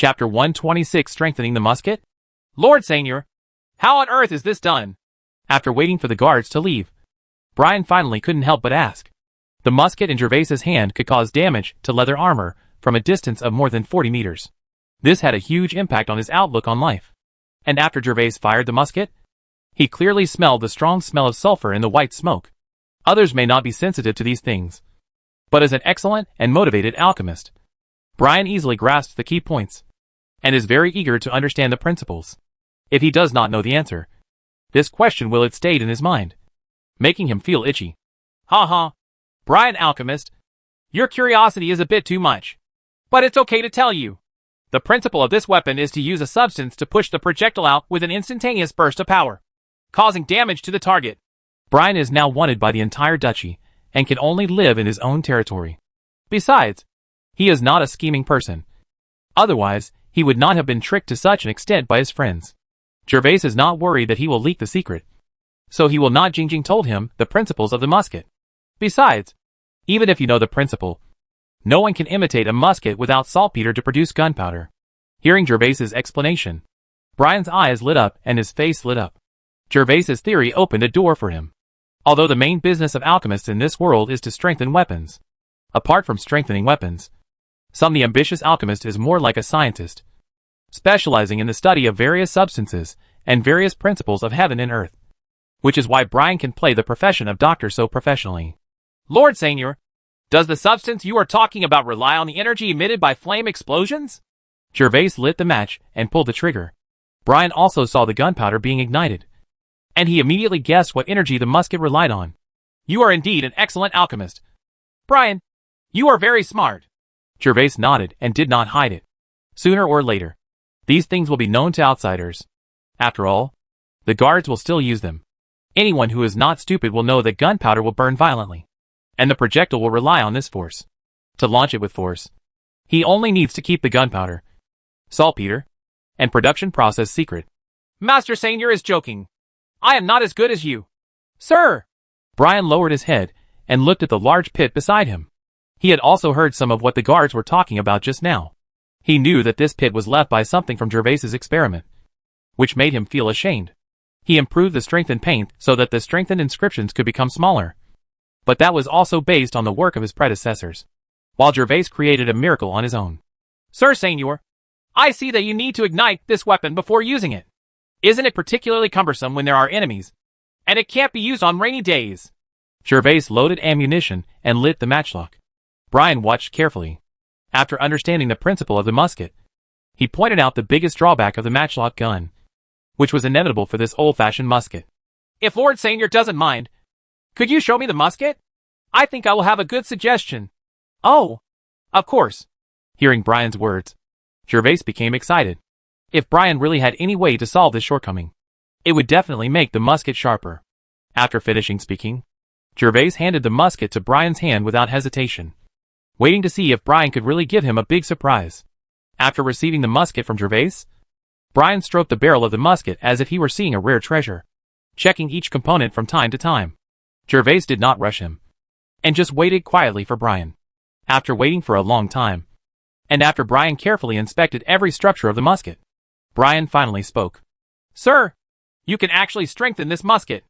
Chapter 126 Strengthening the Musket? Lord Seignior, how on earth is this done? After waiting for the guards to leave, Brian finally couldn't help but ask. The musket in Gervais's hand could cause damage to leather armor from a distance of more than 40 meters. This had a huge impact on his outlook on life. And after Gervais fired the musket, he clearly smelled the strong smell of sulfur in the white smoke. Others may not be sensitive to these things, but as an excellent and motivated alchemist, Brian easily grasps the key points and is very eager to understand the principles. If he does not know the answer, this question will have stayed in his mind, making him feel itchy. Brian Alchemist, your curiosity is a bit too much. But it's okay to tell you. The principle of this weapon is to use a substance to push the projectile out with an instantaneous burst of power, causing damage to the target. Brian is now wanted by the entire duchy, and can only live in his own territory. Besides, he is not a scheming person. Otherwise, he would not have been tricked to such an extent by his friends. Gervais is not worried that he will leak the secret, so he will not. Jingjing told him the principles of the musket. Besides, even if you know the principle, no one can imitate a musket without saltpeter to produce gunpowder. Hearing Gervais's explanation, Brian's eyes lit up and his face lit up. Gervais's theory opened a door for him. Although the main business of alchemists in this world is to strengthen weapons, apart from strengthening weapons, the ambitious alchemist is more like a scientist, specializing in the study of various substances and various principles of heaven and earth. Which is why Brian can play the profession of doctor so professionally. Lord Seignior, does the substance you are talking about rely on the energy emitted by flame explosions? Gervais lit the match and pulled the trigger. Brian also saw the gunpowder being ignited, and he immediately guessed what energy the musket relied on. You are indeed an excellent alchemist. Brian, you are very smart. Gervais nodded and did not hide it. Sooner or later, these things will be known to outsiders. After all, the guards will still use them. Anyone who is not stupid will know that gunpowder will burn violently, and the projectile will rely on this force to launch it with force. He only needs to keep the gunpowder, saltpeter, and production process secret. Master Seignior is joking. I am not as good as you. Sir! Brian lowered his head and looked at the large pit beside him. He had also heard some of what the guards were talking about just now. He knew that this pit was left by something from Gervais's experiment, which made him feel ashamed. He improved the strengthened paint so that the strengthened inscriptions could become smaller. But that was also based on the work of his predecessors, while Gervais created a miracle on his own. Sir Seignior, I see that you need to ignite this weapon before using it. Isn't it particularly cumbersome when there are enemies, and it can't be used on rainy days? Gervais loaded ammunition and lit the matchlock. Brian watched carefully. After understanding the principle of the musket, he pointed out the biggest drawback of the matchlock gun, which was inevitable for this old-fashioned musket. If Lord Seignior doesn't mind, could you show me the musket? I think I will have a good suggestion. Oh, of course. Hearing Brian's words, Gervais became excited. If Brian really had any way to solve this shortcoming, it would definitely make the musket sharper. After finishing speaking, Gervais handed the musket to Brian's hand without hesitation, waiting to see if Brian could really give him a big surprise. After receiving the musket from Gervais, Brian stroked the barrel of the musket as if he were seeing a rare treasure, checking each component from time to time. Gervais did not rush him, and just waited quietly for Brian. After waiting for a long time, and after Brian carefully inspected every structure of the musket, Brian finally spoke. Sir, you can actually strengthen this musket.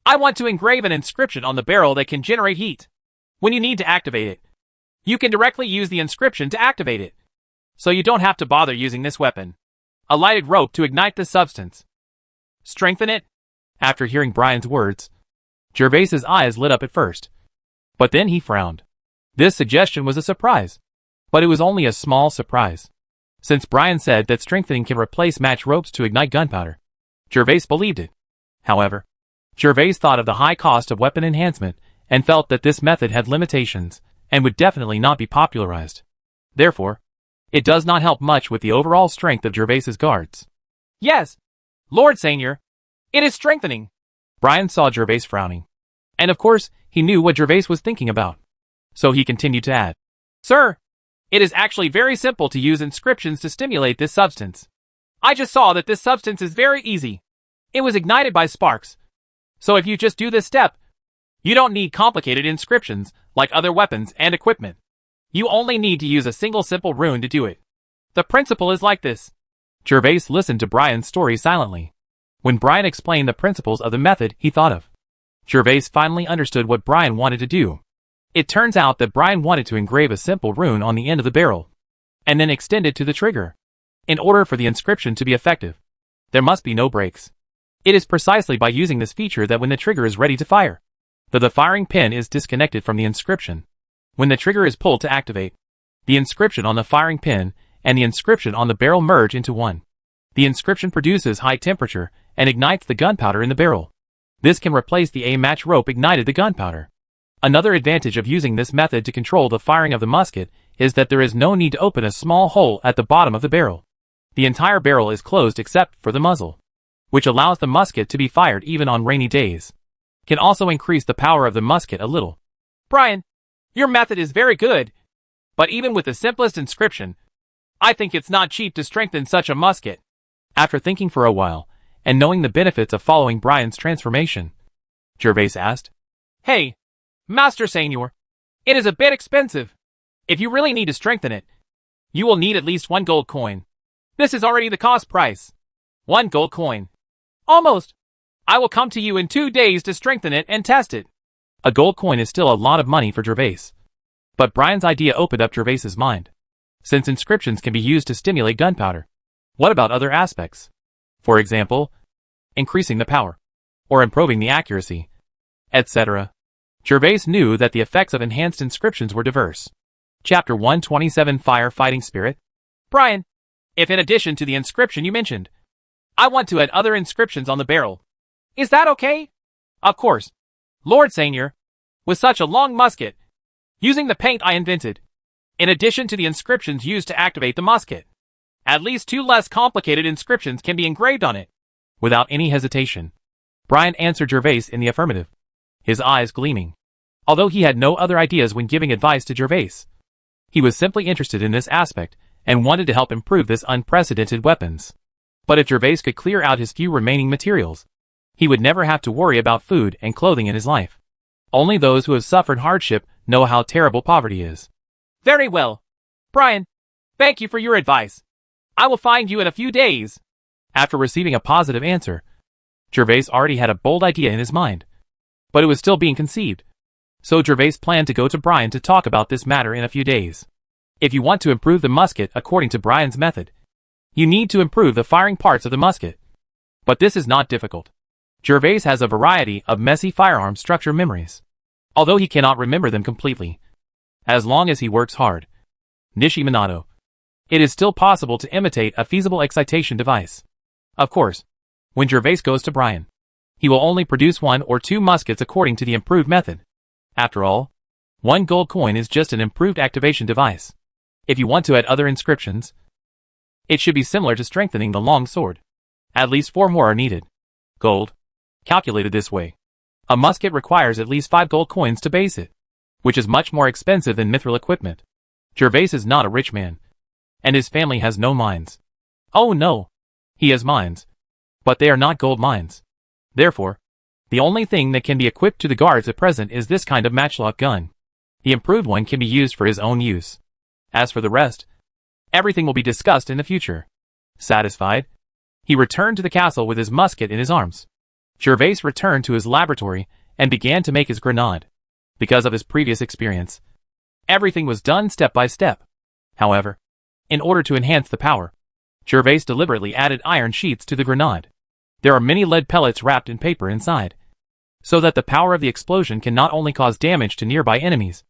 I want to engrave an inscription on the barrel that can generate heat. When you need to activate it, you can directly use the inscription to activate it, so you don't have to bother using this weapon. A lighted rope to ignite the substance. Strengthen it? After hearing Brian's words, Gervais's eyes lit up at first, but then he frowned. This suggestion was a surprise, but it was only a small surprise. Since Brian said that strengthening can replace match ropes to ignite gunpowder, Gervais believed it. However, Gervais thought of the high cost of weapon enhancement and felt that this method had limitations and would definitely not be popularized. Therefore, it does not help much with the overall strength of Gervais's guards. Yes, Lord Seignior, it is strengthening. Brian saw Gervais frowning, and of course, he knew what Gervais was thinking about. So he continued to add, Sir, it is actually very simple to use inscriptions to stimulate this substance. I just saw that this substance is very easy. It was ignited by sparks. So if you just do this step, you don't need complicated inscriptions like other weapons and equipment. You only need to use a single simple rune to do it. The principle is like this. Gervais listened to Brian's story silently. When Brian explained the principles of the method he thought of, Gervais finally understood what Brian wanted to do. It turns out that Brian wanted to engrave a simple rune on the end of the barrel, and then extend it to the trigger. In order for the inscription to be effective, there must be no breaks. It is precisely by using this feature that when the trigger is ready to fire, the firing pin is disconnected from the inscription. When the trigger is pulled to activate, the inscription on the firing pin and the inscription on the barrel merge into one. The inscription produces high temperature and ignites the gunpowder in the barrel. This can replace the A-match rope ignited the gunpowder. Another advantage of using this method to control the firing of the musket is that there is no need to open a small hole at the bottom of the barrel. The entire barrel is closed except for the muzzle, which allows the musket to be fired even on rainy days. Can also increase the power of the musket a little. Brian, your method is very good, but even with the simplest inscription, I think it's not cheap to strengthen such a musket. After thinking for a while, and knowing the benefits of following Brian's transformation, Gervais asked, Hey, Master Seignior, it is a bit expensive. If you really need to strengthen it, you will need at least 1 gold coin. This is already the cost price. 1 gold coin. Almost. I will come to you in 2 days to strengthen it and test it. A gold coin is still a lot of money for Gervais. But Brian's idea opened up Gervais's mind. Since inscriptions can be used to stimulate gunpowder, what about other aspects? For example, increasing the power, or improving the accuracy, etc. Gervais knew that the effects of enhanced inscriptions were diverse. Chapter 127 Firefighting Spirit. Brian, if in addition to the inscription you mentioned, I want to add other inscriptions on the barrel, is that okay? Of course, Lord Seignior, with such a long musket, using the paint I invented, in addition to the inscriptions used to activate the musket, at least 2 less complicated inscriptions can be engraved on it. Without any hesitation, Brian answered Gervais in the affirmative, his eyes gleaming. Although he had no other ideas when giving advice to Gervais, he was simply interested in this aspect and wanted to help improve this unprecedented weapons. But if Gervais could clear out his few remaining materials, he would never have to worry about food and clothing in his life. Only those who have suffered hardship know how terrible poverty is. Very well. Brian, thank you for your advice. I will find you in a few days. After receiving a positive answer, Gervais already had a bold idea in his mind, but it was still being conceived. So Gervais planned to go to Brian to talk about this matter in a few days. If you want to improve the musket according to Brian's method, you need to improve the firing parts of the musket. But this is not difficult. Gervais has a variety of messy firearm structure memories, although he cannot remember them completely. As long as he works hard, Nishiminato, it is still possible to imitate a feasible excitation device. Of course, when Gervais goes to Brian, he will only produce 1 or 2 muskets according to the improved method. After all, 1 gold coin is just an improved activation device. If you want to add other inscriptions, it should be similar to strengthening the long sword. At least 4 more are needed. Gold. Calculated this way, a musket requires at least 5 gold coins to base it, which is much more expensive than mithril equipment. Gervais is not a rich man, and his family has no mines. Oh no, he has mines, but they are not gold mines. Therefore, the only thing that can be equipped to the guards at present is this kind of matchlock gun. The improved one can be used for his own use. As for the rest, everything will be discussed in the future. Satisfied, he returned to the castle with his musket in his arms. Gervais returned to his laboratory and began to make his grenade. Because of his previous experience, everything was done step by step. However, in order to enhance the power, Gervais deliberately added iron sheets to the grenade. There are many lead pellets wrapped in paper inside, so that the power of the explosion can not only cause damage to nearby enemies,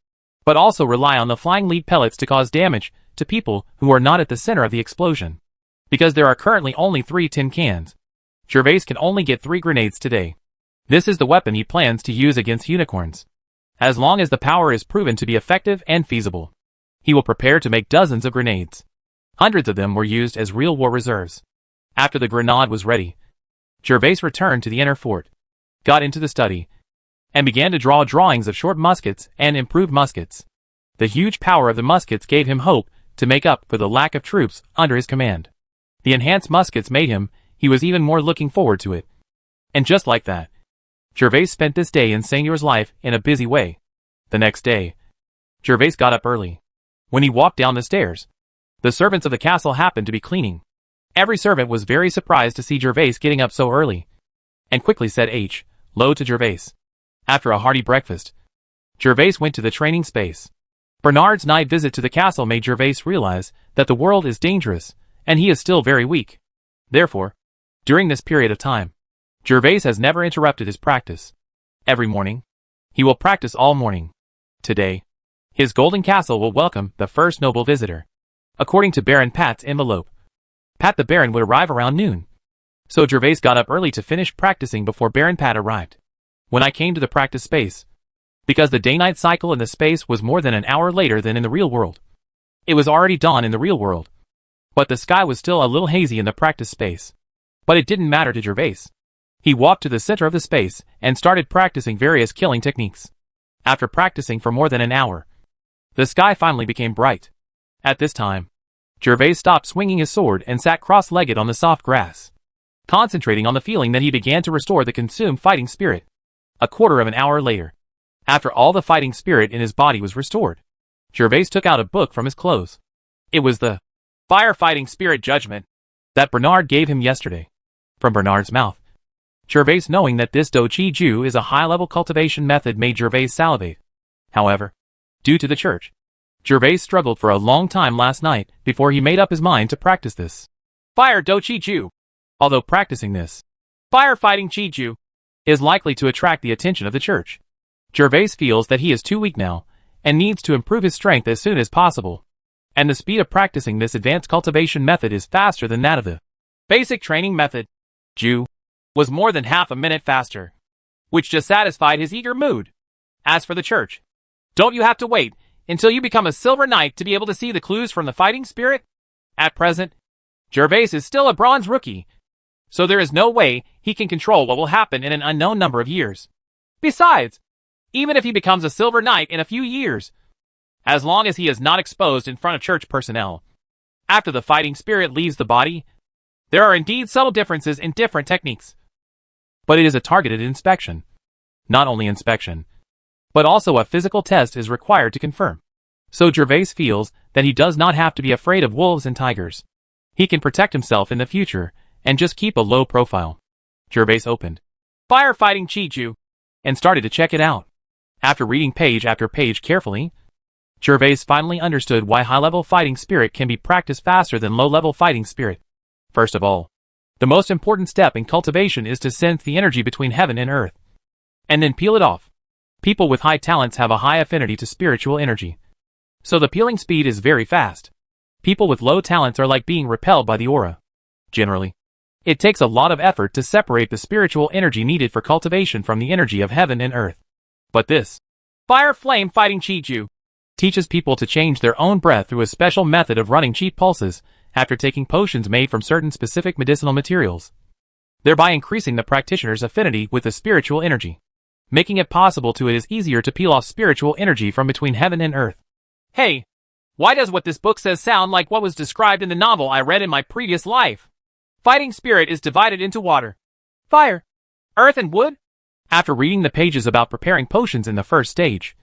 but also rely on the flying lead pellets to cause damage to people who are not at the center of the explosion. Because there are currently only 3 tin cans, Gervais can only get 3 grenades today. This is the weapon he plans to use against unicorns. As long as the power is proven to be effective and feasible, he will prepare to make dozens of grenades. Hundreds of them were used as real war reserves. After the grenade was ready, Gervais returned to the inner fort, got into the study, and began to draw drawings of short muskets and improved muskets. The huge power of the muskets gave him hope to make up for the lack of troops under his command. The enhanced muskets made him, he was even more looking forward to it. And just like that, Gervais spent this day in Seignior's life in a busy way. The next day, Gervais got up early. When he walked down the stairs, The servants of the castle happened to be cleaning. Every servant was very surprised to see Gervais getting up so early, and quickly said hello to Gervais. After a hearty breakfast, Gervais went to the training space. Bernard's night visit to the castle made Gervais realize that the world is dangerous, and he is still very weak. Therefore, during this period of time, Gervais has never interrupted his practice. Every morning, he will practice all morning. Today, his golden castle will welcome the first noble visitor. According to Baron Pat's envelope, Pat the Baron would arrive around noon. So Gervais got up early to finish practicing before Baron Pat arrived. When I came to the practice space, because the day-night cycle in the space was more than an hour later than in the real world. It was already dawn in the real world, but the sky was still a little hazy in the practice space. But it didn't matter to Gervais. He walked to the center of the space and started practicing various killing techniques. After practicing for more than an hour, the sky finally became bright. At this time, Gervais stopped swinging his sword and sat cross-legged on the soft grass, concentrating on the feeling that he began to restore the consumed fighting spirit. A quarter of an hour later, after all the fighting spirit in his body was restored, Gervais took out a book from his clothes. It was the Firefighting Spirit Judgment that Bernard gave him yesterday. From Bernard's mouth, Gervais, knowing that this Dochi Ju is a high-level cultivation method, made Gervais salivate. However, due to the church, Gervais struggled for a long time last night before he made up his mind to practice this Fire Dochi Ju. Although practicing this Firefighting Chi Ju is likely to attract the attention of the church, Gervais feels that he is too weak now and needs to improve his strength as soon as possible. And the speed of practicing this advanced cultivation method is faster than that of the basic training method. Ju was more than half a minute faster, which just satisfied his eager mood. As for the church, don't you have to wait until you become a silver knight to be able to see the clues from the fighting spirit? At present, Gervais is still a bronze rookie, so there is no way he can control what will happen in an unknown number of years. Besides, even if he becomes a silver knight in a few years, as long as he is not exposed in front of church personnel, after the fighting spirit leaves the body, there are indeed subtle differences in different techniques. But it is a targeted inspection. Not only inspection, but also a physical test is required to confirm. So Gervais feels that he does not have to be afraid of wolves and tigers. He can protect himself in the future and just keep a low profile. Gervais opened Firefighting Chi Ju and started to check it out. After reading page after page carefully, Gervais finally understood why high-level fighting spirit can be practiced faster than low-level fighting spirit. First of all, the most important step in cultivation is to sense the energy between heaven and earth, and then peel it off. People with high talents have a high affinity to spiritual energy, so the peeling speed is very fast. People with low talents are like being repelled by the aura. Generally, it takes a lot of effort to separate the spiritual energy needed for cultivation from the energy of heaven and earth. But this Fire Flame Fighting Chi Ju teaches people to change their own breath through a special method of running chi pulses after taking potions made from certain specific medicinal materials, thereby increasing the practitioner's affinity with the spiritual energy, making it possible to it is easier to peel off spiritual energy from between heaven and earth. Hey, why does what this book says sound like what was described in the novel I read in my previous life? Fighting spirit is divided into water, fire, earth and wood? After reading the pages about preparing potions in the first stage,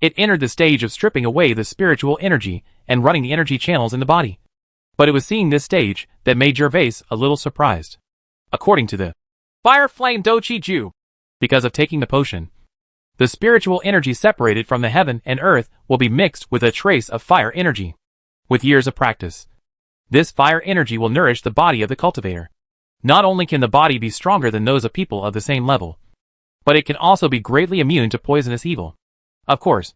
it entered the stage of stripping away the spiritual energy and running the energy channels in the body. But it was seeing this stage that made Gervais a little surprised. According to the Fire Flame Dochi Ju, because of taking the potion, the spiritual energy separated from the heaven and earth will be mixed with a trace of fire energy. With years of practice, this fire energy will nourish the body of the cultivator. Not only can the body be stronger than those of people of the same level, but it can also be greatly immune to poisonous evil. Of course,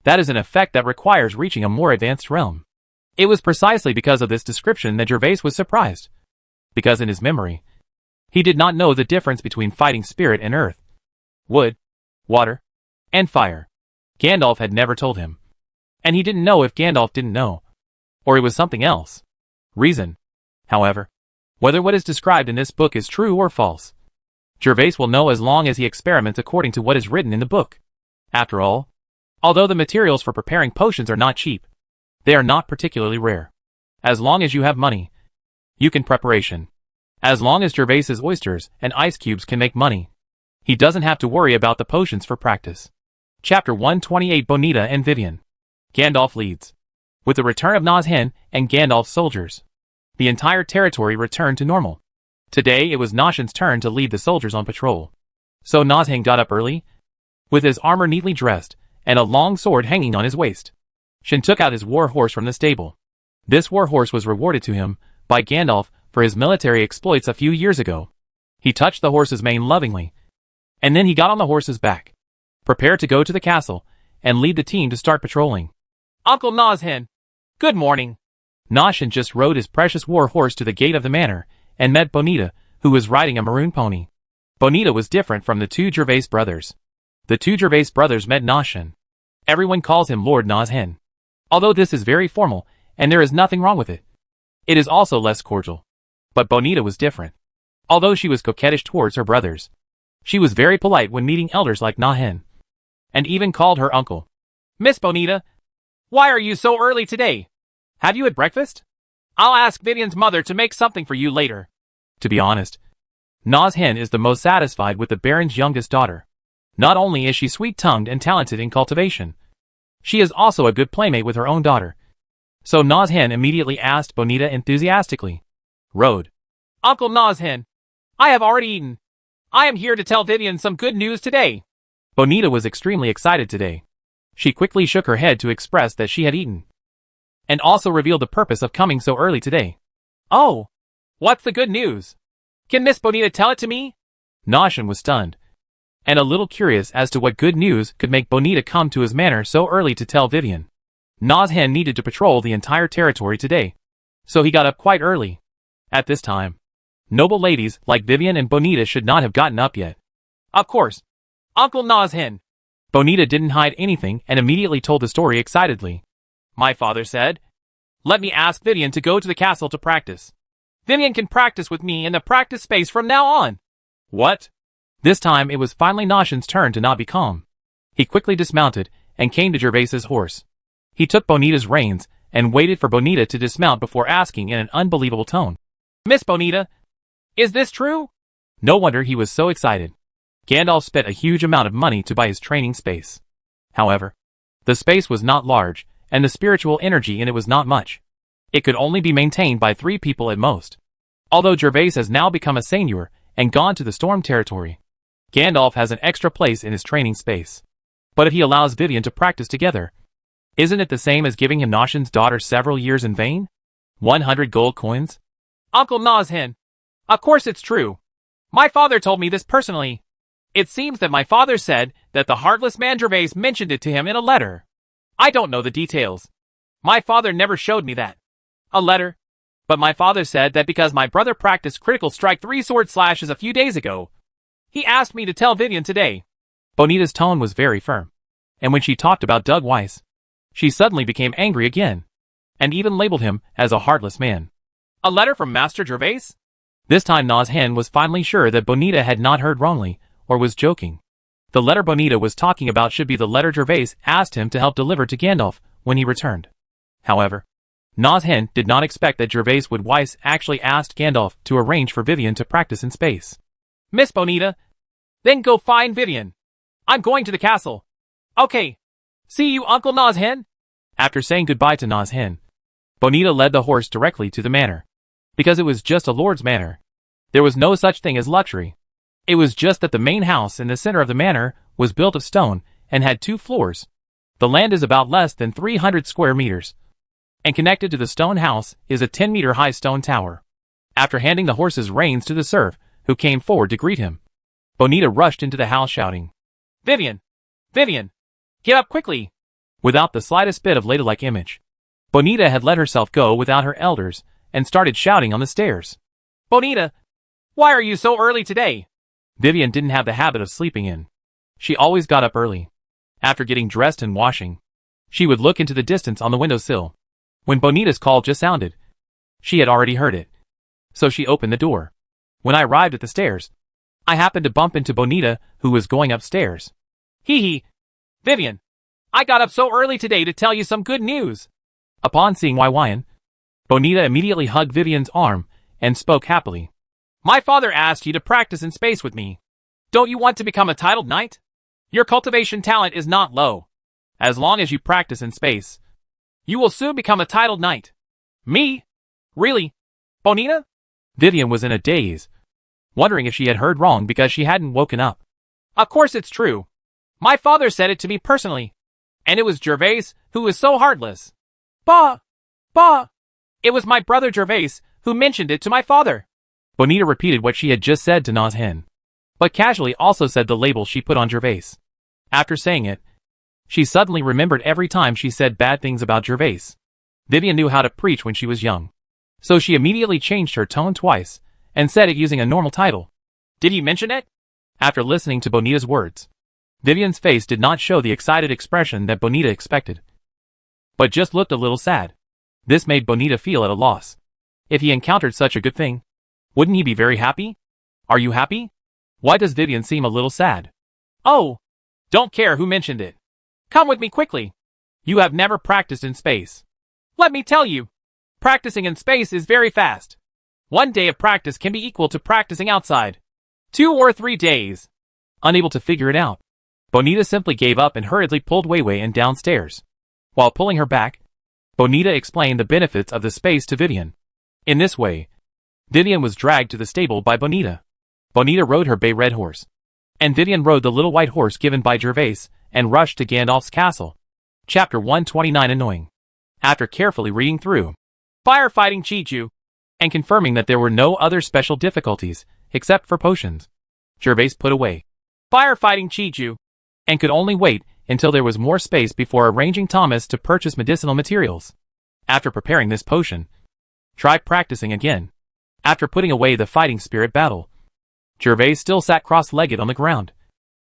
that is an effect that requires reaching a more advanced realm. It was precisely because of this description that Gervais was surprised, because in his memory, he did not know the difference between fighting spirit and earth, wood, water, and fire. Gandalf had never told him, and he didn't know if Gandalf didn't know, or it was something else. Reason, however, whether what is described in this book is true or false, Gervais will know as long as he experiments according to what is written in the book. After all, although the materials for preparing potions are not cheap, they are not particularly rare. As long as you have money, you can preparation. As long as Gervais's oysters and ice cubes can make money, he doesn't have to worry about the potions for practice. Chapter 128 Bonita and Vivian. Gandalf leads. With the return of Nazhen and Gandalf's soldiers, the entire territory returned to normal. Today it was Nazhen's turn to lead the soldiers on patrol. So Nazhen got up early, with his armor neatly dressed, and a long sword hanging on his waist. Shin took out his war horse from the stable. This war horse was rewarded to him by Gandalf for his military exploits a few years ago. He touched the horse's mane lovingly, and then he got on the horse's back, prepared to go to the castle and lead the team to start patrolling. Uncle Nazhen, good morning. Nazhen just rode his precious war horse to the gate of the manor and met Bonita, who was riding a maroon pony. Bonita was different from the two Gervais brothers. The two Gervais brothers met Nazhen. Everyone calls him Lord Nazhen. Although this is very formal, and there is nothing wrong with it. It is also less cordial. But Bonita was different. Although she was coquettish towards her brothers, she was very polite when meeting elders like Nazhen, and even called her uncle. Miss Bonita, why are you so early today? Have you had breakfast? I'll ask Vivian's mother to make something for you later. To be honest, Nazhen is the most satisfied with the Baron's youngest daughter. Not only is she sweet-tongued and talented in cultivation, she is also a good playmate with her own daughter. So Nazhen immediately asked Bonita enthusiastically. Road. Uncle Nazhen, I have already eaten. I am here to tell Vivian some good news today. Bonita was extremely excited today. She quickly shook her head to express that she had eaten, and also revealed the purpose of coming so early today. Oh, what's the good news? Can Miss Bonita tell it to me? Nazhen was stunned, and a little curious as to what good news could make Bonita come to his manor so early to tell Vivian. Nazhen needed to patrol the entire territory today, so he got up quite early. At this time, noble ladies like Vivian and Bonita should not have gotten up yet. Of course, Uncle Nazhen. Bonita didn't hide anything and immediately told the story excitedly. My father said, let me ask Vivian to go to the castle to practice. Vivian can practice with me in the practice space from now on. What? This time it was finally Nazhen's turn to not be calm. He quickly dismounted and came to Gervais's horse. He took Bonita's reins and waited for Bonita to dismount before asking in an unbelievable tone. Miss Bonita, is this true? No wonder he was so excited. Gandalf spent a huge amount of money to buy his training space. However, the space was not large, and the spiritual energy in it was not much. It could only be maintained by 3 people at most. Although Gervais has now become a Seignior and gone to the Storm territory, Gandalf has an extra place in his training space. But if he allows Vivian to practice together, isn't it the same as giving him Nazhen's daughter several years in vain? 100 gold coins? Uncle Nazhen, of course it's true. My father told me this personally. It seems that my father said that the heartless man Gervais mentioned it to him in a letter. I don't know the details. My father never showed me that. A letter. But my father said that because my brother practiced critical strike 3 sword slashes a few days ago, he asked me to tell Vivian today. Bonita's tone was very firm, and when she talked about Doug Weiss, she suddenly became angry again, and even labeled him as a heartless man. A letter from Master Gervais? This time Nazhen was finally sure that Bonita had not heard wrongly, or was joking. The letter Bonita was talking about should be the letter Gervais asked him to help deliver to Gandalf when he returned. However, Nazhen did not expect that Gervais would Weiss actually asked Gandalf to arrange for Vivian to practice in space. Miss Bonita, then go find Vivian. I'm going to the castle. Okay. See you, Uncle Nazhen. After saying goodbye to Nazhen, Bonita led the horse directly to the manor. Because it was just a lord's manor, there was no such thing as luxury. It was just that the main house in the center of the manor was built of stone and had 2 floors. The land is about less than 300 square meters, and connected to the stone house is a 10-meter-high stone tower. After handing the horse's reins to the serf, who came forward to greet him, Bonita rushed into the house shouting, Vivian! Vivian! Get up quickly! Without the slightest bit of ladylike image, Bonita had let herself go without her elders and started shouting on the stairs. Bonita! Why are you so early today? Vivian didn't have the habit of sleeping in. She always got up early. After getting dressed and washing, she would look into the distance on the windowsill. When Bonita's call just sounded, she had already heard it. So she opened the door. When I arrived at the stairs, I happened to bump into Bonita, who was going upstairs. Hee hee. Vivian, I got up so early today to tell you some good news. Upon seeing Vivian, Bonita immediately hugged Vivian's arm and spoke happily. My father asked you to practice in space with me. Don't you want to become a titled knight? Your cultivation talent is not low. As long as you practice in space, You will soon become a titled knight. Me? Really? Bonita? Vivian was in a daze, wondering if she had heard wrong because she hadn't woken up. Of course it's true. My father said it to me personally. And it was Gervais who was so heartless. Bah! It was my brother Gervais who mentioned it to my father. Bonita repeated what she had just said to Na's hen, but casually also said the label she put on Gervais. After saying it, she suddenly remembered every time she said bad things about Gervais. Vivian knew how to preach when she was young, so she immediately changed her tone twice and said it using a normal title. Did he mention it? After listening to Bonita's words, Vivian's face did not show the excited expression that Bonita expected, but just looked a little sad. This made Bonita feel at a loss. If he encountered such a good thing, wouldn't he be very happy? Are you happy? Why does Vivian seem a little sad? Oh, don't care who mentioned it. Come with me quickly. You have never practiced in space. Let me tell you, practicing in space is very fast. 1 day of practice can be equal to practicing outside. 2 or 3 days. Unable to figure it out, Bonita simply gave up and hurriedly pulled Weiwei in downstairs. While pulling her back, Bonita explained the benefits of the space to Vivian. In this way, Vivian was dragged to the stable by Bonita. Bonita rode her bay red horse, and Vivian rode the little white horse given by Gervais and rushed to Gandalf's castle. Chapter 129 Annoying. After carefully reading through Firefighting Chiiju and confirming that there were no other special difficulties except for potions, Gervais put away Firefighting Chiiju and could only wait until there was more space before arranging Thomas to purchase medicinal materials. After preparing this potion, try practicing again. After putting away the fighting spirit battle, Gervais still sat cross-legged on the ground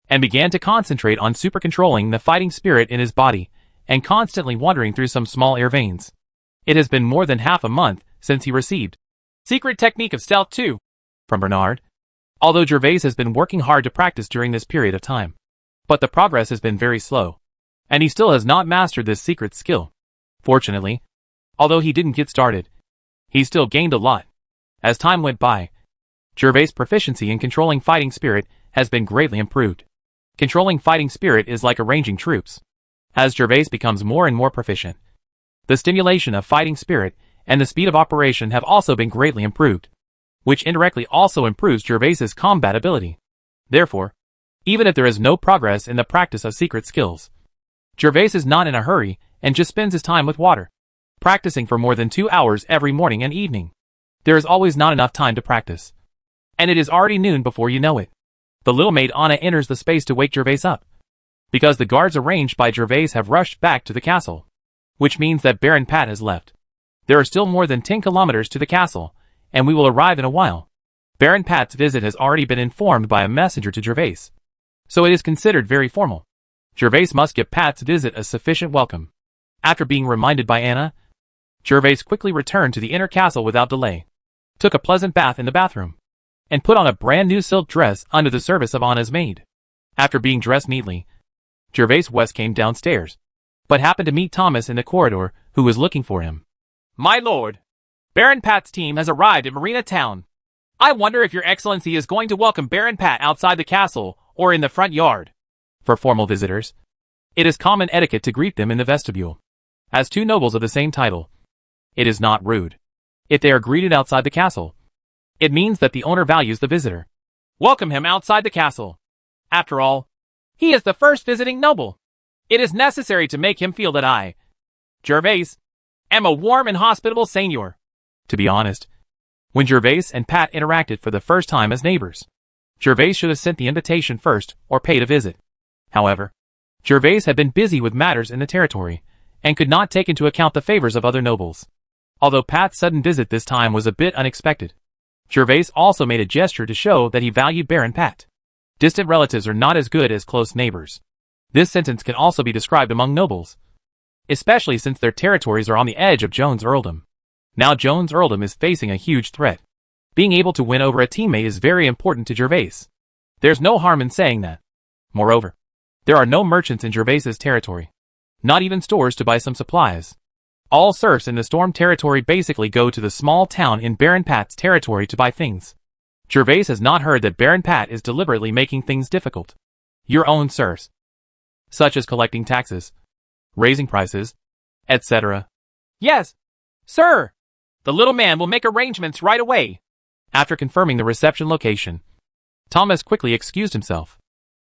and began to concentrate on super-controlling the fighting spirit in his body and constantly wandering through some small air veins. It has been more than half a month since he received Secret Technique of Stealth 2 from Bernard. Although Gervais has been working hard to practice during this period of time, but the progress has been very slow, and he still has not mastered this secret skill. Fortunately, although he didn't get started, he still gained a lot. As time went by, Gervais' proficiency in controlling fighting spirit has been greatly improved. Controlling fighting spirit is like arranging troops. As Gervais becomes more and more proficient, the stimulation of fighting spirit and the speed of operation have also been greatly improved, which indirectly also improves Gervais' combat ability. Therefore, even if there is no progress in the practice of secret skills, Gervais is not in a hurry and just spends his time with water, practicing for more than 2 hours every morning and evening. There is always not enough time to practice, and it is already noon before you know it. The little maid Anna enters the space to wake Gervais up, because the guards arranged by Gervais have rushed back to the castle, which means that Baron Pat has left. There are still more than 10 kilometers to the castle, and we will arrive in a while. Baron Pat's visit has already been informed by a messenger to Gervais, so it is considered very formal. Gervais must give Pat's visit a sufficient welcome. After being reminded by Anna, Gervais quickly returned to the inner castle without delay, took a pleasant bath in the bathroom, and put on a brand new silk dress under the service of Anna's maid. After being dressed neatly, Gervais West came downstairs, but happened to meet Thomas in the corridor, who was looking for him. My lord, Baron Pat's team has arrived at Marina Town. I wonder if your excellency is going to welcome Baron Pat outside the castle or in the front yard. For formal visitors, it is common etiquette to greet them in the vestibule. As 2 nobles of the same title, it is not rude if they are greeted outside the castle. It means that the owner values the visitor. Welcome him outside the castle. After all, he is the first visiting noble. It is necessary to make him feel that I, Gervais, am a warm and hospitable Seignior. To be honest, when Gervais and Pat interacted for the first time as neighbors, Gervais should have sent the invitation first or paid a visit. However, Gervais had been busy with matters in the territory and could not take into account the favors of other nobles. Although Pat's sudden visit this time was a bit unexpected, Gervais also made a gesture to show that he valued Baron Pat. Distant relatives are not as good as close neighbors. This sentence can also be described among nobles, especially since their territories are on the edge of Joan's earldom. Now Joan's earldom is facing a huge threat. Being able to win over a teammate is very important to Gervais. There's no harm in saying that. Moreover, there are no merchants in Gervais's territory, not even stores to buy some supplies. All serfs in the Storm territory basically go to the small town in Baron Pat's territory to buy things. Gervais has not heard that Baron Pat is deliberately making things difficult. Your own serfs, such as collecting taxes, raising prices, etc. Yes, sir. The little man will make arrangements right away. After confirming the reception location, Thomas quickly excused himself.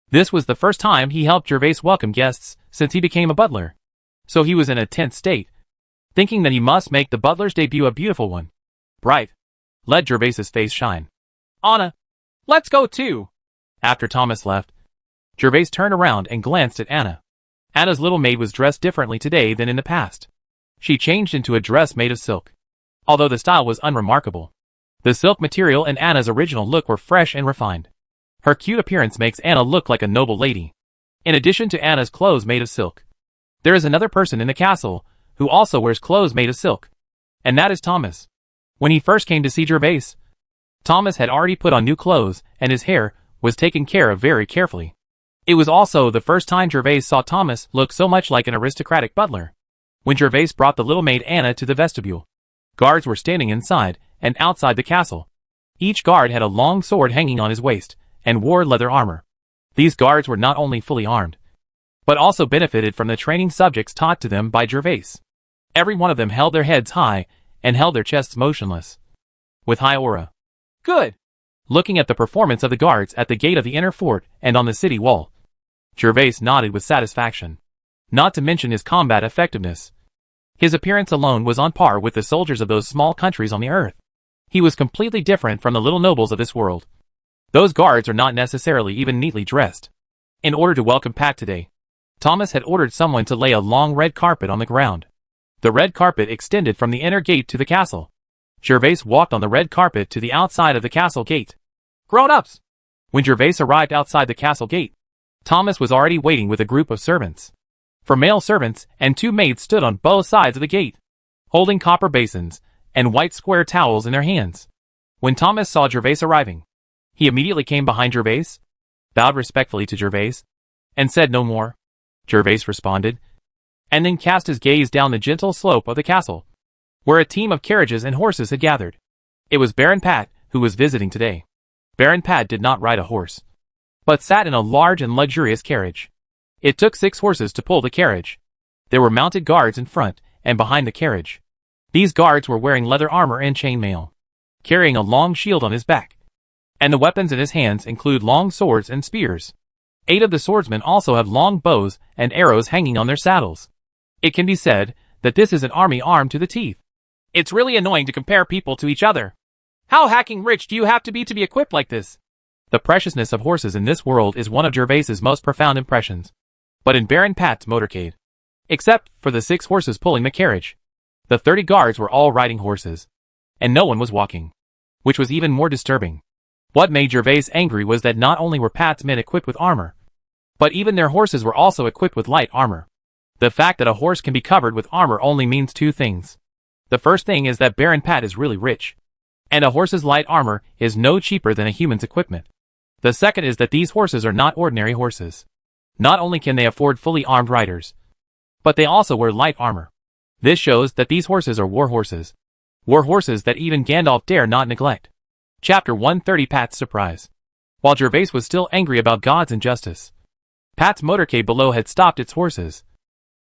This was the first time he helped Gervais welcome guests since he became a butler. So he was in a tense state, thinking that he must make the butler's debut a beautiful one. Bright. Let Gervais's face shine. Anna, let's go too. After Thomas left, Gervais turned around and glanced at Anna. Anna's little maid was dressed differently today than in the past. She changed into a dress made of silk. Although the style was unremarkable, the silk material and Anna's original look were fresh and refined. Her cute appearance makes Anna look like a noble lady. In addition to Anna's clothes made of silk, there is another person in the castle who also wears clothes made of silk. And that is Thomas. When he first came to see Gervais, Thomas had already put on new clothes and his hair was taken care of very carefully. It was also the first time Gervais saw Thomas look so much like an aristocratic butler. When Gervais brought the little maid Anna to the vestibule, guards were standing inside and outside the castle. Each guard had a long sword hanging on his waist and wore leather armor. These guards were not only fully armed, but also benefited from the training subjects taught to them by Gervais. Every one of them held their heads high and held their chests motionless, with high aura. Good. Looking at the performance of the guards at the gate of the inner fort and on the city wall, Gervais nodded with satisfaction, not to mention his combat effectiveness. His appearance alone was on par with the soldiers of those small countries on the earth. He was completely different from the little nobles of this world. Those guards are not necessarily even neatly dressed. In order to welcome Pat today, Thomas had ordered someone to lay a long red carpet on the ground. The red carpet extended from the inner gate to the castle. Gervais walked on the red carpet to the outside of the castle gate. Grown-ups! When Gervais arrived outside the castle gate, Thomas was already waiting with a group of servants. For male servants and two maids stood on both sides of the gate, holding copper basins and white square towels in their hands. When Thomas saw Gervais arriving, he immediately came behind Gervais, bowed respectfully to Gervais, and said no more. Gervais responded, and then cast his gaze down the gentle slope of the castle, where a team of carriages and horses had gathered. It was Baron Pat who was visiting today. Baron Pat did not ride a horse, but sat in a large and luxurious carriage. It took 6 horses to pull the carriage. There were mounted guards in front and behind the carriage. These guards were wearing leather armor and chainmail, carrying a long shield on his back, and the weapons in his hands include long swords and spears. 8 of the swordsmen also have long bows and arrows hanging on their saddles. It can be said that this is an army armed to the teeth. It's really annoying to compare people to each other. How hacking rich do you have to be equipped like this? The preciousness of horses in this world is one of Gervais's most profound impressions. But in Baron Pat's motorcade, except for the 6 horses pulling the carriage, the 30 guards were all riding horses, and no one was walking, which was even more disturbing. What made Gervais angry was that not only were Pat's men equipped with armor, but even their horses were also equipped with light armor. The fact that a horse can be covered with armor only means 2 things. The first thing is that Baron Pat is really rich, and a horse's light armor is no cheaper than a human's equipment. The second is that these horses are not ordinary horses. Not only can they afford fully armed riders, but they also wear light armor. This shows that these horses are war horses. War horses that even Gandalf dare not neglect. Chapter 130 Pat's Surprise. While Gervais was still angry about God's injustice, Pat's motorcade below had stopped its horses,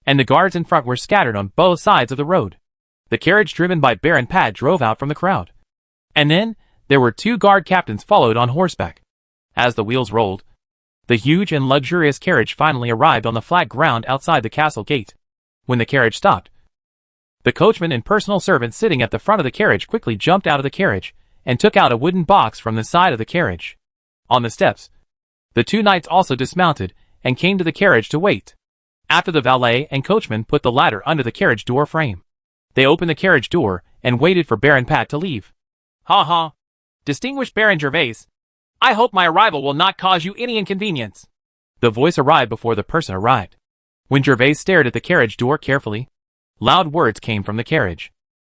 and the guards in front were scattered on both sides of the road. The carriage driven by Baron Pat drove out from the crowd. And then, there were 2 guard captains followed on horseback. As the wheels rolled, the huge and luxurious carriage finally arrived on the flat ground outside the castle gate. When the carriage stopped, the coachman and personal servant sitting at the front of the carriage quickly jumped out of the carriage and took out a wooden box from the side of the carriage. On the steps, the 2 knights also dismounted and came to the carriage to wait. After the valet and coachman put the ladder under the carriage door frame, they opened the carriage door and waited for Baron Pat to leave. Ha ha. Distinguished Baron Gervais, I hope my arrival will not cause you any inconvenience. The voice arrived before the person arrived. When Gervais stared at the carriage door carefully, loud words came from the carriage.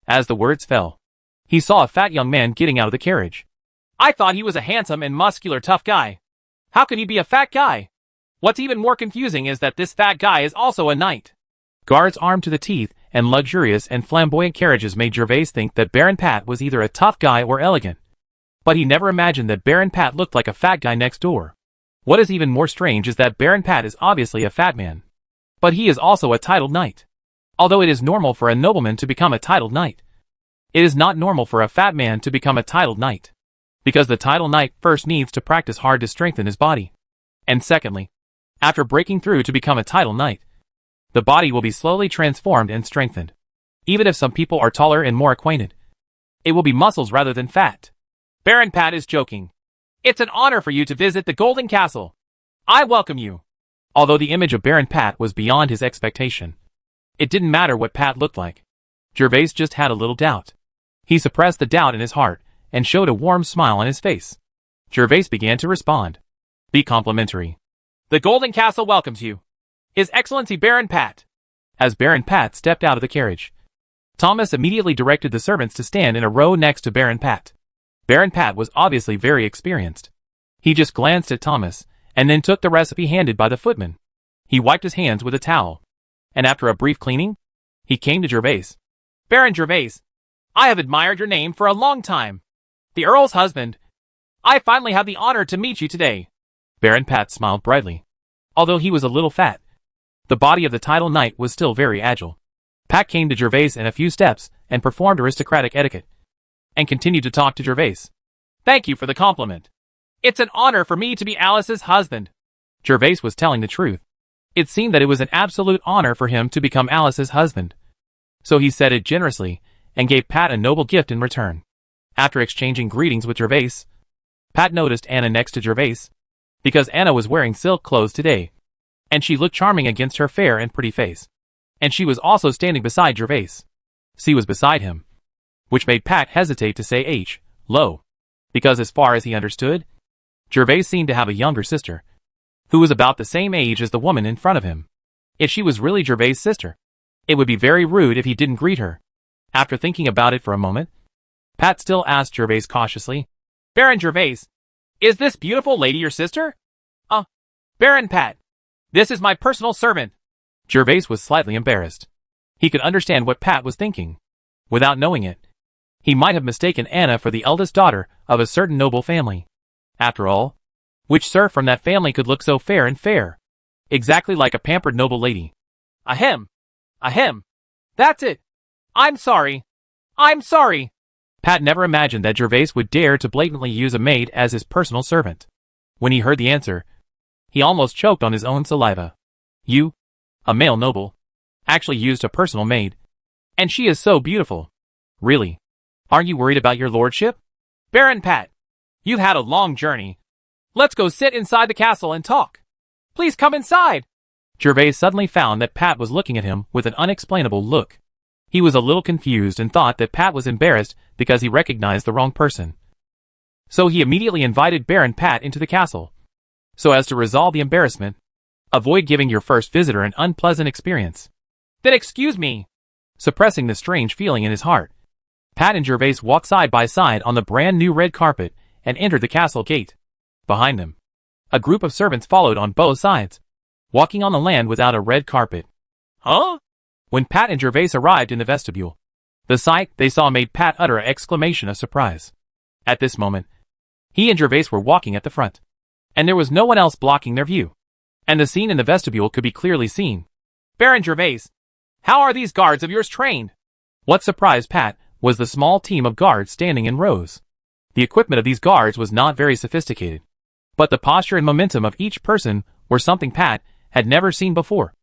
As the words fell, he saw a fat young man getting out of the carriage. I thought he was a handsome and muscular tough guy. How could he be a fat guy? What's even more confusing is that this fat guy is also a knight. Guards armed to the teeth and luxurious and flamboyant carriages made Gervais think that Baron Pat was either a tough guy or elegant. But he never imagined that Baron Pat looked like a fat guy next door. What is even more strange is that Baron Pat is obviously a fat man, but he is also a titled knight. Although it is normal for a nobleman to become a titled knight, it is not normal for a fat man to become a titled knight. Because the titled knight first needs to practice hard to strengthen his body. And secondly, after breaking through to become a titled knight, the body will be slowly transformed and strengthened. Even if some people are taller and more acquainted, it will be muscles rather than fat. Baron Pat is joking. It's an honor for you to visit the Golden Castle. I welcome you. Although the image of Baron Pat was beyond his expectation, it didn't matter what Pat looked like. Gervais just had a little doubt. He suppressed the doubt in his heart and showed a warm smile on his face. Gervais began to respond. Be complimentary. The Golden Castle welcomes you. His Excellency Baron Pat. As Baron Pat stepped out of the carriage, Thomas immediately directed the servants to stand in a row next to Baron Pat. Baron Pat was obviously very experienced. He just glanced at Thomas, and then took the recipe handed by the footman. He wiped his hands with a towel, and after a brief cleaning, he came to Gervais. Baron Gervais, I have admired your name for a long time. The Earl's husband. I finally have the honor to meet you today. Baron Pat smiled brightly. Although he was a little fat, the body of the titled knight was still very agile. Pat came to Gervais in a few steps and performed aristocratic etiquette, and continued to talk to Gervais. Thank you for the compliment. It's an honor for me to be Alice's husband. Gervais was telling the truth. It seemed that it was an absolute honor for him to become Alice's husband. So he said it generously, and gave Pat a noble gift in return. After exchanging greetings with Gervais, Pat noticed Anna next to Gervais, because Anna was wearing silk clothes today, and she looked charming against her fair and pretty face. And she was also standing beside Gervais. She was beside him, which made Pat hesitate to say low, because as far as he understood, Gervais seemed to have a younger sister, who was about the same age as the woman in front of him. If she was really Gervais' sister, it would be very rude if he didn't greet her. After thinking about it for a moment, Pat still asked Gervais cautiously, Baron Gervais, is this beautiful lady your sister? Baron Pat, this is my personal servant. Gervais was slightly embarrassed. He could understand what Pat was thinking. Without knowing it, he might have mistaken Anna for the eldest daughter of a certain noble family. After all, which serf from that family could look so fair and fair? Exactly like a pampered noble lady. Ahem. That's it. I'm sorry. Pat never imagined that Gervais would dare to blatantly use a maid as his personal servant. When he heard the answer, he almost choked on his own saliva. You, a male noble, actually used a personal maid. And she is so beautiful. Really? Aren't you worried about your lordship? Baron Pat, you've had a long journey. Let's go sit inside the castle and talk. Please come inside. Gervais suddenly found that Pat was looking at him with an unexplainable look. He was a little confused and thought that Pat was embarrassed because he recognized the wrong person. So he immediately invited Baron Pat into the castle, so as to resolve the embarrassment. Avoid giving your first visitor an unpleasant experience. Then excuse me. Suppressing the strange feeling in his heart, Pat and Gervais walked side by side on the brand new red carpet and entered the castle gate. Behind them, a group of servants followed on both sides, walking on the land without a red carpet. Huh? When Pat and Gervais arrived in the vestibule, the sight they saw made Pat utter an exclamation of surprise. At this moment, he and Gervais were walking at the front, and there was no one else blocking their view, and the scene in the vestibule could be clearly seen. Baron Gervais, how are these guards of yours trained? What surprised Pat was the small team of guards standing in rows. The equipment of these guards was not very sophisticated, but the posture and momentum of each person were something Pat had never seen before,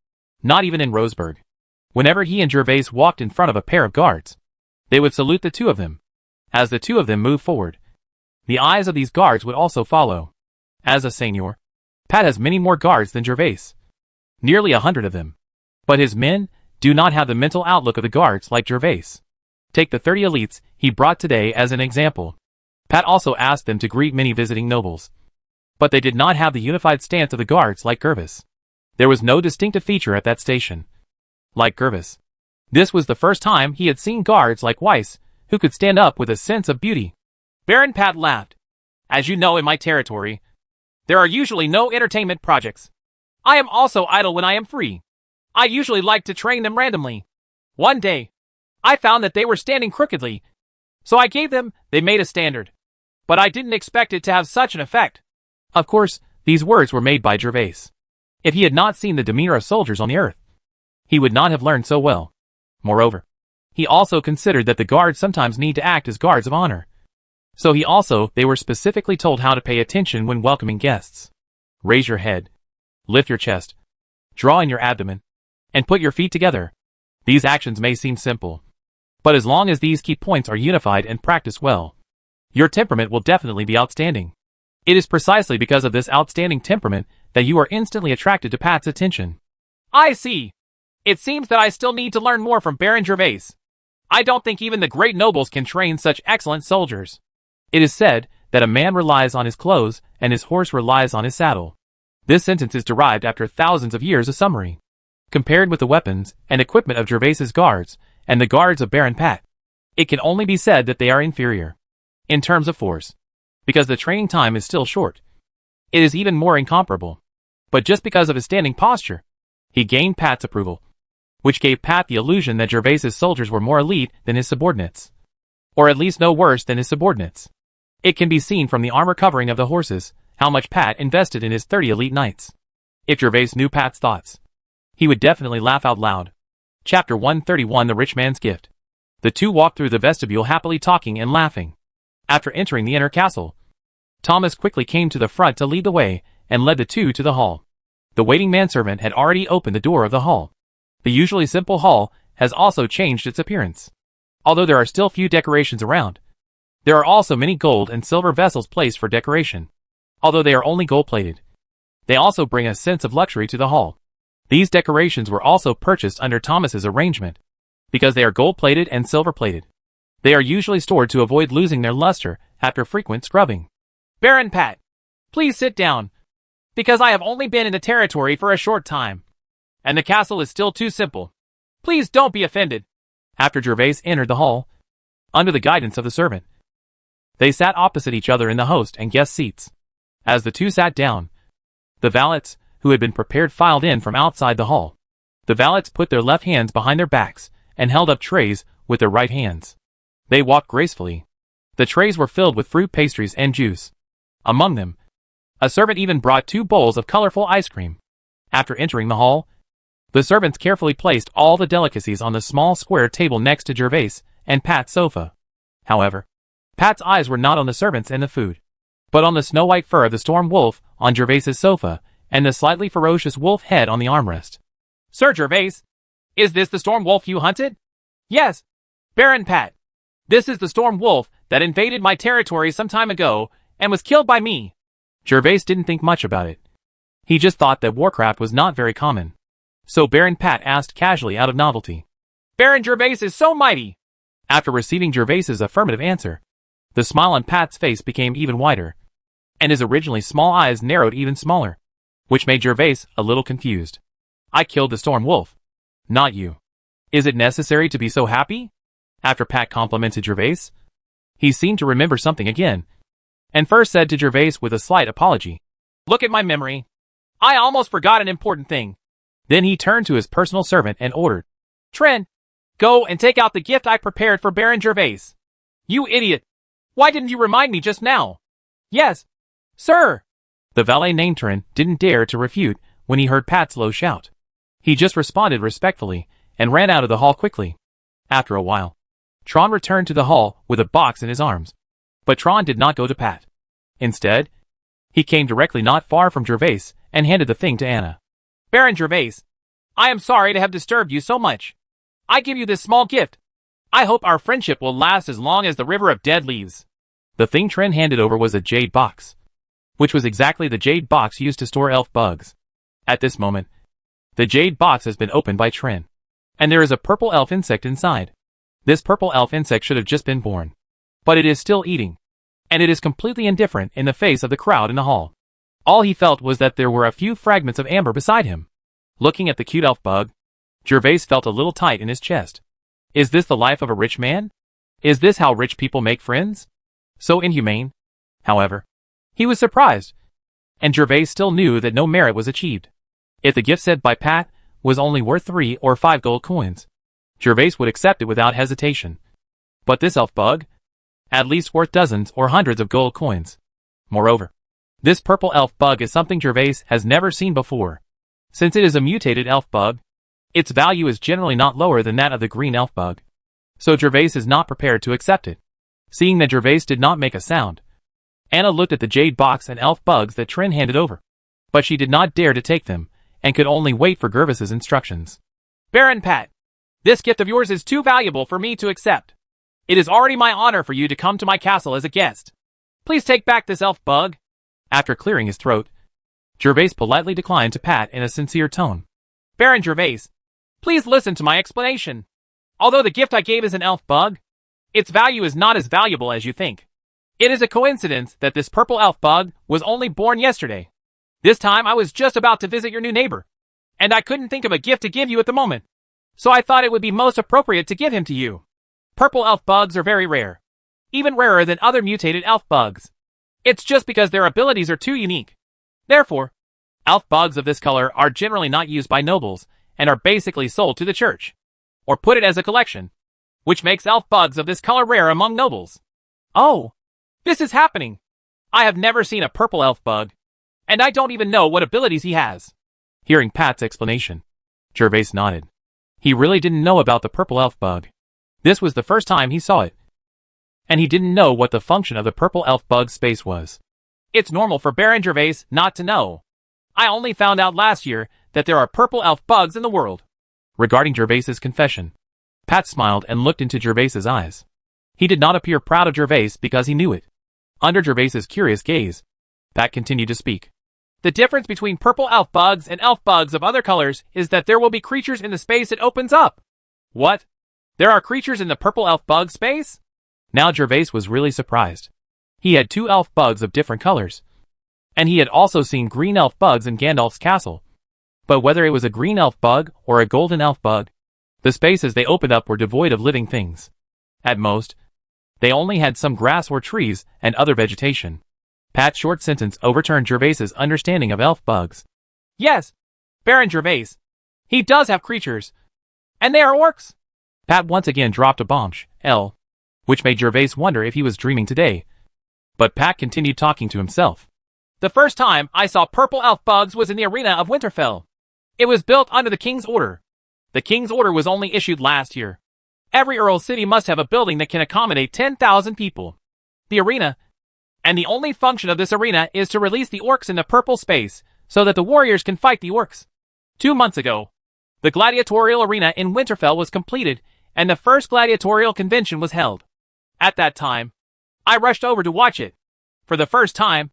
not even in Roseburg. Whenever he and Gervais walked in front of a pair of guards, they would salute the two of them. As the two of them moved forward, the eyes of these guards would also follow. As a Seignior, Pat has many more guards than Gervais, nearly 100 of them. But his men do not have the mental outlook of the guards like Gervais. Take the 30 elites he brought today as an example. Pat also asked them to greet many visiting nobles, but they did not have the unified stance of the guards like Gervais. There was no distinctive feature at that station. Like Gervais, this was the first time he had seen guards like Weiss, who could stand up with a sense of beauty. Baron Pat laughed. As you know, in my territory, there are usually no entertainment projects. I am also idle when I am free. I usually like to train them randomly. One day, I found that they were standing crookedly, so I gave them, they made a standard. But I didn't expect it to have such an effect. Of course, these words were made by Gervais. If he had not seen the demeanor of soldiers on the earth, he would not have learned so well. Moreover, he also considered that the guards sometimes need to act as guards of honor. So they were specifically told how to pay attention when welcoming guests. Raise your head, lift your chest, draw in your abdomen, and put your feet together. These actions may seem simple, but as long as these key points are unified and practiced well, your temperament will definitely be outstanding. It is precisely because of this outstanding temperament that you are instantly attracted to Pat's attention. I see. It seems that I still need to learn more from Baron Gervais. I don't think even the great nobles can train such excellent soldiers. It is said that a man relies on his clothes and his horse relies on his saddle. This sentence is derived after thousands of years of summary. Compared with the weapons and equipment of Gervais's guards and the guards of Baron Pat, it can only be said that they are inferior. In terms of force, because the training time is still short, it is even more incomparable. But just because of his standing posture, he gained Pat's approval, which gave Pat the illusion that Gervais's soldiers were more elite than his subordinates, or at least no worse than his subordinates. It can be seen from the armor covering of the horses how much Pat invested in his 30 elite knights. If Gervais knew Pat's thoughts, he would definitely laugh out loud. Chapter 131: The Rich Man's Gift. The two walked through the vestibule happily talking and laughing. After entering the inner castle, Thomas quickly came to the front to lead the way and led the two to the hall. The waiting manservant had already opened the door of the hall. The usually simple hall has also changed its appearance. Although there are still few decorations around, there are also many gold and silver vessels placed for decoration. Although they are only gold-plated, they also bring a sense of luxury to the hall. These decorations were also purchased under Thomas's arrangement, because they are gold-plated and silver-plated. They are usually stored to avoid losing their luster after frequent scrubbing. Baron Pat, please sit down, because I have only been in the territory for a short time, and the castle is still too simple. Please don't be offended. After Gervais entered the hall, under the guidance of the servant, they sat opposite each other in the host and guest seats. As the two sat down, the valets, who had been prepared, filed in from outside the hall. The valets put their left hands behind their backs and held up trays with their right hands. They walked gracefully. The trays were filled with fruit pastries and juice. Among them, a servant even brought 2 bowls of colorful ice cream. After entering the hall, the servants carefully placed all the delicacies on the small square table next to Gervais and Pat's sofa. However, Pat's eyes were not on the servants and the food, but on the snow-white fur of the storm wolf on Gervais's sofa and the slightly ferocious wolf head on the armrest. Sir Gervais, is this the storm wolf you hunted? Yes, Baron Pat. This is the storm wolf that invaded my territory some time ago and was killed by me. Gervais didn't think much about it. He just thought that Warcraft was not very common. So Baron Pat asked casually out of novelty. Baron Gervais is so mighty. After receiving Gervais's affirmative answer, the smile on Pat's face became even wider, and his originally small eyes narrowed even smaller, which made Gervais a little confused. I killed the storm wolf, not you. Is it necessary to be so happy? After Pat complimented Gervais, he seemed to remember something again, and first said to Gervais with a slight apology, Look at my memory. I almost forgot an important thing. Then he turned to his personal servant and ordered, Tren, go and take out the gift I prepared for Baron Gervais. You idiot. Why didn't you remind me just now? Yes, sir. The valet named Tren didn't dare to refute when he heard Pat's low shout. He just responded respectfully and ran out of the hall quickly. After a while, Tron returned to the hall with a box in his arms. But Tron did not go to Pat. Instead, he came directly not far from Gervais and handed the thing to Anna. Baron Gervais, I am sorry to have disturbed you so much. I give you this small gift. I hope our friendship will last as long as the river of dead leaves. The thing Tren handed over was a jade box, which was exactly the jade box used to store elf bugs. At this moment, the jade box has been opened by Tren, and there is a purple elf insect inside. This purple elf insect should have just been born, but it is still eating, and it is completely indifferent in the face of the crowd in the hall. All he felt was that there were a few fragments of amber beside him. Looking at the cute elf bug, Gervais felt a little tight in his chest. Is this the life of a rich man? Is this how rich people make friends? So inhumane. However, he was surprised, and Gervais still knew that no merit was achieved. If the gift sent by Pat was only worth 3 or 5 gold coins, Gervais would accept it without hesitation. But this elf bug? At least worth dozens or hundreds of gold coins. Moreover, this purple elf bug is something Gervais has never seen before. Since it is a mutated elf bug, Its value is generally not lower than that of the green elf bug. So Gervais is not prepared to accept it. Seeing that Gervais did not make a sound, Anna looked at the jade box and elf bugs that Trin handed over. But she did not dare to take them, and could only wait for Gervais's instructions. Baron Pat, this gift of yours is too valuable for me to accept. It is already my honor for you to come to my castle as a guest. Please take back this elf bug. After clearing his throat, Gervais politely declined to Pat in a sincere tone. Baron Gervais, please listen to my explanation. Although the gift I gave is an elf bug, its value is not as valuable as you think. It is a coincidence that this purple elf bug was only born yesterday. This time I was just about to visit your new neighbor, and I couldn't think of a gift to give you at the moment. So I thought it would be most appropriate to give him to you. Purple elf bugs are very rare, even rarer than other mutated elf bugs. It's just because their abilities are too unique. Therefore, elf bugs of this color are generally not used by nobles, and are basically sold to the church, or put it as a collection, which makes elf bugs of this color rare among nobles. Oh, this is happening. I have never seen a purple elf bug, and I don't even know what abilities he has. Hearing Pat's explanation, Gervais nodded. He really didn't know about the purple elf bug. This was the first time he saw it. And he didn't know what the function of the purple elf bug's space was. It's normal for Baron Gervais not to know. I only found out last year that there are purple elf bugs in the world. Regarding Gervais's confession, Pat smiled and looked into Gervais's eyes. He did not appear proud of Gervais because he knew it. Under Gervais's curious gaze, Pat continued to speak. The difference between purple elf bugs and elf bugs of other colors is that there will be creatures in the space it opens up. What? There are creatures in the purple elf bug space? Now Gervais was really surprised. He had 2 elf bugs of different colors. And he had also seen green elf bugs in Gandalf's castle. But whether it was a green elf bug or a golden elf bug, the spaces they opened up were devoid of living things. At most, they only had some grass or trees and other vegetation. Pat's short sentence overturned Gervais's understanding of elf bugs. Yes, Baron Gervais. He does have creatures. And they are orcs. Pat once again dropped a bombshell, which made Gervais wonder if he was dreaming today. But Pat continued talking to himself. The first time I saw purple elf bugs was in the arena of Winterfell. It was built under the King's Order. The King's Order was only issued last year. Every Earl city must have a building that can accommodate 10,000 people. The arena, and the only function of this arena is to release the orcs in the purple space, so that the warriors can fight the orcs. 2 months ago, the gladiatorial arena in Winterfell was completed, and the first gladiatorial convention was held. At that time, I rushed over to watch it. For the first time,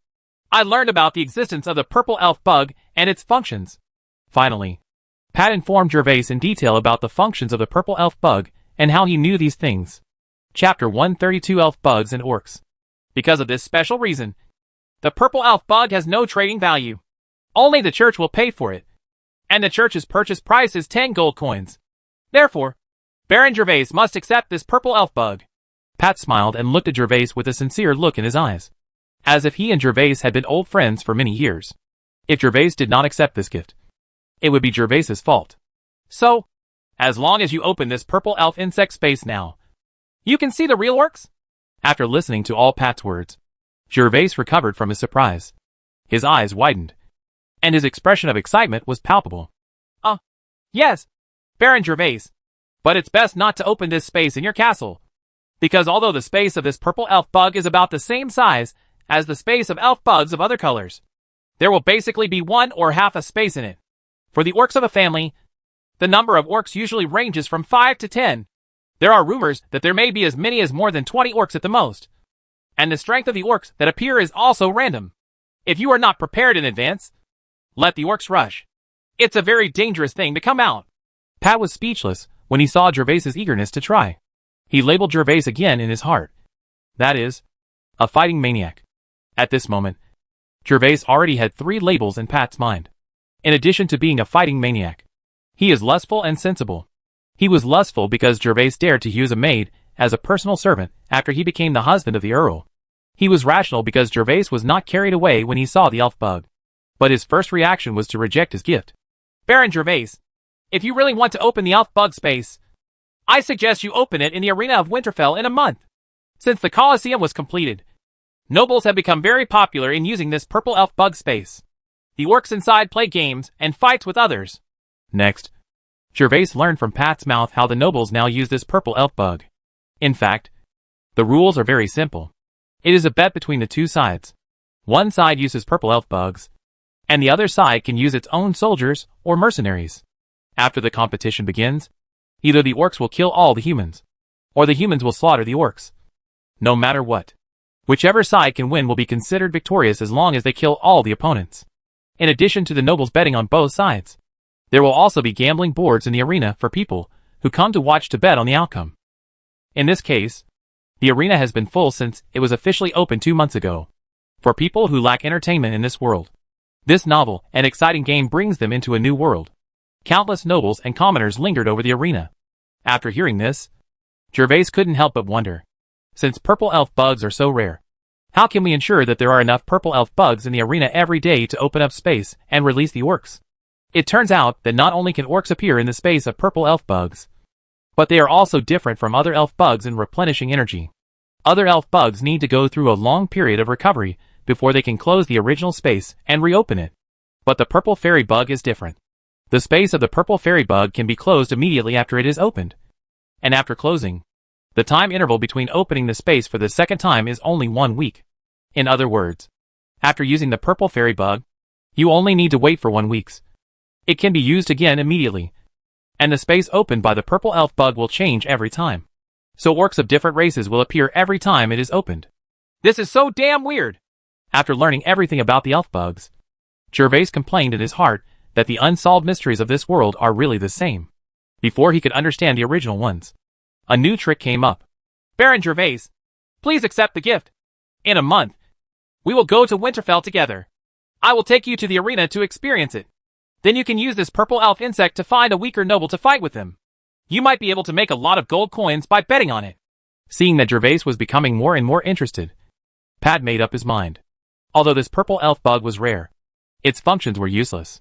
I learned about the existence of the purple elf bug and its functions. Finally, Pat informed Gervais in detail about the functions of the purple elf bug and how he knew these things. Chapter 132 Elf Bugs and Orcs. Because of this special reason, the purple elf bug has no trading value. Only the church will pay for it. And the church's purchase price is 10 gold coins. Therefore, Baron Gervais must accept this purple elf bug. Pat smiled and looked at Gervais with a sincere look in his eyes, as if he and Gervais had been old friends for many years. If Gervais did not accept this gift, it would be Gervais's fault. So, as long as you open this purple elf insect space now, you can see the real orcs? After listening to all Pat's words, Gervais recovered from his surprise. His eyes widened, and his expression of excitement was palpable. Yes, Baron Gervais. But it's best not to open this space in your castle. Because although the space of this purple elf bug is about the same size as the space of elf bugs of other colors, there will basically be 1 or half a space in it. For the orcs of a family, the number of orcs usually ranges from 5 to 10. There are rumors that there may be as many as more than 20 orcs at the most. And the strength of the orcs that appear is also random. If you are not prepared in advance, let the orcs rush. It's a very dangerous thing to come out. Pat was speechless when he saw Gervais's eagerness to try. He labeled Gervais again in his heart. That is, a fighting maniac. At this moment, Gervais already had 3 labels in Pat's mind. In addition to being a fighting maniac, he is lustful and sensible. He was lustful because Gervais dared to use a maid as a personal servant after he became the husband of the Earl. He was rational because Gervais was not carried away when he saw the elf bug. But his first reaction was to reject his gift. Baron Gervais, if you really want to open the elf bug space, I suggest you open it in the arena of Winterfell in a month. Since the Colosseum was completed, nobles have become very popular in using this purple elf bug space. The orcs inside play games and fights with others. Next, Gervais learned from Pat's mouth how the nobles now use this purple elf bug. In fact, the rules are very simple. It is a bet between the two sides. One side uses purple elf bugs, and the other side can use its own soldiers or mercenaries. After the competition begins, either the orcs will kill all the humans, or the humans will slaughter the orcs. No matter what, whichever side can win will be considered victorious as long as they kill all the opponents. In addition to the nobles betting on both sides, there will also be gambling boards in the arena for people who come to watch to bet on the outcome. In this case, the arena has been full since it was officially opened 2 months ago. For people who lack entertainment in this world, this novel and exciting game brings them into a new world. Countless nobles and commoners lingered over the arena. After hearing this, Gervais couldn't help but wonder. Since purple elf bugs are so rare, how can we ensure that there are enough purple elf bugs in the arena every day to open up space and release the orcs? It turns out that not only can orcs appear in the space of purple elf bugs, but they are also different from other elf bugs in replenishing energy. Other elf bugs need to go through a long period of recovery before they can close the original space and reopen it. But the purple fairy bug is different. The space of the purple fairy bug can be closed immediately after it is opened. And after closing, the time interval between opening the space for the second time is only 1 week. In other words, after using the purple fairy bug, you only need to wait for 1 week. It can be used again immediately, and the space opened by the purple elf bug will change every time. So orcs of different races will appear every time it is opened. This is so damn weird. After learning everything about the elf bugs, Gervais complained in his heart that the unsolved mysteries of this world are really the same. Before he could understand the original ones, a new trick came up. Baron Gervais, please accept the gift. In a month, we will go to Winterfell together. I will take you to the arena to experience it. Then you can use this purple elf insect to find a weaker noble to fight with him. You might be able to make a lot of gold coins by betting on it. Seeing that Gervais was becoming more and more interested, Pat made up his mind. Although this purple elf bug was rare, its functions were useless.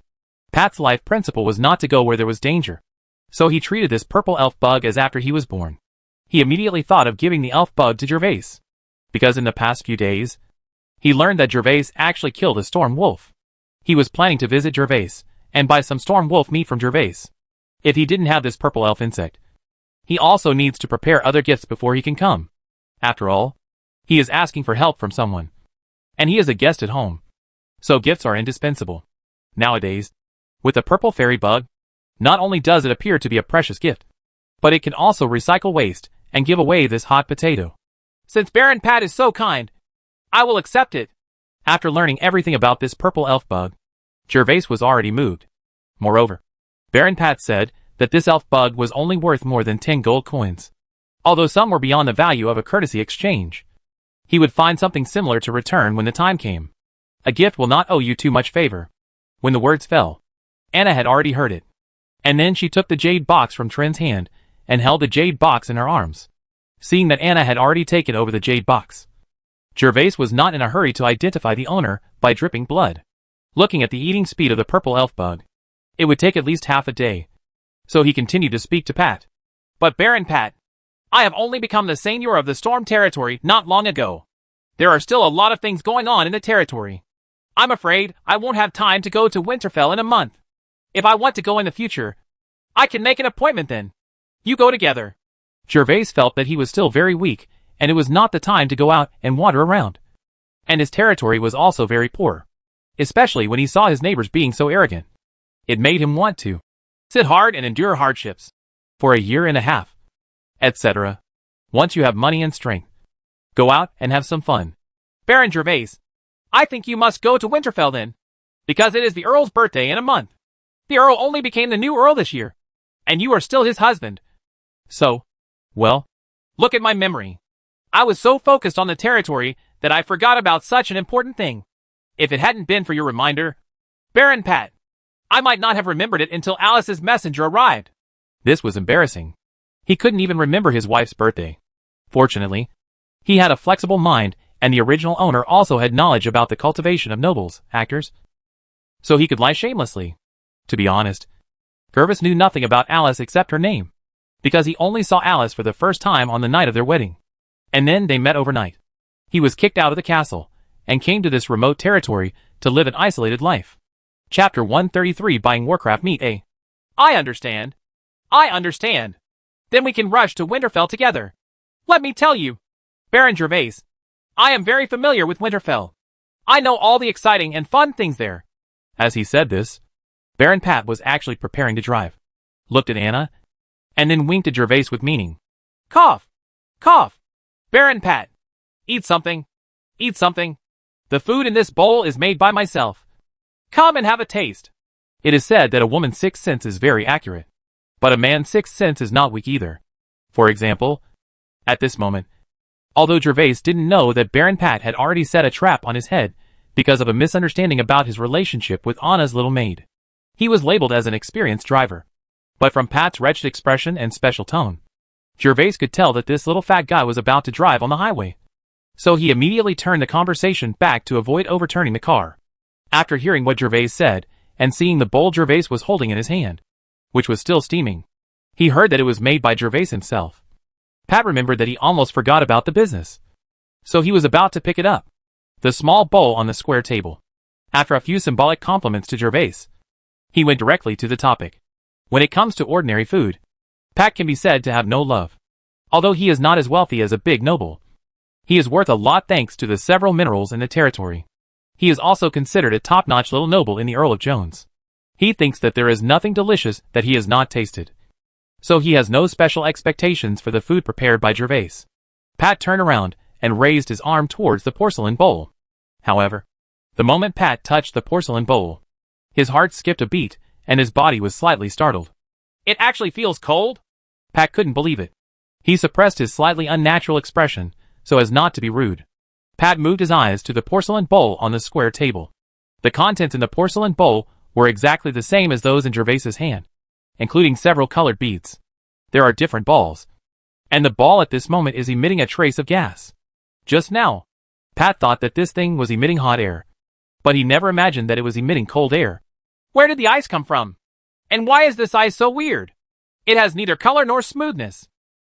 Pat's life principle was not to go where there was danger. So he treated this purple elf bug as after he was born. He immediately thought of giving the elf bug to Gervais, because in the past few days, he learned that Gervais actually killed a storm wolf. He was planning to visit Gervais and buy some storm wolf meat from Gervais. If he didn't have this purple elf insect, he also needs to prepare other gifts before he can come. After all, he is asking for help from someone, and he is a guest at home, so gifts are indispensable. Nowadays, with the purple fairy bug, not only does it appear to be a precious gift, but it can also recycle waste and give away this hot potato. Since Baron Pat is so kind, I will accept it. After learning everything about this purple elf bug, Gervais was already moved. Moreover, Baron Pat said that this elf bug was only worth more than 10 gold coins. Although some were beyond the value of a courtesy exchange, he would find something similar to return when the time came. A gift will not owe you too much favor. When the words fell, Anna had already heard it. And then she took the jade box from Trin's hand and held the jade box in her arms. Seeing that Anna had already taken over the jade box, Gervais was not in a hurry to identify the owner by dripping blood. Looking at the eating speed of the purple elf bug, it would take at least half a day. So he continued to speak to Pat. But Baron Pat, I have only become the Seignior of the Storm Territory not long ago. There are still a lot of things going on in the territory. I'm afraid I won't have time to go to Winterfell in a month. If I want to go in the future, I can make an appointment then. You go together. Gervais felt that he was still very weak, and it was not the time to go out and wander around. And his territory was also very poor, especially when he saw his neighbors being so arrogant. It made him want to sit hard and endure hardships for a year and a half, etc. Once you have money and strength, go out and have some fun. Baron Gervais, I think you must go to Winterfell then, because it is the Earl's birthday in a month. The Earl only became the new Earl this year, and you are still his husband. So, well, look at my memory. I was so focused on the territory that I forgot about such an important thing. If it hadn't been for your reminder, Baron Pat, I might not have remembered it until Alice's messenger arrived. This was embarrassing. He couldn't even remember his wife's birthday. Fortunately, he had a flexible mind, and the original owner also had knowledge about the cultivation of nobles, actors, so he could lie shamelessly. To be honest, Gervais knew nothing about Alice except her name, because he only saw Alice for the first time on the night of their wedding. And then they met overnight. He was kicked out of the castle, and came to this remote territory to live an isolated life. Chapter 133 Buying Warcraft Meat. I understand. I understand. Then we can rush to Winterfell together. Let me tell you, Baron Gervais, I am very familiar with Winterfell. I know all the exciting and fun things there. As he said this, Baron Pat was actually preparing to drive, looked at Anna, and then winked at Gervais with meaning. Cough! Cough! Baron Pat, eat something. Eat something. The food in this bowl is made by myself. Come and have a taste. It is said that a woman's sixth sense is very accurate, but a man's sixth sense is not weak either. For example, at this moment, although Gervais didn't know that Baron Pat had already set a trap on his head because of a misunderstanding about his relationship with Anna's little maid, he was labeled as an experienced driver. But from Pat's wretched expression and special tone, Gervais could tell that this little fat guy was about to drive on the highway. So he immediately turned the conversation back to avoid overturning the car. After hearing what Gervais said, and seeing the bowl Gervais was holding in his hand, which was still steaming, he heard that it was made by Gervais himself. Pat remembered that he almost forgot about the business. So he was about to pick it up, the small bowl on the square table. After a few symbolic compliments to Gervais, he went directly to the topic. When it comes to ordinary food, Pat can be said to have no love. Although he is not as wealthy as a big noble, he is worth a lot thanks to the several minerals in the territory. He is also considered a top-notch little noble in the Earl of Jones. He thinks that there is nothing delicious that he has not tasted. So he has no special expectations for the food prepared by Gervais. Pat turned around and raised his arm towards the porcelain bowl. However, the moment Pat touched the porcelain bowl, his heart skipped a beat and his body was slightly startled. It actually feels cold? Pat couldn't believe it. He suppressed his slightly unnatural expression so as not to be rude. Pat moved his eyes to the porcelain bowl on the square table. The contents in the porcelain bowl were exactly the same as those in Gervais's hand, including several colored beads. There are different balls, and the ball at this moment is emitting a trace of gas. Just now, Pat thought that this thing was emitting hot air, but he never imagined that it was emitting cold air. Where did the ice come from? And why is this ice so weird? It has neither color nor smoothness.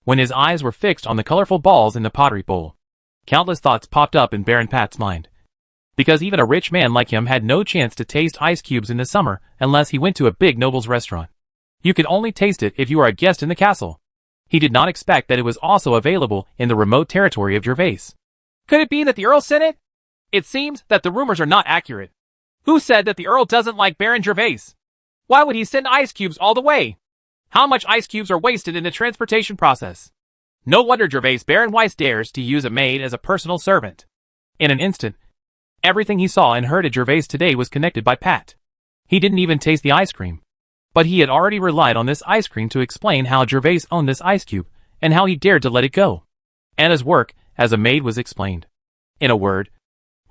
When his eyes were fixed on the colorful balls in the pottery bowl, countless thoughts popped up in Baron Pat's mind. Because even a rich man like him had no chance to taste ice cubes in the summer unless he went to a big noble's restaurant. You could only taste it if you were a guest in the castle. He did not expect that it was also available in the remote territory of Gervais. Could it be that the Earl sent it? It seems that the rumors are not accurate. Who said that the Earl doesn't like Baron Gervais? Why would he send ice cubes all the way? How much ice cubes are wasted in the transportation process? No wonder Gervais Baron Weiss dares to use a maid as a personal servant. In an instant, everything he saw and heard at Gervais today was connected by Pat. He didn't even taste the ice cream, but he had already relied on this ice cream to explain how Gervais owned this ice cube and how he dared to let it go. Anna's work as a maid was explained. In a word,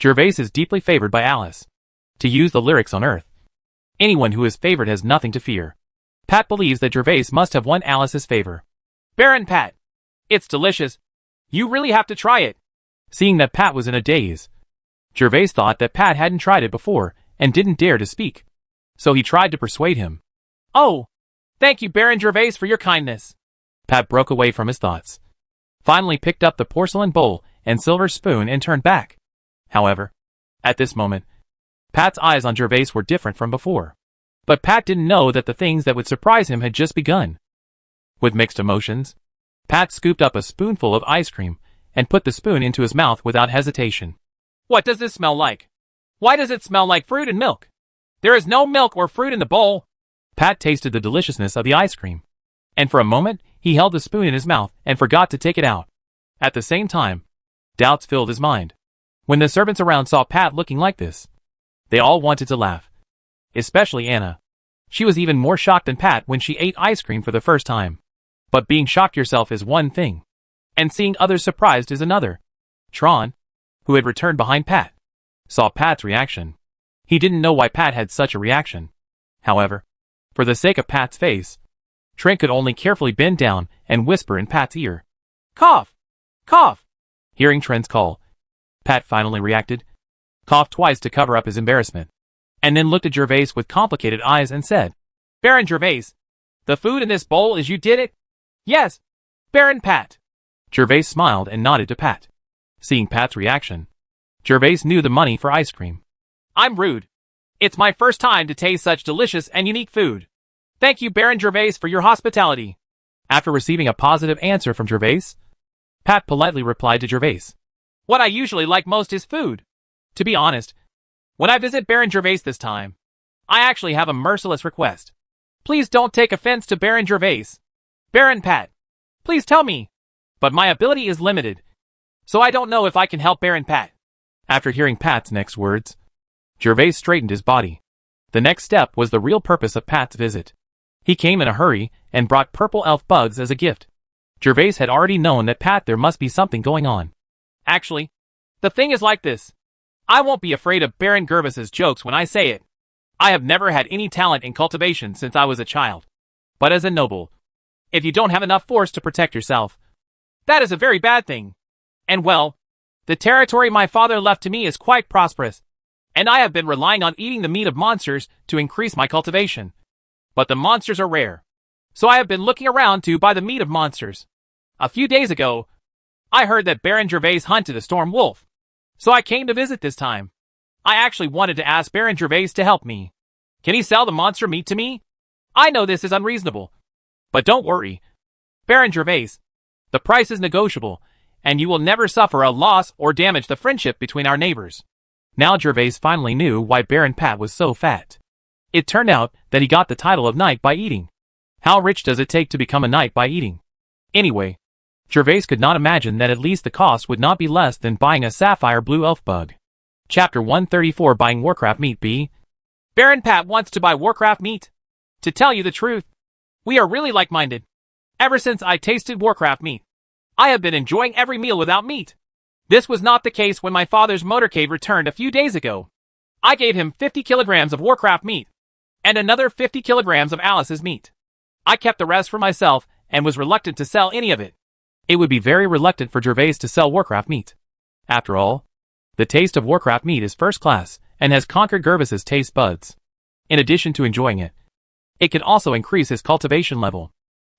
Gervais is deeply favored by Alice. To use the lyrics on Earth, anyone who is favored has nothing to fear. Pat believes that Gervais must have won Alice's favor. Baron Pat, it's delicious. You really have to try it. Seeing that Pat was in a daze, Gervais thought that Pat hadn't tried it before and didn't dare to speak. So he tried to persuade him. Oh, thank you Baron Gervais for your kindness. Pat broke away from his thoughts, finally picked up the porcelain bowl and silver spoon and turned back. However, at this moment, Pat's eyes on Gervais were different from before. But Pat didn't know that the things that would surprise him had just begun. With mixed emotions, Pat scooped up a spoonful of ice cream and put the spoon into his mouth without hesitation. What does this smell like? Why does it smell like fruit and milk? There is no milk or fruit in the bowl. Pat tasted the deliciousness of the ice cream, and for a moment he held the spoon in his mouth and forgot to take it out. At the same time, doubts filled his mind. When the servants around saw Pat looking like this, they all wanted to laugh. Especially Anna. She was even more shocked than Pat when she ate ice cream for the first time. But being shocked yourself is one thing, and seeing others surprised is another. Tron, who had returned behind Pat, saw Pat's reaction. He didn't know why Pat had such a reaction. However, for the sake of Pat's face, Trent could only carefully bend down and whisper in Pat's ear. Cough! Cough! Hearing Trent's call, Pat finally reacted, coughed twice to cover up his embarrassment, and then looked at Gervais with complicated eyes and said, Baron Gervais, the food in this bowl is you did it? Yes, Baron Pat. Gervais smiled and nodded to Pat. Seeing Pat's reaction, Gervais knew the money for ice cream. I'm rude. It's my first time to taste such delicious and unique food. Thank you, Baron Gervais, for your hospitality. After receiving a positive answer from Gervais, Pat politely replied to Gervais. What I usually like most is food. To be honest, when I visit Baron Gervais this time, I actually have a merciless request. Please don't take offense to Baron Gervais. Baron Pat, please tell me. But my ability is limited, so I don't know if I can help Baron Pat. After hearing Pat's next words, Gervais straightened his body. The next step was the real purpose of Pat's visit. He came in a hurry and brought purple elf bugs as a gift. Gervais had already known that Pat there must be something going on. Actually, the thing is like this. I won't be afraid of Baron Gervais's jokes when I say it. I have never had any talent in cultivation since I was a child. But as a noble, if you don't have enough force to protect yourself, that is a very bad thing. And well, the territory my father left to me is quite prosperous, and I have been relying on eating the meat of monsters to increase my cultivation. But the monsters are rare, so I have been looking around to buy the meat of monsters. A few days ago, I heard that Baron Gervais hunted a storm wolf, so I came to visit this time. I actually wanted to ask Baron Gervais to help me. Can he sell the monster meat to me? I know this is unreasonable, but don't worry, Baron Gervais. The price is negotiable, and you will never suffer a loss or damage the friendship between our neighbors. Now Gervais finally knew why Baron Pat was so fat. It turned out that he got the title of knight by eating. How rich does it take to become a knight by eating? Anyway, Gervais could not imagine that at least the cost would not be less than buying a sapphire blue elf bug. Chapter 134 Buying Warcraft Meat B. Baron Pat wants to buy Warcraft meat. To tell you the truth, we are really like-minded. Ever since I tasted Warcraft meat, I have been enjoying every meal without meat. This was not the case when my father's motorcade returned a few days ago. I gave him 50 kilograms of Warcraft meat, and another 50 kilograms of Alice's meat. I kept the rest for myself and was reluctant to sell any of it. It would be very reluctant for Gervais to sell Warcraft meat. After all, the taste of Warcraft meat is first class and has conquered Gervais's taste buds. In addition to enjoying it, it can also increase his cultivation level.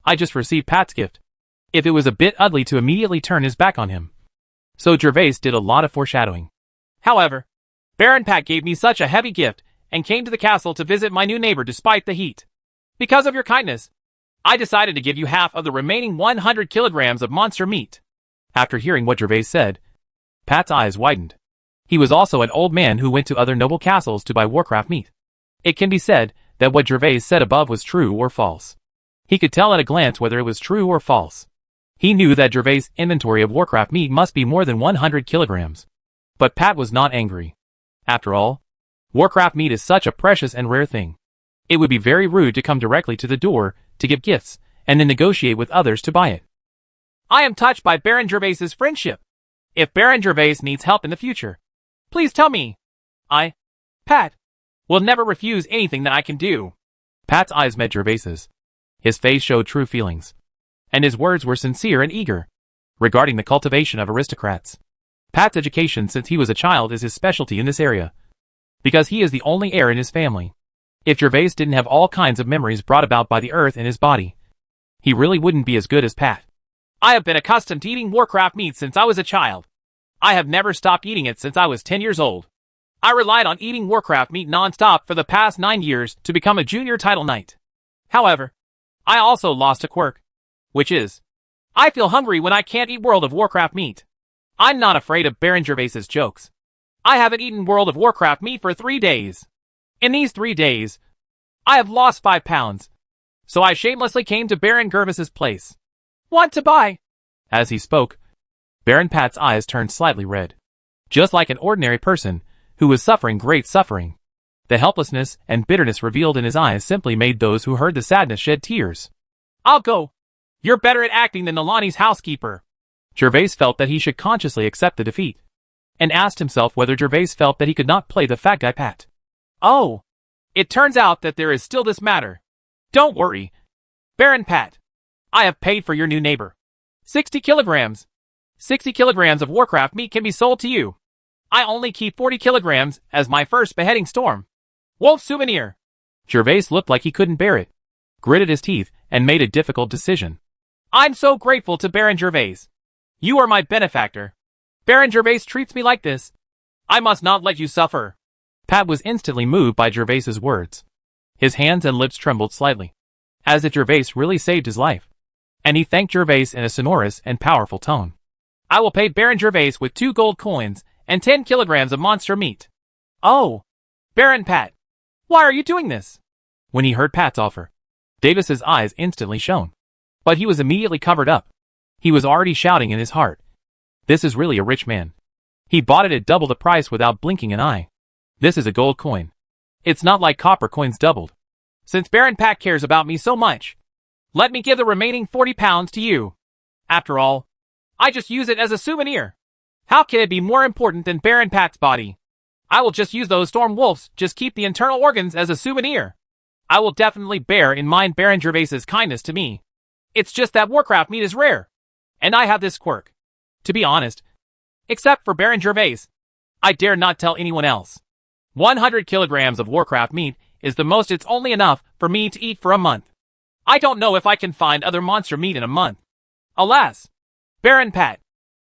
I just received Pat's gift. If it was a bit ugly to immediately turn his back on him. So Gervais did a lot of foreshadowing. However, Baron Pat gave me such a heavy gift and came to the castle to visit my new neighbor despite the heat. Because of your kindness, I decided to give you half of the remaining 100 kilograms of monster meat. After hearing what Gervais said, Pat's eyes widened. He was also an old man who went to other noble castles to buy Warcraft meat. It can be said that what Gervais said above was true or false. He could tell at a glance whether it was true or false. He knew that Gervais' inventory of Warcraft meat must be more than 100 kilograms. But Pat was not angry. After all, Warcraft meat is such a precious and rare thing. It would be very rude to come directly to the door to give gifts and then negotiate with others to buy it. I am touched by Baron Gervais's friendship. If Baron Gervais needs help in the future, please tell me. I, Pat, will never refuse anything that I can do. Pat's eyes met Gervais's. His face showed true feelings, and his words were sincere and eager. Regarding the cultivation of aristocrats, Pat's education since he was a child is his specialty in this area, because he is the only heir in his family. If Gervais didn't have all kinds of memories brought about by the earth in his body, he really wouldn't be as good as Pat. I have been accustomed to eating Warcraft meat since I was a child. I have never stopped eating it since I was 10 years old. I relied on eating Warcraft meat non-stop for the past 9 years to become a junior title knight. However, I also lost a quirk, which is, I feel hungry when I can't eat World of Warcraft meat. I'm not afraid of Baron Gervais's jokes. I haven't eaten World of Warcraft meat for 3 days. In these 3 days, I have lost 5 pounds. So I shamelessly came to Baron Gervais's place. Want to buy? As he spoke, Baron Pat's eyes turned slightly red. Just like an ordinary person who was suffering great suffering. The helplessness and bitterness revealed in his eyes simply made those who heard the sadness shed tears. I'll go. You're better at acting than Nalani's housekeeper. Gervais felt that he should consciously accept the defeat, and asked himself whether Gervais felt that he could not play the fat guy Pat. Oh, it turns out that there is still this matter. Don't worry, Baron Pat. I have paid for your new neighbor. 60 kilograms. 60 kilograms of Warcraft meat can be sold to you. I only keep 40 kilograms as my first beheading storm. Wolf souvenir. Gervais looked like he couldn't bear it, gritted his teeth, and made a difficult decision. I'm so grateful to Baron Gervais. You are my benefactor. Baron Gervais treats me like this. I must not let you suffer. Pat was instantly moved by Gervais's words. His hands and lips trembled slightly. as if Gervais really saved his life. And he thanked Gervais in a sonorous and powerful tone. I will pay Baron Gervais with 2 gold coins and 10 kilograms of monster meat. Oh, Baron Pat, why are you doing this? When he heard Pat's offer, Davis's eyes instantly shone. But he was immediately covered up. He was already shouting in his heart. This is really a rich man. He bought it at double the price without blinking an eye. This is a gold coin. It's not like copper coins doubled. Since Baron Pat cares about me so much, let me give the remaining 40 pounds to you. After all, I just use it as a souvenir. How can it be more important than Baron Pat's body? I will just use those storm wolves, just keep the internal organs as a souvenir. I will definitely bear in mind Baron Gervais's kindness to me. It's just that Warcraft meat is rare. And I have this quirk. To be honest, except for Baron Gervais, I dare not tell anyone else. 100 kilograms of Warcraft meat is the most. It's only enough for me to eat for a month. I don't know if I can find other monster meat in a month. Alas, Baron Pat,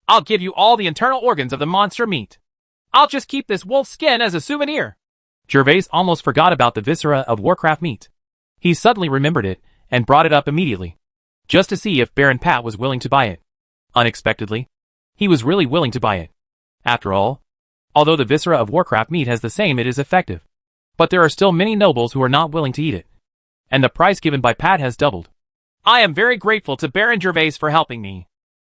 I'll give you all the internal organs of the monster meat. I'll just keep this wolf skin as a souvenir. Gervais almost forgot about the viscera of Warcraft meat. He suddenly remembered it and brought it up immediately, just to see if Baron Pat was willing to buy it. Unexpectedly, he was really willing to buy it. After all, although the viscera of Warcraft meat has the same, it is effective. But there are still many nobles who are not willing to eat it. And the price given by Pat has doubled. I am very grateful to Baron Gervais for helping me.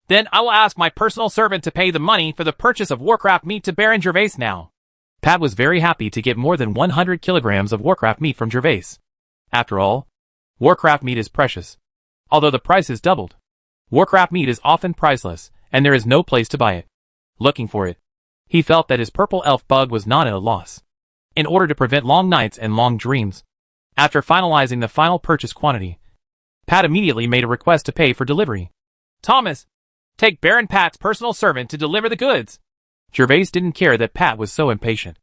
Then I will ask my personal servant to pay the money for the purchase of Warcraft meat to Baron Gervais now. Pat was very happy to get more than 100 kilograms of Warcraft meat from Gervais. After all, Warcraft meat is precious. Although the price is doubled, Warcraft meat is often priceless, and there is no place to buy it. Looking for it, he felt that his purple elf bug was not at a loss. In order to prevent long nights and long dreams, after finalizing the final purchase quantity, Pat immediately made a request to pay for delivery. Thomas, take Baron Pat's personal servant to deliver the goods. Gervais didn't care that Pat was so impatient.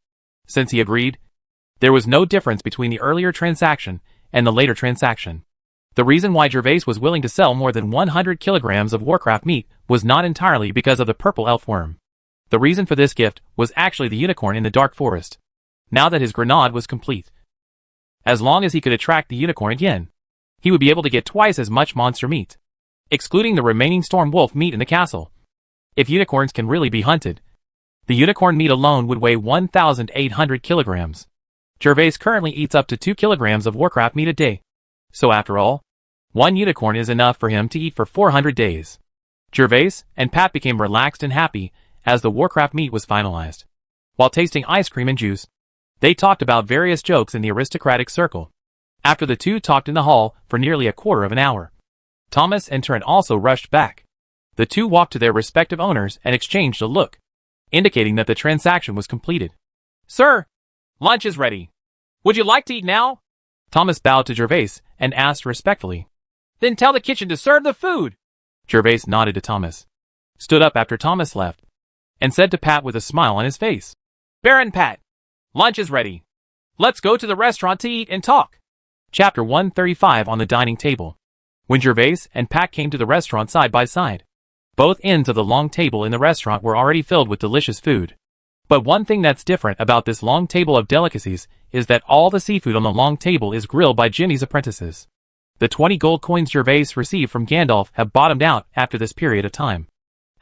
Since he agreed, there was no difference between the earlier transaction and the later transaction. The reason why Gervais was willing to sell more than 100 kilograms of Warcraft meat was not entirely because of the purple elf worm. The reason for this gift was actually the unicorn in the dark forest. Now that his grenade was complete, as long as he could attract the unicorn again, he would be able to get twice as much monster meat, excluding the remaining storm wolf meat in the castle. If unicorns can really be hunted, the unicorn meat alone would weigh 1,800 kilograms. Gervais currently eats up to 2 kilograms of Warcraft meat a day. So after all, one unicorn is enough for him to eat for 400 days. Gervais and Pat became relaxed and happy as the Warcraft meat was finalized. While tasting ice cream and juice, they talked about various jokes in the aristocratic circle. After the two talked in the hall for nearly a quarter of an hour, Thomas and Trent also rushed back. The two walked to their respective owners and exchanged a look, indicating that the transaction was completed. Sir, lunch is ready. Would you like to eat now? Thomas bowed to Gervais and asked respectfully. Then tell the kitchen to serve the food. Gervais nodded to Thomas, stood up after Thomas left, and said to Pat with a smile on his face. Baron Pat, lunch is ready. Let's go to the restaurant to eat and talk. Chapter 135 on the dining table. When Gervais and Pat came to the restaurant side by side, both ends of the long table in the restaurant were already filled with delicious food. But one thing that's different about this long table of delicacies is that all the seafood on the long table is grilled by Jimmy's apprentices. The 20 gold coins Gervais received from Gandalf have bottomed out after this period of time.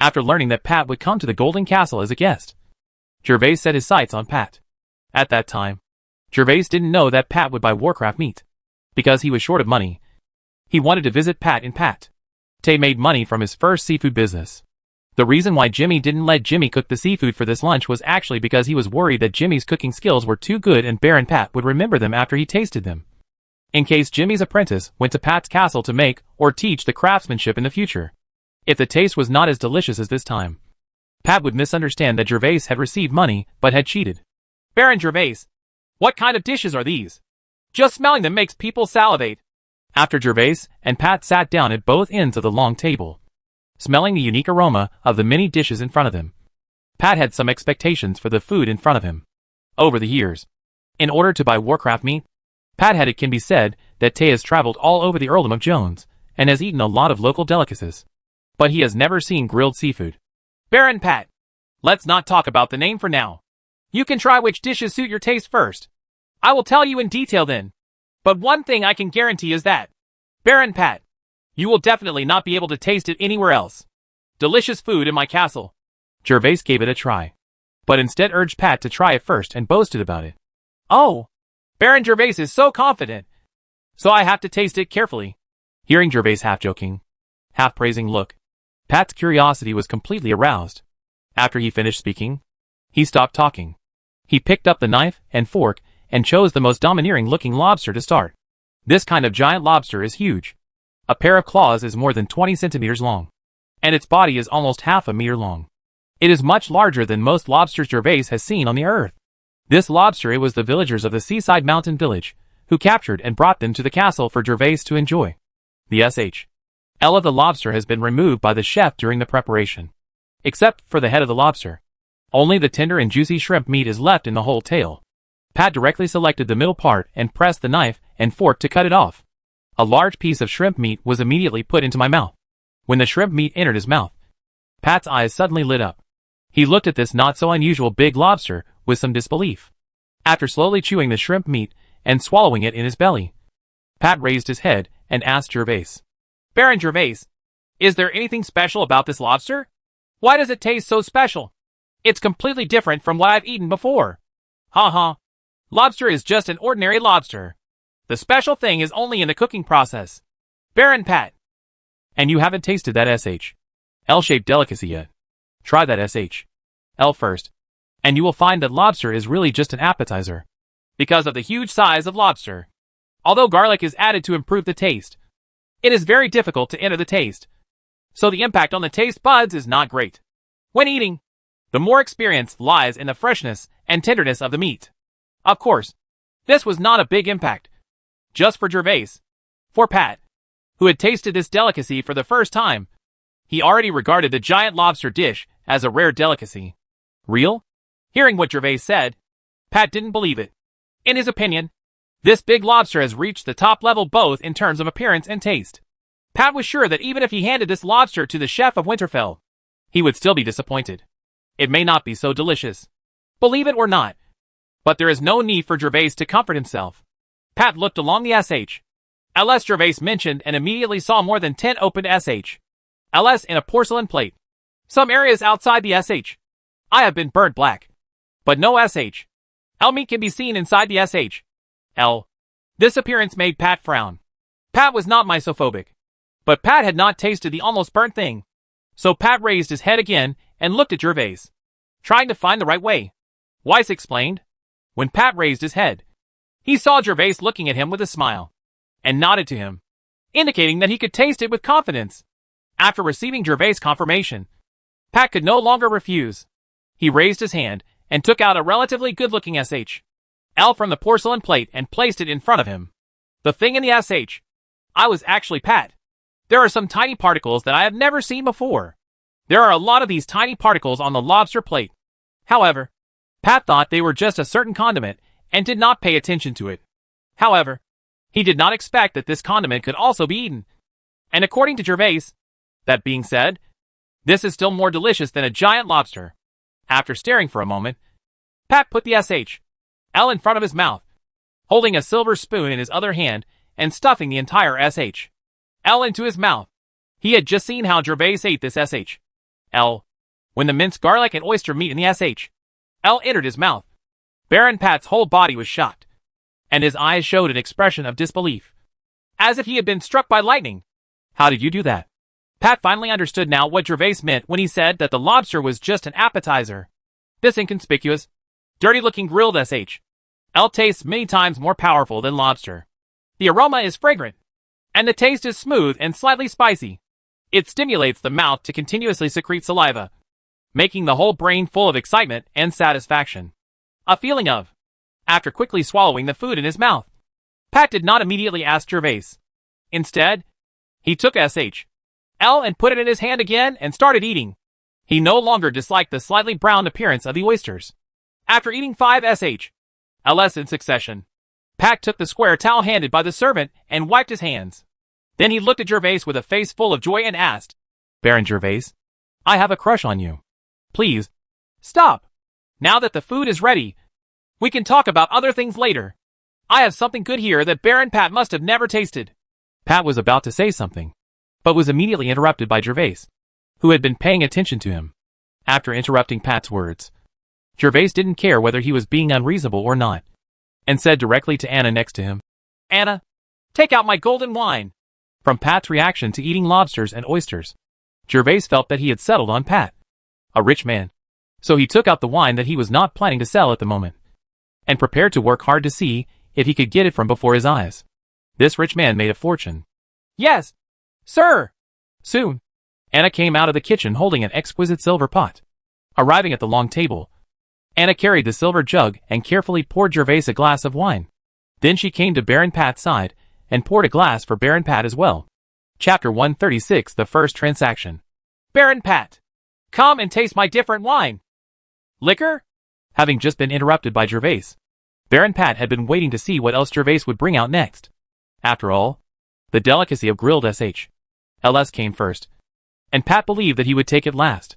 After learning that Pat would come to the Golden Castle as a guest, Gervais set his sights on Pat. At that time, Gervais didn't know that Pat would buy Warcraft meat. Because he was short of money, he wanted to visit Pat in Pat. Tay made money from his first seafood business. The reason why Jimmy didn't let Jimmy cook the seafood for this lunch was actually because he was worried that Jimmy's cooking skills were too good and Baron Pat would remember them after he tasted them, in case Jimmy's apprentice went to Pat's castle to make or teach the craftsmanship in the future. If the taste was not as delicious as this time, Pat would misunderstand that Gervais had received money but had cheated. Baron Gervais, what kind of dishes are these? Just smelling them makes people salivate. After Gervais and Pat sat down at both ends of the long table, smelling the unique aroma of the many dishes in front of them, Pat had some expectations for the food in front of him. Over the years, in order to buy Warcraft meat, Pat had, it can be said, that Tay has traveled all over the Earldom of Jones and has eaten a lot of local delicacies. But he has never seen grilled seafood. Baron Pat, let's not talk about the name for now. You can try which dishes suit your taste first. I will tell you in detail then. But one thing I can guarantee is that Baron Pat, you will definitely not be able to taste it anywhere else. Delicious food in my castle. Gervais gave it a try, but instead urged Pat to try it first and boasted about it. Oh, Baron Gervais is so confident. So I have to taste it carefully. Hearing Gervais' half-joking, half-praising look, Pat's curiosity was completely aroused. After he finished speaking, he stopped talking. He picked up the knife and fork and chose the most domineering-looking lobster to start. This kind of giant lobster is huge. A pair of claws is more than 20 centimeters long, and its body is almost half a meter long. It is much larger than most lobsters Gervais has seen on the earth. This lobster it was the villagers of the seaside mountain village who captured and brought them to the castle for Gervais to enjoy. The shell of the lobster has been removed by the chef during the preparation. Except for the head of the lobster, only the tender and juicy shrimp meat is left in the whole tail. Pat directly selected the middle part and pressed the knife and fork to cut it off. A large piece of shrimp meat was immediately put into my mouth. When the shrimp meat entered his mouth, Pat's eyes suddenly lit up. He looked at this not so unusual big lobster with some disbelief. After slowly chewing the shrimp meat and swallowing it in his belly, Pat raised his head and asked Gervais, Baron Gervais, is there anything special about this lobster? Why does it taste so special? It's completely different from what I've eaten before. Ha. Lobster is just an ordinary lobster. The special thing is only in the cooking process. Baron Pat. And you haven't tasted that L-shaped delicacy yet. Try that L first, and you will find that lobster is really just an appetizer. Because of the huge size of lobster. Although garlic is added to improve the taste, it is very difficult to enter the taste. So the impact on the taste buds is not great. When eating, the more experience lies in the freshness and tenderness of the meat. Of course, this was not a big impact. Just for Gervais. For Pat, who had tasted this delicacy for the first time, he already regarded the giant lobster dish as a rare delicacy. Real? Hearing what Gervais said, Pat didn't believe it. In his opinion, this big lobster has reached the top level both in terms of appearance and taste. Pat was sure that even if he handed this lobster to the chef of Winterfell, he would still be disappointed. It may not be so delicious. Believe it or not. But there is no need for Gervais to comfort himself. Pat looked along the LS Gervais mentioned and immediately saw more than 10 opened LS in a porcelain plate. Some areas outside the I have been burnt black. But no L meat can be seen inside the L. This appearance made Pat frown. Pat was not misophobic. But Pat had not tasted the almost burnt thing. So Pat raised his head again and looked at Gervais, trying to find the right way. Weiss explained. When Pat raised his head, he saw Gervais looking at him with a smile, and nodded to him, indicating that he could taste it with confidence. After receiving Gervais' confirmation, Pat could no longer refuse. He raised his hand and took out a relatively good-looking L from the porcelain plate and placed it in front of him. The thing in the I was actually Pat. There are some tiny particles that I have never seen before. There are a lot of these tiny particles on the lobster plate. However, Pat thought they were just a certain condiment and did not pay attention to it. However, he did not expect that this condiment could also be eaten. And according to Gervais, that being said, this is still more delicious than a giant lobster. After staring for a moment, Pat put the L in front of his mouth, holding a silver spoon in his other hand and stuffing the entire L into his mouth. He had just seen how Gervais ate this L. When the minced garlic and oyster meat in the L entered his mouth, Baron Pat's whole body was shocked, and his eyes showed an expression of disbelief, as if he had been struck by lightning. How did you do that? Pat finally understood now what Gervais meant when he said that the lobster was just an appetizer. This inconspicuous, dirty-looking grilled L tastes many times more powerful than lobster. The aroma is fragrant, and the taste is smooth and slightly spicy. It stimulates the mouth to continuously secrete saliva, making the whole brain full of excitement and satisfaction. A feeling of, after quickly swallowing the food in his mouth. Pat did not immediately ask Gervais. Instead, he took L and put it in his hand again and started eating. He no longer disliked the slightly brown appearance of the oysters. After eating 5 LS in succession, Pat took the square towel handed by the servant and wiped his hands. Then he looked at Gervais with a face full of joy and asked, Baron Gervais, I have a crush on you. Please, stop. Now that the food is ready, we can talk about other things later. I have something good here that Baron Pat must have never tasted. Pat was about to say something, but was immediately interrupted by Gervais, who had been paying attention to him. After interrupting Pat's words, Gervais didn't care whether he was being unreasonable or not, and said directly to Anna next to him, Anna, take out my golden wine. From Pat's reaction to eating lobsters and oysters, Gervais felt that he had settled on Pat, a rich man. So he took out the wine that he was not planning to sell at the moment, and prepared to work hard to see if he could get it from before his eyes. This rich man made a fortune. Yes, sir. Soon, Anna came out of the kitchen holding an exquisite silver pot. Arriving at the long table, Anna carried the silver jug and carefully poured Gervais a glass of wine. Then she came to Baron Pat's side and poured a glass for Baron Pat as well. Chapter 136, The First Transaction. Baron Pat, come and taste my different wine. Liquor? Having just been interrupted by Gervais, Baron Pat had been waiting to see what else Gervais would bring out next. After all, the delicacy of grilled SHLS came first, and Pat believed that he would take it last.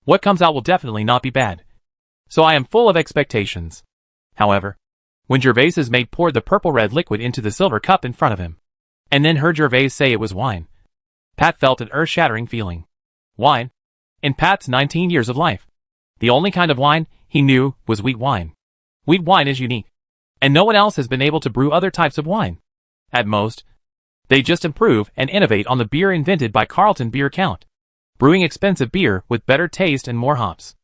What comes out will definitely not be bad, so I am full of expectations. However, when Gervais's maid poured the purple-red liquid into the silver cup in front of him, and then heard Gervais say it was wine, Pat felt an earth-shattering feeling. Wine? In Pat's 19 years of life, the only kind of wine he knew was wheat wine. Wheat wine is unique, and no one else has been able to brew other types of wine. At most, they just improve and innovate on the beer invented by Carlton Beer Count, brewing expensive beer with better taste and more hops.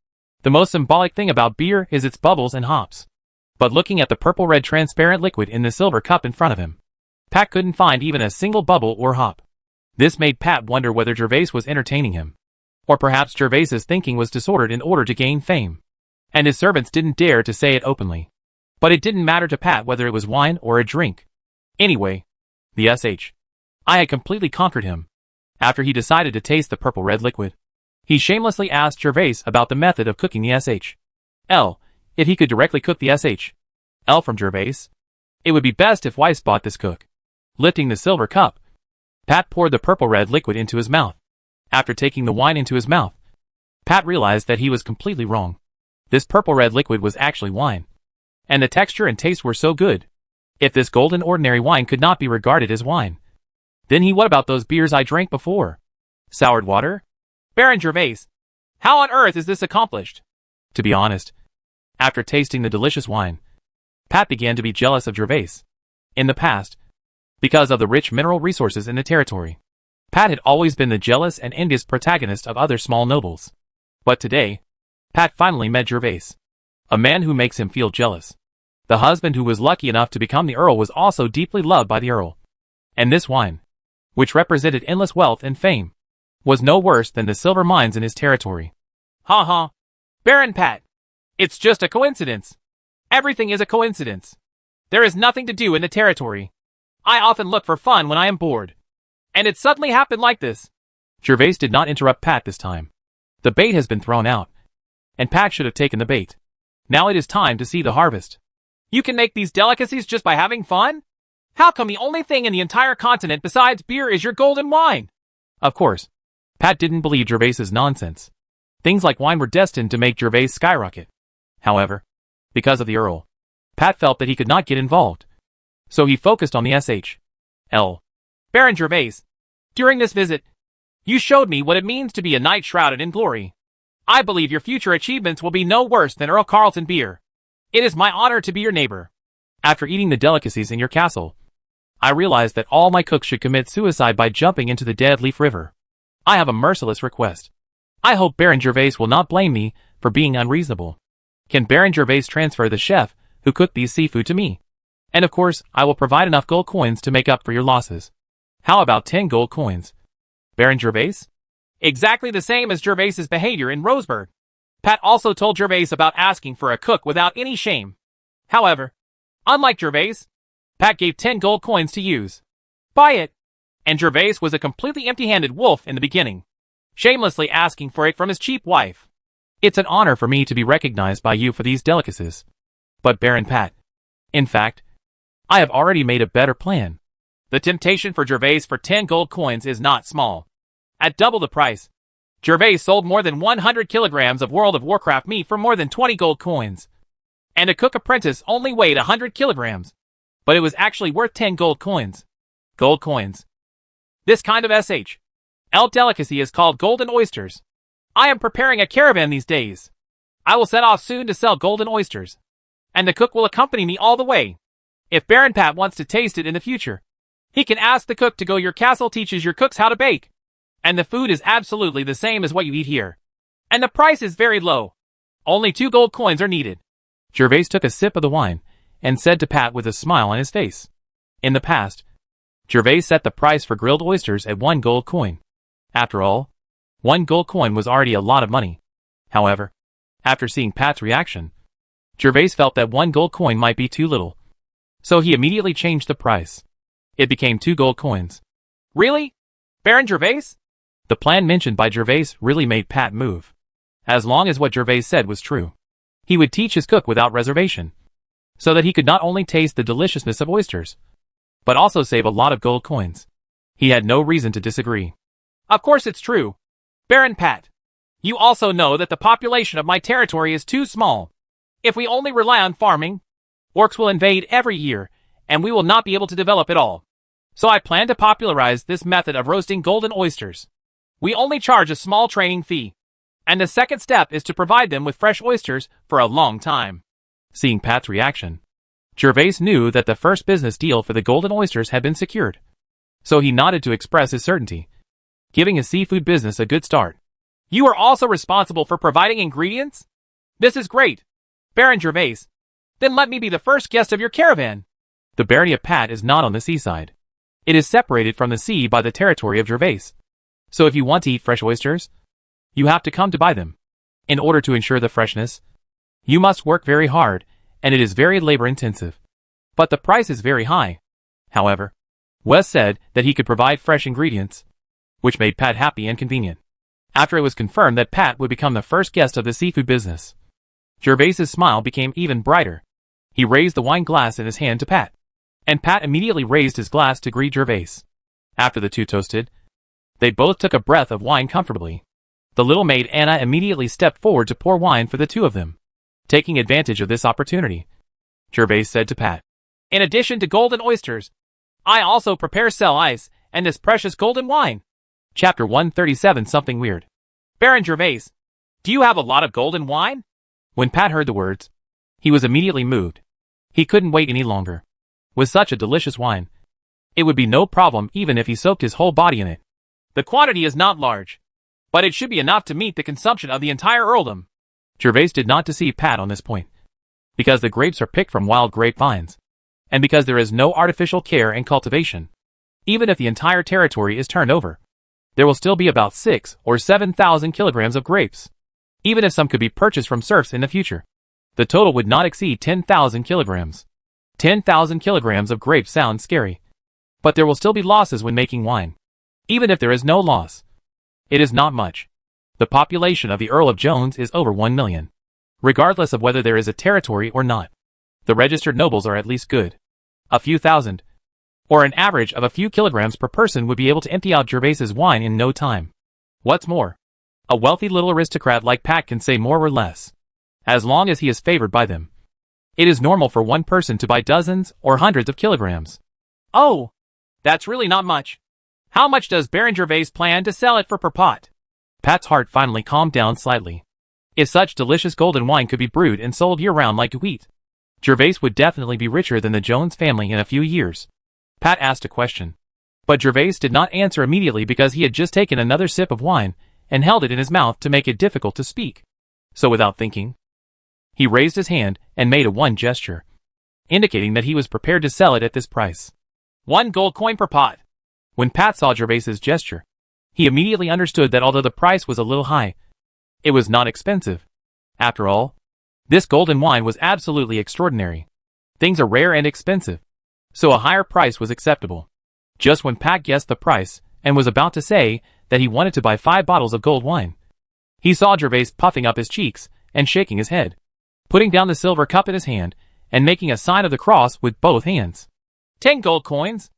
The most symbolic thing about beer is its bubbles and hops. But looking at the purple-red transparent liquid in the silver cup in front of him, Pat couldn't find even a single bubble or hop. This made Pat wonder whether Gervais was entertaining him, or perhaps Gervais's thinking was disordered in order to gain fame, and his servants didn't dare to say it openly. But it didn't matter to Pat whether it was wine or a drink. Anyway, the I had completely conquered him. After he decided to taste the purple-red liquid, he shamelessly asked Gervais about the method of cooking the if he could directly cook the from Gervais. It would be best if Weiss bought this cook. Lifting the silver cup, Pat poured the purple-red liquid into his mouth. After taking the wine into his mouth, Pat realized that he was completely wrong. This purple-red liquid was actually wine, and the texture and taste were so good. If this golden ordinary wine could not be regarded as wine, then what about those beers I drank before? Soured water? Baron Gervais, how on earth is this accomplished? To be honest, after tasting the delicious wine, Pat began to be jealous of Gervais. In the past, because of the rich mineral resources in the territory, Pat had always been the jealous and envious protagonist of other small nobles. But today, Pat finally met Gervais, a man who makes him feel jealous. The husband who was lucky enough to become the Earl was also deeply loved by the Earl. And this wine, which represented endless wealth and fame, was no worse than the silver mines in his territory. Ha ha. Baron Pat, it's just a coincidence. Everything is a coincidence. There is nothing to do in the territory. I often look for fun when I am bored. And it suddenly happened like this. Gervais did not interrupt Pat this time. The bait has been thrown out, and Pat should have taken the bait. Now it is time to see the harvest. You can make these delicacies just by having fun? How come the only thing in the entire continent besides beer is your golden wine? Of course, Pat didn't believe Gervais's nonsense. Things like wine were destined to make Gervais skyrocket. However, because of the Earl, Pat felt that he could not get involved. So he focused on the Baron Gervais, during this visit, you showed me what it means to be a knight shrouded in glory. I believe your future achievements will be no worse than Earl Carlton beer. It is my honor to be your neighbor. After eating the delicacies in your castle, I realized that all my cooks should commit suicide by jumping into the Dead Leaf River. I have a merciless request. I hope Baron Gervais will not blame me for being unreasonable. Can Baron Gervais transfer the chef who cooked these seafood to me? And of course, I will provide enough gold coins to make up for your losses. How about 10 gold coins? Baron Gervais? Exactly the same as Gervais's behavior in Roseburg. Pat also told Gervais about asking for a cook without any shame. However, unlike Gervais, Pat gave 10 gold coins to use. Buy it. And Gervais was a completely empty-handed wolf in the beginning, shamelessly asking for it from his cheap wife. It's an honor for me to be recognized by you for these delicacies. But Baron Pat, in fact, I have already made a better plan. The temptation for Gervais for 10 gold coins is not small. At double the price, Gervais sold more than 100 kilograms of World of Warcraft meat for more than 20 gold coins. And a cook apprentice only weighed 100 kilograms. But it was actually worth 10 gold coins. Gold coins. This kind of SH.L. delicacy is called golden oysters. I am preparing a caravan these days. I will set off soon to sell golden oysters. And the cook will accompany me all the way. If Baron Pat wants to taste it in the future, he can ask the cook to go. Your castle teaches your cooks how to bake. And the food is absolutely the same as what you eat here. And the price is very low. Only 2 gold coins are needed. Gervais took a sip of the wine and said to Pat with a smile on his face. In the past, Gervais set the price for grilled oysters at 1 gold coin. After all, 1 gold coin was already a lot of money. However, after seeing Pat's reaction, Gervais felt that 1 gold coin might be too little. So he immediately changed the price. It became 2 gold coins. Really? Baron Gervais? The plan mentioned by Gervais really made Pat move. As long as what Gervais said was true, he would teach his cook without reservation, so that he could not only taste the deliciousness of oysters, but also save a lot of gold coins. He had no reason to disagree. Of course it's true. Baron Pat, you also know that the population of my territory is too small. If we only rely on farming, orcs will invade every year, and we will not be able to develop at all. So I plan to popularize this method of roasting golden oysters. We only charge a small training fee. And the second step is to provide them with fresh oysters for a long time. Seeing Pat's reaction, Gervais knew that the first business deal for the golden oysters had been secured. So he nodded to express his certainty, giving his seafood business a good start. You are also responsible for providing ingredients? This is great. Baron Gervais, then let me be the first guest of your caravan. The barony of Pat is not on the seaside. It is separated from the sea by the territory of Gervais. So if you want to eat fresh oysters, you have to come to buy them. In order to ensure the freshness, you must work very hard, and it is very labor-intensive. But the price is very high. However, Wes said that he could provide fresh ingredients, which made Pat happy and convenient. After it was confirmed that Pat would become the first guest of the seafood business, Gervais's smile became even brighter. He raised the wine glass in his hand to Pat, and Pat immediately raised his glass to greet Gervais. After the two toasted, they both took a breath of wine comfortably. The little maid Anna immediately stepped forward to pour wine for the two of them. Taking advantage of this opportunity, Gervais said to Pat, in addition to golden oysters, I also prepare sell ice and this precious golden wine. Chapter 137 Something Weird. Baron Gervais, do you have a lot of golden wine? When Pat heard the words, he was immediately moved. He couldn't wait any longer. With such a delicious wine, it would be no problem even if he soaked his whole body in it. The quantity is not large, but it should be enough to meet the consumption of the entire earldom. Gervais did not deceive Pat on this point, because the grapes are picked from wild grapevines, and because there is no artificial care and cultivation. Even if the entire territory is turned over, there will still be about 6 or 7,000 kilograms of grapes. Even if some could be purchased from serfs in the future, the total would not exceed 10,000 kilograms. 10,000 kilograms of grapes sounds scary, but there will still be losses when making wine. Even if there is no loss, it is not much. The population of the Earl of Jones is over 1 million. Regardless of whether there is a territory or not, the registered nobles are at least good. A few thousand, or an average of a few kilograms per person would be able to empty out Gervais's wine in no time. What's more, a wealthy little aristocrat like Pat can say more or less, as long as he is favored by them. It is normal for one person to buy dozens or hundreds of kilograms. Oh, that's really not much. How much does Baron Gervais plan to sell it for per pot? Pat's heart finally calmed down slightly. If such delicious golden wine could be brewed and sold year-round like wheat, Gervais would definitely be richer than the Jones family in a few years. Pat asked a question, but Gervais did not answer immediately because he had just taken another sip of wine and held it in his mouth to make it difficult to speak. So without thinking, he raised his hand and made a 1 gesture, indicating that he was prepared to sell it at this price. 1 gold coin per pot. When Pat saw Gervais's gesture, he immediately understood that although the price was a little high, it was not expensive. After all, this golden wine was absolutely extraordinary. Things are rare and expensive, so a higher price was acceptable. Just when Pat guessed the price and was about to say that he wanted to buy 5 bottles of gold wine, he saw Gervais puffing up his cheeks and shaking his head, putting down the silver cup in his hand and making a sign of the cross with both hands. 10 gold coins?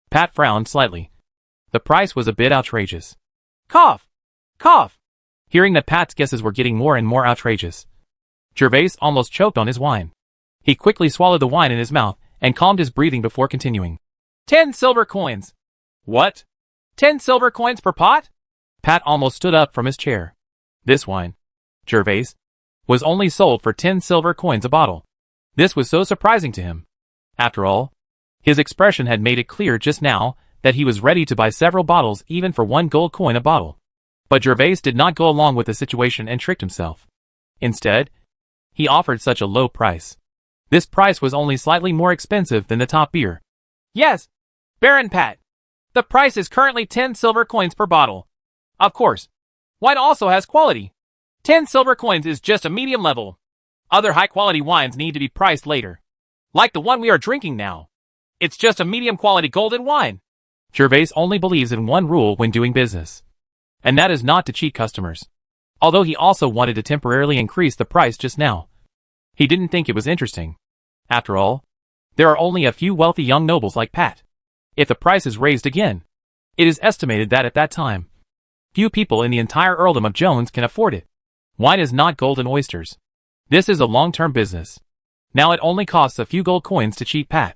Pat frowned slightly. The price was a bit outrageous. Cough! Cough! Hearing that Pat's guesses were getting more and more outrageous, Gervais almost choked on his wine. He quickly swallowed the wine in his mouth and calmed his breathing before continuing. 10 silver coins. What? 10 silver coins per pot? Pat almost stood up from his chair. This wine, Gervais, was only sold for 10 silver coins a bottle. This was so surprising to him. After all, his expression had made it clear just now that he was ready to buy several bottles even for 1 gold coin a bottle. But Gervais did not go along with the situation and tricked himself. Instead, he offered such a low price. This price was only slightly more expensive than the top beer. Yes, Baron Pat. The price is currently 10 silver coins per bottle. Of course, wine also has quality. 10 silver coins is just a medium level. Other high-quality wines need to be priced later. Like the one we are drinking now. It's just a medium-quality golden wine. Gervais only believes in one rule when doing business. And that is not to cheat customers. Although he also wanted to temporarily increase the price just now. He didn't think it was interesting. After all, there are only a few wealthy young nobles like Pat. If the price is raised again, it is estimated that at that time, few people in the entire earldom of Jones can afford it. Wine is not golden oysters. This is a long-term business. Now it only costs a few gold coins to cheat Pat.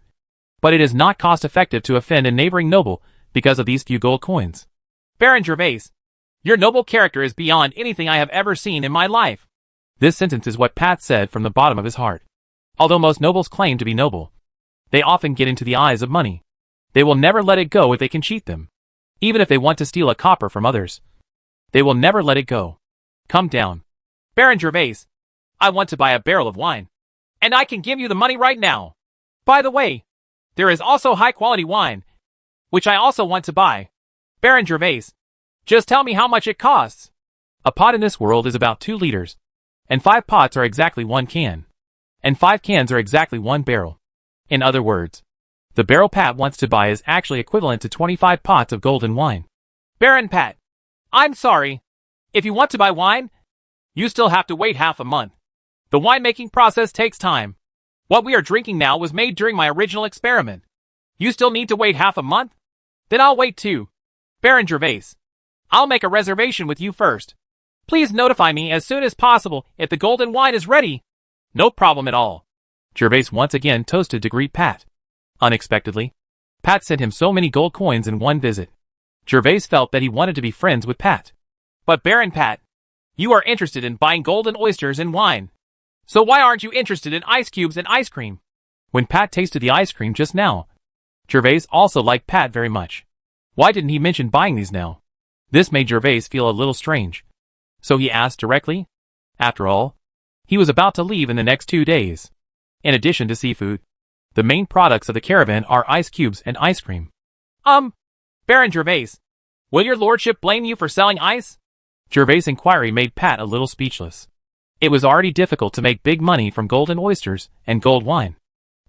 But it is not cost-effective to offend a neighboring noble because of these few gold coins. Baron Gervais, your noble character is beyond anything I have ever seen in my life. This sentence is what Pat said from the bottom of his heart. Although most nobles claim to be noble, they often get into the eyes of money. They will never let it go if they can cheat them. Even if they want to steal a copper from others, they will never let it go. Come down. Baron Gervais, I want to buy a barrel of wine. And I can give you the money right now. By the way, there is also high-quality wine, which I also want to buy. Baron Gervais, just tell me how much it costs. A pot in this world is about 2 liters. And 5 pots are exactly 1 can. And 5 cans are exactly 1 barrel. In other words, the barrel Pat wants to buy is actually equivalent to 25 pots of golden wine. Baron Pat, I'm sorry. If you want to buy wine, you still have to wait half a month. The winemaking process takes time. What we are drinking now was made during my original experiment. You still need to wait half a month? Then I'll wait too. Baron Gervais, I'll make a reservation with you first. Please notify me as soon as possible if the golden wine is ready. No problem at all. Gervais once again toasted to greet Pat. Unexpectedly, Pat sent him so many gold coins in one visit. Gervais felt that he wanted to be friends with Pat. But Baron Pat, you are interested in buying golden oysters and wine. So why aren't you interested in ice cubes and ice cream? When Pat tasted the ice cream just now, Gervais also liked Pat very much. Why didn't he mention buying these now? This made Gervais feel a little strange. So he asked directly. After all, he was about to leave in the next 2 days. In addition to seafood, the main products of the caravan are ice cubes and ice cream. Baron Gervais, will your lordship blame you for selling ice? Gervais' inquiry made Pat a little speechless. It was already difficult to make big money from golden oysters and gold wine.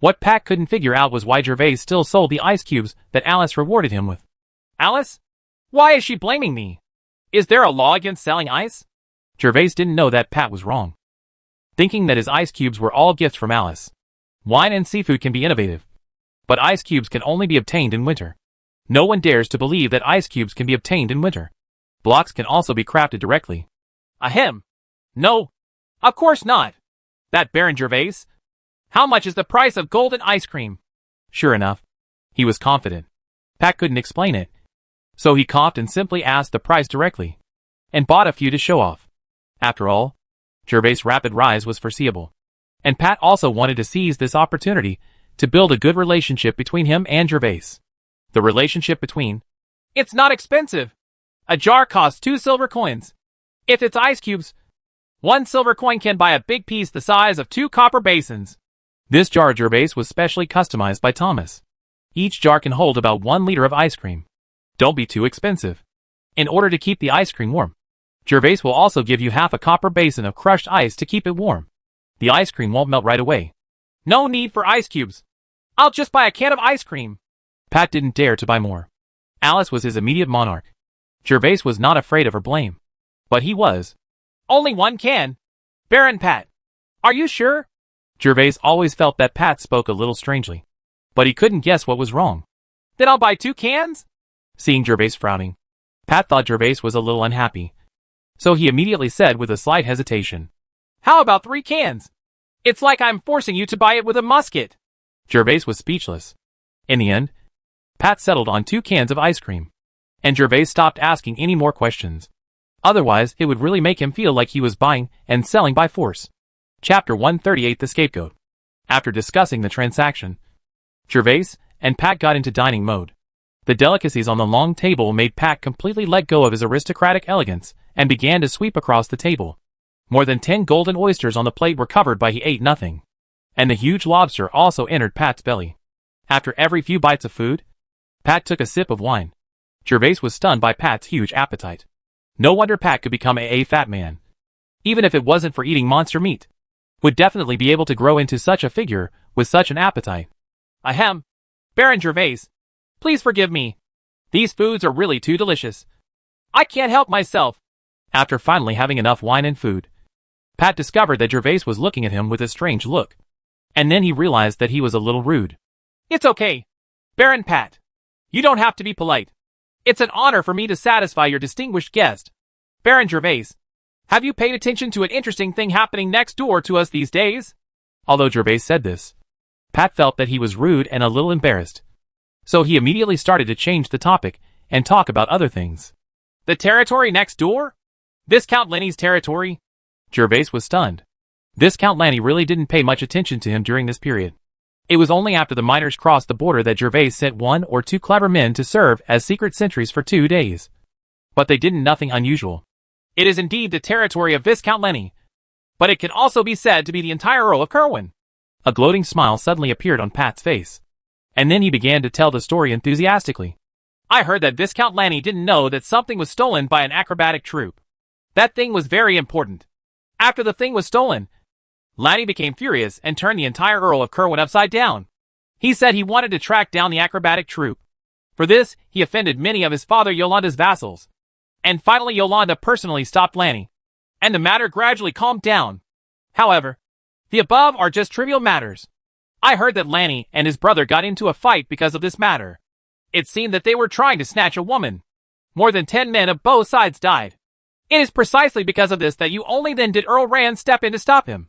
What Pat couldn't figure out was why Gervais still sold the ice cubes that Alice rewarded him with. Alice? Why is she blaming me? Is there a law against selling ice? Gervais didn't know that Pat was wrong. Thinking that his ice cubes were all gifts from Alice. Wine and seafood can be innovative, but ice cubes can only be obtained in winter. No one dares to believe that ice cubes can be obtained in winter. Blocks can also be crafted directly. Ahem. No, of course not. That Baron Gervais? How much is the price of golden ice cream? Sure enough, he was confident. Pat couldn't explain it. So he coughed and simply asked the price directly, and bought a few to show off. After all, Gervais' rapid rise was foreseeable. And Pat also wanted to seize this opportunity to build a good relationship between him and Gervais. The relationship between... It's not expensive. A jar costs 2 silver coins. If it's ice cubes, 1 silver coin can buy a big piece the size of 2 copper basins. This jar Gervais was specially customized by Thomas. Each jar can hold about 1 liter of ice cream. Don't be too expensive. In order to keep the ice cream warm, Gervais will also give you half a copper basin of crushed ice to keep it warm. The ice cream won't melt right away. No need for ice cubes. I'll just buy a can of ice cream. Pat didn't dare to buy more. Alice was his immediate monarch. Gervais was not afraid of her blame. But he was. Only 1 can. Baron Pat, are you sure? Gervais always felt that Pat spoke a little strangely. But he couldn't guess what was wrong. Then I'll buy 2 cans? Seeing Gervais frowning, Pat thought Gervais was a little unhappy. So he immediately said with a slight hesitation, How about 3 cans? It's like I'm forcing you to buy it with a musket. Gervais was speechless. In the end, Pat settled on 2 cans of ice cream. and Gervais stopped asking any more questions. Otherwise, it would really make him feel like he was buying and selling by force. Chapter 138: The Scapegoat. After discussing the transaction, Gervais and Pat got into dining mode. The delicacies on the long table made Pat completely let go of his aristocratic elegance and began to sweep across the table. More than 10 golden oysters on the plate were covered by he ate nothing. And the huge lobster also entered Pat's belly. After every few bites of food, Pat took a sip of wine. Gervais was stunned by Pat's huge appetite. No wonder Pat could become a fat man. Even if it wasn't for eating monster meat, would definitely be able to grow into such a figure with such an appetite. Ahem. Baron Gervais, please forgive me. These foods are really too delicious. I can't help myself. After finally having enough wine and food, Pat discovered that Gervais was looking at him with a strange look. And then he realized that he was a little rude. It's okay, Baron Pat. You don't have to be polite. It's an honor for me to satisfy your distinguished guest. Baron Gervais, have you paid attention to an interesting thing happening next door to us these days? Although Gervais said this, Pat felt that he was rude and a little embarrassed. So he immediately started to change the topic and talk about other things. The territory next door? Viscount Lenny's territory? Gervais was stunned. Viscount Lanny really didn't pay much attention to him during this period. It was only after the miners crossed the border that Gervais sent 1 or 2 clever men to serve as secret sentries for 2 days. But they did nothing unusual. It is indeed the territory of Viscount Lenny, but it can also be said to be the entire Earl of Kerwin. A gloating smile suddenly appeared on Pat's face. And then he began to tell the story enthusiastically. I heard that Viscount Lanny didn't know that something was stolen by an acrobatic troupe. That thing was very important. After the thing was stolen, Lanny became furious and turned the entire Earl of Kerwin upside down. He said he wanted to track down the acrobatic troupe. For this, he offended many of his father Yolanda's vassals. And finally Yolanda personally stopped Lanny, and the matter gradually calmed down. However, the above are just trivial matters. I heard that Lanny and his brother got into a fight because of this matter. It seemed that they were trying to snatch a woman. More than 10 men of both sides died. It is precisely because of this that you only then did Earl Rand step in to stop him,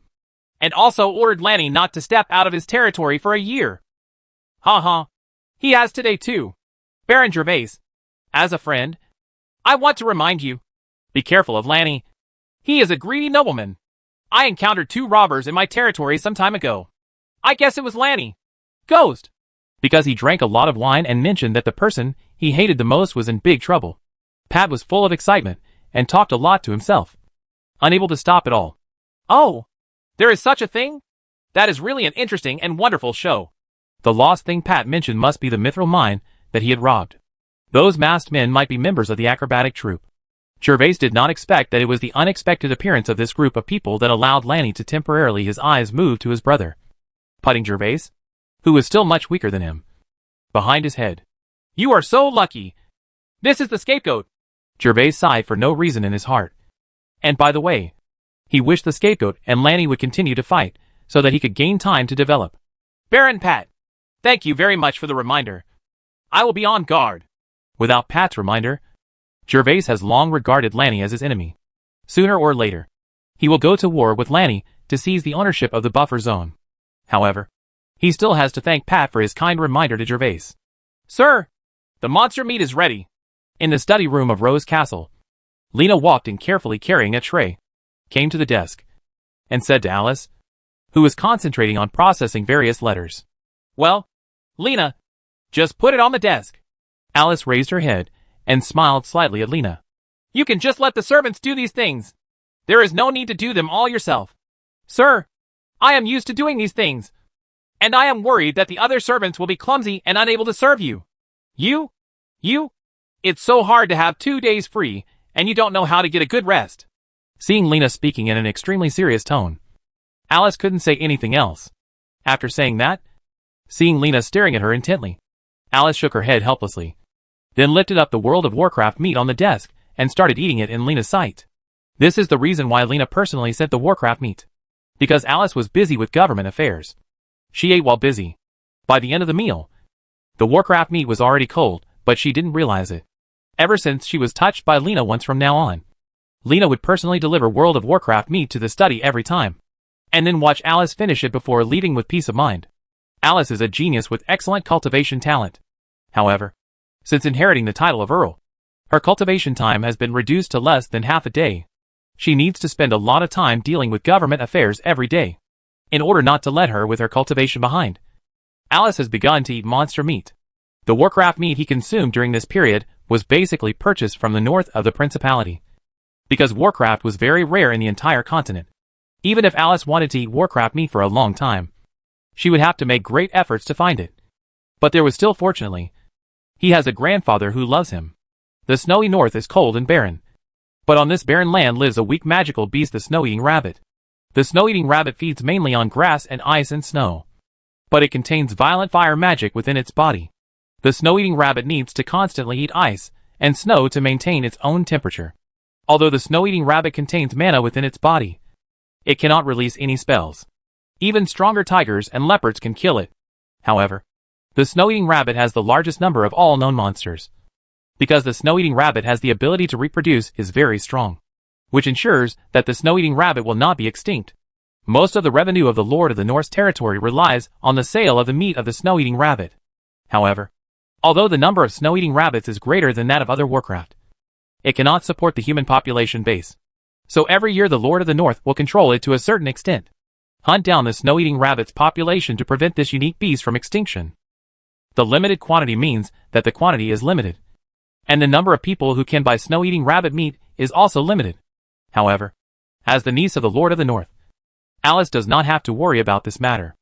and also ordered Lanny not to step out of his territory for a year. Ha. He has today too. Baron Gervais, as a friend, I want to remind you, be careful of Lanny. He is a greedy nobleman. I encountered 2 robbers in my territory some time ago. I guess it was Lanny. Ghost. Because he drank a lot of wine and mentioned that the person he hated the most was in big trouble. Pat was full of excitement and talked a lot to himself, unable to stop at all. Oh, there is such a thing? That is really an interesting and wonderful show. The lost thing Pat mentioned must be the mithril mine that he had robbed. Those masked men might be members of the acrobatic troupe. Gervais did not expect that it was the unexpected appearance of this group of people that allowed Lanny to temporarily his eyes move to his brother, putting Gervais, who was still much weaker than him, behind his head. You are so lucky. This is the scapegoat. Gervais sighed for no reason in his heart. And by the way, he wished the scapegoat and Lanny would continue to fight, so that he could gain time to develop. Baron Pat, thank you very much for the reminder. I will be on guard. Without Pat's reminder, Gervais has long regarded Lanny as his enemy. Sooner or later, he will go to war with Lanny to seize the ownership of the buffer zone. However, he still has to thank Pat for his kind reminder to Gervais. Sir, the monster meat is ready. In the study room of Rose Castle, Lena walked in carefully carrying a tray, came to the desk, and said to Alice, who was concentrating on processing various letters. Well, Lena, just put it on the desk. Alice raised her head and smiled slightly at Lena. You can just let the servants do these things. There is no need to do them all yourself. Sir, I am used to doing these things, and I am worried that the other servants will be clumsy and unable to serve you. You? It's so hard to have 2 days free, and you don't know how to get a good rest. Seeing Lena speaking in an extremely serious tone, Alice couldn't say anything else. After saying that, seeing Lena staring at her intently, Alice shook her head helplessly, then lifted up the World of Warcraft meat on the desk and started eating it in Lena's sight. This is the reason why Lena personally sent the Warcraft meat. Because Alice was busy with government affairs. She ate while busy. By the end of the meal, the Warcraft meat was already cold, but she didn't realize it. Ever since she was touched by Lena once from now on, Lena would personally deliver World of Warcraft meat to the study every time, and then watch Alice finish it before leaving with peace of mind. Alice is a genius with excellent cultivation talent. However, since inheriting the title of Earl, Her cultivation time has been reduced to less than half a day. She needs to spend a lot of time dealing with government affairs every day, in order not to let her with her cultivation behind. Alice has begun to eat monster meat. The Warcraft meat he consumed during this period was basically purchased from the north of the Principality, because Warcraft was very rare in the entire continent. Even if Alice wanted to eat Warcraft meat for a long time, she would have to make great efforts to find it. But there was still, fortunately, he has a grandfather who loves him. The snowy north is cold and barren, but on this barren land lives a weak magical beast, the snow-eating rabbit. The snow-eating rabbit feeds mainly on grass and ice and snow, but it contains violent fire magic within its body. The snow-eating rabbit needs to constantly eat ice and snow to maintain its own temperature. Although the snow-eating rabbit contains mana within its body, it cannot release any spells. Even stronger tigers and leopards can kill it. However, the snow-eating rabbit has the largest number of all known monsters. Because the snow-eating rabbit has the ability to reproduce is very strong, which ensures that the snow-eating rabbit will not be extinct. Most of the revenue of the Lord of the North's territory relies on the sale of the meat of the snow-eating rabbit. However, although the number of snow-eating rabbits is greater than that of other Warcraft, it cannot support the human population base. So every year the Lord of the North will control it to a certain extent. Hunt down the snow-eating rabbit's population to prevent this unique beast from extinction. The limited quantity means that the quantity is limited, and the number of people who can buy snow-eating rabbit meat is also limited. However, as the niece of the Lord of the North, Alice does not have to worry about this matter.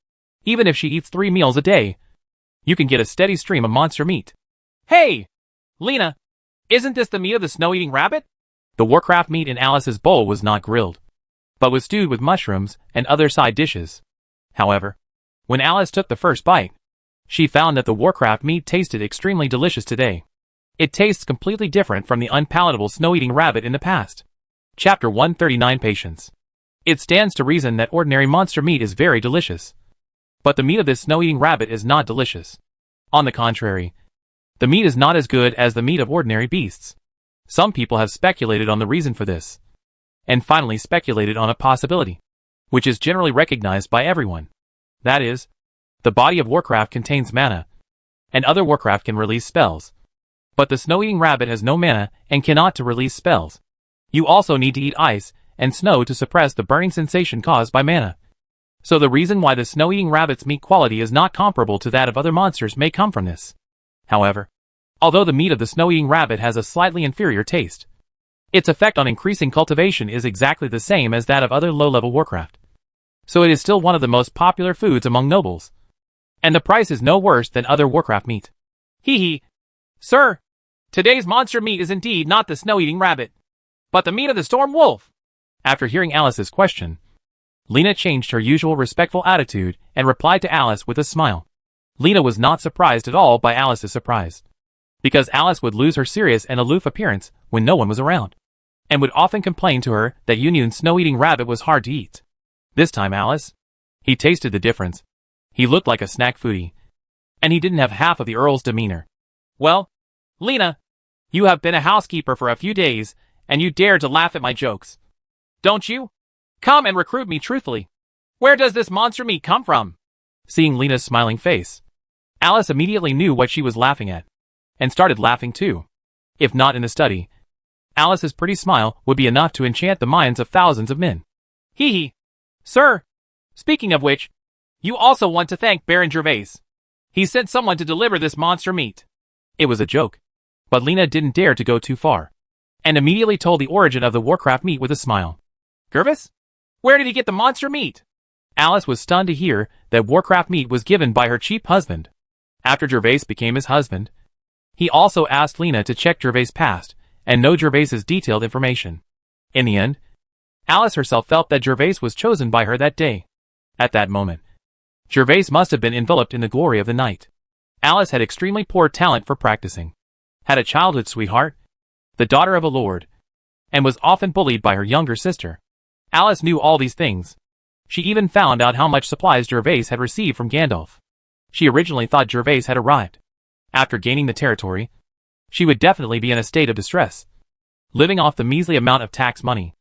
Even if she eats 3 meals a day, you can get a steady stream of monster meat. Hey! Lena, isn't this the meat of the snow-eating rabbit? The Warcraft meat in Alice's bowl was not grilled, but was stewed with mushrooms and other side dishes. However, when Alice took the first bite, she found that the Warcraft meat tasted extremely delicious today. It tastes completely different from the unpalatable snow-eating rabbit in the past. Chapter 139 Patience. It stands to reason that ordinary monster meat is very delicious, but the meat of this snow-eating rabbit is not delicious. On the contrary, the meat is not as good as the meat of ordinary beasts. Some people have speculated on the reason for this, and finally speculated on a possibility, which is generally recognized by everyone. That is, the body of Warcraft contains mana, and other Warcraft can release spells. But the snow-eating rabbit has no mana and cannot to release spells. You also need to eat ice and snow to suppress the burning sensation caused by mana. So the reason why the snow-eating rabbit's meat quality is not comparable to that of other monsters may come from this. However, although the meat of the snow-eating rabbit has a slightly inferior taste, its effect on increasing cultivation is exactly the same as that of other low-level Warcraft. So it is still one of the most popular foods among nobles. And the price is no worse than other Warcraft meat. Hee hee. Sir, today's monster meat is indeed not the snow-eating rabbit, but the meat of the storm wolf. After hearing Alice's question, Lena changed her usual respectful attitude and replied to Alice with a smile. Lena was not surprised at all by Alice's surprise, because Alice would lose her serious and aloof appearance when no one was around, and would often complain to her that Union's snow-eating rabbit was hard to eat. This time he tasted the difference. He looked like a snack foodie, and he didn't have half of the Earl's demeanor. Well, Lena, you have been a housekeeper for a few days, and you dare to laugh at my jokes. Don't you? Come and recruit me truthfully. Where does this monster meat come from? Seeing Lena's smiling face, Alice immediately knew what she was laughing at, and started laughing too. If not in the study, Alice's pretty smile would be enough to enchant the minds of thousands of men. Hee hee. Sir, speaking of which, you also want to thank Baron Gervais. He sent someone to deliver this monster meat. It was a joke, but Lena didn't dare to go too far, and immediately told the origin of the Warcraft meat with a smile. Gervais? Where did he get the monster meat? Alice was stunned to hear that Warcraft meat was given by her cheap husband. After Gervais became his husband, he also asked Lena to check Gervais' past and know Gervais's detailed information. In the end, Alice herself felt that Gervais was chosen by her that day. At that moment, Gervais must have been enveloped in the glory of the night. Alice had extremely poor talent for practicing, had a childhood sweetheart, the daughter of a lord, and was often bullied by her younger sister. Alice knew all these things. She even found out how much supplies Gervais had received from Gandalf. She originally thought Gervais had arrived. After gaining the territory, she would definitely be in a state of distress, living off the measly amount of tax money.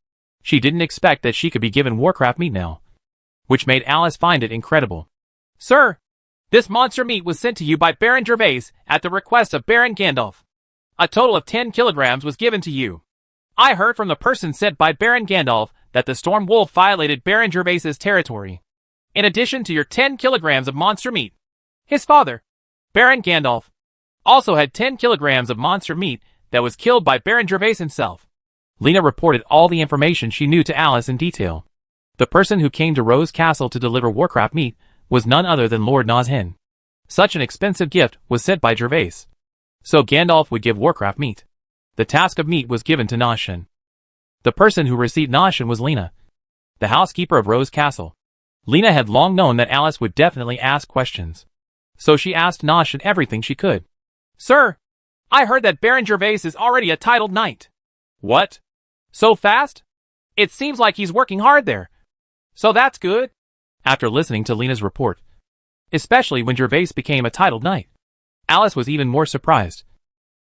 She didn't expect that she could be given Warcraft meat now, which made Alice find it incredible. Sir, this monster meat was sent to you by Baron Gervais at the request of Baron Gandalf. A total of 10 kilograms was given to you. I heard from the person sent by Baron Gandalf that the Storm Wolf violated Baron Gervais's territory. In addition to your 10 kilograms of monster meat. His father, Baron Gandalf, also had 10 kilograms of monster meat that was killed by Baron Gervais himself. Lena reported all the information she knew to Alice in detail. The person who came to Rose Castle to deliver Warcraft meat was none other than Lord Nazhin. Such an expensive gift was sent by Gervais. So Gandalf would give Warcraft meat. The task of meat was given to Nazhin. The person who received Nazhin was Lena, the housekeeper of Rose Castle. Lena had long known that Alice would definitely ask questions. So she asked Nazhin everything she could. Sir, I heard that Baron Gervais is already a titled knight. What? So fast? It seems like he's working hard there. So that's good. After listening to Lena's report, especially when Gervais became a titled knight, Alice was even more surprised,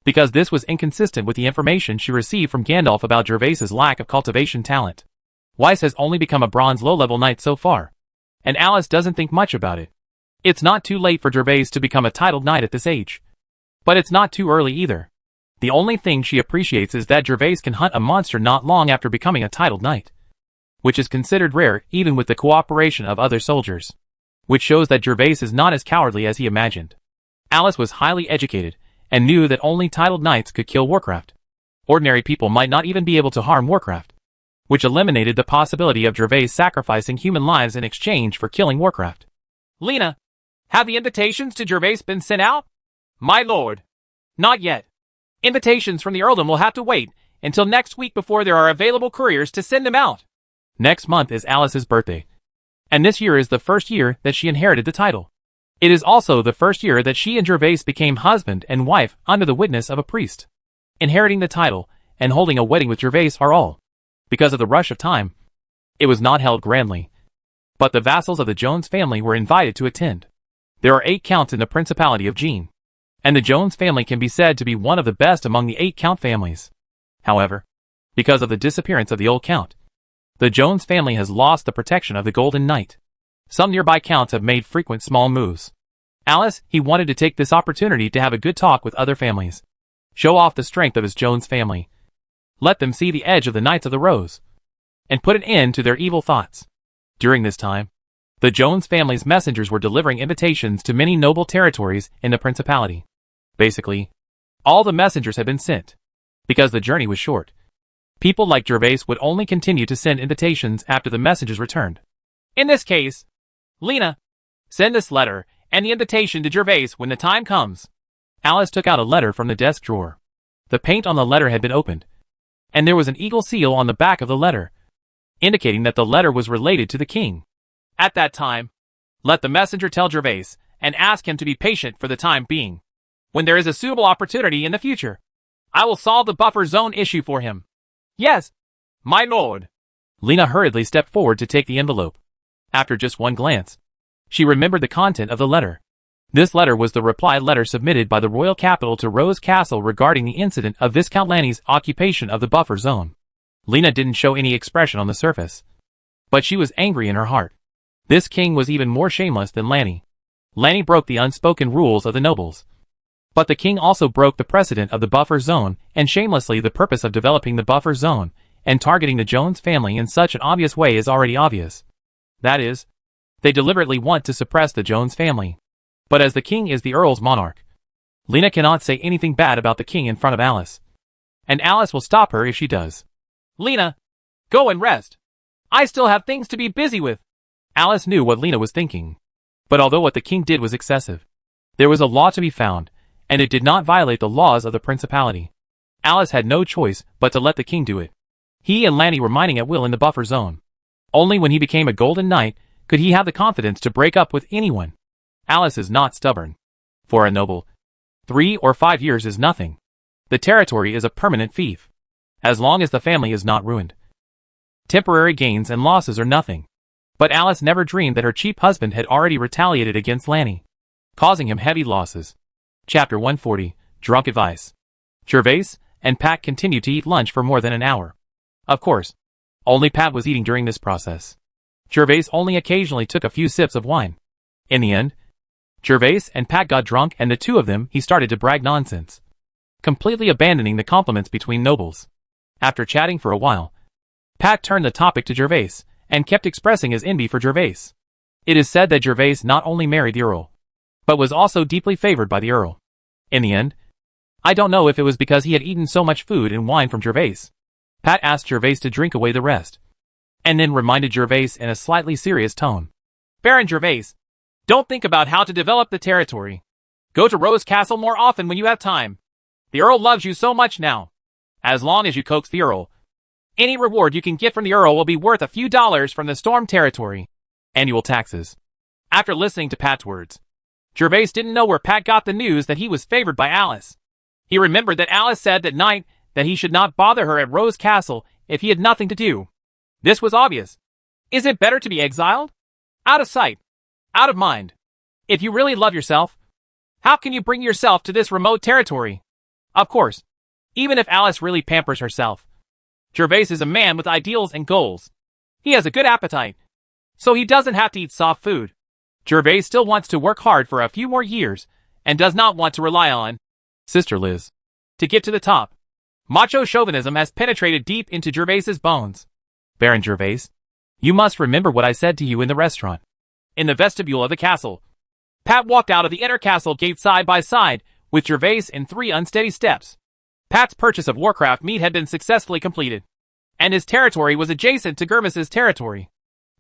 because this was inconsistent with the information she received from Gandalf about Gervais's lack of cultivation talent. Weiss has only become a bronze low-level knight so far, and Alice doesn't think much about it. It's not too late for Gervais to become a titled knight at this age, but it's not too early either. The only thing she appreciates is that Gervais can hunt a monster not long after becoming a titled knight, which is considered rare even with the cooperation of other soldiers, which shows that Gervais is not as cowardly as he imagined. Alice was highly educated and knew that only titled knights could kill Warcraft. Ordinary people might not even be able to harm Warcraft, which eliminated the possibility of Gervais sacrificing human lives in exchange for killing Warcraft. Lena, have the invitations to Gervais been sent out? My lord. Not yet. Invitations from the earldom will have to wait until next week before there are available couriers to send them out. Next month is Alice's birthday, and this year is the first year that she inherited the title. It is also the first year that she and Gervais became husband and wife under the witness of a priest. Inheriting the title and holding a wedding with Gervais are all, because of the rush of time, it was not held grandly. But the vassals of the Jones family were invited to attend. There are 8 counts in the Principality of Jean, and the Jones family can be said to be one of the best among the 8 count families. However, because of the disappearance of the old count, the Jones family has lost the protection of the Golden Knight. Some nearby counts have made frequent small moves. Alice, he wanted to take this opportunity to have a good talk with other families. Show off the strength of his Jones family. Let them see the edge of the Knights of the Rose, and put an end to their evil thoughts. During this time, the Jones family's messengers were delivering invitations to many noble territories in the Principality. Basically, all the messengers had been sent. Because the journey was short, people like Gervais would only continue to send invitations after the messengers returned. In this case, Lena, send this letter and the invitation to Gervais when the time comes. Alice took out a letter from the desk drawer. The paint on the letter had been opened, and there was an eagle seal on the back of the letter, indicating that the letter was related to the king. At that time, let the messenger tell Gervais and ask him to be patient for the time being. When there is a suitable opportunity in the future, I will solve the buffer zone issue for him. Yes, my lord. Lena hurriedly stepped forward to take the envelope. After just one glance, she remembered the content of the letter. This letter was the reply letter submitted by the royal capital to Rose Castle regarding the incident of Viscount Lanny's occupation of the buffer zone. Lena didn't show any expression on the surface, but she was angry in her heart. This king was even more shameless than Lanny. Lanny broke the unspoken rules of the nobles, but the king also broke the precedent of the buffer zone and shamelessly the purpose of developing the buffer zone and targeting the Jones family in such an obvious way is already obvious. That is, they deliberately want to suppress the Jones family. But as the king is the Earl's monarch, Lena cannot say anything bad about the king in front of Alice. And Alice will stop her if she does. Lena, go and rest. I still have things to be busy with. Alice knew what Lena was thinking. But although what the king did was excessive, there was a law to be found, and it did not violate the laws of the principality. Alice had no choice but to let the king do it. He and Lanny were mining at will in the buffer zone. Only when he became a Golden Knight could he have the confidence to break up with anyone. Alice is not stubborn. For a noble, 3 or 5 years is nothing. The territory is a permanent fief, as long as the family is not ruined. Temporary gains and losses are nothing. But Alice never dreamed that her cheap husband had already retaliated against Lanny, causing him heavy losses. Chapter 140, Drunk Advice. Gervais and Pat continued to eat lunch for more than an hour. Of course, only Pat was eating during this process. Gervais only occasionally took a few sips of wine. In the end, Gervais and Pat got drunk and the two of them he started to brag nonsense. completely abandoning the compliments between nobles. After chatting for a while, Pat turned the topic to Gervais, and kept expressing his envy for Gervais. It is said that Gervais not only married the Earl, but was also deeply favored by the Earl. In the end, I don't know if it was because he had eaten so much food and wine from Gervais. Pat asked Gervais to drink away the rest, and then reminded Gervais in a slightly serious tone. Baron Gervais, don't think about how to develop the territory. Go to Rose Castle more often when you have time. The Earl loves you so much now. As long as you coax the Earl, any reward you can get from the Earl will be worth a few dollars from the Storm territory. Annual taxes. After listening to Pat's words, Gervais didn't know where Pat got the news that he was favored by Alice. He remembered that Alice said that night that he should not bother her at Rose Castle if he had nothing to do. This was obvious. Is it better to be exiled? Out of sight. Out of mind. If you really love yourself, how can you bring yourself to this remote territory? Of course, even if Alice really pampers herself, Gervais is a man with ideals and goals. He has a good appetite, so he doesn't have to eat soft food. Gervais still wants to work hard for a few more years and does not want to rely on Sister Liz to get to the top. Macho chauvinism has penetrated deep into Gervais's bones. Baron Gervais, you must remember what I said to you in the restaurant. In the vestibule of the castle, Pat walked out of the inner castle gate side by side with Gervais in 3 unsteady steps. Pat's purchase of Warcraft meat had been successfully completed, and his territory was adjacent to Germis's territory,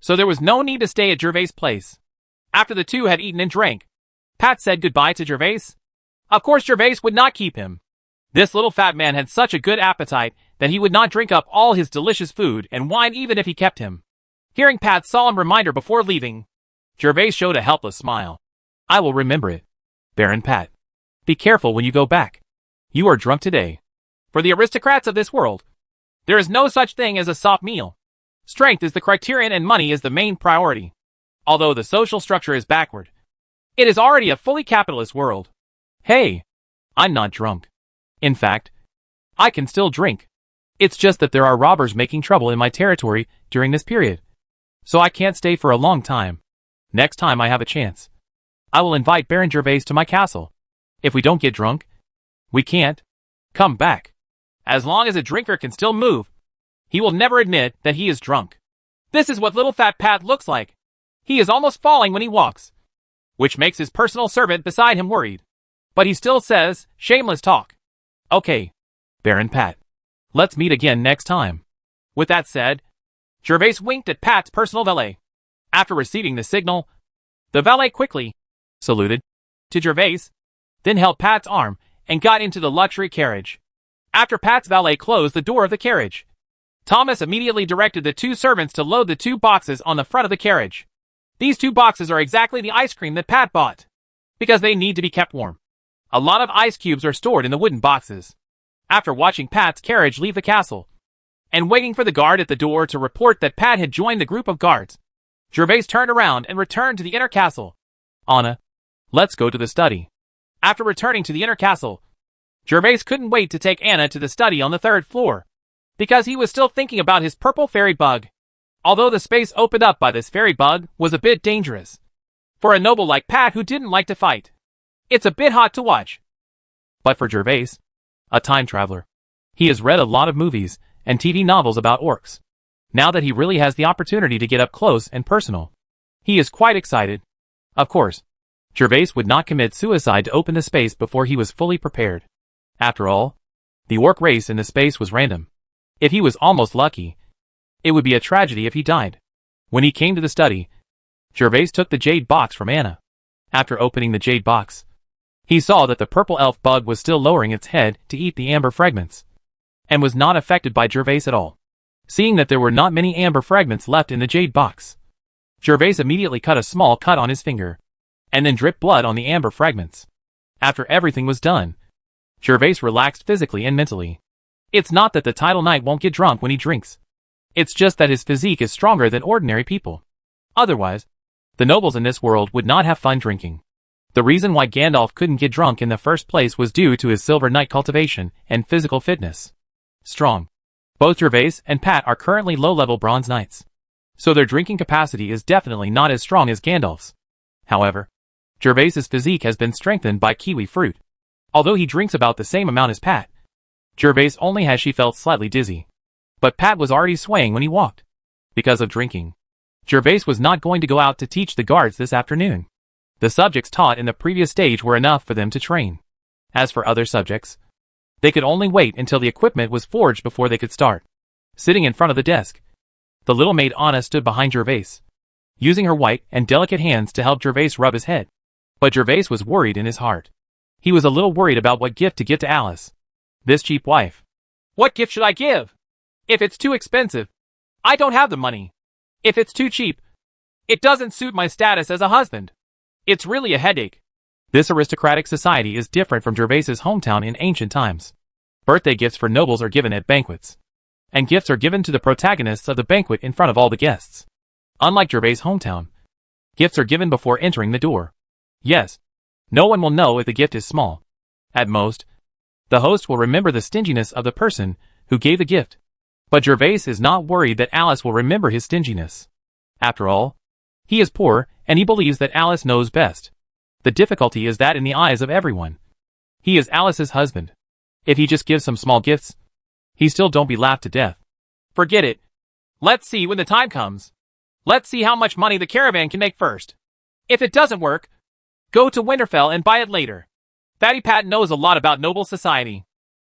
so there was no need to stay at Gervais' place. After the two had eaten and drank, Pat said goodbye to Gervais. Of course Gervais would not keep him. This little fat man had such a good appetite that he would not drink up all his delicious food and wine even if he kept him. Hearing Pat's solemn reminder before leaving, Gervais showed a helpless smile. I will remember it. Baron Pat, be careful when you go back. You are drunk today. For the aristocrats of this world, there is no such thing as a soft meal. Strength is the criterion and money is the main priority. Although the social structure is backward, it is already a fully capitalist world. Hey, I'm not drunk. In fact, I can still drink. It's just that there are robbers making trouble in my territory during this period, so I can't stay for a long time. Next time I have a chance, I will invite Baron Gervais to my castle. If we don't get drunk, we can't come back. As long as a drinker can still move, he will never admit that he is drunk. This is what little fat Pat looks like. He is almost falling when he walks, which makes his personal servant beside him worried. But he still says, shameless talk. Okay, Baron Pat. Let's meet again next time. With that said, Gervais winked at Pat's personal valet. After receiving the signal, the valet quickly saluted to Gervais, then held Pat's arm and got into the luxury carriage. After Pat's valet closed the door of the carriage, Thomas immediately directed the 2 servants to load the 2 boxes on the front of the carriage. These 2 boxes are exactly the ice cream that Pat bought, because they need to be kept warm. A lot of ice cubes are stored in the wooden boxes. After watching Pat's carriage leave the castle, and waiting for the guard at the door to report that Pat had joined the group of guards, Gervais turned around and returned to the inner castle. Anna, let's go to the study. After returning to the inner castle, Gervais couldn't wait to take Anna to the study on the 3rd floor, because he was still thinking about his purple fairy bug. Although the space opened up by this fairy bug was a bit dangerous for a noble like Pat who didn't like to fight. It's a bit hot to watch. But for Gervais, a time traveler, he has read a lot of movies and TV novels about orcs. Now that he really has the opportunity to get up close and personal, he is quite excited. Of course, Gervais would not commit suicide to open the space before he was fully prepared. After all, the orc race in the space was random. If he was almost lucky, it would be a tragedy if he died. When he came to the study, Gervais took the jade box from Anna. After opening the jade box, he saw that the purple elf bug was still lowering its head to eat the amber fragments, and was not affected by Gervais at all. Seeing that there were not many amber fragments left in the jade box, Gervais immediately cut a small cut on his finger, and then dripped blood on the amber fragments. After everything was done, Gervais relaxed physically and mentally. It's not that the title knight won't get drunk when he drinks. It's just that his physique is stronger than ordinary people. Otherwise, the nobles in this world would not have fun drinking. The reason why Gandalf couldn't get drunk in the first place was due to his silver knight cultivation and physical fitness. Strong. Both Gervais and Pat are currently low-level bronze knights, so their drinking capacity is definitely not as strong as Gandalf's. However, Gervais's physique has been strengthened by kiwi fruit. Although he drinks about the same amount as Pat, Gervais only has she felt slightly dizzy. But Pat was already swaying when he walked. Because of drinking, Gervais was not going to go out to teach the guards this afternoon. The subjects taught in the previous stage were enough for them to train. As for other subjects, they could only wait until the equipment was forged before they could start. Sitting in front of the desk, the little maid Anna stood behind Gervais, using her white and delicate hands to help Gervais rub his head. But Gervais was worried in his heart. He was a little worried about what gift to give to Alice, this cheap wife. What gift should I give? If it's too expensive, I don't have the money. If it's too cheap, it doesn't suit my status as a husband. It's really a headache. This aristocratic society is different from Gervais's hometown in ancient times. Birthday gifts for nobles are given at banquets, and gifts are given to the protagonists of the banquet in front of all the guests. Unlike Gervais's hometown, gifts are given before entering the door. Yes, no one will know if the gift is small. At most, the host will remember the stinginess of the person who gave the gift. But Gervais is not worried that Alice will remember his stinginess. After all, he is poor, and he believes that Alice knows best. The difficulty is that in the eyes of everyone, he is Alice's husband. If he just gives some small gifts, he still don't be laughed to death. Forget it. Let's see when the time comes. Let's see how much money the caravan can make first. If it doesn't work, go to Winterfell and buy it later. Fatty Pat knows a lot about noble society.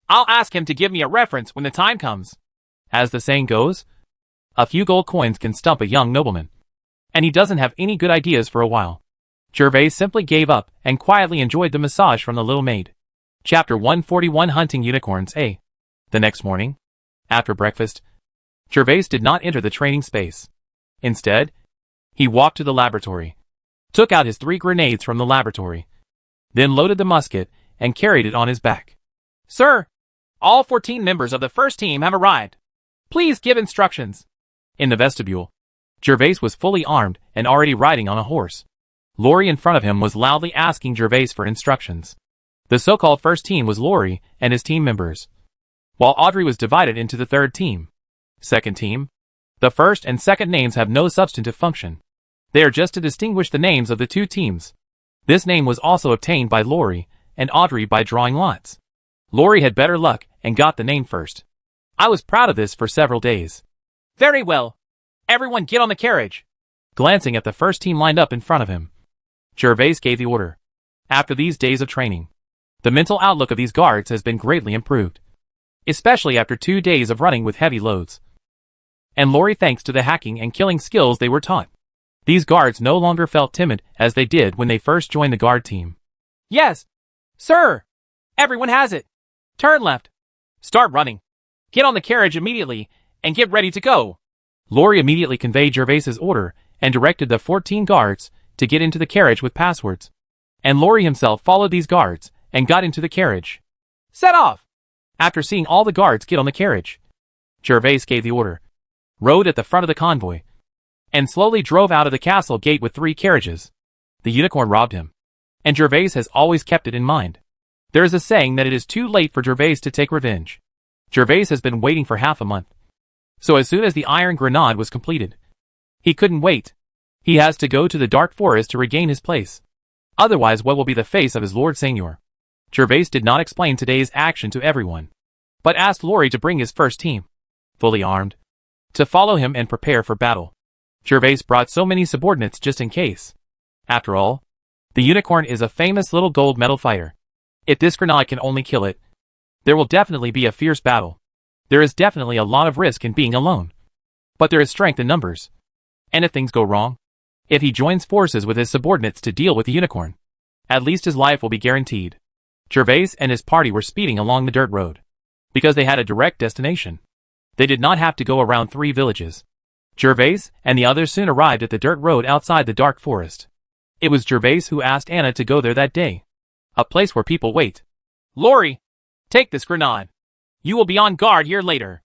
I'll ask him to give me a reference when the time comes. As the saying goes, a few gold coins can stump a young nobleman. And he doesn't have any good ideas for a while. Gervais simply gave up and quietly enjoyed the massage from the little maid. Chapter 141 Hunting Unicorns A. The next morning, after breakfast, Gervais did not enter the training space. Instead, he walked to the laboratory, took out his 3 grenades from the laboratory, then loaded the musket and carried it on his back. Sir, all 14 members of the first team have arrived. Please give instructions. In the vestibule, Gervais was fully armed and already riding on a horse. Laurie in front of him was loudly asking Gervais for instructions. The so-called first team was Laurie and his team members, while Audrey was divided into the third team. Second team. The first and second names have no substantive function. They are just to distinguish the names of the 2 teams. This name was also obtained by Laurie and Audrey by drawing lots. Laurie had better luck and got the name first. I was proud of this for several days. Very well. Everyone get on the carriage. Glancing at the first team lined up in front of him, Gervais gave the order. After these days of training, the mental outlook of these guards has been greatly improved, especially after 2 days of running with heavy loads. And Laurie thanks to the hacking and killing skills they were taught. These guards no longer felt timid as they did when they first joined the guard team. Yes, sir. Everyone has it. Turn left. Start running. Get on the carriage immediately and get ready to go. Laurie immediately conveyed Gervais's order and directed the 14 guards to get into the carriage with passwords. And Laurie himself followed these guards and got into the carriage. Set off! After seeing all the guards get on the carriage, Gervais gave the order, rode at the front of the convoy, and slowly drove out of the castle gate with 3 carriages. The unicorn robbed him, and Gervais has always kept it in mind. There is a saying that it is too late for Gervais to take revenge. Gervais has been waiting for half a month. So as soon as the iron grenade was completed, he couldn't wait. He has to go to the dark forest to regain his place. Otherwise, what will be the face of his Lord Seignior? Gervais did not explain today's action to everyone, but asked Laurie to bring his first team, fully armed, to follow him and prepare for battle. Gervais brought so many subordinates just in case. After all, the unicorn is a famous little gold medal fighter. If this grenade can only kill it, there will definitely be a fierce battle. There is definitely a lot of risk in being alone. But there is strength in numbers. And if things go wrong, if he joins forces with his subordinates to deal with the unicorn, at least his life will be guaranteed. Gervais and his party were speeding along the dirt road, because they had a direct destination. They did not have to go around 3 villages. Gervais and the others soon arrived at the dirt road outside the dark forest. It was Gervais who asked Anna to go there that day, a place where people wait. Laurie, take this grenade. You will be on guard here later.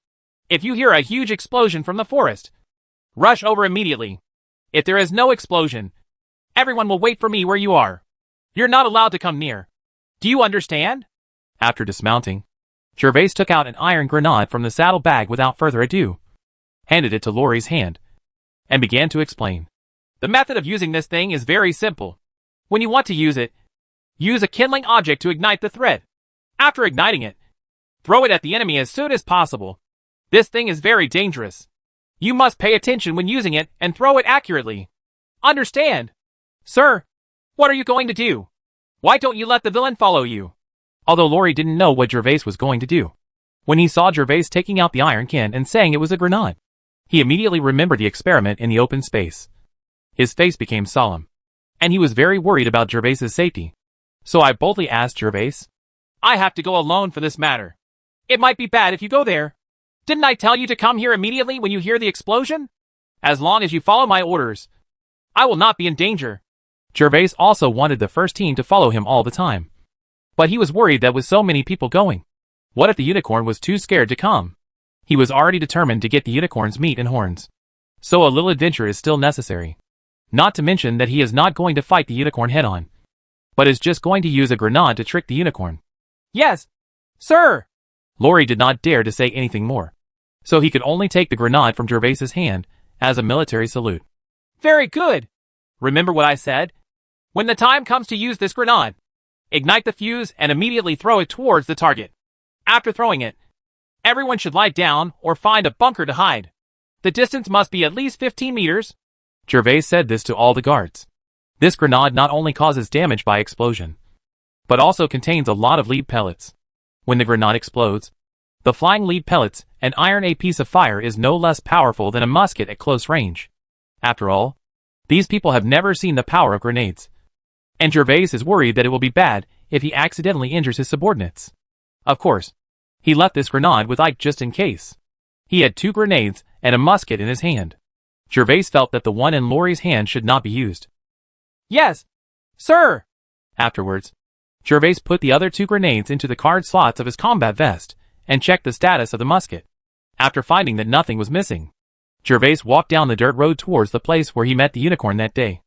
If you hear a huge explosion from the forest, rush over immediately. If there is no explosion, everyone will wait for me where you are. You're not allowed to come near. Do you understand? After dismounting, Gervais took out an iron grenade from the saddle bag without further ado, handed it to Laurie's hand, and began to explain. The method of using this thing is very simple. When you want to use it, use a kindling object to ignite the thread. After igniting it, throw it at the enemy as soon as possible. This thing is very dangerous. You must pay attention when using it and throw it accurately. Understand? Sir, what are you going to do? Why don't you let the villain follow you? Although Laurie didn't know what Gervais was going to do. When he saw Gervais taking out the iron can and saying it was a grenade, he immediately remembered the experiment in the open space. His face became solemn, and he was very worried about Gervais's safety. So I boldly asked Gervais, I have to go alone for this matter. It might be bad if you go there. Didn't I tell you to come here immediately when you hear the explosion? As long as you follow my orders, I will not be in danger. Gervais also wanted the first team to follow him all the time. But he was worried that with so many people going, what if the unicorn was too scared to come? He was already determined to get the unicorn's meat and horns. So a little adventure is still necessary. Not to mention that he is not going to fight the unicorn head-on, but is just going to use a grenade to trick the unicorn. Yes, sir. Laurie did not dare to say anything more, so he could only take the grenade from Gervais's hand as a military salute. Very good. Remember what I said? When the time comes to use this grenade, ignite the fuse and immediately throw it towards the target. After throwing it, everyone should lie down or find a bunker to hide. The distance must be at least 15 meters. Gervais said this to all the guards. This grenade not only causes damage by explosion, but also contains a lot of lead pellets. When the grenade explodes, the flying lead pellets and iron a piece of fire is no less powerful than a musket at close range. After all, these people have never seen the power of grenades. And Gervais is worried that it will be bad if he accidentally injures his subordinates. Of course, he left this grenade with Ike just in case. He had 2 grenades and a musket in his hand. Gervais felt that the one in Laurie's hand should not be used. Yes, sir. Afterwards, Gervais put the other 2 grenades into the card slots of his combat vest and checked the status of the musket. After finding that nothing was missing, Gervais walked down the dirt road towards the place where he met the unicorn that day.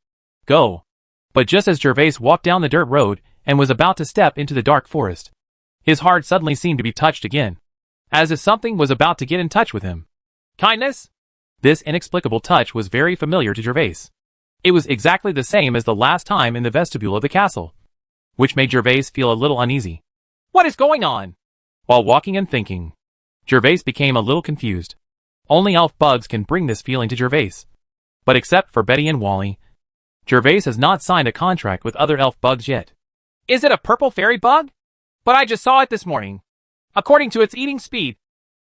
Go. But just as Gervais walked down the dirt road and was about to step into the dark forest, his heart suddenly seemed to be touched again, as if something was about to get in touch with him. Kindness? This inexplicable touch was very familiar to Gervais. It was exactly the same as the last time in the vestibule of the castle, which made Gervais feel a little uneasy. What is going on? While walking and thinking, Gervais became a little confused. Only elf bugs can bring this feeling to Gervais. But except for Betty and Wally, Gervais has not signed a contract with other elf bugs yet. Is it a purple fairy bug? But I just saw it this morning. According to its eating speed,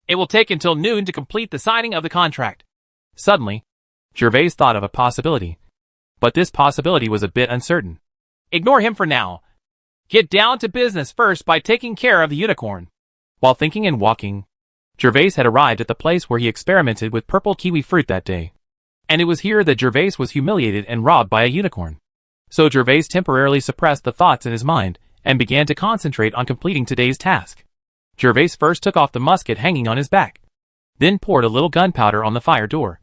it will take until noon to complete the signing of the contract. Suddenly, Gervais thought of a possibility. But this possibility was a bit uncertain. Ignore him for now. Get down to business first by taking care of the unicorn. While thinking and walking, Gervais had arrived at the place where he experimented with purple kiwi fruit that day. And it was here that Gervais was humiliated and robbed by a unicorn. So Gervais temporarily suppressed the thoughts in his mind and began to concentrate on completing today's task. Gervais first took off the musket hanging on his back, then poured a little gunpowder on the fire door,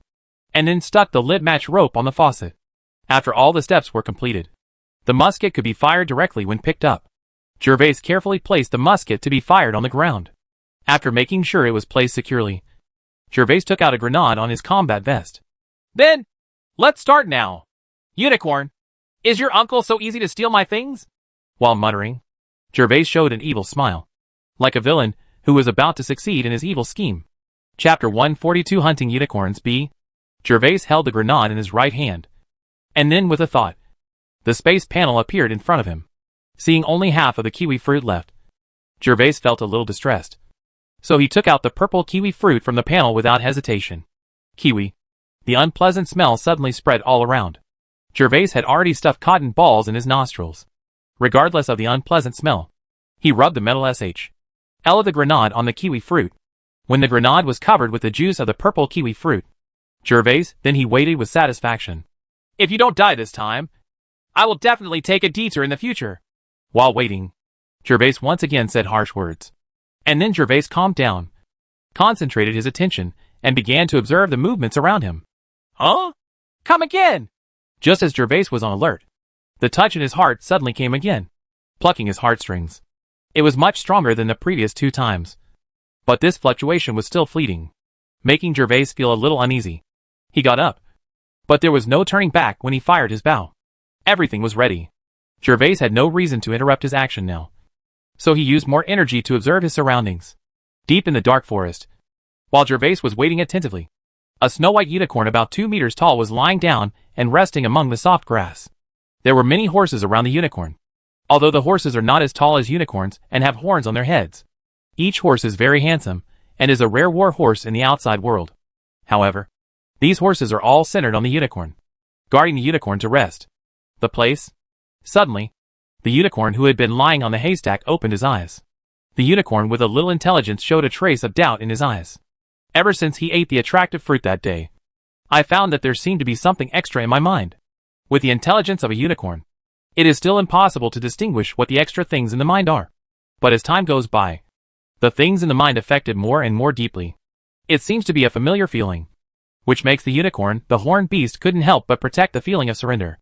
and then stuck the lit match rope on the faucet. After all the steps were completed, the musket could be fired directly when picked up. Gervais carefully placed the musket to be fired on the ground. After making sure it was placed securely, Gervais took out a grenade on his combat vest. Then, let's start now. Unicorn, is your uncle so easy to steal my things? While muttering, Gervais showed an evil smile, like a villain who was about to succeed in his evil scheme. Chapter 142 Hunting Unicorns B. Gervais held the grenade in his right hand. And then with a thought, the space panel appeared in front of him. Seeing only half of the kiwi fruit left, Gervais felt a little distressed. So he took out the purple kiwi fruit from the panel without hesitation. Kiwi. The unpleasant smell suddenly spread all around. Gervais had already stuffed cotton balls in his nostrils. Regardless of the unpleasant smell, he rubbed the metal L of the grenade on the kiwi fruit. When the grenade was covered with the juice of the purple kiwi fruit, Gervais, then he waited with satisfaction. If you don't die this time, I will definitely take a detour in the future. While waiting, Gervais once again said harsh words. And then Gervais calmed down, concentrated his attention, and began to observe the movements around him. Huh? Come again! Just as Gervais was on alert, the touch in his heart suddenly came again, plucking his heartstrings. It was much stronger than the previous 2 times. But this fluctuation was still fleeting, making Gervais feel a little uneasy. He got up, but there was no turning back when he fired his bow. Everything was ready. Gervais had no reason to interrupt his action now. so he used more energy to observe his surroundings. Deep in the dark forest, while Gervais was waiting attentively, a snow-white unicorn about 2 meters tall was lying down and resting among the soft grass. There were many horses around the unicorn. Although the horses are not as tall as unicorns and have horns on their heads, each horse is very handsome and is a rare war horse in the outside world. However, these horses are all centered on the unicorn, guarding the unicorn to rest. The place? Suddenly, the unicorn who had been lying on the haystack opened his eyes. The unicorn with a little intelligence showed a trace of doubt in his eyes. Ever since he ate the attractive fruit that day, I found that there seemed to be something extra in my mind. With the intelligence of a unicorn, it is still impossible to distinguish what the extra things in the mind are. But as time goes by, the things in the mind affect it more and more deeply. It seems to be a familiar feeling, which makes the unicorn, the horned beast, couldn't help but protect the feeling of surrender.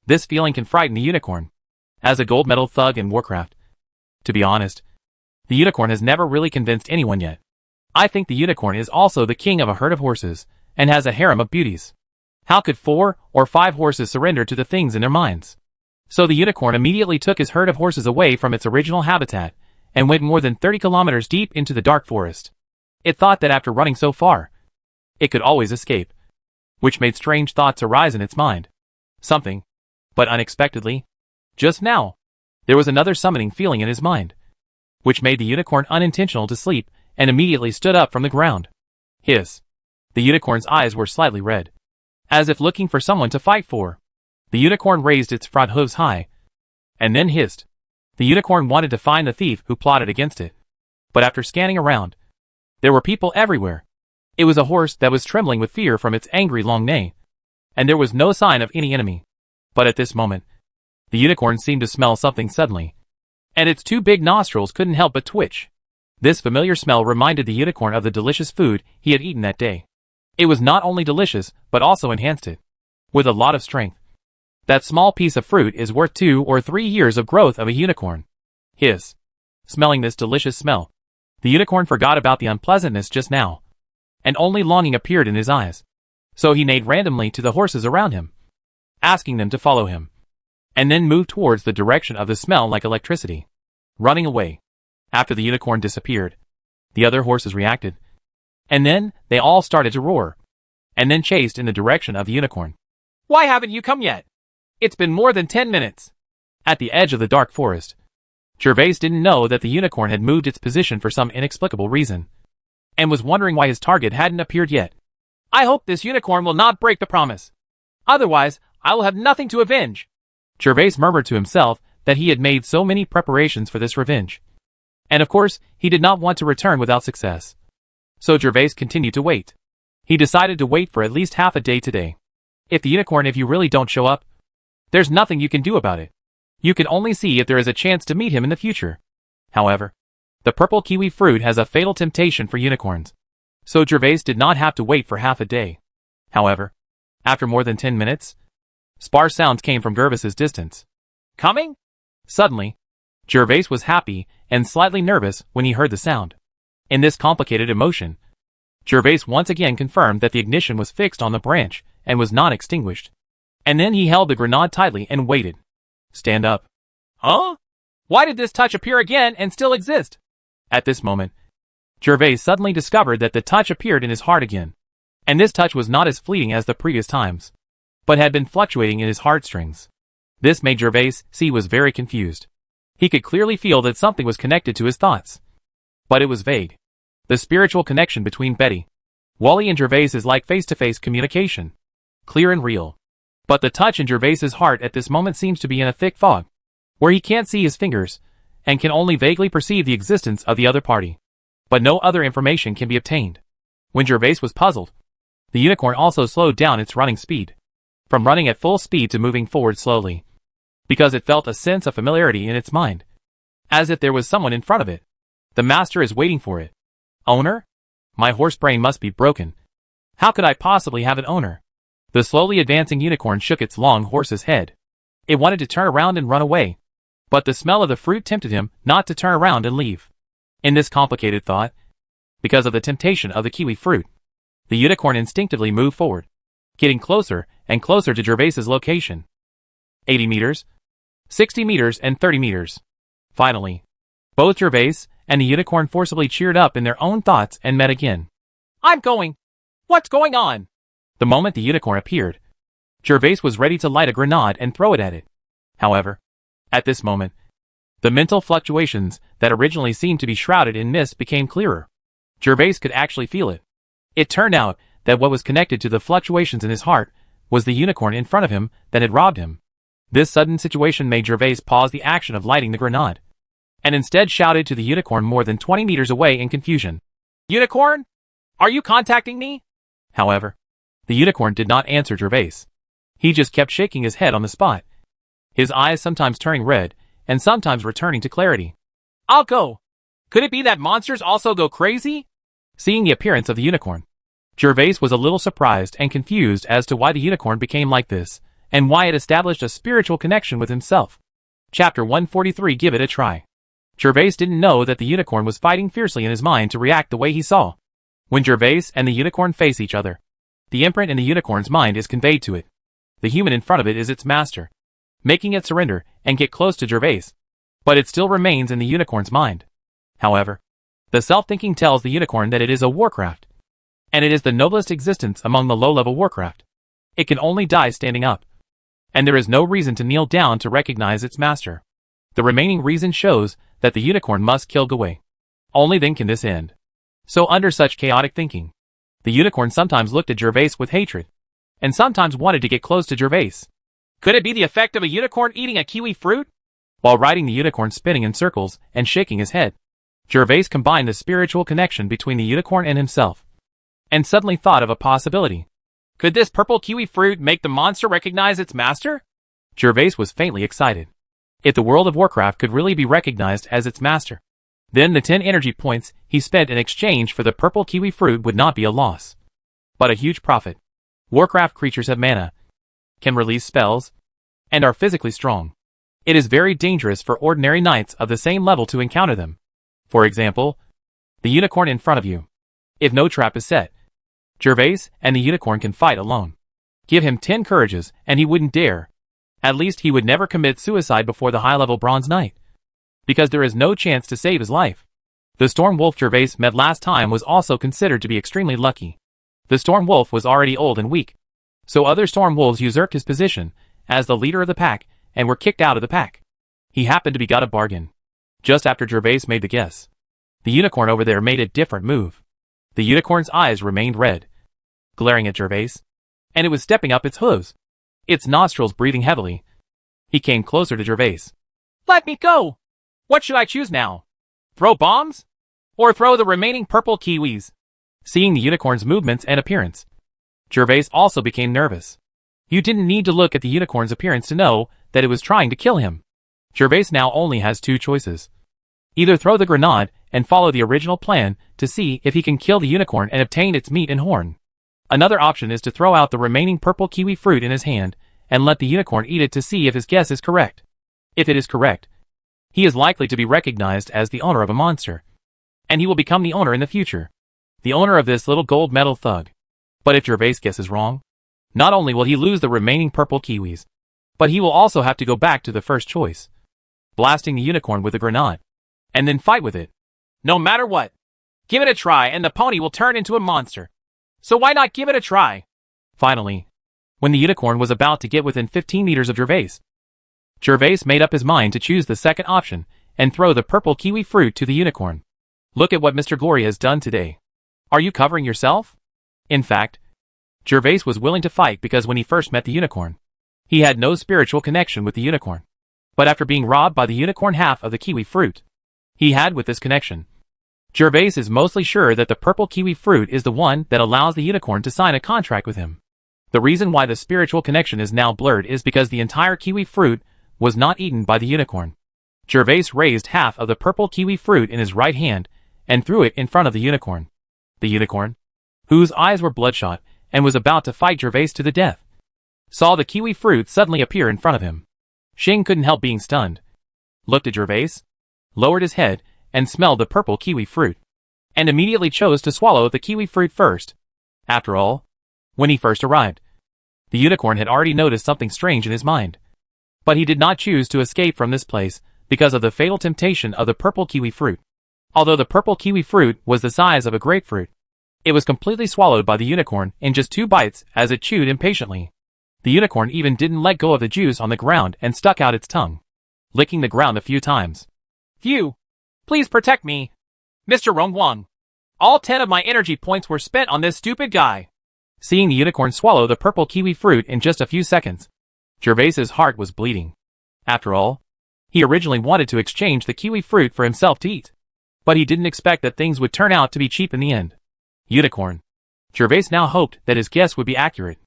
This feeling can frighten the unicorn. As a gold medal thug in Warcraft, to be honest, the unicorn has never really convinced anyone yet. I think the unicorn is also the king of a herd of horses, and has a harem of beauties. How could 4 or 5 horses surrender to the things in their minds? So the unicorn immediately took his herd of horses away from its original habitat, and went more than 30 kilometers deep into the dark forest. It thought that after running so far, it could always escape, which made strange thoughts arise in its mind. Something, but unexpectedly, just now, there was another summoning feeling in his mind, which made the unicorn unintentional to sleep, and immediately stood up from the ground. Hiss. The unicorn's eyes were slightly red, as if looking for someone to fight for. The unicorn raised its front hooves high, and then hissed. The unicorn wanted to find the thief who plotted against it. But after scanning around, there were people everywhere. It was a horse that was trembling with fear from its angry long neigh, and there was no sign of any enemy. But at this moment, the unicorn seemed to smell something suddenly, and its 2 big nostrils couldn't help but twitch. This familiar smell reminded the unicorn of the delicious food he had eaten that day. It was not only delicious, but also enhanced it with a lot of strength. That small piece of fruit is worth 2 or 3 years of growth of a unicorn. Hiss. Smelling this delicious smell, the unicorn forgot about the unpleasantness just now, and only longing appeared in his eyes. So he neighed randomly to the horses around him, asking them to follow him, and then moved towards the direction of the smell like electricity, running away. After the unicorn disappeared, the other horses reacted, and then they all started to roar, and then chased in the direction of the unicorn. Why haven't you come yet? It's been more than 10 minutes. At the edge of the dark forest, Gervais didn't know that the unicorn had moved its position for some inexplicable reason, and was wondering why his target hadn't appeared yet. I hope this unicorn will not break the promise. Otherwise, I will have nothing to avenge. Gervais murmured to himself that he had made so many preparations for this revenge. And of course, he did not want to return without success. So Gervais continued to wait. He decided to wait for at least half a day today. If you really don't show up, there's nothing you can do about it. You can only see if there is a chance to meet him in the future. However, the purple kiwi fruit has a fatal temptation for unicorns. So Gervais did not have to wait for half a day. However, after more than 10 minutes, sparse sounds came from Gervais's distance. Coming? Suddenly, Gervais was happy and slightly nervous when he heard the sound. In this complicated emotion, Gervais once again confirmed that the ignition was fixed on the branch and was not extinguished. And then he held the grenade tightly and waited. Stand up. Huh? Why did this touch appear again and still exist? At this moment, Gervais suddenly discovered that the touch appeared in his heart again. And this touch was not as fleeting as the previous times, but had been fluctuating in his heartstrings. This made Gervais see was very confused. He could clearly feel that something was connected to his thoughts, but it was vague. The spiritual connection between Betty, Wally and Gervais is like face-to-face communication, clear and real. But the touch in Gervais's heart at this moment seems to be in a thick fog, where he can't see his fingers, and can only vaguely perceive the existence of the other party. But no other information can be obtained. When Gervais was puzzled, the unicorn also slowed down its running speed, from running at full speed to moving forward slowly, because it felt a sense of familiarity in its mind, as if there was someone in front of it. The master is waiting for it. Owner? My horse brain must be broken. How could I possibly have an owner? The slowly advancing unicorn shook its long horse's head. It wanted to turn around and run away, but the smell of the fruit tempted him not to turn around and leave. In this complicated thought, because of the temptation of the kiwi fruit, the unicorn instinctively moved forward, getting closer and closer to Gervais's location. 80 meters, 60 meters and 30 meters. Finally, Both Gervais and the unicorn forcibly cheered up in their own thoughts and met again. I'm going. What's going on? The moment the unicorn appeared, Gervais was ready to light a grenade and throw it at it. However, at this moment, the mental fluctuations that originally seemed to be shrouded in mist became clearer. Gervais could actually feel it. It turned out that what was connected to the fluctuations in his heart was the unicorn in front of him that had robbed him. This sudden situation made Gervais pause the action of lighting the grenade, and instead shouted to the unicorn more than 20 meters away in confusion. Unicorn? Are you contacting me? However, the unicorn did not answer Gervais. He just kept shaking his head on the spot, his eyes sometimes turning red and sometimes returning to clarity. I'll go. Could it be that monsters also go crazy? Seeing the appearance of the unicorn, Gervais was a little surprised and confused as to why the unicorn became like this, and why it established a spiritual connection with himself. Chapter 143. Give it a try. Gervais didn't know that the unicorn was fighting fiercely in his mind to react the way he saw. When Gervais and the unicorn face each other, the imprint in the unicorn's mind is conveyed to it. The human in front of it is its master, making it surrender and get close to Gervais. But it still remains in the unicorn's mind. However, the self-thinking tells the unicorn that it is a Warcraft, and it is the noblest existence among the low-level Warcraft. It can only die standing up, and there is no reason to kneel down to recognize its master. The remaining reason shows that the unicorn must kill Gwei. Only then can this end. So under such chaotic thinking, the unicorn sometimes looked at Gervais with hatred, and sometimes wanted to get close to Gervais. Could it be the effect of a unicorn eating a kiwi fruit? While riding the unicorn spinning in circles and shaking his head, Gervais combined the spiritual connection between the unicorn and himself, and suddenly thought of a possibility. Could this purple kiwi fruit make the monster recognize its master? Gervais was faintly excited. If the world of Warcraft could really be recognized as its master, then the 10 energy points he spent in exchange for the purple kiwi fruit would not be a loss, but a huge profit. Warcraft creatures have mana, can release spells, and are physically strong. It is very dangerous for ordinary knights of the same level to encounter them. For example, the unicorn in front of you. If no trap is set, Gervais and the unicorn can fight alone. Give him 10 courages and he wouldn't dare. At least he would never commit suicide before the high-level Bronze Knight, because there is no chance to save his life. The Storm Wolf Gervais met last time was also considered to be extremely lucky. The Storm Wolf was already old and weak, so other Storm Wolves usurped his position as the leader of the pack and were kicked out of the pack. He happened to be got a bargain. Just after Gervais made the guess, the unicorn over there made a different move. The unicorn's eyes remained red, glaring at Gervais, and it was stepping up its hooves, its nostrils breathing heavily. He came closer to Gervais. Let me go! What should I choose now? Throw bombs? Or throw the remaining purple kiwis? Seeing the unicorn's movements and appearance, Gervais also became nervous. You didn't need to look at the unicorn's appearance to know that it was trying to kill him. Gervais now only has 2 choices. Either throw the grenade and follow the original plan to see if he can kill the unicorn and obtain its meat and horn. Another option is to throw out the remaining purple kiwi fruit in his hand and let the unicorn eat it to see if his guess is correct. If it is correct, he is likely to be recognized as the owner of a monster, and he will become the owner in the future, the owner of this little gold medal thug. But if Gervais guesses wrong, not only will he lose the remaining purple kiwis, but he will also have to go back to the first choice, blasting the unicorn with a grenade, and then fight with it. No matter what, give it a try and the pony will turn into a monster. So why not give it a try? Finally, when the unicorn was about to get within 15 meters of Gervais made up his mind to choose the second option and throw the purple kiwi fruit to the unicorn. Look at what Mr. Glory has done today. Are you covering yourself? In fact, Gervais was willing to fight because when he first met the unicorn, he had no spiritual connection with the unicorn. But after being robbed by the unicorn half of the kiwi fruit, he had with this connection. Gervais is mostly sure that the purple kiwi fruit is the one that allows the unicorn to sign a contract with him. The reason why the spiritual connection is now blurred is because the entire kiwi fruit was not eaten by the unicorn. Gervais raised half of the purple kiwi fruit in his right hand and threw it in front of the unicorn. The unicorn, whose eyes were bloodshot and was about to fight Gervais to the death, saw the kiwi fruit suddenly appear in front of him. Xing couldn't help being stunned, looked at Gervais, lowered his head, and smelled the purple kiwi fruit, and immediately chose to swallow the kiwi fruit first. After all, when he first arrived, the unicorn had already noticed something strange in his mind. But he did not choose to escape from this place, because of the fatal temptation of the purple kiwi fruit. Although the purple kiwi fruit was the size of a grapefruit, it was completely swallowed by the unicorn in just 2 bites as it chewed impatiently. The unicorn even didn't let go of the juice on the ground and stuck out its tongue, licking the ground a few times. Phew! Please protect me, Mr. Rongwang. All 10 of my energy points were spent on this stupid guy. Seeing the unicorn swallow the purple kiwi fruit in just a few seconds, Gervais's heart was bleeding. After all, he originally wanted to exchange the kiwi fruit for himself to eat, but he didn't expect that things would turn out to be cheap in the end. Unicorn. Gervais now hoped that his guess would be accurate,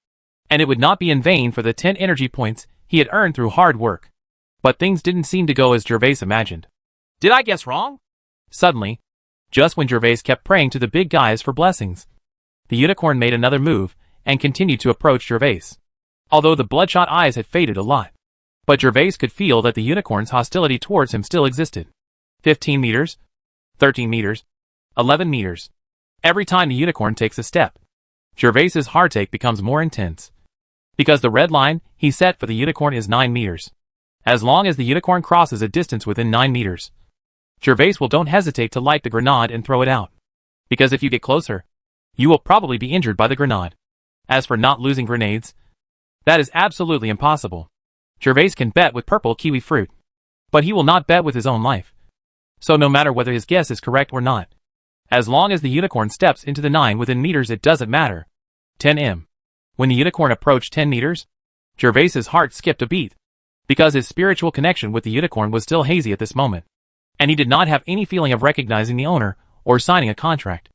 and it would not be in vain for the 10 energy points he had earned through hard work. But things didn't seem to go as Gervais imagined. Did I guess wrong? Suddenly, just when Gervais kept praying to the big guys for blessings, the unicorn made another move and continued to approach Gervais. Although the bloodshot eyes had faded a lot, but Gervais could feel that the unicorn's hostility towards him still existed. 15 meters, 13 meters, 11 meters. Every time the unicorn takes a step, Gervais's heartache becomes more intense. Because the red line he set for the unicorn is 9 meters. As long as the unicorn crosses a distance within 9 meters, Gervais will don't hesitate to light the grenade and throw it out. Because if you get closer, you will probably be injured by the grenade. As for not losing grenades, that is absolutely impossible. Gervais can bet with purple kiwi fruit, but he will not bet with his own life. So no matter whether his guess is correct or not, as long as the unicorn steps into the 9 within meters, it doesn't matter. 10 m. When the unicorn approached 10 meters, Gervais's heart skipped a beat, because his spiritual connection with the unicorn was still hazy at this moment, and he did not have any feeling of recognizing the owner or signing a contract.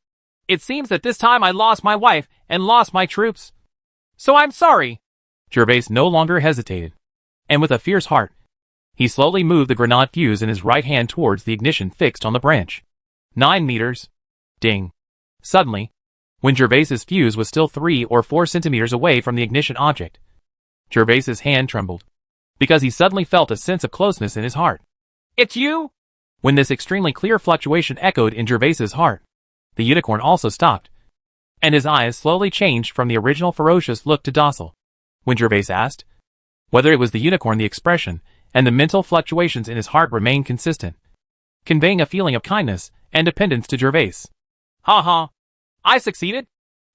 It seems that this time I lost my wife and lost my troops. So I'm sorry. Gervais no longer hesitated, and with a fierce heart, he slowly moved the grenade fuse in his right hand towards the ignition fixed on the branch. 9 meters. Ding. Suddenly, when Gervais's fuse was still 3 or 4 centimeters away from the ignition object, Gervais's hand trembled, because he suddenly felt a sense of closeness in his heart. It's you? When this extremely clear fluctuation echoed in Gervais's heart, the unicorn also stopped, and his eyes slowly changed from the original ferocious look to docile. When Gervais asked whether it was the unicorn, the expression and the mental fluctuations in his heart remained consistent, conveying a feeling of kindness and dependence to Gervais. Ha. I succeeded.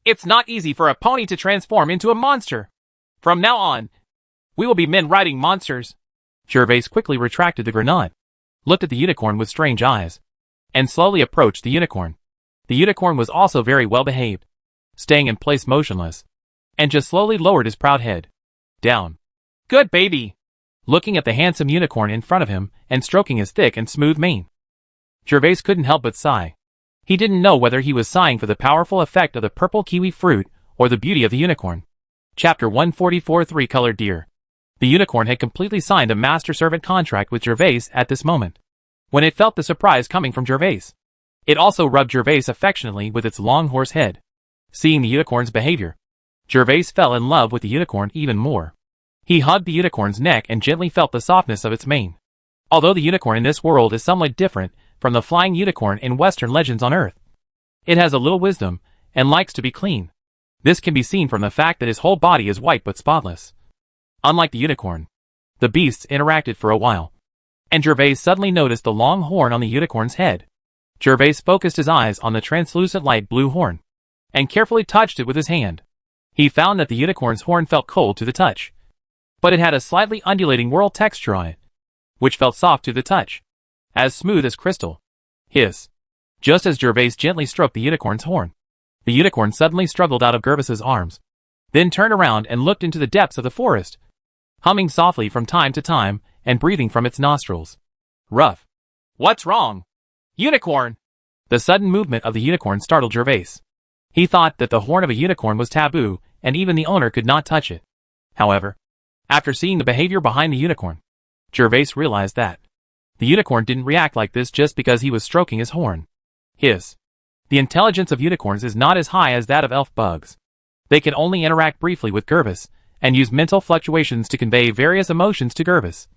It's not easy for a pony to transform into a monster. From now on, we will be men riding monsters. Gervais quickly retracted the grenade, looked at the unicorn with strange eyes, and slowly approached the unicorn. The unicorn was also very well behaved, staying in place motionless, and just slowly lowered his proud head down. Good baby. Looking at the handsome unicorn in front of him and stroking his thick and smooth mane, Gervais couldn't help but sigh. He didn't know whether he was sighing for the powerful effect of the purple kiwi fruit or the beauty of the unicorn. Chapter 144, Tricolored Deer. The unicorn had completely signed a master-servant contract with Gervais at this moment, when it felt the surprise coming from Gervais. It also rubbed Gervais affectionately with its long horse head. Seeing the unicorn's behavior, Gervais fell in love with the unicorn even more. He hugged the unicorn's neck and gently felt the softness of its mane. Although the unicorn in this world is somewhat different from the flying unicorn in Western legends on Earth, it has a little wisdom and likes to be clean. This can be seen from the fact that his whole body is white but spotless. Unlike the unicorn, the beasts interacted for a while, and Gervais suddenly noticed the long horn on the unicorn's head. Gervais focused his eyes on the translucent light blue horn, and carefully touched it with his hand. He found that the unicorn's horn felt cold to the touch, but it had a slightly undulating whorl texture on it, which felt soft to the touch, as smooth as crystal. Hiss. Just as Gervais gently stroked the unicorn's horn, the unicorn suddenly struggled out of Gervais's arms, then turned around and looked into the depths of the forest, humming softly from time to time and breathing from its nostrils. Rough. What's wrong? Unicorn. The sudden movement of the unicorn startled Gervais. He thought that the horn of a unicorn was taboo and even the owner could not touch it. However, after seeing the behavior behind the unicorn, Gervais realized that the unicorn didn't react like this just because he was stroking his horn. Hiss. The intelligence of unicorns is not as high as that of elf bugs. They can only interact briefly with Gervais and use mental fluctuations to convey various emotions to Gervais,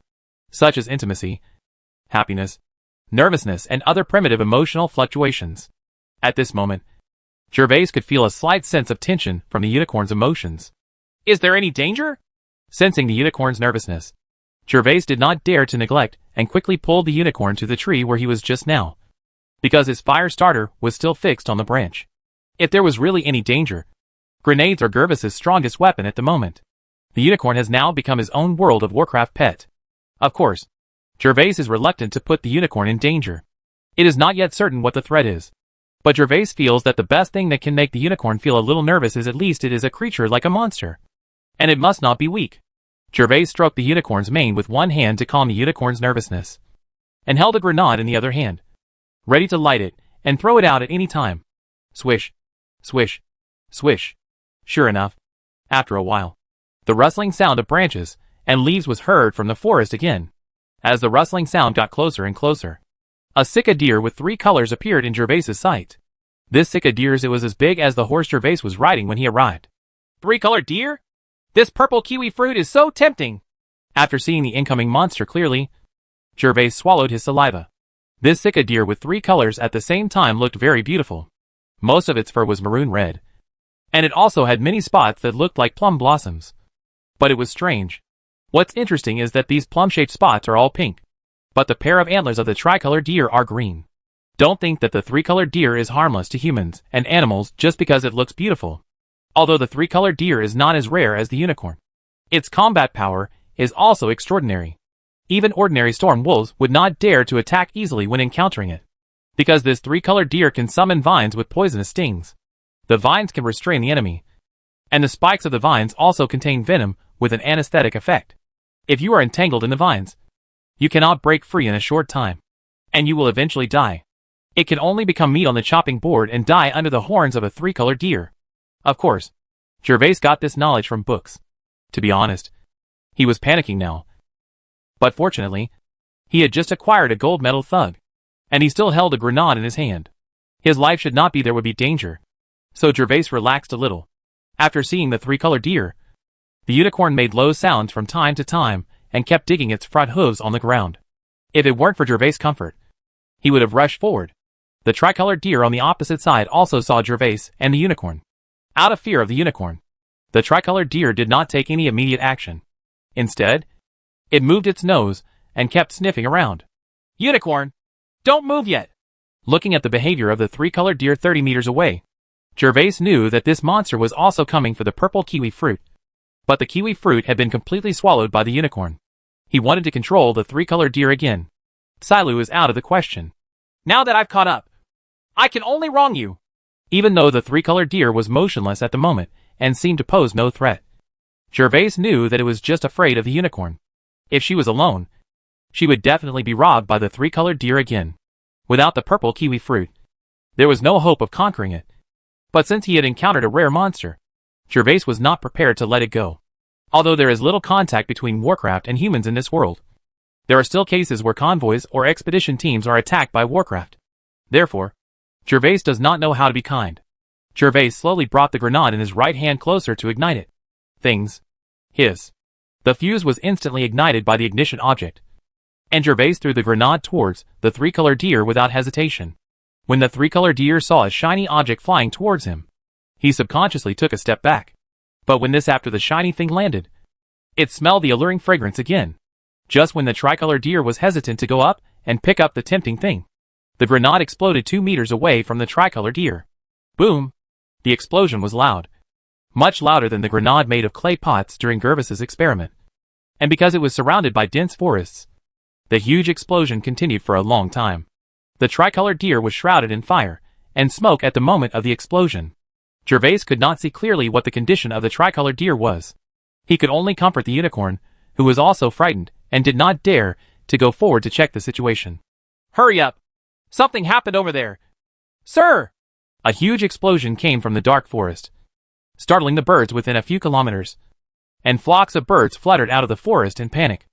such as intimacy, happiness, nervousness, and other primitive emotional fluctuations. At this moment, Gervais could feel a slight sense of tension from the unicorn's emotions. Is there any danger? Sensing the unicorn's nervousness, Gervais did not dare to neglect and quickly pulled the unicorn to the tree where he was just now, because his fire starter was still fixed on the branch. If there was really any danger, grenades are Gervais's strongest weapon at the moment. The unicorn has now become his own World of Warcraft pet. Of course, Gervais is reluctant to put the unicorn in danger. It is not yet certain what the threat is, but Gervais feels that the best thing that can make the unicorn feel a little nervous is at least it is a creature like a monster. And it must not be weak. Gervais stroked the unicorn's mane with one hand to calm the unicorn's nervousness, and held a grenade in the other hand, ready to light it and throw it out at any time. Swish, swish, swish. Sure enough, after a while, the rustling sound of branches and leaves was heard from the forest again. As the rustling sound got closer and closer, a Seignior with 3 colors appeared in Gervais's sight. This Seignior was as big as the horse Gervais was riding when he arrived. 3-colored deer? This purple kiwi fruit is so tempting. After seeing the incoming monster clearly, Gervais swallowed his saliva. This Seignior with 3 colors at the same time looked very beautiful. Most of its fur was maroon red, and it also had many spots that looked like plum blossoms. But it was strange. What's interesting is that these plum-shaped spots are all pink, but the pair of antlers of the tricolored deer are green. Don't think that the 3-colored deer is harmless to humans and animals just because it looks beautiful. Although the 3-colored deer is not as rare as the unicorn, its combat power is also extraordinary. Even ordinary storm wolves would not dare to attack easily when encountering it, because this 3-colored deer can summon vines with poisonous stings. The vines can restrain the enemy, and the spikes of the vines also contain venom with an anesthetic effect. If you are entangled in the vines, you cannot break free in a short time, and you will eventually die. It can only become meat on the chopping board and die under the horns of a 3-colored deer. Of course, Gervais got this knowledge from books. To be honest, he was panicking now. But fortunately, he had just acquired a gold medal thug, and he still held a grenade in his hand. His life should not be there would be danger, so Gervais relaxed a little. After seeing the 3-colored deer, the unicorn made low sounds from time to time and kept digging its front hooves on the ground. If it weren't for Gervais' comfort, he would have rushed forward. The tricolored deer on the opposite side also saw Gervais and the unicorn. Out of fear of the unicorn, the tricolored deer did not take any immediate action. Instead, it moved its nose and kept sniffing around. Unicorn, don't move yet. Looking at the behavior of the 3-colored deer 30 meters away, Gervais knew that this monster was also coming for the purple kiwi fruit. But the kiwi fruit had been completely swallowed by the unicorn. He wanted to control the 3-colored deer again. Silu is out of the question. Now that I've caught up, I can only wrong you. Even though the 3-colored deer was motionless at the moment and seemed to pose no threat, Gervais knew that it was just afraid of the unicorn. If she was alone, she would definitely be robbed by the 3-colored deer again. Without the purple kiwi fruit, there was no hope of conquering it. But since he had encountered a rare monster, Gervais was not prepared to let it go. Although there is little contact between Warcraft and humans in this world, there are still cases where convoys or expedition teams are attacked by Warcraft. Therefore, Gervais does not know how to be kind. Gervais slowly brought the grenade in his right hand closer to ignite it. Things. Hiss. The fuse was instantly ignited by the ignition object, and Gervais threw the grenade towards the 3-colored deer without hesitation. When the 3-colored deer saw a shiny object flying towards him, he subconsciously took a step back. But when this after the shiny thing landed, it smelled the alluring fragrance again. Just when the tricolored deer was hesitant to go up and pick up the tempting thing, the grenade exploded 2 meters away from the tricolored deer. Boom! The explosion was loud. Much louder than the grenade made of clay pots during Gervais's experiment. And because it was surrounded by dense forests, the huge explosion continued for a long time. The tricolored deer was shrouded in fire and smoke at the moment of the explosion. Gervais could not see clearly what the condition of the tricolored deer was. He could only comfort the unicorn, who was also frightened and did not dare to go forward to check the situation. Hurry up! Something happened over there. Sir! A huge explosion came from the dark forest, startling the birds within a few kilometers, and flocks of birds fluttered out of the forest in panic.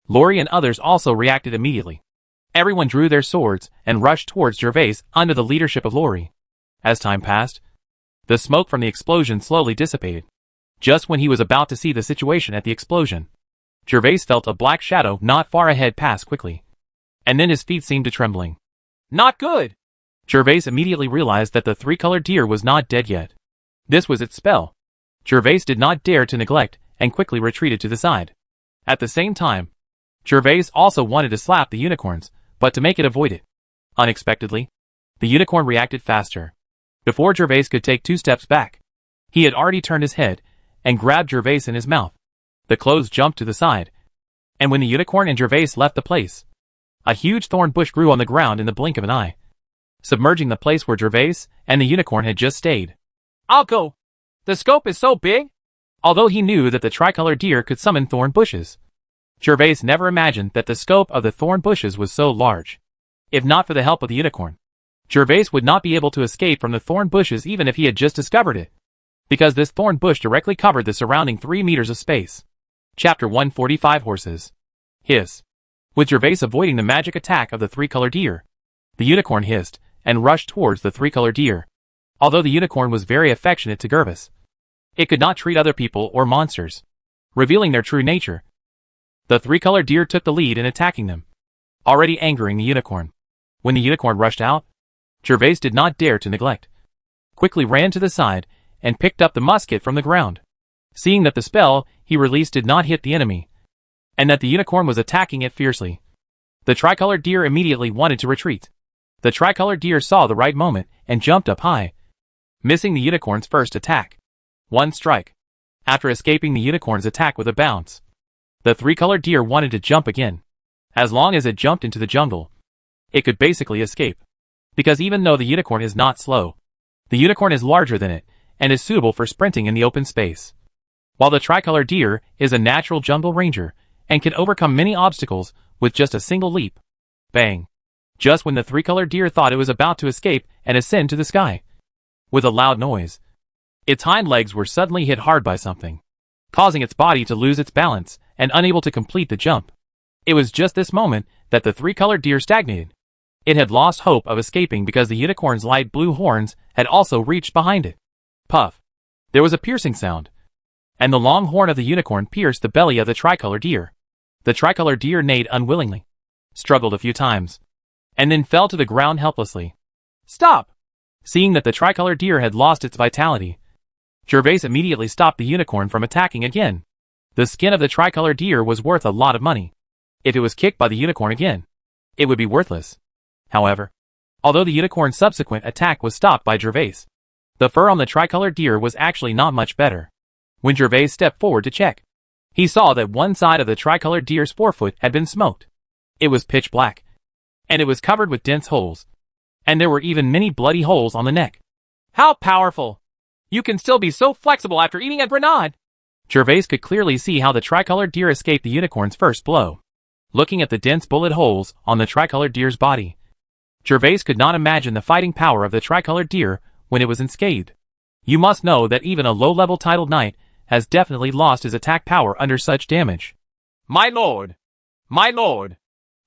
Lori and others also reacted immediately. Everyone drew their swords and rushed towards Gervais under the leadership of Lori. As time passed, the smoke from the explosion slowly dissipated. Just when he was about to see the situation at the explosion, Gervais felt a black shadow not far ahead pass quickly, and then his feet seemed to trembling. Not good! Gervais immediately realized that the 3-colored deer was not dead yet. This was its spell. Gervais did not dare to neglect and quickly retreated to the side. At the same time, Gervais also wanted to slap the unicorns, but to make it avoid it. Unexpectedly, the unicorn reacted faster. Before Gervais could take 2 steps back, he had already turned his head and grabbed Gervais in his mouth. The clothes jumped to the side, and when the unicorn and Gervais left the place, a huge thorn bush grew on the ground in the blink of an eye, submerging the place where Gervais and the unicorn had just stayed. I'll go. The scope is so big. Although he knew that the tricolored deer could summon thorn bushes, Gervais never imagined that the scope of the thorn bushes was so large. If not for the help of the unicorn, Gervais would not be able to escape from the thorn bushes even if he had just discovered it, because this thorn bush directly covered the surrounding 3 meters of space. Chapter 145 Horses. Hiss. With Gervais avoiding the magic attack of the 3-colored deer, the unicorn hissed and rushed towards the 3-colored deer. Although the unicorn was very affectionate to Gervais, it could not treat other people or monsters, revealing their true nature. The 3-colored deer took the lead in attacking them, already angering the unicorn. When the unicorn rushed out, Gervais did not dare to neglect. Quickly ran to the side and picked up the musket from the ground. Seeing that the spell he released did not hit the enemy, and that the unicorn was attacking it fiercely, the tricolored deer immediately wanted to retreat. The tricolored deer saw the right moment and jumped up high, missing the unicorn's first attack. 1 strike. After escaping the unicorn's attack with a bounce, the 3-colored deer wanted to jump again. As long as it jumped into the jungle, it could basically escape. Because even though the unicorn is not slow, the unicorn is larger than it and is suitable for sprinting in the open space. While the tricolored deer is a natural jungle ranger and can overcome many obstacles with just a single leap. Bang! Just when the 3-colored deer thought it was about to escape and ascend to the sky, with a loud noise, its hind legs were suddenly hit hard by something, causing its body to lose its balance and unable to complete the jump. It was just this moment that the 3-colored deer stagnated. It had lost hope of escaping because the unicorn's light blue horns had also reached behind it. Puff! There was a piercing sound, and the long horn of the unicorn pierced the belly of the tricolored deer. The tricolored deer neighed unwillingly, struggled a few times, and then fell to the ground helplessly. Stop! Seeing that the tricolored deer had lost its vitality, Gervais immediately stopped the unicorn from attacking again. The skin of the tricolored deer was worth a lot of money. If it was kicked by the unicorn again, it would be worthless. However, although the unicorn's subsequent attack was stopped by Gervais, the fur on the tricolored deer was actually not much better. When Gervais stepped forward to check, he saw that one side of the tricolored deer's forefoot had been smoked. It was pitch black, and it was covered with dense holes, and there were even many bloody holes on the neck. How powerful! You can still be so flexible after eating a grenade! Gervais could clearly see how the tricolored deer escaped the unicorn's first blow. Looking at the dense bullet holes on the tricolored deer's body, Gervais could not imagine the fighting power of the tricolored deer when it was unscathed. You must know that even a low-level titled knight has definitely lost his attack power under such damage. My lord! My lord!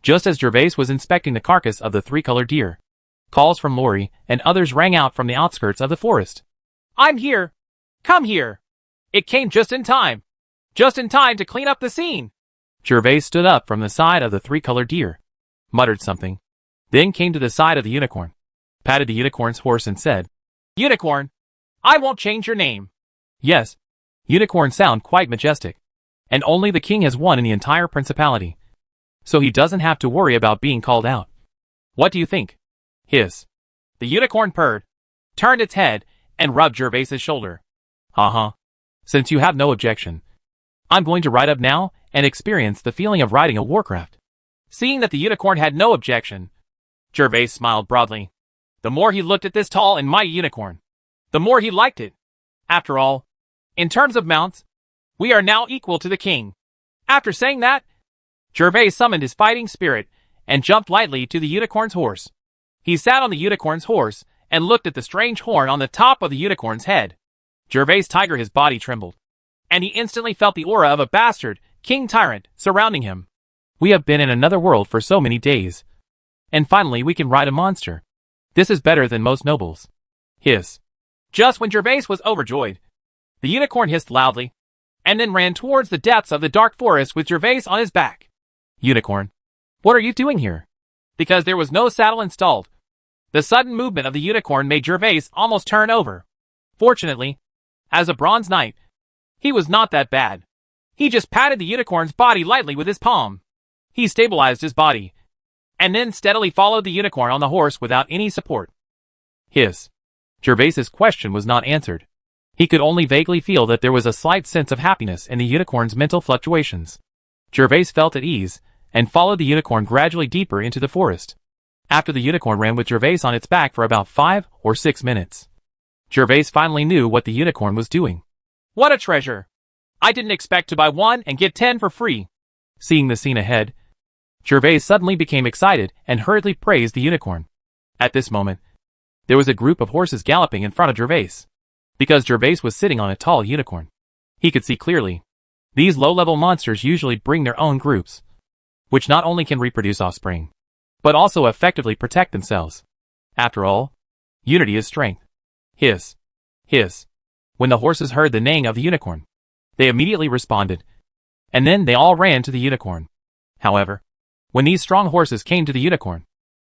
Just as Gervais was inspecting the carcass of the 3-colored deer, calls from Lori and others rang out from the outskirts of the forest. I'm here! Come here! It came just in time! Just in time to clean up the scene! Gervais stood up from the side of the 3-colored deer, muttered something, then came to the side of the unicorn, patted the unicorn's horse and said, Unicorn, I won't change your name. Yes, unicorns sound quite majestic, and only the king has one in the entire principality, so he doesn't have to worry about being called out. What do you think? Hiss. The unicorn purred, turned its head, and rubbed Gervais's shoulder. Since you have no objection, I'm going to ride up now and experience the feeling of riding a Warcraft. Seeing that the unicorn had no objection, Gervais smiled broadly. The more he looked at this tall and mighty unicorn, the more he liked it. After all, in terms of mounts, we are now equal to the king. After saying that, Gervais summoned his fighting spirit and jumped lightly to the unicorn's horse. He sat on the unicorn's horse and looked at the strange horn on the top of the unicorn's head. Gervais' tiger, his body trembled, and he instantly felt the aura of a bastard king tyrant surrounding him. We have been in another world for so many days, and finally we can ride a monster. This is better than most nobles. Hiss. Just when Gervais was overjoyed, the unicorn hissed loudly, and then ran towards the depths of the dark forest with Gervais on his back. Unicorn, what are you doing here? Because there was no saddle installed. The sudden movement of the unicorn made Gervais almost turn over. Fortunately, as a bronze knight, he was not that bad. He just patted the unicorn's body lightly with his palm. He stabilized his body, and then steadily followed the unicorn on the horse without any support. Hiss. Gervais's question was not answered. He could only vaguely feel that there was a slight sense of happiness in the unicorn's mental fluctuations. Gervais felt at ease, and followed the unicorn gradually deeper into the forest. After the unicorn ran with Gervais on its back for about 5 or 6 minutes. Gervais finally knew what the unicorn was doing. What a treasure! I didn't expect to buy 1 and get 10 for free. Seeing the scene ahead, Gervais suddenly became excited and hurriedly praised the unicorn. At this moment, there was a group of horses galloping in front of Gervais. Because Gervais was sitting on a tall unicorn, he could see clearly. These low-level monsters usually bring their own groups, which not only can reproduce offspring, but also effectively protect themselves. After all, unity is strength. Hiss. Hiss. When the horses heard the neighing of the unicorn, they immediately responded, and then they all ran to the unicorn. However, when these strong horses came to the unicorn,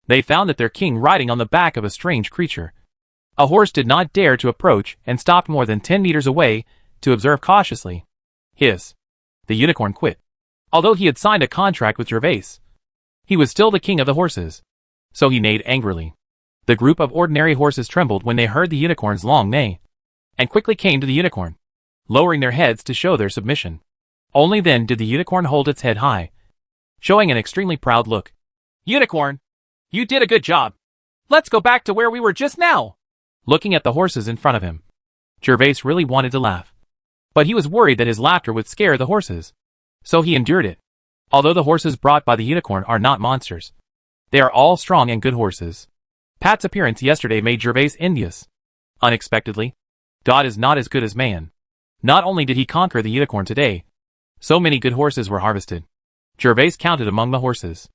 they found that their king riding on the back of a strange creature. A horse did not dare to approach and stopped more than 10 meters away to observe cautiously. Hiss. The unicorn quit. Although he had signed a contract with Gervais, he was still the king of the horses, so he neighed angrily. The group of ordinary horses trembled when they heard the unicorn's long neigh, and quickly came to the unicorn, lowering their heads to show their submission. Only then did the unicorn hold its head high, showing an extremely proud look. Unicorn, you did a good job. Let's go back to where we were just now. Looking at the horses in front of him, Gervais really wanted to laugh, but he was worried that his laughter would scare the horses, so he endured it. Although the horses brought by the unicorn are not monsters, they are all strong and good horses. Pat's appearance yesterday made Gervais envious. Unexpectedly, God is not as good as man. Not only did he conquer the unicorn today, so many good horses were harvested. Gervais counted among the horses.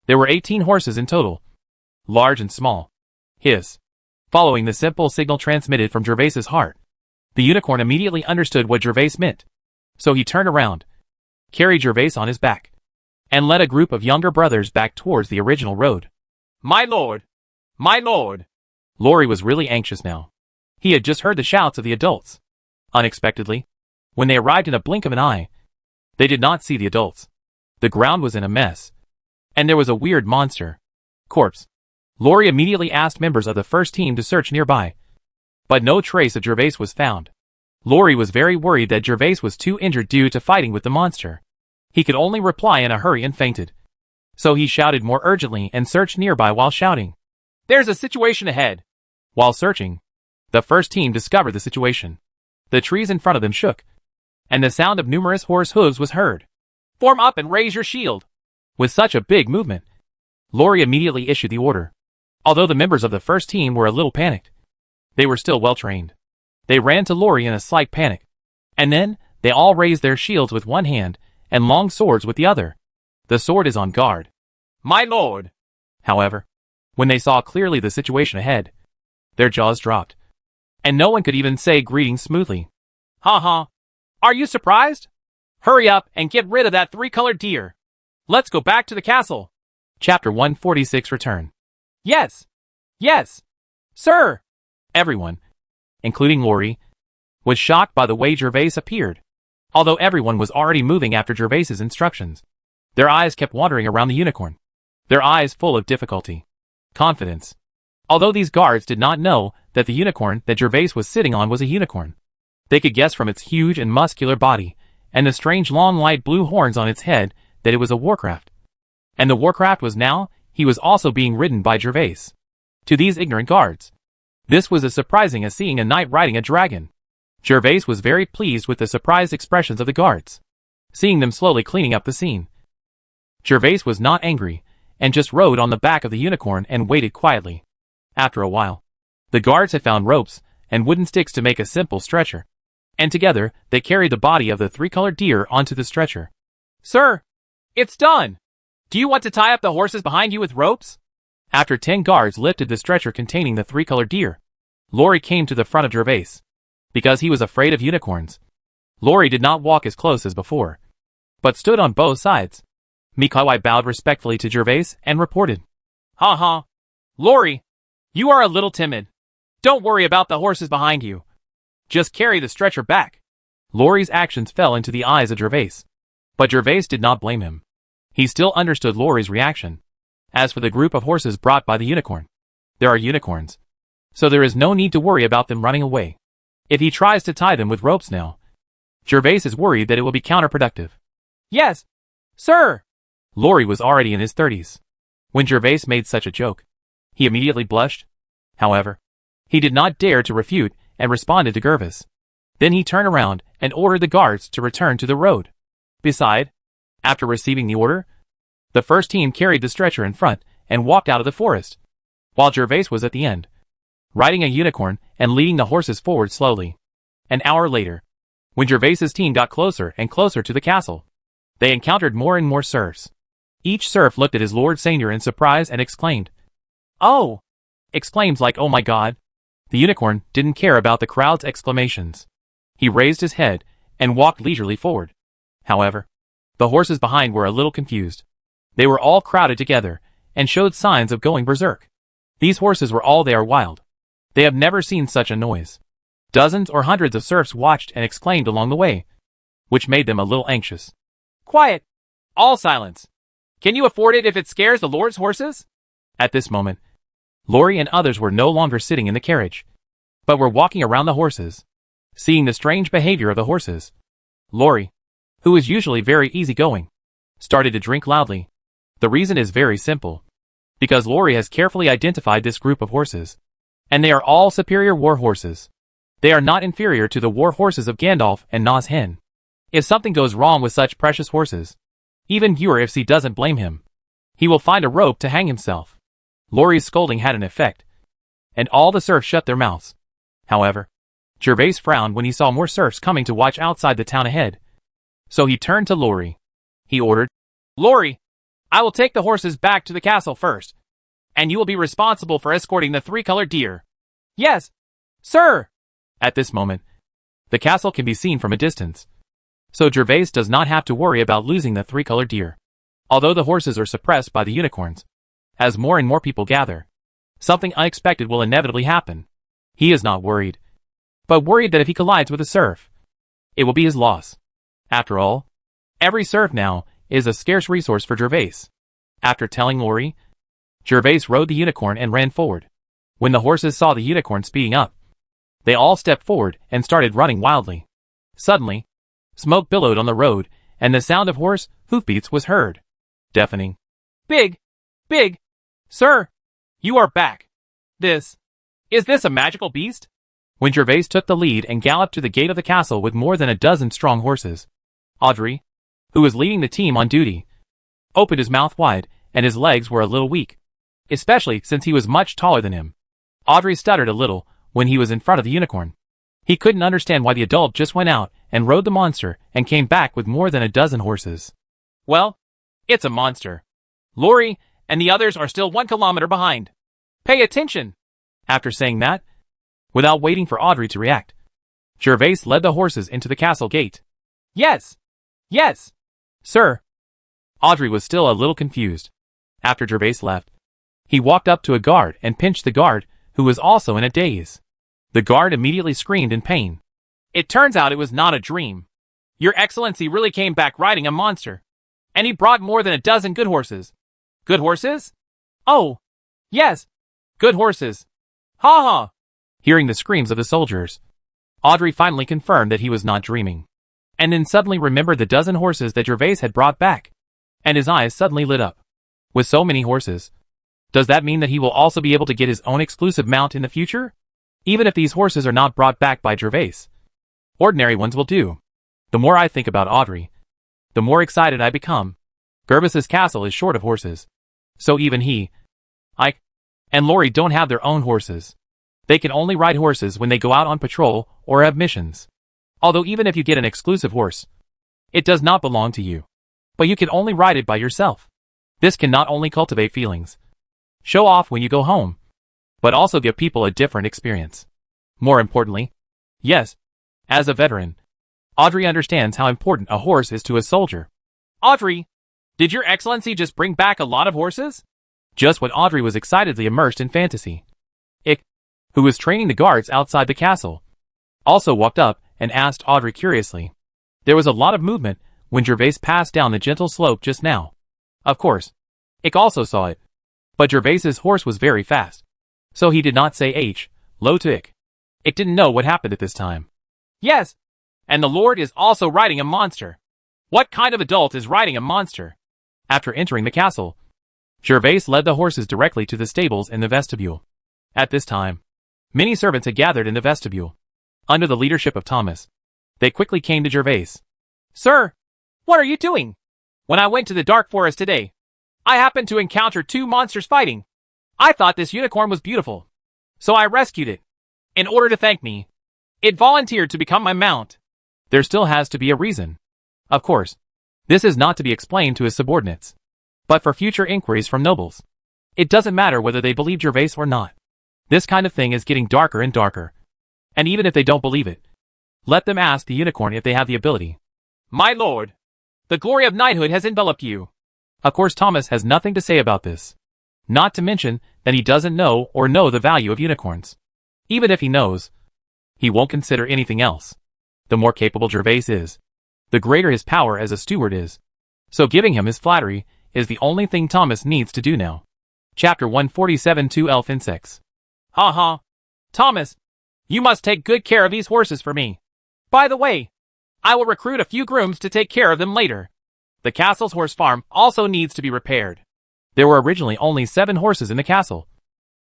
There were 18 horses in total, large and small. Hiss. Following the simple signal transmitted from Gervais's heart, the unicorn immediately understood what Gervais meant. So he turned around, carried Gervais on his back, and led a group of younger brothers back towards the original road. My lord! My lord! Laurie was really anxious now. He had just heard the shouts of the adults. Unexpectedly, when they arrived in a blink of an eye, they did not see the adults. The ground was in a mess, and there was a weird monster corpse. Laurie immediately asked members of the first team to search nearby, but no trace of Gervais was found. Laurie was very worried that Gervais was too injured due to fighting with the monster. He could only reply in a hurry and fainted. So he shouted more urgently and searched nearby while shouting, "There's a situation ahead!" While searching, the first team discovered the situation. The trees in front of them shook, and the sound of numerous horse hooves was heard. "Form up and raise your shield!" With such a big movement, Laurie immediately issued the order. Although the members of the first team were a little panicked, they were still well trained. They ran to Laurie in a slight panic, and then they all raised their shields with one hand and long swords with the other. The sword is on guard. My lord! However, when they saw clearly the situation ahead, their jaws dropped, and no one could even say greetings smoothly. Ha ha! Are you surprised? Hurry up and get rid of that 3-colored deer. Let's go back to the castle. Chapter 146 Return. Yes! Yes! Sir! Everyone, including Laurie, was shocked by the way Gervais appeared. Although everyone was already moving after Gervais's instructions, their eyes kept wandering around the unicorn, their eyes full of difficulty, confidence. Although these guards did not know that the unicorn that Gervais was sitting on was a unicorn, they could guess from its huge and muscular body and the strange long light blue horns on its head that it was a Warcraft. And the Warcraft was now, he was also being ridden by Gervais. To these ignorant guards, this was as surprising as seeing a knight riding a dragon. Gervais was very pleased with the surprised expressions of the guards, seeing them slowly cleaning up the scene. Gervais was not angry, and just rode on the back of the unicorn and waited quietly. After a while, the guards had found ropes and wooden sticks to make a simple stretcher, and together they carried the body of the 3-colored deer onto the stretcher. Sir, it's done! Do you want to tie up the horses behind you with ropes? After 10 guards lifted the stretcher containing the 3-colored deer, Laurie came to the front of Gervais. Because he was afraid of unicorns, Laurie did not walk as close as before, but stood on both sides. Mikawai bowed respectfully to Gervais and reported, Ha ha! Laurie, you are a little timid. Don't worry about the horses behind you. Just carry the stretcher back. Laurie's actions fell into the eyes of Gervais, but Gervais did not blame him. He still understood Laurie's reaction. As for the group of horses brought by the unicorn, there are unicorns, so there is no need to worry about them running away. If he tries to tie them with ropes now, Gervais is worried that it will be counterproductive. Yes, sir. Laurie was already in his 30s. When Gervais made such a joke, he immediately blushed. However, he did not dare to refute and responded to Gervais. Then he turned around and ordered the guards to return to the road. Beside, after receiving the order, the first team carried the stretcher in front and walked out of the forest, while Gervais was at the end, riding a unicorn and leading the horses forward slowly. An hour later, when Gervais's team got closer and closer to the castle, they encountered more and more serfs. Each serf looked at his lord Seignior in surprise and exclaimed, "Oh!" Exclaims like "Oh my god!" The unicorn didn't care about the crowd's exclamations. He raised his head and walked leisurely forward. However, the horses behind were a little confused. They were all crowded together and showed signs of going berserk. These horses were all there wild. They have never seen such a noise. Dozens or hundreds of serfs watched and exclaimed along the way, which made them a little anxious. Quiet! All silence! Can you afford it if it scares the Lord's horses? At this moment, Laurie and others were no longer sitting in the carriage, but were walking around the horses. Seeing the strange behavior of the horses, Laurie, who is usually very easygoing, started to drink loudly. The reason is very simple. Because Laurie has carefully identified this group of horses, and they are all superior war horses. They are not inferior to the war horses of Gandalf and Nas-Hen. If something goes wrong with such precious horses, even Gurifsi doesn't blame him. He will find a rope to hang himself. Laurie's scolding had an effect, and all the serfs shut their mouths. However, Gervais frowned when he saw more serfs coming to watch outside the town ahead. So he turned to Laurie. He ordered, "Laurie, I will take the horses back to the castle first, and you will be responsible for escorting the three-colored deer." "Yes, sir." At this moment, the castle can be seen from a distance, so Gervais does not have to worry about losing the three-colored deer. Although the horses are suppressed by the unicorns, as more and more people gather, something unexpected will inevitably happen. He is not worried, but worried that if he collides with a serf, it will be his loss. After all, every serf now is a scarce resource for Gervais. After telling Laurie, Gervais rode the unicorn and ran forward. When the horses saw the unicorn speeding up, they all stepped forward and started running wildly. Suddenly, smoke billowed on the road, and the sound of horse hoofbeats was heard. Deafening. Big! Sir! You are back! Is this a magical beast?" When Gervais took the lead and galloped to the gate of the castle with more than a dozen strong horses, Audrey, who was leading the team on duty, opened his mouth wide, and his legs were a little weak, especially since he was much taller than him. Audrey stuttered a little when he was in front of the unicorn. He couldn't understand why the adult just went out and rode the monster and came back with more than a dozen horses. "Well, it's a monster. Laurie and the others are still 1 kilometer behind. Pay attention." After saying that, without waiting for Audrey to react, Gervais led the horses into the castle gate. Yes, Sir." Audrey was still a little confused. After Gervais left, he walked up to a guard and pinched the guard, who was also in a daze. The guard immediately screamed in pain. "It turns out it was not a dream. Your Excellency really came back riding a monster. And he brought more than a dozen good horses." "Good horses? Oh, yes, good horses. Ha ha." Hearing the screams of the soldiers, Audrey finally confirmed that he was not dreaming, and then suddenly remembered the dozen horses that Gervais had brought back, and his eyes suddenly lit up. With so many horses, does that mean that he will also be able to get his own exclusive mount in the future? Even if these horses are not brought back by Gervais, ordinary ones will do. The more I think about Audrey, the more excited I become. Gervais's castle is short of horses, so even he, Ike, and Laurie don't have their own horses. They can only ride horses when they go out on patrol or have missions. Although even if you get an exclusive horse, it does not belong to you, but you can only ride it by yourself. This can not only cultivate feelings, show off when you go home, but also give people a different experience. More importantly, yes, as a veteran, Audrey understands how important a horse is to a soldier. "Audrey, did your Excellency just bring back a lot of horses?" Just when Audrey was excitedly immersed in fantasy, Ick, who was training the guards outside the castle, also walked up and asked Audrey curiously. There was a lot of movement when Gervais passed down the gentle slope just now. Of course, Ick also saw it. But Gervais's horse was very fast. So he did not say hello to Ick. Ick didn't know what happened at this time. Yes. And the Lord is also riding a monster. What kind of adult is riding a monster? After entering the castle, Gervais led the horses directly to the stables in the vestibule. At this time, many servants had gathered in the vestibule. Under the leadership of Thomas, they quickly came to Gervais. Sir, what are you doing? When I went to the dark forest today, I happened to encounter two monsters fighting. I thought this unicorn was beautiful, so I rescued it. In order to thank me, it volunteered to become my mount. There still has to be a reason. Of course, this is not to be explained to his subordinates, but for future inquiries from nobles. It doesn't matter whether they believe Gervais or not. This kind of thing is getting darker and darker. And even if they don't believe it, let them ask the unicorn if they have the ability. My lord, the glory of knighthood has enveloped you. Of course, Thomas has nothing to say about this. Not to mention that he doesn't know the value of unicorns. Even if he knows, he won't consider anything else. The more capable Gervais is, the greater his power as a steward is. So giving him his flattery is the only thing Thomas needs to do now. Chapter 147 Two Elf Insects. Ha ha. Thomas, you must take good care of these horses for me. By the way, I will recruit a few grooms to take care of them later. The castle's horse farm also needs to be repaired. There were originally only 7 horses in the castle,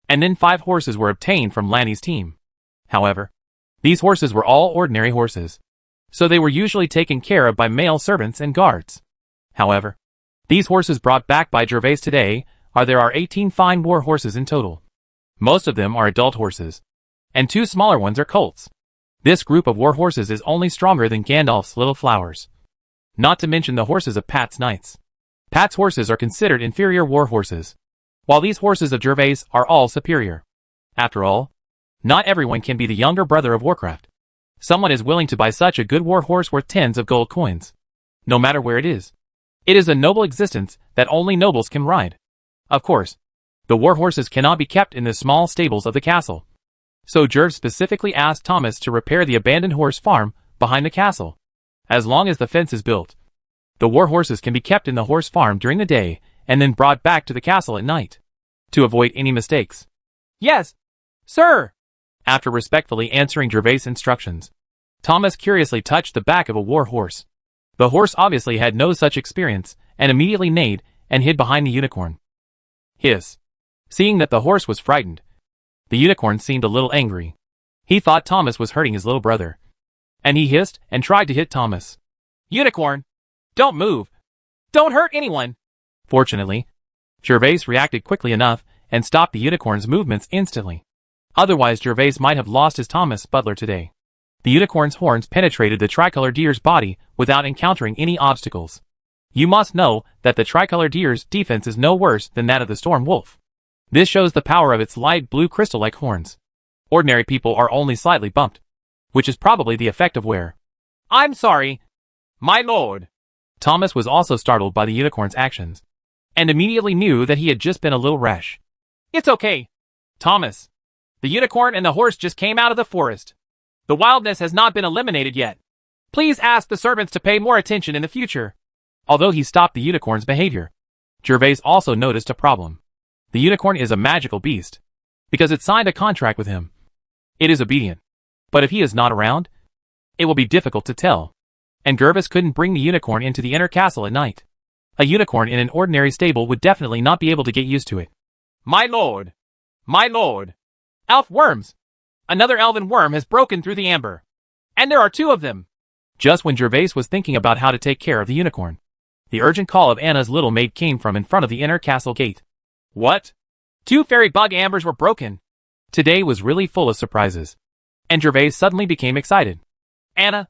and then 5 horses were obtained from Lanny's team. However, these horses were all ordinary horses, so they were usually taken care of by male servants and guards. However, these horses brought back by Gervais today there are 18 fine war horses in total. Most of them are adult horses, and 2 smaller ones are colts. This group of war horses is only stronger than Gandalf's little flowers. Not to mention the horses of Pat's knights. Pat's horses are considered inferior war horses, while these horses of Gervais are all superior. After all, not everyone can be the younger brother of Warcraft. Someone is willing to buy such a good war horse worth tens of gold coins. No matter where it is. It is a noble existence that only nobles can ride. Of course, the war horses cannot be kept in the small stables of the castle. So Gerv specifically asked Thomas to repair the abandoned horse farm behind the castle. As long as the fence is built, the war horses can be kept in the horse farm during the day and then brought back to the castle at night, to avoid any mistakes. Yes, sir. After respectfully answering Gervais' instructions, Thomas curiously touched the back of a war horse. The horse obviously had no such experience and immediately neighed and hid behind the unicorn. Hiss. Seeing that the horse was frightened, the unicorn seemed a little angry. He thought Thomas was hurting his little brother, and he hissed and tried to hit Thomas. Unicorn, don't move. Don't hurt anyone. Fortunately, Gervais reacted quickly enough and stopped the unicorn's movements instantly. Otherwise Gervais might have lost his Thomas Butler today. The unicorn's horns penetrated the tricolored deer's body without encountering any obstacles. You must know that the tricolored deer's defense is no worse than that of the storm wolf. This shows the power of its light blue crystal-like horns. Ordinary people are only slightly bumped, which is probably the effect of wear. I'm sorry, my lord. Thomas was also startled by the unicorn's actions, and immediately knew that he had just been a little rash. It's okay, Thomas. The unicorn and the horse just came out of the forest. The wildness has not been eliminated yet. Please ask the servants to pay more attention in the future. Although he stopped the unicorn's behavior, Gervais also noticed a problem. The unicorn is a magical beast, because it signed a contract with him. It is obedient, but if he is not around, it will be difficult to tell. And Gervais couldn't bring the unicorn into the inner castle at night. A unicorn in an ordinary stable would definitely not be able to get used to it. My lord! My lord! Elf worms! Another elven worm has broken through the amber. And there are 2 of them. Just when Gervais was thinking about how to take care of the unicorn, the urgent call of Anna's little maid came from in front of the inner castle gate. What? 2 fairy bug ambers were broken. Today was really full of surprises, and Gervais suddenly became excited. Anna,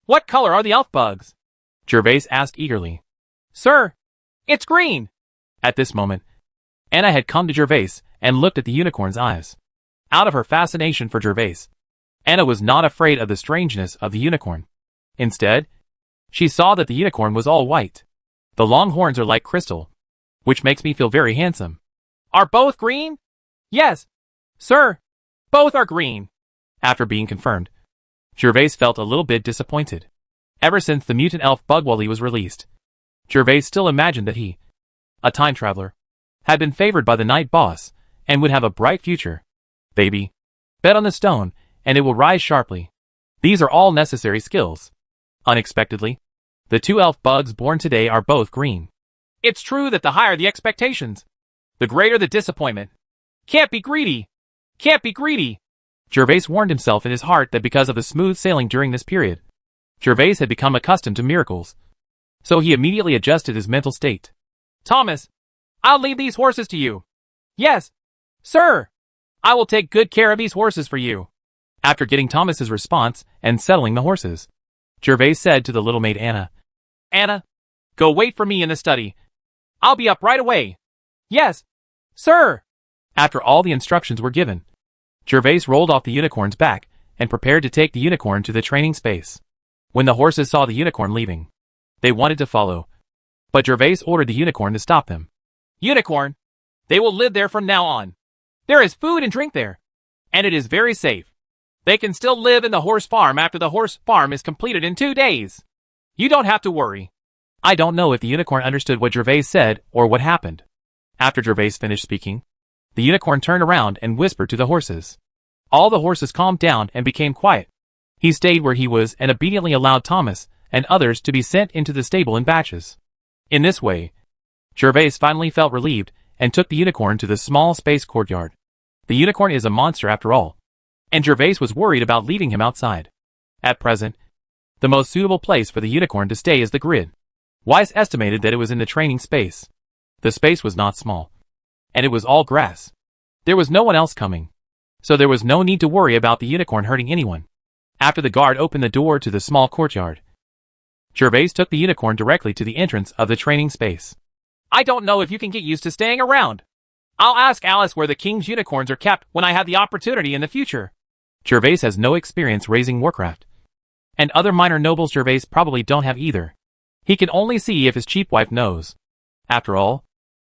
what color are the elf bugs? Gervais asked eagerly. Sir, it's green. At this moment, Anna had come to Gervais and looked at the unicorn's eyes. Out of her fascination for Gervais, Anna was not afraid of the strangeness of the unicorn. Instead, she saw that the unicorn was all white. The long horns are like crystal, which makes me feel very handsome. Are both green? Yes, sir, both are green. After being confirmed, Gervais felt a little bit disappointed. Ever since the mutant elf Bugwally was released, Gervais still imagined that he a time traveler, had been favored by the night boss, and would have a bright future. Baby, bet on the stone, and it will rise sharply. These are all necessary skills. Unexpectedly, the two elf bugs born today are both green. It's true that the higher the expectations, the greater the disappointment. Can't be greedy. Can't be greedy. Gervais warned himself in his heart that because of the smooth sailing during this period, Gervais had become accustomed to miracles. So he immediately adjusted his mental state. Thomas, I'll leave these horses to you. Yes, sir. I will take good care of these horses for you. After getting Thomas's response and settling the horses, Gervais said to the little maid Anna, Anna, go wait for me in the study. I'll be up right away. Yes, sir. After all the instructions were given, Gervais rolled off the unicorn's back and prepared to take the unicorn to the training space. When the horses saw the unicorn leaving, they wanted to follow, but Gervais ordered the unicorn to stop them. Unicorn, they will live there from now on. There is food and drink there, and it is very safe. They can still live in the horse farm after the horse farm is completed in 2 days. You don't have to worry. I don't know if the unicorn understood what Gervais said or what happened. After Gervais finished speaking, the unicorn turned around and whispered to the horses. All the horses calmed down and became quiet. He stayed where he was and obediently allowed Thomas and others to be sent into the stable in batches. In this way, Gervais finally felt relieved and took the unicorn to the small space courtyard. The unicorn is a monster after all, and Gervais was worried about leaving him outside. At present, the most suitable place for the unicorn to stay is the grid. Weiss estimated that it was in the training space. The space was not small, and it was all grass. There was no one else coming, so there was no need to worry about the unicorn hurting anyone. After the guard opened the door to the small courtyard, Gervais took the unicorn directly to the entrance of the training space. I don't know if you can get used to staying around. I'll ask Alice where the king's unicorns are kept when I have the opportunity in the future. Gervais has no experience raising Warcraft, and other minor nobles Gervais probably don't have either. He can only see if his chief wife knows. After all,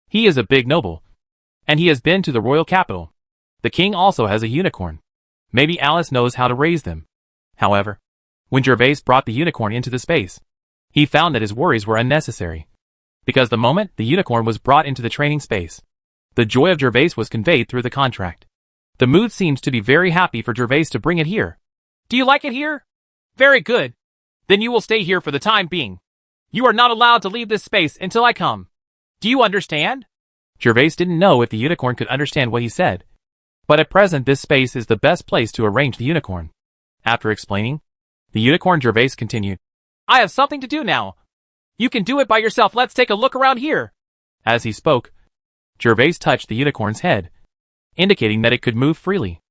he is a big noble, and he has been to the royal capital. The king also has a unicorn. Maybe Alice knows how to raise them. However, when Gervais brought the unicorn into the space, he found that his worries were unnecessary. Because the moment the unicorn was brought into the training space, the joy of Gervais was conveyed through the contract. The mood seemed to be very happy for Gervais to bring it here. Do you like it here? Very good. Then you will stay here for the time being. You are not allowed to leave this space until I come. Do you understand? Gervais didn't know if the unicorn could understand what he said, but at present this space is the best place to arrange the unicorn. After explaining, the unicorn Gervais continued, I have something to do now. You can do it by yourself. Let's take a look around here. As he spoke, Gervais touched the unicorn's head, indicating that it could move freely.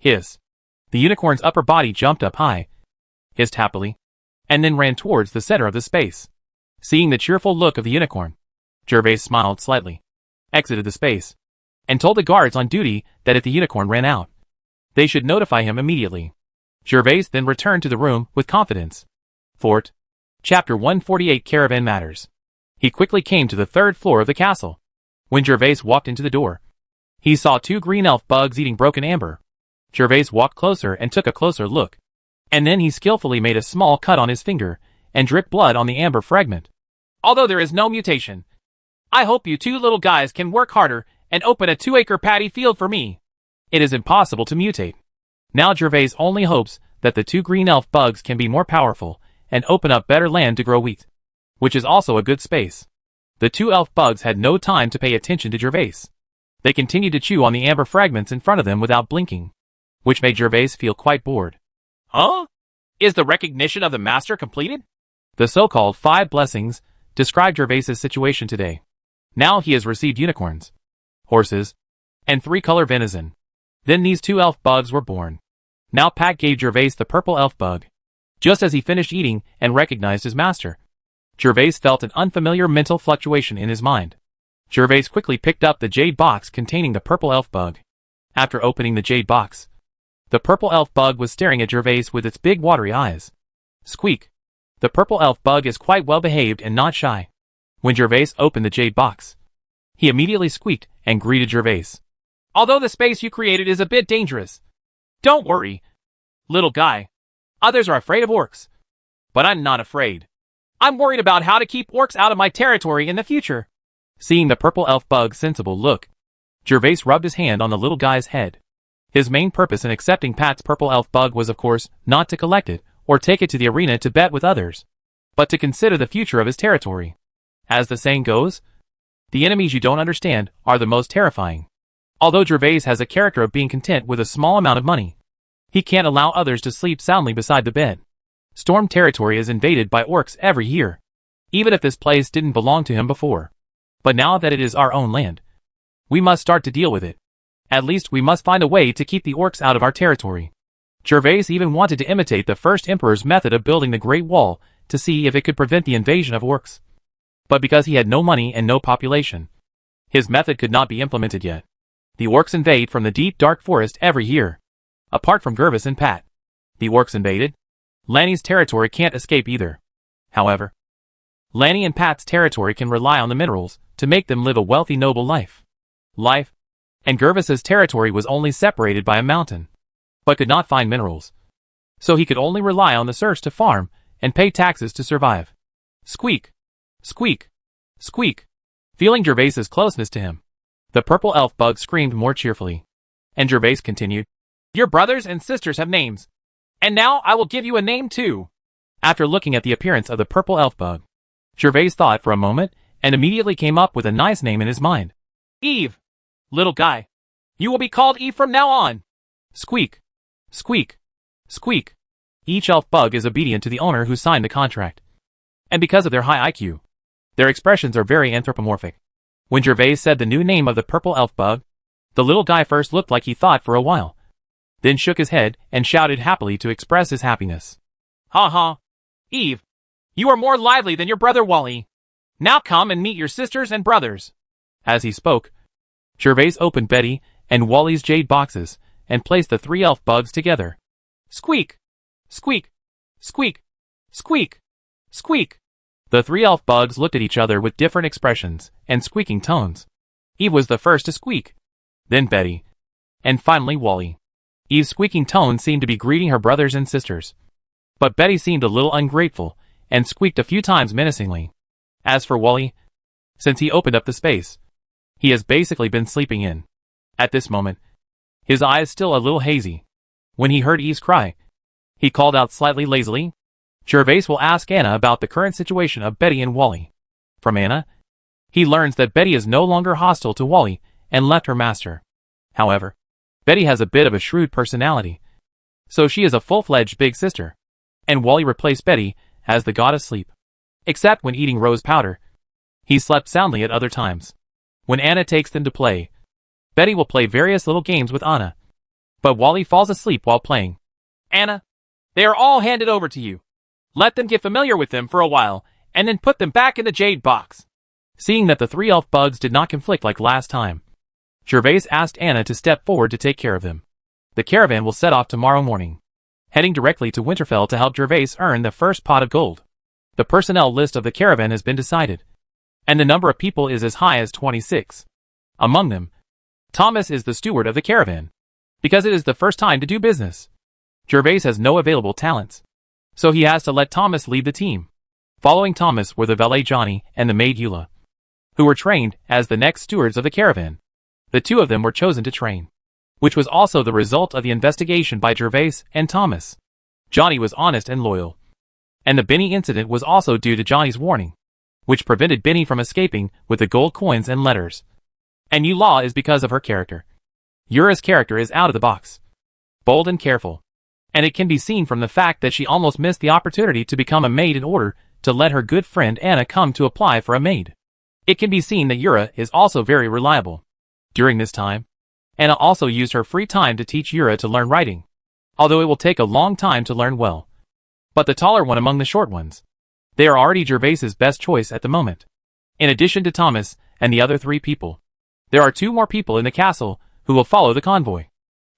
Hiss. The unicorn's upper body jumped up high, hissed happily, and then ran towards the center of the space. Seeing the cheerful look of the unicorn, Gervais smiled slightly, exited the space, and told the guards on duty that if the unicorn ran out, they should notify him immediately. Gervais then returned to the room with confidence. Fort. Chapter 148 Caravan Matters. He quickly came to the 3rd floor of the castle. When Gervais walked into the door, he saw 2 green elf bugs eating broken amber. Gervais walked closer and took a closer look. And then he skillfully made a small cut on his finger and dripped blood on the amber fragment. Although there is no mutation, I hope you 2 little guys can work harder and open a 2-acre paddy field for me. It is impossible to mutate. Now Gervais only hopes that the 2 green elf bugs can be more powerful and open up better land to grow wheat, which is also a good space. The 2 elf bugs had no time to pay attention to Gervais. They continued to chew on the amber fragments in front of them without blinking, which made Gervais feel quite bored. Huh? Is the recognition of the master completed? The so-called 5 blessings describe Gervais's situation today. Now he has received unicorns, horses, and 3-color venison. Then these 2 elf bugs were born. Now Pat gave Gervais the purple elf bug. Just as he finished eating and recognized his master, Gervais felt an unfamiliar mental fluctuation in his mind. Gervais quickly picked up the jade box containing the purple elf bug. After opening the jade box, the purple elf bug was staring at Gervais with its big watery eyes. Squeak. The purple elf bug is quite well behaved and not shy. When Gervais opened the jade box, he immediately squeaked and greeted Gervais. Although the space you created is a bit dangerous, don't worry, little guy. Others are afraid of orcs, but I'm not afraid. I'm worried about how to keep orcs out of my territory in the future. Seeing the purple elf bug's sensible look, Gervais rubbed his hand on the little guy's head. His main purpose in accepting Pat's purple elf bug was of course not to collect it or take it to the arena to bet with others, but to consider the future of his territory. As the saying goes, the enemies you don't understand are the most terrifying. Although Gervais has a character of being content with a small amount of money, he can't allow others to sleep soundly beside the bed. Storm territory is invaded by orcs every year, even if this place didn't belong to him before. But now that it is our own land, we must start to deal with it. At least we must find a way to keep the orcs out of our territory. Gervais even wanted to imitate the first emperor's method of building the Great Wall to see if it could prevent the invasion of orcs. But because he had no money and no population, his method could not be implemented yet. The orcs invade from the deep dark forest every year. Apart from Gervais and Pat, the orcs invaded. Lanny's territory can't escape either. However, Lanny and Pat's territory can rely on the minerals to make them live a wealthy noble life. And Gervais's territory was only separated by a mountain, but could not find minerals. So he could only rely on the serfs to farm and pay taxes to survive. Squeak! Squeak! Squeak! Feeling Gervais's closeness to him, the purple elf bug screamed more cheerfully. And Gervais continued, "Your brothers and sisters have names. And now I will give you a name too." After looking at the appearance of the purple elf bug, Gervais thought for a moment and immediately came up with a nice name in his mind. "Eve. Little guy. You will be called Eve from now on." Squeak. Squeak. Squeak. Each elf bug is obedient to the owner who signed the contract. And because of their high IQ, their expressions are very anthropomorphic. When Gervais said the new name of the purple elf bug, the little guy first looked like he thought for a while, then shook his head and shouted happily to express his happiness. "Ha ha! Eve, you are more lively than your brother Wally. Now come and meet your sisters and brothers." As he spoke, Gervais opened Betty and Wally's jade boxes and placed the three elf bugs together. Squeak! Squeak! Squeak! Squeak! Squeak! The three elf bugs looked at each other with different expressions and squeaking tones. Eve was the first to squeak, then Betty, and finally Wally. Eve's squeaking tone seemed to be greeting her brothers and sisters, but Betty seemed a little ungrateful and squeaked a few times menacingly. As for Wally, since he opened up the space, he has basically been sleeping in. At this moment, his eyes still a little hazy. When he heard Eve's cry, he called out slightly lazily, "Gervais will ask Anna about the current situation of Betty and Wally." From Anna, he learns that Betty is no longer hostile to Wally and left her master. However, Betty has a bit of a shrewd personality, so she is a full-fledged big sister, and Wally replaced Betty as the god of sleep. Except when eating rose powder, he slept soundly at other times. When Anna takes them to play, Betty will play various little games with Anna, but Wally falls asleep while playing. "Anna, they are all handed over to you. Let them get familiar with them for a while, and then put them back in the jade box." Seeing that the three elf bugs did not conflict like last time, Gervais asked Anna to step forward to take care of them. The caravan will set off tomorrow morning, heading directly to Winterfell to help Gervais earn the first pot of gold. The personnel list of the caravan has been decided, and the number of people is as high as 26. Among them, Thomas is the steward of the caravan, because it is the first time to do business. Gervais has no available talents, so he has to let Thomas lead the team. Following Thomas were the valet Johnny and the maid Eula, who were trained as the next stewards of the caravan. The two of them were chosen to train, which was also the result of the investigation by Gervais and Thomas. Johnny was honest and loyal, and the Benny incident was also due to Johnny's warning, which prevented Benny from escaping with the gold coins and letters. And Eula is because of her character. Yura's character is out of the box, bold and careful, and it can be seen from the fact that she almost missed the opportunity to become a maid in order to let her good friend Anna come to apply for a maid. It can be seen that Yura is also very reliable. During this time, Anna also used her free time to teach Yura to learn writing, although it will take a long time to learn well. But the taller one among the short ones, they are already Gervais's best choice at the moment. In addition to Thomas and the other three people, there are two more people in the castle who will follow the convoy.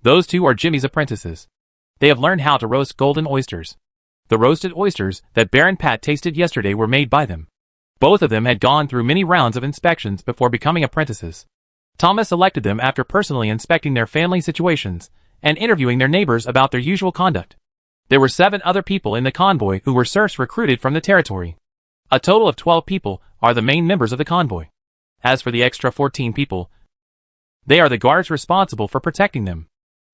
Those two are Jimmy's apprentices. They have learned how to roast golden oysters. The roasted oysters that Baron Pat tasted yesterday were made by them. Both of them had gone through many rounds of inspections before becoming apprentices. Thomas selected them after personally inspecting their family situations and interviewing their neighbors about their usual conduct. There were 7 other people in the convoy who were serfs recruited from the territory. A total of 12 people are the main members of the convoy. As for the extra 14 people, they are the guards responsible for protecting them.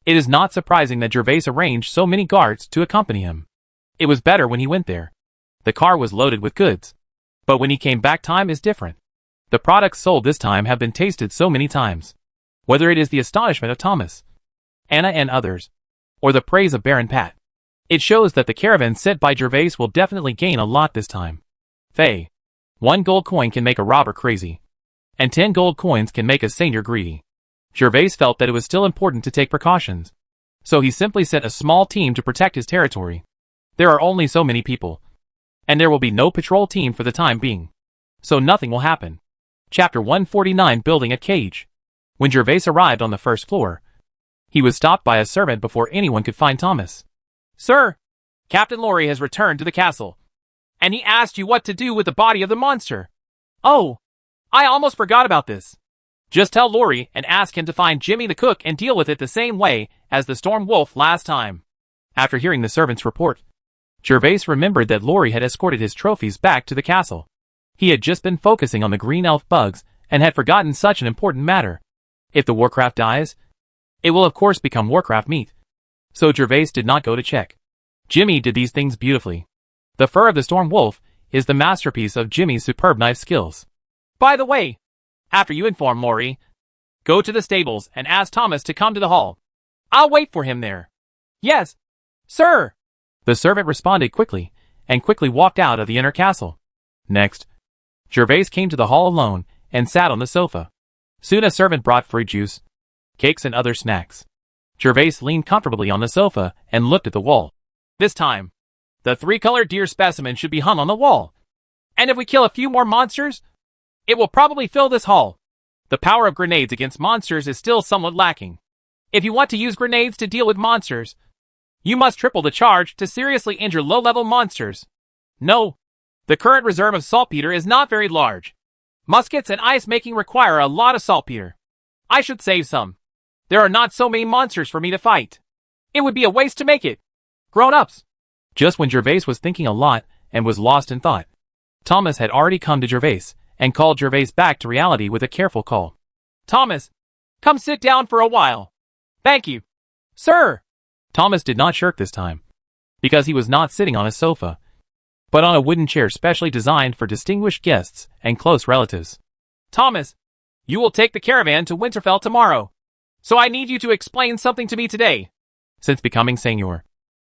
It is not surprising that Gervais arranged so many guards to accompany him. It was better when he went there. The car was loaded with goods. But when he came back, time is different. The products sold this time have been tasted so many times. Whether it is the astonishment of Thomas, Anna and others, or the praise of Baron Pat, it shows that the caravan sent by Gervais will definitely gain a lot this time. Faye. 1 gold coin can make a robber crazy, and 10 gold coins can make a Seignior greedy. Gervais felt that it was still important to take precautions, so he simply sent a small team to protect his territory. There are only so many people, and there will be no patrol team for the time being, so nothing will happen. Chapter 149, Building a Cage. When Gervais arrived on the first floor, he was stopped by a servant before anyone could find Thomas. Sir, Captain Laurie has returned to the castle, and he asked you what to do with the body of the monster. Oh, I almost forgot about this. Just tell Laurie and ask him to find Jimmy the cook and deal with it the same way as the Storm Wolf last time. After hearing the servant's report, Gervais remembered that Laurie had escorted his trophies back to the castle. He had just been focusing on the green elf bugs and had forgotten such an important matter. If the Warcraft dies, it will of course become Warcraft meat. So Gervais did not go to check. Jimmy did these things beautifully. The fur of the Storm Wolf is the masterpiece of Jimmy's superb knife skills. By the way, after you inform Laurie, go to the stables and ask Thomas to come to the hall. I'll wait for him there. Yes, sir. The servant responded quickly, and quickly walked out of the inner castle. Next, Gervais came to the hall alone, and sat on the sofa. Soon a servant brought fruit juice, cakes and other snacks. Gervais leaned comfortably on the sofa, and looked at the wall. This time, the 3-colored deer specimen should be hung on the wall. And if we kill a few more monsters, it will probably fill this hall. The power of grenades against monsters is still somewhat lacking. If you want to use grenades to deal with monsters, you must triple the charge to seriously injure low-level monsters. No, the current reserve of saltpeter is not very large. Muskets and ice making require a lot of saltpeter. I should save some. There are not so many monsters for me to fight. It would be a waste to make it. Grown-ups. Just when Gervais was thinking a lot and was lost in thought, Thomas had already come to Gervais and called Gervais back to reality with a careful call. Thomas, come sit down for a while. Thank you, sir. Thomas did not shirk this time, because he was not sitting on a sofa, but on a wooden chair specially designed for distinguished guests and close relatives. Thomas, you will take the caravan to Winterfell tomorrow, so I need you to explain something to me today. Since becoming Seignior,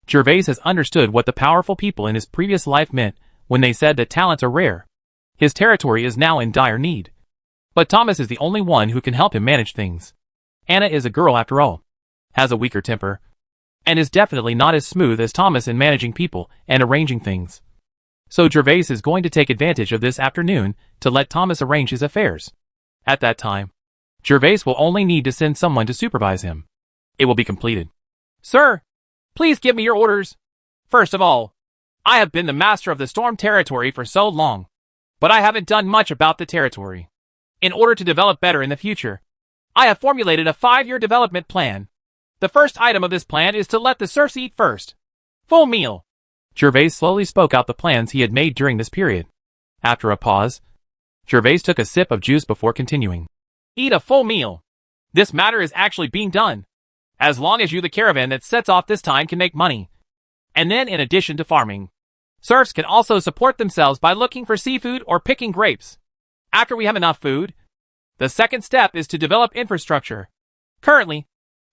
Gervais has understood what the powerful people in his previous life meant when they said that talents are rare. His territory is now in dire need. But Thomas is the only one who can help him manage things. Anna is a girl after all, has a weaker temper, and is definitely not as smooth as Thomas in managing people and arranging things. So Gervais is going to take advantage of this afternoon to let Thomas arrange his affairs. At that time, Gervais will only need to send someone to supervise him. It will be completed. Sir, please give me your orders. First of all, I have been the master of the Storm territory for so long, but I haven't done much about the territory. In order to develop better in the future, I have formulated a 5-year development plan. The first item of this plan is to let the serfs eat first. Full meal. Gervais slowly spoke out the plans he had made during this period. After a pause, Gervais took a sip of juice before continuing. Eat a full meal. This matter is actually being done. As long as you, the caravan that sets off this time, can make money. And then in addition to farming, serfs can also support themselves by looking for seafood or picking grapes. After we have enough food, the second step is to develop infrastructure. Currently,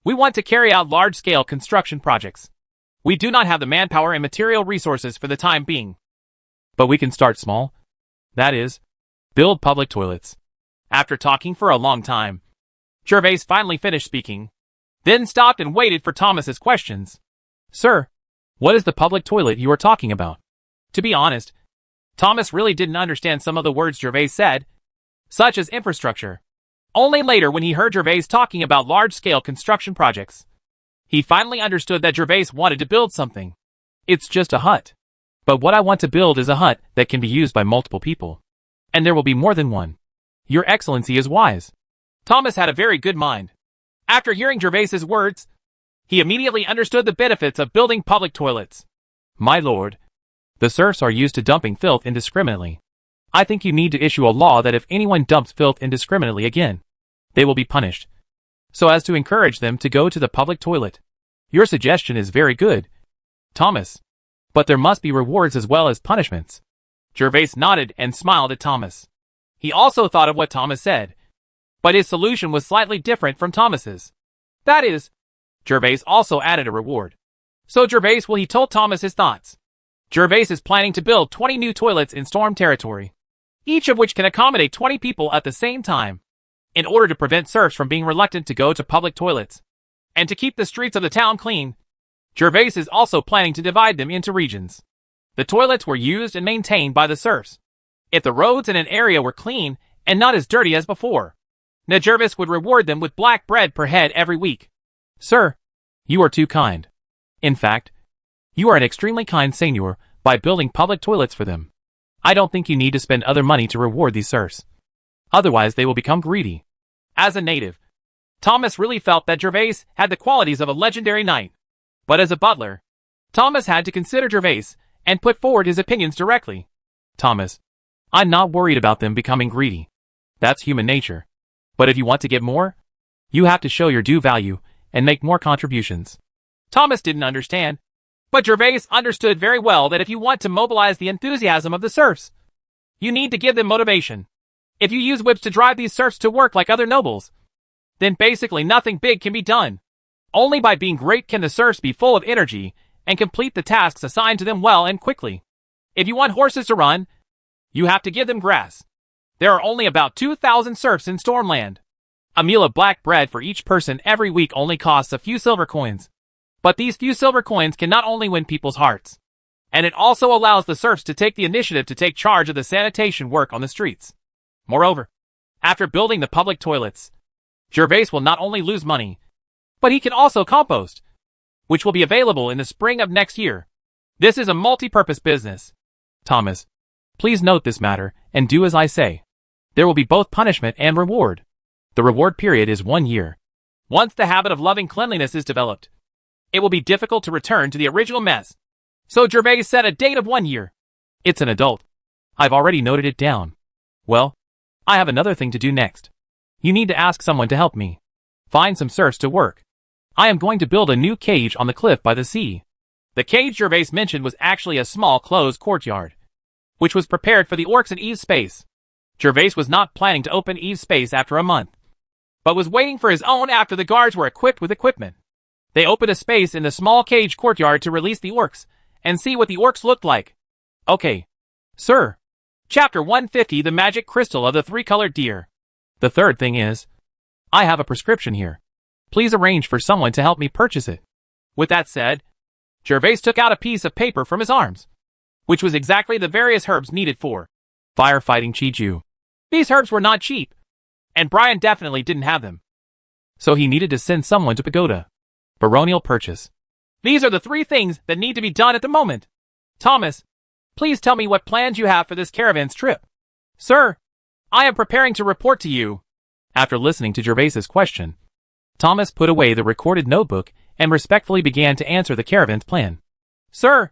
we want to carry out large-scale construction projects. We do not have the manpower and material resources for the time being. But we can start small. That is, build public toilets. After talking for a long time, Gervais finally finished speaking, then stopped and waited for Thomas's questions. Sir, what is the public toilet you are talking about? To be honest, Thomas really didn't understand some of the words Gervais said, such as infrastructure. Only later, when he heard Gervais talking about large-scale construction projects, he finally understood that Gervais wanted to build something. It's just a hut. But what I want to build is a hut that can be used by multiple people. And there will be more than one. Your Excellency is wise. Thomas had a very good mind. After hearing Gervais's words, he immediately understood the benefits of building public toilets. My lord, the serfs are used to dumping filth indiscriminately. I think you need to issue a law that if anyone dumps filth indiscriminately again, they will be punished, so as to encourage them to go to the public toilet. Your suggestion is very good, Thomas. But there must be rewards as well as punishments. Gervais nodded and smiled at Thomas. He also thought of what Thomas said, but his solution was slightly different from Thomas's. That is, Gervais also added a reward. So he told Thomas his thoughts. Gervais is planning to build 20 new toilets in Storm territory, each of which can accommodate 20 people at the same time, in order to prevent serfs from being reluctant to go to public toilets, and to keep the streets of the town clean. Gervais is also planning to divide them into regions. The toilets were used and maintained by the serfs. If the roads in an area were clean and not as dirty as before, Gervais would reward them with black bread per head every week. Sir, you are too kind. In fact, you are an extremely kind Seignior by building public toilets for them. I don't think you need to spend other money to reward these serfs. Otherwise they will become greedy. As a native, Thomas really felt that Gervais had the qualities of a legendary knight. But as a butler, Thomas had to consider Gervais and put forward his opinions directly. Thomas, I'm not worried about them becoming greedy. That's human nature. But if you want to get more, you have to show your due value and make more contributions. Thomas didn't understand, but Gervais understood very well that if you want to mobilize the enthusiasm of the serfs, you need to give them motivation. If you use whips to drive these serfs to work like other nobles, then basically nothing big can be done. Only by being great can the serfs be full of energy and complete the tasks assigned to them well and quickly. If you want horses to run, you have to give them grass. There are only about 2,000 serfs in Stormland. A meal of black bread for each person every week only costs a few silver coins. But these few silver coins can not only win people's hearts, and it also allows the serfs to take the initiative to take charge of the sanitation work on the streets. Moreover, after building the public toilets, Gervais will not only lose money, but he can also compost, which will be available in the spring of next year. This is a multi-purpose business. Thomas, please note this matter and do as I say. There will be both punishment and reward. The reward period is 1 year. Once the habit of loving cleanliness is developed, it will be difficult to return to the original mess. So Gervais set a date of 1 year. It's an adult. I've already noted it down. Well, I have another thing to do next. You need to ask someone to help me. Find some serfs to work. I am going to build a new cage on the cliff by the sea. The cage Gervais mentioned was actually a small closed courtyard, which was prepared for the orcs in Eve's space. Gervais was not planning to open Eve's space after a month, but was waiting for his own after the guards were equipped with equipment. They opened a space in the small cage courtyard to release the orcs and see what the orcs looked like. Okay. Sir. Chapter 150, The Magic Crystal of the Three-Colored Deer. The third thing is, I have a prescription here. Please arrange for someone to help me purchase it. With that said, Gervais took out a piece of paper from his arms, which was exactly the various herbs needed for firefighting Chiju. These herbs were not cheap, and Brian definitely didn't have them. So he needed to send someone to Pagoda. Baronial purchase. These are the 3 things that need to be done at the moment. Thomas, please tell me what plans you have for this caravan's trip. Sir, I am preparing to report to you. After listening to Gervais's question, Thomas put away the recorded notebook and respectfully began to answer the caravan's plan. Sir,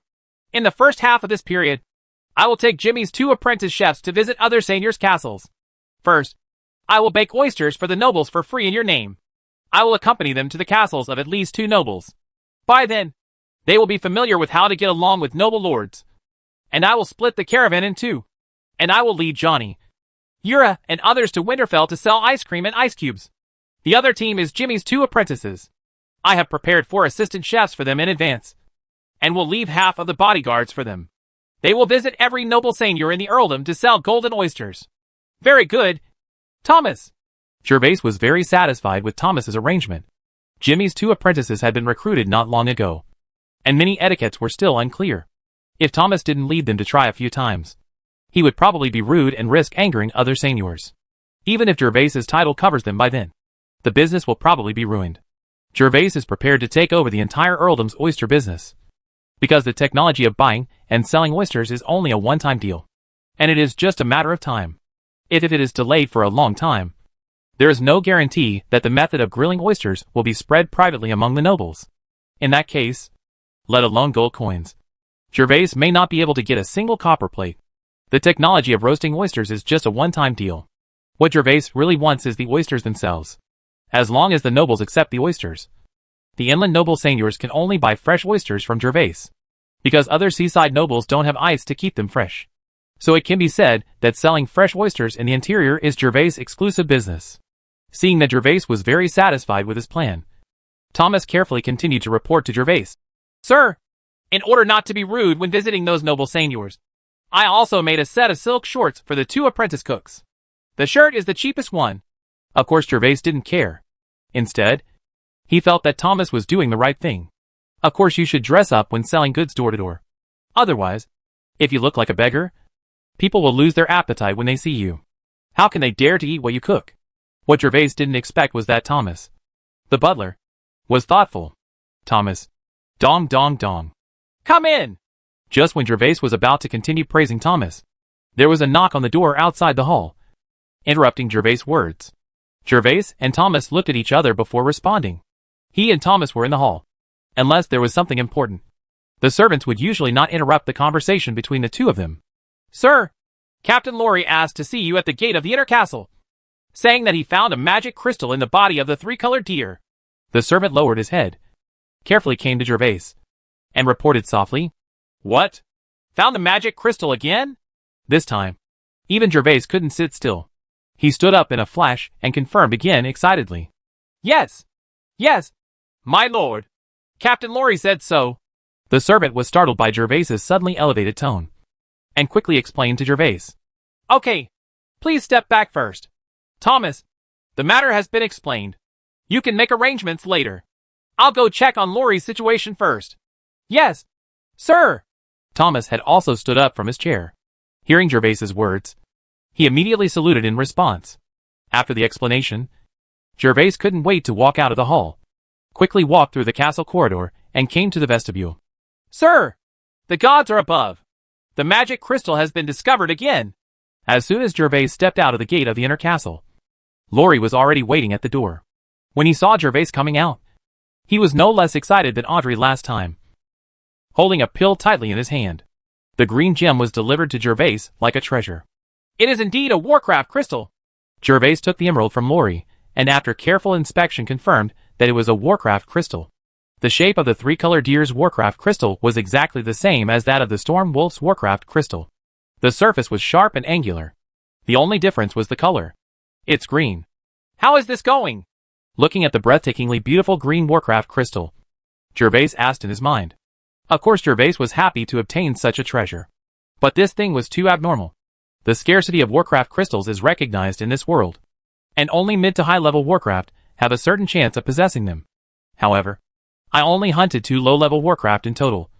in the first half of this period, I will take Jimmy's 2 apprentice chefs to visit other seigneurs' castles. First, I will bake oysters for the nobles for free in your name. I will accompany them to the castles of at least 2 nobles. By then, they will be familiar with how to get along with noble lords. And I will split the caravan in 2. And I will lead Johnny, Yura, and others to Winterfell to sell ice cream and ice cubes. The other team is Jimmy's 2 apprentices. I have prepared 4 assistant chefs for them in advance, and will leave half of the bodyguards for them. They will visit every noble seigneur in the earldom to sell golden oysters. Very good, Thomas. Gervais was very satisfied with Thomas's arrangement. Jimmy's 2 apprentices had been recruited not long ago, and many etiquettes were still unclear. If Thomas didn't lead them to try a few times, he would probably be rude and risk angering other seigneurs. Even if Gervais's title covers them by then, the business will probably be ruined. Gervais is prepared to take over the entire earldom's oyster business, because the technology of buying and selling oysters is only a one-time deal, and it is just a matter of time. If it is delayed for a long time, there is no guarantee that the method of grilling oysters will be spread privately among the nobles. In that case, let alone gold coins, Gervais may not be able to get a single copper plate. The technology of roasting oysters is just a one-time deal. What Gervais really wants is the oysters themselves. As long as the nobles accept the oysters. The inland noble seigneurs can only buy fresh oysters from Gervais, because other seaside nobles don't have ice to keep them fresh. So it can be said that selling fresh oysters in the interior is Gervais' exclusive business. Seeing that Gervais was very satisfied with his plan, Thomas carefully continued to report to Gervais. Sir, in order not to be rude when visiting those noble seigneurs, I also made a set of silk shorts for the 2 apprentice cooks. The shirt is the cheapest one. Of course Gervais didn't care. Instead, he felt that Thomas was doing the right thing. Of course you should dress up when selling goods door to door. Otherwise, if you look like a beggar, people will lose their appetite when they see you. How can they dare to eat what you cook? What Gervais didn't expect was that Thomas, the butler, was thoughtful. Thomas, dong dong dong. Come in! Just when Gervais was about to continue praising Thomas, there was a knock on the door outside the hall, interrupting Gervais' words. Gervais and Thomas looked at each other before responding. He and Thomas were in the hall. Unless there was something important, the servants would usually not interrupt the conversation between the two of them. Sir, Captain Lorry asked to see you at the gate of the inner castle, saying that he found a magic crystal in the body of the 3-colored deer. The servant lowered his head, carefully came to Gervais, and reported softly, What? Found the magic crystal again? This time, even Gervais couldn't sit still. He stood up in a flash and confirmed again excitedly. Yes. Yes. My lord. Captain Lorry said so. The servant was startled by Gervais's suddenly elevated tone, and quickly explained to Gervais. Okay. Please step back first. Thomas, the matter has been explained. You can make arrangements later. I'll go check on Lorry's situation first. Yes. Sir. Thomas had also stood up from his chair. Hearing Gervais's words, he immediately saluted in response. After the explanation, Gervais couldn't wait to walk out of the hall, quickly walked through the castle corridor, and came to the vestibule. Sir, the gods are above. The magic crystal has been discovered again. As soon as Gervais stepped out of the gate of the inner castle, Lorry was already waiting at the door. When he saw Gervais coming out, he was no less excited than Audrey last time, holding a pill tightly in his hand. The green gem was delivered to Gervais like a treasure. It is indeed a Warcraft crystal. Gervais took the emerald from Lorry, and after careful inspection confirmed that it was a Warcraft crystal. The shape of the 3-colored deer's Warcraft crystal was exactly the same as that of the Storm Wolf's Warcraft crystal. The surface was sharp and angular. The only difference was the color. It's green. How is this going? Looking at the breathtakingly beautiful green Warcraft crystal, Gervais asked in his mind. Of course Gervais was happy to obtain such a treasure. But this thing was too abnormal. The scarcity of Warcraft crystals is recognized in this world, and only mid to high level Warcraft have a certain chance of possessing them. However, I only hunted 2 low-level Warcraft in total,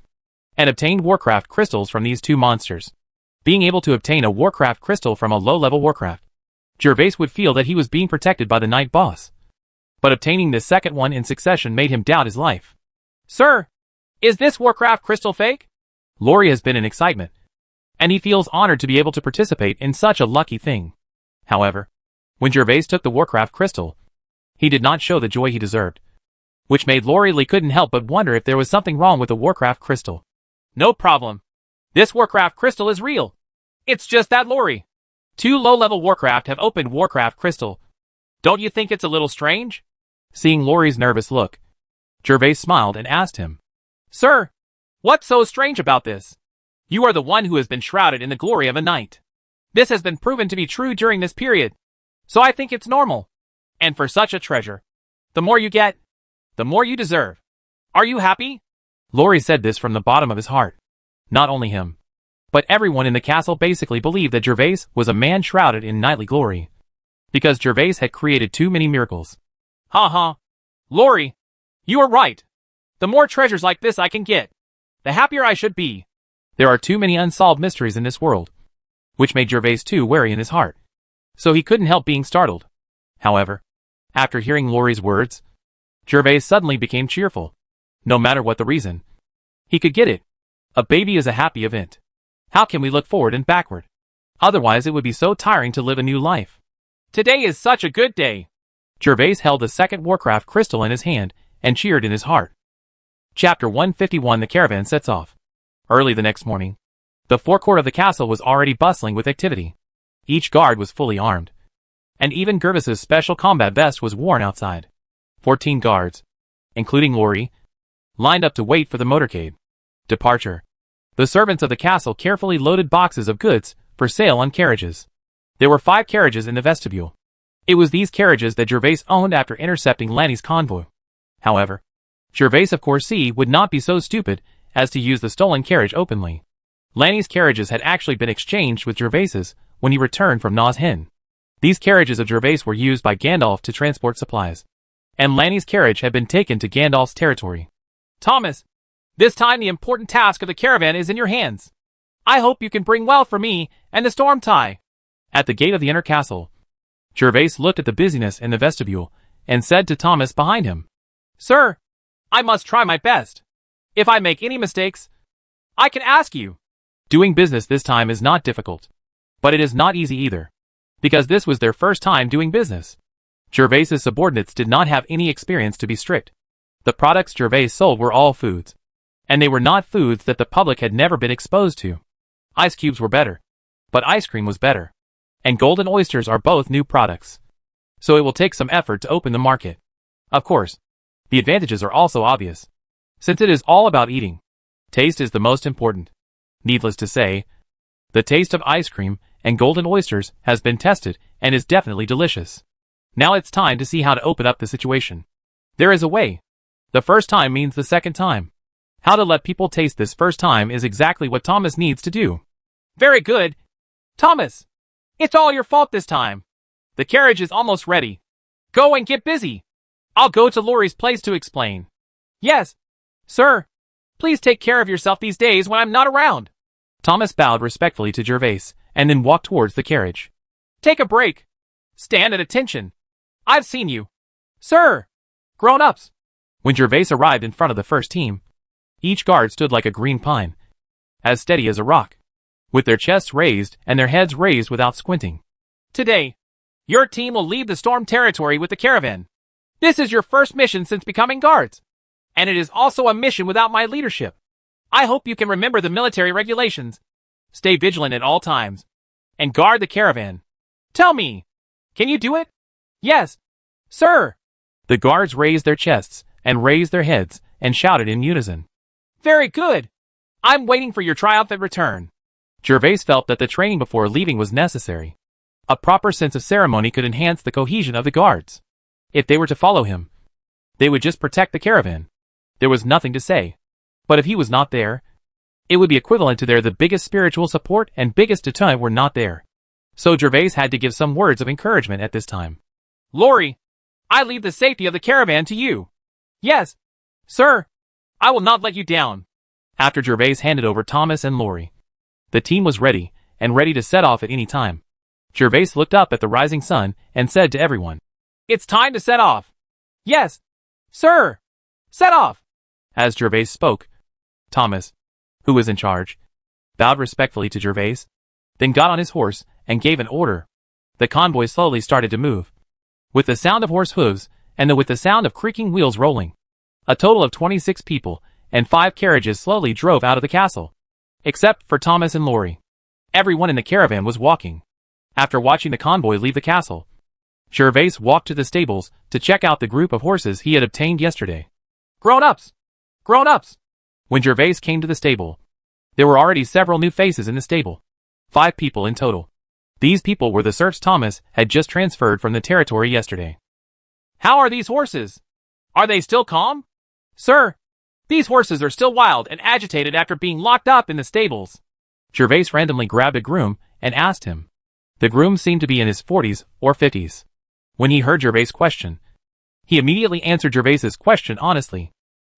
and obtained Warcraft crystals from these 2 monsters. Being able to obtain a Warcraft crystal from a low-level Warcraft, Gervais would feel that he was being protected by the Night Boss. But obtaining this second one in succession made him doubt his life. Sir, is this Warcraft crystal fake? Lorry has been in excitement, and he feels honored to be able to participate in such a lucky thing. However, when Gervais took the Warcraft crystal, he did not show the joy he deserved, which made Lorry couldn't help but wonder if there was something wrong with the Warcraft crystal. No problem. This Warcraft crystal is real. It's just that Lorry. 2 low-level Warcraft have opened Warcraft crystal. Don't you think it's a little strange? Seeing Lorry's nervous look, Gervais smiled and asked him, Sir, what's so strange about this? You are the one who has been shrouded in the glory of a knight. This has been proven to be true during this period, so I think it's normal. And for such a treasure, the more you get, the more you deserve. Are you happy? Lorry said this from the bottom of his heart. Not only him, but everyone in the castle basically believed that Gervais was a man shrouded in knightly glory, because Gervais had created too many miracles. Ha ha. Lorry, you are right. The more treasures like this I can get, the happier I should be. There are too many unsolved mysteries in this world, which made Gervais too wary in his heart, so he couldn't help being startled. However, after hearing Lorry's words, Gervais suddenly became cheerful. No matter what the reason, he could get it. A baby is a happy event. How can we look forward and backward? Otherwise it would be so tiring to live a new life. Today is such a good day. Gervais held the second Warcraft crystal in his hand and cheered in his heart. Chapter 151. The caravan sets off. Early the next morning, The forecourt of the castle was already bustling with activity. Each guard was fully armed. And even Gervis's special combat vest was worn outside. 14 guards, including Lori, lined up to wait for the motorcade. Departure. The servants of the castle carefully loaded boxes of goods for sale on carriages. There were 5 carriages in the vestibule. It was these carriages that Gervais owned after intercepting Lanny's convoy. However, Gervais of Courcy would not be so stupid as to use the stolen carriage openly. Lanny's carriages had actually been exchanged with Gervais's when he returned from Naz Hin. These carriages of Gervais were used by Gandalf to transport supplies. And Lanny's carriage had been taken to Gandalf's territory. Thomas, this time the important task of the caravan is in your hands. I hope you can bring well for me and the storm tie. At the gate of the inner castle, Gervais looked at the busyness in the vestibule and said to Thomas behind him, Sir, I must try my best. If I make any mistakes, I can ask you. Doing business this time is not difficult. But it is not easy either. Because this was their first time doing business. Gervais's subordinates did not have any experience to be strict. The products Gervais sold were all foods. And they were not foods that the public had never been exposed to. Ice cubes were better. But ice cream was better. And golden oysters are both new products. So it will take some effort to open the market. Of course, the advantages are also obvious. Since it is all about eating, taste is the most important. Needless to say, the taste of ice cream and golden oysters has been tested and is definitely delicious. Now it's time to see how to open up the situation. There is a way. The first time means the second time. How to let people taste this first time is exactly what Thomas needs to do. Very good. Thomas, it's all your fault this time. The carriage is almost ready. Go and get busy. I'll go to Laurie's place to explain. Yes, sir. Please take care of yourself these days when I'm not around. Thomas bowed respectfully to Gervais and then walked towards the carriage. Take a break. Stand at attention. I've seen you. Sir. Grown-ups. When Gervais arrived in front of the first team, each guard stood like a green pine, as steady as a rock, with their chests raised and their heads raised without squinting. Today, your team will leave the storm territory with the caravan. This is your first mission since becoming guards, and it is also a mission without my leadership. I hope you can remember the military regulations. Stay vigilant at all times, and guard the caravan. Tell me, can you do it? Yes, sir. The guards raised their chests and raised their heads and shouted in unison. Very good. I'm waiting for your triumphant return. Gervais felt that the training before leaving was necessary. A proper sense of ceremony could enhance the cohesion of the guards. If they were to follow him, they would just protect the caravan. There was nothing to say. But if he was not there, it would be equivalent to the biggest spiritual support and biggest deterrent were not there. So Gervais had to give some words of encouragement at this time. Laurie, I leave the safety of the caravan to you. Yes, sir. I will not let you down. After Gervais handed over Thomas and Laurie, the team was ready and ready to set off at any time. Gervais looked up at the rising sun and said to everyone, It's time to set off. Yes, sir. Set off. As Gervais spoke, Thomas, who was in charge, bowed respectfully to Gervais, then got on his horse and gave an order. The convoy slowly started to move, with the sound of horse hooves and with the sound of creaking wheels rolling. A total of 26 people and 5 carriages slowly drove out of the castle, except for Thomas and Laurie. Everyone in the caravan was walking. After watching the convoy leave the castle, Gervais walked to the stables to check out the group of horses he had obtained yesterday. Grown-ups! Grown-ups! When Gervais came to the stable, there were already several new faces in the stable. 5 people in total. These people were the serfs Thomas had just transferred from the territory yesterday. How are these horses? Are they still calm? Sir, these horses are still wild and agitated after being locked up in the stables. Gervais randomly grabbed a groom and asked him. The groom seemed to be in his 40s or 50s. When he heard Gervais' question, he immediately answered Gervais's question honestly.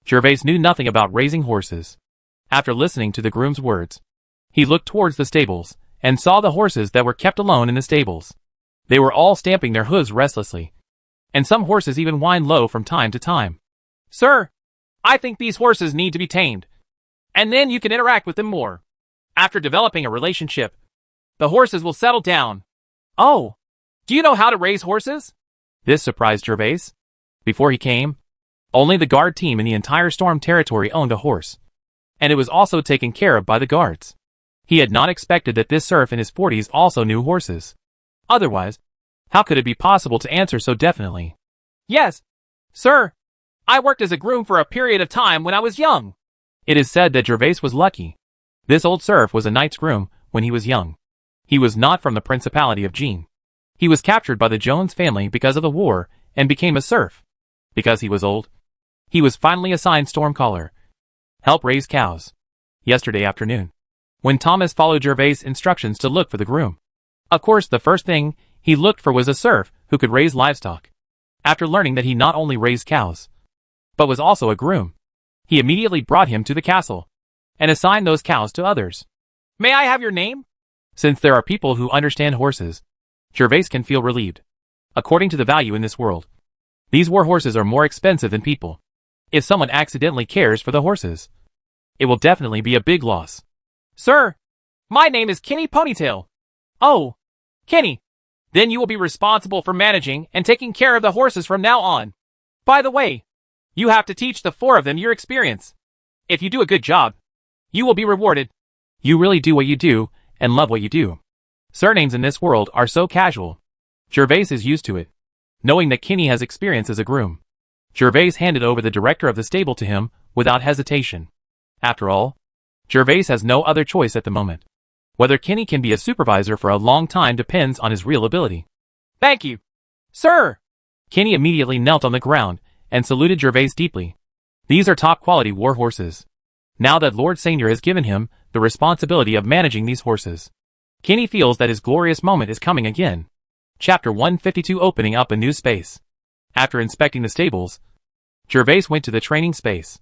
Gervais knew nothing about raising horses. After listening to the groom's words, he looked towards the stables and saw the horses that were kept alone in the stables. They were all stamping their hooves restlessly, and some horses even whined low from time to time. Sir, I think these horses need to be tamed, and then you can interact with them more. After developing a relationship, the horses will settle down. Oh, do you know how to raise horses? This surprised Gervais. Before he came, only the guard team in the entire storm territory owned a horse, and it was also taken care of by the guards. He had not expected that this serf in his 40s also knew horses. Otherwise, how could it be possible to answer so definitely? Yes, sir. I worked as a groom for a period of time when I was young. It is said that Gervais was lucky. This old serf was a knight's groom when he was young. He was not from the Principality of Jean. He was captured by the Jones family because of the war and became a serf. Because he was old, he was finally assigned Stormcaller. Help raise cows. Yesterday afternoon, when Thomas followed Gervais' instructions to look for the groom. Of course, the first thing he looked for was a serf who could raise livestock. After learning that he not only raised cows, but was also a groom, he immediately brought him to the castle and assigned those cows to others. May I have your name? Since there are people who understand horses, Gervais can feel relieved. According to the value in this world, these war horses are more expensive than people. If someone accidentally cares for the horses, it will definitely be a big loss. Sir, my name is Kenny Ponytail. Oh, Kenny. Then you will be responsible for managing and taking care of the horses from now on. By the way, you have to teach the 4 of them your experience. If you do a good job, you will be rewarded. You really do what you do and love what you do. Surnames in this world are so casual. Gervais is used to it. Knowing that Kenny has experience as a groom, Gervais handed over the director of the stable to him without hesitation. After all, Gervais has no other choice at the moment. Whether Kenny can be a supervisor for a long time depends on his real ability. Thank you, sir. Kenny immediately knelt on the ground and saluted Gervais deeply. These are top-quality war horses. Now that Lord Seignior has given him the responsibility of managing these horses, Kenny feels that his glorious moment is coming again. Chapter 152, opening up a new space. After inspecting the stables, Gervais went to the training space.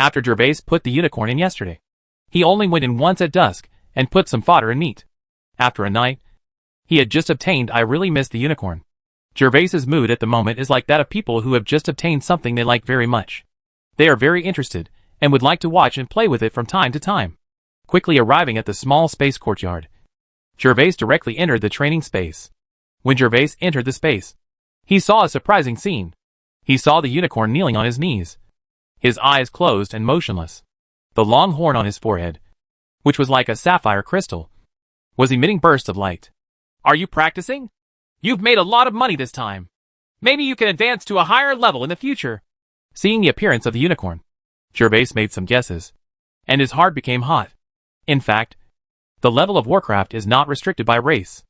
After Gervais put the unicorn in yesterday, he only went in once at dusk and put some fodder and meat. After a night he had just obtained, I really miss the unicorn. Gervais's mood at the moment is like that of people who have just obtained something they like very much. They are very interested and would like to watch and play with it from time to time. Quickly arriving at the small space courtyard, Gervais directly entered the training space. When Gervais entered the space, he saw a surprising scene. He saw the unicorn kneeling on his knees, his eyes closed and motionless. The long horn on his forehead, which was like a sapphire crystal, was emitting bursts of light. Are you practicing? You've made a lot of money this time. Maybe you can advance to a higher level in the future. Seeing the appearance of the unicorn, Gervais made some guesses, and his heart became hot. In fact, the level of Warcraft is not restricted by race.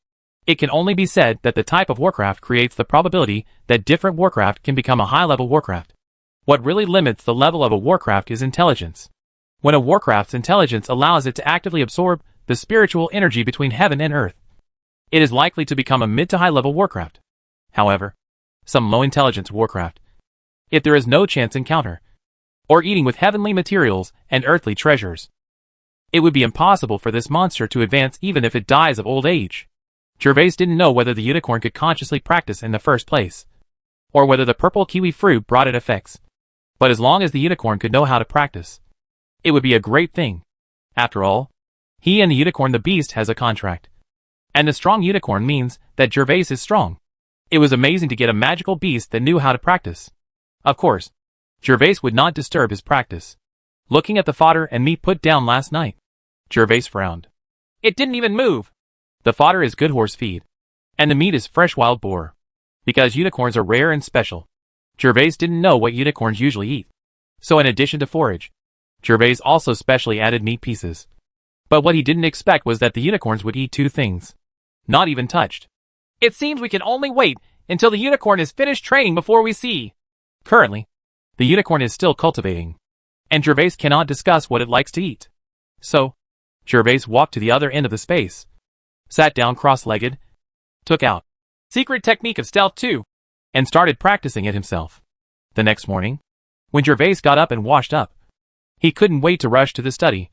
It can only be said that the type of Warcraft creates the probability that different Warcraft can become a high-level Warcraft. What really limits the level of a Warcraft is intelligence. When a Warcraft's intelligence allows it to actively absorb the spiritual energy between heaven and earth, it is likely to become a mid to high level Warcraft. However, some low intelligence Warcraft, if there is no chance encounter, or eating with heavenly materials and earthly treasures, it would be impossible for this monster to advance even if it dies of old age. Gervais didn't know whether the unicorn could consciously practice in the first place, or whether the purple kiwi fruit brought it effects. But as long as the unicorn could know how to practice, it would be a great thing. After all, he and the unicorn the beast has a contract. And the strong unicorn means that Gervais is strong. It was amazing to get a magical beast that knew how to practice. Of course, Gervais would not disturb his practice. Looking at the fodder and meat put down last night, Gervais frowned. It didn't even move. The fodder is good horse feed, and the meat is fresh wild boar. Because unicorns are rare and special, Gervais didn't know what unicorns usually eat. So in addition to forage, Gervais also specially added meat pieces. But what he didn't expect was that the unicorns would eat 2 things. Not even touched. It seems we can only wait until the unicorn is finished training before we see. Currently, the unicorn is still cultivating, and Gervais cannot discuss what it likes to eat. So, Gervais walked to the other end of the space, sat down cross-legged, took out secret technique of stealth 2, and started practicing it himself. The next morning, when Gervais got up and washed up, he couldn't wait to rush to the study,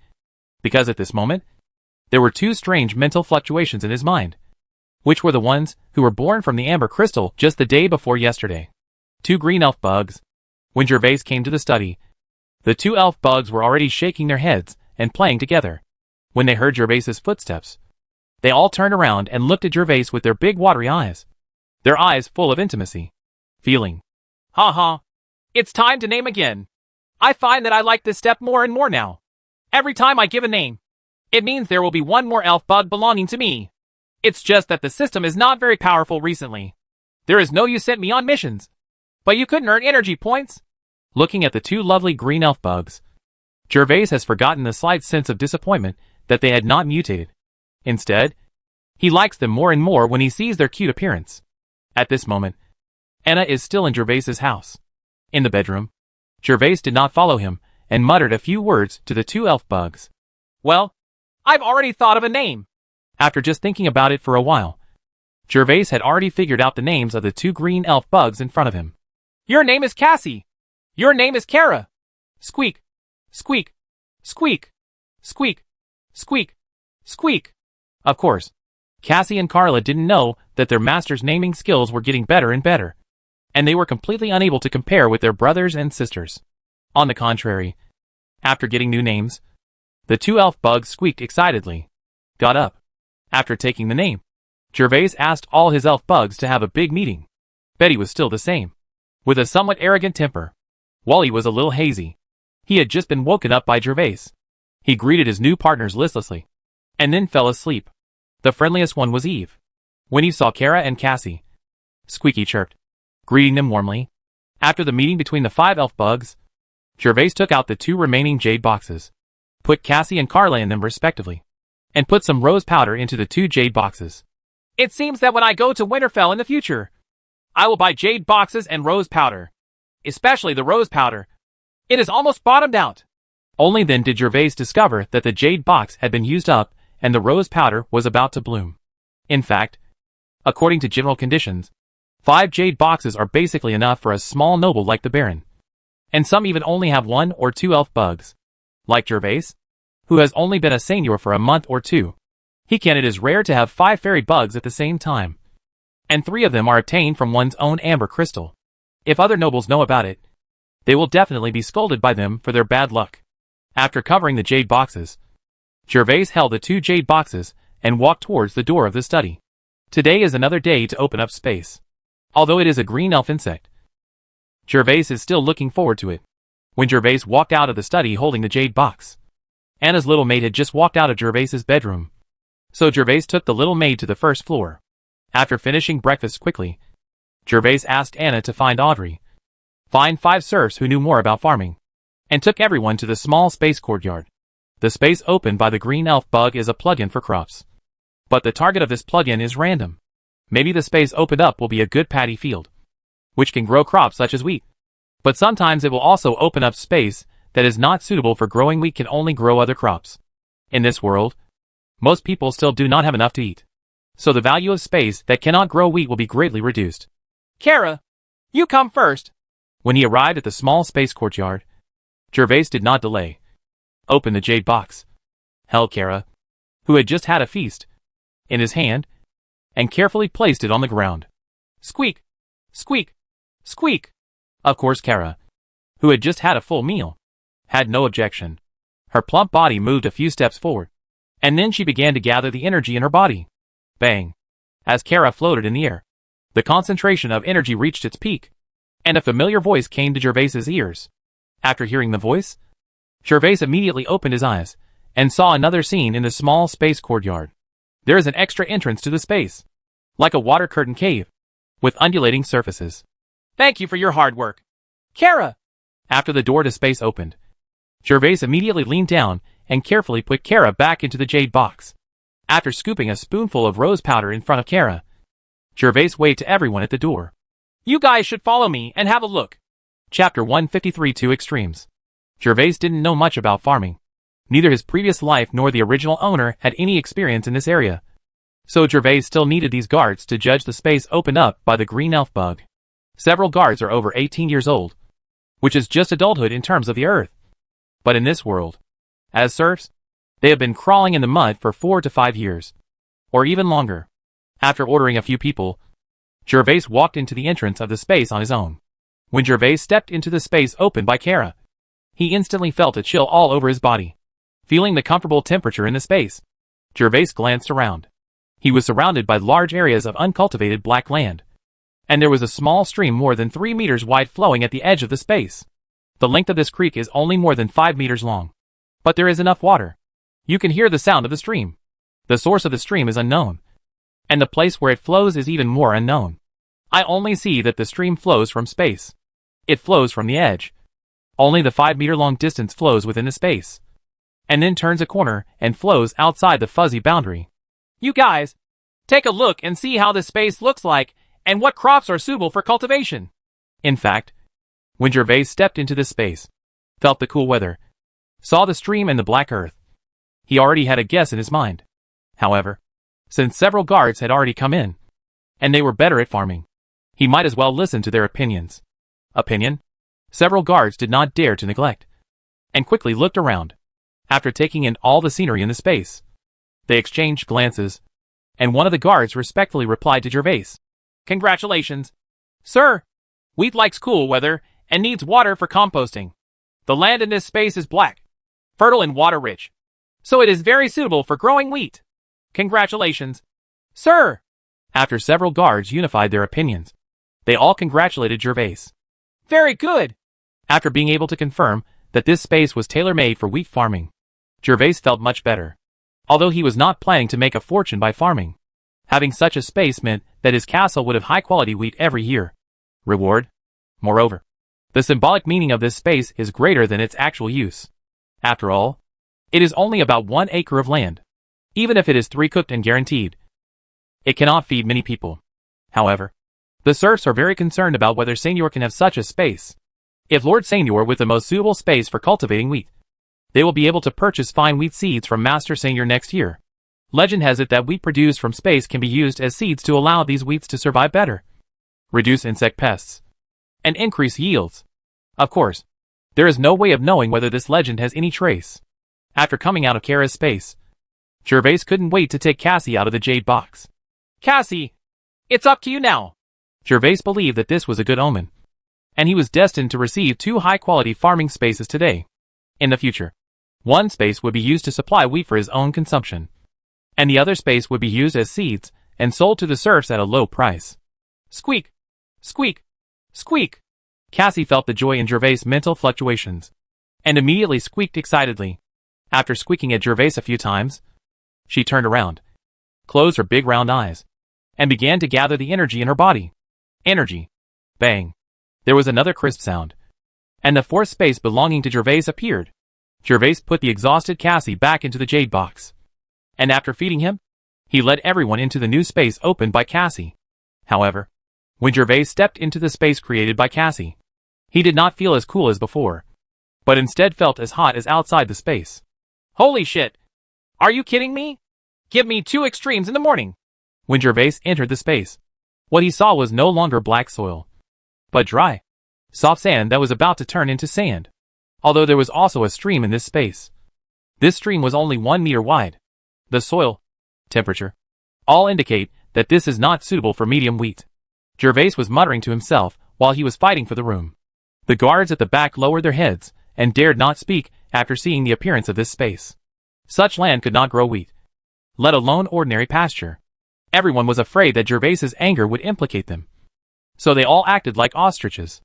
because at this moment, there were 2 strange mental fluctuations in his mind, which were the ones who were born from the amber crystal just the day before yesterday. 2 green elf bugs. When Gervais came to the study, the 2 elf bugs were already shaking their heads and playing together. When they heard Gervais's footsteps, they all turned around and looked at Gervais with their big watery eyes, their eyes full of intimacy. Feeling. Ha ha. It's time to name again. I find that I like this step more and more now. Every time I give a name, It means there will be one more elf bug belonging to me. It's just that the system is not very powerful recently. There is no use sent me on missions. But you couldn't earn energy points. Looking at the two lovely green elf bugs, Gervais has forgotten the slight sense of disappointment that they had not mutated. Instead, he likes them more and more when he sees their cute appearance. At this moment, Anna is still in Gervais's house. In the bedroom, Gervais did not follow him and muttered a few words to the two elf bugs. Well, I've already thought of a name. After just thinking about it for a while, Gervais had already figured out the names of the two green elf bugs in front of him. Your name is Cassie. Your name is Kara. Squeak. Squeak. Squeak. Squeak. Squeak. Squeak. Of course, Cassie and Carla didn't know that their master's naming skills were getting better and better, and they were completely unable to compare with their brothers and sisters. On the contrary, after getting new names, the two elf bugs squeaked excitedly, got up. After taking the name, Gervais asked all his elf bugs to have a big meeting. Betty was still the same, with a somewhat arrogant temper. Wally was a little hazy. He had just been woken up by Gervais. He greeted his new partners listlessly, and then fell asleep. The friendliest one was Eve. When he saw Kara and Cassie, Squeaky chirped, greeting them warmly. After the meeting between the 5 elf bugs, Gervais took out the 2 remaining jade boxes, put Cassie and Carla in them respectively, and put some rose powder into the 2 jade boxes. It seems that when I go to Winterfell in the future, I will buy jade boxes and rose powder. Especially the rose powder. It is almost bottomed out. Only then did Gervais discover that the jade box had been used up and the rose powder was about to bloom. In fact, according to general conditions, 5 jade boxes are basically enough for a small noble like the Baron. And some even only have 1 or 2 elf bugs. Like Gervais, who has only been a Seignior for a month or 2. It is rare to have 5 fairy bugs at the same time. And 3 of them are obtained from one's own amber crystal. If other nobles know about it, they will definitely be scolded by them for their bad luck. After covering the jade boxes, Gervais held the 2 jade boxes and walked towards the door of the study. Today is another day to open up space. Although it is a green elf insect, Gervais is still looking forward to it. When Gervais walked out of the study holding the jade box, Anna's little maid had just walked out of Gervais's bedroom. So Gervais took the little maid to the first floor. After finishing breakfast quickly, Gervais asked Anna to find 5 serfs who knew more about farming, and took everyone to the small space courtyard. The space opened by the green elf bug is a plug-in for crops. But the target of this plug-in is random. Maybe the space opened up will be a good paddy field, which can grow crops such as wheat. But sometimes it will also open up space that is not suitable for growing wheat, can only grow other crops. In this world, most people still do not have enough to eat. So the value of space that cannot grow wheat will be greatly reduced. Kara, you come first. When he arrived at the small space courtyard, Gervais did not delay. Opened the jade box, held Kara, who had just had a feast, in his hand, and carefully placed it on the ground. Squeak! Squeak! Squeak! Of course Kara, who had just had a full meal, had no objection. Her plump body moved a few steps forward, and then she began to gather the energy in her body. Bang! As Kara floated in the air, the concentration of energy reached its peak, and a familiar voice came to Gervais's ears. After hearing the voice, Gervais immediately opened his eyes, and saw another scene in the small space courtyard. There is an extra entrance to the space, like a water curtain cave, with undulating surfaces. Thank you for your hard work, Kara! After the door to space opened, Gervais immediately leaned down and carefully put Kara back into the jade box. After scooping a spoonful of rose powder in front of Kara, Gervais waved to everyone at the door. You guys should follow me and have a look. Chapter 153 to Extremes. Gervais didn't know much about farming. Neither his previous life nor the original owner had any experience in this area. So Gervais still needed these guards to judge the space opened up by the green elf bug. Several guards are over 18 years old, which is just adulthood in terms of the earth. But in this world, as serfs, they have been crawling in the mud for 4 to 5 years, or even longer. After ordering a few people, Gervais walked into the entrance of the space on his own. When Gervais stepped into the space opened by Kara, he instantly felt a chill all over his body. Feeling the comfortable temperature in the space, Gervais glanced around. He was surrounded by large areas of uncultivated black land, and there was a small stream more than 3 meters wide flowing at the edge of the space. The length of this creek is only more than 5 meters long, but there is enough water You can hear the sound of the stream. The source of the stream is unknown. And the place where it flows is even more unknown. I only see that the stream flows from space. It flows from the edge. Only the 5-meter-long distance flows within the space. And then turns a corner and flows outside the fuzzy boundary. You guys, take a look and see how this space looks like and what crops are suitable for cultivation. In fact, when Gervais stepped into this space, felt the cool weather, saw the stream and the black earth, he already had a guess in his mind. However, since several guards had already come in, and they were better at farming, he might as well listen to their opinions. Several guards did not dare to neglect, and quickly looked around. After taking in all the scenery in the space, they exchanged glances, and one of the guards respectfully replied to Gervais. Congratulations, sir. Wheat likes cool weather and needs water for composting. The land in this space is black, fertile and water-rich, so it is very suitable for growing wheat. Congratulations, sir. After several guards unified their opinions, they all congratulated Gervais. Very good. After being able to confirm that this space was tailor-made for wheat farming, Gervais felt much better. Although he was not planning to make a fortune by farming, having such a space meant that his castle would have high-quality wheat every year. Reward? Moreover, the symbolic meaning of this space is greater than its actual use. After all, it is only about 1 acre of land. Even if it is 3 cooked and guaranteed, it cannot feed many people. However, the serfs are very concerned about whether Seignior can have such a space. If Lord Seignior with the most suitable space for cultivating wheat, they will be able to purchase fine wheat seeds from Master Seignior next year. Legend has it that wheat produced from space can be used as seeds to allow these wheats to survive better, reduce insect pests, and increase yields. Of course, there is no way of knowing whether this legend has any trace. After coming out of Kara's space, Gervais couldn't wait to take Cassie out of the jade box. Cassie, it's up to you now. Gervais believed that this was a good omen, and he was destined to receive 2 high-quality farming spaces today. In the future, one space would be used to supply wheat for his own consumption, and the other space would be used as seeds and sold to the serfs at a low price. Squeak! Squeak! Squeak! Cassie felt the joy in Gervais' mental fluctuations, and immediately squeaked excitedly. After squeaking at Gervais a few times, she turned around, closed her big round eyes, and began to gather the energy in her body. Energy. Bang. There was another crisp sound, and the 4th space belonging to Gervais appeared. Gervais put the exhausted Cassie back into the jade box, and after feeding him, he led everyone into the new space opened by Cassie. However, when Gervais stepped into the space created by Cassie, he did not feel as cool as before, but instead felt as hot as outside the space. Holy shit! Are you kidding me? Give me 2 extremes in the morning. When Gervais entered the space, what he saw was no longer black soil, but dry, soft sand that was about to turn into sand. Although there was also a stream in this space. This stream was only 1 meter wide. The soil, temperature, all indicate that this is not suitable for medium wheat. Gervais was muttering to himself while he was fighting for the room. The guards at the back lowered their heads and dared not speak after seeing the appearance of this space. Such land could not grow wheat, let alone ordinary pasture. Everyone was afraid that Gervais's anger would implicate them, so they all acted like ostriches.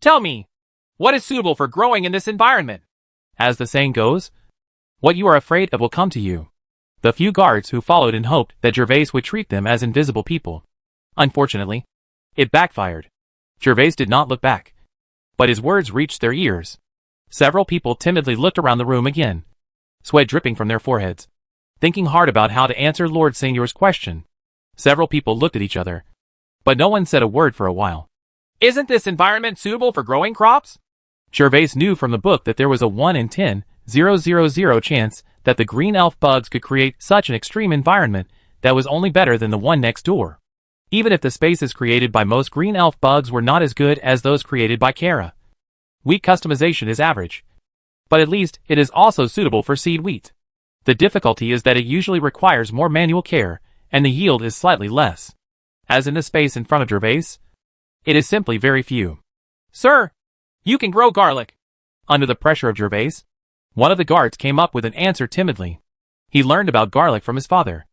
Tell me, what is suitable for growing in this environment? As the saying goes, what you are afraid of will come to you. The few guards who followed and hoped that Gervais would treat them as invisible people. Unfortunately, it backfired. Gervais did not look back, but his words reached their ears. Several people timidly looked around the room again, sweat dripping from their foreheads, thinking hard about how to answer Lord Seignior's question. Several people looked at each other, but no one said a word for a while. Isn't this environment suitable for growing crops? Gervais knew from the book that there was a 1 in 10,000 chance that the green elf bugs could create such an extreme environment that was only better than the one next door. Even if the spaces created by most green elf bugs were not as good as those created by Kara. Wheat customization is average, but at least it is also suitable for seed wheat. The difficulty is that it usually requires more manual care, and the yield is slightly less. As in the space in front of Gervais, it is simply very few. Sir, you can grow garlic. Under the pressure of Gervais, one of the guards came up with an answer timidly. He learned about garlic from his father.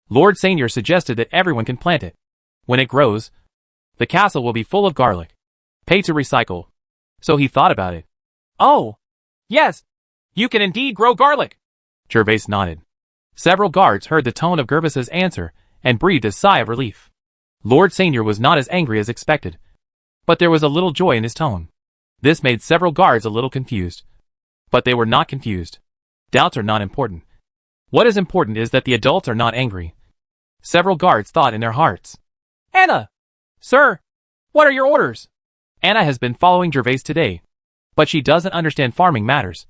Lord Seignior suggested that everyone can plant it. When it grows, the castle will be full of garlic. Pay to recycle. So he thought about it. Oh, yes, you can indeed grow garlic. Gervais nodded. Several guards heard the tone of Gervais's answer and breathed a sigh of relief. Lord Seignior was not as angry as expected, but there was a little joy in his tone. This made several guards a little confused. But they were not confused. Doubts are not important. What is important is that the adults are not angry. Several guards thought in their hearts. Anna! Sir! What are your orders? Anna has been following Gervais today, but she doesn't understand farming matters.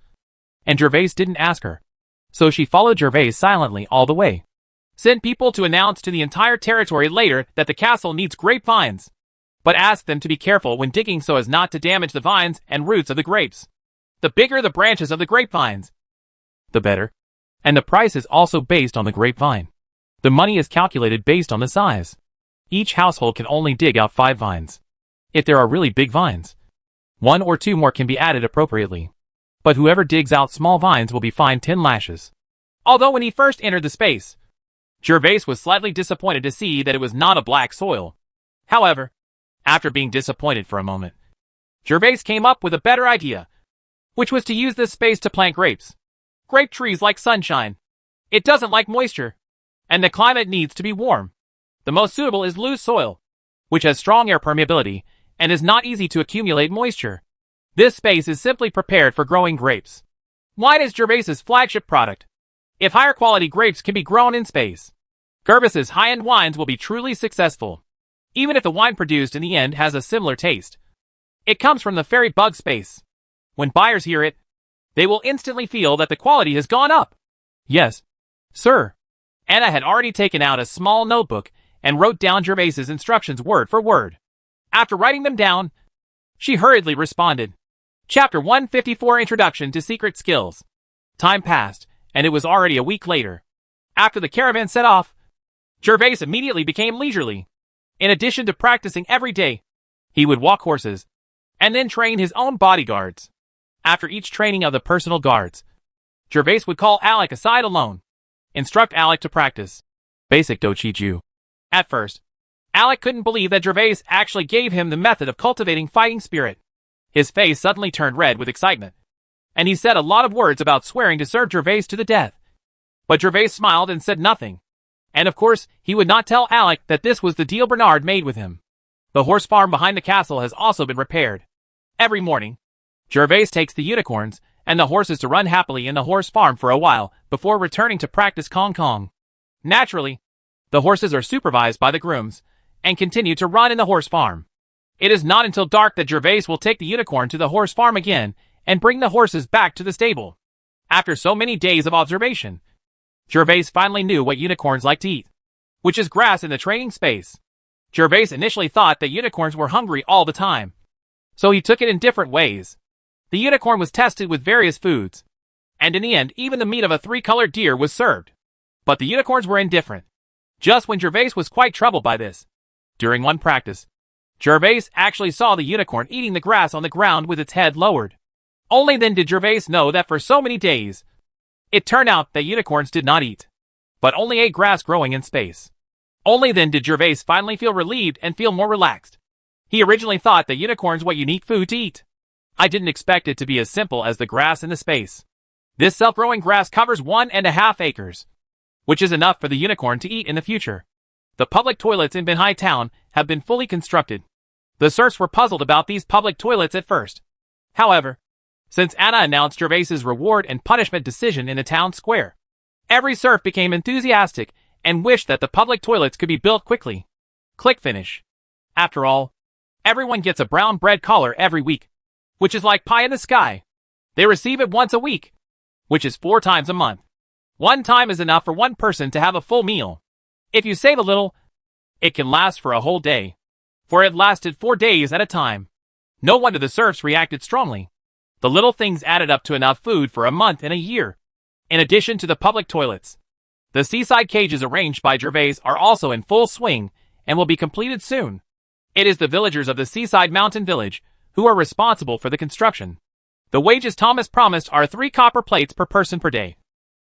And Gervais didn't ask her. So she followed Gervais silently all the way. Send people to announce to the entire territory later that the castle needs grapevines. But ask them to be careful when digging so as not to damage the vines and roots of the grapes. The bigger the branches of the grapevines, the better. And the price is also based on the grapevine. The money is calculated based on the size. Each household can only dig out 5 vines. If there are really big vines, 1 or 2 more can be added appropriately. But whoever digs out small vines will be fined 10 lashes. Although when he first entered the space, Gervais was slightly disappointed to see that it was not a black soil. However, after being disappointed for a moment, Gervais came up with a better idea, which was to use this space to plant grapes. Grape trees like sunshine. It doesn't like moisture, and the climate needs to be warm. The most suitable is loose soil, which has strong air permeability and is not easy to accumulate moisture. This space is simply prepared for growing grapes. Wine is Gervais's flagship product. If higher quality grapes can be grown in space, Gervais's high-end wines will be truly successful. Even if the wine produced in the end has a similar taste. It comes from the fairy bug space. When buyers hear it, they will instantly feel that the quality has gone up. Yes, sir. Anna had already taken out a small notebook and wrote down Gervais's instructions word for word. After writing them down, she hurriedly responded. Chapter 154 Introduction to Secret Skills. Time passed, and it was already a week later. After the caravan set off, Gervais immediately became leisurely. In addition to practicing every day, he would walk horses, and then train his own bodyguards. After each training of the personal guards, Gervais would call Alec aside alone, instruct Alec to practice basic doujitsu. At first, Alec couldn't believe that Gervais actually gave him the method of cultivating fighting spirit. His face suddenly turned red with excitement, and he said a lot of words about swearing to serve Gervais to the death. But Gervais smiled and said nothing. And of course, he would not tell Alec that this was the deal Bernard made with him. The horse farm behind the castle has also been repaired. Every morning, Gervais takes the unicorns and the horses to run happily in the horse farm for a while before returning to practice Kong Kong. Naturally, the horses are supervised by the grooms and continue to run in the horse farm. It is not until dark that Gervais will take the unicorn to the horse farm again and bring the horses back to the stable. After so many days of observation, Gervais finally knew what unicorns like to eat, which is grass in the training space. Gervais initially thought that unicorns were hungry all the time, so he took it in different ways. The unicorn was tested with various foods, and in the end even the meat of a 3-colored deer was served. But the unicorns were indifferent. Just when Gervais was quite troubled by this, during one practice, Gervais actually saw the unicorn eating the grass on the ground with its head lowered. Only then did Gervais know that for so many days, it turned out that unicorns did not eat, but only ate grass growing in space. Only then did Gervais finally feel relieved and feel more relaxed. He originally thought that unicorns were unique food to eat. I didn't expect it to be as simple as the grass in the space. This self-growing grass covers 1.5 acres, which is enough for the unicorn to eat in the future. The public toilets in Binhai town have been fully constructed. The serfs were puzzled about these public toilets at first. However, since Anna announced Gervais's reward and punishment decision in the town square, every serf became enthusiastic and wished that the public toilets could be built quickly. Click finish. After all, everyone gets a brown bread collar every week, which is like pie in the sky. They receive it once a week, which is 4 times a month. 1 time is enough for one person to have a full meal. If you save a little, it can last for a whole day. For it lasted 4 days at a time. No wonder the serfs reacted strongly. The little things added up to enough food for a month and a year. In addition to the public toilets, the seaside cages arranged by Gervais are also in full swing and will be completed soon. It is the villagers of the seaside mountain village who are responsible for the construction. The wages Thomas promised are 3 copper plates per person per day.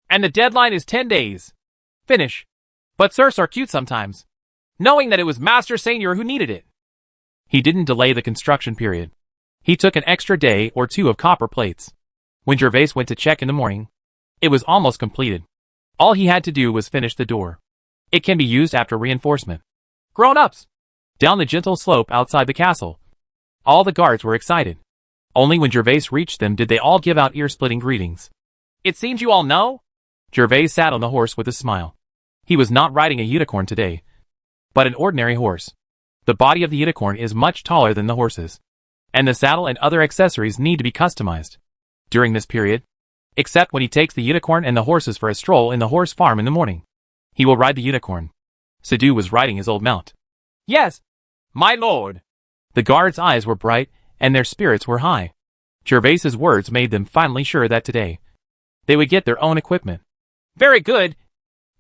And the deadline is 10 days. Finish. But serfs are cute sometimes, knowing that it was Master Seignior who needed it. He didn't delay the construction period. He took an extra day or 2 of copper plates. When Gervais went to check in the morning, It was almost completed. All he had to do was finish the door. It can be used after reinforcement. Grown-ups! Down the gentle slope outside the castle. All the guards were excited. Only when Gervais reached them did they all give out ear-splitting greetings. It seems you all know? Gervais sat on the horse with a smile. He was not riding a unicorn today, but an ordinary horse. The body of the unicorn is much taller than the horse's, and the saddle and other accessories need to be customized. During this period, except when he takes the unicorn and the horses for a stroll in the horse farm in the morning, he will ride the unicorn. Sadu was riding his old mount. Yes, my lord. The guards' eyes were bright, and their spirits were high. Gervais's words made them finally sure that today they would get their own equipment. Very good.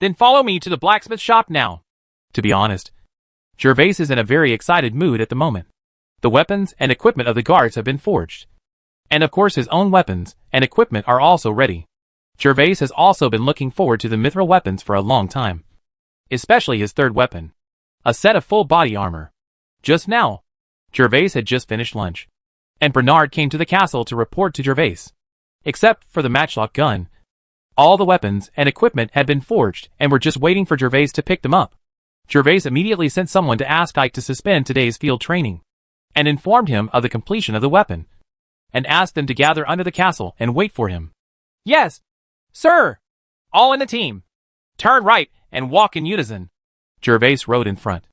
Then follow me to the blacksmith shop now. To be honest, Gervais is in a very excited mood at the moment. The weapons and equipment of the guards have been forged. And of course his own weapons and equipment are also ready. Gervais has also been looking forward to the mithril weapons for a long time. Especially his third weapon. A set of full body armor. Just now, Gervais had just finished lunch. And Bernard came to the castle to report to Gervais. Except for the matchlock gun, all the weapons and equipment had been forged and were just waiting for Gervais to pick them up. Gervais immediately sent someone to ask Ike to suspend today's field training, and informed him of the completion of the weapon, and asked them to gather under the castle and wait for him. Yes, sir. All in a team. Turn right and walk in unison. Gervais rode in front,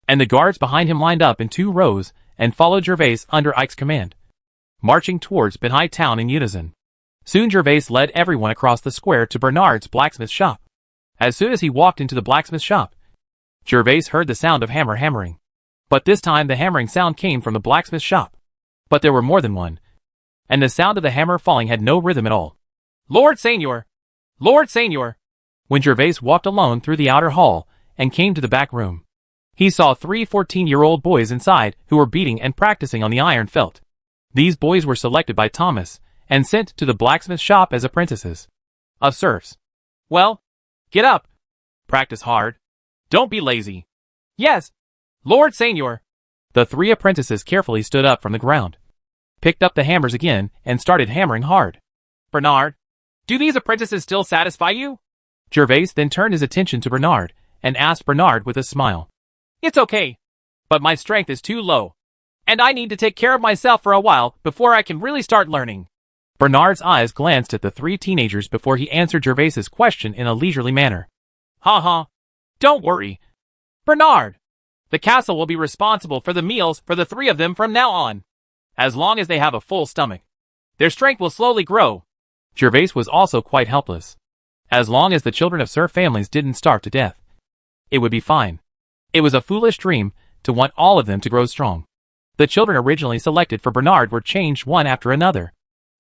and the guards behind him lined up in 2 rows and followed Gervais under Ike's command, marching towards Benhai town in unison. Soon Gervais led everyone across the square to Bernard's blacksmith shop. As soon as he walked into the blacksmith shop, Gervais heard the sound of hammer hammering. But this time the hammering sound came from the blacksmith shop. But there were more than one, and the sound of the hammer falling had no rhythm at all. Lord Seignior! Lord Seignior! When Gervais walked alone through the outer hall and came to the back room, he saw 3 14-year-old boys inside who were beating and practicing on the iron felt. These boys were selected by Thomas and sent to the blacksmith shop as apprentices of serfs. Well, get up. Practice hard. Don't be lazy. Yes, Lord Seignior. The 3 apprentices carefully stood up from the ground, picked up the hammers again, and started hammering hard. Bernard, do these apprentices still satisfy you? Gervais then turned his attention to Bernard and asked Bernard with a smile. It's okay, but my strength is too low, and I need to take care of myself for a while before I can really start learning. Bernard's eyes glanced at the 3 teenagers before he answered Gervais's question in a leisurely manner. Ha. Don't worry, Bernard. The castle will be responsible for the meals for the 3 of them from now on. As long as they have a full stomach, their strength will slowly grow. Gervais was also quite helpless. As long as the children of serf families didn't starve to death, it would be fine. It was a foolish dream to want all of them to grow strong. The children originally selected for Bernard were changed one after another.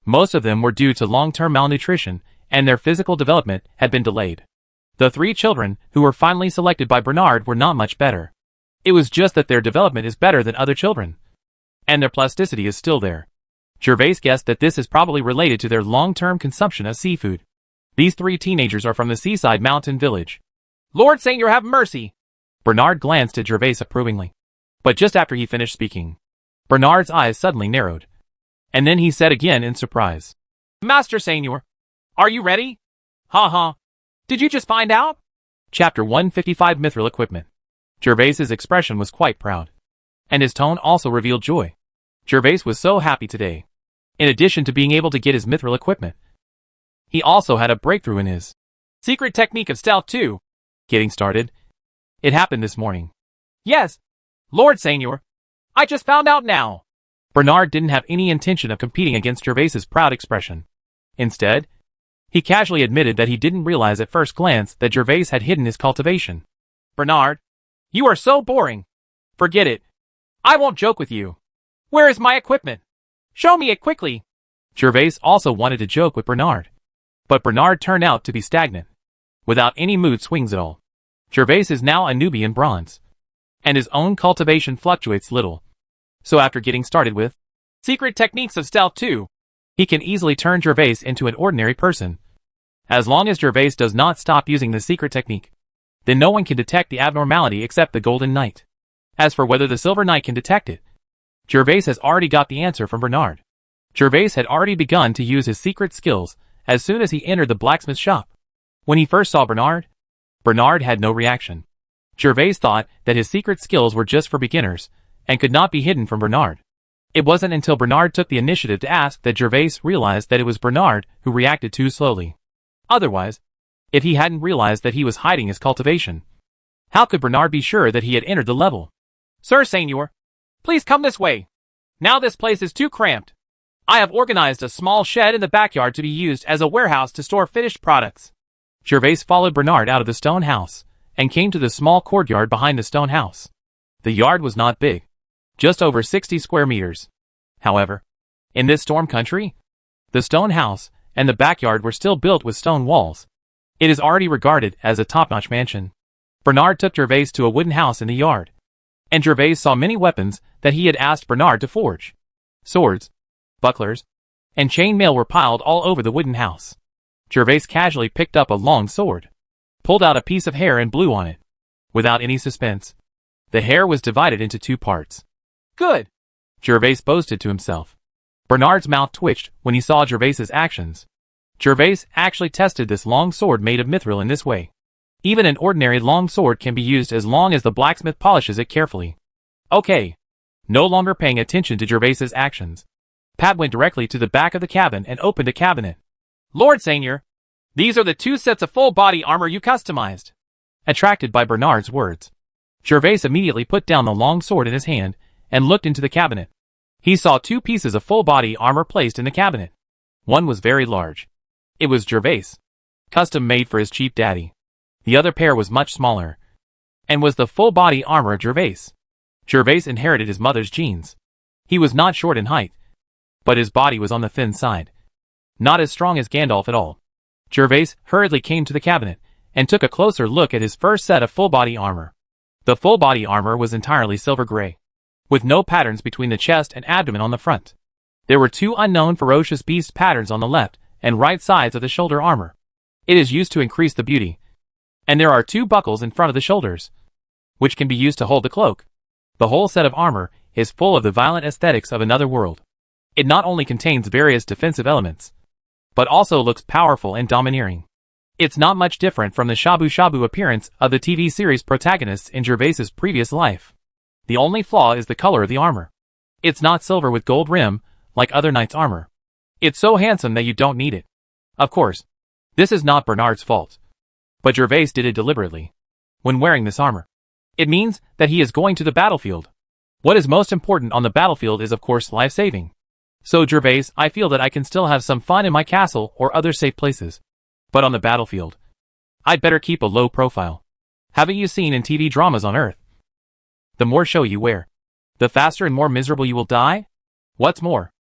Most of them were due to long-term malnutrition, and their physical development had been delayed. The 3 children who were finally selected by Bernard were not much better. It was just that their development is better than other children, and their plasticity is still there. Gervais guessed that this is probably related to their long-term consumption of seafood. These 3 teenagers are from the seaside mountain village. Lord Seignior, have mercy! Bernard glanced at Gervais approvingly. But just after he finished speaking, Bernard's eyes suddenly narrowed. And then he said again in surprise. Master Seignior, are you ready? Ha. Did you just find out? Chapter 155 Mithril Equipment. Gervais's expression was quite proud, and his tone also revealed joy. Gervais was so happy today. In addition to being able to get his mithril equipment, he also had a breakthrough in his secret technique of stealth too. Getting started. It happened this morning. Yes, Lord Seignior. I just found out now. Bernard didn't have any intention of competing against Gervais's proud expression. Instead, he casually admitted that he didn't realize at first glance that Gervais had hidden his cultivation. Bernard, you are so boring. Forget it. I won't joke with you. Where is my equipment? Show me it quickly. Gervais also wanted to joke with Bernard, but Bernard turned out to be stagnant, without any mood swings at all. Gervais is now a newbie in bronze, and his own cultivation fluctuates little. So after getting started with secret techniques of stealth too, he can easily turn Gervais into an ordinary person. As long as Gervais does not stop using the secret technique, then no one can detect the abnormality except the Golden Knight. As for whether the Silver Knight can detect it, Gervais has already got the answer from Bernard. Gervais had already begun to use his secret skills as soon as he entered the blacksmith's shop. When he first saw Bernard had no reaction. Gervais thought that his secret skills were just for beginners, and could not be hidden from Bernard. It wasn't until Bernard took the initiative to ask that Gervais realized that it was Bernard who reacted too slowly. Otherwise, if he hadn't realized that he was hiding his cultivation, how could Bernard be sure that he had entered the level? Sir Seignior, please come this way. Now this place is too cramped. I have organized a small shed in the backyard to be used as a warehouse to store finished products. Gervais followed Bernard out of the stone house, and came to the small courtyard behind the stone house. The yard was not big, just over 60 square meters. However, in this storm country, the stone house and the backyard were still built with stone walls. It is already regarded as a top-notch mansion. Bernard took Gervais to a wooden house in the yard, and Gervais saw many weapons that he had asked Bernard to forge. Swords, bucklers, and chainmail were piled all over the wooden house. Gervais casually picked up a long sword, pulled out a piece of hair and blew on it. Without any suspense, the hair was divided into 2 parts. Good, Gervais boasted to himself. Bernard's mouth twitched when he saw Gervais's actions. Gervais actually tested this long sword made of mithril in this way. Even an ordinary long sword can be used as long as the blacksmith polishes it carefully. Okay. No longer paying attention to Gervais's actions, Pat went directly to the back of the cabin and opened a cabinet. Lord Seignior, these are the 2 sets of full body armor you customized. Attracted by Bernard's words, Gervais immediately put down the long sword in his hand and looked into the cabinet. He saw 2 pieces of full body armor placed in the cabinet. One was very large. It was Gervais, custom made for his cheap daddy. The other pair was much smaller, and was the full body armor of Gervais. Gervais inherited his mother's genes. He was not short in height, but his body was on the thin side. Not as strong as Gandalf at all. Gervais hurriedly came to the cabinet, and took a closer look at his first set of full body armor. The full body armor was entirely silver gray, with no patterns between the chest and abdomen on the front. There were 2 unknown ferocious beast patterns on the left and right sides of the shoulder armor. It is used to increase the beauty. And there are 2 buckles in front of the shoulders, which can be used to hold the cloak. The whole set of armor is full of the violent aesthetics of another world. It not only contains various defensive elements, but also looks powerful and domineering. It's not much different from the shabu-shabu appearance of the TV series protagonists in Gervais's previous life. The only flaw is the color of the armor. It's not silver with gold rim, like other knights' armor. It's so handsome that you don't need it. Of course, this is not Bernard's fault, but Gervais did it deliberately. When wearing this armor, it means that he is going to the battlefield. What is most important on the battlefield is of course life-saving. So Gervais, I feel that I can still have some fun in my castle or other safe places. But on the battlefield, I'd better keep a low profile. Haven't you seen in TV dramas on Earth? The more show you wear, the faster and more miserable you will die? What's more,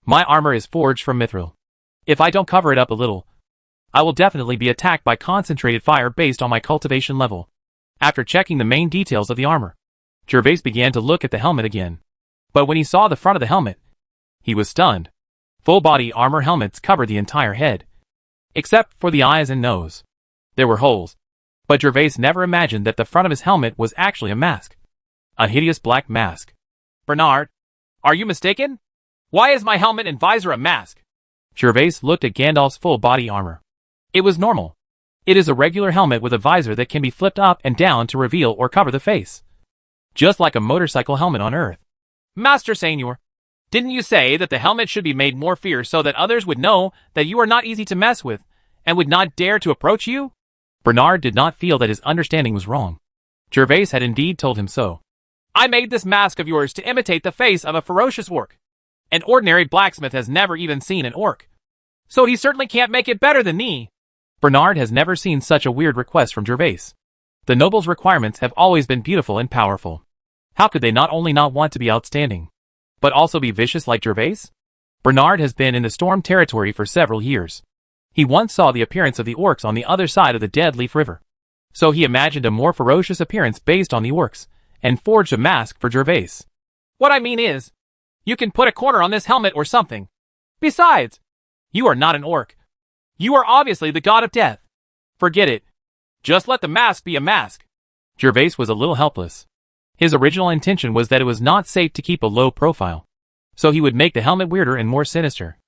my armor is forged from mithril. If I don't cover it up a little, I will definitely be attacked by concentrated fire based on my cultivation level. After checking the main details of the armor, Gervais began to look at the helmet again. But when he saw the front of the helmet, he was stunned. Full-body armor helmets covered the entire head, except for the eyes and nose. There were holes, but Gervais never imagined that the front of his helmet was actually a mask. A hideous black mask. Bernard, are you mistaken? Why is my helmet and visor a mask? Gervais looked at Gandalf's full-body armor. It was normal. It is a regular helmet with a visor that can be flipped up and down to reveal or cover the face. Just like a motorcycle helmet on Earth. Master Seignior, didn't you say that the helmet should be made more fierce so that others would know that you are not easy to mess with, and would not dare to approach you? Bernard did not feel that his understanding was wrong. Gervais had indeed told him so. I made this mask of yours to imitate the face of a ferocious orc. An ordinary blacksmith has never even seen an orc, so he certainly can't make it better than me. Bernard has never seen such a weird request from Gervais. The noble's requirements have always been beautiful and powerful. How could they not only not want to be outstanding, but also be vicious like Gervais? Bernard has been in the storm territory for several years. He once saw the appearance of the orcs on the other side of the Dead Leaf River. So he imagined a more ferocious appearance based on the orcs, and forged a mask for Gervais. What I mean is, you can put a corner on this helmet or something. Besides, you are not an orc. You are obviously the god of death. Forget it. Just let the mask be a mask. Gervais was a little helpless. His original intention was that it was not safe to keep a low profile, so he would make the helmet weirder and more sinister.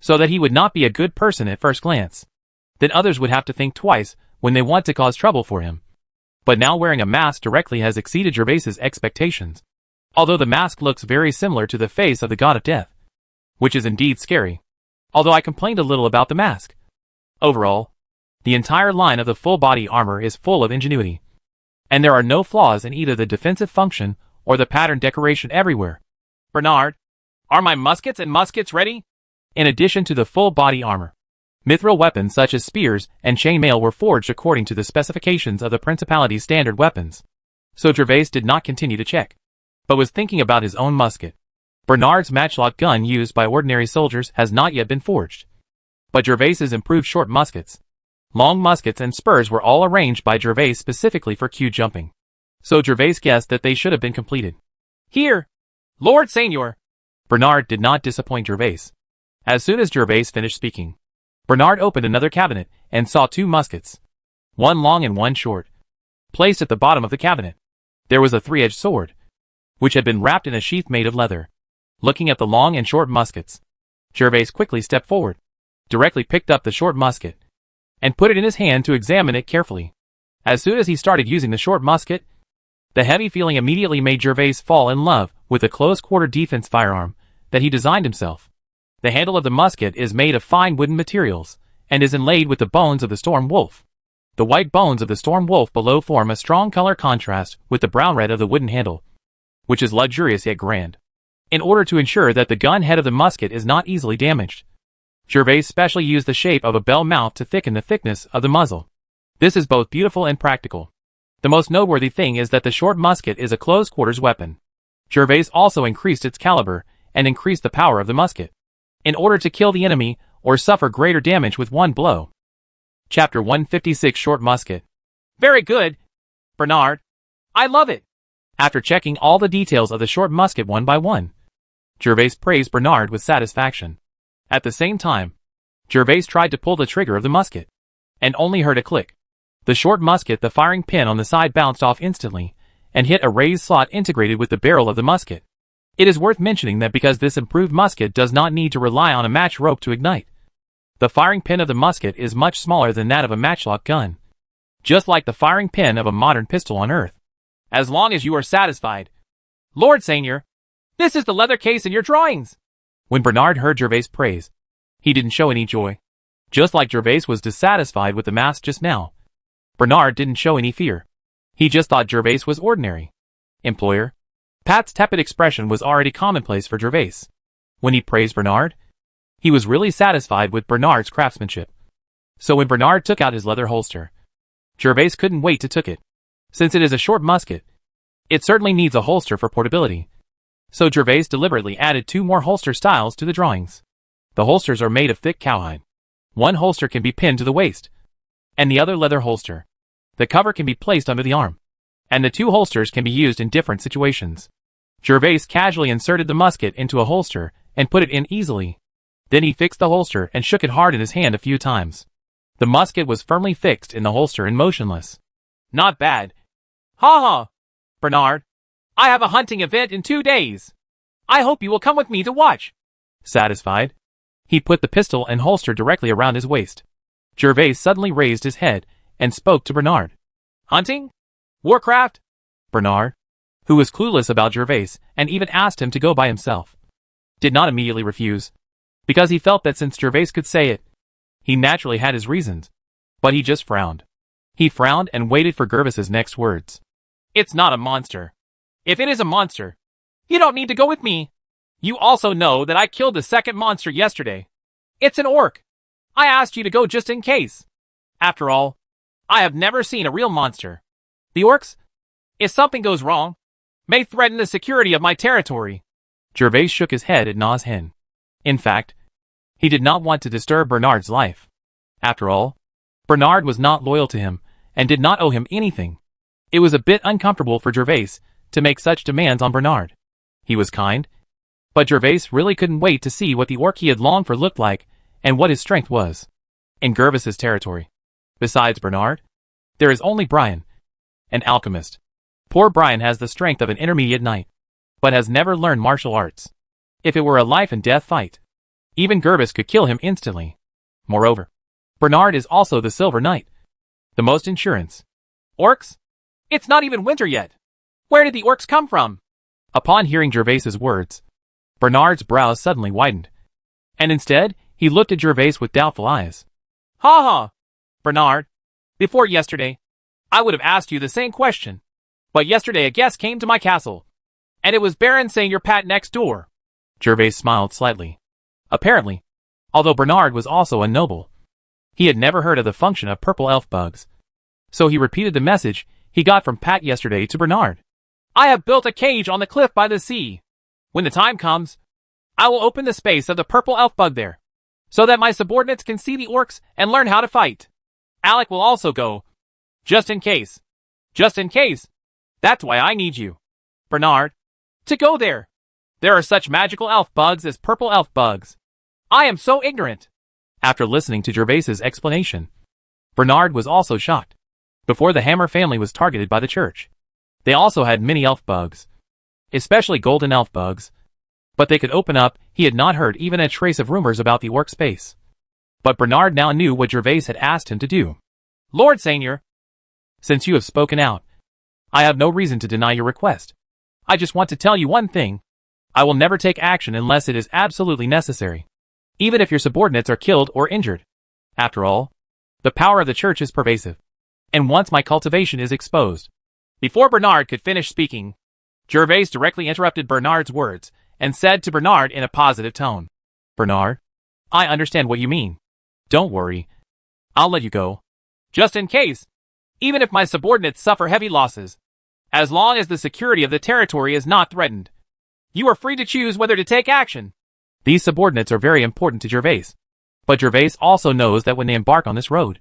so that he would not be a good person at first glance. Then others would have to think twice when they want to cause trouble for him. But now wearing a mask directly has exceeded Gervais's expectations. Although the mask looks very similar to the face of the god of death, which is indeed scary. Although I complained a little about the mask. Overall, the entire line of the full body armor is full of ingenuity. And there are no flaws in either the defensive function or the pattern decoration everywhere. Bernard, are my muskets and muskets ready? In addition to the full body armor, mithril weapons such as spears and chainmail were forged according to the specifications of the Principality's standard weapons. So Gervais did not continue to check, but was thinking about his own musket. Bernard's matchlock gun used by ordinary soldiers has not yet been forged. But Gervais's improved short muskets, long muskets and spurs were all arranged by Gervais specifically for queue jumping. So Gervais guessed that they should have been completed. Here, Lord Seignior. Bernard did not disappoint Gervais. As soon as Gervais finished speaking, Bernard opened another cabinet and saw 2 muskets, one long and one short. Placed at the bottom of the cabinet, there was a 3-edged sword, which had been wrapped in a sheath made of leather. Looking at the long and short muskets, Gervais quickly stepped forward, directly picked up the short musket, and put it in his hand to examine it carefully. As soon as he started using the short musket, the heavy feeling immediately made Gervais fall in love with the close-quarter defense firearm that he designed himself. The handle of the musket is made of fine wooden materials, and is inlaid with the bones of the storm wolf. The white bones of the storm wolf below form a strong color contrast with the brown red of the wooden handle, which is luxurious yet grand. In order to ensure that the gun head of the musket is not easily damaged, Gervais specially used the shape of a bell mouth to thicken the thickness of the muzzle. This is both beautiful and practical. The most noteworthy thing is that the short musket is a close-quarters weapon. Gervais also increased its caliber and increased the power of the musket, in order to kill the enemy or suffer greater damage with one blow. Chapter 156 Short Musket. Very good, Bernard. I love it. After checking all the details of the short musket one by one, Gervais praised Bernard with satisfaction. At the same time, Gervais tried to pull the trigger of the musket, and only heard a click. The short musket, the firing pin on the side bounced off instantly, and hit a raised slot integrated with the barrel of the musket. It is worth mentioning that because this improved musket does not need to rely on a match rope to ignite, the firing pin of the musket is much smaller than that of a matchlock gun, just like the firing pin of a modern pistol on Earth. As long as you are satisfied, Lord Seignior, this is the leather case in your drawings. When Bernard heard Gervais' praise, he didn't show any joy. Just like Gervais was dissatisfied with the mask just now, Bernard didn't show any fear. He just thought Gervais was ordinary. Employer. Pat's tepid expression was already commonplace for Gervais. When he praised Bernard, he was really satisfied with Bernard's craftsmanship. So when Bernard took out his leather holster, Gervais couldn't wait to took it. Since it is a short musket, it certainly needs a holster for portability. So Gervais deliberately added 2 more holster styles to the drawings. The holsters are made of thick cowhide. One holster can be pinned to the waist, and the other leather holster. The cover can be placed under the arm, and the 2 holsters can be used in different situations. Gervais casually inserted the musket into a holster and put it in easily. Then he fixed the holster and shook it hard in his hand a few times. The musket was firmly fixed in the holster and motionless. Not bad. Ha ha, Bernard. I have a hunting event in 2 days. I hope you will come with me to watch. Satisfied, he put the pistol and holster directly around his waist. Gervais suddenly raised his head and spoke to Bernard. Hunting? Warcraft? Bernard, who was clueless about Gervais and even asked him to go by himself, did not immediately refuse, because he felt that since Gervais could say it, he naturally had his reasons. But he just frowned. He frowned and waited for Gervais's next words. It's not a monster. If it is a monster, you don't need to go with me. You also know that I killed the second monster yesterday. It's an orc. I asked you to go just in case. After all, I have never seen a real monster. The orcs, if something goes wrong, may threaten the security of my territory. Gervais shook his head at Na's hen. In fact, he did not want to disturb Bernard's life. After all, Bernard was not loyal to him and did not owe him anything. It was a bit uncomfortable for Gervais to make such demands on Bernard. He was kind, but Gervais really couldn't wait to see what the orc he had longed for looked like and what his strength was. In Gervais's territory, besides Bernard, there is only Brian, an alchemist. Poor Brian has the strength of an intermediate knight, but has never learned martial arts. If it were a life and death fight, Even Gervis could kill him instantly. Moreover, Bernard is also the Silver Knight. The most insurance. Orcs? It's not even winter yet. Where did the orcs come from? Upon hearing Gervais's words, Bernard's brows suddenly widened. And instead, he looked at Gervais with doubtful eyes. Ha ha! Bernard, before yesterday, I would have asked you the same question. But yesterday a guest came to my castle. And it was Baron Seignior Pat next door. Gervais smiled slightly. Apparently, although Bernard was also a noble, he had never heard of the function of purple elf bugs. So he repeated the message he got from Pat yesterday to Bernard. I have built a cage on the cliff by the sea. When the time comes, I will open the space of the purple elf bug there, so that my subordinates can see the orcs and learn how to fight. Alec will also go. Just in case. Just in case. That's why I need you, Bernard, to go there. There are such magical elf bugs as purple elf bugs. I am so ignorant. After listening to Gervais's explanation, Bernard was also shocked. Before the Hammer family was targeted by the church, they also had many elf bugs, especially golden elf bugs. But they could open up, he had not heard even a trace of rumors about the orc space. But Bernard now knew what Gervais had asked him to do. Lord Seignior, since you have spoken out, I have no reason to deny your request. I just want to tell you one thing. I will never take action unless it is absolutely necessary, even if your subordinates are killed or injured. After all, the power of the church is pervasive. And once my cultivation is exposed. Before Bernard could finish speaking, Gervais directly interrupted Bernard's words and said to Bernard in a positive tone. Bernard, I understand what you mean. Don't worry. I'll let you go. Just in case. Even if my subordinates suffer heavy losses. As long as the security of the territory is not threatened. You are free to choose whether to take action. These subordinates are very important to Gervais. But Gervais also knows that when they embark on this road,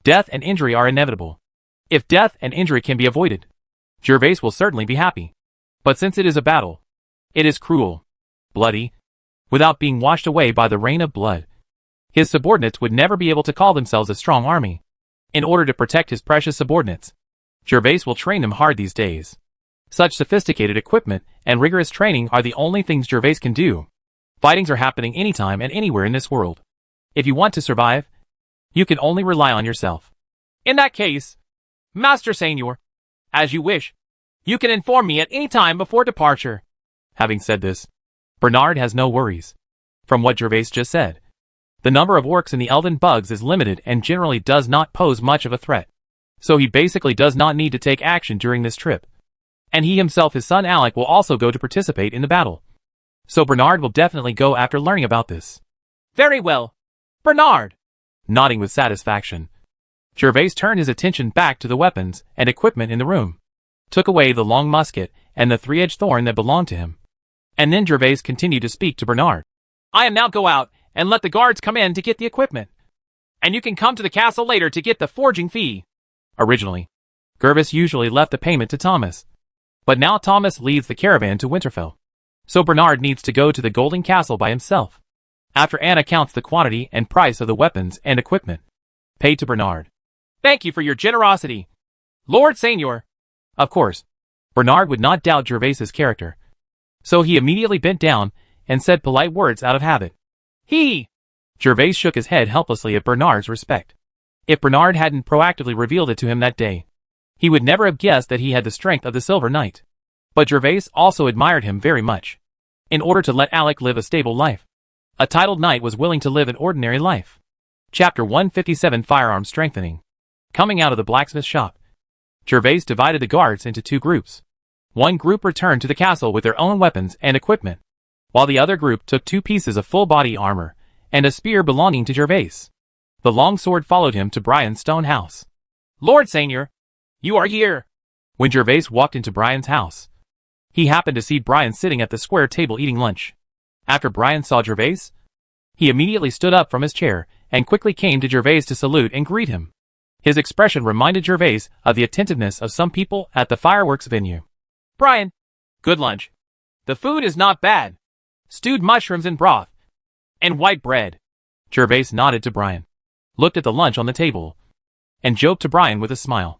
death and injury are inevitable. If death and injury can be avoided, Gervais will certainly be happy. But since it is a battle, it is cruel, bloody, without being washed away by the rain of blood. His subordinates would never be able to call themselves a strong army. In order to protect his precious subordinates, Gervais will train them hard these days. Such sophisticated equipment and rigorous training are the only things Gervais can do. Fightings are happening anytime and anywhere in this world. If you want to survive, you can only rely on yourself. In that case, Master Seignior, as you wish, you can inform me at any time before departure. Having said this, Bernard has no worries. From what Gervais just said, the number of orcs in the elven bugs is limited and generally does not pose much of a threat. So he basically does not need to take action during this trip. And he himself, his son Alec, will also go to participate in the battle. So Bernard will definitely go after learning about this. Very well, Bernard. Nodding with satisfaction, Gervais turned his attention back to the weapons and equipment in the room, took away the long musket and the three-edged thorn that belonged to him. And then Gervais continued to speak to Bernard. I am now go out and let the guards come in to get the equipment. And you can come to the castle later to get the forging fee. Originally, Gervais usually left the payment to Thomas. But now Thomas leads the caravan to Winterfell. So Bernard needs to go to the Golden Castle by himself. After Anna counts the quantity and price of the weapons and equipment paid to Bernard. Thank you for your generosity, Lord Seignior. Of course, Bernard would not doubt Gervais's character. So he immediately bent down and said polite words out of habit. Gervais shook his head helplessly at Bernard's respect. If Bernard hadn't proactively revealed it to him that day, he would never have guessed that he had the strength of the Silver Knight. But Gervais also admired him very much. In order to let Alec live a stable life, a titled knight was willing to live an ordinary life. Chapter 157 Firearm Strengthening. Coming out of the blacksmith shop, Gervais divided the guards into two groups. One group returned to the castle with their own weapons and equipment, while the other group took 2 pieces of full-body armor and a spear belonging to Gervais. The long sword followed him to Brian's stone house. Lord Seignior, you are here. When Gervais walked into Brian's house, he happened to see Brian sitting at the square table eating lunch. After Brian saw Gervais, he immediately stood up from his chair and quickly came to Gervais to salute and greet him. His expression reminded Gervais of the attentiveness of some people at the fireworks venue. Brian, good lunch. The food is not bad. Stewed mushrooms and broth. And white bread. Gervais nodded to Brian, looked at the lunch on the table, and joked to Brian with a smile.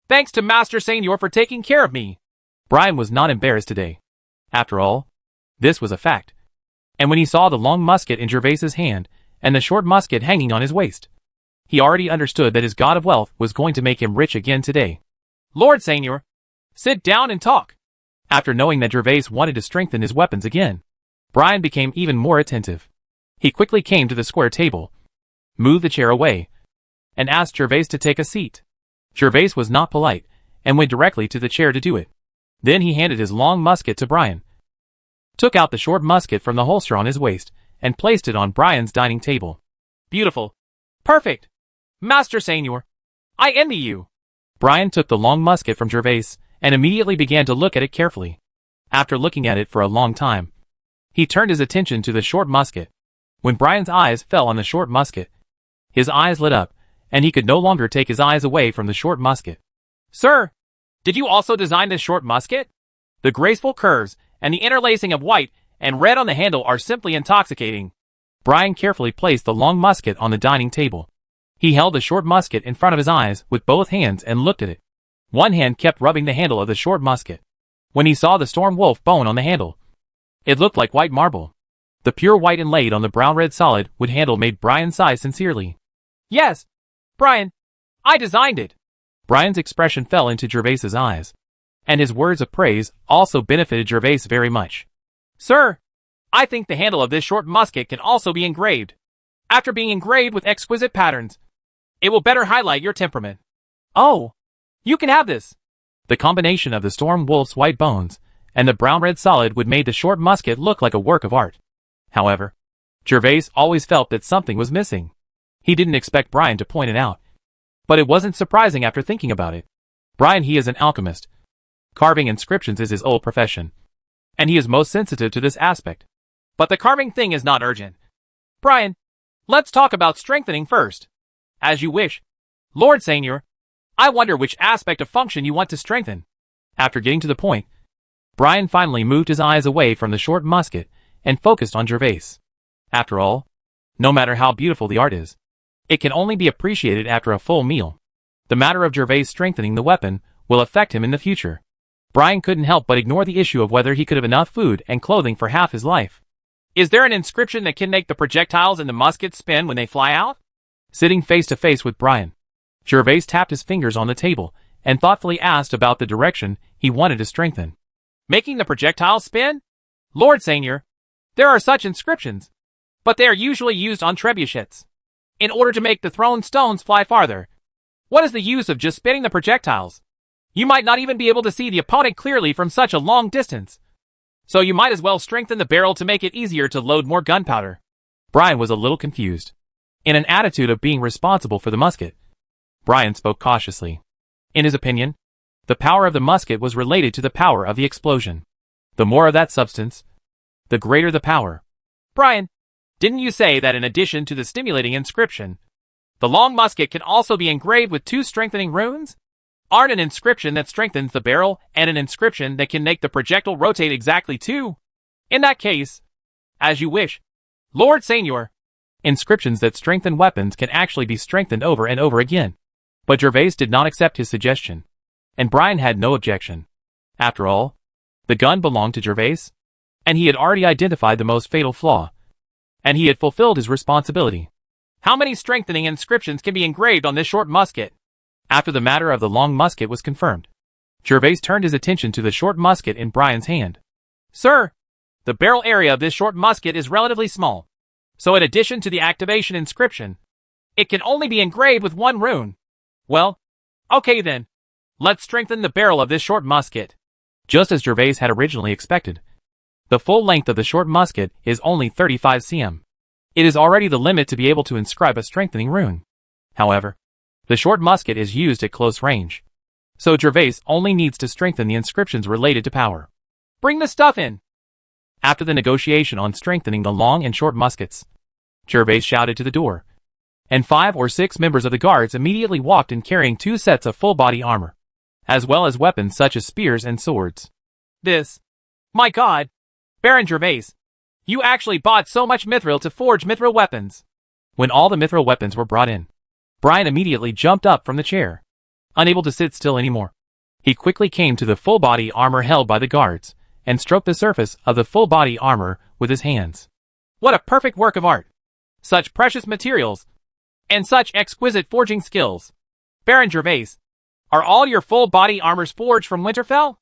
Thanks to Master Seignior for taking care of me. Brian was not embarrassed today. After all, this was a fact. And when he saw the long musket in Gervais's hand, and the short musket hanging on his waist, he already understood that his god of wealth was going to make him rich again today. Lord Seignior, sit down and talk. After knowing that Gervais wanted to strengthen his weapons again, Brian became even more attentive. He quickly came to the square table, moved the chair away, and asked Gervais to take a seat. Gervais was not polite, and went directly to the chair to do it. Then he handed his long musket to Brian, took out the short musket from the holster on his waist, and placed it on Brian's dining table. Beautiful. Perfect. Master Seignior, I envy you. Brian took the long musket from Gervais, and immediately began to look at it carefully. After looking at it for a long time, he turned his attention to the short musket. When Brian's eyes fell on the short musket, his eyes lit up, and he could no longer take his eyes away from the short musket. Sir, did you also design this short musket? The graceful curves and the interlacing of white and red on the handle are simply intoxicating. Brian carefully placed the long musket on the dining table. He held the short musket in front of his eyes with both hands and looked at it. One hand kept rubbing the handle of the short musket. When he saw the storm wolf bone on the handle, it looked like white marble. The pure white inlaid on the brown-red solid wood handle made Brian sigh sincerely. Yes, Brian, I designed it. Brian's expression fell into Gervais's eyes, and his words of praise also benefited Gervais very much. Sir, I think the handle of this short musket can also be engraved. After being engraved with exquisite patterns, it will better highlight your temperament. Oh, you can have this. The combination of the storm wolf's white bones and the brown-red solid wood made the short musket look like a work of art. However, Gervais always felt that something was missing. He didn't expect Brian to point it out, but it wasn't surprising after thinking about it. Brian, he is an alchemist. Carving inscriptions is his old profession, and he is most sensitive to this aspect. But the carving thing is not urgent. Brian, let's talk about strengthening first. As you wish. Lord Seignior, I wonder which aspect of function you want to strengthen. After getting to the point, Brian finally moved his eyes away from the short musket and focused on Gervais. After all, no matter how beautiful the art is, it can only be appreciated after a full meal. The matter of Gervais strengthening the weapon will affect him in the future. Brian couldn't help but ignore the issue of whether he could have enough food and clothing for half his life. Is there an inscription that can make the projectiles in the musket spin when they fly out? Sitting face to face with Brian, Gervais tapped his fingers on the table and thoughtfully asked about the direction he wanted to strengthen. Making the projectiles spin? Lord Seignior, there are such inscriptions, but they are usually used on trebuchets, in order to make the thrown stones fly farther. What is the use of just spinning the projectiles? You might not even be able to see the opponent clearly from such a long distance. So you might as well strengthen the barrel to make it easier to load more gunpowder. Brian was a little confused. In an attitude of being responsible for the musket, Brian spoke cautiously. In his opinion, the power of the musket was related to the power of the explosion. The more of that substance, the greater the power. Brian, didn't you say that in addition to the stimulating inscription, the long musket can also be engraved with 2 strengthening runes? Aren't an inscription that strengthens the barrel and an inscription that can make the projectile rotate exactly 2? In that case, as you wish. Lord Seignior, inscriptions that strengthen weapons can actually be strengthened over and over again. But Gervais did not accept his suggestion, and Brian had no objection. After all, the gun belonged to Gervais, and he had already identified the most fatal flaw, and he had fulfilled his responsibility. How many strengthening inscriptions can be engraved on this short musket? After the matter of the long musket was confirmed, Gervais turned his attention to the short musket in Brian's hand. Sir, the barrel area of this short musket is relatively small, so in addition to the activation inscription, it can only be engraved with 1 rune. Well, okay then. Let's strengthen the barrel of this short musket. Just as Gervais had originally expected, the full length of the short musket is only 35 cm. It is already the limit to be able to inscribe a strengthening rune. However, the short musket is used at close range, so Gervais only needs to strengthen the inscriptions related to power. Bring the stuff in. After the negotiation on strengthening the long and short muskets, Gervais shouted to the door, and 5 or 6 members of the guards immediately walked in carrying 2 sets of full-body armor, as well as weapons such as spears and swords. My God, Baron Gervais, you actually bought so much mithril to forge mithril weapons. When all the mithril weapons were brought in, Brian immediately jumped up from the chair, unable to sit still anymore. He quickly came to the full-body armor held by the guards, and stroked the surface of the full-body armor with his hands. What a perfect work of art. Such precious materials. And such exquisite forging skills. Baron Gervais, are all your full body armors forged from Winterfell?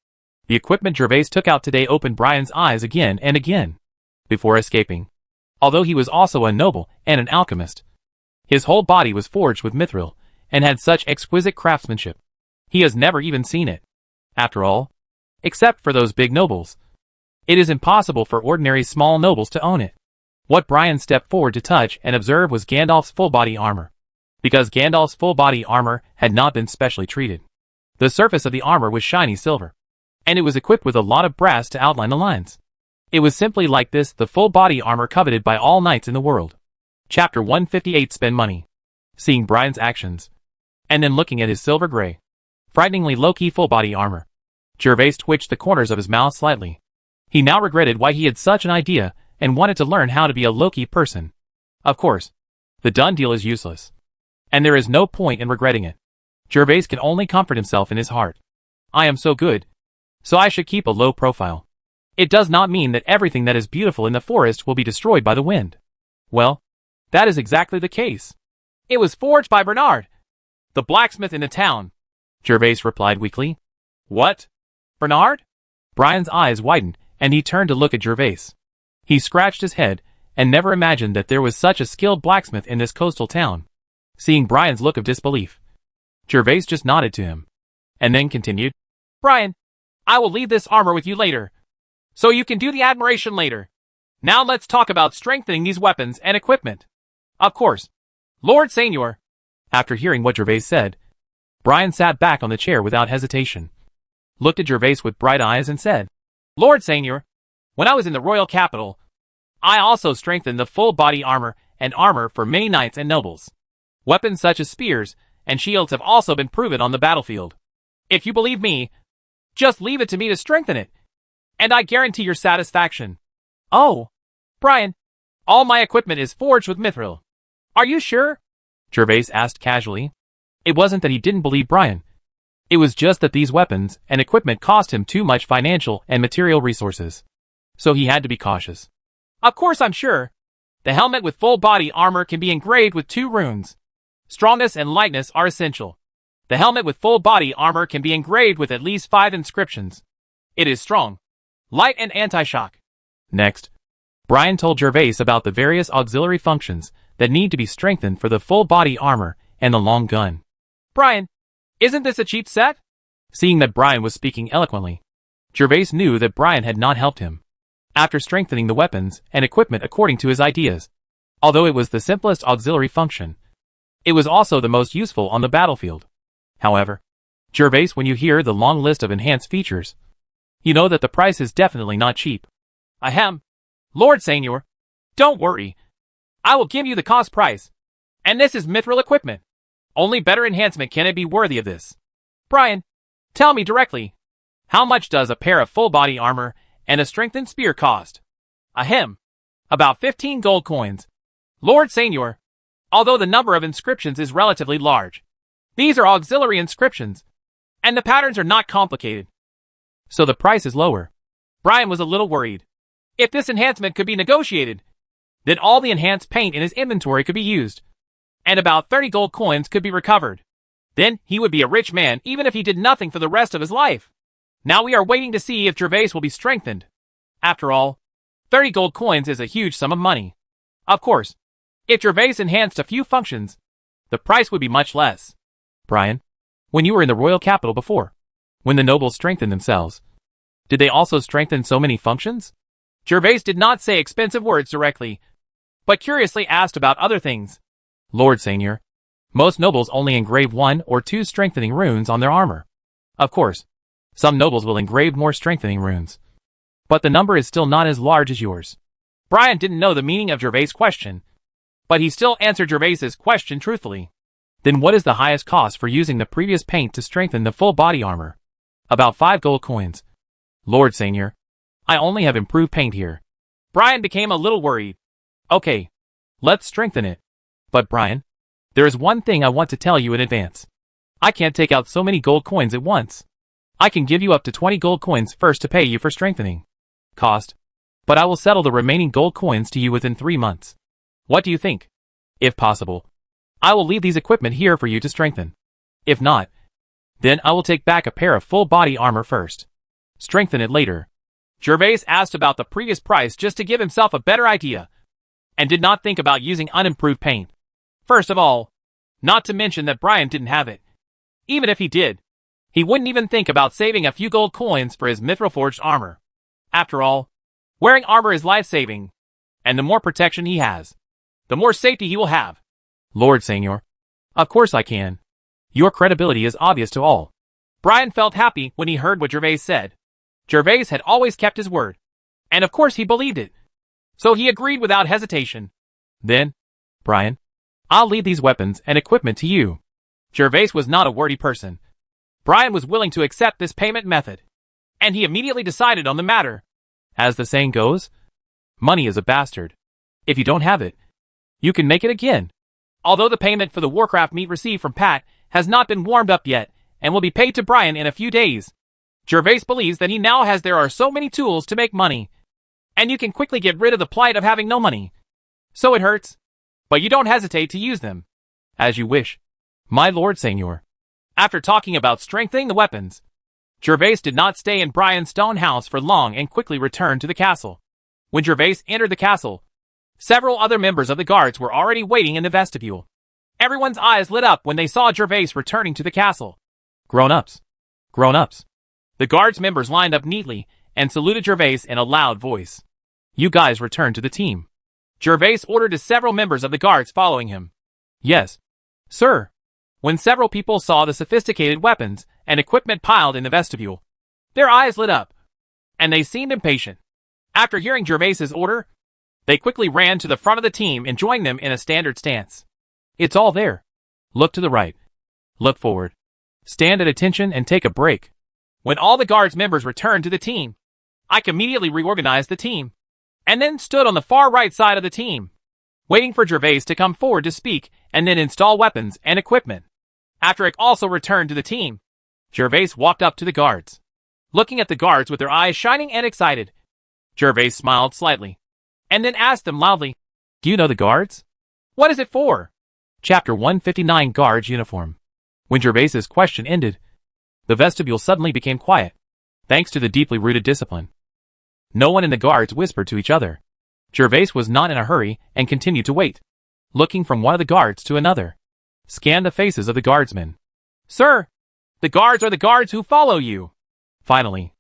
The equipment Gervais took out today opened Brian's eyes again and again, before escaping. Although he was also a noble and an alchemist, his whole body was forged with mithril, and had such exquisite craftsmanship. He has never even seen it. After all, except for those big nobles, it is impossible for ordinary small nobles to own it. What Brian stepped forward to touch and observe was Gandalf's full body armor. Because Gandalf's full body armor had not been specially treated. The surface of the armor was shiny silver, and it was equipped with a lot of brass to outline the lines. It was simply like this the full body armor coveted by all knights in the world. Chapter 158 Spend Money. Seeing Brian's actions, and then looking at his silver gray, frighteningly low-key full body armor, Gervais twitched the corners of his mouth slightly. He now regretted why he had such an idea and wanted to learn how to be a low-key person. Of course, the done deal is useless, and there is no point in regretting it. Gervais can only comfort himself in his heart. I am so good, so I should keep a low profile. It does not mean that everything that is beautiful in the forest will be destroyed by the wind. Well, that is exactly the case. It was forged by Bernard, the blacksmith in the town, Gervais replied weakly. What? Bernard? Brian's eyes widened, and he turned to look at Gervais. He scratched his head, and never imagined that there was such a skilled blacksmith in this coastal town. Seeing Brian's look of disbelief, Gervais just nodded to him, and then continued, Brian, I will leave this armor with you later, so you can do the admiration later. Now let's talk about strengthening these weapons and equipment. Of course, Lord Seignior. After hearing what Gervais said, Brian sat back on the chair without hesitation, looked at Gervais with bright eyes and said, Lord Seignior, when I was in the royal capital, I also strengthened the full body armor and armor for many knights and nobles. Weapons such as spears and shields have also been proven on the battlefield. If you believe me, just leave it to me to strengthen it, and I guarantee your satisfaction. Oh, Brian, all my equipment is forged with mithril. Are you sure? Gervais asked casually. It wasn't that he didn't believe Brian. It was just that these weapons and equipment cost him too much financial and material resources. So he had to be cautious. Of course I'm sure. The helmet with full body armor can be engraved with 2 runes. Strongness and lightness are essential. The helmet with full body armor can be engraved with at least 5 inscriptions. It is strong, light and anti-shock. Next, Brian told Gervais about the various auxiliary functions that need to be strengthened for the full body armor and the long gun. Brian, isn't this a cheap set? Seeing that Brian was speaking eloquently, Gervais knew that Brian had not helped him. After strengthening the weapons and equipment according to his ideas, although it was the simplest auxiliary function, it was also the most useful on the battlefield. However, Gervais, when you hear the long list of enhanced features, you know that the price is definitely not cheap. Ahem. Lord Seignior, don't worry. I will give you the cost price. And this is mithril equipment. Only better enhancement can it be worthy of this. Brian, tell me directly. How much does a pair of full body armor and a strengthened spear cost? Ahem. About 15 gold coins. Lord Seignior, although the number of inscriptions is relatively large, these are auxiliary inscriptions, and the patterns are not complicated, so the price is lower. Brian was a little worried. If this enhancement could be negotiated, then all the enhanced paint in his inventory could be used, and about 30 gold coins could be recovered. Then he would be a rich man even if he did nothing for the rest of his life. Now we are waiting to see if Gervais will be strengthened. After all, 30 gold coins is a huge sum of money. Of course, if Gervais enhanced a few functions, the price would be much less. Brian, when you were in the royal capital before, when the nobles strengthened themselves, did they also strengthen so many functions? Gervais did not say expensive words directly, but curiously asked about other things. Lord Seignior, most nobles only engrave 1 or 2 strengthening runes on their armor. Of course, some nobles will engrave more strengthening runes, but the number is still not as large as yours. Brian didn't know the meaning of Gervais' question, but he still answered Gervais's question truthfully. Then what is the highest cost for using the previous paint to strengthen the full body armor? About 5 gold coins. Lord Seignior, I only have improved paint here. Brian became a little worried. Okay, let's strengthen it. But Brian, there is one thing I want to tell you in advance. I can't take out so many gold coins at once. I can give you up to 20 gold coins first to pay you for strengthening. Cost. but I will settle the remaining gold coins to you within 3 months. What do you think? If possible, I will leave these equipment here for you to strengthen. If not, then I will take back a pair of full body armor first. Strengthen it later. Gervais asked about the previous price just to give himself a better idea, and did not think about using unimproved paint. First of all, not to mention that Brian didn't have it. Even if he did, he wouldn't even think about saving a few gold coins for his mithril-forged armor. After all, wearing armor is life-saving, and the more protection he has, the more safety he will have. Lord Seignior, of course I can. Your credibility is obvious to all. Brian felt happy when he heard what Gervais said. Gervais had always kept his word, and of course he believed it. So he agreed without hesitation. Then, Brian, I'll leave these weapons and equipment to you. Gervais was not a wordy person. Brian was willing to accept this payment method, and he immediately decided on the matter. As the saying goes, money is a bastard. If you don't have it, you can make it again. Although the payment for the Warcraft meat received from Pat has not been warmed up yet, and will be paid to Brian in a few days, Gervais believes that he now has there are so many tools to make money, and you can quickly get rid of the plight of having no money. So it hurts, but you don't hesitate to use them. As you wish, my Lord Seignior. After talking about strengthening the weapons, Gervais did not stay in Brian's stone house for long and quickly returned to the castle. When Gervais entered the castle, several other members of the guards were already waiting in the vestibule. Everyone's eyes lit up when they saw Gervais returning to the castle. Grown-ups. Grown-ups. The guards members lined up neatly and saluted Gervais in a loud voice. You guys return to the team. Gervais ordered to several members of the guards following him. Yes, sir. When several people saw the sophisticated weapons and equipment piled in the vestibule, their eyes lit up, and they seemed impatient. After hearing Gervais's order, they quickly ran to the front of the team and joined them in a standard stance. It's all there. Look to the right. Look forward. Stand at attention and take a break. When all the guards members returned to the team, Ike immediately reorganized the team, and then stood on the far right side of the team, waiting for Gervais to come forward to speak and then install weapons and equipment. After Ike also returned to the team, Gervais walked up to the guards. Looking at the guards with their eyes shining and excited, Gervais smiled slightly, and then asked them loudly, Do you know the guards? What is it for? Chapter 159 Guards Uniform. When Gervais's question ended, the vestibule suddenly became quiet, thanks to the deeply rooted discipline. No one in the guards whispered to each other. Gervais was not in a hurry and continued to wait, looking from one of the guards to another. Scan the faces of the guardsmen. Sir, the guards are the guards who follow you. Finally,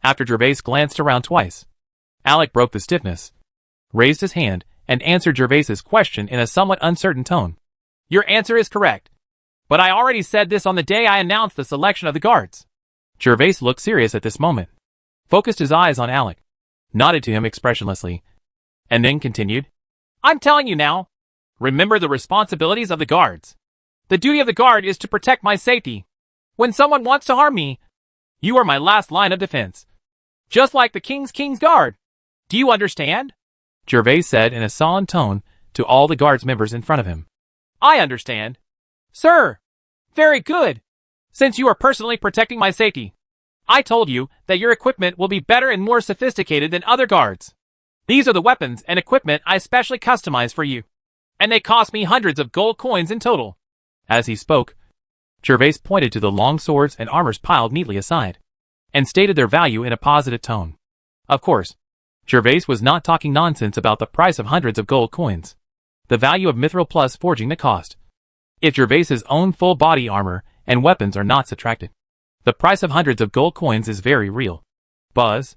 after Gervais glanced around twice, Alec broke the stiffness, raised his hand, and answered Gervais's question in a somewhat uncertain tone. Your answer is correct, but I already said this on the day I announced the selection of the guards. Gervais looked serious at this moment, focused his eyes on Alec, nodded to him expressionlessly, and then continued. I'm telling you now. Remember the responsibilities of the guards. The duty of the guard is to protect my safety. When someone wants to harm me, you are my last line of defense. Just like the king's guard. Do you understand? Gervais said in a solemn tone to all the guards members in front of him. I understand. Sir. Very good. Since you are personally protecting my safety, I told you that your equipment will be better and more sophisticated than other guards. These are the weapons and equipment I specially customized for you, and they cost me hundreds of gold coins in total. As he spoke, Gervais pointed to the long swords and armors piled neatly aside, and stated their value in a positive tone. Of course, Gervais was not talking nonsense about the price of hundreds of gold coins. The value of mithril plus forging the cost. If Gervais's own full body armor and weapons are not subtracted, the price of hundreds of gold coins is very real. Buzz.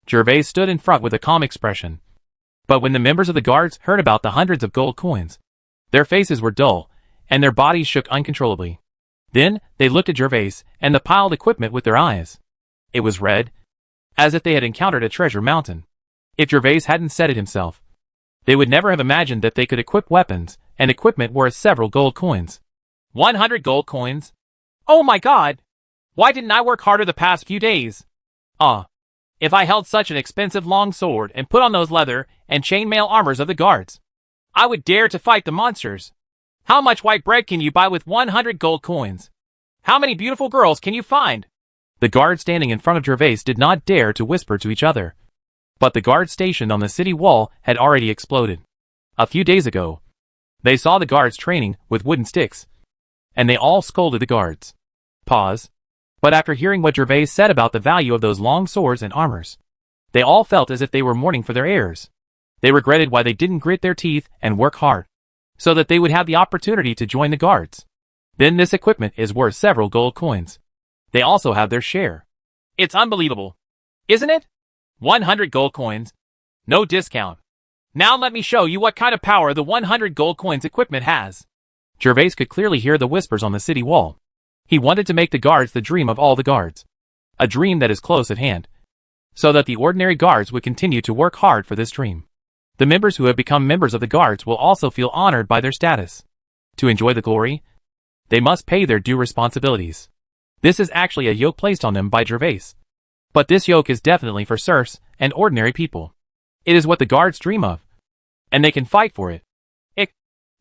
Gervais stood in front with a calm expression. But when the members of the guards heard about the hundreds of gold coins, their faces were dull, and their bodies shook uncontrollably. Then, they looked at Gervais and the piled equipment with their eyes. It was red, as if they had encountered a treasure mountain. If Gervais hadn't said it himself, they would never have imagined that they could equip weapons and equipment worth several gold coins. 100 gold coins? Oh my god! Why didn't I work harder the past few days? If I held such an expensive long sword and put on those leather and chainmail armors of the guards, I would dare to fight the monsters. How much white bread can you buy with 100 gold coins? How many beautiful girls can you find? The guards standing in front of Gervais did not dare to whisper to each other. But the guards stationed on the city wall had already exploded. A few days ago, they saw the guards training with wooden sticks, and they all scolded the guards. Pause. But after hearing what Gervais said about the value of those long swords and armors, they all felt as if they were mourning for their heirs. They regretted why they didn't grit their teeth and work hard, so that they would have the opportunity to join the guards. Then this equipment is worth several gold coins. They also have their share. It's unbelievable, isn't it? 100 gold coins. No discount. Now let me show you what kind of power the 100 gold coins equipment has. Gervais could clearly hear the whispers on the city wall. He wanted to make the guards the dream of all the guards. A dream that is close at hand, so that the ordinary guards would continue to work hard for this dream. The members who have become members of the guards will also feel honored by their status. To enjoy the glory, they must pay their due responsibilities. This is actually a yoke placed on them by Gervais. But this yoke is definitely for serfs and ordinary people. It is what the guards dream of, and they can fight for it.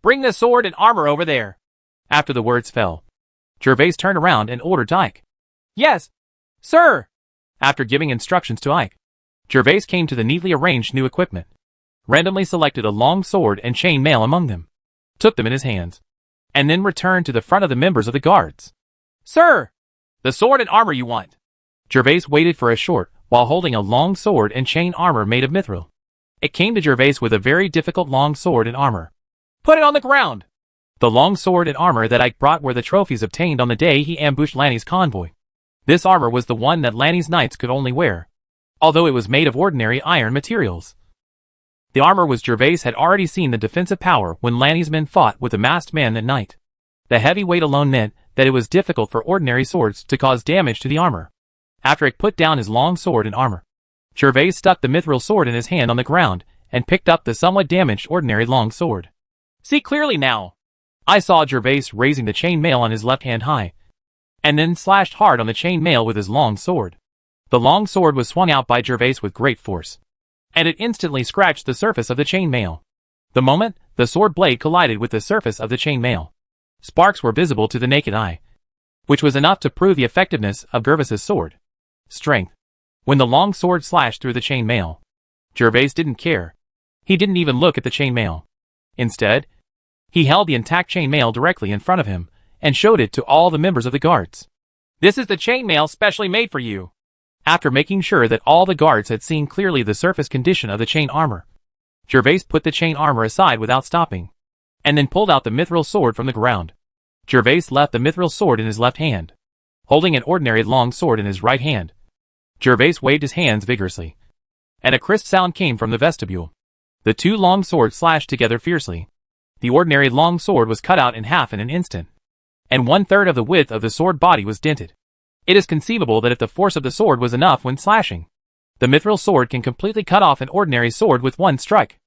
Bring the sword and armor over there. After the words fell, Gervais turned around and ordered Ike. Yes, sir. After giving instructions to Ike, Gervais came to the neatly arranged new equipment, randomly selected a long sword and chain mail among them, took them in his hands, and then returned to the front of the members of the guards. Sir, the sword and armor you want. Gervais waited for a short while holding a long sword and chain armor made of mithril. It came to Gervais with a very difficult long sword and armor. Put it on the ground. The long sword and armor that Ike brought were the trophies obtained on the day he ambushed Lanny's convoy. This armor was the one that Lanny's knights could only wear, although it was made of ordinary iron materials. The armor was Gervais had already seen the defensive power when Lanny's men fought with the masked men at night. The heavy weight alone meant that it was difficult for ordinary swords to cause damage to the armor. After Ike put down his long sword and armor, Gervais stuck the mithril sword in his hand on the ground and picked up the somewhat damaged ordinary long sword. See clearly now. I saw Gervais raising the chain mail on his left hand high, and then slashed hard on the chain mail with his long sword. The long sword was swung out by Gervais with great force, and it instantly scratched the surface of the chain mail. The moment the sword blade collided with the surface of the chain mail, sparks were visible to the naked eye, which was enough to prove the effectiveness of Gervais's sword. Strength. When the long sword slashed through the chain mail, Gervais didn't care. He didn't even look at the chain mail. Instead, he held the intact chain mail directly in front of him and showed it to all the members of the guards. This is the chain mail specially made for you. After making sure that all the guards had seen clearly the surface condition of the chain armor, Gervais put the chain armor aside without stopping, and then pulled out the mithril sword from the ground. Gervais left the mithril sword in his left hand, holding an ordinary long sword in his right hand. Gervais waved his hands vigorously, and a crisp sound came from the vestibule. The two long swords slashed together fiercely. The ordinary long sword was cut out in half in an instant, and 1/3 of the width of the sword body was dented. It is conceivable that if the force of the sword was enough when slashing, the mithril sword can completely cut off an ordinary sword with one strike.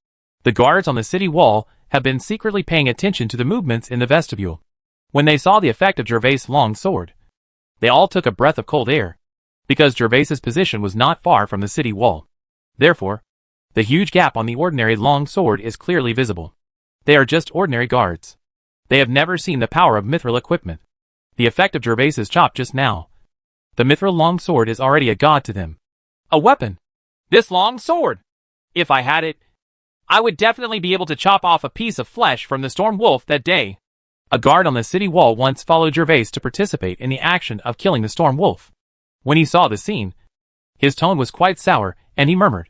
The guards on the city wall have been secretly paying attention to the movements in the vestibule. When they saw the effect of Gervais' long sword, they all took a breath of cold air, because Gervais's position was not far from the city wall. Therefore, the huge gap on the ordinary long sword is clearly visible. They are just ordinary guards. They have never seen the power of mithril equipment. The effect of Gervais's chop just now. The mithril long sword is already a god to them. A weapon. This long sword. If I had it, I would definitely be able to chop off a piece of flesh from the storm wolf that day. A guard on the city wall once followed Gervais to participate in the action of killing the storm wolf. When he saw the scene, his tone was quite sour, and he murmured,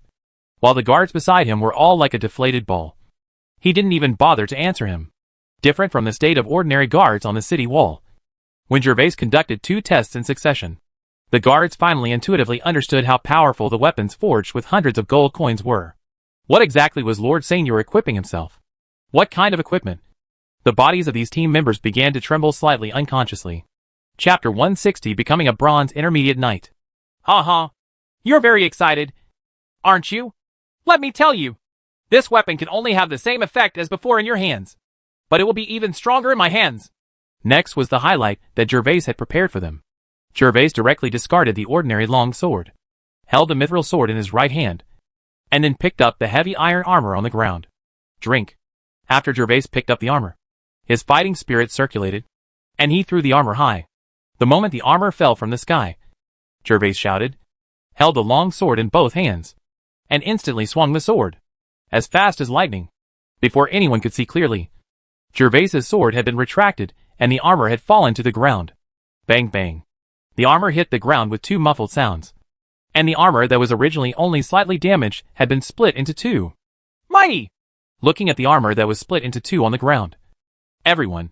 while the guards beside him were all like a deflated ball. He didn't even bother to answer him. Different from the state of ordinary guards on the city wall. When Gervais conducted 2 tests in succession, the guards finally intuitively understood how powerful the weapons forged with hundreds of gold coins were. What exactly was Lord Seignior equipping himself? What kind of equipment? The bodies of these team members began to tremble slightly unconsciously. Chapter 160 Becoming a Bronze Intermediate Knight. Ha. You're very excited, aren't you? Let me tell you. This weapon can only have the same effect as before in your hands, but it will be even stronger in my hands. Next was the highlight that Gervais had prepared for them. Gervais directly discarded the ordinary long sword, held the mithril sword in his right hand, and then picked up the heavy iron armor on the ground. Drink. After Gervais picked up the armor, his fighting spirit circulated, and he threw the armor high. The moment the armor fell from the sky, Gervais shouted, held the long sword in both hands, and instantly swung the sword, as fast as lightning. Before anyone could see clearly, Gervais's sword had been retracted, and the armor had fallen to the ground. Bang bang. The armor hit the ground with two muffled sounds. And the armor that was originally only slightly damaged had been split into two. Mighty! Looking at the armor that was split into two on the ground, everyone,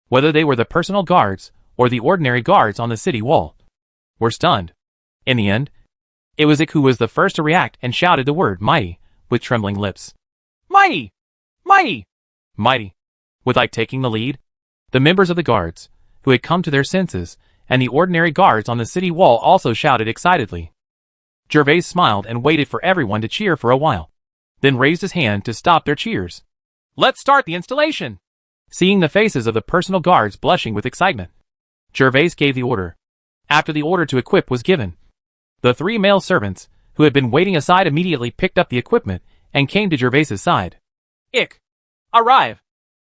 whether they were the personal guards or the ordinary guards on the city wall, were stunned. In the end, it was Ick who was the first to react and shouted the word mighty with trembling lips. Mighty! Mighty! Mighty. With Ike taking the lead, the members of the guards, who had come to their senses, and the ordinary guards on the city wall also shouted excitedly. Gervais smiled and waited for everyone to cheer for a while, then raised his hand to stop their cheers. Let's start the installation! Seeing the faces of the personal guards blushing with excitement, Gervais gave the order. After the order to equip was given, the three male servants, who had been waiting aside, immediately picked up the equipment and came to Gervais's side. Ick! Arrive!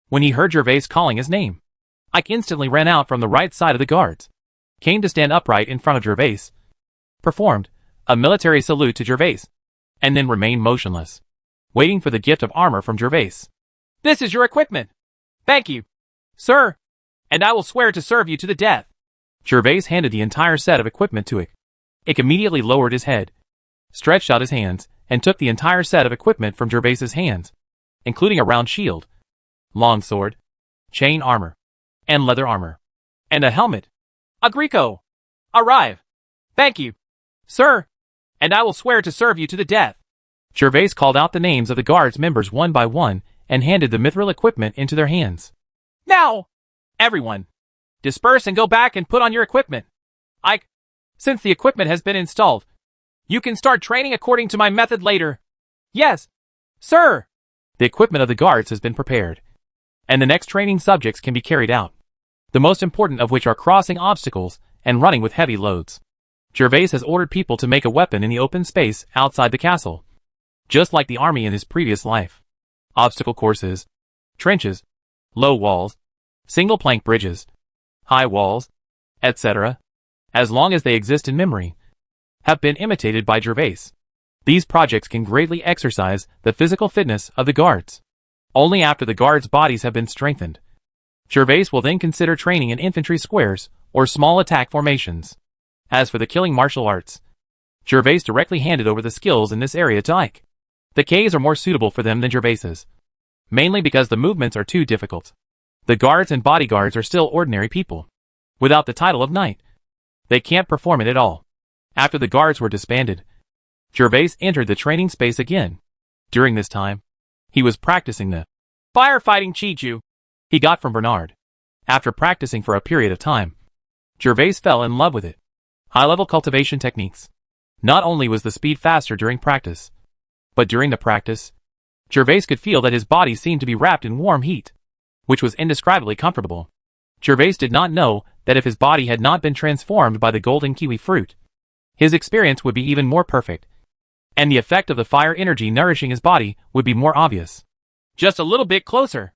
When he heard Gervais calling his name, Ike instantly ran out from the right side of the guards, came to stand upright in front of Gervais, performed a military salute to Gervais, and then remained motionless, waiting for the gift of armor from Gervais. This is your equipment. Thank you, sir, and I will swear to serve you to the death. Gervais handed the entire set of equipment to Ick. Ick immediately lowered his head, stretched out his hands, and took the entire set of equipment from Gervais's hands, including a round shield, long sword, chain armor, and leather armor, and a helmet. Agrico! Arrive! Thank you, sir, and I will swear to serve you to the death. Gervais called out the names of the guards members one by one and handed the mithril equipment into their hands. Now, everyone, disperse and go back and put on your equipment. Ike, since the equipment has been installed, you can start training according to my method later. Yes, sir. The equipment of the guards has been prepared, and the next training subjects can be carried out, the most important of which are crossing obstacles and running with heavy loads. Gervais has ordered people to make a weapon in the open space outside the castle, just like the army in his previous life. Obstacle courses, trenches, low walls, single plank bridges, high walls, etc., as long as they exist in memory, have been imitated by Gervais. These projects can greatly exercise the physical fitness of the guards. Only after the guards' bodies have been strengthened, Gervais will then consider training in infantry squares or small attack formations. As for the killing martial arts, Gervais directly handed over the skills in this area to Ike. The Ks are more suitable for them than Gervais's, mainly because the movements are too difficult. The guards and bodyguards are still ordinary people, without the title of knight. They can't perform it at all. After the guards were disbanded, Gervais entered the training space again. During this time, he was practicing the firefighting Chiju he got from Bernard. After practicing for a period of time, Gervais fell in love with it. High-level cultivation techniques. Not only was the speed faster during practice, but during the practice, Gervais could feel that his body seemed to be wrapped in warm heat, which was indescribably comfortable. Gervais did not know that if his body had not been transformed by the golden kiwi fruit, his experience would be even more perfect, and the effect of the fire energy nourishing his body would be more obvious. Just a little bit closer.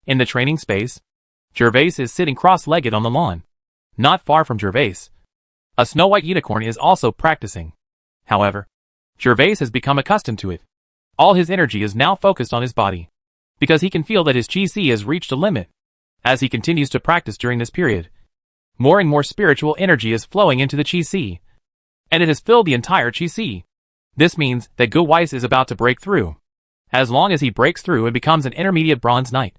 In the training space, Gervais is sitting cross-legged on the lawn. Not far from Gervais, a snow-white unicorn is also practicing. However, Gervais has become accustomed to it. All his energy is now focused on his body, because he can feel that his chi has reached a limit. As he continues to practice during this period, more and more spiritual energy is flowing into the chi, and it has filled the entire chi. This means that Go Weiss is about to break through. As long as he breaks through and becomes an intermediate bronze knight,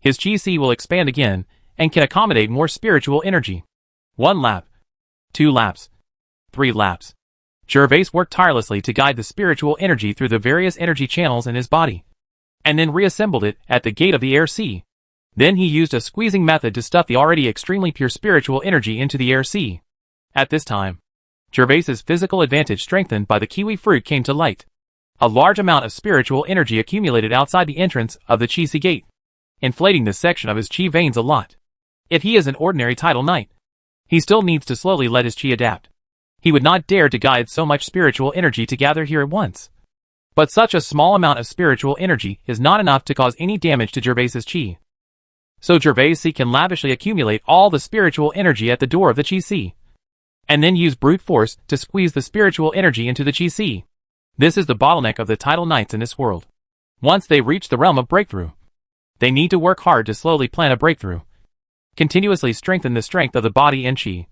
his chi will expand again and can accommodate more spiritual energy. 1 lap, 2 laps, 3 laps. Gervais worked tirelessly to guide the spiritual energy through the various energy channels in his body, and then reassembled it at the gate of the air sea. Then he used a squeezing method to stuff the already extremely pure spiritual energy into the air sea. At this time, Gervais's physical advantage strengthened by the kiwi fruit came to light. A large amount of spiritual energy accumulated outside the entrance of the chi gate, inflating this section of his chi veins a lot. If he is an ordinary title knight, he still needs to slowly let his chi adapt. He would not dare to guide so much spiritual energy to gather here at once. But such a small amount of spiritual energy is not enough to cause any damage to Gervais's chi. So Gervais can lavishly accumulate all the spiritual energy at the door of the chi, and then use brute force to squeeze the spiritual energy into the chi. This is the bottleneck of the title knights in this world. Once they reach the realm of breakthrough, they need to work hard to slowly plan a breakthrough, continuously strengthen the strength of the body and chi,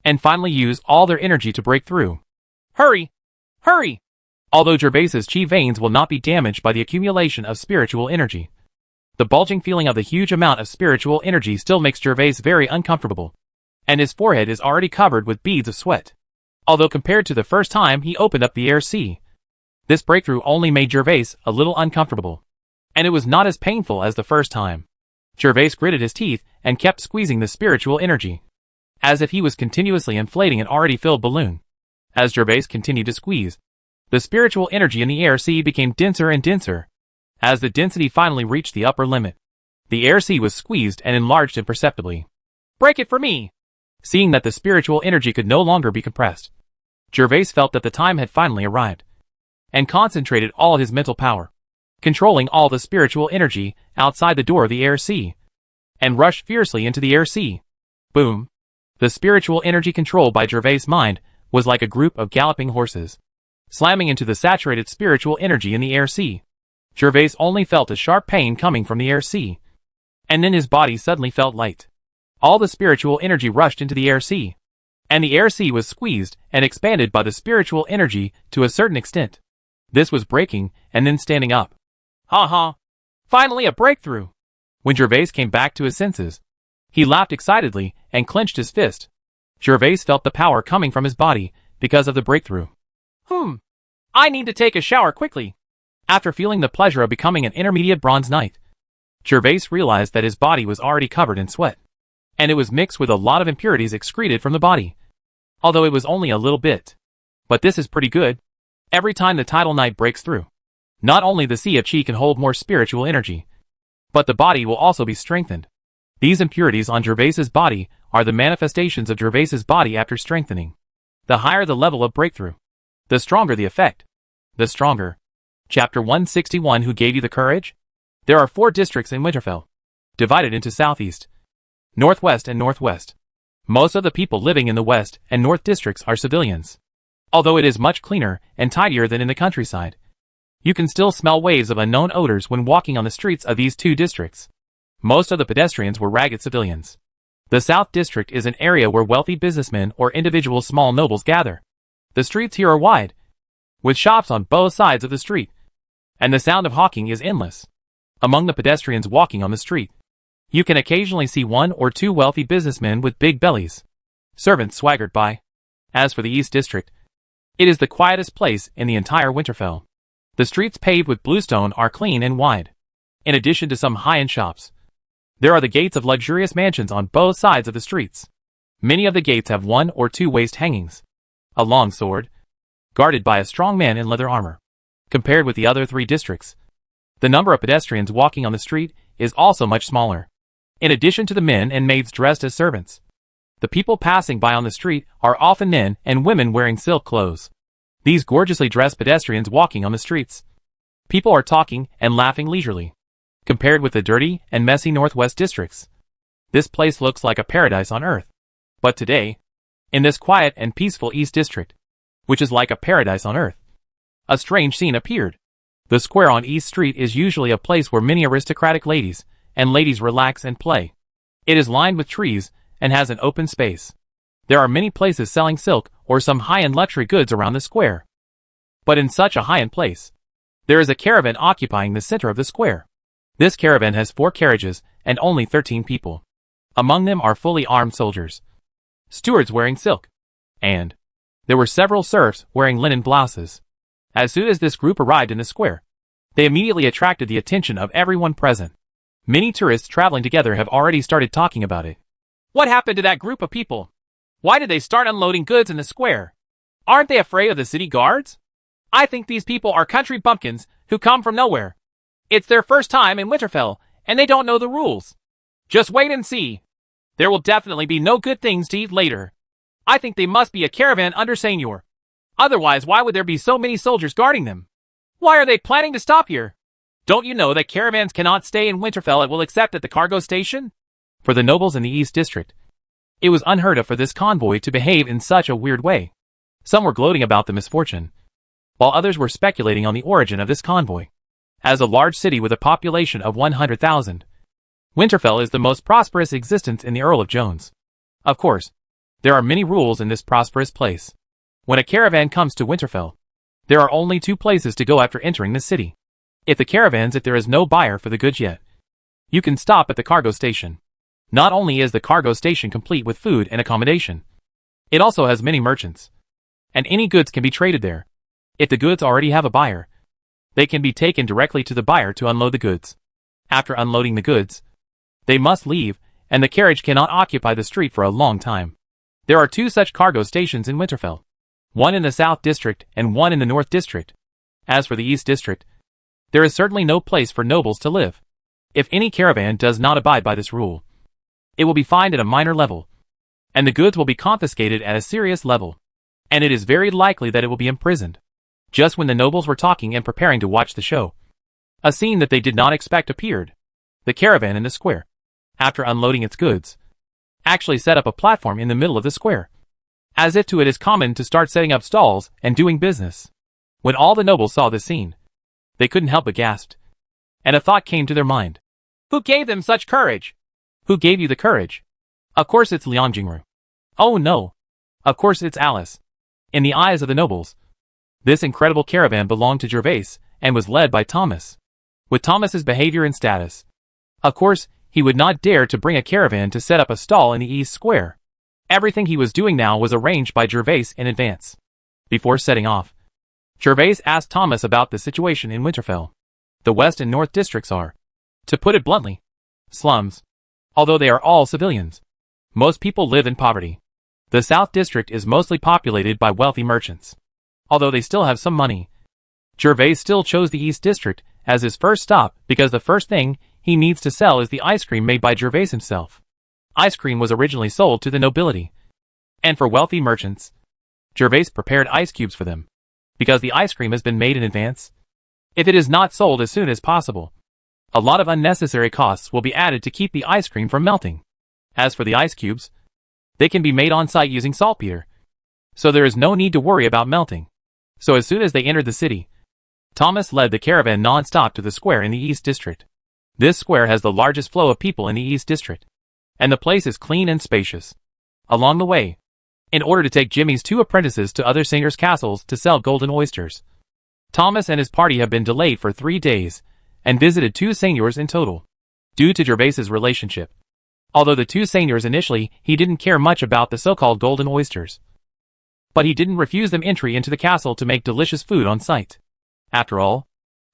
and finally use all their energy to break through. Hurry! Hurry! Although Gervais's chi veins will not be damaged by the accumulation of spiritual energy, the bulging feeling of the huge amount of spiritual energy still makes Gervais very uncomfortable, and his forehead is already covered with beads of sweat. Although compared to the first time he opened up the air sea, this breakthrough only made Gervais a little uncomfortable, and it was not as painful as the first time. Gervais gritted his teeth and kept squeezing the spiritual energy, as if he was continuously inflating an already filled balloon. As Gervais continued to squeeze, the spiritual energy in the air sea became denser and denser. As the density finally reached the upper limit, the air sea was squeezed and enlarged imperceptibly. Break it for me! Seeing that the spiritual energy could no longer be compressed, Gervais felt that the time had finally arrived, and concentrated all his mental power, controlling all the spiritual energy outside the door of the air sea, and rushed fiercely into the air sea. Boom! The spiritual energy controlled by Gervais' mind was like a group of galloping horses, slamming into the saturated spiritual energy in the air sea. Gervais only felt a sharp pain coming from the air sea, and then his body suddenly felt light. All the spiritual energy rushed into the air sea, and the air sea was squeezed and expanded by the spiritual energy to a certain extent. This was breaking and then standing up. Ha ha! Finally a breakthrough! When Gervais came back to his senses, he laughed excitedly and clenched his fist. Gervais felt the power coming from his body because of the breakthrough. I need to take a shower quickly. After feeling the pleasure of becoming an intermediate bronze knight, Gervais realized that his body was already covered in sweat, and it was mixed with a lot of impurities excreted from the body. Although it was only a little bit. But this is pretty good. Every time the title knight breaks through, not only the sea of chi can hold more spiritual energy, but the body will also be strengthened. These impurities on Gervais's body are the manifestations of Gervais's body after strengthening. The higher the level of breakthrough, the stronger the effect. The stronger. Chapter 161. Who gave you the courage? There are 4 districts in Winterfell, divided into southeast, northwest and northwest. Most of the people living in the west and north districts are civilians. Although it is much cleaner and tidier than in the countryside, you can still smell waves of unknown odors when walking on the streets of these 2 districts. Most of the pedestrians were ragged civilians. The South District is an area where wealthy businessmen or individual small nobles gather. The streets here are wide, with shops on both sides of the street, and the sound of hawking is endless. Among the pedestrians walking on the street, you can occasionally see 1 or 2 wealthy businessmen with big bellies. Servants swaggered by. As for the East District, it is the quietest place in the entire Winterfell. The streets paved with bluestone are clean and wide. In addition to some high-end shops, there are the gates of luxurious mansions on both sides of the streets. Many of the gates have 1 or 2 waist hangings, a long sword, guarded by a strong man in leather armor. Compared with the other 3 districts, the number of pedestrians walking on the street is also much smaller. In addition to the men and maids dressed as servants, the people passing by on the street are often men and women wearing silk clothes. These gorgeously dressed pedestrians walking on the streets. People are talking and laughing leisurely. Compared with the dirty and messy northwest districts, this place looks like a paradise on earth. But today, in this quiet and peaceful East District, which is like a paradise on earth, a strange scene appeared. The square on East Street is usually a place where many aristocratic ladies and ladies relax and play. It is lined with trees and has an open space. There are many places selling silk or some high-end luxury goods around the square. But in such a high-end place, there is a caravan occupying the center of the square. This caravan has 4 carriages and only 13 people. Among them are fully armed soldiers, stewards wearing silk, and there were several serfs wearing linen blouses. As soon as this group arrived in the square, they immediately attracted the attention of everyone present. Many tourists traveling together have already started talking about it. What happened to that group of people? Why did they start unloading goods in the square? Aren't they afraid of the city guards? I think these people are country bumpkins who come from nowhere. It's their first time in Winterfell, and they don't know the rules. Just wait and see. There will definitely be no good things to eat later. I think they must be a caravan under Seignior. Otherwise, why would there be so many soldiers guarding them? Why are they planning to stop here? Don't you know that caravans cannot stay in Winterfell and will accept at the cargo station? For the nobles in the East District, it was unheard of for this convoy to behave in such a weird way. Some were gloating about the misfortune, while others were speculating on the origin of this convoy. As a large city with a population of 100,000, Winterfell is the most prosperous existence in the Earl of Jones. Of course, there are many rules in this prosperous place. When a caravan comes to Winterfell, there are only 2 places to go after entering the city. If there is no buyer for the goods yet, you can stop at the cargo station. Not only is the cargo station complete with food and accommodation, it also has many merchants, and any goods can be traded there. If the goods already have a buyer, they can be taken directly to the buyer to unload the goods. After unloading the goods, they must leave, and the carriage cannot occupy the street for a long time. There are 2 such cargo stations in Winterfell, one in the South District and one in the North District. As for the East District, there is certainly no place for nobles to live. If any caravan does not abide by this rule, it will be fined at a minor level, and the goods will be confiscated at a serious level, and it is very likely that it will be imprisoned. Just when the nobles were talking and preparing to watch the show, a scene that they did not expect appeared. The caravan in the square, after unloading its goods, actually set up a platform in the middle of the square, as if it is common to start setting up stalls and doing business. When all the nobles saw this scene, they couldn't help but gasp, and a thought came to their mind. Who gave them such courage? Who gave you the courage? Of course it's Liangjingru. Oh no. Of course it's Alice. In the eyes of the nobles, this incredible caravan belonged to Gervais and was led by Thomas. With Thomas's behavior and status, of course, he would not dare to bring a caravan to set up a stall in the East Square. Everything he was doing now was arranged by Gervais in advance. Before setting off, Gervais asked Thomas about the situation in Winterfell. The West and North districts are, to put it bluntly, slums. Although they are all civilians, most people live in poverty. The South District is mostly populated by wealthy merchants. Although they still have some money, Gervais still chose the East District as his first stop because the first thing he needs to sell is the ice cream made by Gervais himself. Ice cream was originally sold to the nobility, and for wealthy merchants, Gervais prepared ice cubes for them, because the ice cream has been made in advance. If it is not sold as soon as possible, a lot of unnecessary costs will be added to keep the ice cream from melting. As for the ice cubes, they can be made on site using saltpeter, so there is no need to worry about melting. So as soon as they entered the city, Thomas led the caravan non-stop to the square in the East District. This square has the largest flow of people in the East District, and the place is clean and spacious. Along the way, in order to take Jimmy's 2 apprentices to other seigneurs' castles to sell golden oysters, Thomas and his party have been delayed for 3 days, and visited 2 seigneurs in total, due to Gervais's relationship. Although the 2 seigneurs initially he didn't care much about the so-called golden oysters, but he didn't refuse them entry into the castle to make delicious food on site. After all,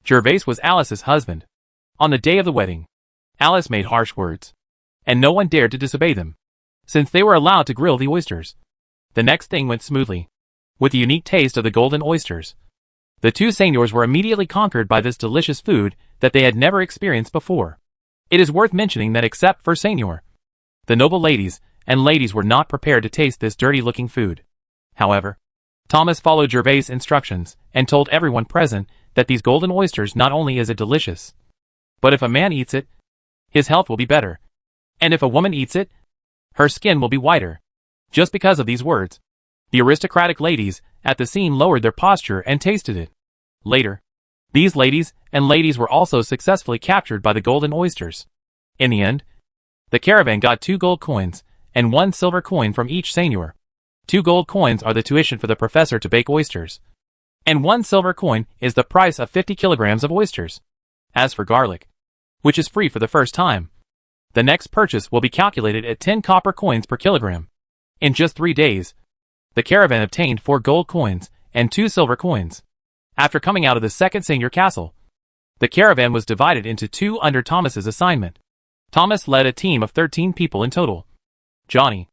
Gervais was Alice's husband. On the day of the wedding, Alice made harsh words, and no one dared to disobey them, since they were allowed to grill the oysters. The next thing went smoothly. With the unique taste of the golden oysters, the 2 seigneurs were immediately conquered by this delicious food that they had never experienced before. It is worth mentioning that except for Seignior, the noble ladies and ladies were not prepared to taste this dirty-looking food. However, Thomas followed Gervais' instructions and told everyone present that these golden oysters not only is it delicious, but if a man eats it, his health will be better, and if a woman eats it, her skin will be whiter. Just because of these words, the aristocratic ladies at the scene lowered their posture and tasted it. Later, these ladies and ladies were also successfully captured by the golden oysters. In the end, the caravan got 2 gold coins and 1 silver coin from each seigneur. 2 gold coins are the tuition for the professor to bake oysters, and 1 silver coin is the price of 50 kilograms of oysters. As for garlic, which is free for the first time, the next purchase will be calculated at 10 copper coins per kilogram. In just 3 days, the caravan obtained 4 gold coins and 2 silver coins. After coming out of the second seigneur castle, the caravan was divided into 2 under Thomas's assignment. Thomas led a team of 13 people in total. Johnny,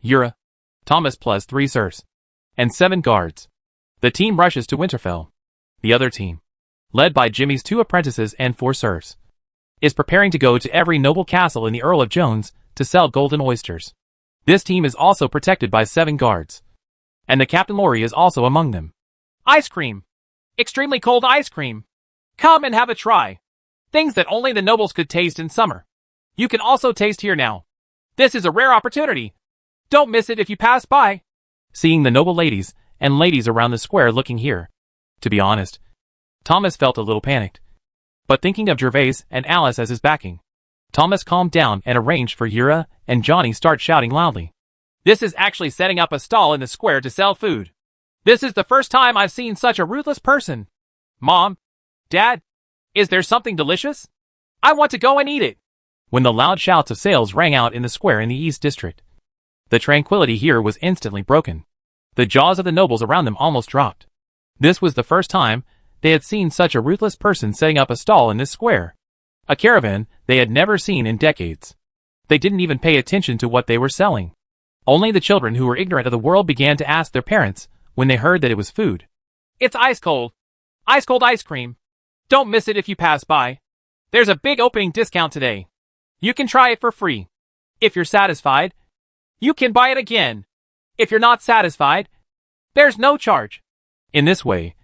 Yura, Thomas plus 3 serfs, and 7 guards. The team rushes to Winterfell. The other team, led by Jimmy's 2 apprentices and 4 serfs, is preparing to go to every noble castle in the Earl of Jones to sell golden oysters. This team is also protected by 7 guards, and the Captain Lorry is also among them. Ice cream! Extremely cold ice cream! Come and have a try! Things that only the nobles could taste in summer. You can also taste here now. This is a rare opportunity. Don't miss it if you pass by. Seeing the noble ladies and ladies around the square looking here, To be honest, Thomas felt a little panicked. But thinking of Gervais and Alice as his backing, Thomas calmed down and arranged for Yura and Johnny start shouting loudly. This is actually setting up a stall in the square to sell food. This is the first time I've seen such a ruthless person. Mom, Dad, is there something delicious? I want to go and eat it. When the loud shouts of sales rang out in the square in the East District, the tranquility here was instantly broken. The jaws of the nobles around them almost dropped. This was the first time they had seen such a ruthless person setting up a stall in this square. A caravan they had never seen in decades. They didn't even pay attention to what they were selling. Only the children who were ignorant of the world began to ask their parents when they heard that it was food. It's ice cold. Ice cold ice cream. Don't miss it if you pass by. There's a big opening discount today. You can try it for free. If you're satisfied, you can buy it again. If you're not satisfied, there's no charge. In this way,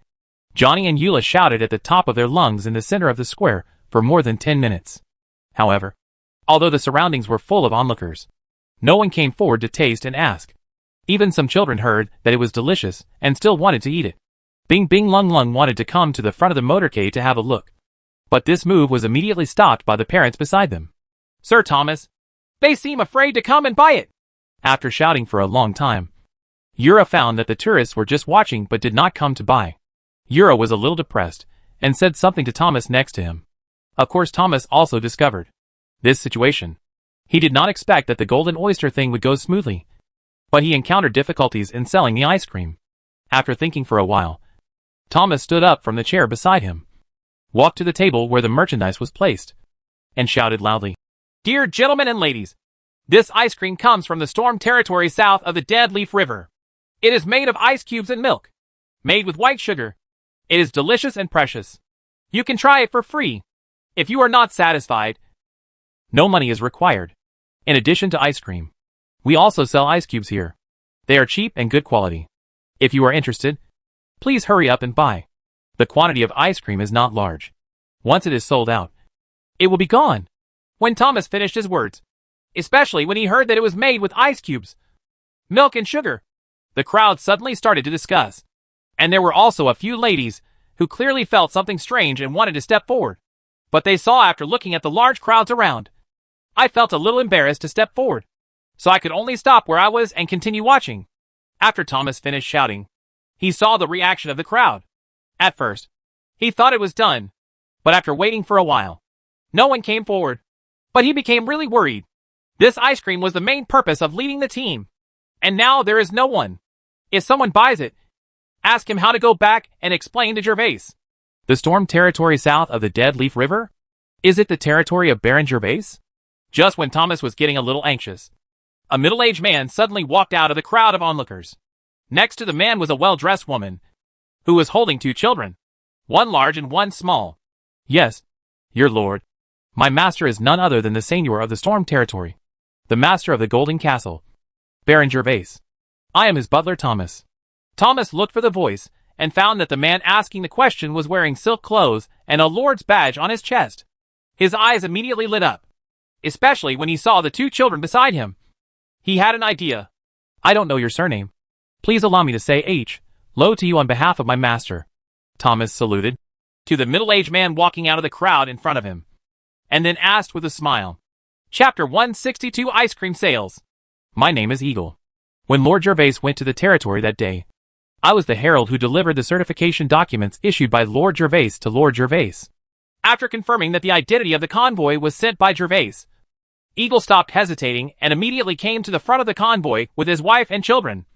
Johnny and Eula shouted at the top of their lungs in the center of the square for more than 10 minutes. However, although the surroundings were full of onlookers, no one came forward to taste and ask. Even some children heard that it was delicious and still wanted to eat it. Bing Bing Lung Lung wanted to come to the front of the motorcade to have a look. But this move was immediately stopped by the parents beside them. Sir Thomas, they seem afraid to come and buy it. After shouting for a long time, Yura found that the tourists were just watching but did not come to buy. Yura was a little depressed and said something to Thomas next to him. Of course, Thomas also discovered this situation. He did not expect that the golden oyster thing would go smoothly, but he encountered difficulties in selling the ice cream. After thinking for a while, Thomas stood up from the chair beside him, walked to the table where the merchandise was placed, and shouted loudly, Dear gentlemen and ladies, this ice cream comes from the storm territory south of the Dead Leaf River. It is made of ice cubes and milk, made with white sugar. It is delicious and precious. You can try it for free. If you are not satisfied, no money is required. In addition to ice cream, we also sell ice cubes here. They are cheap and good quality. If you are interested, please hurry up and buy. The quantity of ice cream is not large. Once it is sold out, it will be gone. When Thomas finished his words, especially when he heard that it was made with ice cubes, milk and sugar, the crowd suddenly started to discuss. And there were also a few ladies who clearly felt something strange and wanted to step forward. But they saw after looking at the large crowds around. I felt a little embarrassed to step forward, so I could only stop where I was and continue watching. After Thomas finished shouting, he saw the reaction of the crowd. At first, he thought it was done, but after waiting for a while, no one came forward. But he became really worried. This ice cream was the main purpose of leading the team, and now there is no one. If someone buys it, ask him how to go back and explain to Gervais. The storm territory south of the Dead Leaf River? Is it the territory of Baron Gervais? Just when Thomas was getting a little anxious, a middle-aged man suddenly walked out of the crowd of onlookers. Next to the man was a well-dressed woman, who was holding two children, one large and one small. Yes, your lord. My master is none other than the Seignior of the Storm Territory, the master of the Golden Castle, Baron Gervais. I am his butler Thomas. Thomas looked for the voice, and found that the man asking the question was wearing silk clothes and a lord's badge on his chest. His eyes immediately lit up, especially when he saw the two children beside him. He had an idea. I don't know your surname. Please allow me to say hello to you on behalf of my master. Thomas saluted to the middle-aged man walking out of the crowd in front of him, and then asked with a smile. Chapter 162 Ice Cream Sales. My name is Eagle. When Lord Gervais went to the territory that day, I was the herald who delivered the certification documents issued by Lord Gervais to Lord Gervais. After confirming that the identity of the convoy was sent by Gervais, Eagle stopped hesitating and immediately came to the front of the convoy with his wife and children,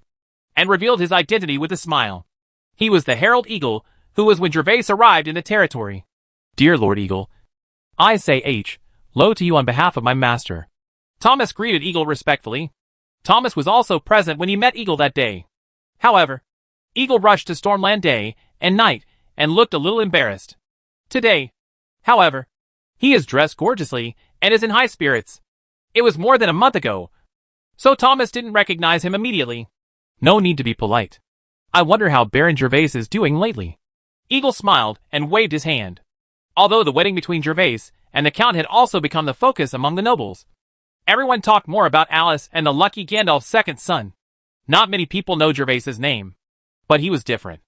and revealed his identity with a smile. He was the Herald Eagle who was when Gervais arrived in the territory. Dear Lord Eagle, I say hello to you on behalf of my master. Thomas greeted Eagle respectfully. Thomas was also present when he met Eagle that day. However, Eagle rushed to Stormland day and night and looked a little embarrassed. Today, however, he is dressed gorgeously and is in high spirits. It was more than a month ago, so Thomas didn't recognize him immediately. No need to be polite. I wonder how Baron Gervais is doing lately. Eagle smiled and waved his hand. Although the wedding between Gervais and the Count had also become the focus among the nobles, everyone talked more about Alice and the lucky Gandalf's second son. Not many people know Gervais's name, but he was different.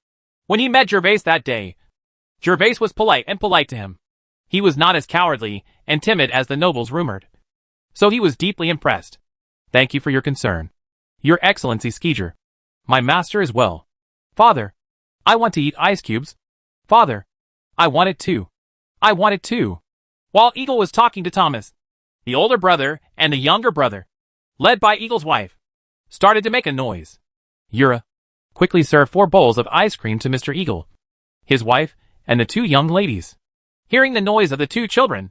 When he met Gervais that day, Gervais was polite to him. He was not as cowardly and timid as the nobles rumored. So he was deeply impressed. Thank you for your concern. Your Excellency Seignior. My master is well. Father, I want to eat ice cubes. Father, I want it too. I want it too. While Eagle was talking to Thomas, the older brother and the younger brother, led by Eagle's wife, started to make a noise. Yura, quickly serve 4 bowls of ice cream to Mr. Eagle, his wife, and the 2 young ladies. Hearing the noise of the 2 children,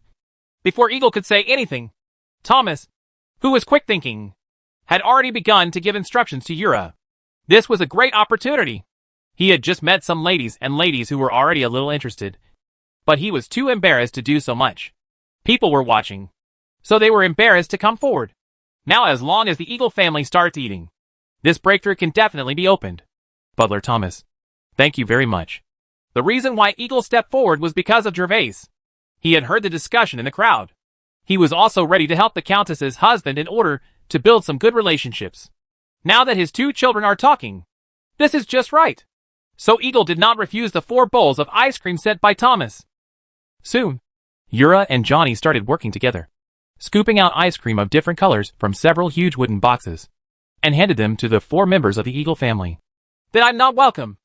before Eagle could say anything, Thomas, who was quick thinking, had already begun to give instructions to Yura. This was a great opportunity. He had just met some ladies who were already a little interested, but he was too embarrassed to do so much. People were watching, so they were embarrassed to come forward. Now as long as the Eagle family starts eating, this breakthrough can definitely be opened. Butler Thomas, thank you very much. The reason why Eagle stepped forward was because of Gervais. He had heard the discussion in the crowd. He was also ready to help the Countess's husband in order to build some good relationships. Now that his 2 children are talking, this is just right. So Eagle did not refuse the 4 bowls of ice cream sent by Thomas. Soon, Yura and Johnny started working together, scooping out ice cream of different colors from several huge wooden boxes, and handed them to the 4 members of the Eagle family. Then I'm not welcome.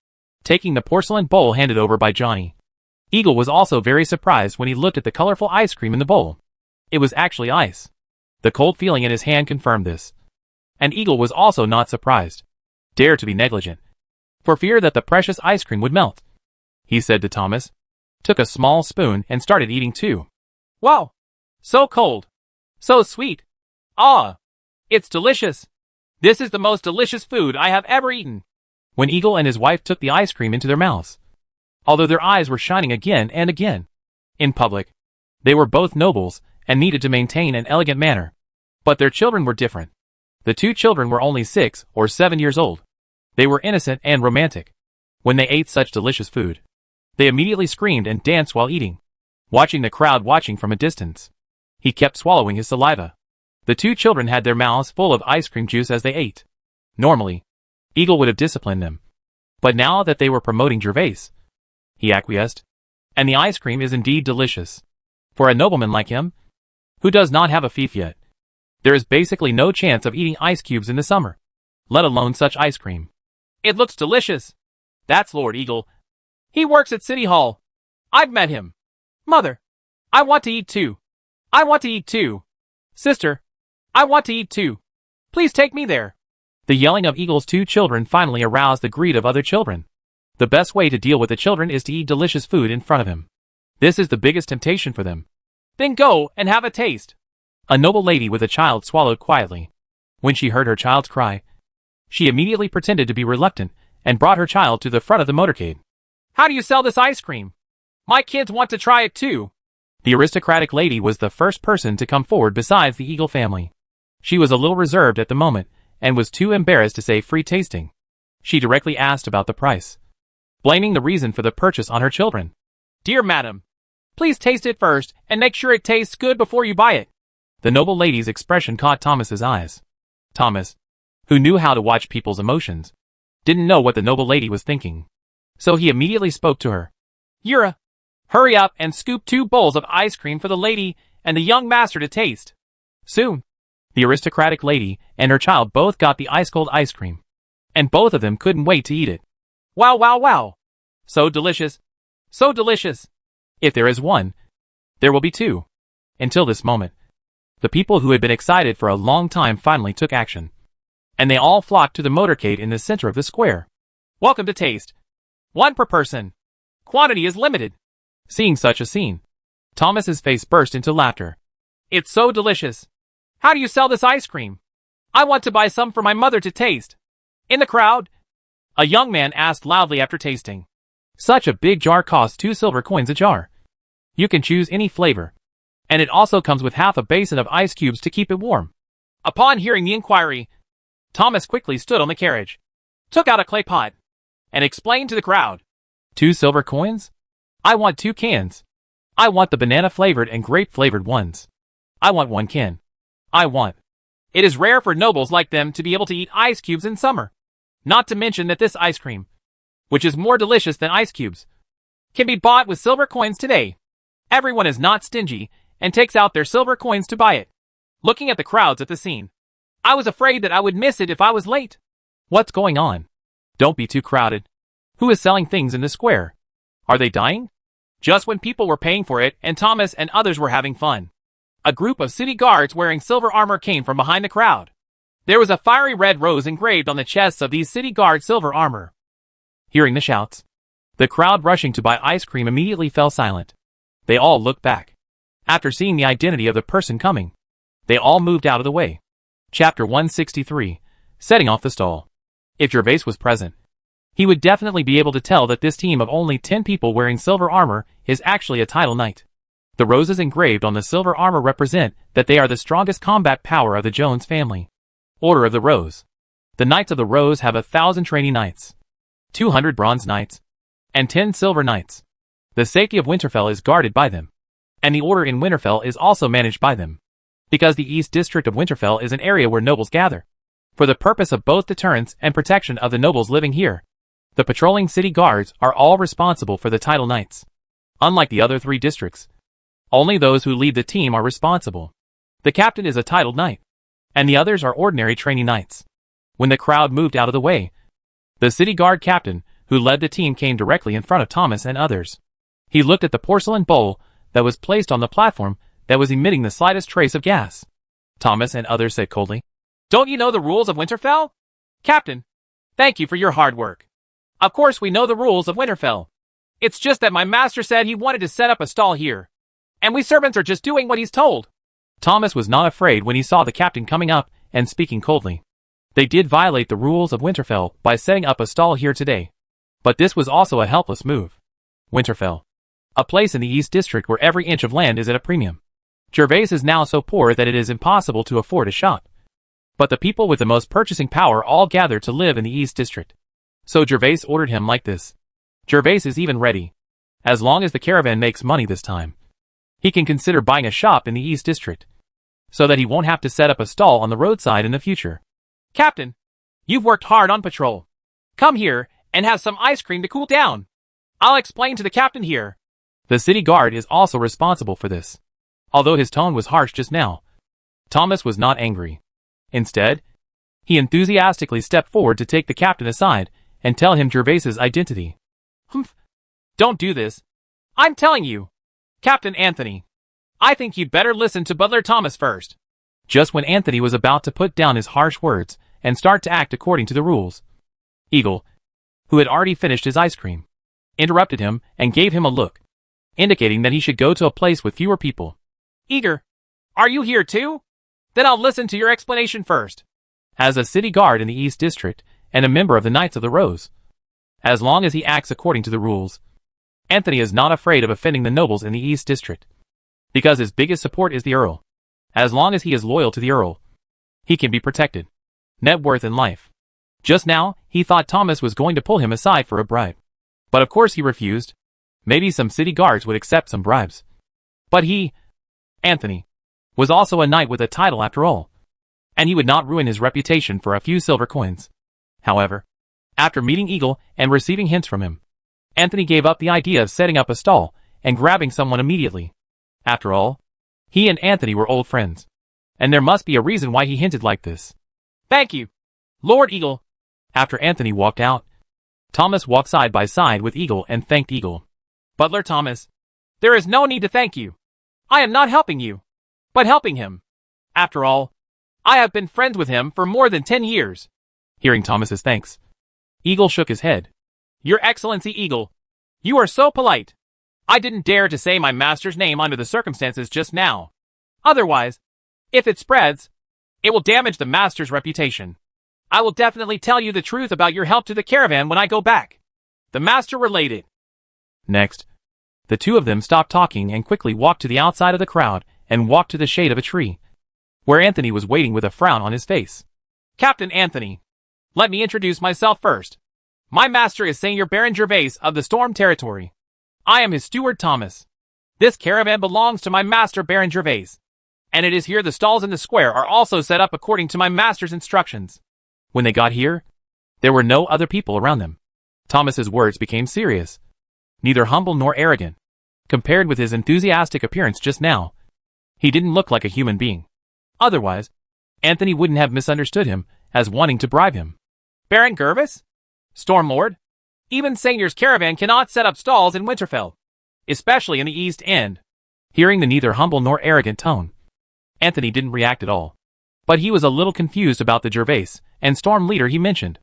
Taking the porcelain bowl handed over by Johnny, Eagle was also very surprised when he looked at the colorful ice cream in the bowl. It was actually ice. The cold feeling in his hand confirmed this. And Eagle was also not surprised. Dare to be negligent, for fear that the precious ice cream would melt. He said to Thomas, took a small spoon and started eating too. Wow! So cold. So sweet. Ah! It's delicious. This is the most delicious food I have ever eaten. When Eagle and his wife took the ice cream into their mouths, although their eyes were shining again and again. In public, they were both nobles and needed to maintain an elegant manner. But their children were different. The 2 children were only 6 or 7 years old. They were innocent and romantic. When they ate such delicious food, they immediately screamed and danced while eating, watching the crowd watching from a distance. He kept swallowing his saliva. The 2 children had their mouths full of ice cream juice as they ate. Normally, Eagle would have disciplined them. But now that they were promoting Gervais, he acquiesced. And the ice cream is indeed delicious. For a nobleman like him, who does not have a fief yet, there is basically no chance of eating ice cubes in the summer, let alone such ice cream. It looks delicious. That's Lord Eagle. He works at City Hall. I've met him. Mother, I want to eat too. I want to eat too. Sister, I want to eat too. Please take me there. The yelling of Eagle's 2 children finally aroused the greed of other children. The best way to deal with the children is to eat delicious food in front of him. This is the biggest temptation for them. Then go and have a taste. A noble lady with a child swallowed quietly. When she heard her child's cry, she immediately pretended to be reluctant and brought her child to the front of the motorcade. How do you sell this ice cream? My kids want to try it too. The aristocratic lady was the first person to come forward besides the Eagle family. She was a little reserved at the moment and was too embarrassed to say free tasting. She directly asked about the price, blaming the reason for the purchase on her children. Dear madam, please taste it first and make sure it tastes good before you buy it. The noble lady's expression caught Thomas's eyes. Thomas, who knew how to watch people's emotions, didn't know what the noble lady was thinking. So he immediately spoke to her. Yura, hurry up and scoop 2 bowls of ice cream for the lady and the young master to taste. Soon, the aristocratic lady and her child both got the ice-cold ice cream, and both of them couldn't wait to eat it. Wow, wow, wow. So delicious. So delicious. If there is one, there will be 2. Until this moment, the people who had been excited for a long time finally took action, and they all flocked to the motorcade in the center of the square. Welcome to taste. 1 per person. Quantity is limited. Seeing such a scene, Thomas's face burst into laughter. It's so delicious. How do you sell this ice cream? I want to buy some for my mother to taste. In the crowd, a young man asked loudly after tasting. Such a big jar costs 2 silver coins a jar. You can choose any flavor, and it also comes with half a basin of ice cubes to keep it warm. Upon hearing the inquiry, Thomas quickly stood on the carriage, took out a clay pot, and explained to the crowd. 2 silver coins? I want 2 cans. I want the banana-flavored and grape-flavored ones. I want 1 can. I want. It is rare for nobles like them to be able to eat ice cubes in summer. Not to mention that this ice cream which is more delicious than ice cubes, can be bought with silver coins today. Everyone is not stingy and takes out their silver coins to buy it. Looking at the crowds at the scene, I was afraid that I would miss it if I was late. What's going on? Don't be too crowded. Who is selling things in the square? Are they dying? Just when people were paying for it and Thomas and others were having fun, a group of city guards wearing silver armor came from behind the crowd. There was a fiery red rose engraved on the chests of these city guards' silver armor. Hearing the shouts, the crowd rushing to buy ice cream immediately fell silent. They all looked back. After seeing the identity of the person coming, they all moved out of the way. Chapter 163, Setting off the stall. If Gervais was present, he would definitely be able to tell that this team of only 10 people wearing silver armor is actually a title knight. The roses engraved on the silver armor represent that they are the strongest combat power of the Jones family. Order of the Rose. The Knights of the Rose have 1,000 trainee knights, 200 bronze knights, and 10 silver knights. The safety of Winterfell is guarded by them, and the order in Winterfell is also managed by them. Because the East District of Winterfell is an area where nobles gather, for the purpose of both deterrence and protection of the nobles living here. The patrolling city guards are all responsible for the title knights. Unlike the other 3 districts, only those who lead the team are responsible. The captain is a titled knight, and the others are ordinary trainee knights. When the crowd moved out of the way, the city guard captain, who led the team, came directly in front of Thomas and others. He looked at the porcelain bowl that was placed on the platform that was emitting the slightest trace of gas. Thomas and others said coldly, "Don't you know the rules of Winterfell? Captain, thank you for your hard work. Of course we know the rules of Winterfell. It's just that my master said he wanted to set up a stall here, and we servants are just doing what he's told." Thomas was not afraid when he saw the captain coming up and speaking coldly. They did violate the rules of Winterfell by setting up a stall here today. But this was also a helpless move. Winterfell, a place in the East District where every inch of land is at a premium. Gervais is now so poor that it is impossible to afford a shop. But the people with the most purchasing power all gathered to live in the East District. So Gervais ordered him like this. Gervais is even ready. As long as the caravan makes money this time, he can consider buying a shop in the East District, so that he won't have to set up a stall on the roadside in the future. "Captain, you've worked hard on patrol. Come here and have some ice cream to cool down. I'll explain to the captain here." The city guard is also responsible for this. Although his tone was harsh just now, Thomas was not angry. Instead, he enthusiastically stepped forward to take the captain aside and tell him Gervais's identity. "Humph. Don't do this. I'm telling you. Captain Anthony, I think you'd better listen to Butler Thomas first." Just when Anthony was about to put down his harsh words and start to act according to the rules, Eagle, who had already finished his ice cream, interrupted him and gave him a look, indicating that he should go to a place with fewer people. "Eager, are you here too? Then I'll listen to your explanation first." As a city guard in the East District and a member of the Knights of the Rose, as long as he acts according to the rules, Anthony is not afraid of offending the nobles in the East District, because his biggest support is the Earl. As long as he is loyal to the Earl, he can be protected. Net worth and life. Just now, he thought Thomas was going to pull him aside for a bribe. But of course he refused. Maybe some city guards would accept some bribes. But he, Anthony, was also a knight with a title after all, and he would not ruin his reputation for a few silver coins. However, after meeting Eagle and receiving hints from him, Anthony gave up the idea of setting up a stall and grabbing someone immediately. After all, he and Anthony were old friends, and there must be a reason why he hinted like this. "Thank you, Lord Eagle." After Anthony walked out, Thomas walked side by side with Eagle and thanked Eagle. "Butler Thomas, there is no need to thank you. I am not helping you, but helping him. After all, I have been friends with him for more than 10 years. Hearing Thomas's thanks, Eagle shook his head. "Your Excellency Eagle, you are so polite. I didn't dare to say my master's name under the circumstances just now. Otherwise, if it spreads, it will damage the master's reputation. I will definitely tell you the truth about your help to the caravan when I go back." The master related. Next, the two of them stopped talking and quickly walked to the outside of the crowd and walked to the shade of a tree, where Anthony was waiting with a frown on his face. "Captain Anthony, let me introduce myself first. My master is Seignior Baron Gervais of the Storm Territory. I am his steward Thomas. This caravan belongs to my master Baron Gervais, and it is here the stalls in the square are also set up according to my master's instructions." When they got here, there were no other people around them. Thomas's words became serious. Neither humble nor arrogant. Compared with his enthusiastic appearance just now, he didn't look like a human being. Otherwise, Anthony wouldn't have misunderstood him as wanting to bribe him. Baron Gervis? Stormlord? Even Seignior's caravan cannot set up stalls in Winterfell, especially in the East End. Hearing the neither humble nor arrogant tone, Anthony didn't react at all. But he was a little confused about the Gervais and Storm leader he mentioned.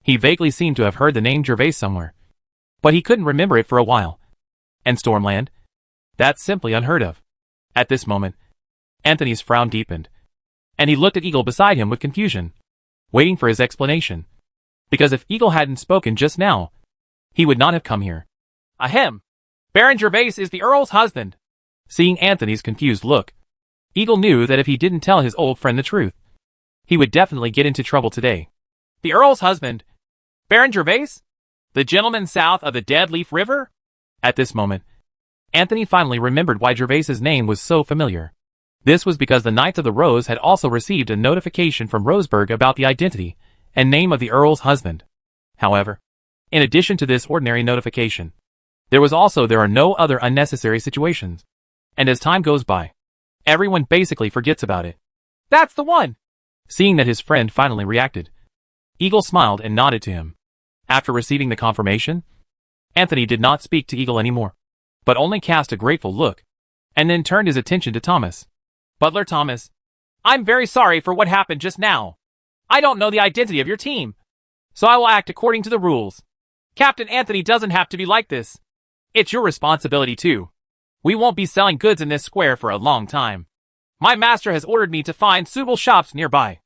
He vaguely seemed to have heard the name Gervais somewhere, but he couldn't remember it for a while. And Stormland? That's simply unheard of. At this moment, Anthony's frown deepened, and he looked at Eagle beside him with confusion, waiting for his explanation. Because if Eagle hadn't spoken just now, he would not have come here. Ahem. Baron Gervais is the Earl's husband. Seeing Anthony's confused look, Eagle knew that if he didn't tell his old friend the truth, he would definitely get into trouble today. The Earl's husband? Baron Gervais? The gentleman south of the Dead Leaf River? At this moment, Anthony finally remembered why Gervais's name was so familiar. This was because the Knights of the Rose had also received a notification from Roseburg about the identity and name of the Earl's husband. However, in addition to this ordinary notification, there are no other unnecessary situations. And as time goes by, everyone basically forgets about it. That's the one! Seeing that his friend finally reacted, Eagle smiled and nodded to him. After receiving the confirmation, Anthony did not speak to Eagle anymore, but only cast a grateful look, and then turned his attention to Thomas. Butler Thomas, I'm very sorry for what happened just now. I don't know the identity of your team, so I will act according to the rules. Captain Anthony doesn't have to be like this. It's your responsibility too. We won't be selling goods in this square for a long time. My master has ordered me to find suitable shops nearby.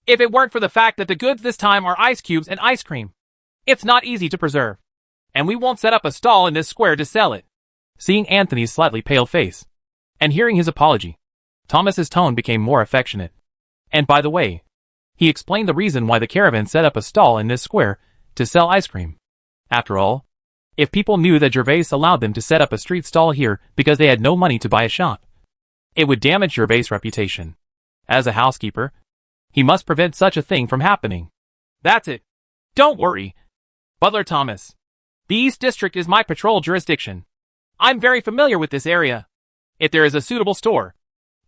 If it weren't for the fact that the goods this time are ice cubes and ice cream, it's not easy to preserve, and we won't set up a stall in this square to sell it. Seeing Anthony's slightly pale face, and hearing his apology, Thomas's tone became more affectionate. And by the way, he explained the reason why the caravan set up a stall in this square to sell ice cream. After all, if people knew that Gervais allowed them to set up a street stall here because they had no money to buy a shop, it would damage Gervais' reputation. As a housekeeper, he must prevent such a thing from happening. That's it. Don't worry, Butler Thomas. The East District is my patrol jurisdiction. I'm very familiar with this area. If there is a suitable store,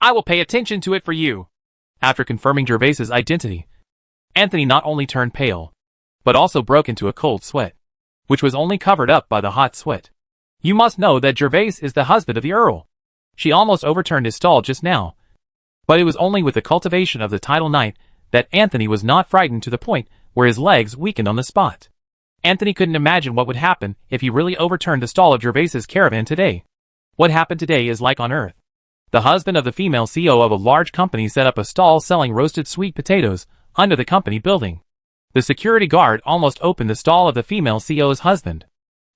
I will pay attention to it for you. After confirming Gervais's identity, Anthony not only turned pale, but also broke into a cold sweat, which was only covered up by the hot sweat. You must know that Gervais is the husband of the Earl. She almost overturned his stall just now, but it was only with the cultivation of the title knight that Anthony was not frightened to the point where his legs weakened on the spot. Anthony couldn't imagine what would happen if he really overturned the stall of Gervais's caravan today. What happened today is like on Earth. The husband of the female CEO of a large company set up a stall selling roasted sweet potatoes under the company building. The security guard almost opened the stall of the female CEO's husband.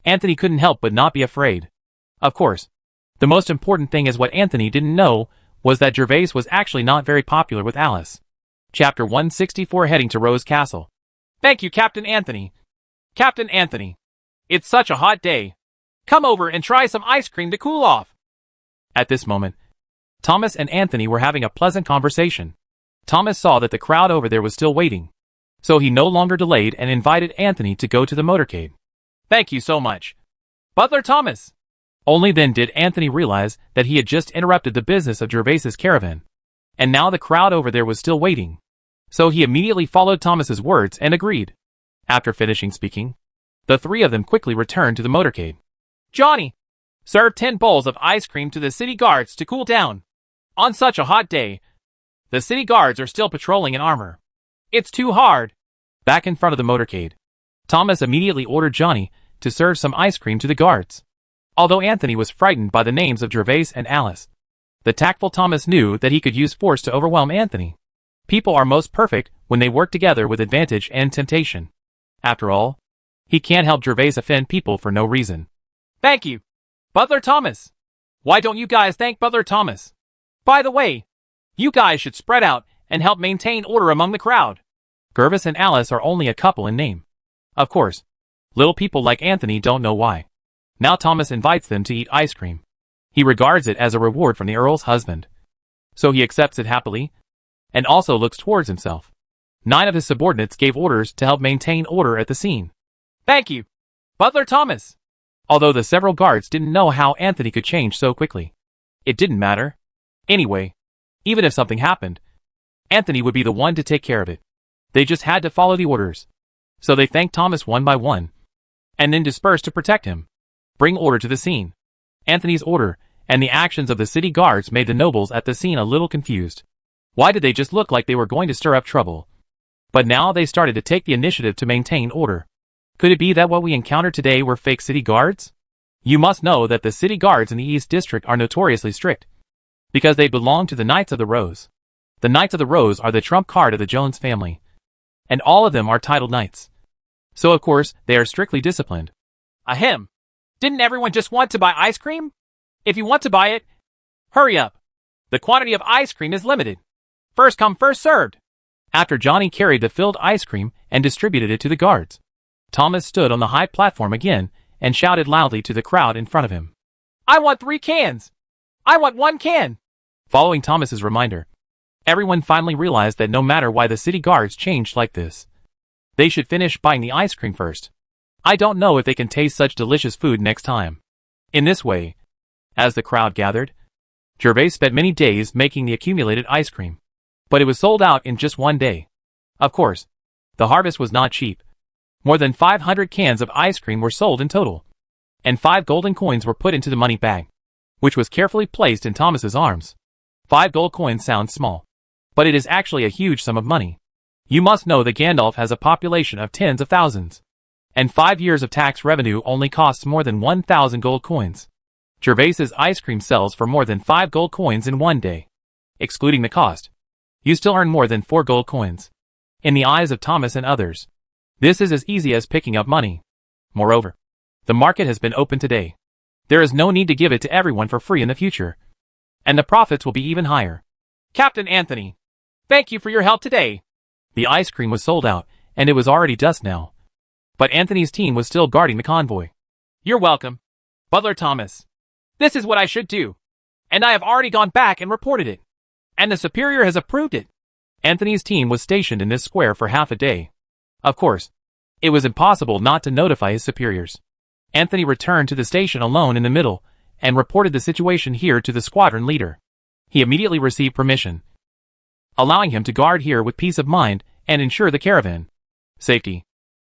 Anthony couldn't help but not be afraid. Of course, the most important thing is what Anthony didn't know was that Gervais was actually not very popular with Alice. Chapter 164 Heading to Rose Castle. Thank you, Captain Anthony. Captain Anthony, it's such a hot day. Come over and try some ice cream to cool off. At this moment, Thomas and Anthony were having a pleasant conversation. Thomas saw that the crowd over there was still waiting, so he no longer delayed and invited Anthony to go to the motorcade. Thank you so much, Butler Thomas. Only then did Anthony realize that he had just interrupted the business of Gervais's caravan, and now the crowd over there was still waiting. So he immediately followed Thomas's words and agreed. After finishing speaking, the three of them quickly returned to the motorcade. Johnny, serve 10 bowls of ice cream to the city guards to cool down. On such a hot day, the city guards are still patrolling in armor. It's too hard. Back in front of the motorcade, Thomas immediately ordered Johnny to serve some ice cream to the guards. Although Anthony was frightened by the names of Gervais and Alice, the tactful Thomas knew that he could use force to overwhelm Anthony. People are most perfect when they work together with advantage and temptation. After all, he can't help Gervais offend people for no reason. Thank you, Butler Thomas. Why don't you guys thank Butler Thomas? By the way, you guys should spread out and help maintain order among the crowd. Gervais and Alice are only a couple in name. Of course, little people like Anthony don't know why. Now Thomas invites them to eat ice cream. He regards it as a reward from the Earl's husband. So he accepts it happily, and also looks towards himself. 9 of his subordinates gave orders to help maintain order at the scene. Thank you, Butler Thomas. Although the several guards didn't know how Anthony could change so quickly. It didn't matter. Anyway, even if something happened, Anthony would be the one to take care of it. They just had to follow the orders. So they thanked Thomas one by one, and then dispersed to protect him. Bring order to the scene. Anthony's order, and the actions of the city guards made the nobles at the scene a little confused. Why did they just look like they were going to stir up trouble? But now they started to take the initiative to maintain order. Could it be that what we encountered today were fake city guards? You must know that the city guards in the East District are notoriously strict, because they belong to the Knights of the Rose. The Knights of the Rose are the trump card of the Jones family, and all of them are titled knights. So of course, they are strictly disciplined. Ahem. Didn't everyone just want to buy ice cream? If you want to buy it, hurry up. The quantity of ice cream is limited. First come, first served. After Johnny carried the filled ice cream and distributed it to the guards, Thomas stood on the high platform again and shouted loudly to the crowd in front of him. I want 3 cans. I want 1 can. Following Thomas's reminder, everyone finally realized that no matter why the city guards changed like this, they should finish buying the ice cream first. I don't know if they can taste such delicious food next time. In this way, as the crowd gathered, Gervais spent many days making the accumulated ice cream, but it was sold out in just 1 day. Of course, the harvest was not cheap. More than 500 cans of ice cream were sold in total, and 5 golden coins were put into the money bag, which was carefully placed in Thomas's arms. 5 gold coins sounds small, but it is actually a huge sum of money. You must know that Gandalf has a population of tens of thousands, and 5 years of tax revenue only costs more than 1,000 gold coins. Gervais's ice cream sells for more than 5 gold coins in 1 day. Excluding the cost, you still earn more than 4 gold coins. In the eyes of Thomas and others, this is as easy as picking up money. Moreover, the market has been open today. There is no need to give it to everyone for free in the future, and the profits will be even higher. Captain Anthony, thank you for your help today. The ice cream was sold out, and it was already dusk now, but Anthony's team was still guarding the convoy. You're welcome, Butler Thomas. This is what I should do, and I have already gone back and reported it, and the superior has approved it. Anthony's team was stationed in this square for half a day. Of course, it was impossible not to notify his superiors. Anthony returned to the station alone in the middle and reported the situation here to the squadron leader. He immediately received permission, allowing him to guard here with peace of mind and ensure the caravan safety.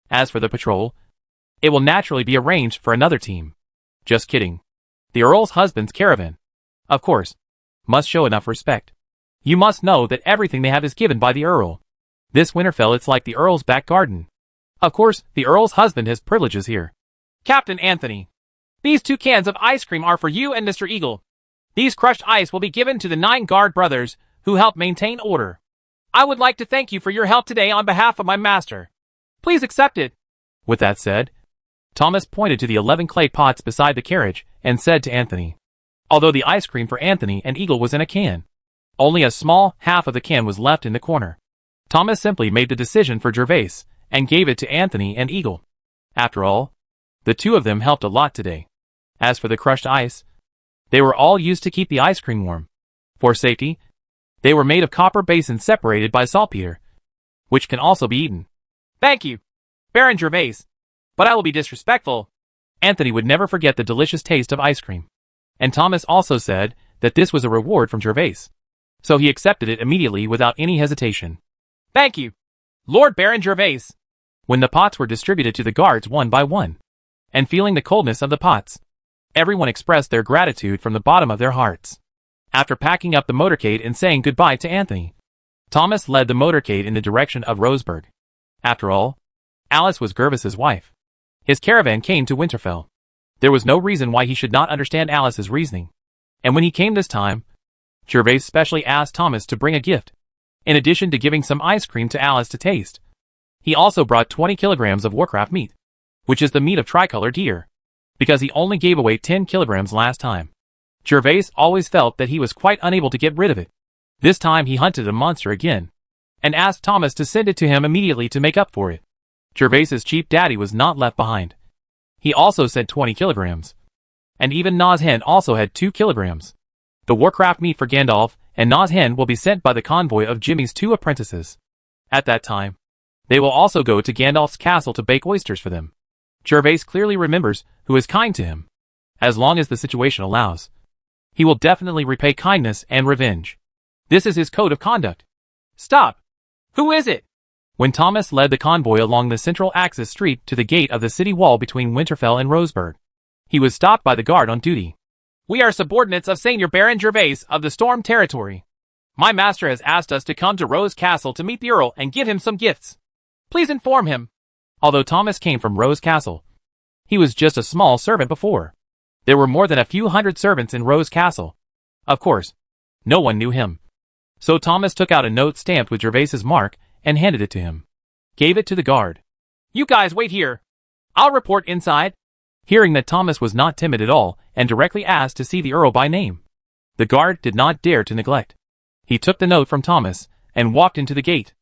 As for the patrol, it will naturally be arranged for another team. Just kidding. The Earl's husband's caravan, of course, must show enough respect. You must know that everything they have is given by the Earl. This Winterfell, it's like the Earl's back garden. Of course, the Earl's husband has privileges here. Captain Anthony, these 2 cans of ice cream are for you and Mr. Eagle. These crushed ice will be given to the 9 guard brothers who help maintain order. I would like to thank you for your help today on behalf of my master. Please accept it. With that said, Thomas pointed to the 11 clay pots beside the carriage and said to Anthony, although the ice cream for Anthony and Eagle was in a can, only a small half of the can was left in the corner. Thomas simply made the decision for Gervais and gave it to Anthony and Eagle. After all, the 2 of them helped a lot today. As for the crushed ice, they were all used to keep the ice cream warm. For safety, they were made of copper basins separated by saltpeter, which can also be eaten. Thank you, Baron Gervais, but I will be disrespectful. Anthony would never forget the delicious taste of ice cream, and Thomas also said that this was a reward from Gervais, so he accepted it immediately without any hesitation. Thank you, Lord Baron Gervais. When the pots were distributed to the guards one by one, and feeling the coldness of the pots, everyone expressed their gratitude from the bottom of their hearts. After packing up the motorcade and saying goodbye to Anthony, Thomas led the motorcade in the direction of Roseburg. After all, Alice was Gervais's wife. His caravan came to Winterfell. There was no reason why he should not understand Alice's reasoning. And when he came this time, Gervais specially asked Thomas to bring a gift. In addition to giving some ice cream to Alice to taste, he also brought 20 kilograms of Warcraft meat, which is the meat of tricolored deer, because he only gave away 10 kilograms last time. Gervais always felt that he was quite unable to get rid of it. This time he hunted a monster again, and asked Thomas to send it to him immediately to make up for it. Gervais's cheap daddy was not left behind. He also sent 20 kilograms. And even Na's hen also had 2 kilograms. The Warcraft meat for Gandalf and Na's hen will be sent by the convoy of Jimmy's 2 apprentices. At that time, they will also go to Gandalf's castle to bake oysters for them. Gervais clearly remembers who is kind to him. As long as the situation allows, he will definitely repay kindness and revenge. This is his code of conduct. Stop! Who is it? When Thomas led the convoy along the central access street to the gate of the city wall between Winterfell and Roseburg, he was stopped by the guard on duty. We are subordinates of Seignior Baron Gervais of the Storm Territory. My master has asked us to come to Rose Castle to meet the Earl and give him some gifts. Please inform him. Although Thomas came from Rose Castle, he was just a small servant before. There were more than a few hundred servants in Rose Castle. Of course, no one knew him. So Thomas took out a note stamped with Gervais's mark and handed it to him. Gave it to the guard. You guys wait here. I'll report inside. Hearing that Thomas was not timid at all and directly asked to see the Earl by name, the guard did not dare to neglect. He took the note from Thomas and walked into the gate.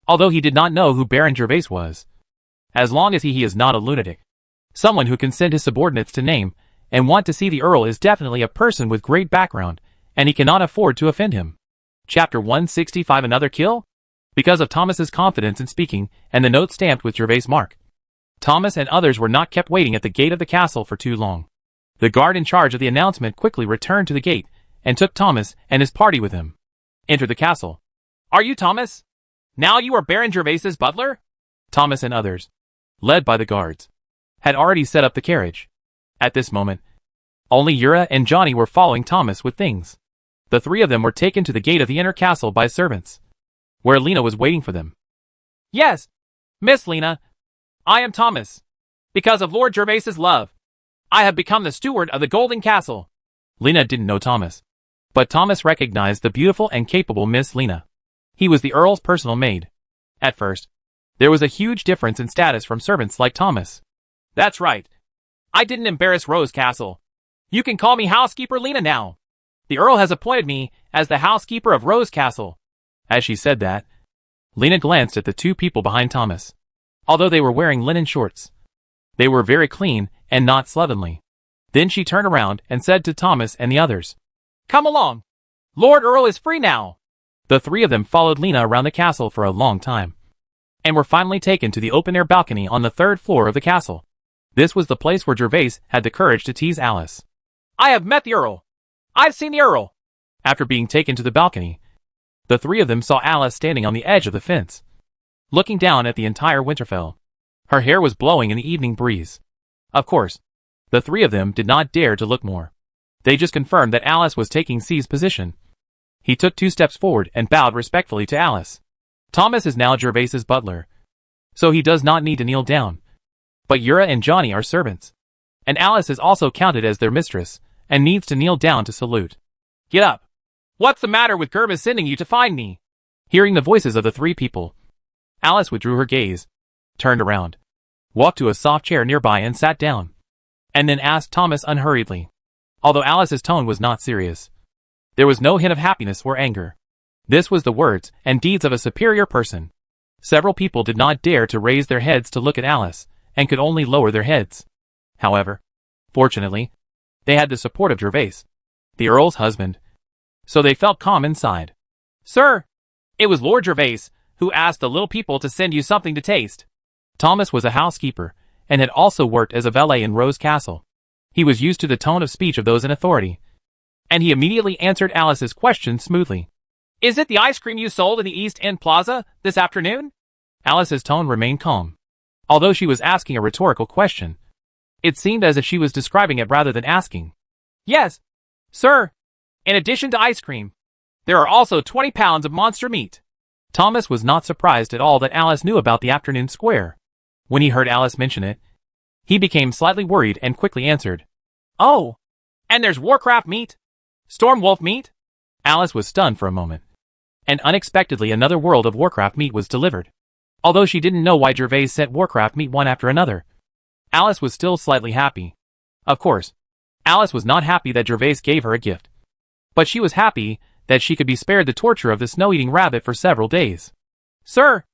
Although he did not know who Baron Gervais was. As long as he is not a lunatic. Someone who can send his subordinates to name and want to see the Earl is definitely a person with great background, and he cannot afford to offend him. Chapter 165 Another kill? Because of Thomas's confidence in speaking and the note stamped with Gervais' mark, Thomas and others were not kept waiting at the gate of the castle for too long. The guard in charge of the announcement quickly returned to the gate and took Thomas and his party with him. Enter the castle. Are you Thomas? Now you are Baron Gervais's butler? Thomas and others, led by the guards, had already set up the carriage. At this moment, only Yura and Johnny were following Thomas with things. The three of them were taken to the gate of the inner castle by servants, where Lena was waiting for them. Yes, Miss Lena, I am Thomas. Because of Lord Gervais's love, I have become the steward of the Golden Castle. Lena didn't know Thomas, but Thomas recognized the beautiful and capable Miss Lena. He was the Earl's personal maid. At first, there was a huge difference in status from servants like Thomas. That's right. I didn't embarrass Rose Castle. You can call me Housekeeper Lena now. The Earl has appointed me as the housekeeper of Rose Castle. As she said that, Lena glanced at the two people behind Thomas. Although they were wearing linen shorts, they were very clean and not slovenly. Then she turned around and said to Thomas and the others, Come along. Lord Earl is free now. The three of them followed Lena around the castle for a long time, and were finally taken to the open-air balcony on the third floor of the castle. This was the place where Gervais had the courage to tease Alice. I have met the Earl. I've seen the Earl. After being taken to the balcony, the three of them saw Alice standing on the edge of the fence, looking down at the entire Winterfell. Her hair was blowing in the evening breeze. Of course, the three of them did not dare to look more. They just confirmed that Alice was taking C's position. He took 2 steps forward and bowed respectfully to Alice. Thomas is now Gervais's butler, so he does not need to kneel down. But Yura and Johnny are servants, and Alice is also counted as their mistress and needs to kneel down to salute. Get up. What's the matter with Gervais sending you to find me? Hearing the voices of the three people, Alice withdrew her gaze, turned around, walked to a soft chair nearby and sat down, and then asked Thomas unhurriedly. Although Alice's tone was not serious, there was no hint of happiness or anger. This was the words and deeds of a superior person. Several people did not dare to raise their heads to look at Alice, and could only lower their heads. However, fortunately, they had the support of Gervais, the Earl's husband, so they felt calm inside. Sir, it was Lord Gervais who asked the little people to send you something to taste. Thomas was a housekeeper, and had also worked as a valet in Rose Castle. He was used to the tone of speech of those in authority, and he immediately answered Alice's question smoothly. Is it the ice cream you sold in the East End Plaza this afternoon? Alice's tone remained calm. Although she was asking a rhetorical question, it seemed as if she was describing it rather than asking. Yes, sir. In addition to ice cream, there are also 20 pounds of monster meat. Thomas was not surprised at all that Alice knew about the afternoon square. When he heard Alice mention it, he became slightly worried and quickly answered, Oh, and there's Warcraft meat? Storm Wolf meat? Alice was stunned for a moment, and unexpectedly another world of Warcraft meat was delivered. Although she didn't know why Gervais sent Warcraft meat one after another, Alice was still slightly happy. Of course, Alice was not happy that Gervais gave her a gift, but she was happy that she could be spared the torture of the snow-eating rabbit for several days. Sir,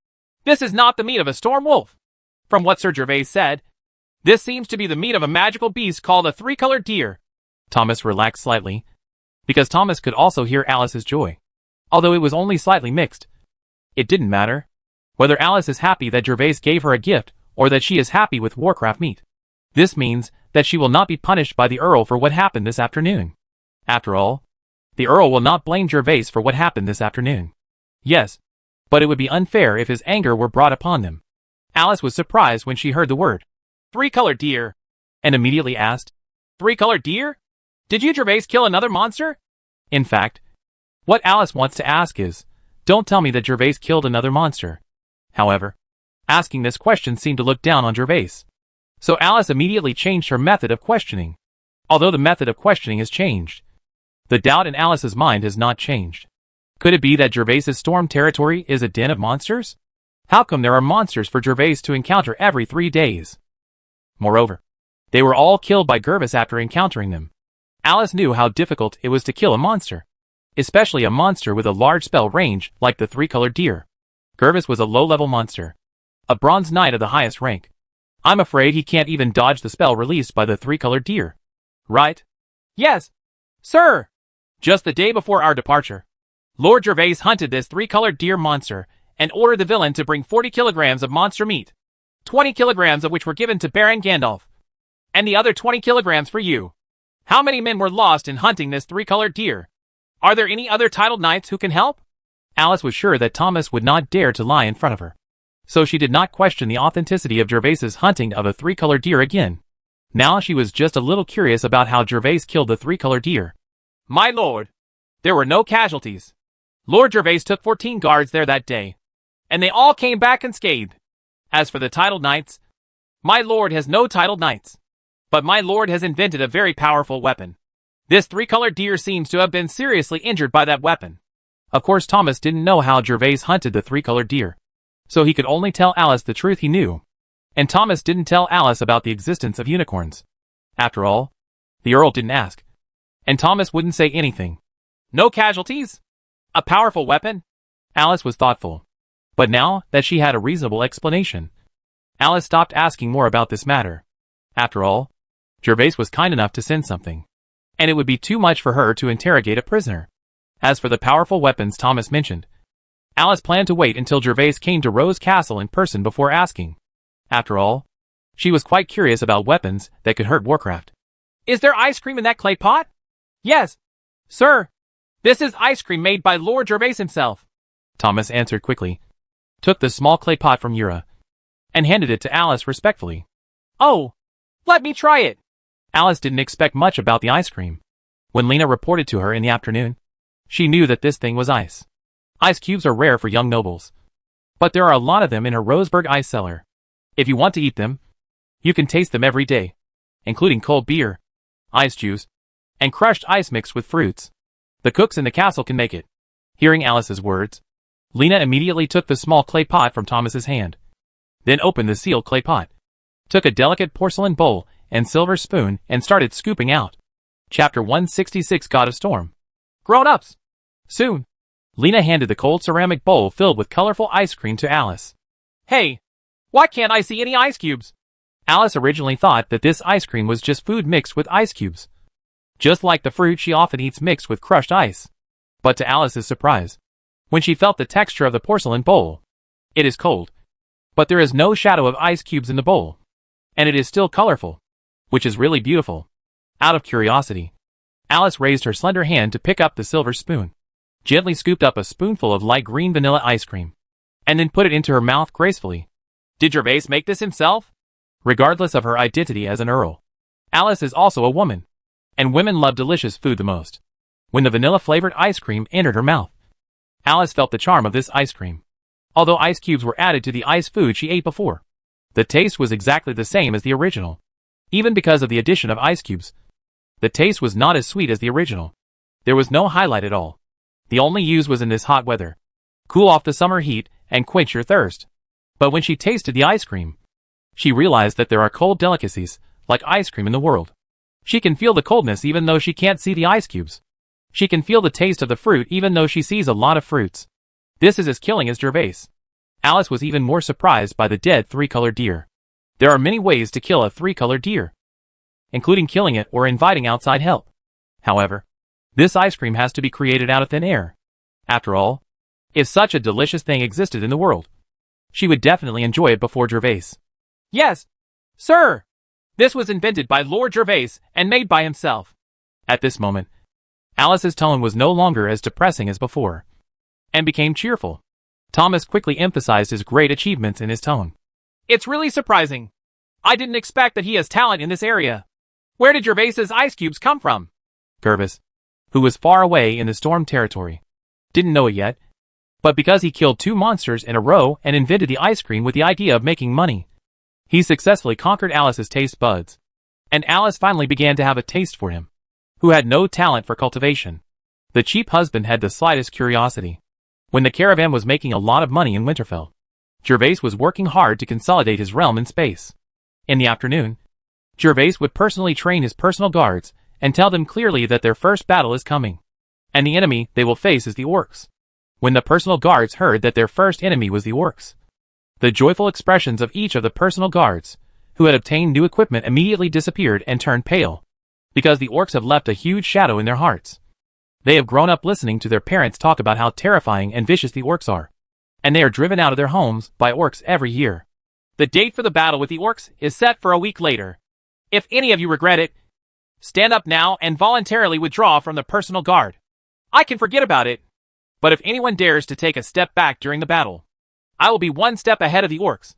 this is not the meat of a storm wolf. From what Sir Gervais said, this seems to be the meat of a magical beast called a tricolored deer. Thomas relaxed slightly, because Thomas could also hear Alice's joy. Although it was only slightly mixed, it didn't matter whether Alice is happy that Gervais gave her a gift or that she is happy with Warcraft meat. This means that she will not be punished by the Earl for what happened this afternoon. After all, the Earl will not blame Gervais for what happened this afternoon. Yes, but it would be unfair if his anger were brought upon them. Alice was surprised when she heard the word three-colored deer, and immediately asked, Three-colored deer? Did you, Gervais, kill another monster? In fact, what Alice wants to ask is, don't tell me that Gervais killed another monster. However, asking this question seemed to look down on Gervais. So Alice immediately changed her method of questioning. Although the method of questioning has changed, the doubt in Alice's mind has not changed. Could it be that Gervais's storm territory is a den of monsters? How come there are monsters for Gervais to encounter every 3 days? Moreover, they were all killed by Gervais after encountering them. Alice knew how difficult it was to kill a monster, especially a monster with a large spell range like the three-colored deer. Gervais was a low-level monster, a bronze knight of the highest rank. I'm afraid he can't even dodge the spell released by the three-colored deer. Right? Yes, sir. Just the day before our departure, Lord Gervais hunted this three-colored deer monster and ordered the villain to bring 40 kilograms of monster meat, 20 kilograms of which were given to Baron Gandalf, and the other 20 kilograms for you. How many men were lost in hunting this three-colored deer? Are there any other titled knights who can help? Alice was sure that Thomas would not dare to lie in front of her, so she did not question the authenticity of Gervais's hunting of a three-colored deer again. Now she was just a little curious about how Gervais killed the three-colored deer. My lord, there were no casualties. Lord Gervais took 14 guards there that day, and they all came back unscathed. As for the titled knights, my lord has no titled knights, but my lord has invented a very powerful weapon. This three-colored deer seems to have been seriously injured by that weapon. Of course, Thomas didn't know how Gervais hunted the three-colored deer, so he could only tell Alice the truth he knew. And Thomas didn't tell Alice about the existence of unicorns. After all, the Earl didn't ask, and Thomas wouldn't say anything. No casualties? A powerful weapon? Alice was thoughtful. But now that she had a reasonable explanation, Alice stopped asking more about this matter. After all, Gervais was kind enough to send something, and it would be too much for her to interrogate a prisoner. As for the powerful weapons Thomas mentioned, Alice planned to wait until Gervais came to Rose Castle in person before asking. After all, she was quite curious about weapons that could hurt Warcraft. Is there ice cream in that clay pot? Yes, sir. This is ice cream made by Lord Gervais himself, Thomas answered quickly, took the small clay pot from Yura, and handed it to Alice respectfully. Oh, let me try it. Alice didn't expect much about the ice cream. When Lena reported to her in the afternoon, she knew that this thing was ice. Ice cubes are rare for young nobles, but there are a lot of them in her Roseburg ice cellar. If you want to eat them, you can taste them every day, including cold beer, ice juice, and crushed ice mixed with fruits. The cooks in the castle can make it. Hearing Alice's words, Lena immediately took the small clay pot from Thomas's hand, then opened the sealed clay pot, took a delicate porcelain bowl and silver spoon and started scooping out. Chapter 166 God of Storm. Grown-ups, soon. Lena handed the cold ceramic bowl filled with colorful ice cream to Alice. Hey, why can't I see any ice cubes? Alice originally thought that this ice cream was just food mixed with ice cubes, just like the fruit she often eats mixed with crushed ice. But to Alice's surprise, when she felt the texture of the porcelain bowl, it is cold, but there is no shadow of ice cubes in the bowl, and it is still colorful, which is really beautiful. Out of curiosity, Alice raised her slender hand to pick up the silver spoon, gently scooped up a spoonful of light green vanilla ice cream, and then put it into her mouth gracefully. Did Gervais make this himself? Regardless of her identity as an earl, Alice is also a woman, and women love delicious food the most. When the vanilla-flavored ice cream entered her mouth, Alice felt the charm of this ice cream. Although ice cubes were added to the ice food she ate before, the taste was exactly the same as the original. Even because of the addition of ice cubes, the taste was not as sweet as the original. There was no highlight at all. The only use was in this hot weather. Cool off the summer heat and quench your thirst. But when she tasted the ice cream, she realized that there are cold delicacies, like ice cream in the world. She can feel the coldness even though she can't see the ice cubes. She can feel the taste of the fruit even though she sees a lot of fruits. This is as killing as Gervais. Alice was even more surprised by the dead three-colored deer. There are many ways to kill a three-colored deer, including killing it or inviting outside help. However, this ice cream has to be created out of thin air. After all, if such a delicious thing existed in the world, she would definitely enjoy it before Gervais. Yes, sir. This was invented by Lord Gervais and made by himself. At this moment, Alice's tone was no longer as depressing as before, and became cheerful. Thomas quickly emphasized his great achievements in his tone. It's really surprising. I didn't expect that he has talent in this area. Where did Gervais's ice cubes come from? Gervais, who was far away in the storm territory, didn't know it yet, but because he killed 2 monsters in a row and invented the ice cream with the idea of making money, he successfully conquered Alice's taste buds, and Alice finally began to have a taste for him, who had no talent for cultivation. The cheap husband had the slightest curiosity. When the caravan was making a lot of money in Winterfell, Gervais was working hard to consolidate his realm in space. In the afternoon, Gervais would personally train his personal guards and tell them clearly that their first battle is coming, and the enemy they will face is the orcs. When the personal guards heard that their first enemy was the orcs, the joyful expressions of each of the personal guards, who had obtained new equipment, immediately disappeared and turned pale, because the orcs have left a huge shadow in their hearts. They have grown up listening to their parents talk about how terrifying and vicious the orcs are, and they are driven out of their homes by orcs every year. The date for the battle with the orcs is set for a week later. If any of you regret it, stand up now and voluntarily withdraw from the personal guard. I can forget about it, but if anyone dares to take a step back during the battle, I will be 1 step ahead of the orcs.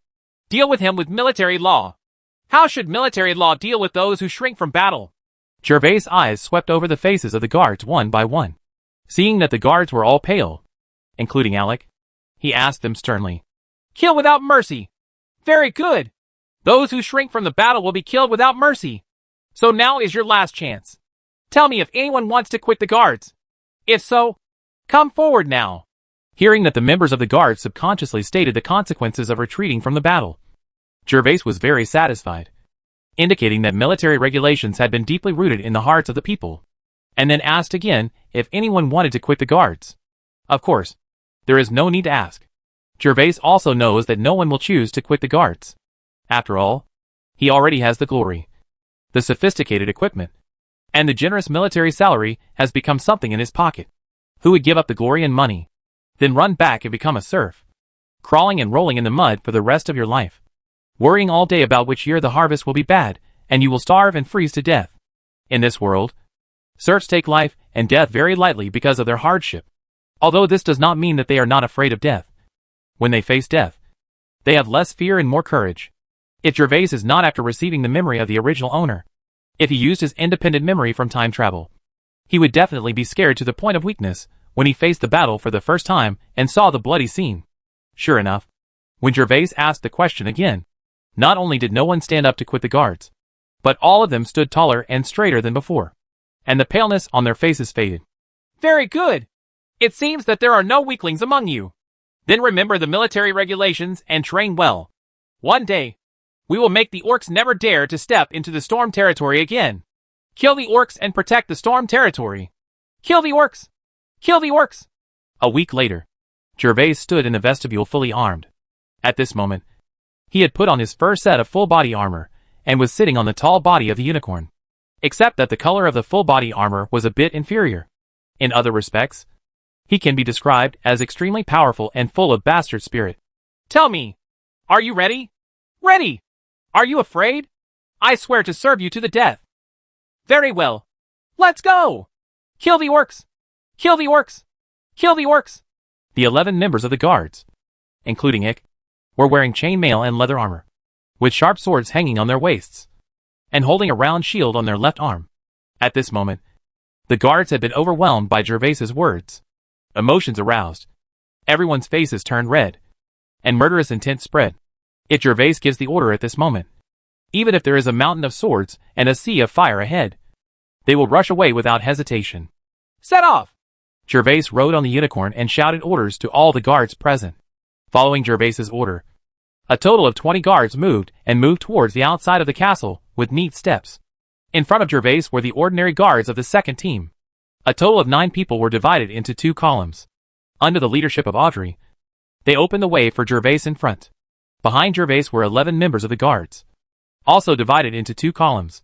Deal with him with military law. How should military law deal with those who shrink from battle? Gervais' eyes swept over the faces of the guards one by one. Seeing that the guards were all pale, including Alec, he asked them sternly, Kill without mercy. Very good. Those who shrink from the battle will be killed without mercy. So now is your last chance. Tell me if anyone wants to quit the guards. If so, come forward now. Hearing that the members of the guards subconsciously stated the consequences of retreating from the battle, Gervais was very satisfied, indicating that military regulations had been deeply rooted in the hearts of the people, and then asked again if anyone wanted to quit the guards. Of course, there is no need to ask. Gervais also knows that no one will choose to quit the guards. After all, he already has the glory, the sophisticated equipment, and the generous military salary has become something in his pocket. Who would give up the glory and money, then run back and become a serf, crawling and rolling in the mud for the rest of your life, worrying all day about which year the harvest will be bad, and you will starve and freeze to death? In this world, serfs take life and death very lightly because of their hardship, although this does not mean that they are not afraid of death. When they face death, they have less fear and more courage. If Gervais is not after receiving the memory of the original owner, if he used his independent memory from time travel, he would definitely be scared to the point of weakness when he faced the battle for the first time and saw the bloody scene. Sure enough, when Gervais asked the question again, not only did no one stand up to quit the guards, but all of them stood taller and straighter than before, and the paleness on their faces faded. Very good. It seems that there are no weaklings among you. Then remember the military regulations and train well. One day, we will make the orcs never dare to step into the storm territory again. Kill the orcs and protect the storm territory. Kill the orcs! Kill the orcs! A week later, Gervais stood in the vestibule fully armed. At this moment, he had put on his first set of full-body armor and was sitting on the tall body of the unicorn, except that the color of the full-body armor was a bit inferior. In other respects, he can be described as extremely powerful and full of bastard spirit. Tell me, are you ready? Ready! Are you afraid? I swear to serve you to the death. Very well. Let's go! Kill the orcs! Kill the orcs! Kill the orcs! The 11 members of the guards, including Ick, were wearing chainmail and leather armor, with sharp swords hanging on their waists, and holding a round shield on their left arm. At this moment, the guards had been overwhelmed by Gervais's words. Emotions aroused. Everyone's faces turned red, and murderous intent spread. If Gervais gives the order at this moment, even if there is a mountain of swords and a sea of fire ahead, they will rush away without hesitation. Set off! Gervais rode on the unicorn and shouted orders to all the guards present. Following Gervais's order, a total of 20 guards moved towards the outside of the castle with neat steps. In front of Gervais were the ordinary guards of the second team. A total of 9 people were divided into 2 columns. Under the leadership of Audrey, they opened the way for Gervais in front. Behind Gervais were 11 members of the guards, also divided into 2 columns.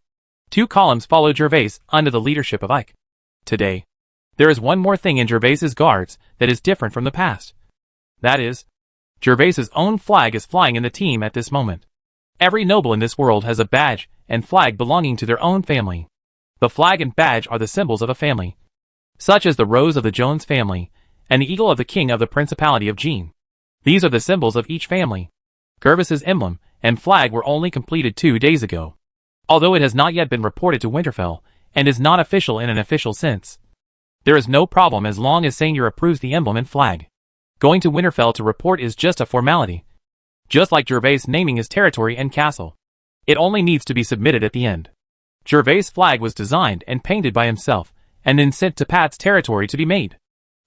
2 columns followed Gervais under the leadership of Ike. Today, there is one more thing in Gervais's guards that is different from the past. That is, Gervais's own flag is flying in the team at this moment. Every noble in this world has a badge and flag belonging to their own family. The flag and badge are the symbols of a family, such as the rose of the Jones family and the eagle of the king of the Principality of Jean. These are the symbols of each family. Gervis's emblem and flag were only completed 2 days ago, although it has not yet been reported to Winterfell and is not official in an official sense. There is no problem as long as Seignior approves the emblem and flag. Going to Winterfell to report is just a formality, just like Gervais naming his territory and castle. It only needs to be submitted at the end. Gervais' flag was designed and painted by himself, and then sent to Pat's territory to be made.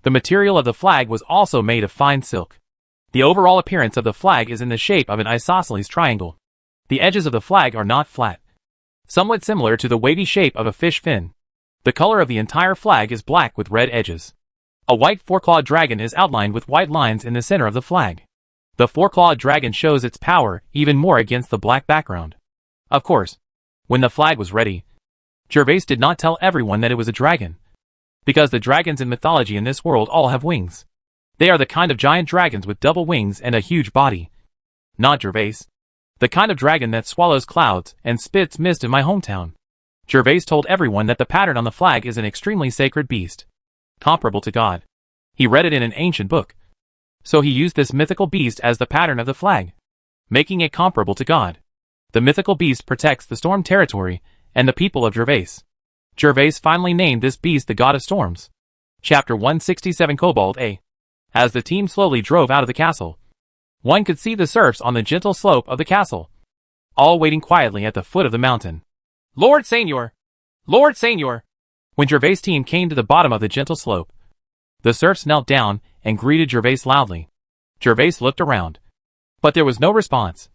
The material of the flag was also made of fine silk. The overall appearance of the flag is in the shape of an isosceles triangle. The edges of the flag are not flat, somewhat similar to the wavy shape of a fish fin. The color of the entire flag is black with red edges. A white four-clawed dragon is outlined with white lines in the center of the flag. The four-clawed dragon shows its power even more against the black background. Of course, when the flag was ready, Gervais did not tell everyone that it was a dragon, because the dragons in mythology in this world all have wings. They are the kind of giant dragons with double wings and a huge body. Not Gervais, the kind of dragon that swallows clouds and spits mist in my hometown. Gervais told everyone that the pattern on the flag is an extremely sacred beast, comparable to God. He read it in an ancient book, so he used this mythical beast as the pattern of the flag, making it comparable to God. The mythical beast protects the storm territory and the people of Gervais. Gervais finally named this beast the God of Storms. Chapter 167 Kobold A. As the team slowly drove out of the castle, one could see the serfs on the gentle slope of the castle, all waiting quietly at the foot of the mountain. Lord Seignior! Lord Seignior! When Gervais' team came to the bottom of the gentle slope, the serfs knelt down and greeted Gervais loudly. Gervais looked around, but there was no response,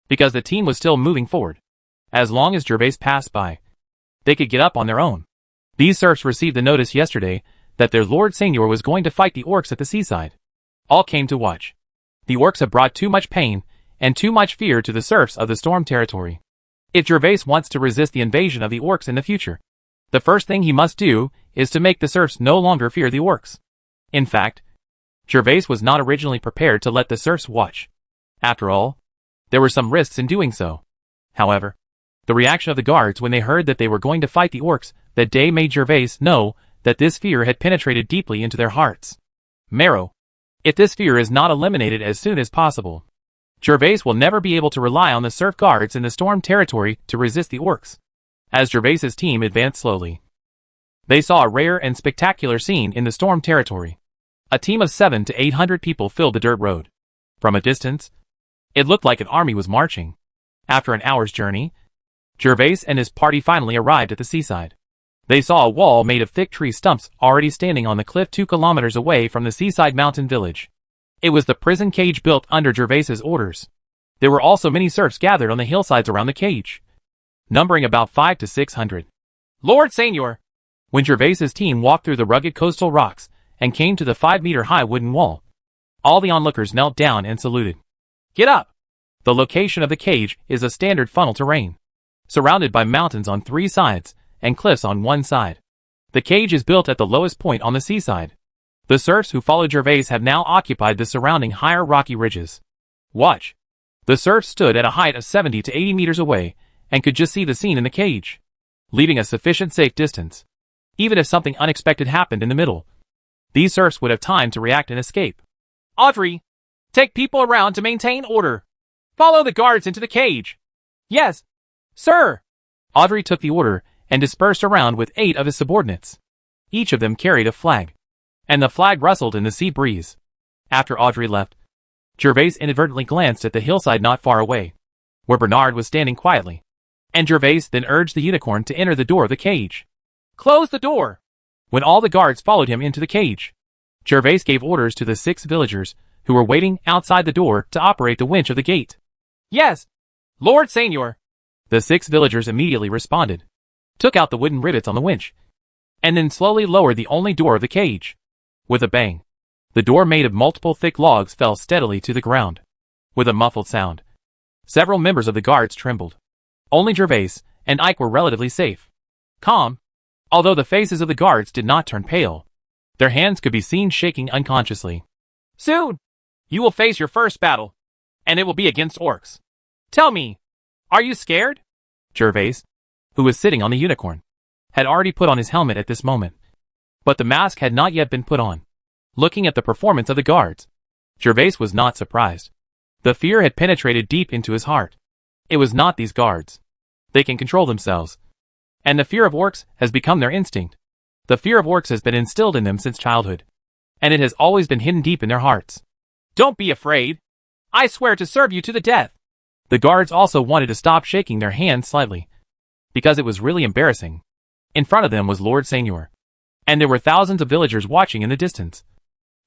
because the team was still moving forward. As long as Gervais passed by, they could get up on their own. These serfs received the notice yesterday that their Lord Seignior was going to fight the orcs at the seaside. All came to watch. The orcs have brought too much pain and too much fear to the serfs of the storm territory. If Gervais wants to resist the invasion of the orcs in the future, the first thing he must do is to make the serfs no longer fear the orcs. In fact, Gervais was not originally prepared to let the serfs watch. After all, there were some risks in doing so. However, the reaction of the guards when they heard that they were going to fight the orcs that day made Gervais know that this fear had penetrated deeply into their hearts. Marrow. If this fear is not eliminated as soon as possible, Gervais will never be able to rely on the serf guards in the storm territory to resist the orcs. As Gervais's team advanced slowly, they saw a rare and spectacular scene in the storm territory. A team of 700 to 800 people filled the dirt road. From a distance, it looked like an army was marching. After an hour's journey, Gervais and his party finally arrived at the seaside. They saw a wall made of thick tree stumps already standing on the cliff 2 kilometers away from the seaside mountain village. It was the prison cage built under Gervais's orders. There were also many serfs gathered on the hillsides around the cage, numbering about 500 to 600. Lord Seignior! When Gervais's team walked through the rugged coastal rocks and came to the 5-meter-high wooden wall, all the onlookers knelt down and saluted. Get up! The location of the cage is a standard funnel terrain, surrounded by mountains on 3 sides and cliffs on 1 side. The cage is built at the lowest point on the seaside. The serfs who followed Gervais have now occupied the surrounding higher rocky ridges. Watch. The serfs stood at a height of 70 to 80 meters away and could just see the scene in the cage, leaving a sufficient safe distance. Even if something unexpected happened in the middle, these serfs would have time to react and escape. Audrey! Take people around to maintain order. Follow the guards into the cage. Yes, sir! Audrey took the order and dispersed around with 8 of his subordinates. Each of them carried a flag, and the flag rustled in the sea breeze. After Audrey left, Gervais inadvertently glanced at the hillside not far away, where Bernard was standing quietly, and Gervais then urged the unicorn to enter the door of the cage. Close the door! When all the guards followed him into the cage, Gervais gave orders to the 6 villagers who were waiting outside the door to operate the winch of the gate. Yes, Lord Seignior! The 6 villagers immediately responded, took out the wooden rivets on the winch, and then slowly lowered the only door of the cage. With a bang, the door made of multiple thick logs fell steadily to the ground. With a muffled sound, several members of the guards trembled. Only Gervais and Ike were relatively safe, calm, although the faces of the guards did not turn pale. Their hands could be seen shaking unconsciously. Soon, you will face your first battle, and it will be against orcs. Tell me, Are you scared? Gervais, who was sitting on the unicorn, had already put on his helmet at this moment. But the mask had not yet been put on. Looking at the performance of the guards, Gervais was not surprised. The fear had penetrated deep into his heart. It was not these guards. They can control themselves. And the fear of orcs has become their instinct. The fear of orcs has been instilled in them since childhood. And it has always been hidden deep in their hearts. Don't be afraid. I swear to serve you to the death. The guards also wanted to stop shaking their hands slightly, because it was really embarrassing. In front of them was Lord Seignior, and there were thousands of villagers watching in the distance.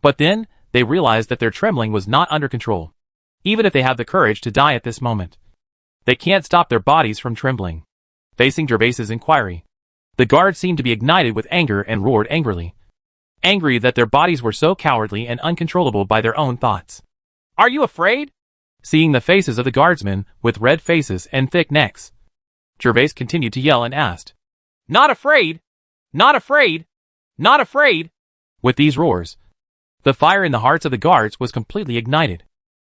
But then, they realized that their trembling was not under control. Even if they have the courage to die at this moment, they can't stop their bodies from trembling. Facing Gervais's inquiry, the guards seemed to be ignited with anger and roared angrily. Angry that their bodies were so cowardly and uncontrollable by their own thoughts. Are you afraid? Seeing the faces of the guardsmen, with red faces and thick necks, Gervais continued to yell and asked, Not afraid! Not afraid! Not afraid! With these roars, the fire in the hearts of the guards was completely ignited.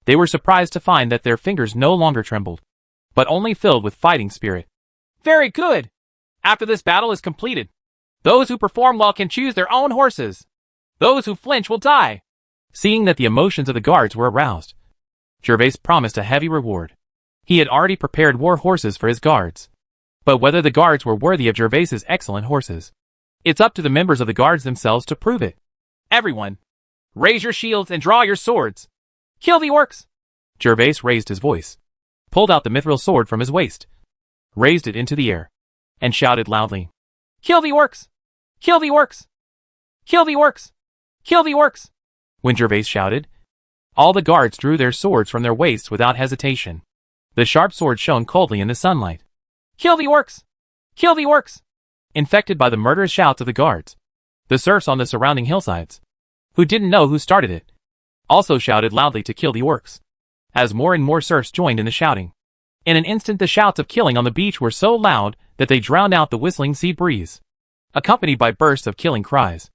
They were surprised to find that their fingers no longer trembled, but only filled with fighting spirit. Very good! After this battle is completed, those who perform well can choose their own horses. Those who flinch will die. Seeing that the emotions of the guards were aroused, Gervais promised a heavy reward. He had already prepared war horses for his guards. But whether the guards were worthy of Gervais's excellent horses, it's up to the members of the guards themselves to prove it. Everyone, raise your shields and draw your swords. Kill the orcs! Gervais raised his voice, pulled out the mithril sword from his waist, raised it into the air, and shouted loudly, Kill the orcs! Kill the orcs! Kill the orcs! Kill the orcs! When Gervais shouted, all the guards drew their swords from their waists without hesitation. The sharp sword shone coldly in the sunlight. Kill the orcs! Kill the orcs! Infected by the murderous shouts of the guards, the serfs on the surrounding hillsides, who didn't know who started it, also shouted loudly to kill the orcs. As more and more serfs joined in the shouting, in an instant the shouts of killing on the beach were so loud that they drowned out the whistling sea breeze, accompanied by bursts of killing cries.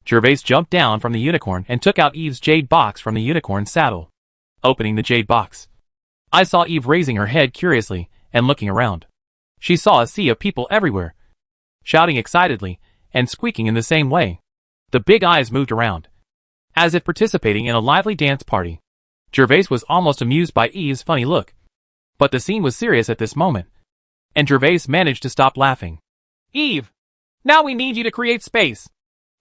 Gervais jumped down from the unicorn and took out Eve's jade box from the unicorn's saddle. Opening the jade box, I saw Eve raising her head curiously and looking around. She saw a sea of people everywhere, shouting excitedly and squeaking in the same way. The big eyes moved around, as if participating in a lively dance party. Gervais was almost amused by Eve's funny look. But the scene was serious at this moment, and Gervais managed to stop laughing. Eve, now we need you to create space.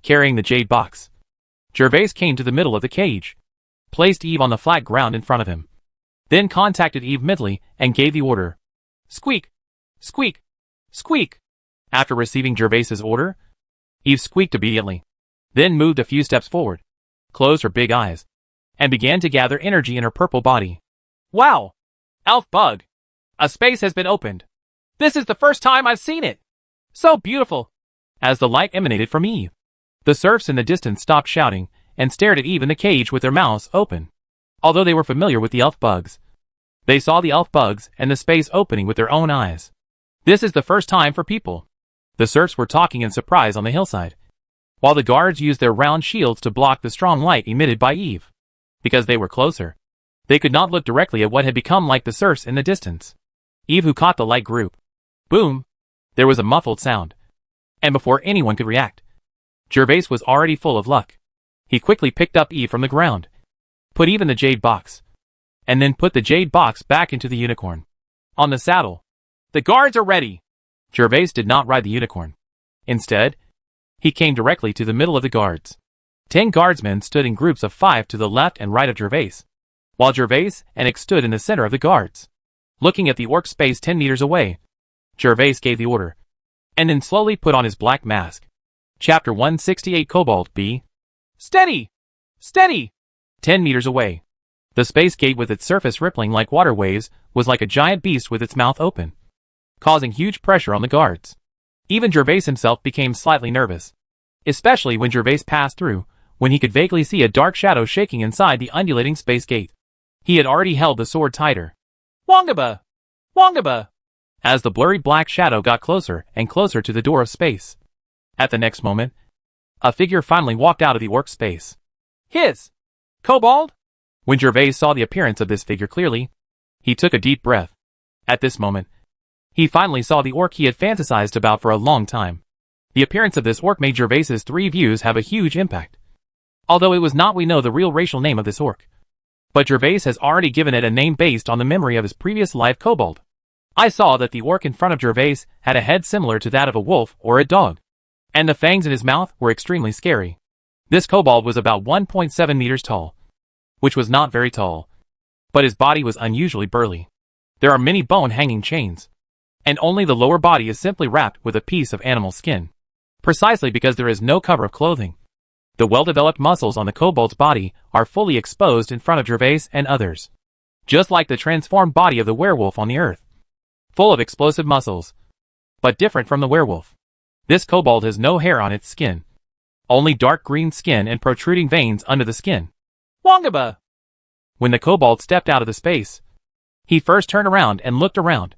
Carrying the jade box, Gervais came to the middle of the cage, placed Eve on the flat ground in front of him, then contacted Eve mentally and gave the order, Squeak! Squeak! Squeak! After receiving Gervais's order, Eve squeaked obediently, then moved a few steps forward, closed her big eyes, and began to gather energy in her purple body. Wow! Elf bug! A space has been opened. This is the first time I've seen it. So beautiful! As the light emanated from Eve, the serfs in the distance stopped shouting and stared at Eve in the cage with their mouths open. Although they were familiar with the elf bugs, they saw the elf bugs and the space opening with their own eyes. This is the first time for people. The serfs were talking in surprise on the hillside, while the guards used their round shields to block the strong light emitted by Eve. Because they were closer, they could not look directly at what had become like the serfs in the distance. Eve, who caught the light group. Boom! There was a muffled sound. And before anyone could react, Gervais was already full of luck. He quickly picked up Eve from the ground, put Eve in the jade box, and then put the jade box back into the unicorn. On the saddle, the guards are ready. Gervais did not ride the unicorn. Instead, he came directly to the middle of the guards. 10 guardsmen stood in groups of 5 to the left and right of Gervais, while Gervais and Ix stood in the center of the guards. Looking at the orc space 10 meters away, Gervais gave the order, and then slowly put on his black mask. Chapter 168 Cobalt B. Steady! Steady! 10 meters away, the space gate with its surface rippling like water waves was like a giant beast with its mouth open, causing huge pressure on the guards. Even Gervais himself became slightly nervous, especially when Gervais passed through, when he could vaguely see a dark shadow shaking inside the undulating space gate. He had already held the sword tighter. Wongaba! Wongaba! As the blurry black shadow got closer and closer to the door of space. At the next moment, a figure finally walked out of the orc space. His! Kobold? When Gervais saw the appearance of this figure clearly, he took a deep breath. At this moment, he finally saw the orc he had fantasized about for a long time. The appearance of this orc made Gervais's 3 views have a huge impact. Although it was not we know the real racial name of this orc. But Gervais has already given it a name based on the memory of his previous life kobold. I saw that the orc in front of Gervais had a head similar to that of a wolf or a dog. And the fangs in his mouth were extremely scary. This kobold was about 1.7 meters tall. Which was not very tall. But his body was unusually burly. There are many bone-hanging chains. And only the lower body is simply wrapped with a piece of animal skin. Precisely because there is no cover of clothing. The well-developed muscles on the kobold's body are fully exposed in front of Gervais and others. Just like the transformed body of the werewolf on the earth. Full of explosive muscles. But different from the werewolf. This kobold has no hair on its skin. Only dark green skin and protruding veins under the skin. Wongaba! When the kobold stepped out of the space, he first turned around and looked around.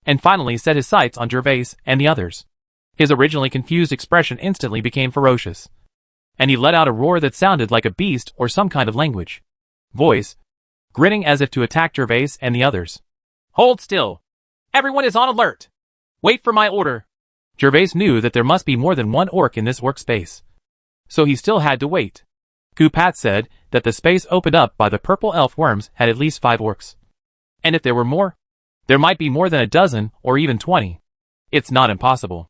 And finally set his sights on Gervais and the others. His originally confused expression instantly became ferocious. And he let out a roar that sounded like a beast or some kind of language. Voice. Grinning as if to attack Gervais and the others. Hold still. Everyone is on alert. Wait for my order. Gervais knew that there must be more than one orc in this workspace. So he still had to wait. Kupat said that the space opened up by the purple elf worms had at least 5 orcs. And if there were more, there might be more than a dozen or even 20. It's not impossible.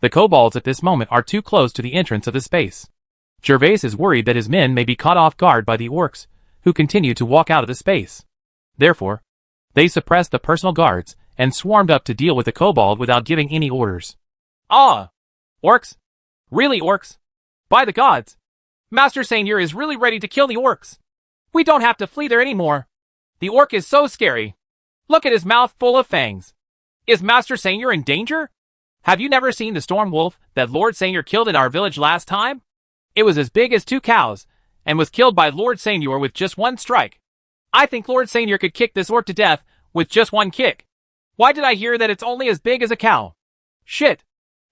The kobolds at this moment are too close to the entrance of the space. Gervais is worried that his men may be caught off guard by the orcs, who continue to walk out of the space. Therefore, they suppressed the personal guards and swarmed up to deal with the kobold without giving any orders. Ah! Orcs? Really orcs? By the gods! Master Seignior is really ready to kill the orcs. We don't have to flee there anymore. The orc is so scary. Look at his mouth full of fangs. Is Master Seignior in danger? Have you never seen the storm wolf that Lord Seignior killed in our village last time? It was as big as 2 cows, and was killed by Lord Seignior with just 1 strike. I think Lord Seignior could kick this orc to death with just 1 kick. Why did I hear that it's only as big as a cow? Shit.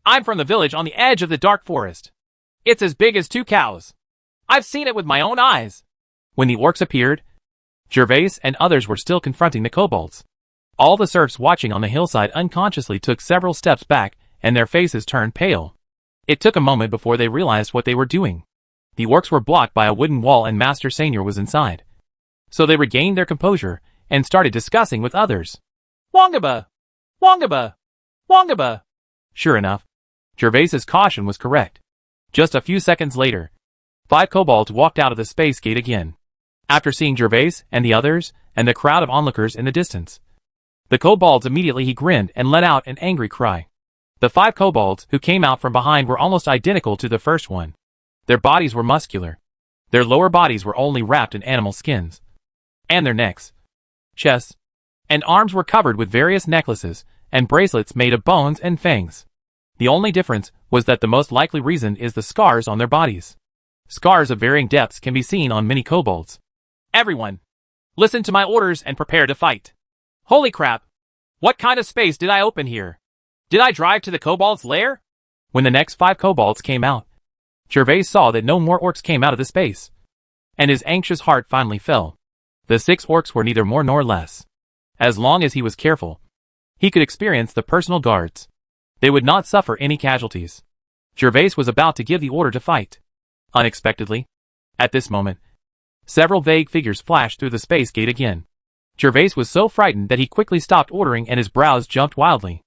I'm from the village on the edge of the dark forest. It's as big as 2 cows. I've seen it with my own eyes. When the orcs appeared, Gervais and others were still confronting the kobolds. All the serfs watching on the hillside unconsciously took several steps back and their faces turned pale. It took a moment before they realized what they were doing. The orcs were blocked by a wooden wall and Master Seignior was inside. So they regained their composure and started discussing with others. Wongaba! Wongaba! Wongaba! Sure enough, Gervais's caution was correct. Just a few seconds later, 5 kobolds walked out of the space gate again. After seeing Gervais and the others and the crowd of onlookers in the distance, the kobolds immediately he grinned and let out an angry cry. The 5 kobolds who came out from behind were almost identical to the first one. Their bodies were muscular. Their lower bodies were only wrapped in animal skins. And their necks, chests, and arms were covered with various necklaces and bracelets made of bones and fangs. The only difference was that the most likely reason is the scars on their bodies. Scars of varying depths can be seen on many kobolds. Everyone, listen to my orders and prepare to fight. Holy crap! What kind of space did I open here? Did I drive to the kobold's lair? When the next 5 kobolds came out, Gervais saw that no more orcs came out of the space. And his anxious heart finally fell. The 6 orcs were neither more nor less. As long as he was careful, he could experience the personal guards. They would not suffer any casualties. Gervais was about to give the order to fight. Unexpectedly, at this moment, several vague figures flashed through the space gate again. Gervais was so frightened that he quickly stopped ordering and his brows jumped wildly.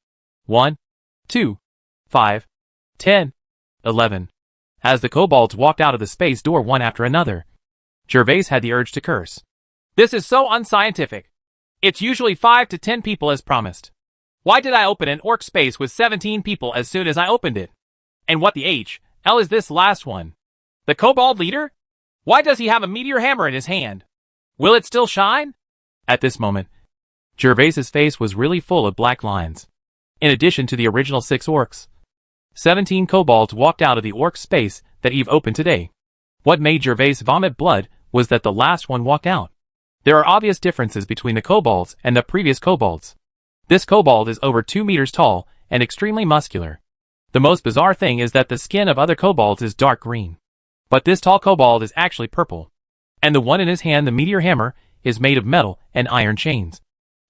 1, 2, 5, 10, 11. As the kobolds walked out of the space door one after another, Gervais had the urge to curse. This is so unscientific. It's usually 5 to 10 people as promised. Why did I open an orc space with 17 people as soon as I opened it? And what the hell is this last one? The kobold leader? Why does he have a meteor hammer in his hand? Will it still shine? At this moment, Gervais's face was really full of black lines. In addition to the original 6 orcs, 17 kobolds walked out of the orc space that Eve opened today. What made Gervais vomit blood was that the last one walked out. There are obvious differences between the kobolds and the previous kobolds. This kobold is over 2 meters tall and extremely muscular. The most bizarre thing is that the skin of other kobolds is dark green. But this tall kobold is actually purple. And the one in his hand, the meteor hammer, is made of metal and iron chains.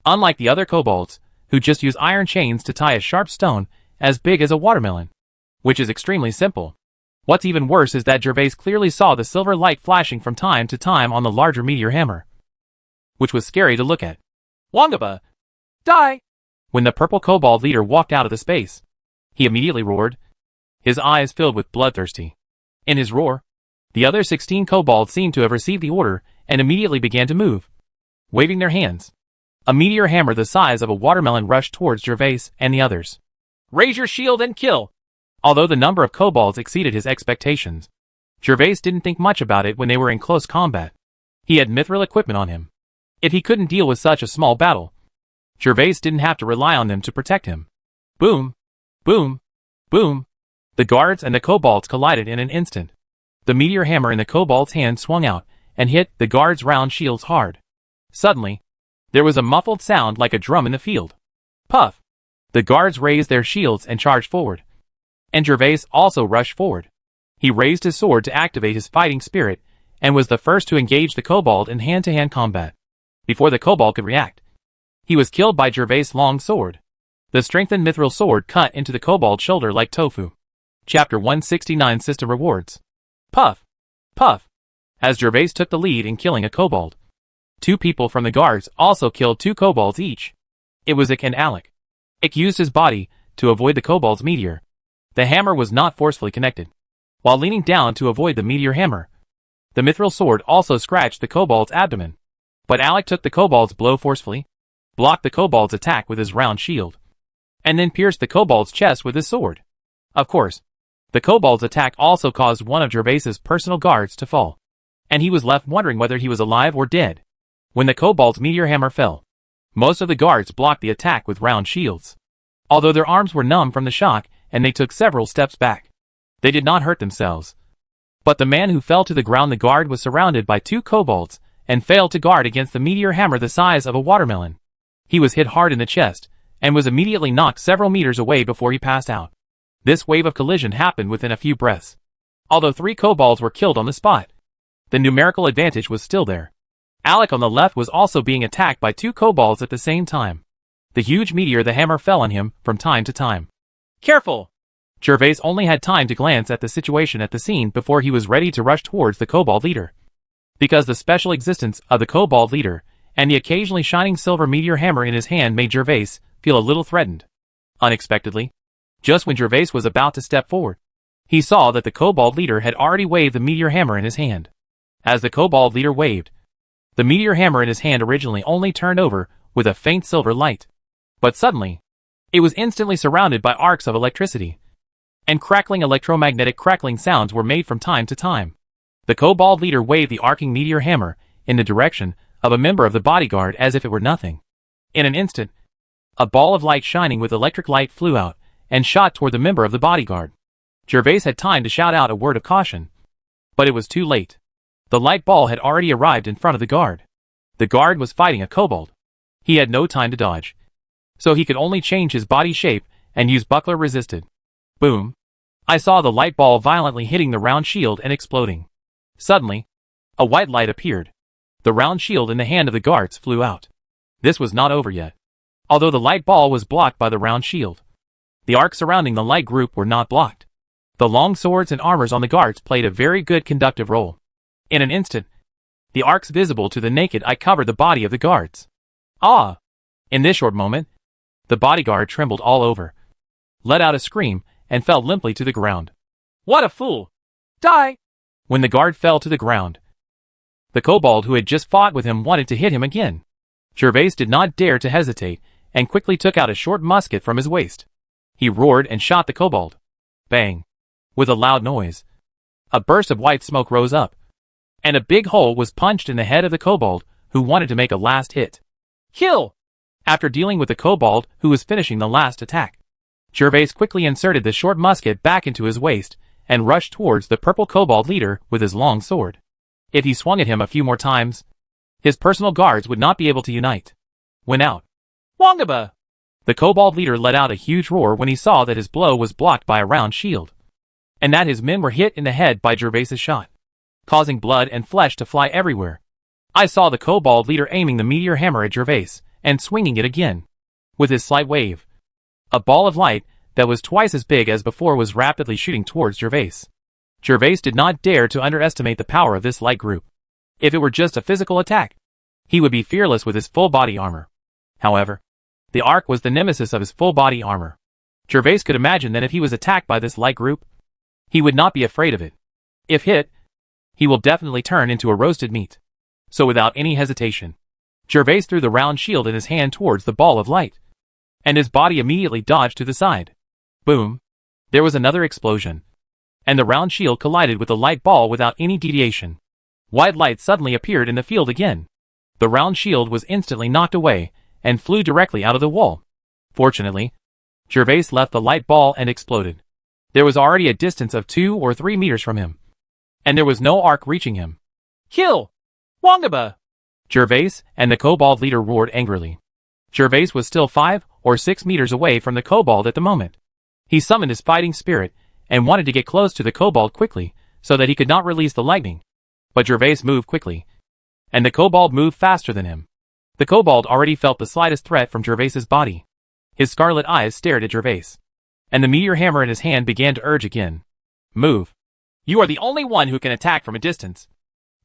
Unlike the other kobolds, who just use iron chains to tie a sharp stone as big as a watermelon. Which is extremely simple. What's even worse is that Gervais clearly saw the silver light flashing from time to time on the larger meteor hammer, which was scary to look at. Wongaba! Die! When the purple kobold leader walked out of the space, he immediately roared, his eyes filled with bloodthirsty. In his roar, the other 16 kobolds seemed to have received the order and immediately began to move, waving their hands. A meteor hammer the size of a watermelon rushed towards Gervais and the others. Raise your shield and kill! Although the number of kobolds exceeded his expectations, Gervais didn't think much about it when they were in close combat. He had mithril equipment on him. If he couldn't deal with such a small battle, Gervais didn't have to rely on them to protect him. Boom! Boom! Boom! The guards and the kobolds collided in an instant. The meteor hammer in the kobold's hand swung out and hit the guards' round shields hard. Suddenly, there was a muffled sound like a drum in the field. Puff! The guards raised their shields and charged forward. And Gervais also rushed forward. He raised his sword to activate his fighting spirit and was the first to engage the kobold in hand-to-hand combat. Before the kobold could react, he was killed by Gervais' long sword. The strengthened mithril sword cut into the kobold's shoulder like tofu. Chapter 169 System Rewards. Puff! Puff! As Gervais took the lead in killing a kobold, 2 people from the guards also killed 2 kobolds each. It was Ick and Alec. Ick used his body to avoid the kobold's meteor. The hammer was not forcefully connected. While leaning down to avoid the meteor hammer, the mithril sword also scratched the kobold's abdomen. But Alec took the kobold's blow forcefully, blocked the kobold's attack with his round shield, and then pierced the kobold's chest with his sword. Of course, the kobold's attack also caused one of Gervais's personal guards to fall, and he was left wondering whether he was alive or dead. When the kobold's meteor hammer fell, most of the guards blocked the attack with round shields. Although their arms were numb from the shock and they took several steps back, they did not hurt themselves. But the man who fell to the ground, the guard, was surrounded by 2 kobolds and failed to guard against the meteor hammer the size of a watermelon. He was hit hard in the chest and was immediately knocked several meters away before he passed out. This wave of collision happened within a few breaths. Although 3 kobolds were killed on the spot, the numerical advantage was still there. Alec on the left was also being attacked by 2 kobolds at the same time. The huge meteor, the hammer, fell on him from time to time. Careful! Gervais only had time to glance at the situation at the scene before he was ready to rush towards the kobold leader. Because the special existence of the kobold leader and the occasionally shining silver meteor hammer in his hand made Gervais feel a little threatened. Unexpectedly, just when Gervais was about to step forward, he saw that the kobold leader had already waved the meteor hammer in his hand. As the kobold leader waved, the meteor hammer in his hand originally only turned over with a faint silver light. But suddenly, it was instantly surrounded by arcs of electricity, and crackling electromagnetic crackling sounds were made from time to time. The kobold leader waved the arcing meteor hammer in the direction of a member of the bodyguard as if it were nothing. In an instant, a ball of light shining with electric light flew out and shot toward the member of the bodyguard. Gervais had time to shout out a word of caution, but it was too late. The light ball had already arrived in front of the guard. The guard was fighting a kobold. He had no time to dodge, so he could only change his body shape and use buckler resisted. Boom! I saw the light ball violently hitting the round shield and exploding. Suddenly, a white light appeared. The round shield in the hand of the guards flew out. This was not over yet. Although the light ball was blocked by the round shield, the arcs surrounding the light group were not blocked. The long swords and armors on the guards played a very good conductive role. In an instant, the arcs visible to the naked eye covered the body of the guards. Ah! In this short moment, the bodyguard trembled all over, let out a scream, and fell limply to the ground. What a fool! Die! When the guard fell to the ground, the kobold who had just fought with him wanted to hit him again. Gervais did not dare to hesitate and quickly took out a short musket from his waist. He roared and shot the kobold. Bang! With a loud noise, a burst of white smoke rose up, and a big hole was punched in the head of the kobold who wanted to make a last hit. Kill! After dealing with the kobold who was finishing the last attack, Gervais quickly inserted the short musket back into his waist and rushed towards the purple kobold leader with his long sword. If he swung at him a few more times, his personal guards would not be able to unite. When out, Wongaba! The kobold leader let out a huge roar when he saw that his blow was blocked by a round shield, and that his men were hit in the head by Gervais's shot, causing blood and flesh to fly everywhere. I saw the kobold leader aiming the meteor hammer at Gervais and swinging it again. With his slight wave, a ball of light that was twice as big as before was rapidly shooting towards Gervais. Gervais did not dare to underestimate the power of this light group. If it were just a physical attack, he would be fearless with his full body armor. However, the arc was the nemesis of his full body armor. Gervais could imagine that if he was attacked by this light group, he would not be afraid of it. If hit, he will definitely turn into a roasted meat. So without any hesitation, Gervais threw the round shield in his hand towards the ball of light, and his body immediately dodged to the side. Boom! There was another explosion, and the round shield collided with the light ball without any deviation. White light suddenly appeared in the field again. The round shield was instantly knocked away, and flew directly out of the wall. Fortunately, Gervais left the light ball and exploded. There was already a distance of 2 or 3 meters from him, and there was no arc reaching him. Kill! Wongaba! Gervais and the kobold leader roared angrily. Gervais was still 5 or 6 meters away from the kobold at the moment. He summoned his fighting spirit and wanted to get close to the kobold quickly so that he could not release the lightning. But Gervais moved quickly, and the kobold moved faster than him. The kobold already felt the slightest threat from Gervais's body. His scarlet eyes stared at Gervais, and the meteor hammer in his hand began to urge again. Move. You are the only one who can attack from a distance.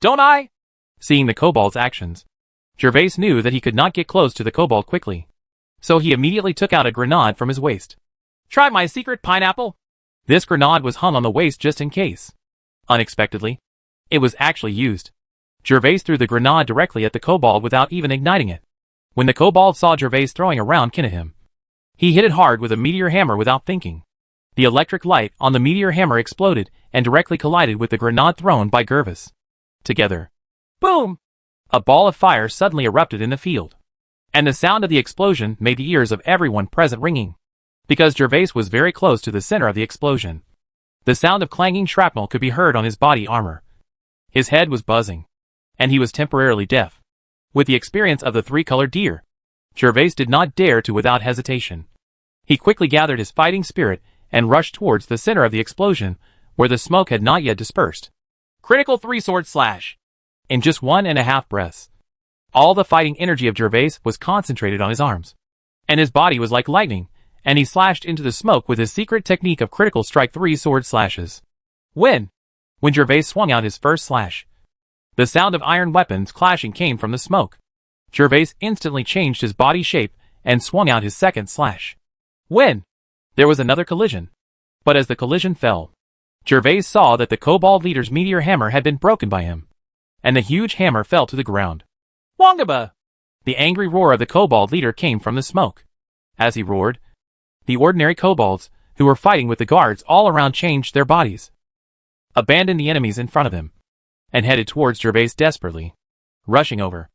Don't I? Seeing the kobold's actions, Gervais knew that he could not get close to the kobold quickly, so he immediately took out a grenade from his waist. Try my secret pineapple? This grenade was hung on the waist just in case. Unexpectedly, it was actually used. Gervais threw the grenade directly at the kobold without even igniting it. When the kobold saw Gervais throwing a round kin at him, he hit it hard with a meteor hammer without thinking. The electric light on the meteor hammer exploded and directly collided with the grenade thrown by Gervais. Together, boom! A ball of fire suddenly erupted in the field, and the sound of the explosion made the ears of everyone present ringing, because Gervais was very close to the center of the explosion. The sound of clanging shrapnel could be heard on his body armor. His head was buzzing, and he was temporarily deaf. With the experience of the three-colored deer, Gervais did not dare to without hesitation. He quickly gathered his fighting spirit and rushed towards the center of the explosion, where the smoke had not yet dispersed. Critical 3-sword slash. In just 1.5 breaths, all the fighting energy of Gervais was concentrated on his arms, and his body was like lightning, and he slashed into the smoke with his secret technique of critical strike 3-sword slashes. When Gervais swung out his first slash, the sound of iron weapons clashing came from the smoke. Gervais instantly changed his body shape and swung out his second slash. There was another collision, but as the collision fell, Gervais saw that the kobold leader's meteor hammer had been broken by him, and the huge hammer fell to the ground. Wongaba! The angry roar of the kobold leader came from the smoke. As he roared, the ordinary kobolds, who were fighting with the guards all around, changed their bodies, abandoned the enemies in front of them, and headed towards Gervais desperately, rushing over.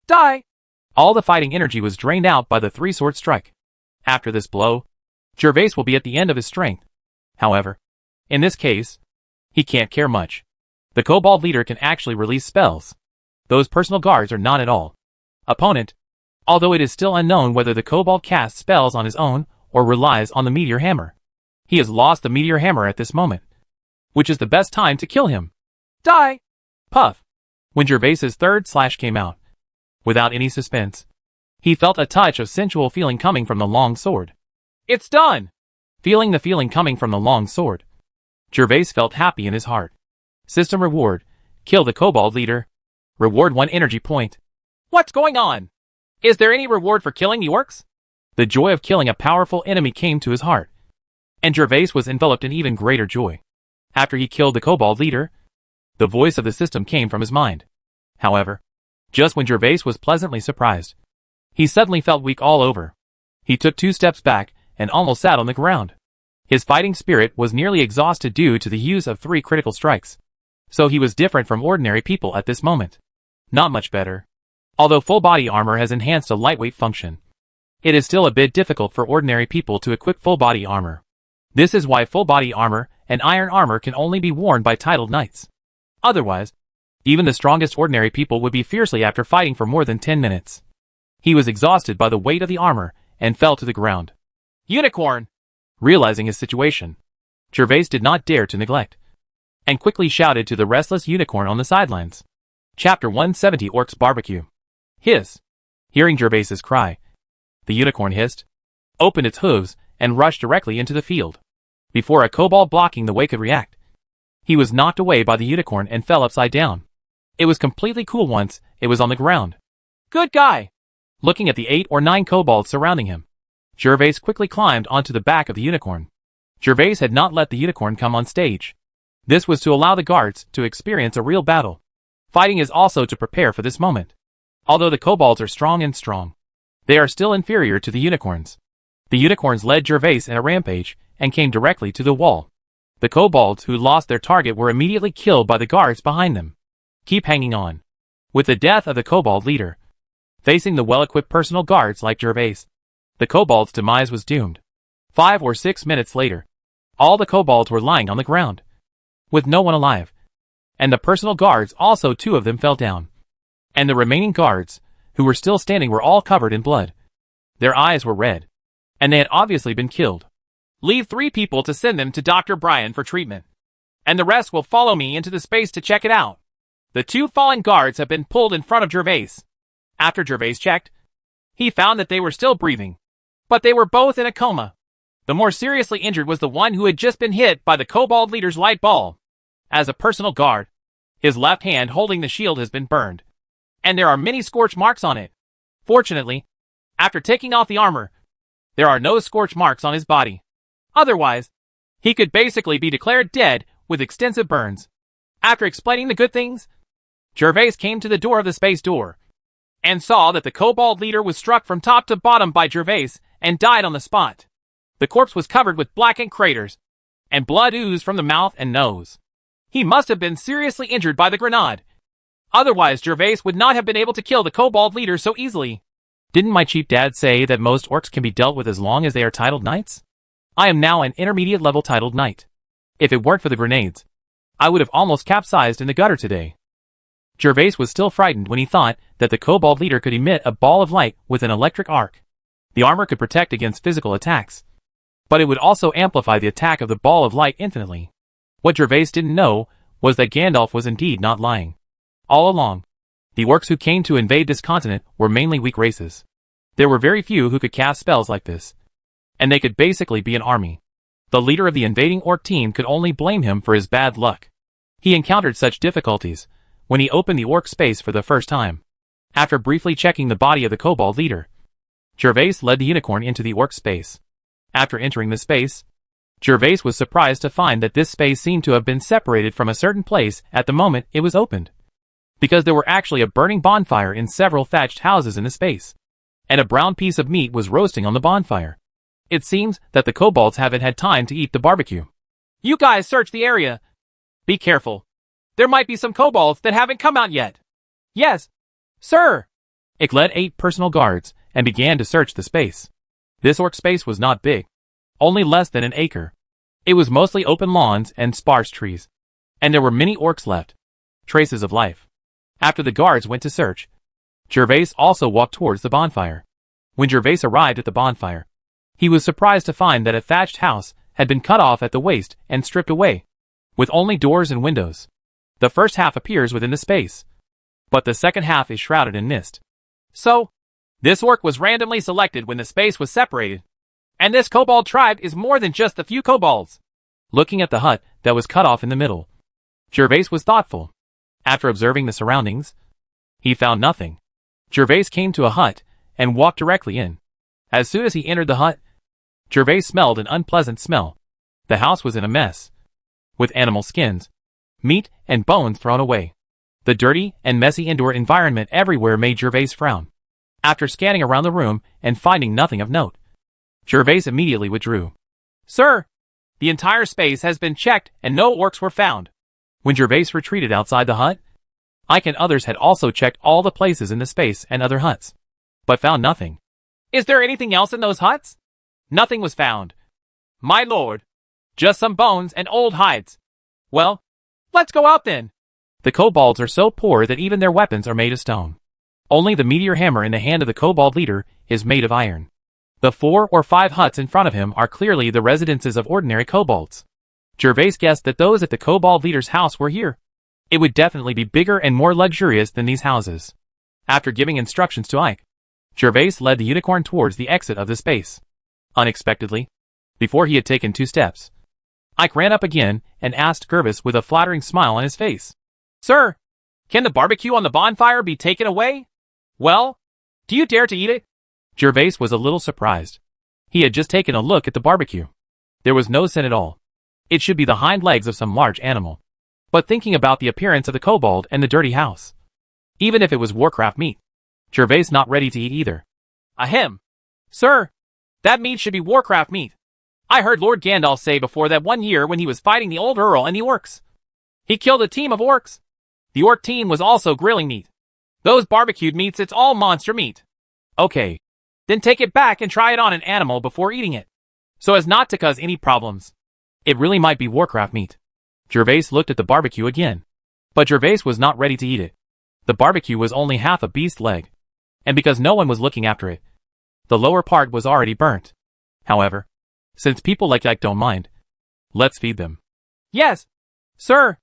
Die! All the fighting energy was drained out by the 3-sword strike. After this blow, Gervais will be at the end of his strength. However, in this case, he can't care much. The kobold leader can actually release spells. Those personal guards are not at all opponent, although it is still unknown whether the kobold casts spells on his own or relies on the meteor hammer. He has lost the meteor hammer at this moment, which is the best time to kill him. Die! Puff! When Gervais's third slash came out, without any suspense, he felt a touch of sensual feeling coming from the long sword. It's done! Feeling the feeling coming from the long sword, Gervais felt happy in his heart. System reward: kill the kobold leader. Reward 1 energy point. What's going on? Is there any reward for killing the orcs? The joy of killing a powerful enemy came to his heart, and Gervais was enveloped in even greater joy. After he killed the kobold leader, the voice of the system came from his mind. However, just when Gervais was pleasantly surprised, he suddenly felt weak all over. He took 2 steps back and almost sat on the ground. His fighting spirit was nearly exhausted due to the use of 3 critical strikes, so he was different from ordinary people at this moment. Not much better. Although full body armor has enhanced a lightweight function, it is still a bit difficult for ordinary people to equip full body armor. This is why full body armor and iron armor can only be worn by titled knights. Otherwise, even the strongest ordinary people would be fiercely after fighting for more than 10 minutes. He was exhausted by the weight of the armor and fell to the ground. Unicorn! Realizing his situation, Gervais did not dare to neglect, and quickly shouted to the restless unicorn on the sidelines. Chapter 170 Orcs Barbecue. Hiss! Hearing Gervais's cry, the unicorn hissed, opened its hooves, and rushed directly into the field. Before a kobold blocking the way could react, he was knocked away by the unicorn and fell upside down. It was completely cool once it was on the ground. Good guy! Looking at the 8 or 9 kobolds surrounding him, Gervais quickly climbed onto the back of the unicorn. Gervais had not let the unicorn come on stage. This was to allow the guards to experience a real battle. Fighting is also to prepare for this moment. Although the kobolds are strong, they are still inferior to the unicorns. The unicorns led Gervais in a rampage and came directly to the wall. The kobolds who lost their target were immediately killed by the guards behind them. Keep hanging on. With the death of the kobold leader, facing the well-equipped personal guards like Gervais, the kobold's demise was doomed. 5 or 6 minutes later, all the kobolds were lying on the ground, with no one alive. And the personal guards, also 2 of them, fell down. And the remaining guards, who were still standing, were all covered in blood. Their eyes were red, and they had obviously been killed. Leave 3 people to send them to Dr. Brian for treatment, and the rest will follow me into the space to check it out. The 2 fallen guards have been pulled in front of Gervais. After Gervais checked, he found that they were still breathing, but they were both in a coma. The more seriously injured was the one who had just been hit by the kobold leader's light ball. As a personal guard, his left hand holding the shield has been burned, and there are many scorch marks on it. Fortunately, after taking off the armor, there are no scorch marks on his body. Otherwise, he could basically be declared dead with extensive burns. After explaining the good things, Gervais came to the door of the space door and saw that the kobold leader was struck from top to bottom by Gervais and died on the spot. The corpse was covered with blackened craters, and blood oozed from the mouth and nose. He must have been seriously injured by the grenade. Otherwise, Gervais would not have been able to kill the kobold leader so easily. Didn't my chief dad say that most orcs can be dealt with as long as they are titled knights? I am now an intermediate level titled knight. If it weren't for the grenades, I would have almost capsized in the gutter today. Gervais was still frightened when he thought that the kobold leader could emit a ball of light with an electric arc. The armor could protect against physical attacks, but it would also amplify the attack of the ball of light infinitely. What Gervais didn't know was that Gandalf was indeed not lying. All along, the orcs who came to invade this continent were mainly weak races. There were very few who could cast spells like this, and they could basically be an army. The leader of the invading orc team could only blame him for his bad luck. He encountered such difficulties when he opened the orc space for the first time. After briefly checking the body of the kobold leader, Gervais led the unicorn into the orc space. After entering the space, Gervais was surprised to find that this space seemed to have been separated from a certain place at the moment it was opened, because there were actually a burning bonfire in several thatched houses in the space, and a brown piece of meat was roasting on the bonfire. It seems that the kobolds haven't had time to eat the barbecue. You guys search the area. Be careful. There might be some kobolds that haven't come out yet. Yes, sir. It led 8 personal guards and began to search the space. This orc space was not big, only less than an acre. It was mostly open lawns and sparse trees, and there were many orcs left, traces of life. After the guards went to search, Gervais also walked towards the bonfire. When Gervais arrived at the bonfire, he was surprised to find that a thatched house had been cut off at the waist and stripped away, with only doors and windows. The first half appears within the space, but the second half is shrouded in mist. So, this orc was randomly selected when the space was separated, and this kobold tribe is more than just a few kobolds. Looking at the hut that was cut off in the middle, Gervais was thoughtful. After observing the surroundings, he found nothing. Gervais came to a hut and walked directly in. As soon as he entered the hut, Gervais smelled an unpleasant smell. The house was in a mess, with animal skins, meat, and bones thrown away. The dirty and messy indoor environment everywhere made Gervais frown. After scanning around the room and finding nothing of note, Gervais immediately withdrew. Sir, the entire space has been checked and no orcs were found. When Gervais retreated outside the hut, Ike and others had also checked all the places in the space and other huts, but found nothing. Is there anything else in those huts? Nothing was found, my lord. Just some bones and old hides. Well, let's go out then. The kobolds are so poor that even their weapons are made of stone. Only the meteor hammer in the hand of the kobold leader is made of iron. The 4 or 5 huts in front of him are clearly the residences of ordinary kobolds. Gervais guessed that those at the kobold leader's house were here. It would definitely be bigger and more luxurious than these houses. After giving instructions to Ike, Gervais led the unicorn towards the exit of the space. Unexpectedly, before he had taken 2 steps, Ike ran up again and asked Gervais with a flattering smile on his face. Sir, can the barbecue on the bonfire be taken away? Well, do you dare to eat it? Gervais was a little surprised. He had just taken a look at the barbecue. There was no scent at all. It should be the hind legs of some large animal. But thinking about the appearance of the kobold and the dirty house, even if it was Warcraft meat, Gervais not ready to eat either. Ahem. Sir, that meat should be Warcraft meat. I heard Lord Gandalf say before that one year when he was fighting the old Earl and the orcs. He killed a team of orcs. The orc team was also grilling meat. Those barbecued meats, it's all monster meat. Okay. Then take it back and try it on an animal before eating it, so as not to cause any problems. It really might be Warcraft meat. Gervais looked at the barbecue again. But Gervais was not ready to eat it. The barbecue was only half a beast leg. And because no one was looking after it, the lower part was already burnt. However, since people like Ike don't mind, let's feed them. Yes, sir.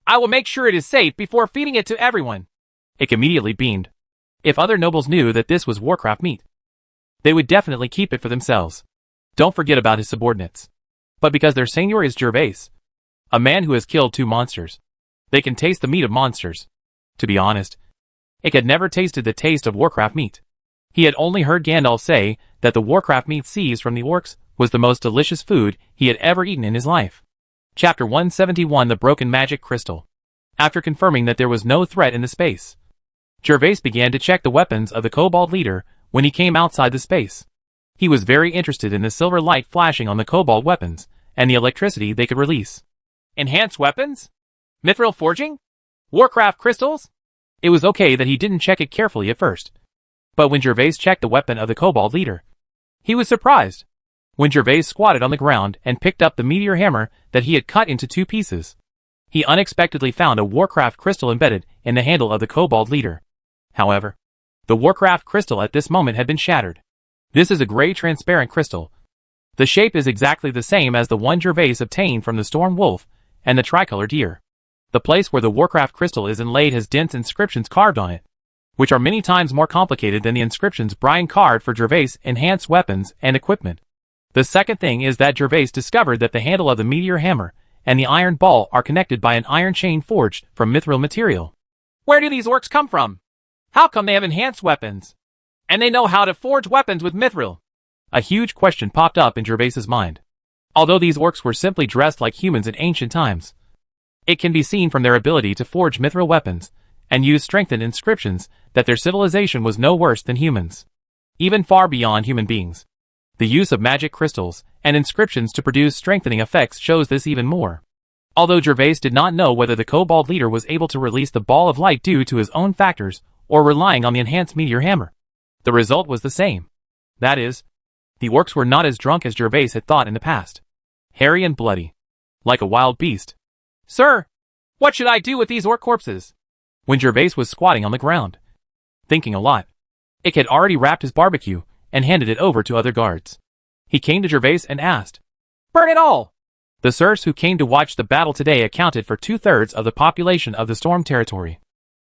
I will make sure it is safe before feeding it to everyone. Ike immediately beamed. If other nobles knew that this was Warcraft meat, they would definitely keep it for themselves. Don't forget about his subordinates. But because their Seignior is Gervais, a man who has killed 2 monsters, they can taste the meat of monsters. To be honest, Ike had never tasted the taste of Warcraft meat. He had only heard Gandalf say that the Warcraft meat seized from the orcs was the most delicious food he had ever eaten in his life. Chapter 171: The Broken Magic Crystal. After confirming that there was no threat in the space, Gervais began to check the weapons of the kobold leader when he came outside the space. He was very interested in the silver light flashing on the kobold weapons and the electricity they could release. Enhanced weapons? Mithril forging? Warcraft crystals? It was okay that he didn't check it carefully at first. But when Gervais checked the weapon of the kobold leader, he was surprised. When Gervais squatted on the ground and picked up the meteor hammer that he had cut into 2 pieces, he unexpectedly found a Warcraft crystal embedded in the handle of the kobold leader. However, the Warcraft crystal at this moment had been shattered. This is a gray transparent crystal. The shape is exactly the same as the one Gervais obtained from the storm wolf and the tricolored deer. The place where the Warcraft crystal is inlaid has dense inscriptions carved on it, which are many times more complicated than the inscriptions Brian carved for Gervais' enhanced weapons and equipment. The second thing is that Gervais discovered that the handle of the meteor hammer and the iron ball are connected by an iron chain forged from mithril material. Where do these orcs come from? How come they have enhanced weapons? And they know how to forge weapons with mithril? A huge question popped up in Gervais's mind. Although these orcs were simply dressed like humans in ancient times, it can be seen from their ability to forge mithril weapons and use strengthened inscriptions that their civilization was no worse than humans, even far beyond human beings. The use of magic crystals and inscriptions to produce strengthening effects shows this even more. Although Gervais did not know whether the kobold leader was able to release the ball of light due to his own factors or relying on the enhanced meteor hammer, the result was the same. That is, the orcs were not as drunk as Gervais had thought in the past. Hairy and bloody, like a wild beast. Sir, what should I do with these orc corpses? When Gervais was squatting on the ground, thinking a lot, Ike had already wrapped his barbecue and handed it over to other guards. He came to Gervais and asked, "Burn it all!" The serfs who came to watch the battle today accounted for 2/3 of the population of the storm territory.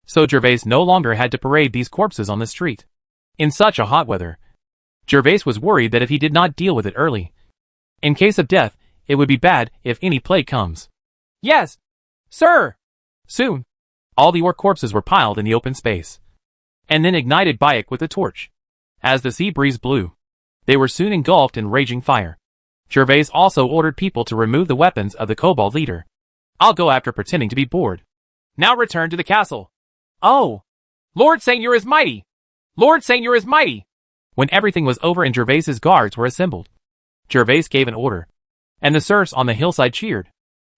So Gervais no longer had to parade these corpses on the street. In such a hot weather, Gervais was worried that if he did not deal with it early, in case of death, it would be bad if any plague comes. Yes, sir. Soon, all the orc corpses were piled in the open space, and then ignited by Ike with a torch. As the sea breeze blew, they were soon engulfed in raging fire. Gervais also ordered people to remove the weapons of the kobold leader. "I'll go after pretending to be bored. Now return to the castle." "Oh, Lord Seignior is mighty! Lord Seignior is mighty!" When everything was over and Gervais's guards were assembled, Gervais gave an order, and the serfs on the hillside cheered.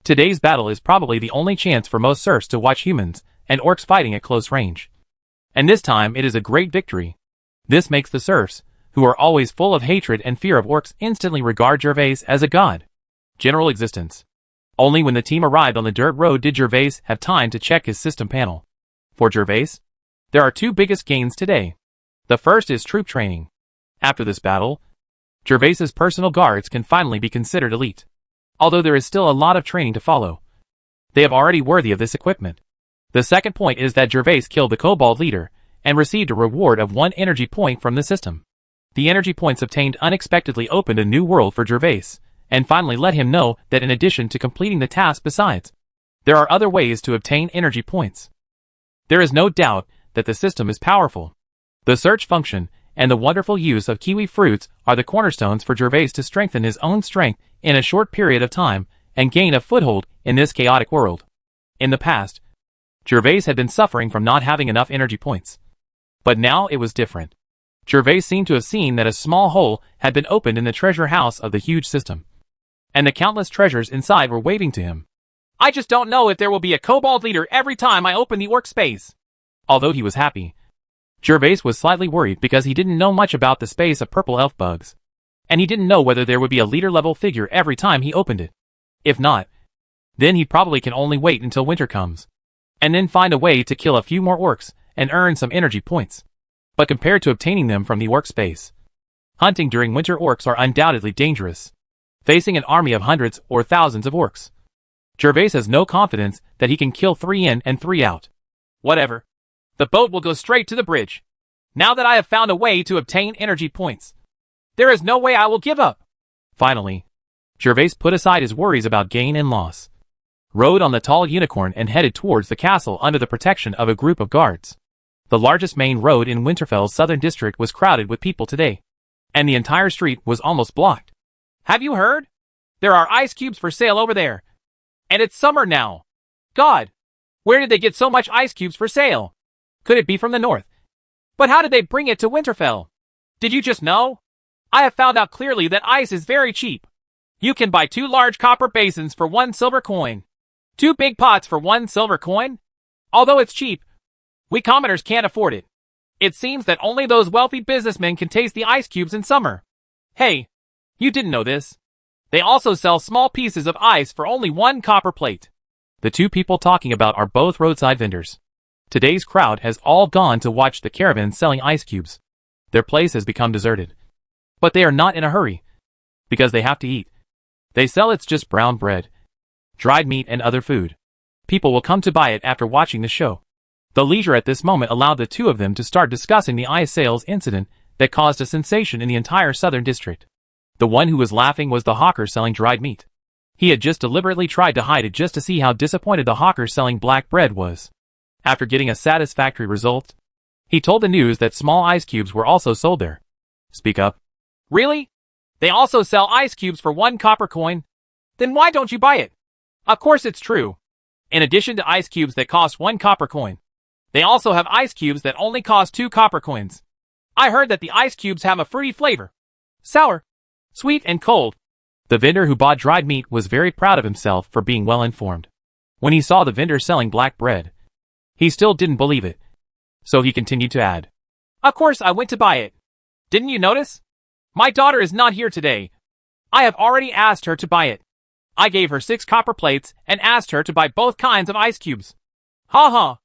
Today's battle is probably the only chance for most serfs to watch humans and orcs fighting at close range. And this time it is a great victory. This makes the serfs, who are always full of hatred and fear of orcs, instantly regard Gervais as a god. General existence. Only when the team arrived on the dirt road did Gervais have time to check his system panel. For Gervais, there are 2 biggest gains today. The first is troop training. After this battle, Gervais's personal guards can finally be considered elite. Although there is still a lot of training to follow, they are already worthy of this equipment. The second point is that Gervais killed the kobold leader and received a reward of 1 energy point from the system. The energy points obtained unexpectedly opened a new world for Gervais, and finally let him know that in addition to completing the task besides, there are other ways to obtain energy points. There is no doubt that the system is powerful. The search function and the wonderful use of kiwi fruits are the cornerstones for Gervais to strengthen his own strength in a short period of time and gain a foothold in this chaotic world. In the past, Gervais had been suffering from not having enough energy points. But now it was different. Gervais seemed to have seen that a small hole had been opened in the treasure house of the huge system, and the countless treasures inside were waiting to him. I just don't know if there will be a kobold leader every time I open the orc space. Although he was happy, Gervais was slightly worried because he didn't know much about the space of purple elf bugs, and he didn't know whether there would be a leader-level figure every time he opened it. If not, then he probably can only wait until winter comes, and then find a way to kill a few more orcs and earn some energy points. But compared to obtaining them from the orc space, hunting during winter orcs are undoubtedly dangerous. Facing an army of hundreds or thousands of orcs, Gervais has no confidence that he can kill 3 in and 3 out. Whatever. The boat will go straight to the bridge. Now that I have found a way to obtain energy points, there is no way I will give up. Finally, Gervais put aside his worries about gain and loss, rode on the tall unicorn and headed towards the castle under the protection of a group of guards. The largest main road in Winterfell's southern district was crowded with people today, and the entire street was almost blocked. Have you heard? There are ice cubes for sale over there. And it's summer now. God, where did they get so much ice cubes for sale? Could it be from the north? But how did they bring it to Winterfell? Did you just know? I have found out clearly that ice is very cheap. You can buy 2 large copper basins for 1 silver coin. 2 big pots for 1 silver coin? Although it's cheap, we commoners can't afford it. It seems that only those wealthy businessmen can taste the ice cubes in summer. Hey, you didn't know this. They also sell small pieces of ice for only 1 copper plate. The 2 people talking about are both roadside vendors. Today's crowd has all gone to watch the caravan selling ice cubes. Their place has become deserted. But they are not in a hurry, because they have to eat. They sell it's just brown bread, dried meat and other food. People will come to buy it after watching the show. The leisure at this moment allowed the 2 of them to start discussing the ice sales incident that caused a sensation in the entire southern district. The one who was laughing was the hawker selling dried meat. He had just deliberately tried to hide it just to see how disappointed the hawker selling black bread was. After getting a satisfactory result, he told the news that small ice cubes were also sold there. Speak up. Really? They also sell ice cubes for 1 copper coin? Then why don't you buy it? Of course it's true. In addition to ice cubes that cost 1 copper coin, they also have ice cubes that only cost 2 copper coins. I heard that the ice cubes have a fruity flavor. Sour, sweet and cold. The vendor who bought dried meat was very proud of himself for being well informed. When he saw the vendor selling black bread, he still didn't believe it. So he continued to add, Of course I went to buy it. Didn't you notice? My daughter is not here today. I have already asked her to buy it. I gave her 6 copper plates and asked her to buy both kinds of ice cubes. Ha ha.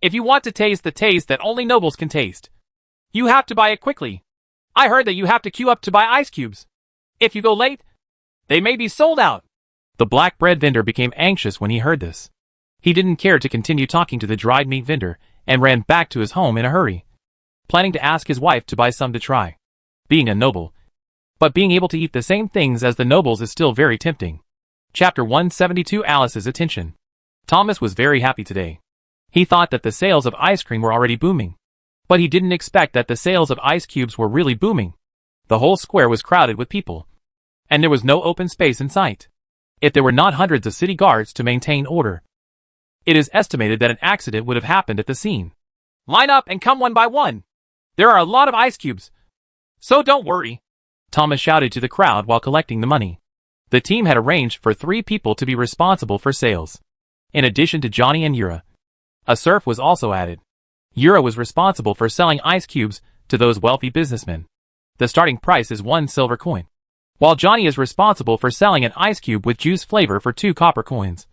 If you want to taste the taste that only nobles can taste, you have to buy it quickly. I heard that you have to queue up to buy ice cubes. If you go late, they may be sold out. The black bread vendor became anxious when he heard this. He didn't care to continue talking to the dried meat vendor and ran back to his home in a hurry, planning to ask his wife to buy some to try. Being a noble, but being able to eat the same things as the nobles is still very tempting. Chapter 172. Alice's attention. Thomas was very happy today. He thought that the sales of ice cream were already booming, but he didn't expect that the sales of ice cubes were really booming. The whole square was crowded with people, and there was no open space in sight. If there were not hundreds of city guards to maintain order, it is estimated that an accident would have happened at the scene. Line up and come one by one. There are a lot of ice cubes, so don't worry, Thomas shouted to the crowd while collecting the money. The team had arranged for 3 people to be responsible for sales. In addition to Johnny and Yura, a serf was also added. Yura was responsible for selling ice cubes to those wealthy businessmen. The starting price is 1 silver coin, while Johnny is responsible for selling an ice cube with juice flavor for 2 copper coins.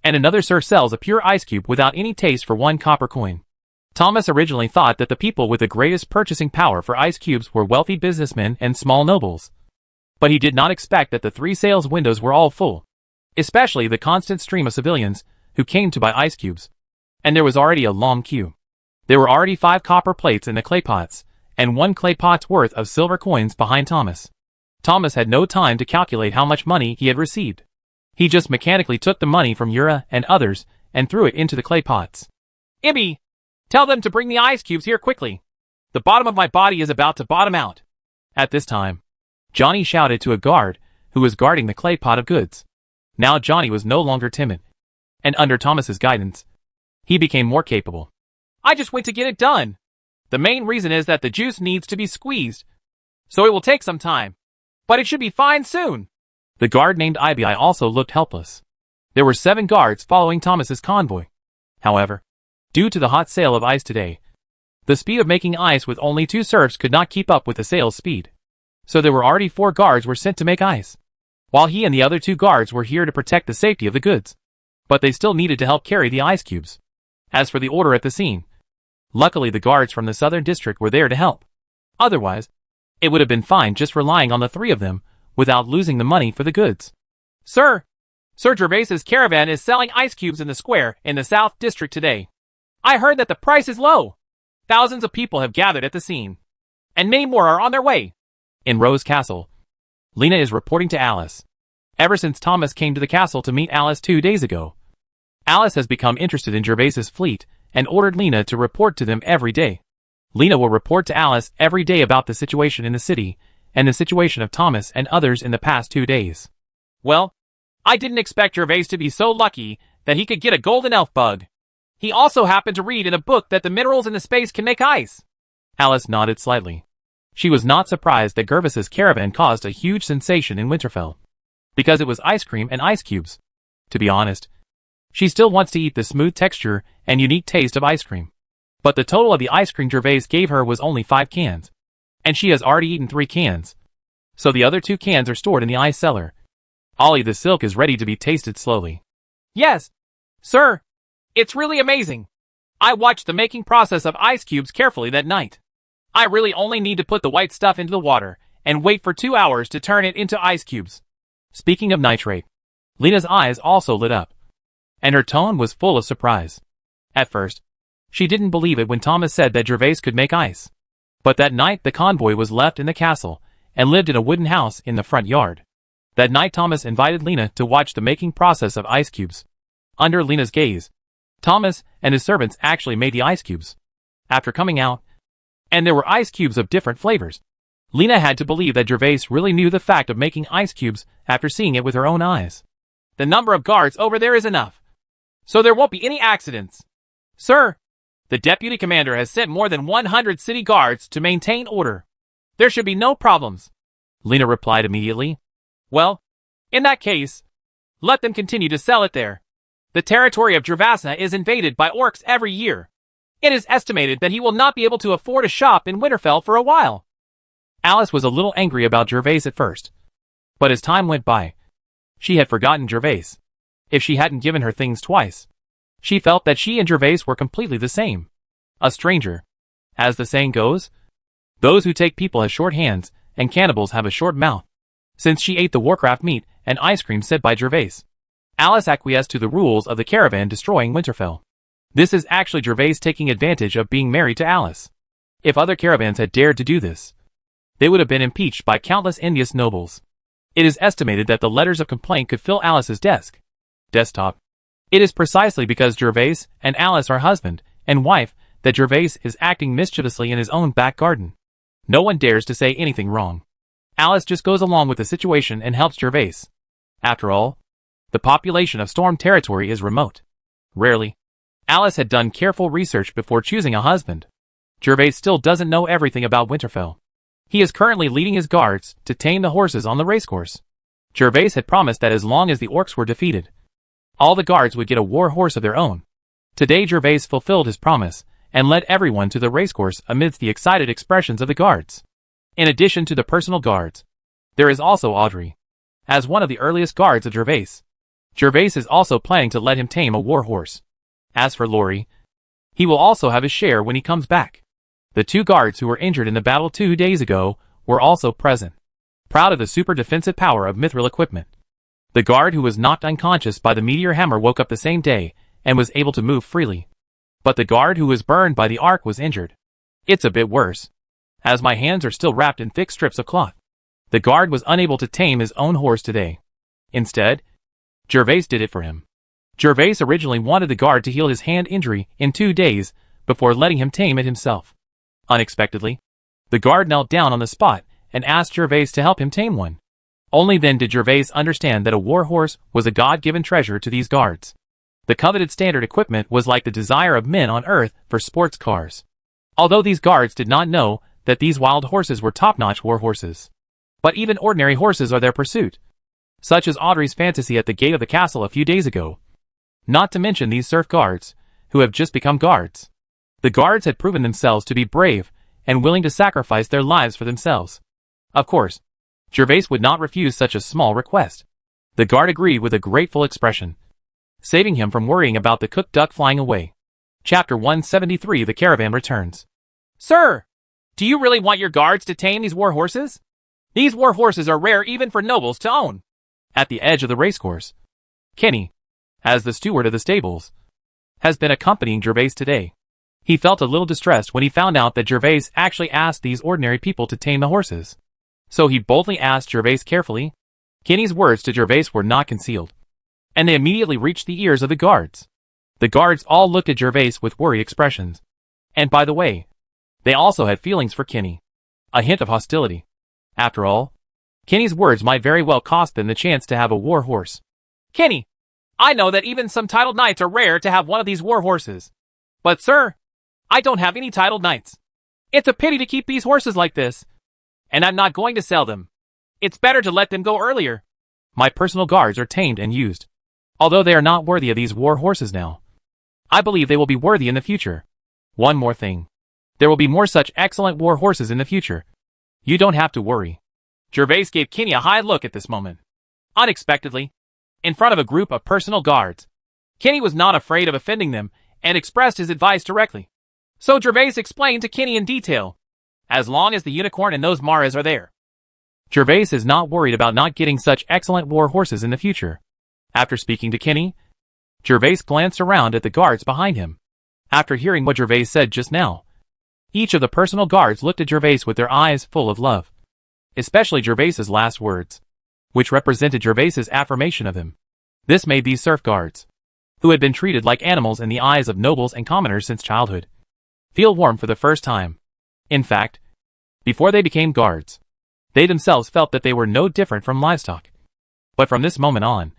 And another serf sells a pure ice cube without any taste for 1 copper coin. Thomas originally thought that the people with the greatest purchasing power for ice cubes were wealthy businessmen and small nobles. But he did not expect that the 3 sales windows were all full, especially the constant stream of civilians who came to buy ice cubes. And there was already a long queue. There were already 5 copper plates in the clay pots, and 1 clay pot's worth of silver coins behind Thomas. Thomas had no time to calculate how much money he had received. He just mechanically took the money from Yura and others and threw it into the clay pots. Ibby, tell them to bring the ice cubes here quickly. The bottom of my body is about to bottom out. At this time, Johnny shouted to a guard who was guarding the clay pot of goods. Now Johnny was no longer timid, and under Thomas's guidance, he became more capable. I just went to get it done. The main reason is that the juice needs to be squeezed, so it will take some time. But it should be fine soon. The guard named Ibi also looked helpless. There were 7 guards following Thomas's convoy. However, due to the hot sale of ice today, the speed of making ice with only 2 serfs could not keep up with the sale's speed. So there were already 4 guards were sent to make ice, while he and the other 2 guards were here to protect the safety of the goods. But they still needed to help carry the ice cubes. As for the order at the scene, luckily the guards from the southern district were there to help. Otherwise, it would have been fine just relying on the 3 of them without losing the money for the goods. Sir Gervais's caravan is selling ice cubes in the square in the south district today. I heard that the price is low. Thousands of people have gathered at the scene, and many more are on their way. In Rose Castle, Lena is reporting to Alice. Ever since Thomas came to the castle to meet Alice 2 days ago, Alice has become interested in Gervais's fleet and ordered Lena to report to them every day. Lena will report to Alice every day about the situation in the city and the situation of Thomas and others in the past 2 days. Well, I didn't expect Gervais to be so lucky that he could get a golden elf bug. He also happened to read in a book that the minerals in the space can make ice. Alice nodded slightly. She was not surprised that Gervais's caravan caused a huge sensation in Winterfell, because it was ice cream and ice cubes. To be honest, she still wants to eat the smooth texture and unique taste of ice cream. But the total of the ice cream Gervais gave her was only 5 cans, and she has already eaten 3 cans. So the other 2 cans are stored in the ice cellar. Ollie the silk is ready to be tasted slowly. Yes, sir. It's really amazing. I watched the making process of ice cubes carefully that night. I really only need to put the white stuff into the water and wait for 2 hours to turn it into ice cubes. Speaking of nitrate, Lena's eyes also lit up, and her tone was full of surprise. At first, she didn't believe it when Thomas said that Gervais could make ice. But that night the convoy was left in the castle and lived in a wooden house in the front yard. That night Thomas invited Lena to watch the making process of ice cubes. Under Lena's gaze, Thomas and his servants actually made the ice cubes. After coming out, and there were ice cubes of different flavors, Lena had to believe that Gervais really knew the fact of making ice cubes after seeing it with her own eyes. The number of guards over there is enough, so there won't be any accidents. Sir, the deputy commander has sent more than 100 city guards to maintain order. There should be no problems. Lena replied immediately. Well, in that case, let them continue to sell it there. The territory of Gervasna is invaded by orcs every year. It is estimated that he will not be able to afford a shop in Winterfell for a while. Alice was a little angry about Gervais at first, but as time went by, she had forgotten Gervais. If she hadn't given her things twice, she felt that she and Gervais were completely the same. A stranger. As the saying goes, those who take people have short hands, and cannibals have a short mouth. Since she ate the Warcraft meat and ice cream said by Gervais, Alice acquiesced to the rules of the caravan destroying Winterfell. This is actually Gervais taking advantage of being married to Alice. If other caravans had dared to do this, they would have been impeached by countless envious nobles. It is estimated that the letters of complaint could fill Alice's desktop. It is precisely because Gervais and Alice are husband and wife that Gervais is acting mischievously in his own back garden. No one dares to say anything wrong. Alice just goes along with the situation and helps Gervais. After all, the population of Storm territory is remote. Rarely. Alice had done careful research before choosing a husband. Gervais still doesn't know everything about Winterfell. He is currently leading his guards to tame the horses on the racecourse. Gervais had promised that as long as the orcs were defeated, all the guards would get a war horse of their own. Today Gervais fulfilled his promise and led everyone to the racecourse amidst the excited expressions of the guards. In addition to the personal guards, there is also Audrey. As one of the earliest guards of Gervais, Gervais is also planning to let him tame a war horse. As for Laurie, he will also have his share when he comes back. The 2 guards who were injured in the battle 2 days ago were also present, proud of the super defensive power of mithril equipment. The guard who was knocked unconscious by the meteor hammer woke up the same day and was able to move freely. But the guard who was burned by the arc was injured. It's a bit worse, as my hands are still wrapped in thick strips of cloth. The guard was unable to tame his own horse today. Instead, Gervais did it for him. Gervais originally wanted the guard to heal his hand injury in 2 days before letting him tame it himself. Unexpectedly, the guard knelt down on the spot and asked Gervais to help him tame one. Only then did Gervais understand that a war horse was a God-given treasure to these guards. The coveted standard equipment was like the desire of men on Earth for sports cars. Although these guards did not know that these wild horses were top-notch war horses. But even ordinary horses are their pursuit, such as Audrey's fantasy at the gate of the castle a few days ago. Not to mention these serf guards, who have just become guards. The guards had proven themselves to be brave and willing to sacrifice their lives for themselves. Of course, Gervais would not refuse such a small request. The guard agreed with a grateful expression, saving him from worrying about the cooked duck flying away. Chapter 173 The Caravan Returns. Sir, do you really want your guards to tame these war horses? These war horses are rare even for nobles to own. At the edge of the racecourse, Kenny, as the steward of the stables, has been accompanying Gervais today. He felt a little distressed when he found out that Gervais actually asked these ordinary people to tame the horses. So he boldly asked Gervais carefully. Kenny's words to Gervais were not concealed, and they immediately reached the ears of the guards. The guards all looked at Gervais with worried expressions. And by the way, they also had feelings for Kenny. A hint of hostility. After all, Kenny's words might very well cost them the chance to have a war horse. Kenny, I know that even some titled knights are rare to have one of these war horses. But sir, I don't have any titled knights. It's a pity to keep these horses like this. And I'm not going to sell them. It's better to let them go earlier. My personal guards are tamed and used. Although they are not worthy of these war horses now, I believe they will be worthy in the future. One more thing. There will be more such excellent war horses in the future. You don't have to worry. Gervais gave Kenny a high look at this moment. Unexpectedly, in front of a group of personal guards, Kenny was not afraid of offending them and expressed his advice directly. So Gervais explained to Kenny in detail. As long as the unicorn and those maras are there, Gervais is not worried about not getting such excellent war horses in the future. After speaking to Kenny, Gervais glanced around at the guards behind him. After hearing what Gervais said just now, each of the personal guards looked at Gervais with their eyes full of love. Especially Gervais's last words, which represented Gervais's affirmation of him. This made these serf guards, who had been treated like animals in the eyes of nobles and commoners since childhood, feel warm for the first time. In fact, before they became guards, they themselves felt that they were no different from livestock. But from this moment on,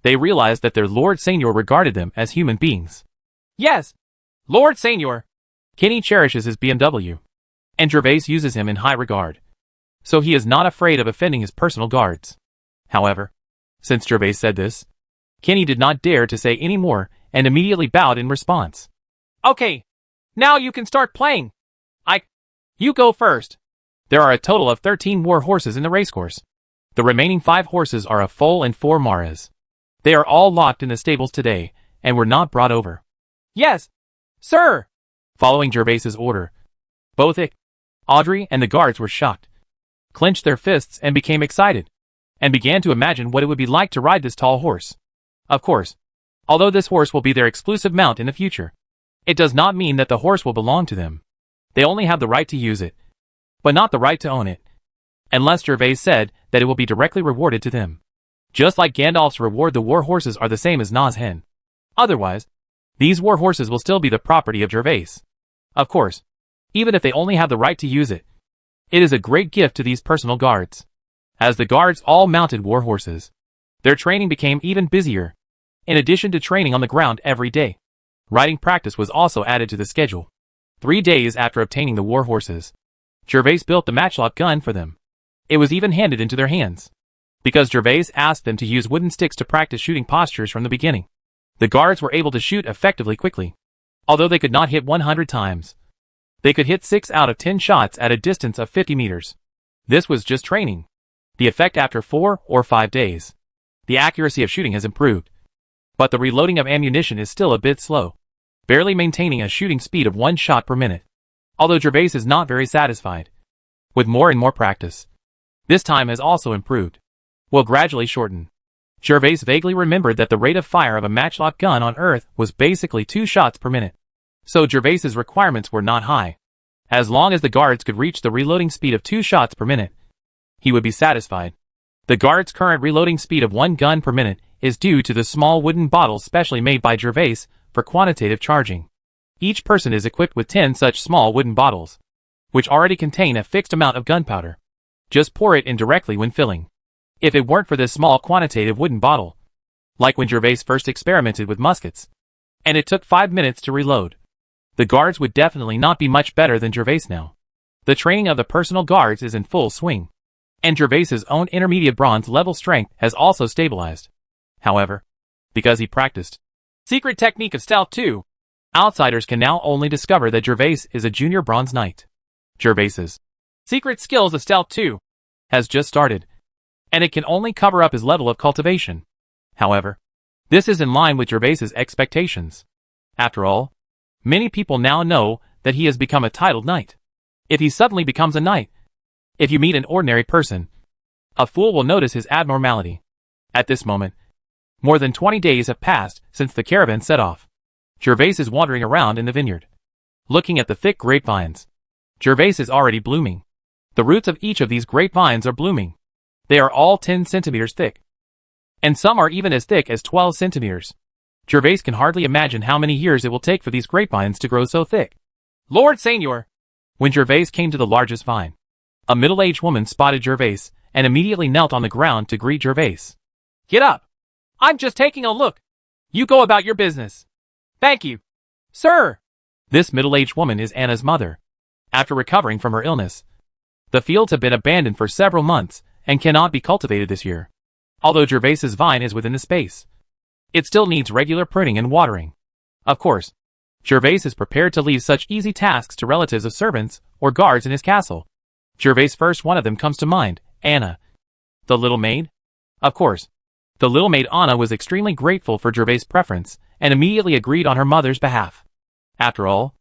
they realized that their Lord Seignior regarded them as human beings. Yes, Lord Seignior. Kenny cherishes his BMW, and Gervais uses him in high regard. So he is not afraid of offending his personal guards. However, since Gervais said this, Kenny did not dare to say any more and immediately bowed in response. Okay, now you can start playing. You go first. There are a total of 13 war horses in the racecourse. The remaining 5 horses are a foal and 4 maras. They are all locked in the stables today and were not brought over. Yes, sir. Following Gervais's order, both Audrey and the guards were shocked, clenched their fists and became excited, and began to imagine what it would be like to ride this tall horse. Of course, although this horse will be their exclusive mount in the future, it does not mean that the horse will belong to them. They only have the right to use it, but not the right to own it, unless Gervais said that it will be directly rewarded to them. Just like Gandalf's reward, the war horses are the same as Na's hen. Otherwise, these war horses will still be the property of Gervais. Of course, even if they only have the right to use it, it is a great gift to these personal guards. As the guards all mounted war horses, their training became even busier. In addition to training on the ground every day, riding practice was also added to the schedule. 3 days after obtaining the war horses, Gervais built the matchlock gun for them. It was even handed into their hands, because Gervais asked them to use wooden sticks to practice shooting postures from the beginning. The guards were able to shoot effectively quickly. Although they could not hit 100 times, they could hit 6 out of 10 shots at a distance of 50 meters. This was just training. The effect after 4 or 5 days. The accuracy of shooting has improved, but the reloading of ammunition is still a bit slow, barely maintaining a shooting speed of 1 shot per minute. Although Gervais is not very satisfied. With more and more practice, this time has also improved, will gradually shorten. Gervais vaguely remembered that the rate of fire of a matchlock gun on Earth was basically 2 shots per minute. So Gervais's requirements were not high. As long as the guards could reach the reloading speed of 2 shots per minute, he would be satisfied. The guard's current reloading speed of 1 gun per minute is due to the small wooden bottles specially made by Gervais for quantitative charging. Each person is equipped with 10 such small wooden bottles, which already contain a fixed amount of gunpowder. Just pour it in directly when filling. If it weren't for this small quantitative wooden bottle, like when Gervais first experimented with muskets, and it took 5 minutes to reload, the guards would definitely not be much better than Gervais now. The training of the personal guards is in full swing, and Gervais's own intermediate bronze level strength has also stabilized. However, because he practiced secret technique of stealth too, outsiders can now only discover that Gervais is a junior bronze knight. Gervais's secret skills of stealth too has just started, and it can only cover up his level of cultivation. However, this is in line with Gervais's expectations. After all, many people now know that he has become a titled knight. If he suddenly becomes a knight, if you meet an ordinary person, a fool will notice his abnormality. At this moment, more than 20 days have passed since the caravan set off. Gervais is wandering around in the vineyard, looking at the thick grapevines. Gervais is already blooming. The roots of each of these grapevines are blooming. They are all 10 centimeters thick, and some are even as thick as 12 centimeters. Gervais can hardly imagine how many years it will take for these grapevines to grow so thick. Lord Seignior! When Gervais came to the largest vine, a middle-aged woman spotted Gervais and immediately knelt on the ground to greet Gervais. Get up! I'm just taking a look. You go about your business. Thank you, sir. This middle-aged woman is Anna's mother. After recovering from her illness, the fields have been abandoned for several months and cannot be cultivated this year. Although Gervais's vine is within the space, it still needs regular pruning and watering. Of course, Gervais is prepared to leave such easy tasks to relatives of servants or guards in his castle. Gervais' first one of them comes to mind, Anna, the little maid. Of course, the little maid Anna was extremely grateful for Gervais' preference and immediately agreed on her mother's behalf. After all,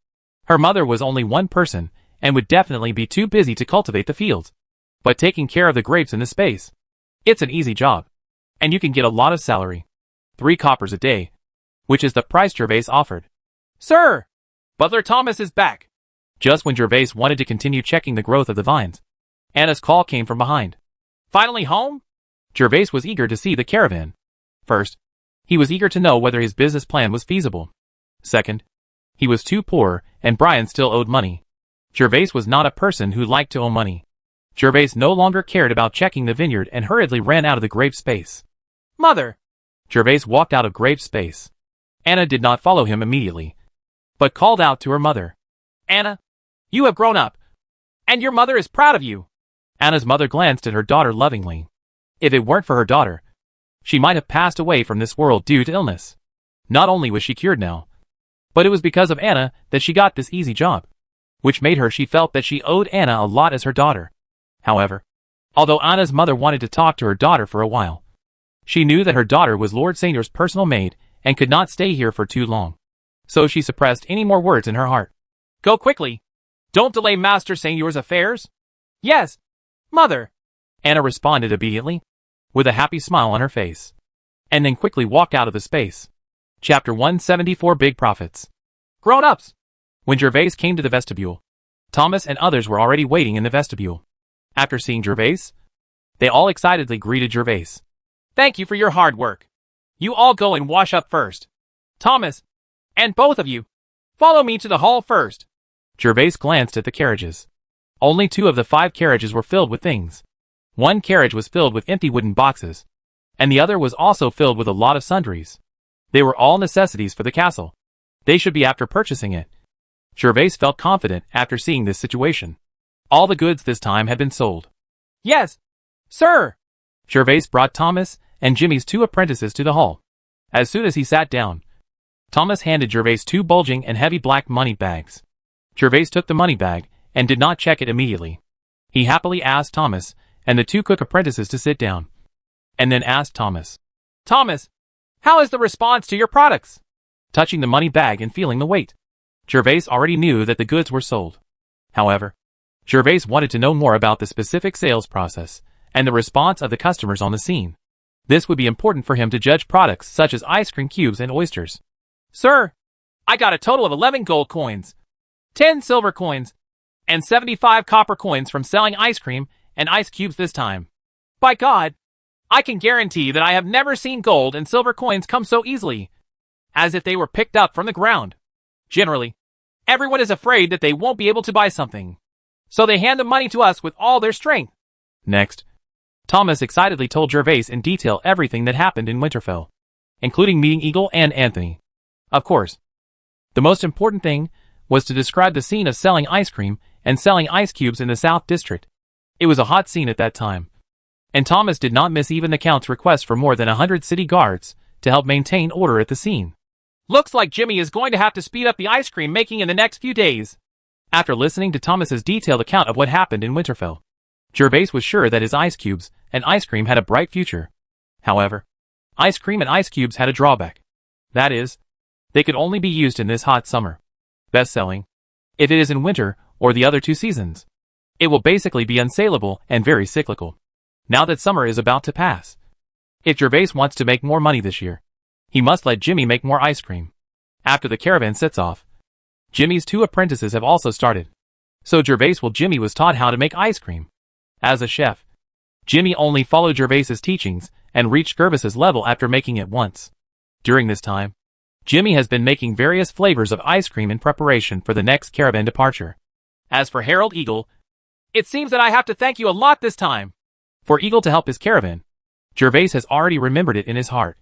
her mother was only one person and would definitely be too busy to cultivate the fields. But taking care of the grapes in the space, it's an easy job, and you can get a lot of salary. 3 coppers a day, which is the price Gervais offered. Sir, Butler Thomas is back. Just when Gervais wanted to continue checking the growth of the vines, Anna's call came from behind. Finally home? Gervais was eager to see the caravan. First, he was eager to know whether his business plan was feasible. Second, he was too poor and Brian still owed money. Gervais was not a person who liked to owe money. Gervais no longer cared about checking the vineyard and hurriedly ran out of the grape space. Mother! Gervais walked out of grape space. Anna did not follow him immediately, but called out to her mother. Anna, you have grown up, and your mother is proud of you. Anna's mother glanced at her daughter lovingly. If it weren't for her daughter, she might have passed away from this world due to illness. Not only was she cured now, but it was because of Anna that she got this easy job, which made her she felt that she owed Anna a lot as her daughter. However, although Anna's mother wanted to talk to her daughter for a while, she knew that her daughter was Lord Seignior's personal maid and could not stay here for too long. So she suppressed any more words in her heart. Go quickly. Don't delay Master Seignior's affairs. Yes, Mother. Anna responded obediently, with a happy smile on her face, and then quickly walked out of the space. Chapter 174 Big Profits. Grown-ups. When Gervais came to the vestibule, Thomas and others were already waiting in the vestibule. After seeing Gervais, they all excitedly greeted Gervais. Thank you for your hard work. You all go and wash up first. Thomas, and both of you, follow me to the hall first. Gervais glanced at the carriages. Only 2 of the 5 carriages were filled with things. One carriage was filled with empty wooden boxes, and the other was also filled with a lot of sundries. They were all necessities for the castle. They should be after purchasing it. Gervais felt confident after seeing this situation. All the goods this time had been sold. Yes, sir. Gervais brought Thomas and Jimmy's 2 apprentices to the hall. As soon as he sat down, Thomas handed Gervais 2 bulging and heavy black money bags. Gervais took the money bag and did not check it immediately. He happily asked Thomas and the 2 cook apprentices to sit down, and then asked Thomas, Thomas, how is the response to your products? Touching the money bag and feeling the weight, Gervais already knew that the goods were sold. However, Gervais wanted to know more about the specific sales process and the response of the customers on the scene. This would be important for him to judge products such as ice cream cubes and oysters. Sir, I got a total of 11 gold coins, 10 silver coins, and 75 copper coins from selling ice cream and ice cubes this time. By God, I can guarantee that I have never seen gold and silver coins come so easily, as if they were picked up from the ground. Generally, everyone is afraid that they won't be able to buy something, so they hand the money to us with all their strength. Next, Thomas excitedly told Gervais in detail everything that happened in Winterfell, including meeting Eagle and Anthony. Of course, the most important thing was to describe the scene of selling ice cream and selling ice cubes in the South District. It was a hot scene at that time, and Thomas did not miss even the Count's request for more than 100 city guards to help maintain order at the scene. Looks like Jimmy is going to have to speed up the ice cream making in the next few days. After listening to Thomas's detailed account of what happened in Winterfell, Gervais was sure that his ice cubes and ice cream had a bright future. However, ice cream and ice cubes had a drawback. That is, they could only be used in this hot summer. Best-selling. If it is in winter or the other two seasons, it will basically be unsaleable and very cyclical. Now that summer is about to pass, if Gervais wants to make more money this year, he must let Jimmy make more ice cream. After the caravan sets off, Jimmy's 2 apprentices have also started. So Jimmy was taught how to make ice cream. As a chef, Jimmy only followed Gervais's teachings and reached Gervais's level after making it once. During this time, Jimmy has been making various flavors of ice cream in preparation for the next caravan departure. As for Harold Eagle, it seems that I have to thank you a lot this time. For Eagle to help his caravan, Gervais has already remembered it in his heart.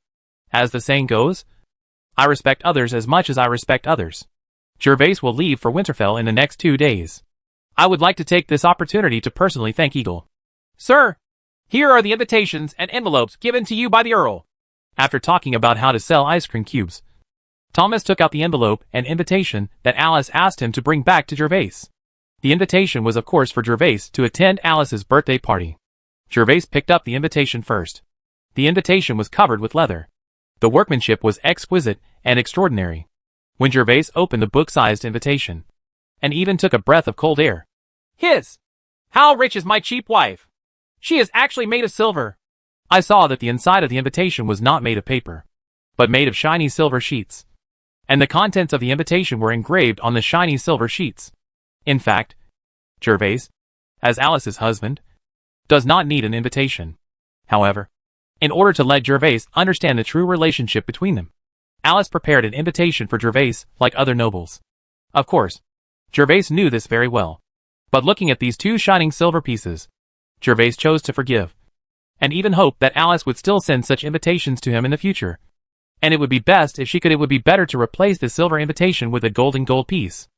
As the saying goes, I respect others as much as I respect others. Gervais will leave for Winterfell in the next 2 days. I would like to take this opportunity to personally thank Eagle. Sir, here are the invitations and envelopes given to you by the Earl. After talking about how to sell ice cream cubes, Thomas took out the envelope and invitation that Alice asked him to bring back to Gervais. The invitation was of course for Gervais to attend Alice's birthday party. Gervais picked up the invitation first. The invitation was covered with leather. The workmanship was exquisite and extraordinary. When Gervais opened the book-sized invitation, and even took a breath of cold air. How rich is my cheap wife? She is actually made of silver. I saw that the inside of the invitation was not made of paper, but made of shiny silver sheets. And the contents of the invitation were engraved on the shiny silver sheets. In fact, Gervais, as Alice's husband, does not need an invitation. However, in order to let Gervais understand the true relationship between them, Alice prepared an invitation for Gervais like other nobles. Of course, Gervais knew this very well. But looking at these 2 shining silver pieces, Gervais chose to forgive, and even hoped that Alice would still send such invitations to him in the future. And it would be best if she could. It would be better to replace the silver invitation with a golden gold piece.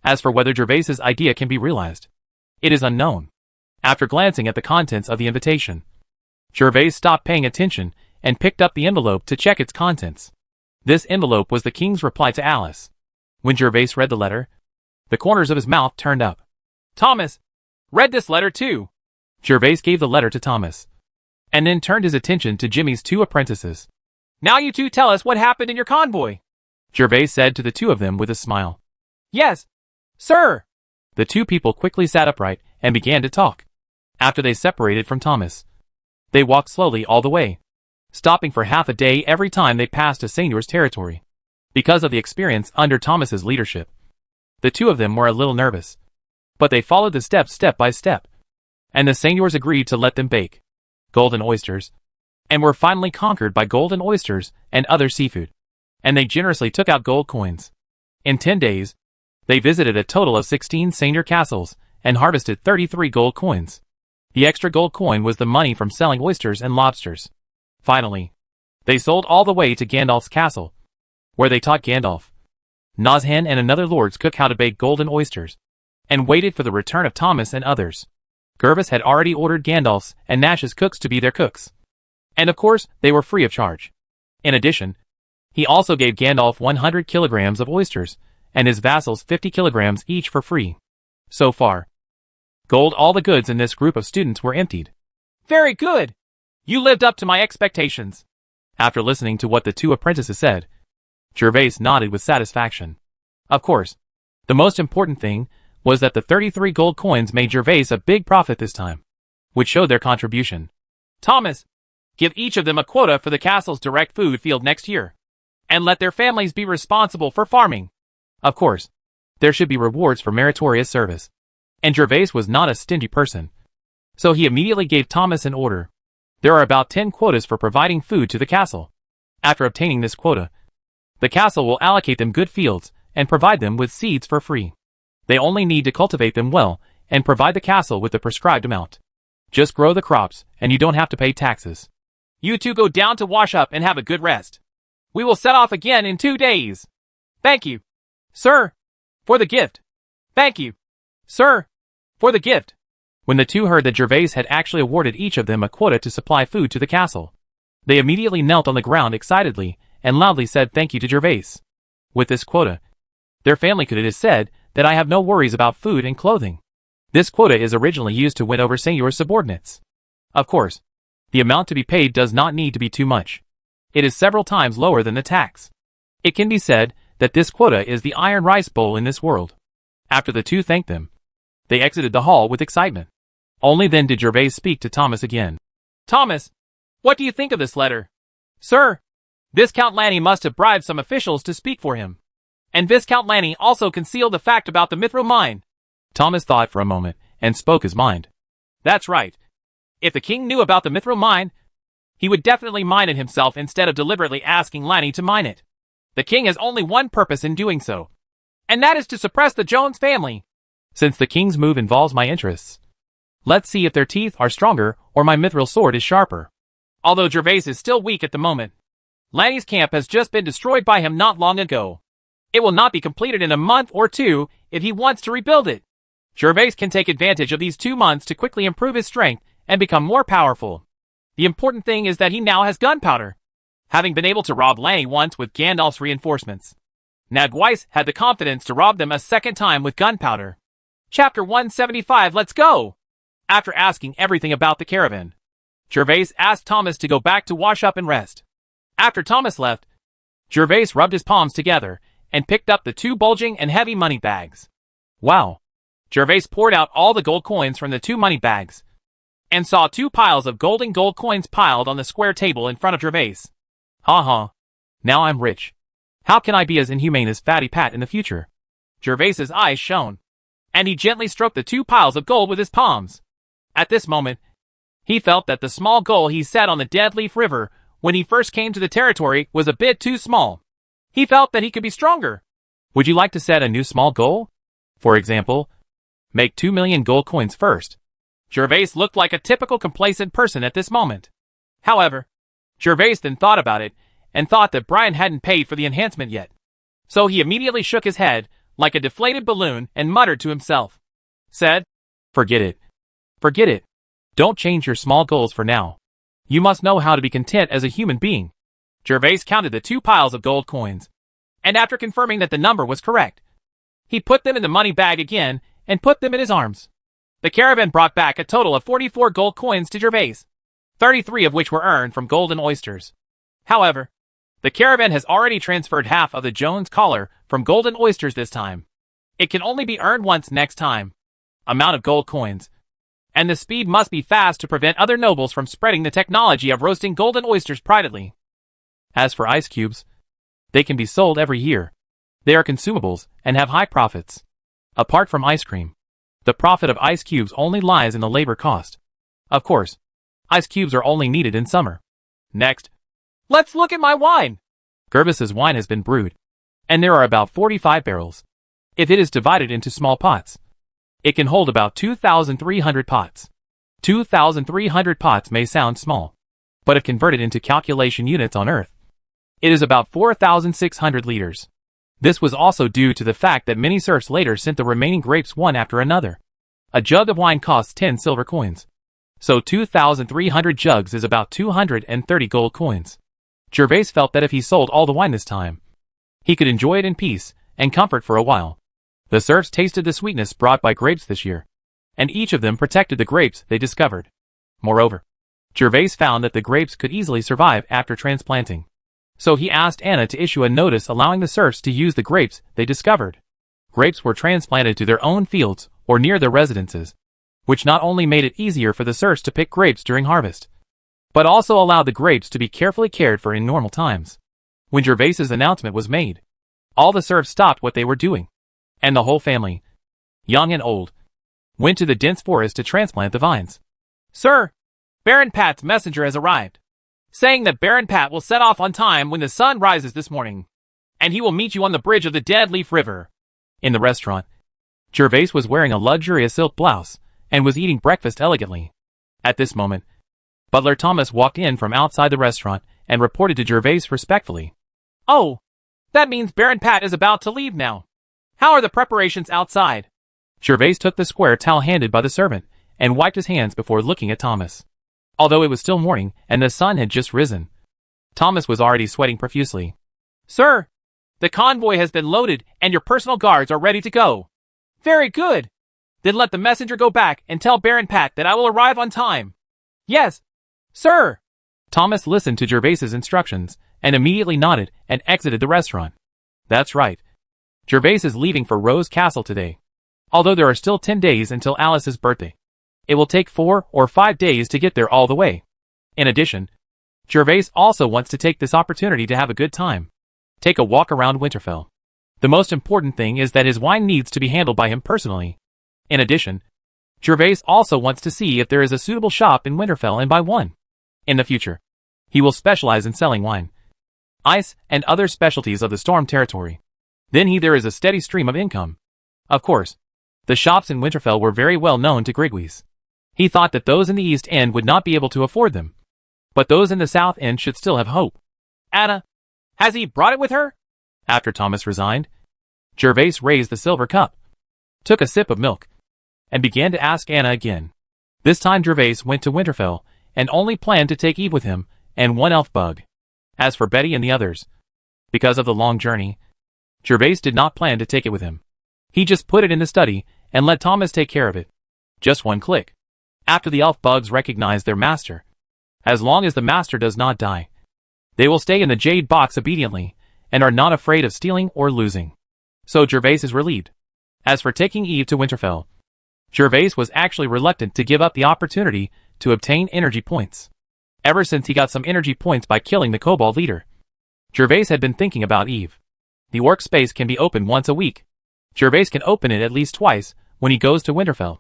As for whether Gervais's idea can be realized, it is unknown. After glancing at the contents of the invitation, Gervais stopped paying attention and picked up the envelope to check its contents. This envelope was the king's reply to Alice. When Gervais read the letter, the corners of his mouth turned up. Thomas, read this letter too. Gervais gave the letter to Thomas, and then turned his attention to Jimmy's 2 apprentices. Now you 2 tell us what happened in your convoy, Gervais said to the 2 of them with a smile. Yes, sir. The 2 people quickly sat upright and began to talk. After they separated from Thomas, they walked slowly all the way, stopping for half a day every time they passed a Seignior's territory. Because of the experience under Thomas's leadership, the 2 of them were a little nervous, but they followed the steps step by step, and the Seigniors agreed to let them bake golden oysters, and were finally conquered by golden oysters and other seafood, and they generously took out gold coins. In 10 days, they visited a total of 16 Seignior castles and harvested 33 gold coins. The extra gold coin was the money from selling oysters and lobsters. Finally, they sold all the way to Gandalf's castle, where they taught Gandalf, Nazhan and another lord's cook how to bake golden oysters, and waited for the return of Thomas and others. Gervais had already ordered Gandalf's and Nash's cooks to be their cooks. And of course, they were free of charge. In addition, he also gave Gandalf 100 kilograms of oysters, and his vassals 50 kilograms each for free. So far, all the goods in this group of students were emptied. Very good. You lived up to my expectations. After listening to what the 2 apprentices said, Gervais nodded with satisfaction. Of course, the most important thing was that the 33 gold coins made Gervais a big profit this time, which showed their contribution. Thomas, give each of them a quota for the castle's direct food field next year, and let their families be responsible for farming. Of course, there should be rewards for meritorious service. And Gervais was not a stingy person. So he immediately gave Thomas an order. There are about 10 quotas for providing food to the castle. After obtaining this quota, the castle will allocate them good fields and provide them with seeds for free. They only need to cultivate them well and provide the castle with the prescribed amount. Just grow the crops and you don't have to pay taxes. You two go down to wash up and have a good rest. We will set off again in 2 days. Thank you, sir, for the gift. Thank you, sir, for the gift. When the two heard that Gervais had actually awarded each of them a quota to supply food to the castle, they immediately knelt on the ground excitedly and loudly said thank you to Gervais. With this quota, their family could, it is said, that I have no worries about food and clothing. This quota is originally used to win over Seignior's subordinates. Of course, the amount to be paid does not need to be too much. It is several times lower than the tax. It can be said that this quota is the iron rice bowl in this world. After the two thanked them, they exited the hall with excitement. Only then did Gervais speak to Thomas again. Thomas, what do you think of this letter? Sir, Viscount Lanny must have bribed some officials to speak for him. And Viscount Lanny also concealed the fact about the Mithril mine. Thomas thought for a moment and spoke his mind. That's right. If the king knew about the Mithril mine, he would definitely mine it himself instead of deliberately asking Lanny to mine it. The king has only one purpose in doing so, and that is to suppress the Jones family. Since the king's move involves my interests, let's see if their teeth are stronger or my mithril sword is sharper. Although Gervais is still weak at the moment, Lanny's camp has just been destroyed by him not long ago. It will not be completed in a month or two if he wants to rebuild it. Gervais can take advantage of these 2 months to quickly improve his strength and become more powerful. The important thing is that he now has gunpowder. Having been able to rob Lanny once with Gandalf's reinforcements, Nagweiss had the confidence to rob them a second time with gunpowder. Chapter 175, let's go! After asking everything about the caravan, Gervais asked Thomas to go back to wash up and rest. After Thomas left, Gervais rubbed his palms together and picked up the 2 bulging and heavy money bags. Wow! Gervais poured out all the gold coins from the 2 money bags and saw 2 piles of golden gold coins piled on the square table in front of Gervais. Ha! Now I'm rich. How can I be as inhumane as Fatty Pat in the future? Gervais's eyes shone, and he gently stroked the 2 piles of gold with his palms. At this moment, he felt that the small goal he set on the Dead Leaf River when he first came to the territory was a bit too small. He felt that he could be stronger. Would you like to set a new small goal? For example, make 2 million gold coins first. Gervais looked like a typical complacent person at this moment. However, Gervais then thought about it and thought that Brian hadn't paid for the enhancement yet. So he immediately shook his head like a deflated balloon and muttered to himself. Said, Forget it. Forget it. Don't change your small goals for now. You must know how to be content as a human being. Gervais counted the 2 piles of gold coins, and after confirming that the number was correct, he put them in the money bag again and put them in his arms. The caravan brought back a total of 44 gold coins to Gervais, 33 of which were earned from golden oysters. However, the caravan has already transferred half of the Jones collar from golden oysters this time. It can only be earned once next time. Amount of gold coins. And the speed must be fast to prevent other nobles from spreading the technology of roasting golden oysters privately. As for ice cubes, they can be sold every year. They are consumables and have high profits. Apart from ice cream, the profit of ice cubes only lies in the labor cost. Of course, ice cubes are only needed in summer. Next, let's look at my wine. Gervais's wine has been brewed, and there are about 45 barrels. If it is divided into small pots, it can hold about 2,300 pots. 2,300 pots may sound small, but if converted into calculation units on Earth, it is about 4,600 liters. This was also due to the fact that many serfs later sent the remaining grapes one after another. A jug of wine costs 10 silver coins. So 2,300 jugs is about 230 gold coins. Gervais felt that if he sold all the wine this time, he could enjoy it in peace and comfort for a while. The serfs tasted the sweetness brought by grapes this year, and each of them protected the grapes they discovered. Moreover, Gervais found that the grapes could easily survive after transplanting. So he asked Anna to issue a notice allowing the serfs to use the grapes they discovered. Grapes were transplanted to their own fields or near their residences, which not only made it easier for the serfs to pick grapes during harvest, but also allowed the grapes to be carefully cared for in normal times. When Gervais's announcement was made, All the serfs stopped what they were doing, and the whole family, young and old, went to the dense forest to transplant the vines. Sir, Baron Pat's messenger has arrived, saying that Baron Pat will set off on time when the sun rises this morning, and he will meet you on the bridge of the Dead Leaf River. In the restaurant, Gervais was wearing a luxurious silk blouse and was eating breakfast elegantly. At this moment, Butler Thomas walked in from outside the restaurant and reported to Gervais respectfully. Oh, that means Baron Pat is about to leave now. How are the preparations outside? Gervais took the square towel handed by the servant and wiped his hands before looking at Thomas. Although it was still morning and the sun had just risen, Thomas was already sweating profusely. Sir, the convoy has been loaded and your personal guards are ready to go. Very good. Then let the messenger go back and tell Baron Pat that I will arrive on time. Yes, sir. Thomas listened to Gervais's instructions and immediately nodded and exited the restaurant. That's right. Gervais is leaving for Rose Castle today. Although there are still 10 days until Alice's birthday, it will take 4 or 5 days to get there all the way. In addition, Gervais also wants to take this opportunity to have a good time. Take a walk around Winterfell. The most important thing is that his wine needs to be handled by him personally. In addition, Gervais also wants to see if there is a suitable shop in Winterfell and buy one. In the future, he will specialize in selling wine, ice, and other specialties of the Storm territory. Then there is a steady stream of income. Of course, the shops in Winterfell were very well known to Grigwys. He thought that those in the East End would not be able to afford them, but those in the South End should still have hope. Anna, has he brought it with her? After Thomas resigned, Gervais raised the silver cup, took a sip of milk, and began to ask Anna again. This time Gervais went to Winterfell and only planned to take Eve with him and one elf bug. As for Betty and the others, because of the long journey, Gervais did not plan to take it with him. He just put it in the study and let Thomas take care of it. Just one click. After the elf bugs recognize their master, as long as the master does not die, they will stay in the jade box obediently and are not afraid of stealing or losing. So Gervais is relieved. As for taking Eve to Winterfell, Gervais was actually reluctant to give up the opportunity to obtain energy points. Ever since he got some energy points by killing the kobold leader, Gervais had been thinking about Eve. The orc space can be opened once a week. Gervais can open it at least twice when he goes to Winterfell,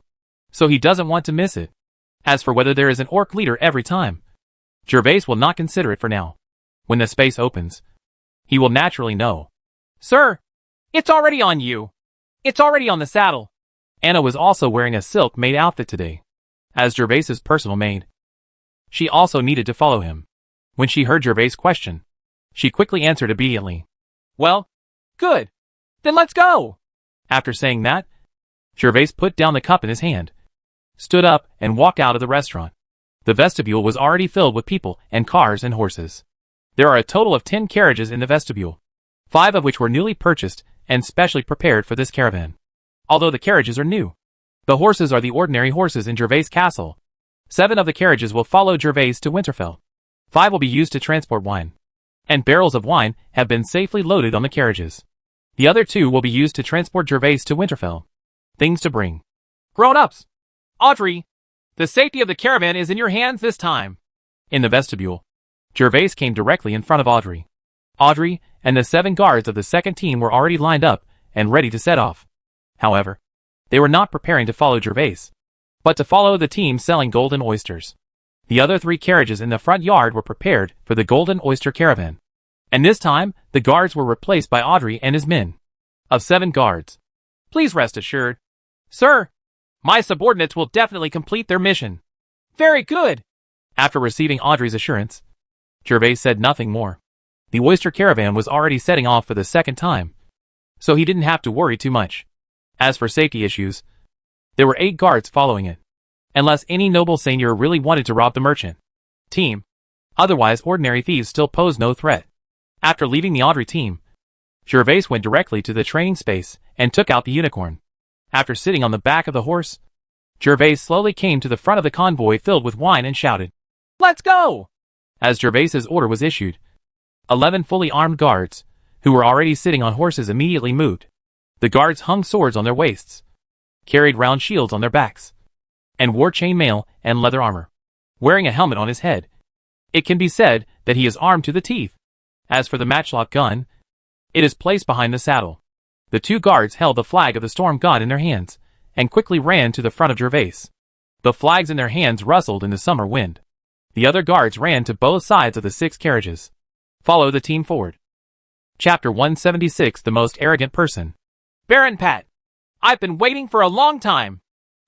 so he doesn't want to miss it. As for whether there is an orc leader every time, Gervais will not consider it for now. When the space opens, he will naturally know. Sir, it's already on you. It's already on the saddle. Anna was also wearing a silk-made outfit today, as Gervais's personal maid. She also needed to follow him. When she heard Gervais' question, she quickly answered obediently. Well, good. Then let's go. After saying that, Gervais put down the cup in his hand, stood up, and walked out of the restaurant. The vestibule was already filled with people and cars and horses. There are a total of 10 carriages in the vestibule, 5 of which were newly purchased and specially prepared for this caravan. Although the carriages are new, the horses are the ordinary horses in Gervais' castle. 7 of the carriages will follow Gervais to Winterfell. 5 will be used to transport wine, and barrels of wine have been safely loaded on the carriages. The other 2 will be used to transport Gervais to Winterfell. Things to bring. Grown-ups, Audrey, the safety of the caravan is in your hands this time. In the vestibule, Gervais came directly in front of Audrey. Audrey and the 7 guards of the second team were already lined up and ready to set off. However, they were not preparing to follow Gervais, but to follow the team selling golden oysters. The other 3 carriages in the front yard were prepared for the golden oyster caravan. And this time, the guards were replaced by Audrey and his men of 7 guards. Please rest assured, sir, my subordinates will definitely complete their mission. Very good. After receiving Audrey's assurance, Gervais said nothing more. The oyster caravan was already setting off for the second time, so he didn't have to worry too much. As for safety issues, there were 8 guards following it, unless any noble Seignior really wanted to rob the merchant team. Otherwise, ordinary thieves still pose no threat. After leaving the Audrey team, Gervais went directly to the training space and took out the unicorn. After sitting on the back of the horse, Gervais slowly came to the front of the convoy filled with wine and shouted, "Let's go!" As Gervais's order was issued, 11 fully armed guards, who were already sitting on horses, immediately moved. The guards hung swords on their waists, carried round shields on their backs, and wore chainmail and leather armor, wearing a helmet on his head. It can be said that he is armed to the teeth. As for the matchlock gun, It is placed behind the saddle. The two guards held the flag of the storm god in their hands, and quickly ran to the front of Gervais. The flags in their hands rustled in the summer wind. The other guards ran to both sides of the 6 carriages. Follow the team forward. Chapter 176 The Most Arrogant Person. Baron Pat, I've been waiting for a long time.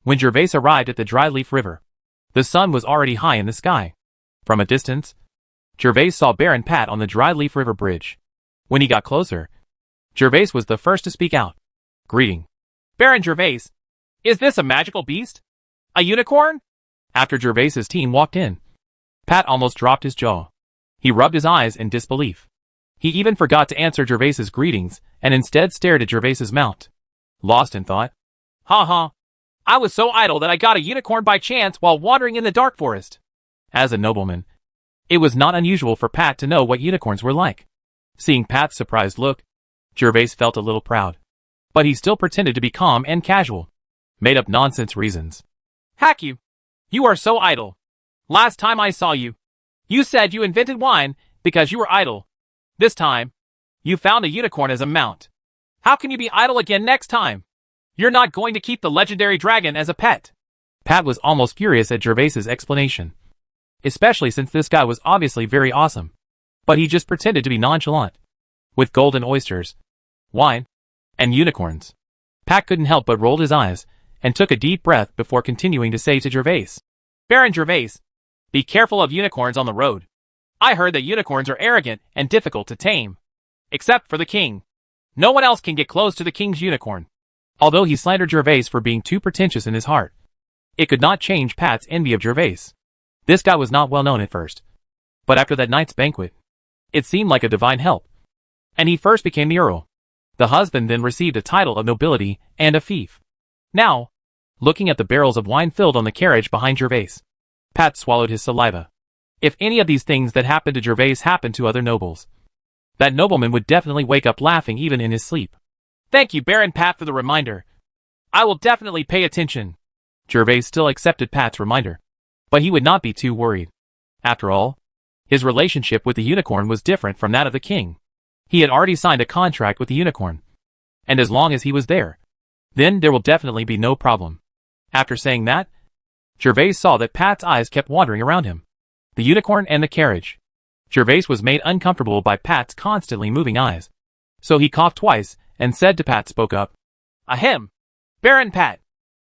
When Gervais arrived at the Dryleaf River, the sun was already high in the sky. From a distance, Gervais saw Baron Pat on the Dryleaf River bridge. When he got closer, Gervais was the first to speak out. Greeting. Baron Gervais, is this a magical beast? A unicorn? After Gervais's team walked in, Pat almost dropped his jaw. He rubbed his eyes in disbelief. He even forgot to answer Gervais's greetings and instead stared at Gervais's mount, lost in thought. Ha ha. I was so idle that I got a unicorn by chance while wandering in the dark forest. As a nobleman, it was not unusual for Pat to know what unicorns were like. Seeing Pat's surprised look, Gervais felt a little proud. But he still pretended to be calm and casual. Made up nonsense reasons. Hack you. You are so idle. Last time I saw you, you said you invented wine because you were idle. This time, you found a unicorn as a mount. How can you be idle again next time? You're not going to keep the legendary dragon as a pet. Pat was almost furious at Gervais's explanation, especially since this guy was obviously very awesome. But he just pretended to be nonchalant. With golden oysters, wine, and unicorns. Pat couldn't help but rolled his eyes and took a deep breath before continuing to say to Gervais. Baron Gervais, be careful of unicorns on the road. I heard that unicorns are arrogant and difficult to tame. Except for the king. No one else can get close to the king's unicorn. Although he slandered Gervais for being too pretentious in his heart, it could not change Pat's envy of Gervais. This guy was not well known at first. But after that night's banquet, it seemed like a divine help. And he first became the earl. The husband then received a title of nobility and a fief. Now, looking at the barrels of wine filled on the carriage behind Gervais, Pat swallowed his saliva. If any of these things that happened to Gervais happened to other nobles, that nobleman would definitely wake up laughing even in his sleep. Thank you, Baron Pat, for the reminder. I will definitely pay attention. Gervais still accepted Pat's reminder, but he would not be too worried. After all, his relationship with the unicorn was different from that of the king. He had already signed a contract with the unicorn, and as long as he was there, then there will definitely be no problem. After saying that, Gervais saw that Pat's eyes kept wandering around him. The unicorn and the carriage. Gervais was made uncomfortable by Pat's constantly moving eyes. So he coughed twice and said to Pat, spoke up. Ahem. Baron Pat.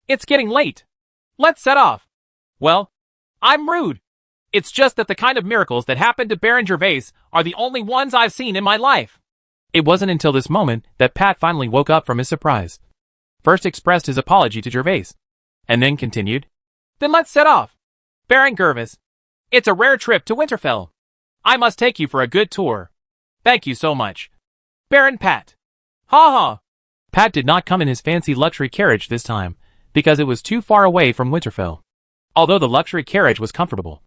It's getting late. Let's set off. Well, I'm rude. It's just that the kind of miracles that happened to Baron Gervais are the only ones I've seen in my life. It wasn't until this moment that Pat finally woke up from his surprise. First expressed his apology to Gervais, and then continued. Then let's set off. Baron Gervais. It's a rare trip to Winterfell. I must take you for a good tour. Thank you so much. Baron Pat. Ha ha. Pat did not come in his fancy luxury carriage this time, because it was too far away from Winterfell. Although the luxury carriage was comfortable,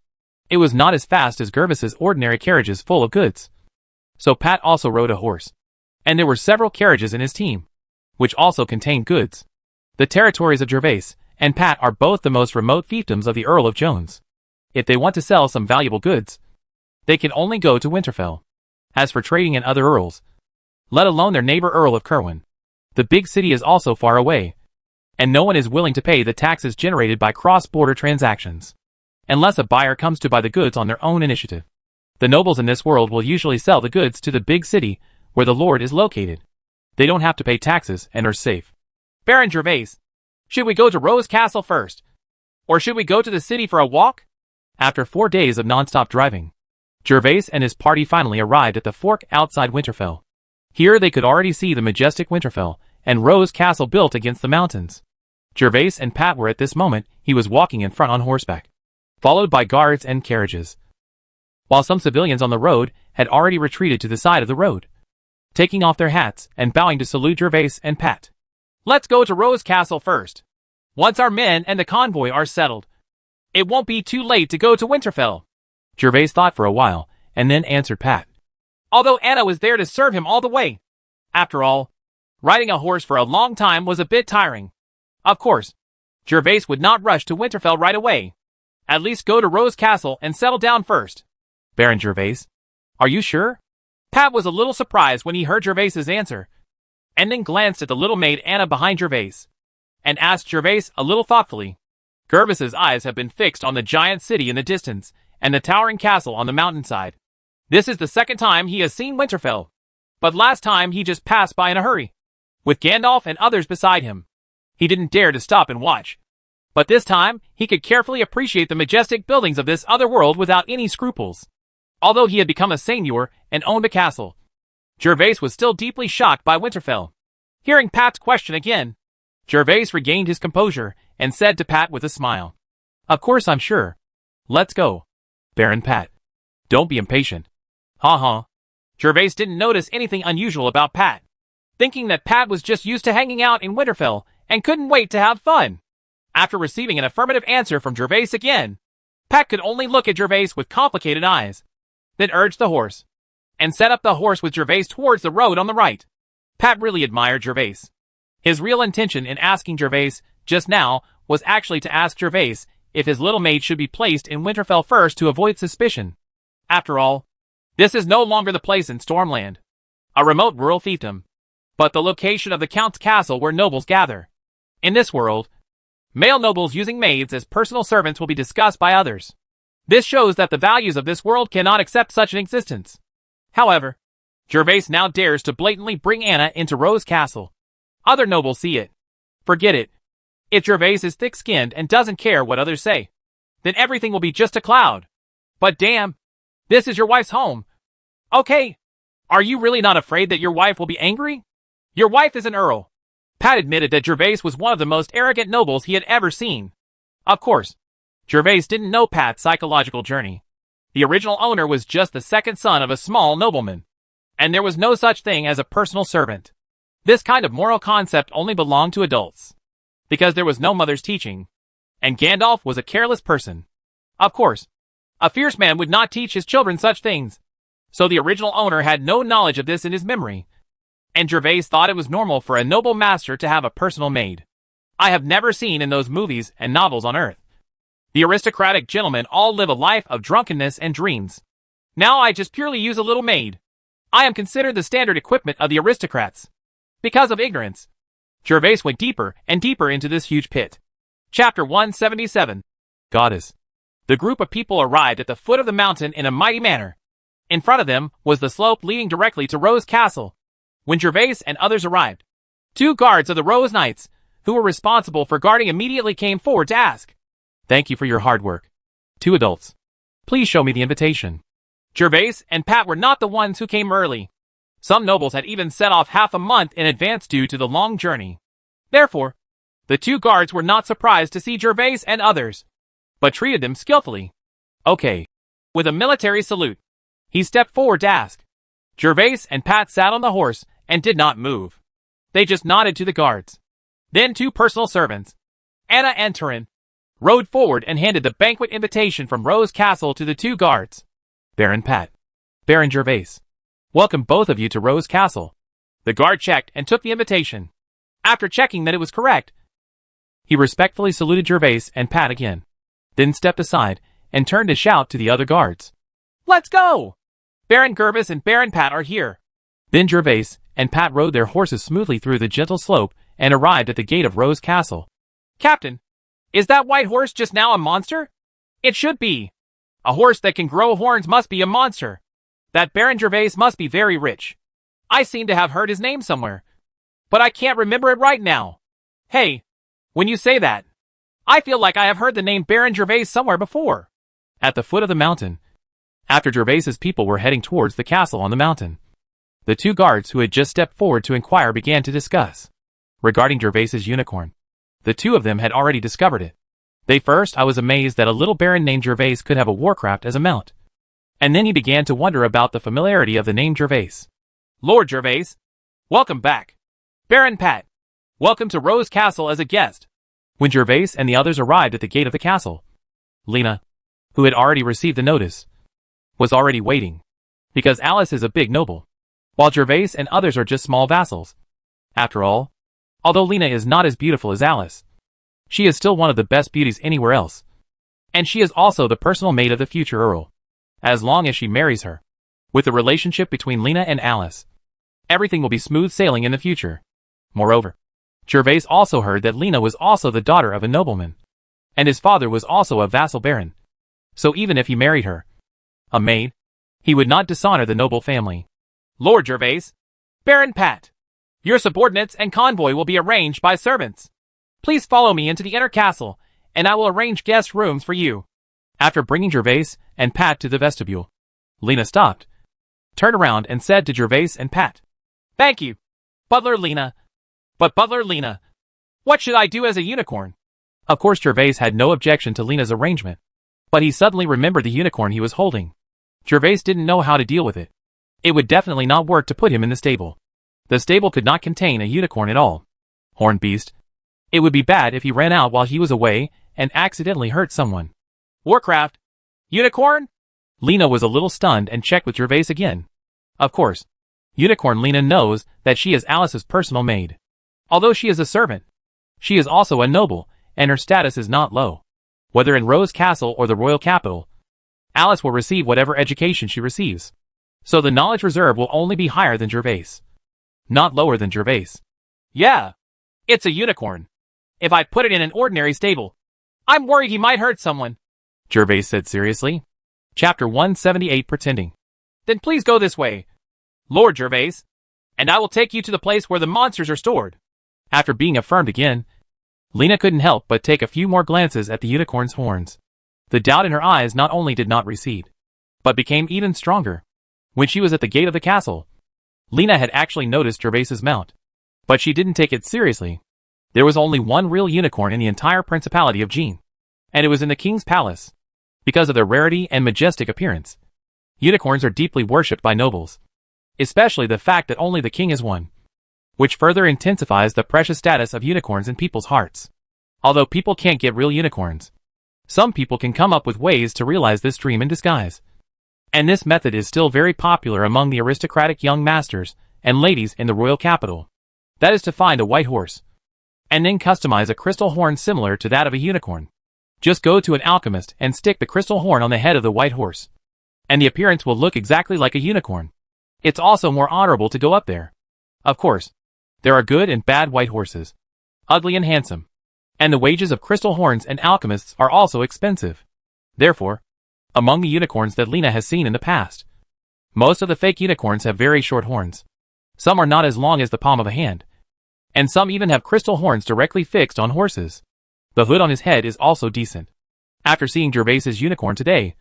it was not as fast as Gervais's ordinary carriages full of goods. So Pat also rode a horse. And there were several carriages in his team, which also contained goods. The territories of Gervais and Pat are both the most remote fiefdoms of the Earl of Jones. If they want to sell some valuable goods, they can only go to Winterfell. As for trading in other earls, let alone their neighbor Earl of Kerwin, the big city is also far away, and no one is willing to pay the taxes generated by cross-border transactions, unless a buyer comes to buy the goods on their own initiative. The nobles in this world will usually sell the goods to the big city where the lord is located. They don't have to pay taxes and are safe. Baron Gervais, should we go to Rose Castle first? Or should we go to the city for a walk? After 4 days of non-stop driving, Gervais and his party finally arrived at the fork outside Winterfell. Here they could already see the majestic Winterfell and Rose Castle built against the mountains. Gervais and Pat were at this moment, he was walking in front on horseback, followed by guards and carriages, while some civilians on the road had already retreated to the side of the road, taking off their hats and bowing to salute Gervais and Pat. Let's go to Rose Castle first. Once our men and the convoy are settled, it won't be too late to go to Winterfell. Gervais thought for a while, and then answered Pat. Although Anna was there to serve him all the way. After all, riding a horse for a long time was a bit tiring. Of course, Gervais would not rush to Winterfell right away. At least go to Rose Castle and settle down first. Baron Gervais, are you sure? Pat Pat was a little surprised when he heard Gervais's answer, and then glanced at the little maid Anna behind Gervais, and asked Gervais a little thoughtfully. Gervais's eyes have been fixed on the giant city in the distance, and the towering castle on the mountainside. This is the second time he has seen Winterfell, but last time he just passed by in a hurry, with Gandalf and others beside him. He didn't dare to stop and watch, but this time he could carefully appreciate the majestic buildings of this other world without any scruples. Although he had become a Seignior and owned a castle, Gervais was still deeply shocked by Winterfell. Hearing Pat's question again, Gervais regained his composure and said to Pat with a smile, "Of course I'm sure. Let's go, Baron Pat. Don't be impatient." Ha. Gervais didn't notice anything unusual about Pat, thinking that Pat was just used to hanging out in Winterfell and couldn't wait to have fun. After receiving an affirmative answer from Gervais again, Pat could only look at Gervais with complicated eyes, then urged the horse, and set up the horse with Gervais towards the road on the right. Pat really admired Gervais. His real intention in asking Gervais just now was actually to ask Gervais if his little maid should be placed in Winterfell first to avoid suspicion. After all, this is no longer the place in Stormland, a remote rural fiefdom, but the location of the Count's castle where nobles gather. In this world, male nobles using maids as personal servants will be discussed by others. This shows that the values of this world cannot accept such an existence. However, Gervais now dares to blatantly bring Anna into Rose Castle. Other nobles see it. Forget it. If Gervais is thick-skinned and doesn't care what others say, then everything will be just a cloud. But damn, this is your wife's home. Okay, are you really not afraid that your wife will be angry? Your wife is an earl. Pat admitted that Gervais was one of the most arrogant nobles he had ever seen. Of course, Gervais didn't know Pat's psychological journey. The original owner was just the second son of a small nobleman, and there was no such thing as a personal servant. This kind of moral concept only belonged to adults, because there was no mother's teaching, and Gandalf was a careless person. Of course, a fierce man would not teach his children such things, so the original owner had no knowledge of this in his memory, and Gervais thought it was normal for a noble master to have a personal maid. I have never seen in those movies and novels on Earth. The aristocratic gentlemen all live a life of drunkenness and dreams. Now I just purely use a little maid. I am considered the standard equipment of the aristocrats. Because of ignorance, Gervais went deeper and deeper into this huge pit. Chapter 177. Goddess. The group of people arrived at the foot of the mountain in a mighty manner. In front of them was the slope leading directly to Rose Castle. When Gervais and others arrived, 2 guards of the Rose Knights, who were responsible for guarding, immediately came forward to ask, "Thank you for your hard work. 2 adults. Please show me the invitation." Gervais and Pat were not the ones who came early. Some nobles had even set off half a month in advance due to the long journey. Therefore, the 2 guards were not surprised to see Gervais and others, but treated them skillfully. Okay. With a military salute, he stepped forward to ask. Gervais and Pat sat on the horse and did not move. They just nodded to the guards. Then 2 personal servants, Anna and Turin, rode forward and handed the banquet invitation from Rose Castle to the 2 guards. Baron Pat. Baron Gervais. Welcome both of you to Rose Castle. The guard checked and took the invitation. After checking that it was correct, he respectfully saluted Gervais and Pat again, then stepped aside and turned to shout to the other guards. "Let's go! Baron Gervais and Baron Pat are here." Then Gervais and Pat rode their horses smoothly through the gentle slope and arrived at the gate of Rose Castle. "Captain, is that white horse just now a monster?" "It should be. A horse that can grow horns must be a monster. That Baron Gervais must be very rich. I seem to have heard his name somewhere, but I can't remember it right now. Hey, when you say that, I feel like I have heard the name Baron Gervais somewhere before." At the foot of the mountain, after Gervais's people were heading towards the castle on the mountain, the 2 guards who had just stepped forward to inquire began to discuss regarding Gervais's unicorn. The 2 of them had already discovered it. I was amazed that a little baron named Gervais could have a Warcraft as a mount. And then he began to wonder about the familiarity of the name Gervais. "Lord Gervais, welcome back. Baron Pat, welcome to Rose Castle as a guest." When Gervais and the others arrived at the gate of the castle, Lena, who had already received the notice, was already waiting, because Alice is a big noble, while Gervais and others are just small vassals. After all, although Lena is not as beautiful as Alice, she is still one of the best beauties anywhere else, and she is also the personal maid of the future Earl, as long as she marries her. With the relationship between Lena and Alice, everything will be smooth sailing in the future. Moreover, Gervais also heard that Lena was also the daughter of a nobleman, and his father was also a vassal baron. So even if he married her, a maid, he would not dishonor the noble family. Lord Gervais, Baron Pat, your subordinates and convoy will be arranged by servants. Please follow me into the inner castle, and I will arrange guest rooms for you. After bringing Gervais and Pat to the vestibule, Lena stopped, turned around and said to Gervais and Pat, Thank you, Butler Lena. But Butler Lena, what should I do as a unicorn? Of course Gervais had no objection to Lena's arrangement, but he suddenly remembered the unicorn he was holding. Gervais didn't know how to deal with it. It would definitely not work to put him in the stable. The stable could not contain a unicorn at all. Horned beast. It would be bad if he ran out while he was away and accidentally hurt someone. Warcraft. Unicorn? Lena was a little stunned and checked with Gervais again. Of course. Unicorn Lena knows that she is Alice's personal maid. Although she is a servant, she is also a noble, and her status is not low. Whether in Rose Castle or the royal capital, Alice will receive whatever education she receives. So the knowledge reserve will only be higher than Gervais, not lower than Gervais. Yeah, it's a unicorn. If I put it in an ordinary stable, I'm worried he might hurt someone, Gervais said seriously. Chapter 178 Pretending. Then please go this way, Lord Gervais, and I will take you to the place where the monsters are stored. After being affirmed again, Lena couldn't help but take a few more glances at the unicorn's horns. The doubt in her eyes not only did not recede, but became even stronger. When she was at the gate of the castle, Lena had actually noticed Gervais's mount, but she didn't take it seriously. There was only one real unicorn in the entire Principality of Jean, and it was in the king's palace. Because of their rarity and majestic appearance, unicorns are deeply worshipped by nobles, especially the fact that only the king is one, which further intensifies the precious status of unicorns in people's hearts. Although people can't get real unicorns, some people can come up with ways to realize this dream in disguise. And this method is still very popular among the aristocratic young masters and ladies in the royal capital. That is to find a white horse, and then customize a crystal horn similar to that of a unicorn. Just go to an alchemist and stick the crystal horn on the head of the white horse, and the appearance will look exactly like a unicorn. It's also more honorable to go up there. Of course, there are good and bad white horses, ugly and handsome, and the wages of crystal horns and alchemists are also expensive. Therefore, among the unicorns that Lena has seen in the past, most of the fake unicorns have very short horns. Some are not as long as the palm of a hand, and some even have crystal horns directly fixed on horses. The hood on his head is also decent. After seeing Gervais's unicorn today,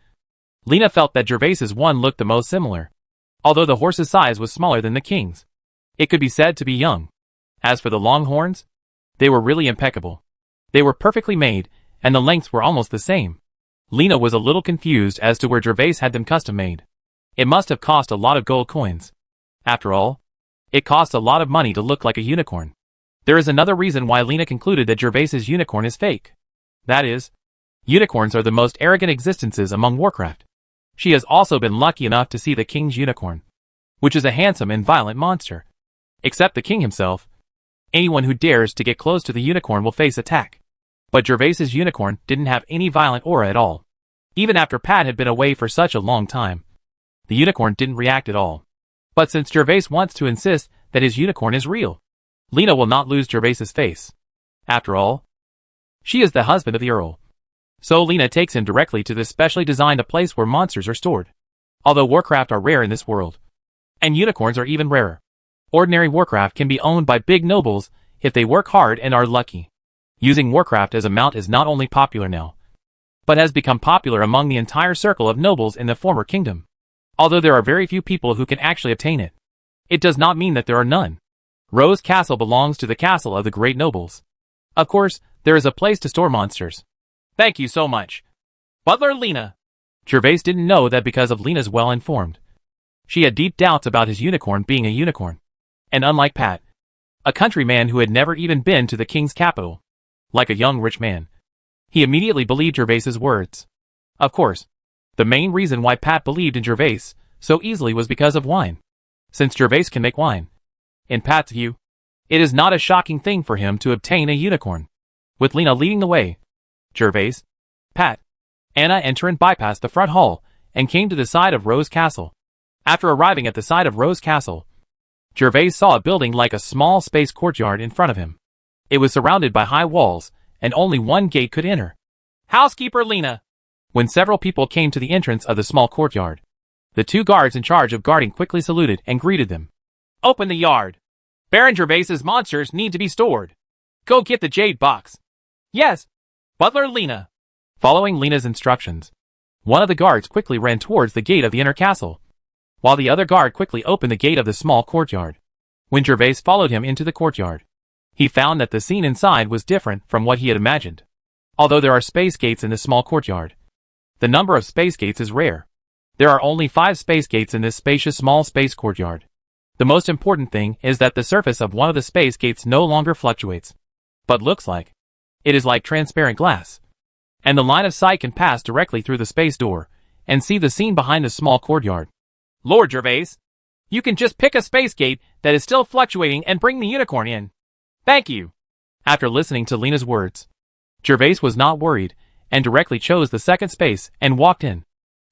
Lena felt that Gervais's one looked the most similar, although the horse's size was smaller than the king's. It could be said to be young. As for the long horns, they were really impeccable. They were perfectly made, and the lengths were almost the same. Lena was a little confused as to where Gervais had them custom made. It must have cost a lot of gold coins. After all, it costs a lot of money to look like a unicorn. There is another reason why Lena concluded that Gervais's unicorn is fake. That is, unicorns are the most arrogant existences among Warcraft. She has also been lucky enough to see the king's unicorn, which is a handsome and violent monster. Except the king himself, anyone who dares to get close to the unicorn will face attack. But Gervais's unicorn didn't have any violent aura at all. Even after Pat had been away for such a long time, the unicorn didn't react at all. But since Gervais wants to insist that his unicorn is real, Lena will not lose Gervais's face. After all, she is the husband of the Earl. So Lena takes him directly to this specially designed a place where monsters are stored. Although Warcraft are rare in this world, and unicorns are even rarer, ordinary Warcraft can be owned by big nobles if they work hard and are lucky. Using Warcraft as a mount is not only popular now, but has become popular among the entire circle of nobles in the former kingdom. Although there are very few people who can actually obtain it, it does not mean that there are none. Rose Castle belongs to the castle of the great nobles. Of course, there is a place to store monsters. Thank you so much, Butler Lena. Gervais didn't know that because of Lena's well-informed. She had deep doubts about his unicorn being a unicorn. And unlike Pat, a countryman who had never even been to the king's capital, like a young rich man, he immediately believed Gervais's words. Of course, the main reason why Pat believed in Gervais so easily was because of wine. Since Gervais can make wine, in Pat's view, it is not a shocking thing for him to obtain a unicorn. With Lena leading the way, Gervais, Pat, Anna enter and bypassed the front hall and came to the side of Rose Castle. After arriving at the side of Rose Castle, Gervais saw a building like a small space courtyard in front of him. It was surrounded by high walls, and only one gate could enter. Housekeeper Lena. When several people came to the entrance of the small courtyard, the 2 guards in charge of guarding quickly saluted and greeted them. Open the yard. Baron Gervais's monsters need to be stored. Go get the jade box. Yes. Butler Lena. Following Lena's instructions, one of the guards quickly ran towards the gate of the inner castle, while the other guard quickly opened the gate of the small courtyard. When Gervais followed him into the courtyard, he found that the scene inside was different from what he had imagined. Although there are space gates in this small courtyard, the number of space gates is rare. There are only 5 space gates in this spacious small space courtyard. The most important thing is that the surface of one of the space gates no longer fluctuates, but looks like it is like transparent glass, and the line of sight can pass directly through the space door and see the scene behind the small courtyard. Lord Gervais, you can just pick a space gate that is still fluctuating and bring the unicorn in. Thank you. After listening to Lena's words, Gervais was not worried and directly chose the second space and walked in.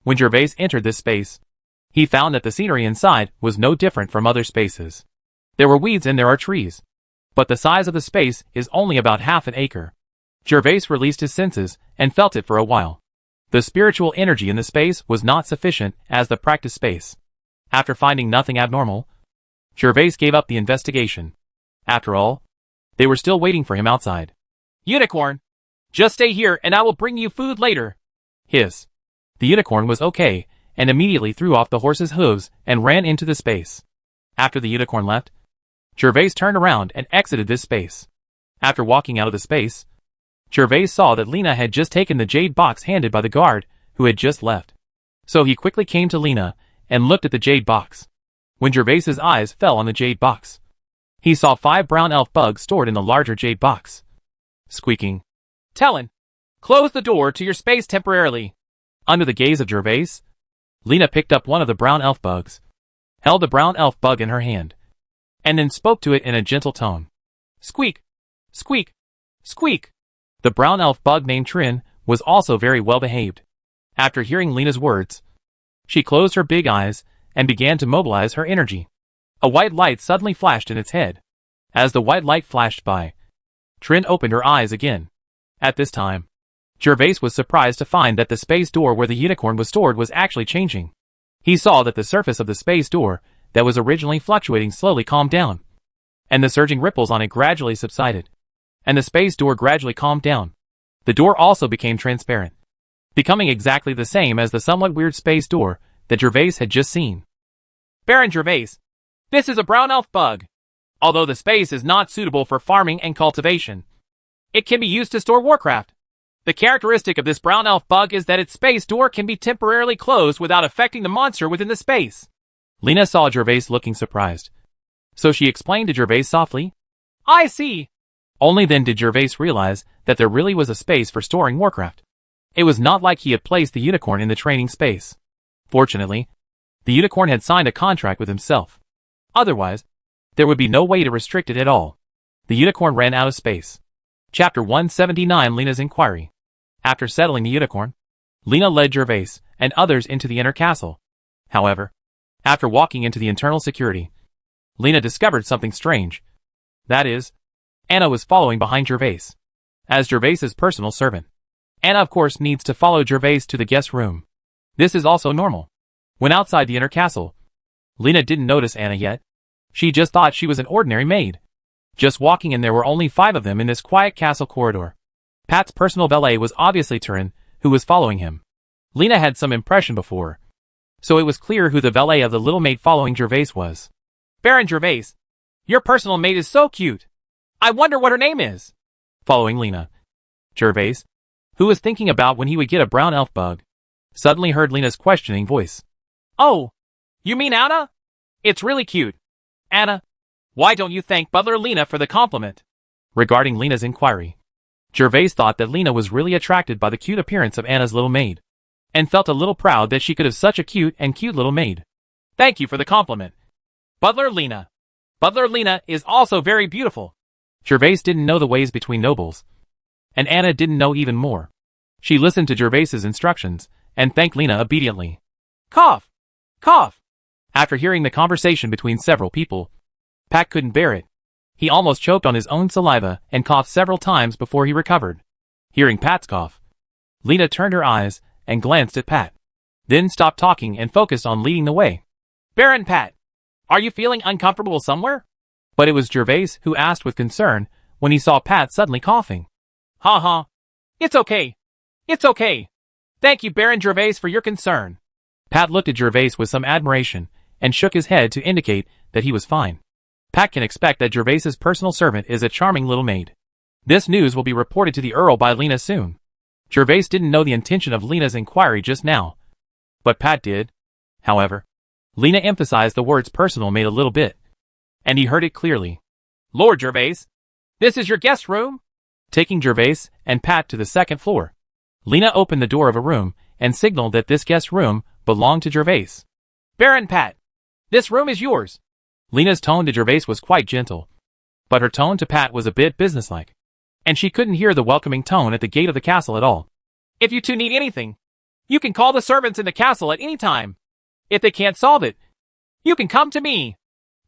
When Gervais entered this space, he found that the scenery inside was no different from other spaces. There were weeds and there are trees, but the size of the space is only about half an acre. Gervais released his senses and felt it for a while. The spiritual energy in the space was not sufficient as the practice space. After finding nothing abnormal, Gervais gave up the investigation. After all, they were still waiting for him outside. Unicorn, just stay here and I will bring you food later. Hiss. The unicorn was okay and immediately threw off the horse's hooves and ran into the space. After the unicorn left, Gervais turned around and exited this space. After walking out of the space, Gervais saw that Lena had just taken the jade box handed by the guard who had just left. So he quickly came to Lena and looked at the jade box. When Gervais's eyes fell on the jade box, he saw 5 brown elf bugs stored in the larger jade box. Squeaking, Talon, close the door to your space temporarily. Under the gaze of Gervais, Lena picked up one of the brown elf bugs, held the brown elf bug in her hand, and then spoke to it in a gentle tone. Squeak, squeak, squeak. The brown elf bug named Trin was also very well behaved. After hearing Lena's words, she closed her big eyes and began to mobilize her energy. A white light suddenly flashed in its head. As the white light flashed by, Trin opened her eyes again. At this time, Gervais was surprised to find that the space door where the unicorn was stored was actually changing. He saw that the surface of the space door that was originally fluctuating slowly calmed down, and the surging ripples on it gradually subsided, and the space door gradually calmed down. The door also became transparent, becoming exactly the same as the somewhat weird space door that Gervais had just seen. Baron Gervais, this is a brown elf bug. Although the space is not suitable for farming and cultivation, it can be used to store Warcraft. The characteristic of this brown elf bug is that its space door can be temporarily closed without affecting the monster within the space. Lena saw Gervais looking surprised, so she explained to Gervais softly, I see. Only then did Gervais realize that there really was a space for storing Warcraft. It was not like he had placed the unicorn in the training space. Fortunately, the unicorn had signed a contract with himself. Otherwise, there would be no way to restrict it at all. The unicorn ran out of space. Chapter 179 Lena's Inquiry. After settling the unicorn, Lena led Gervais and others into the inner castle. However, after walking into the internal security, Lena discovered something strange. That is, Anna was following behind Gervais. As Gervais's personal servant, Anna of course needs to follow Gervais to the guest room. This is also normal. When outside the inner castle, Lena didn't notice Anna yet. She just thought she was an ordinary maid. Just walking in, there were only 5 of them in this quiet castle corridor. Pat's personal valet was obviously Turin, who was following him. Lena had some impression before, so it was clear who the valet of the little maid following Gervais was. Baron Gervais, your personal maid is so cute. I wonder what her name is. Following Lena, Gervais, who was thinking about when he would get a brown elf bug, suddenly heard Lena's questioning voice. Oh, you mean Anna? It's really cute. Anna, why don't you thank Butler Lena for the compliment? Regarding Lena's inquiry, Gervais thought that Lena was really attracted by the cute appearance of Anna's little maid, and felt a little proud that she could have such a cute little maid. Thank you for the compliment. Butler Lena. Butler Lena is also very beautiful. Gervais didn't know the ways between nobles, and Anna didn't know even more. She listened to Gervais's instructions and thanked Lena obediently. Cough! Cough! After hearing the conversation between several people, Pat couldn't bear it. He almost choked on his own saliva and coughed several times before he recovered. Hearing Pat's cough, Lena turned her eyes and glanced at Pat, then stopped talking and focused on leading the way. Baron Pat, are you feeling uncomfortable somewhere? But it was Gervais who asked with concern when he saw Pat suddenly coughing. Ha ha. It's okay. It's okay. Thank you, Baron Gervais, for your concern. Pat looked at Gervais with some admiration and shook his head to indicate that he was fine. Pat can expect that Gervais's personal servant is a charming little maid. This news will be reported to the Earl by Lena soon. Gervais didn't know the intention of Lena's inquiry just now, but Pat did. However, Lena emphasized the words personal maid a little bit, and he heard it clearly. Lord Gervais, this is your guest room? Taking Gervais and Pat to the second floor, Lena opened the door of a room and signaled that this guest room belonged to Gervais. Baron Pat, this room is yours. Lena's tone to Gervais was quite gentle, but her tone to Pat was a bit businesslike, and she couldn't hear the welcoming tone at the gate of the castle at all. If you two need anything, you can call the servants in the castle at any time. If they can't solve it, you can come to me.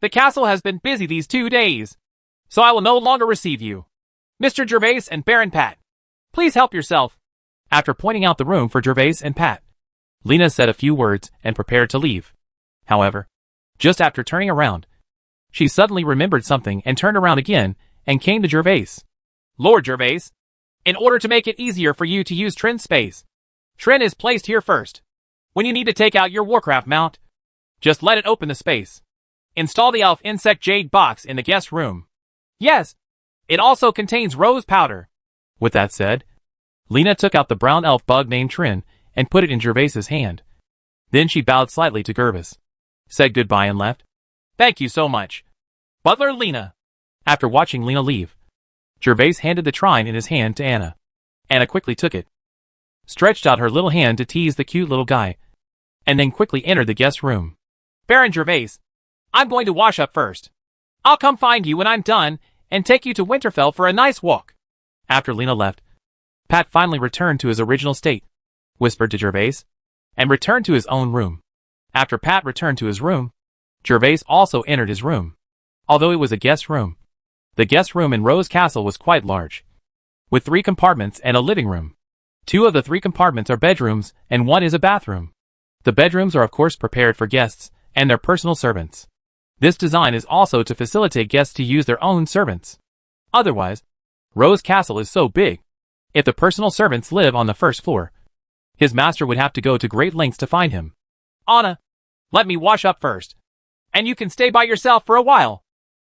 The castle has been busy these 2 days, so I will no longer receive you. Mr. Gervais and Baron Pat, please help yourself. After pointing out the room for Gervais and Pat, Lena said a few words and prepared to leave. However, just after turning around, she suddenly remembered something and turned around again and came to Gervais. Lord Gervais, in order to make it easier for you to use Trin's space, Trin is placed here first. When you need to take out your Warcraft mount, just let it open the space. Install the elf insect jade box in the guest room. Yes, it also contains rose powder. With that said, Lena took out the brown elf bug named Trin and put it in Gervais's hand. Then she bowed slightly to Gervais, said goodbye and left. Thank you so much, Butler Lena. After watching Lena leave, Gervais handed the trine in his hand to Anna. Anna quickly took it, stretched out her little hand to tease the cute little guy, and then quickly entered the guest room. Baron Gervais, I'm going to wash up first. I'll come find you when I'm done and take you to Winterfell for a nice walk. After Lena left, Pat finally returned to his original state, whispered to Gervais, and returned to his own room. After Pat returned to his room, Gervais also entered his room. Although it was a guest room, the guest room in Rose Castle was quite large, with 3 compartments and a living room. 2 of the 3 compartments are bedrooms and 1 is a bathroom. The bedrooms are of course prepared for guests and their personal servants. This design is also to facilitate guests to use their own servants. Otherwise, Rose Castle is so big, if the personal servants live on the first floor, his master would have to go to great lengths to find him. Anna, let me wash up first, and you can stay by yourself for a while.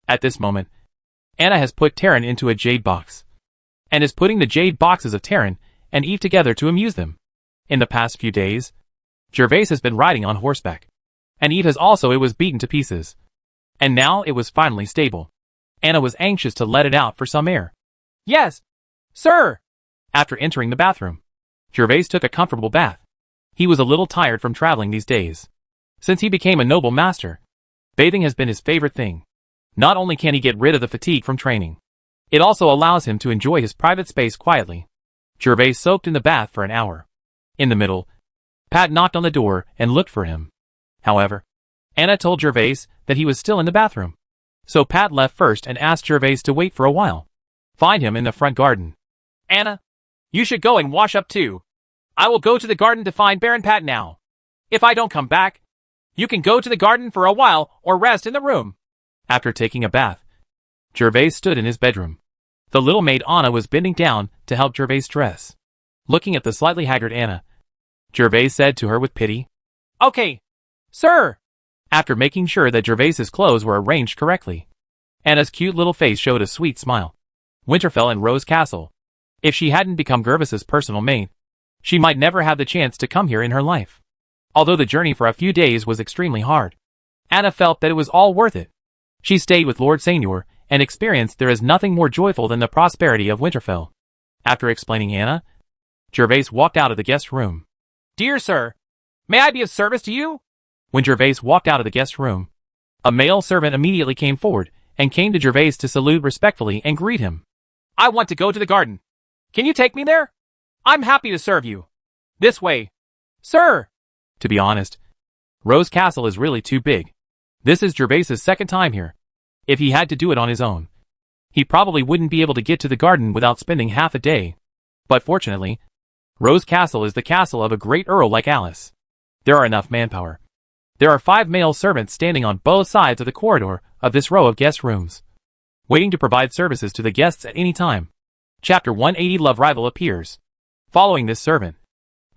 At this moment, Anna has put Terran into a jade box, and is putting the jade boxes of Terran and Eve together to amuse them. In the past few days, Gervais has been riding on horseback, and Eve has also it was beaten to pieces. And now it was finally stable. Anna was anxious to let it out for some air. Yes, sir. After entering the bathroom, Gervais took a comfortable bath. He was a little tired from traveling these days. Since he became a noble master, bathing has been his favorite thing. Not only can he get rid of the fatigue from training, it also allows him to enjoy his private space quietly. Gervais soaked in the bath for an hour. In the middle, Pat knocked on the door and looked for him. However, Anna told Gervais that he was still in the bathroom. So Pat left first and asked Gervais to wait for a while. Find him in the front garden. Anna, you should go and wash up too. I will go to the garden to find Baron Pat now. If I don't come back, you can go to the garden for a while or rest in the room. After taking a bath, Gervais stood in his bedroom. The little maid Anna was bending down to help Gervais dress. Looking at the slightly haggard Anna, Gervais said to her with pity, Okay, sir. After making sure that Gervais's clothes were arranged correctly, Anna's cute little face showed a sweet smile. Winterfell and Rose Castle. If she hadn't become Gervais's personal maid, she might never have the chance to come here in her life. Although the journey for a few days was extremely hard, Anna felt that it was all worth it. She stayed with Lord Seignior and experienced there is nothing more joyful than the prosperity of Winterfell. After explaining Anna, Gervais walked out of the guest room. Dear sir, may I be of service to you? When Gervais walked out of the guest room, a male servant immediately came forward and came to Gervais to salute respectfully and greet him. I want to go to the garden. Can you take me there? I'm happy to serve you. This way, sir. To be honest, Rose Castle is really too big, This is Gervais's second time here. If he had to do it on his own, he probably wouldn't be able to get to the garden without spending half a day. But fortunately, Rose Castle is the castle of a great earl like Alice. There are enough manpower. There are 5 male servants standing on both sides of the corridor of this row of guest rooms, waiting to provide services to the guests at any time. Chapter 180 Love Rival appears. Following this servant,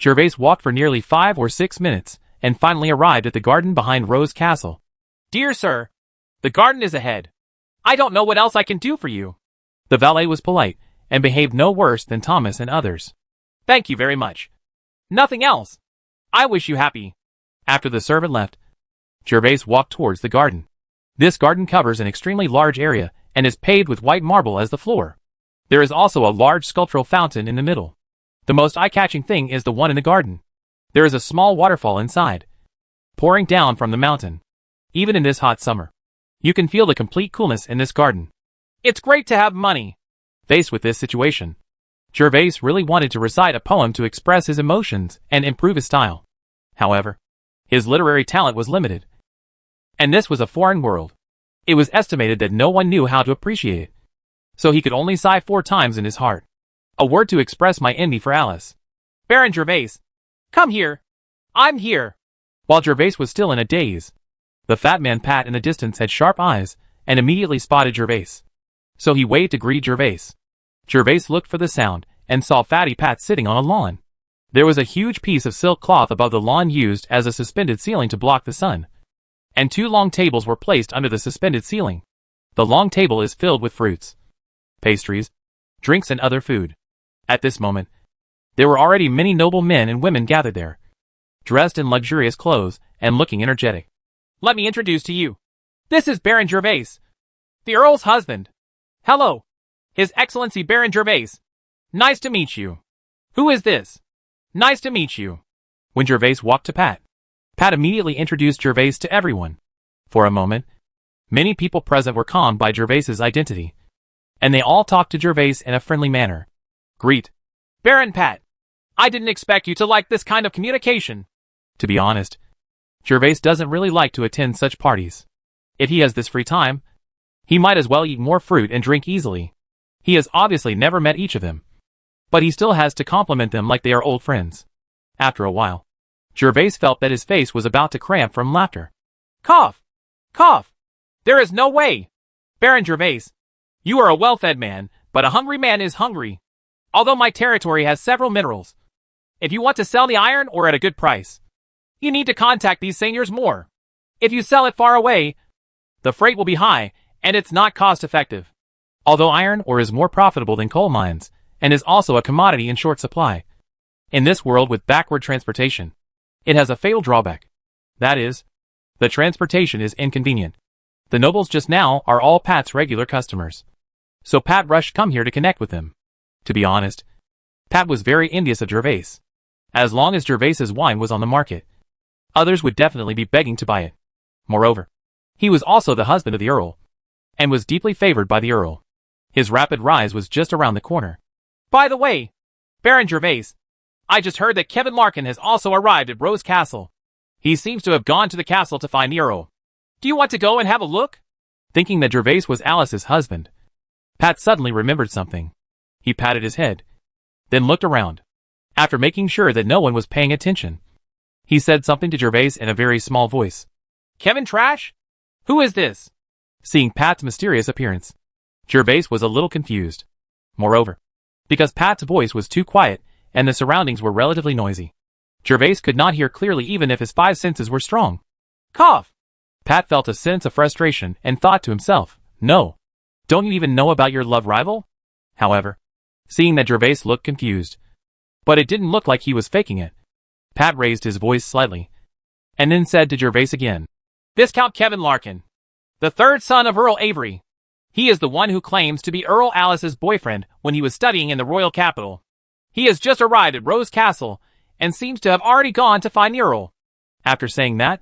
Gervais walked for nearly 5 or 6 minutes, and finally arrived at the garden behind Rose Castle. Dear sir, the garden is ahead. I don't know what else I can do for you. The valet was polite, and behaved no worse than Thomas and others. Thank you very much. Nothing else. I wish you happy. After the servant left, Gervais walked towards the garden. This garden covers an extremely large area, and is paved with white marble as the floor. There is also a large sculptural fountain in the middle. The most eye-catching thing is the one in the garden. There is a small waterfall inside, pouring down from the mountain. Even in this hot summer, you can feel the complete coolness in this garden. It's great to have money. Faced with this situation, Gervais really wanted to recite a poem to express his emotions and improve his style. However, his literary talent was limited, and this was a foreign world. It was estimated that no one knew how to appreciate it, so he could only sigh 4 times in his heart. A word to express my envy for Alice. Baron Gervais, come here. I'm here. While Gervais was still in a daze, the fat man Pat in the distance had sharp eyes and immediately spotted Gervais. So he waved to greet Gervais. Gervais looked for the sound and saw Fatty Pat sitting on a lawn. There was a huge piece of silk cloth above the lawn used as a suspended ceiling to block the sun, and 2 long tables were placed under the suspended ceiling. The long table is filled with fruits, pastries, drinks and other food. At this moment, there were already many noble men and women gathered there, dressed in luxurious clothes and looking energetic. Let me introduce to you. This is Baron Gervais, the Earl's husband. Hello, His Excellency Baron Gervais. Nice to meet you. Who is this? Nice to meet you. When Gervais walked to Pat, Pat immediately introduced Gervais to everyone. For a moment, many people present were calmed by Gervais's identity, and they all talked to Gervais in a friendly manner. Greet. Baron Pat, I didn't expect you to like this kind of communication. To be honest, Gervais doesn't really like to attend such parties. If he has this free time, he might as well eat more fruit and drink easily. He has obviously never met each of them, but he still has to compliment them like they are old friends. After a while, Gervais felt that his face was about to cramp from laughter. Cough! Cough! There is no way! Baron Gervais, you are a well-fed man, but a hungry man is hungry. Although my territory has several minerals, if you want to sell the iron ore at a good price, you need to contact these seigneurs more. If you sell it far away, the freight will be high, and it's not cost-effective. Although iron ore is more profitable than coal mines, and is also a commodity in short supply, in this world with backward transportation, it has a fatal drawback. That is, the transportation is inconvenient. The nobles just now are all Pat's regular customers, so Pat rushed come here to connect with them. To be honest, Pat was very envious of Gervais. As long as Gervais's wine was on the market, others would definitely be begging to buy it. Moreover, he was also the husband of the Earl, and was deeply favored by the Earl. His rapid rise was just around the corner. By the way, Baron Gervais, I just heard that Kevin Larkin has also arrived at Rose Castle. He seems to have gone to the castle to find the Earl. Do you want to go and have a look? Thinking that Gervais was Alice's husband, Pat suddenly remembered something. He patted his head, then looked around. After making sure that no one was paying attention, he said something to Gervais in a very small voice. Kevin Trash? Who is this? Seeing Pat's mysterious appearance, Gervais was a little confused. Moreover, because Pat's voice was too quiet and the surroundings were relatively noisy, Gervais could not hear clearly even if his 5 senses were strong. Cough! Pat felt a sense of frustration and thought to himself, no. Don't you even know about your love rival? However, seeing that Gervais looked confused, but it didn't look like he was faking it, Pat raised his voice slightly, and then said to Gervais again, Viscount Kevin Larkin, the 3rd son of Earl Avery. He is the one who claims to be Earl Alice's boyfriend when he was studying in the royal capital. He has just arrived at Rose Castle, and seems to have already gone to find the Earl. After saying that,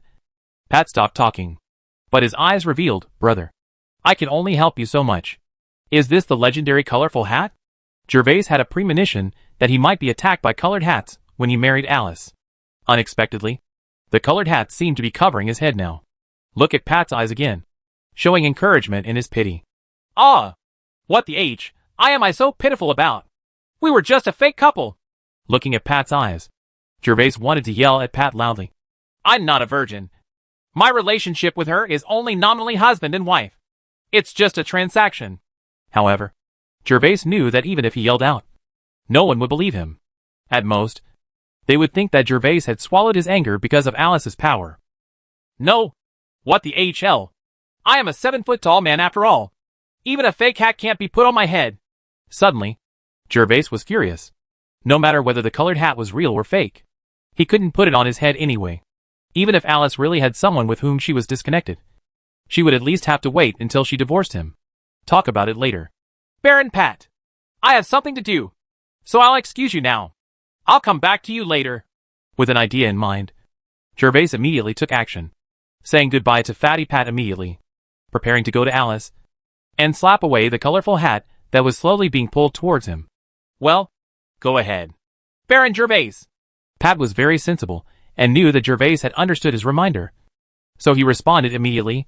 Pat stopped talking, but his eyes revealed, brother, I can only help you so much. Is this the legendary colorful hat? Gervais had a premonition that he might be attacked by colored hats when he married Alice. Unexpectedly, the colored hat seemed to be covering his head now. Look at Pat's eyes again, showing encouragement in his pity. Ah! What the H am I so pitiful about? We were just a fake couple. Looking at Pat's eyes, Gervais wanted to yell at Pat loudly. I'm not a virgin. My relationship with her is only nominally husband and wife. It's just a transaction. However, Gervais knew that even if he yelled out, no one would believe him. At most, they would think that Gervais had swallowed his anger because of Alice's power. No. What the HL? I am a 7-foot-tall man after all. Even a fake hat can't be put on my head. Suddenly, Gervais was furious. No matter whether the colored hat was real or fake, he couldn't put it on his head anyway. Even if Alice really had someone with whom she was disconnected, she would at least have to wait until she divorced him. Talk about it later. Baron Pat, I have something to do, so I'll excuse you now. I'll come back to you later. With an idea in mind, Gervais immediately took action, saying goodbye to Fatty Pat immediately, preparing to go to Alice and slap away the colorful hat that was slowly being pulled towards him. Well, go ahead, Baron Gervais. Pat was very sensible and knew that Gervais had understood his reminder, so he responded immediately,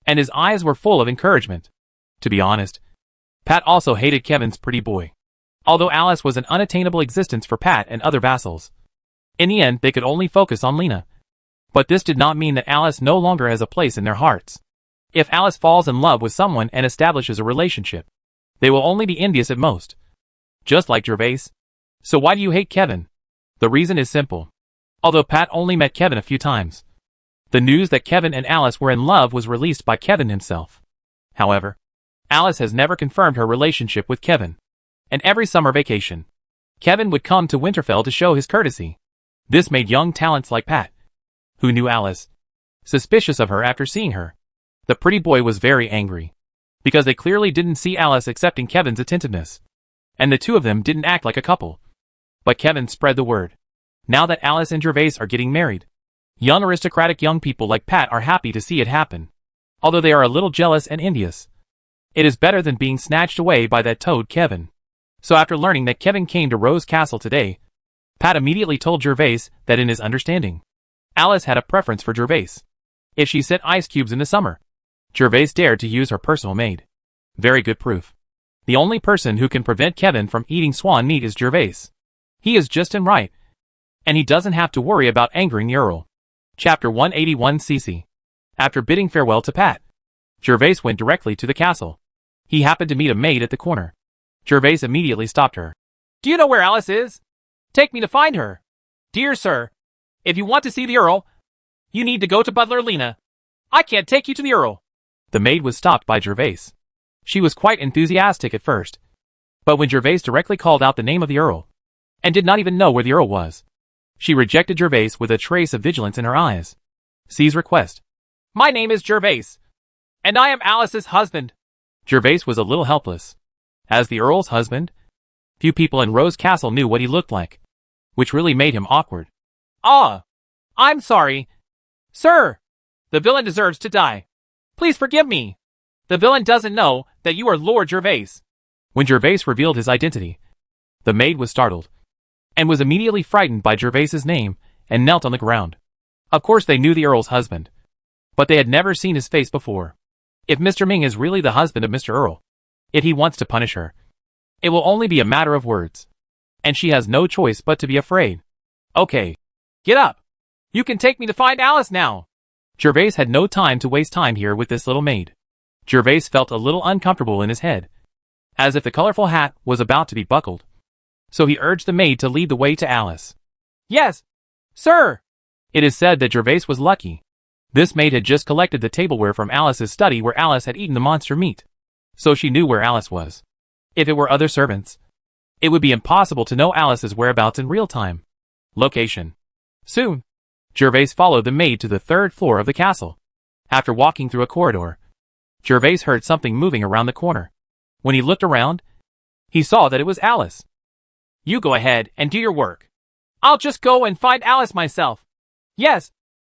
and his eyes were full of encouragement. To be honest, Pat also hated Kevin's pretty boy, although Alice was an unattainable existence for Pat and other vassals. In the end, they could only focus on Lena. But this did not mean that Alice no longer has a place in their hearts. If Alice falls in love with someone and establishes a relationship, they will only be envious at most. Just like Gervais. So why do you hate Kevin? The reason is simple. Although Pat only met Kevin a few times, the news that Kevin and Alice were in love was released by Kevin himself. However, Alice has never confirmed her relationship with Kevin. And every summer vacation, Kevin would come to Winterfell to show his courtesy. This made young talents like Pat, who knew Alice, suspicious of her after seeing her. The pretty boy was very angry, because they clearly didn't see Alice accepting Kevin's attentiveness, and the two of them didn't act like a couple. But Kevin spread the word. Now that Alice and Gervais are getting married, young aristocratic young people like Pat are happy to see it happen, although they are a little jealous and envious. It is better than being snatched away by that toad Kevin. So after learning that Kevin came to Rose Castle today, Pat immediately told Gervais that in his understanding, Alice had a preference for Gervais. If she sent ice cubes in the summer, Gervais dared to use her personal maid. Very good proof. The only person who can prevent Kevin from eating swan meat is Gervais. He is just and right, and he doesn't have to worry about angering the Earl. Chapter 181 CC. After bidding farewell to Pat, Gervais went directly to the castle. He happened to meet a maid at the corner. Gervais immediately stopped her. Do you know where Alice is? Take me to find her. Dear sir, if you want to see the Earl, you need to go to Butler Lena. I can't take you to the Earl. The maid was stopped by Gervais. She was quite enthusiastic at first, but when Gervais directly called out the name of the Earl, and did not even know where the Earl was, she rejected Gervais with a trace of vigilance in her eyes. C's request. My name is Gervais, and I am Alice's husband. Gervais was a little helpless. As the Earl's husband, few people in Rose Castle knew what he looked like, which really made him awkward. Ah, I'm sorry. Sir, the villain deserves to die. Please forgive me. The villain doesn't know that you are Lord Gervais. When Gervais revealed his identity, the maid was startled, and was immediately frightened by Gervais's name and knelt on the ground. Of course they knew the Earl's husband, but they had never seen his face before. If Mr. Ming is really the husband of Mr. Earl, if he wants to punish her, it will only be a matter of words, and she has no choice but to be afraid. Okay, get up. You can take me to find Alice now. Gervais had no time to waste time here with this little maid. Gervais felt a little uncomfortable in his head, as if the colorful hat was about to be buckled. So he urged the maid to lead the way to Alice. Yes, sir. It is said that Gervais was lucky. This maid had just collected the tableware from Alice's study where Alice had eaten the monster meat, so she knew where Alice was. If it were other servants, it would be impossible to know Alice's whereabouts in real time. Location. Soon, Gervais followed the maid to the 3rd floor of the castle. After walking through a corridor, Gervais heard something moving around the corner. When he looked around, he saw that it was Alice. You go ahead and do your work. I'll just go and find Alice myself. Yes,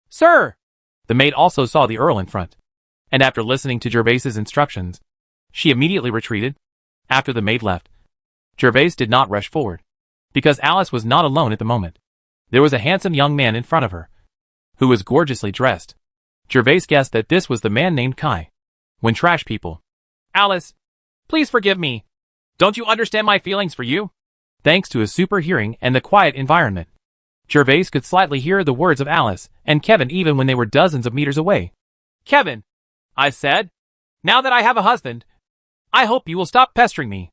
sir. The maid also saw the Earl in front, and after listening to Gervais's instructions, she immediately retreated. After the maid left, Gervais did not rush forward, because Alice was not alone at the moment. There was a handsome young man in front of her, who was gorgeously dressed. Gervais guessed that this was the man named Kai. When trash people. Alice, please forgive me. Don't you understand my feelings for you? Thanks to his super hearing and the quiet environment, Gervais could slightly hear the words of Alice and Kevin even when they were dozens of meters away. Kevin, I said, now that I have a husband, I hope you will stop pestering me.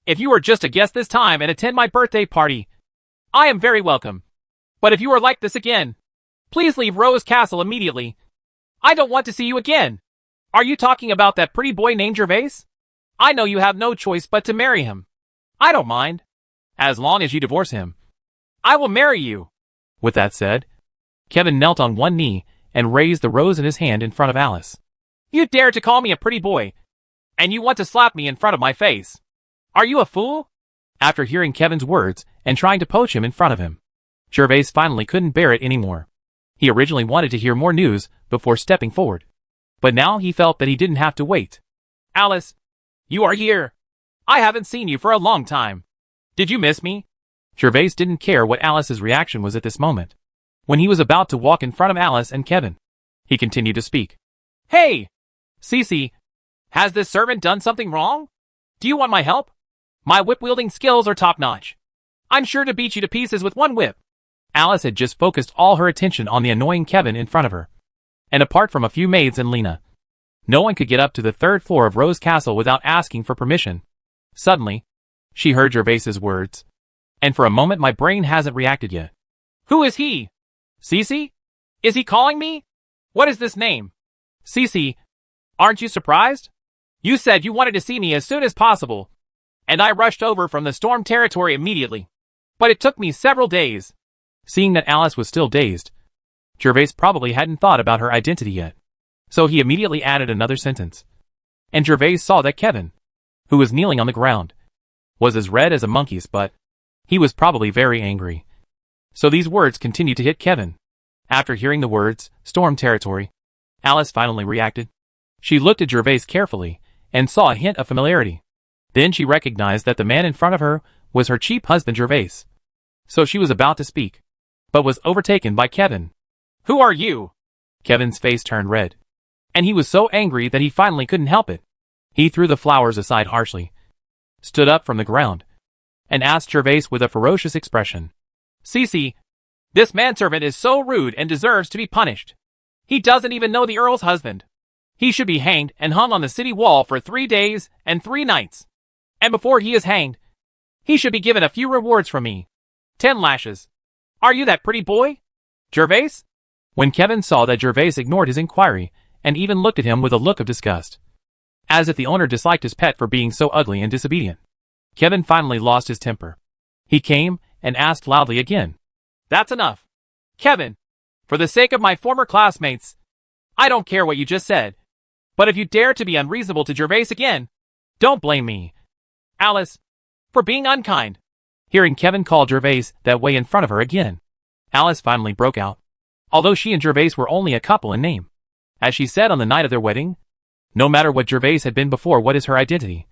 If you are just a guest this time and attend my birthday party, I am very welcome. But if you are like this again, please leave Rose Castle immediately. I don't want to see you again. Are you talking about that pretty boy named Gervais? I know you have no choice but to marry him. I don't mind. As long as you divorce him, I will marry you. With that said, Kevin knelt on one knee and raised the rose in his hand in front of Alice. You dare to call me a pretty boy, and you want to slap me in front of my face. Are you a fool? After hearing Kevin's words and trying to poach him in front of him, Gervais finally couldn't bear it anymore. He originally wanted to hear more news before stepping forward, but now he felt that he didn't have to wait. Alice, you are here. I haven't seen you for a long time. Did you miss me? Gervais didn't care what Alice's reaction was at this moment. When he was about to walk in front of Alice and Kevin, he continued to speak. Hey! Cece, has this servant done something wrong? Do you want my help? My whip-wielding skills are top-notch. I'm sure to beat you to pieces with one whip. Alice had just focused all her attention on the annoying Kevin in front of her. And apart from a few maids and Lena, no one could get up to the third floor of Rose Castle without asking for permission. Suddenly, she heard Gervais's words. And for a moment my brain hasn't reacted yet. Who is he? Cece? Is he calling me? What is this name? Cece, aren't you surprised? You said you wanted to see me as soon as possible, and I rushed over from the storm territory immediately. But it took me several days. Seeing that Alice was still dazed, Gervais probably hadn't thought about her identity yet. So he immediately added another sentence. And Gervais saw that Kevin, who was kneeling on the ground, was as red as a monkey's butt. He was probably very angry. So these words continued to hit Kevin. After hearing the words, storm territory, Alice finally reacted. She looked at Gervais carefully and saw a hint of familiarity. Then she recognized that the man in front of her was her cheap husband Gervais. So she was about to speak, but was overtaken by Kevin. Who are you? Kevin's face turned red, and he was so angry that he finally couldn't help it. He threw the flowers aside harshly, stood up from the ground, and asked Gervais with a ferocious expression. Cece, this manservant is so rude and deserves to be punished. He doesn't even know the Earl's husband. He should be hanged and hung on the city wall for 3 days and 3 nights. And before he is hanged, he should be given a few rewards from me. 10 lashes. Are you that pretty boy? Gervais? When Kevin saw that Gervais ignored his inquiry and even looked at him with a look of disgust, as if the owner disliked his pet for being so ugly and disobedient, Kevin finally lost his temper. He came and asked loudly again. That's enough. Kevin, for the sake of my former classmates, I don't care what you just said. But if you dare to be unreasonable to Gervais again, don't blame me, Alice, for being unkind. Hearing Kevin call Gervais that way in front of her again, Alice finally broke out. Although she and Gervais were only a couple in name, as she said on the night of their wedding, no matter what Gervais had been before, what is her identity?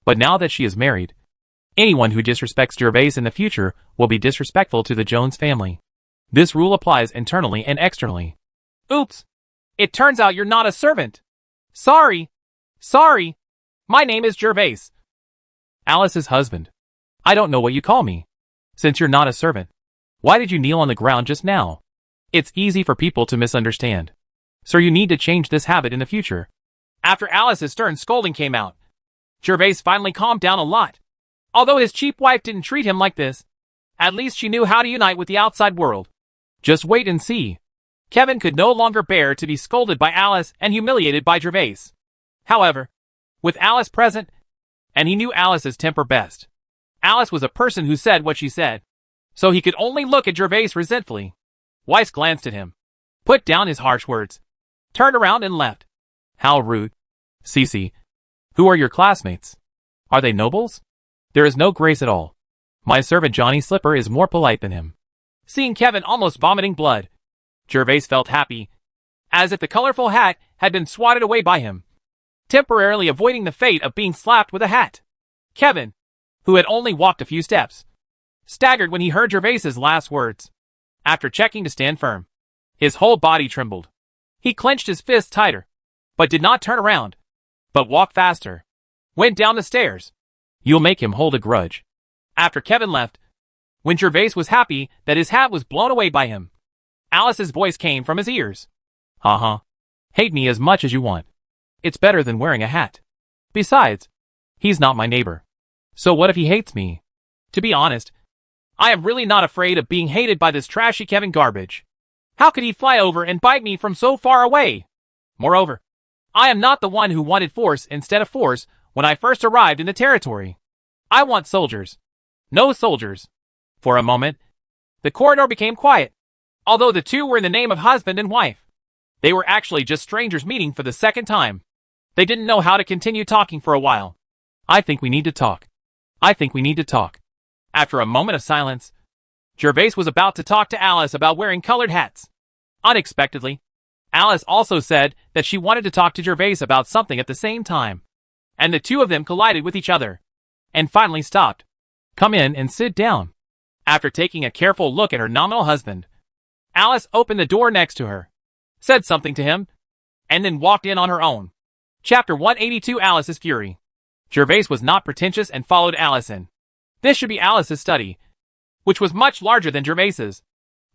But now that she is married, anyone who disrespects Gervais in the future will be disrespectful to the Jones family. This rule applies internally and externally. Oops. It turns out you're not a servant. Sorry. My name is Gervais. Alice's husband. I don't know what you call me. Since you're not a servant, why did you kneel on the ground just now? It's easy for people to misunderstand. Sir, you need to change this habit in the future. After Alice's stern scolding came out, Gervais finally calmed down a lot. Although his cheap wife didn't treat him like this, at least she knew how to unite with the outside world. Just wait and see. Kevin could no longer bear to be scolded by Alice and humiliated by Gervais. However, with Alice present, and he knew Alice's temper best, Alice was a person who said what she said, so he could only look at Gervais resentfully. Weiss glanced at him, put down his harsh words, turned around and left. How rude. Cece, who are your classmates? Are they nobles? There is no grace at all. My servant Johnny Slipper is more polite than him. Seeing Kevin almost vomiting blood, Gervais felt happy, as if the colorful hat had been swatted away by him, temporarily avoiding the fate of being slapped with a hat. Kevin, who had only walked a few steps, staggered when he heard Gervais's last words. After checking to stand firm, his whole body trembled. He clenched his fists tighter, but did not turn around, but walked faster. Went down the stairs. You'll make him hold a grudge. After Kevin left, when Gervais was happy that his hat was blown away by him, Alice's voice came from his ears. Hate me as much as you want. It's better than wearing a hat. Besides, he's not my neighbor. So what if he hates me? To be honest, I am really not afraid of being hated by this trashy Kevin garbage. How could he fly over and bite me from so far away? Moreover, I am not the one who wanted force instead of force when I first arrived in the territory. I want soldiers. No soldiers. For a moment, the corridor became quiet. Although the two were in the name of husband and wife, they were actually just strangers meeting for the second time. They didn't know how to continue talking for a while. I think we need to talk. After a moment of silence, Gervais was about to talk to Alice about wearing colored hats. Unexpectedly, Alice also said that she wanted to talk to Gervais about something at the same time. And the two of them collided with each other, and finally stopped. Come in and sit down. After taking a careful look at her nominal husband, Alice opened the door next to her, said something to him, and then walked in on her own. Chapter 182 Alice's Fury. Gervais was not pretentious and followed Alice in. This should be Alice's study, which was much larger than Gervais's.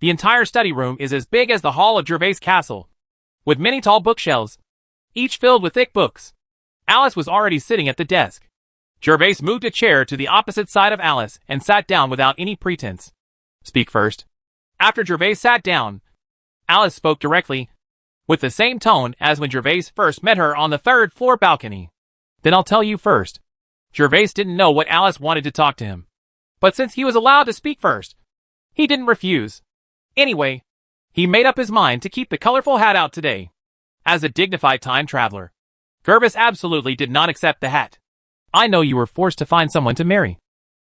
The entire study room is as big as the hall of Gervais' castle, with many tall bookshelves, each filled with thick books. Alice was already sitting at the desk. Gervais moved a chair to the opposite side of Alice and sat down without any pretense. Speak first. After Gervais sat down, Alice spoke directly, with the same tone as when Gervais first met her on the third-floor balcony. Then I'll tell you first. Gervais didn't know what Alice wanted to talk to him, but since he was allowed to speak first, he didn't refuse. Anyway, he made up his mind to keep the colorful hat out today. As a dignified time traveler, Gervais absolutely did not accept the hat. I know you were forced to find someone to marry,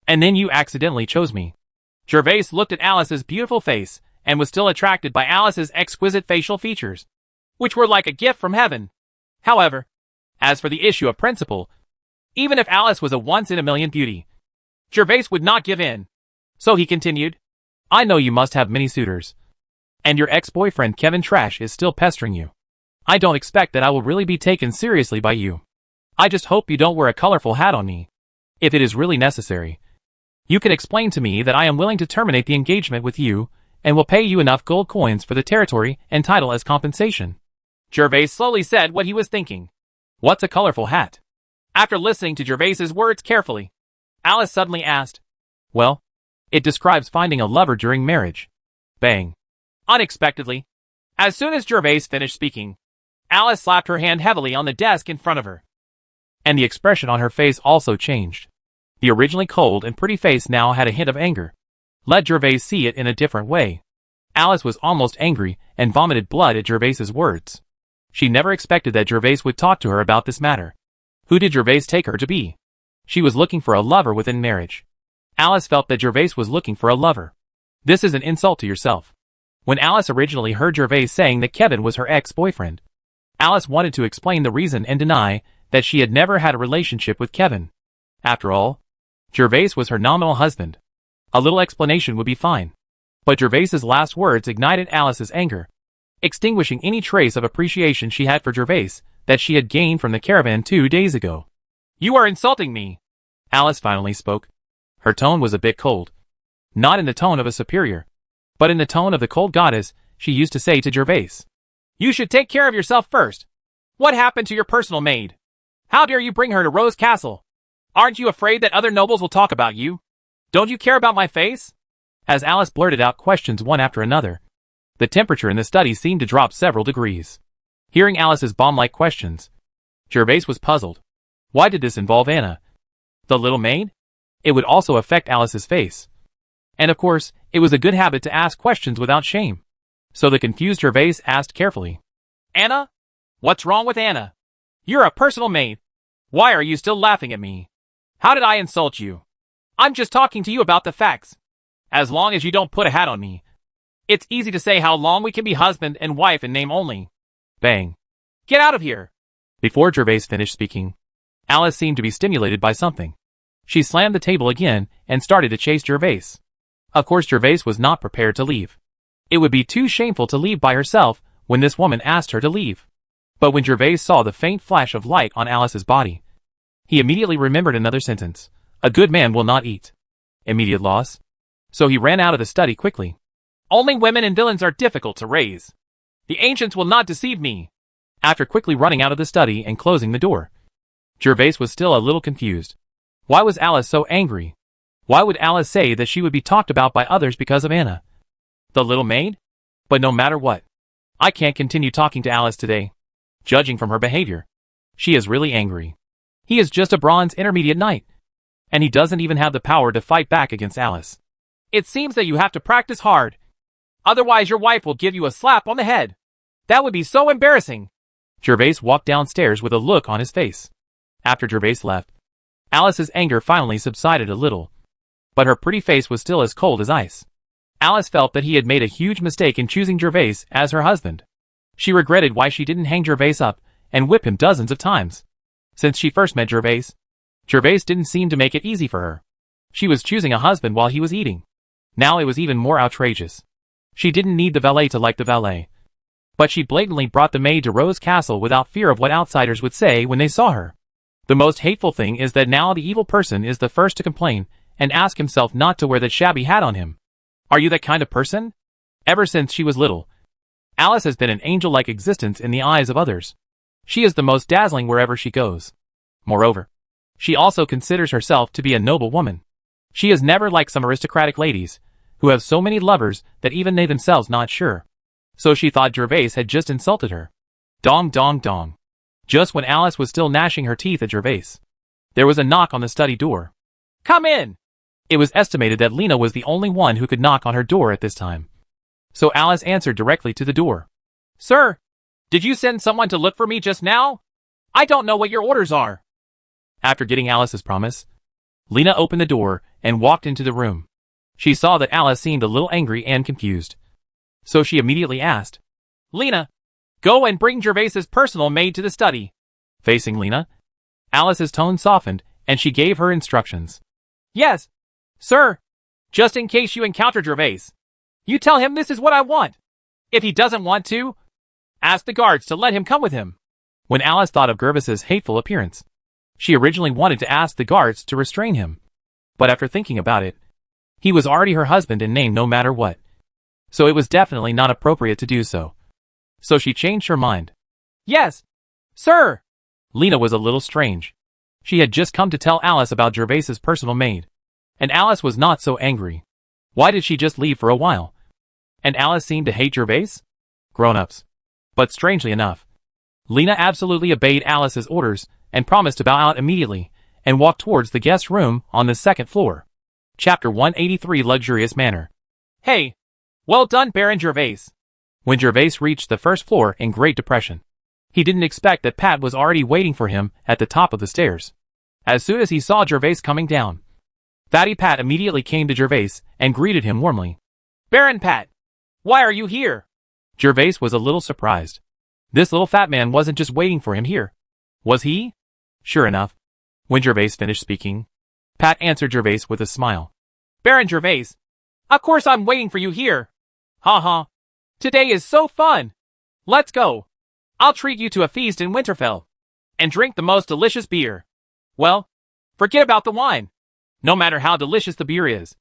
and then you accidentally chose me. Gervais looked at Alice's beautiful face and was still attracted by Alice's exquisite facial features, which were like a gift from heaven. However, as for the issue of principle, even if Alice was a once-in-a-million beauty, Gervais would not give in. So he continued, I know you must have many suitors, and your ex-boyfriend Kevin Trash is still pestering you. I don't expect that I will really be taken seriously by you. I just hope you don't wear a colorful hat on me. If it is really necessary, you can explain to me that I am willing to terminate the engagement with you and will pay you enough gold coins for the territory and title as compensation. Gervais slowly said what he was thinking. What's a colorful hat? After listening to Gervais's words carefully, Alice suddenly asked, Well, it describes finding a lover during marriage. Bang. Unexpectedly, as soon as Gervais finished speaking, Alice slapped her hand heavily on the desk in front of her. And the expression on her face also changed. The originally cold and pretty face now had a hint of anger. Let Gervais see it in a different way. Alice was almost angry and vomited blood at Gervais's words. She never expected that Gervais would talk to her about this matter. Who did Gervais take her to be? She was looking for a lover within marriage. Alice felt that Gervais was looking for a lover. This is an insult to yourself. When Alice originally heard Gervais saying that Kevin was her ex-boyfriend, Alice wanted to explain the reason and deny that she had never had a relationship with Kevin. After all, Gervais was her nominal husband. A little explanation would be fine. But Gervais's last words ignited Alice's anger, extinguishing any trace of appreciation she had for Gervais that she had gained from the caravan 2 days ago. You are insulting me. Alice finally spoke. Her tone was a bit cold. Not in the tone of a superior, but in the tone of the cold goddess she used to say to Gervais. You should take care of yourself first. What happened to your personal maid? How dare you bring her to Rose Castle? Aren't you afraid that other nobles will talk about you? Don't you care about my face? As Alice blurted out questions one after another, the temperature in the study seemed to drop several degrees. Hearing Alice's bomb-like questions, Gervais was puzzled. Why did this involve Anna? The little maid? It would also affect Alice's face. And of course, it was a good habit to ask questions without shame. So the confused Gervais asked carefully. Anna? What's wrong with Anna? You're a personal maid. Why are you still laughing at me? How did I insult you? I'm just talking to you about the facts. As long as you don't put a hat on me, it's easy to say how long we can be husband and wife in name only. Bang. Get out of here. Before Gervais finished speaking, Alice seemed to be stimulated by something. She slammed the table again and started to chase Gervais. Of course Gervais was not prepared to leave. It would be too shameful to leave by herself when this woman asked her to leave. But when Gervais saw the faint flash of light on Alice's body, he immediately remembered another sentence. A good man will not eat. Immediate loss. So he ran out of the study quickly. Only women and villains are difficult to raise. The ancients will not deceive me. After quickly running out of the study and closing the door, Gervais was still a little confused. Why was Alice so angry? Why would Alice say that she would be talked about by others because of Anna, the little maid? But no matter what, I can't continue talking to Alice today. Judging from her behavior, she is really angry. He is just a bronze intermediate knight, and he doesn't even have the power to fight back against Alice. It seems that you have to practice hard. Otherwise your wife will give you a slap on the head. That would be so embarrassing. Gervais walked downstairs with a look on his face. After Gervais left, Alice's anger finally subsided a little, but her pretty face was still as cold as ice. Alice felt that he had made a huge mistake in choosing Gervais as her husband. She regretted why she didn't hang Gervais up and whip him dozens of times. Since she first met Gervais, Gervais didn't seem to make it easy for her. She was choosing a husband while he was eating. Now it was even more outrageous. She didn't need the valet to like the valet, but she blatantly brought the maid to Rose Castle without fear of what outsiders would say when they saw her. The most hateful thing is that now the evil person is the first to complain and ask himself not to wear that shabby hat on him. Are you that kind of person? Ever since she was little, Alice has been an angel-like existence in the eyes of others. She is the most dazzling wherever she goes. Moreover, she also considers herself to be a noble woman. She is never like some aristocratic ladies, who have so many lovers that even they themselves not sure. So she thought Gervais had just insulted her. Dong dong dong. Just when Alice was still gnashing her teeth at Gervais, there was a knock on the study door. Come in! It was estimated that Lena was the only one who could knock on her door at this time. So Alice answered directly to the door. Sir, did you send someone to look for me just now? I don't know what your orders are. After getting Alice's promise, Lena opened the door and walked into the room. She saw that Alice seemed a little angry and confused. So she immediately asked, Lena, go and bring Gervais's personal maid to the study. Facing Lena, Alice's tone softened and she gave her instructions. Yes, sir. Just in case you encounter Gervais, you tell him this is what I want. If he doesn't want to, ask the guards to let him come with him. When Alice thought of Gervais's hateful appearance, she originally wanted to ask the guards to restrain him. But after thinking about it, he was already her husband in name no matter what. So it was definitely not appropriate to do so. So she changed her mind. Yes, sir. Lena was a little strange. She had just come to tell Alice about Gervais's personal maid. And Alice was not so angry. Why did she just leave for a while? And Alice seemed to hate Gervais? Grown-ups. But strangely enough, Lena absolutely obeyed Alice's orders and promised to bow out immediately and walk towards the guest room on the second floor. Chapter 183 Luxurious Manor. Hey, well done, Baron Gervais. When Gervais reached the first floor in Great Depression, he didn't expect that Pat was already waiting for him at the top of the stairs. As soon as he saw Gervais coming down, Fatty Pat immediately came to Gervais and greeted him warmly. Baron Pat, why are you here? Gervais was a little surprised. This little fat man wasn't just waiting for him here. Was he? Sure enough, when Gervais finished speaking, Pat answered Gervais with a smile. Baron Gervais, of course I'm waiting for you here. Ha ha. Today is so fun. Let's go. I'll treat you to a feast in Winterfell. And drink the most delicious beer. Well, forget about the wine. No matter how delicious the beer is,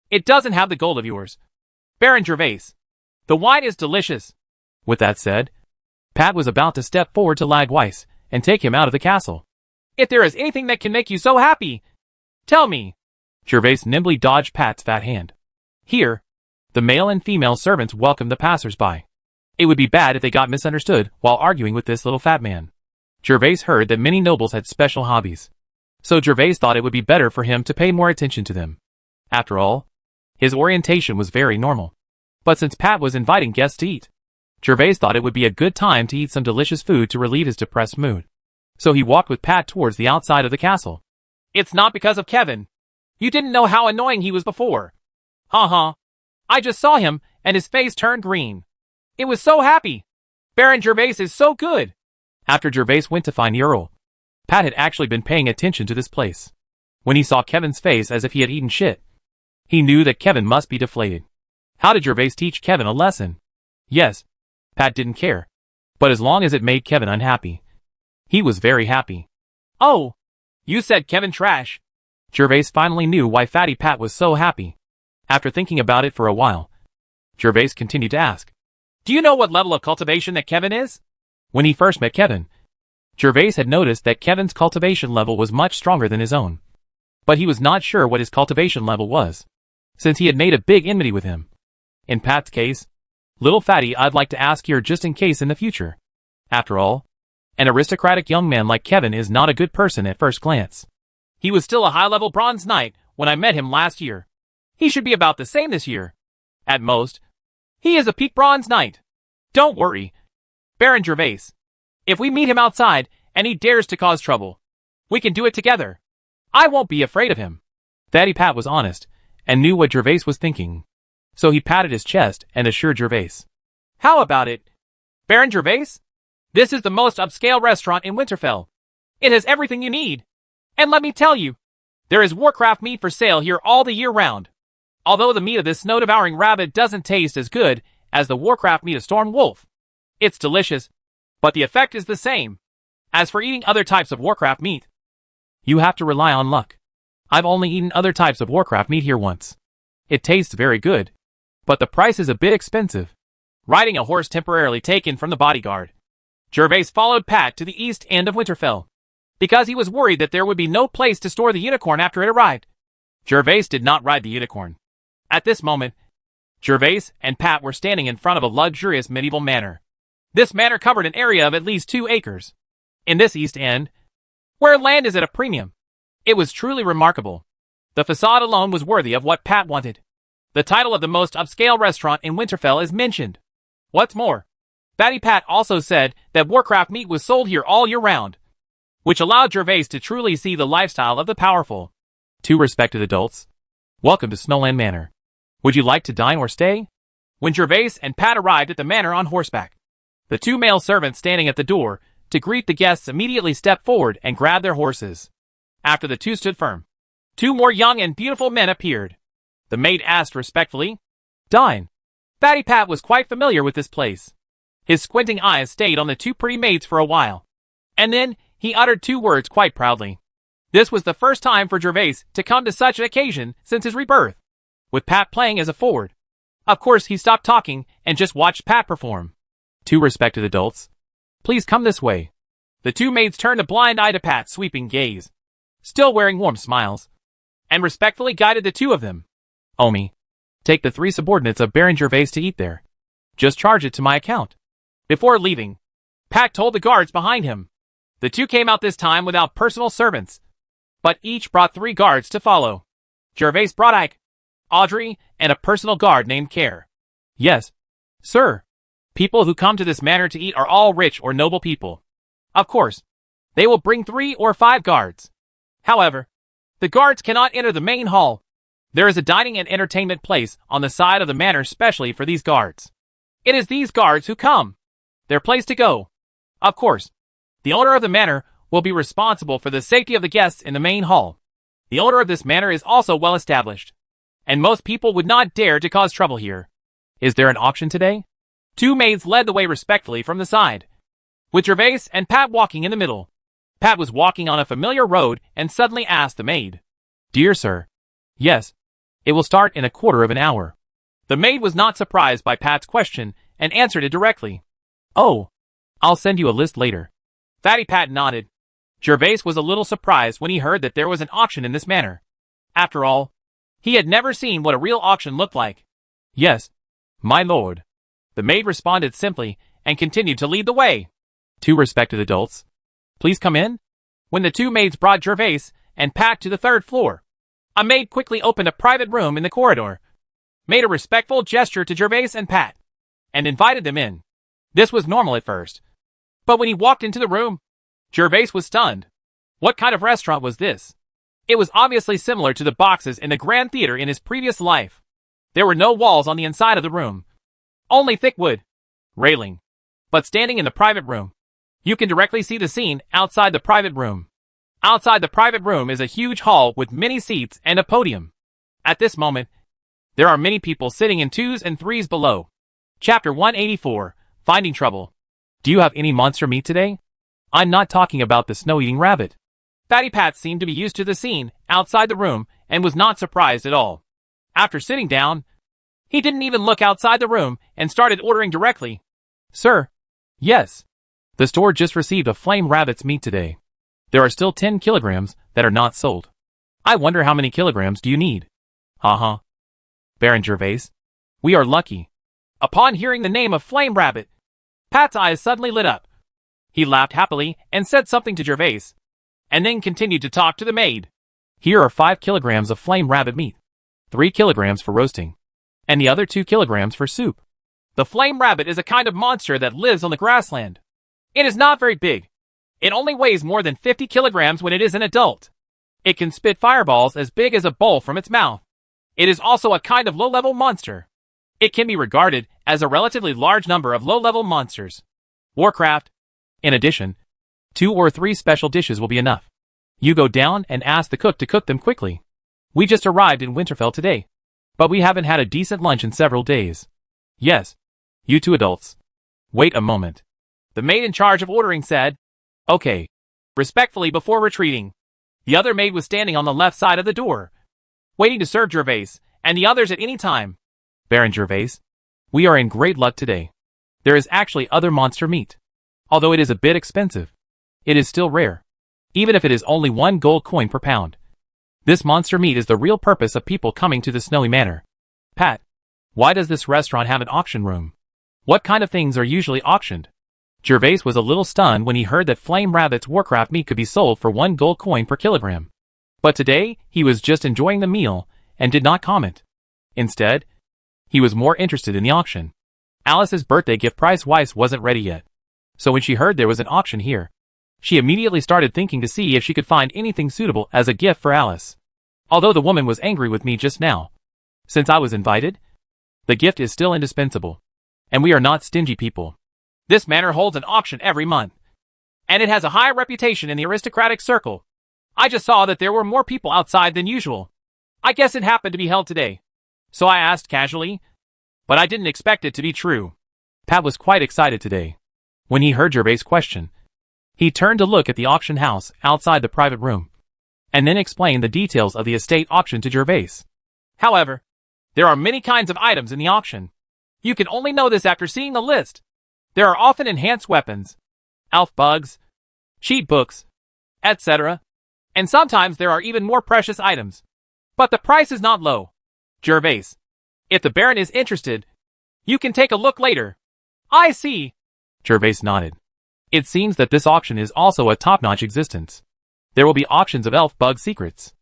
it doesn't have the gold of yours. Baron Gervais, the wine is delicious. With that said, Pat was about to step forward to Lad Weiss and take him out of the castle. If there is anything that can make you so happy, tell me. Gervais nimbly dodged Pat's fat hand. Here, the male and female servants welcomed the passers-by. It would be bad if they got misunderstood while arguing with this little fat man. Gervais heard that many nobles had special hobbies, so Gervais thought it would be better for him to pay more attention to them. After all, his orientation was very normal. But since Pat was inviting guests to eat, Gervais thought it would be a good time to eat some delicious food to relieve his depressed mood. So he walked with Pat towards the outside of the castle. It's not because of Kevin. You didn't know how annoying he was before. Ha ha. I just saw him, and his face turned green. It was so happy. Baron Gervais is so good. After Gervais went to find the Earl, Pat had actually been paying attention to this place. When he saw Kevin's face as if he had eaten shit, he knew that Kevin must be deflated. How did Gervais teach Kevin a lesson? Yes, Pat didn't care. But as long as it made Kevin unhappy, he was very happy. Oh, you said Kevin trash. Gervais finally knew why Fatty Pat was so happy. After thinking about it for a while, Gervais continued to ask, Do you know what level of cultivation that Kevin is? When he first met Kevin, Gervais had noticed that Kevin's cultivation level was much stronger than his own. But he was not sure what his cultivation level was, since he had made a big enmity with him. In Pat's case, little Fatty, I'd like to ask here just in case in the future. After all, an aristocratic young man like Kevin is not a good person at first glance. He was still a high-level bronze knight when I met him last year. He should be about the same this year. At most, he is a peak bronze knight. Don't worry, Baron Gervais. If we meet him outside and he dares to cause trouble, we can do it together. I won't be afraid of him. Fatty Pat was honest and knew what Gervais was thinking. So he patted his chest and assured Gervais. How about it, Baron Gervais? This is the most upscale restaurant in Winterfell. It has everything you need. And let me tell you, there is Warcraft meat for sale here all the year round. Although the meat of this snow-devouring rabbit doesn't taste as good as the Warcraft meat of Storm Wolf. It's delicious, but the effect is the same. As for eating other types of Warcraft meat, you have to rely on luck. I've only eaten other types of Warcraft meat here once. It tastes very good, but the price is a bit expensive. Riding a horse temporarily taken from the bodyguard, Gervais followed Pat to the east end of Winterfell, because he was worried that there would be no place to store the unicorn after it arrived. Gervais did not ride the unicorn. At this moment, Gervais and Pat were standing in front of a luxurious medieval manor. This manor covered an area of at least 2 acres. In this east end, where land is at a premium, it was truly remarkable. The facade alone was worthy of what Pat wanted. The title of the most upscale restaurant in Winterfell is mentioned. What's more, Fatty Pat also said that Warcraft meat was sold here all year round, which allowed Gervais to truly see the lifestyle of the powerful. 2 respected adults, welcome to Snowland Manor. Would you like to dine or stay? When Gervais and Pat arrived at the manor on horseback, the 2 male servants standing at the door to greet the guests immediately stepped forward and grabbed their horses. After the 2 stood firm, 2 more young and beautiful men appeared. The maid asked respectfully, Dine. Fatty Pat was quite familiar with this place. His squinting eyes stayed on the 2 pretty maids for a while, and then he uttered 2 words quite proudly. This was the first time for Gervais to come to such an occasion since his rebirth, with Pat playing as a forward. Of course, he stopped talking and just watched Pat perform. 2 respected adults, please come this way. The 2 maids turned a blind eye to Pat's sweeping gaze, still wearing warm smiles, and respectfully guided the 2 of them. Omi, take the 3 subordinates of Baron Gervais to eat there. Just charge it to my account. Before leaving, Pat told the guards behind him. The 2 came out this time without personal servants, but each brought 3 guards to follow. Gervais brought Ike, Audrey, and a personal guard named Care. Yes, sir. People who come to this manor to eat are all rich or noble people. Of course, they will bring 3 or 5 guards. However, the guards cannot enter the main hall. There is a dining and entertainment place on the side of the manor specially for these guards. It is these guards who come. Their place to go. Of course, the owner of the manor will be responsible for the safety of the guests in the main hall. The owner of this manor is also well established, and most people would not dare to cause trouble here. Is there an auction today? 2 maids led the way respectfully from the side, with Gervais and Pat walking in the middle. Pat was walking on a familiar road and suddenly asked the maid, Dear sir. Yes. It will start in a quarter of an hour. The maid was not surprised by Pat's question and answered it directly. Oh, I'll send you a list later. Fatty Pat nodded. Gervais was a little surprised when he heard that there was an auction in this manor. After all, he had never seen what a real auction looked like. Yes, my lord. The maid responded simply and continued to lead the way. 2 respected adults, please come in. When the 2 maids brought Gervais and Pat to the 3rd floor, a maid quickly opened a private room in the corridor, made a respectful gesture to Gervais and Pat, and invited them in. This was normal at first, but when he walked into the room, Gervais was stunned. What kind of restaurant was this? It was obviously similar to the boxes in the Grand Theater in his previous life. There were no walls on the inside of the room, only thick wood railing. But standing in the private room, you can directly see the scene outside the private room. Outside the private room is a huge hall with many seats and a podium. At this moment, there are many people sitting in 2s and 3s below. Chapter 184, Finding trouble. Do you have any monster meat today? I'm not talking about the snow-eating rabbit. Fatty Pat seemed to be used to the scene outside the room and was not surprised at all. After sitting down, he didn't even look outside the room and started ordering directly. Sir. Yes. The store just received a flame rabbit's meat today. There are still 10 kilograms that are not sold. I wonder how many kilograms do you need? Uh-huh. Baron Gervais. We are lucky. Upon hearing the name of Flame Rabbit, Pat's eyes suddenly lit up. He laughed happily and said something to Gervais, and then continued to talk to the maid. Here are 5 kilograms of flame rabbit meat, 3 kilograms for roasting, and the other 2 kilograms for soup. The flame rabbit is a kind of monster that lives on the grassland. It is not very big. It only weighs more than 50 kilograms when it is an adult. It can spit fireballs as big as a bowl from its mouth. It is also a kind of low-level monster. It can be regarded as a relatively large number of low-level monsters. Warcraft. In addition, 2 or 3 special dishes will be enough. You go down and ask the cook to cook them quickly. We just arrived in Winterfell today, but we haven't had a decent lunch in several days. Yes. You 2 adults. Wait a moment. The maid in charge of ordering said, Okay. Respectfully before retreating. The other maid was standing on the left side of the door, waiting to serve Gervais and the others at any time. Baron Gervais, we are in great luck today. There is actually other monster meat. Although it is a bit expensive, it is still rare, even if it is only 1 gold coin per pound. This monster meat is the real purpose of people coming to the Snowy Manor. Pat, why does this restaurant have an auction room? What kind of things are usually auctioned? Gervais was a little stunned when he heard that Flame Rabbit's Warcraft meat could be sold for 1 gold coin per kilogram. But today, he was just enjoying the meal and did not comment. Instead, he was more interested in the auction. Alice's birthday gift price-wise wasn't ready yet. So when she heard there was an auction here, she immediately started thinking to see if she could find anything suitable as a gift for Alice. Although the woman was angry with me just now, since I was invited, the gift is still indispensable. And we are not stingy people. This manor holds an auction every month, and it has a high reputation in the aristocratic circle. I just saw that there were more people outside than usual. I guess it happened to be held today. So I asked casually, but I didn't expect it to be true. Pat was quite excited today. When he heard Gervais' question, he turned to look at the auction house outside the private room, and then explained the details of the estate auction to Gervais. However, there are many kinds of items in the auction. You can only know this after seeing the list. There are often enhanced weapons, elf bugs, cheat books, etc. And sometimes there are even more precious items. But the price is not low. Gervais, if the Baron is interested, you can take a look later. I see. Gervais nodded. It seems that this auction is also a top-notch existence. There will be auctions of elf bug secrets.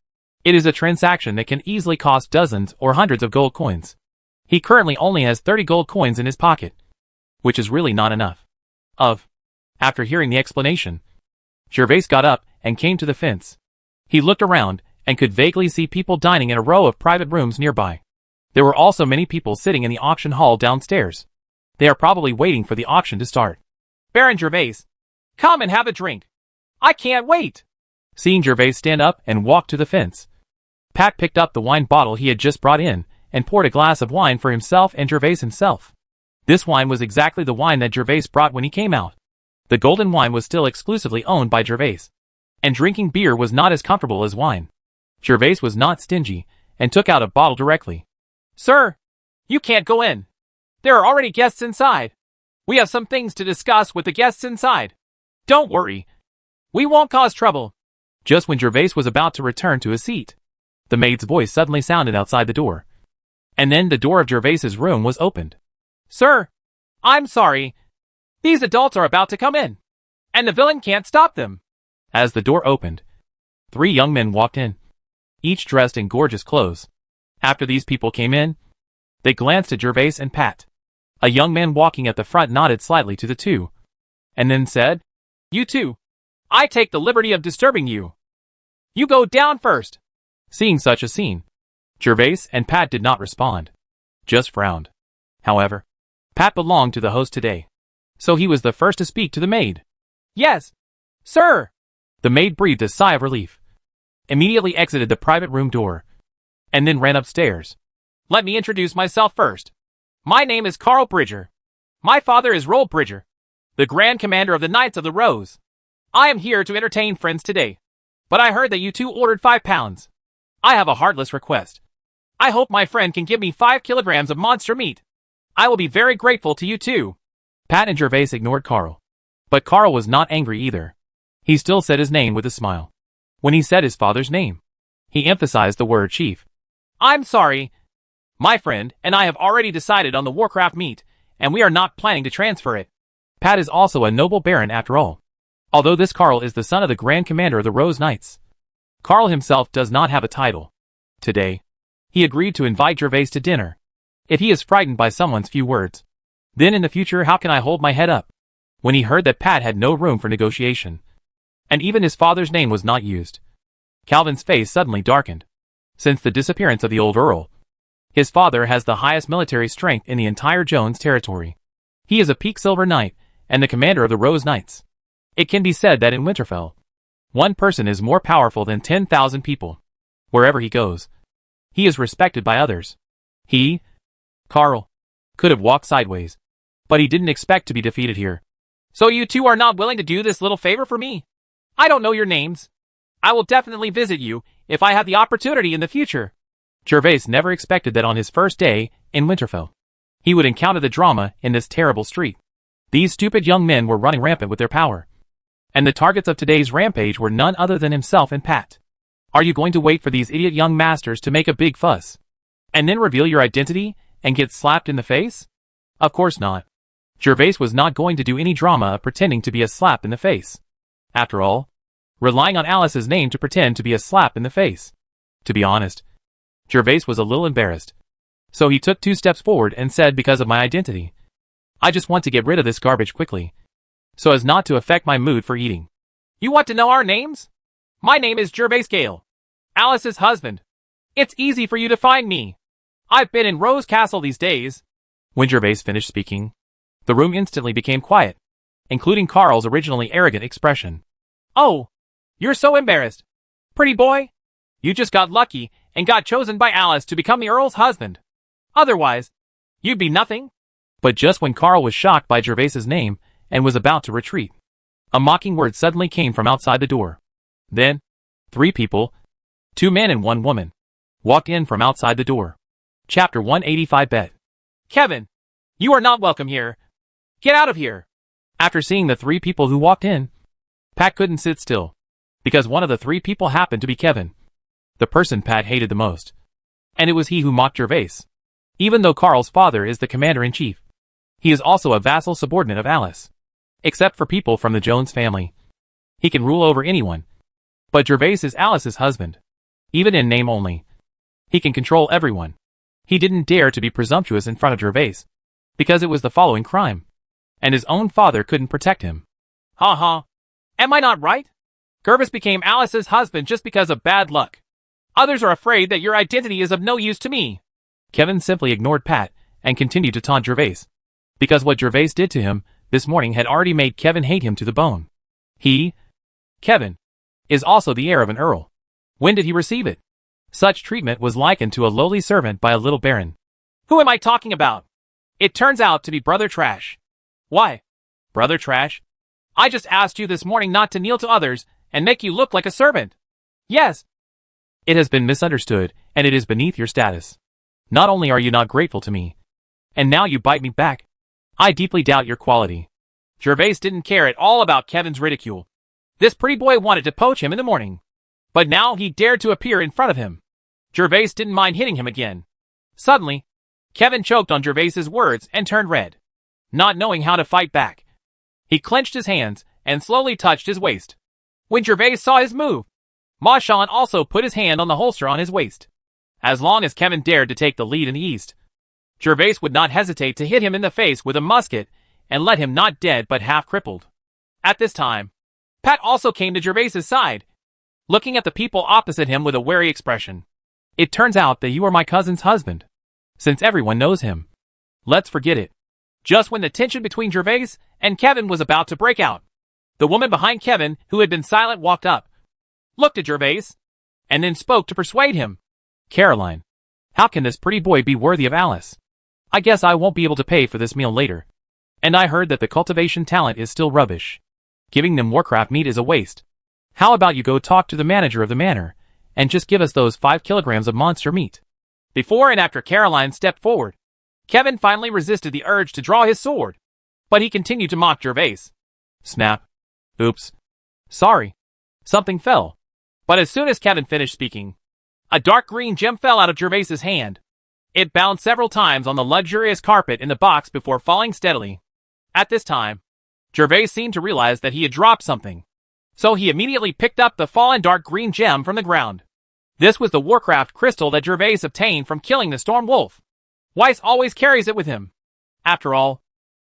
It is a transaction that can easily cost dozens or hundreds of gold coins. He currently only has 30 gold coins in his pocket, which is really not enough. After hearing the explanation, Gervais got up and came to the fence. He looked around and could vaguely see people dining in a row of private rooms nearby. There were also many people sitting in the auction hall downstairs. They are probably waiting for the auction to start. Baron Gervais, come and have a drink. I can't wait. Seeing Gervais stand up and walk to the fence, Pat picked up the wine bottle he had just brought in and poured a glass of wine for himself and Gervais himself. This wine was exactly the wine that Gervais brought when he came out. The golden wine was still exclusively owned by Gervais, and drinking beer was not as comfortable as wine. Gervais was not stingy and took out a bottle directly. Sir, you can't go in. There are already guests inside. We have some things to discuss with the guests inside. Don't worry. We won't cause trouble. Just when Gervais was about to return to his seat, the maid's voice suddenly sounded outside the door. And then the door of Gervais's room was opened. Sir, I'm sorry. These adults are about to come in, and the villain can't stop them. As the door opened, 3 young men walked in, each dressed in gorgeous clothes. After these people came in, they glanced at Gervais and Pat. A young man walking at the front nodded slightly to the 2, and then said, You two, I take the liberty of disturbing you. You go down first. Seeing such a scene, Gervais and Pat did not respond, just frowned. However, Pat belonged to the host today, so he was the first to speak to the maid. Yes, sir. The maid breathed a sigh of relief, immediately exited the private room door, and then ran upstairs. Let me introduce myself first. My name is Carl Bridger. My father is Roll Bridger, the Grand Commander of the Knights of the Rose. I am here to entertain friends today. But I heard that you two ordered 5 pounds. I have a heartless request. I hope my friend can give me 5 kilograms of monster meat. I will be very grateful to you too. Pat and Gervais ignored Carl. But Carl was not angry either. He still said his name with a smile. When he said his father's name, he emphasized the word chief. I'm sorry. My friend and I have already decided on the Warcraft meat, and we are not planning to transfer it. Pat is also a noble baron after all. Although this Carl is the son of the Grand Commander of the Rose Knights, Carl himself does not have a title. Today, he agreed to invite Gervais to dinner. If he is frightened by someone's few words, then in the future how can I hold my head up? When he heard that Pat had no room for negotiation, and even his father's name was not used, Calvin's face suddenly darkened. Since the disappearance of the old Earl, his father has the highest military strength in the entire Jones territory. He is a peak silver knight, and the commander of the Rose Knights. It can be said that in Winterfell, one person is more powerful than 10,000 people. Wherever he goes, he is respected by others. He, Carl, could have walked sideways, but he didn't expect to be defeated here. So you two are not willing to do this little favor for me? I don't know your names. I will definitely visit you if I have the opportunity in the future. Gervais never expected that on his first day in Winterfell, he would encounter the drama in this terrible street. These stupid young men were running rampant with their power. And the targets of today's rampage were none other than himself and Pat. Are you going to wait for these idiot young masters to make a big fuss, and then reveal your identity and get slapped in the face? Of course not. Gervais was not going to do any drama of pretending to be a slap in the face. After all, relying on Alice's name to pretend to be a slap in the face. To be honest, Gervais was a little embarrassed. So he took 2 steps forward and said, because of my identity, I just want to get rid of this garbage quickly, so as not to affect my mood for eating. You want to know our names? My name is Gervais Gale, Alice's husband. It's easy for you to find me. I've been in Rose Castle these days. When Gervais finished speaking, the room instantly became quiet, including Carl's originally arrogant expression. Oh, you're so embarrassed. Pretty boy. You just got lucky and got chosen by Alice to become the Earl's husband. Otherwise, you'd be nothing. But just when Carl was shocked by Gervais's name and was about to retreat, a mocking word suddenly came from outside the door. Then, 3 people, 2 men and 1 woman, walked in from outside the door. Chapter 185 Bet. Kevin, you are not welcome here. Get out of here. After seeing the 3 people who walked in, Pat couldn't sit still, because one of the 3 people happened to be Kevin, the person Pat hated the most. And it was he who mocked Gervais. Even though Carl's father is the commander-in-chief, he is also a vassal subordinate of Alice. Except for people from the Jones family, he can rule over anyone. But Gervais is Alice's husband. Even in name only, he can control everyone. He didn't dare to be presumptuous in front of Gervais, because it was the following crime, and his own father couldn't protect him. Ha ha. Am I not right? Gervais became Alice's husband just because of bad luck. Others are afraid that your identity is of no use to me. Kevin simply ignored Pat and continued to taunt Gervais, because what Gervais did to him this morning had already made Kevin hate him to the bone. He, Kevin, is also the heir of an earl. When did he receive it? Such treatment was likened to a lowly servant by a little baron. Who am I talking about? It turns out to be Brother Trash. Why? Brother Trash? I just asked you this morning not to kneel to others and make you look like a servant. Yes. It has been misunderstood, and it is beneath your status. Not only are you not grateful to me, and now you bite me back, I deeply doubt your quality. Gervais didn't care at all about Kevin's ridicule. This pretty boy wanted to poach him in the morning, but now he dared to appear in front of him. Gervais didn't mind hitting him again. Suddenly, Kevin choked on Gervais's words and turned red. Not knowing how to fight back, he clenched his hands and slowly touched his waist. When Gervais saw his move, Marshawn also put his hand on the holster on his waist. As long as Kevin dared to take the lead in the east, Gervais would not hesitate to hit him in the face with a musket and let him not dead but half crippled. At this time, Pat also came to Gervais's side, looking at the people opposite him with a wary expression. It turns out that you are my cousin's husband, since everyone knows him. Let's forget it. Just when the tension between Gervais and Kevin was about to break out, the woman behind Kevin, who had been silent, walked up, looked at Gervais, and then spoke to persuade him. Caroline, how can this pretty boy be worthy of Alice? I guess I won't be able to pay for this meal later. And I heard that the cultivation talent is still rubbish. Giving them Warcraft meat is a waste. How about you go talk to the manager of the manor, and just give us those 5 kilograms of monster meat? Before and after Caroline stepped forward, Kevin finally resisted the urge to draw his sword, but he continued to mock Gervais. Snap. Oops. Sorry. Something fell. But as soon as Kevin finished speaking, a dark green gem fell out of Gervais's hand. It bounced several times on the luxurious carpet in the box before falling steadily. At this time, Gervais seemed to realize that he had dropped something, so he immediately picked up the fallen dark green gem from the ground. This was the Warcraft crystal that Gervais obtained from killing the Storm Wolf. Weiss always carries it with him. After all,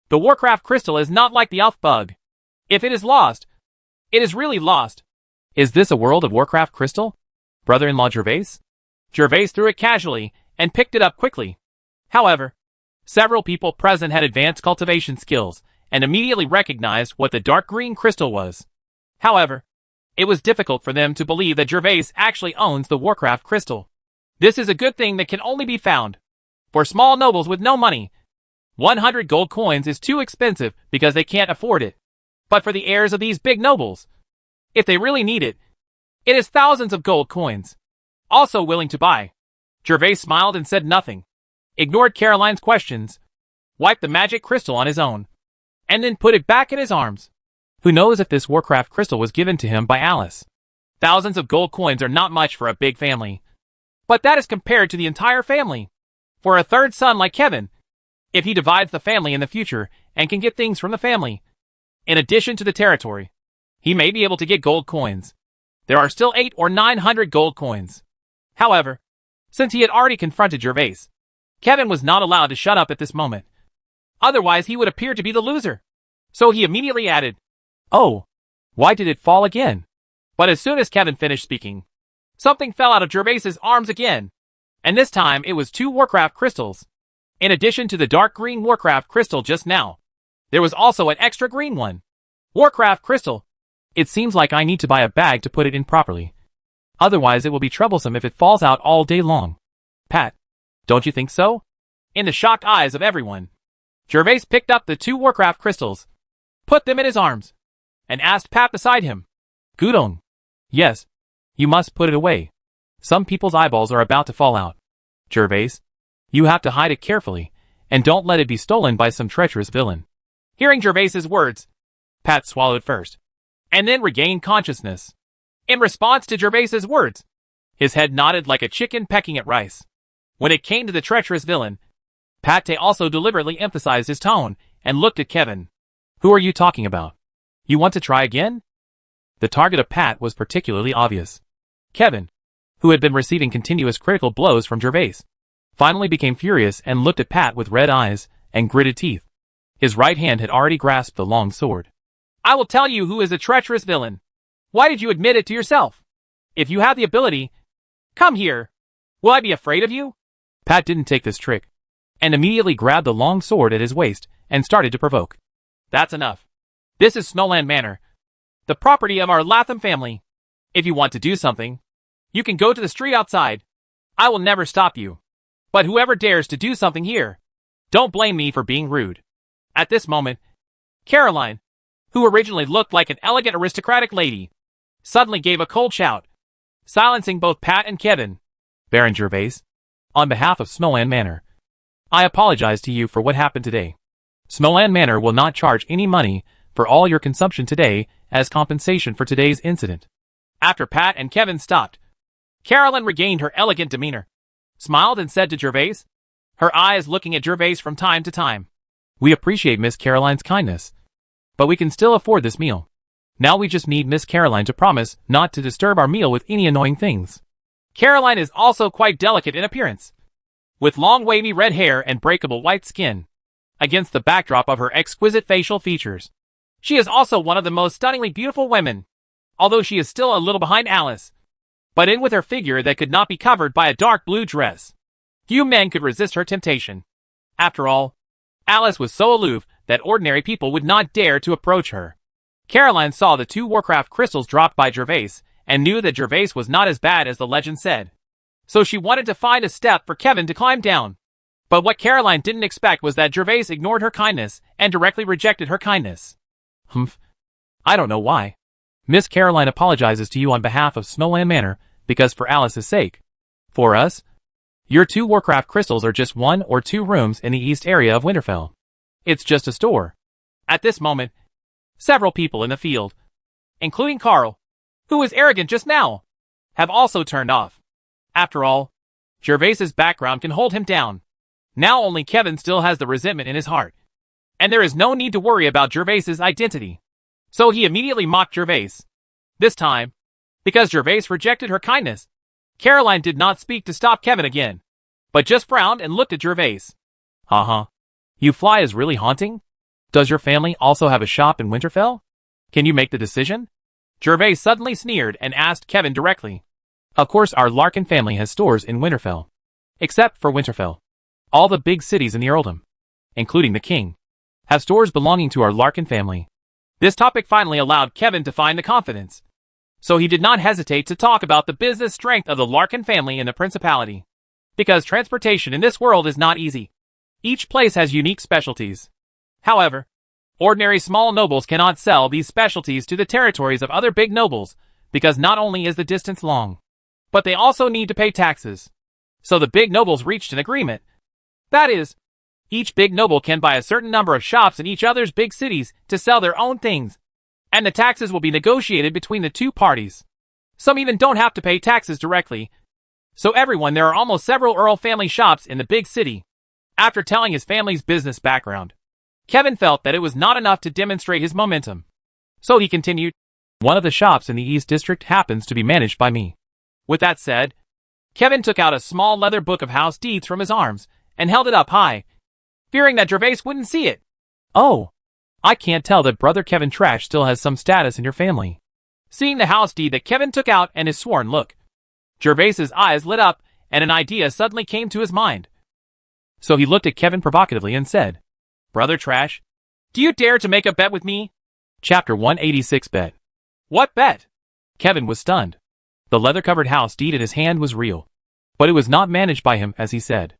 the Warcraft crystal is not like the elf bug. If it is lost, it is really lost. Is this a World of Warcraft crystal? Brother-in-law Gervais? Gervais threw it casually and picked it up quickly. However, several people present had advanced cultivation skills and immediately recognized what the dark green crystal was. However, it was difficult for them to believe that Gervais actually owns the Warcraft crystal. This is a good thing that can only be found for small nobles with no money. 100 gold coins is too expensive because they can't afford it. But for the heirs of these big nobles, if they really need it, it is thousands of gold coins. Also willing to buy. Gervais smiled and said nothing, ignored Caroline's questions, wiped the magic crystal on his own, and then put it back in his arms. Who knows if this Warcraft crystal was given to him by Alice? Thousands of gold coins are not much for a big family. But that is compared to the entire family. For a third son like Kevin, if he divides the family in the future and can get things from the family, in addition to the territory, he may be able to get gold coins. There are still 800 or 900 gold coins. However, since he had already confronted Gervais, Kevin was not allowed to shut up at this moment. Otherwise he would appear to be the loser. So he immediately added, "Oh, why did it fall again?" But as soon as Kevin finished speaking, something fell out of Gervais's arms again. And this time it was 2 Warcraft crystals. In addition to the dark green Warcraft crystal just now, there was also an extra green one. Warcraft crystal. It seems like I need to buy a bag to put it in properly. Otherwise it will be troublesome if it falls out all day long. Pat, don't you think so? In the shocked eyes of everyone, Gervais picked up the 2 Warcraft crystals, put them in his arms, and asked Pat beside him. Gudong. Yes. You must put it away. Some people's eyeballs are about to fall out. Gervais, you have to hide it carefully, and don't let it be stolen by some treacherous villain. Hearing Gervais's words, Pat swallowed first, and then regained consciousness. In response to Gervais's words, his head nodded like a chicken pecking at rice. When it came to the treacherous villain, Pat also deliberately emphasized his tone and looked at Kevin. Who are you talking about? You want to try again? The target of Pat was particularly obvious. Kevin, who had been receiving continuous critical blows from Gervais, finally became furious and looked at Pat with red eyes and gritted teeth. His right hand had already grasped the long sword. I will tell you who is the treacherous villain. Why did you admit it to yourself? If you have the ability, come here. Will I be afraid of you? Pat didn't take this trick, and immediately grabbed the long sword at his waist and started to provoke. That's enough. This is Snowland Manor, the property of our Latham family. If you want to do something, you can go to the street outside. I will never stop you. But whoever dares to do something here, don't blame me for being rude. At this moment, Caroline, who originally looked like an elegant aristocratic lady, suddenly gave a cold shout, silencing both Pat and Kevin. Baron Gervais, on behalf of Snowland Manor, I apologize to you for what happened today. Snowland Manor will not charge any money for all your consumption today as compensation for today's incident. After Pat and Kevin stopped, Caroline regained her elegant demeanor, smiled and said to Gervais, her eyes looking at Gervais from time to time. We appreciate Miss Caroline's kindness, but we can still afford this meal. Now we just need Miss Caroline to promise not to disturb our meal with any annoying things. Caroline is also quite delicate in appearance, with long wavy red hair and breakable white skin, against the backdrop of her exquisite facial features. She is also one of the most stunningly beautiful women, although she is still a little behind Alice, but in with her figure that could not be covered by a dark blue dress. Few men could resist her temptation. After all, Alice was so aloof that ordinary people would not dare to approach her. Caroline saw the 2 Warcraft crystals dropped by Gervais and knew that Gervais was not as bad as the legend said. So she wanted to find a step for Kevin to climb down. But what Caroline didn't expect was that Gervais ignored her kindness and directly rejected her kindness. Humph. I don't know why. Miss Caroline apologizes to you on behalf of Snowland Manor, because for Alice's sake. For us? Your 2 Warcraft crystals are just 1 or 2 rooms in the east area of Winterfell. It's just a store. At this moment, several people in the field, including Carl, who was arrogant just now, have also turned off. After all, Gervais's background can hold him down. Now only Kevin still has the resentment in his heart. And there is no need to worry about Gervais's identity. So he immediately mocked Gervais. This time, because Gervais rejected her kindness, Caroline did not speak to stop Kevin again, but just frowned and looked at Gervais. You fly is really haunting? Does your family also have a shop in Winterfell? Can you make the decision? Gervais suddenly sneered and asked Kevin directly. Of course our Larkin family has stores in Winterfell. Except for Winterfell. All the big cities in the earldom, including the king, have stores belonging to our Larkin family. This topic finally allowed Kevin to find the confidence. So he did not hesitate to talk about the business strength of the Larkin family in the Principality. Because transportation in this world is not easy. Each place has unique specialties. However, ordinary small nobles cannot sell these specialties to the territories of other big nobles, because not only is the distance long, but they also need to pay taxes. So the big nobles reached an agreement. That is, each big noble can buy a certain number of shops in each other's big cities to sell their own things, and the taxes will be negotiated between the 2 parties. Some even don't have to pay taxes directly. So there are almost several Earl family shops in the big city. After telling his family's business background, Kevin felt that it was not enough to demonstrate his momentum. So he continued, one of the shops in the East District happens to be managed by me. With that said, Kevin took out a small leather book of house deeds from his arms and held it up high, fearing that Gervais wouldn't see it. Oh, I can't tell that Brother Kevin Trash still has some status in your family. Seeing the house deed that Kevin took out and his sworn look, Gervais's eyes lit up and an idea suddenly came to his mind. So he looked at Kevin provocatively and said, Brother Trash, do you dare to make a bet with me? Chapter 186 Bet. What bet? Kevin was stunned. The leather-covered house deed in his hand was real. But it was not managed by him, as he said.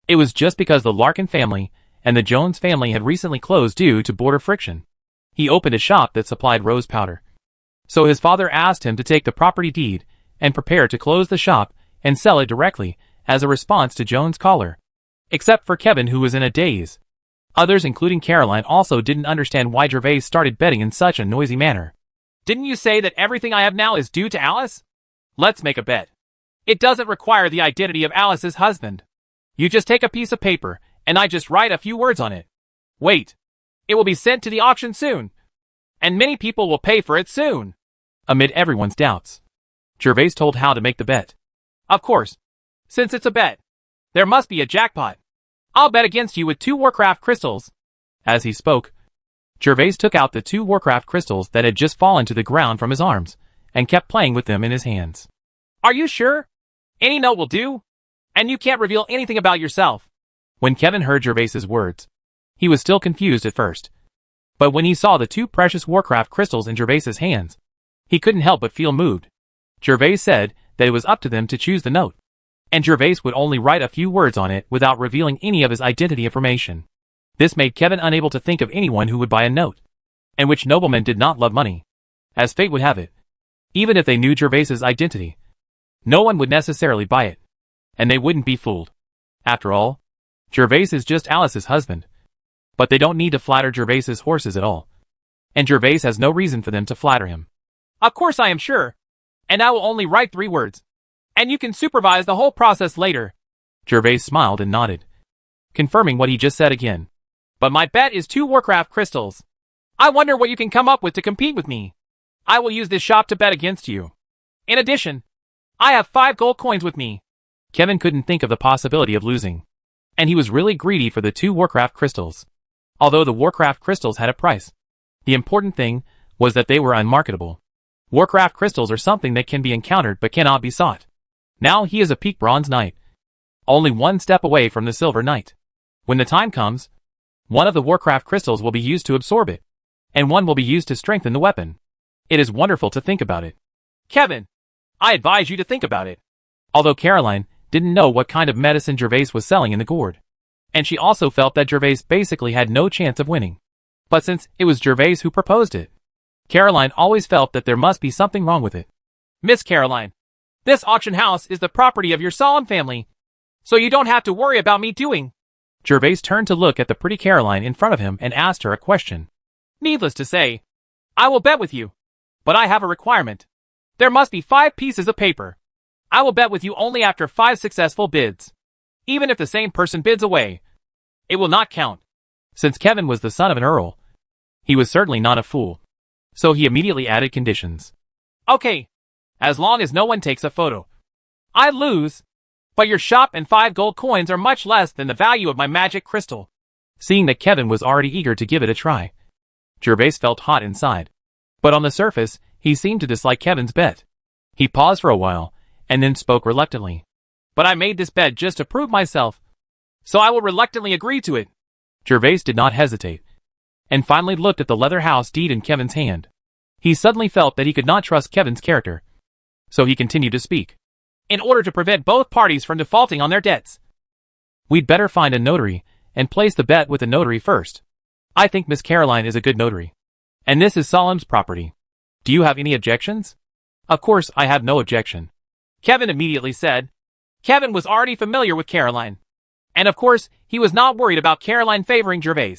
It was just because the Larkin family and the Jones family had recently closed due to border friction. He opened a shop that supplied rose powder. So his father asked him to take the property deed and prepare to close the shop and sell it directly as a response to Jones' caller. Except for Kevin, who was in a daze. Others, including Caroline, also didn't understand why Gervais started betting in such a noisy manner. Didn't you say that everything I have now is due to Alice? Let's make a bet. It doesn't require the identity of Alice's husband. You just take a piece of paper, and I just write a few words on it. Wait. It will be sent to the auction soon. And many people will pay for it soon. Amid everyone's doubts, Gervais told how to make the bet. Of course. Since it's a bet, there must be a jackpot. I'll bet against you with 2 Warcraft crystals. As he spoke, Gervais took out the 2 Warcraft crystals that had just fallen to the ground from his arms, and kept playing with them in his hands. Are you sure? Any note will do? And you can't reveal anything about yourself. When Kevin heard Gervais's words, he was still confused at first. But when he saw the 2 precious Warcraft crystals in Gervais's hands, he couldn't help but feel moved. Gervais said that it was up to them to choose the note, and Gervais would only write a few words on it without revealing any of his identity information. This made Kevin unable to think of anyone who would buy a note, and which noblemen did not love money. As fate would have it, even if they knew Gervais's identity, no one would necessarily buy it, and they wouldn't be fooled. After all, Gervais is just Alice's husband. But they don't need to flatter Gervais's horses at all. And Gervais has no reason for them to flatter him. Of course I am sure. And I will only write 3 words. And you can supervise the whole process later. Gervais smiled and nodded, confirming what he just said again. But my bet is 2 Warcraft crystals. I wonder what you can come up with to compete with me. I will use this shop to bet against you. In addition, I have 5 gold coins with me. Kevin couldn't think of the possibility of losing. And he was really greedy for the 2 Warcraft crystals. Although the Warcraft crystals had a price, the important thing was that they were unmarketable. Warcraft crystals are something that can be encountered but cannot be sought. Now he is a peak bronze knight, only 1 step away from the silver knight. When the time comes, one of the Warcraft crystals will be used to absorb it, and one will be used to strengthen the weapon. It is wonderful to think about it. Kevin, I advise you to think about it. Although Caroline didn't know what kind of medicine Gervais was selling in the gourd, and she also felt that Gervais basically had no chance of winning. But since it was Gervais who proposed it, Caroline always felt that there must be something wrong with it. Miss Caroline, this auction house is the property of your solemn family, so you don't have to worry about me doing. Gervais turned to look at the pretty Caroline in front of him and asked her a question. Needless to say, I will bet with you, but I have a requirement. There must be 5 pieces of paper. I will bet with you only after 5 successful bids. Even if the same person bids away, it will not count. Since Kevin was the son of an earl, he was certainly not a fool. So he immediately added conditions. Okay, as long as no one takes a photo. I lose, but your shop and 5 gold coins are much less than the value of my magic crystal. Seeing that Kevin was already eager to give it a try, Gervais felt hot inside. But on the surface, he seemed to dislike Kevin's bet. He paused for a while, and then spoke reluctantly. But I made this bet just to prove myself, so I will reluctantly agree to it. Gervais did not hesitate, and finally looked at the leather house deed in Kevin's hand. He suddenly felt that he could not trust Kevin's character, so he continued to speak. In order to prevent both parties from defaulting on their debts, we'd better find a notary and place the bet with the notary first. I think Miss Caroline is a good notary, and this is Solemn's property. Do you have any objections? Of course, I have no objection, Kevin immediately said. Kevin was already familiar with Caroline, and of course, he was not worried about Caroline favoring Gervais.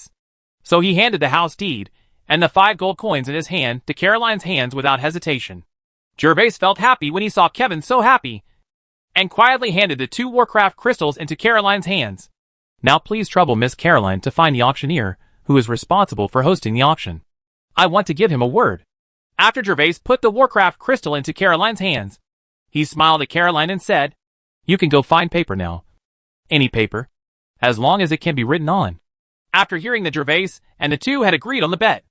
So he handed the house deed and the 5 gold coins in his hand to Caroline's hands without hesitation. Gervais felt happy when he saw Kevin so happy, and quietly handed the 2 Warcraft crystals into Caroline's hands. Now please trouble Miss Caroline to find the auctioneer who is responsible for hosting the auction. I want to give him a word. After Gervais put the Warcraft crystal into Caroline's hands, he smiled at Caroline and said, You can go find paper now. Any paper, as long as it can be written on. After hearing that Gervais and the 2 had agreed on the bet,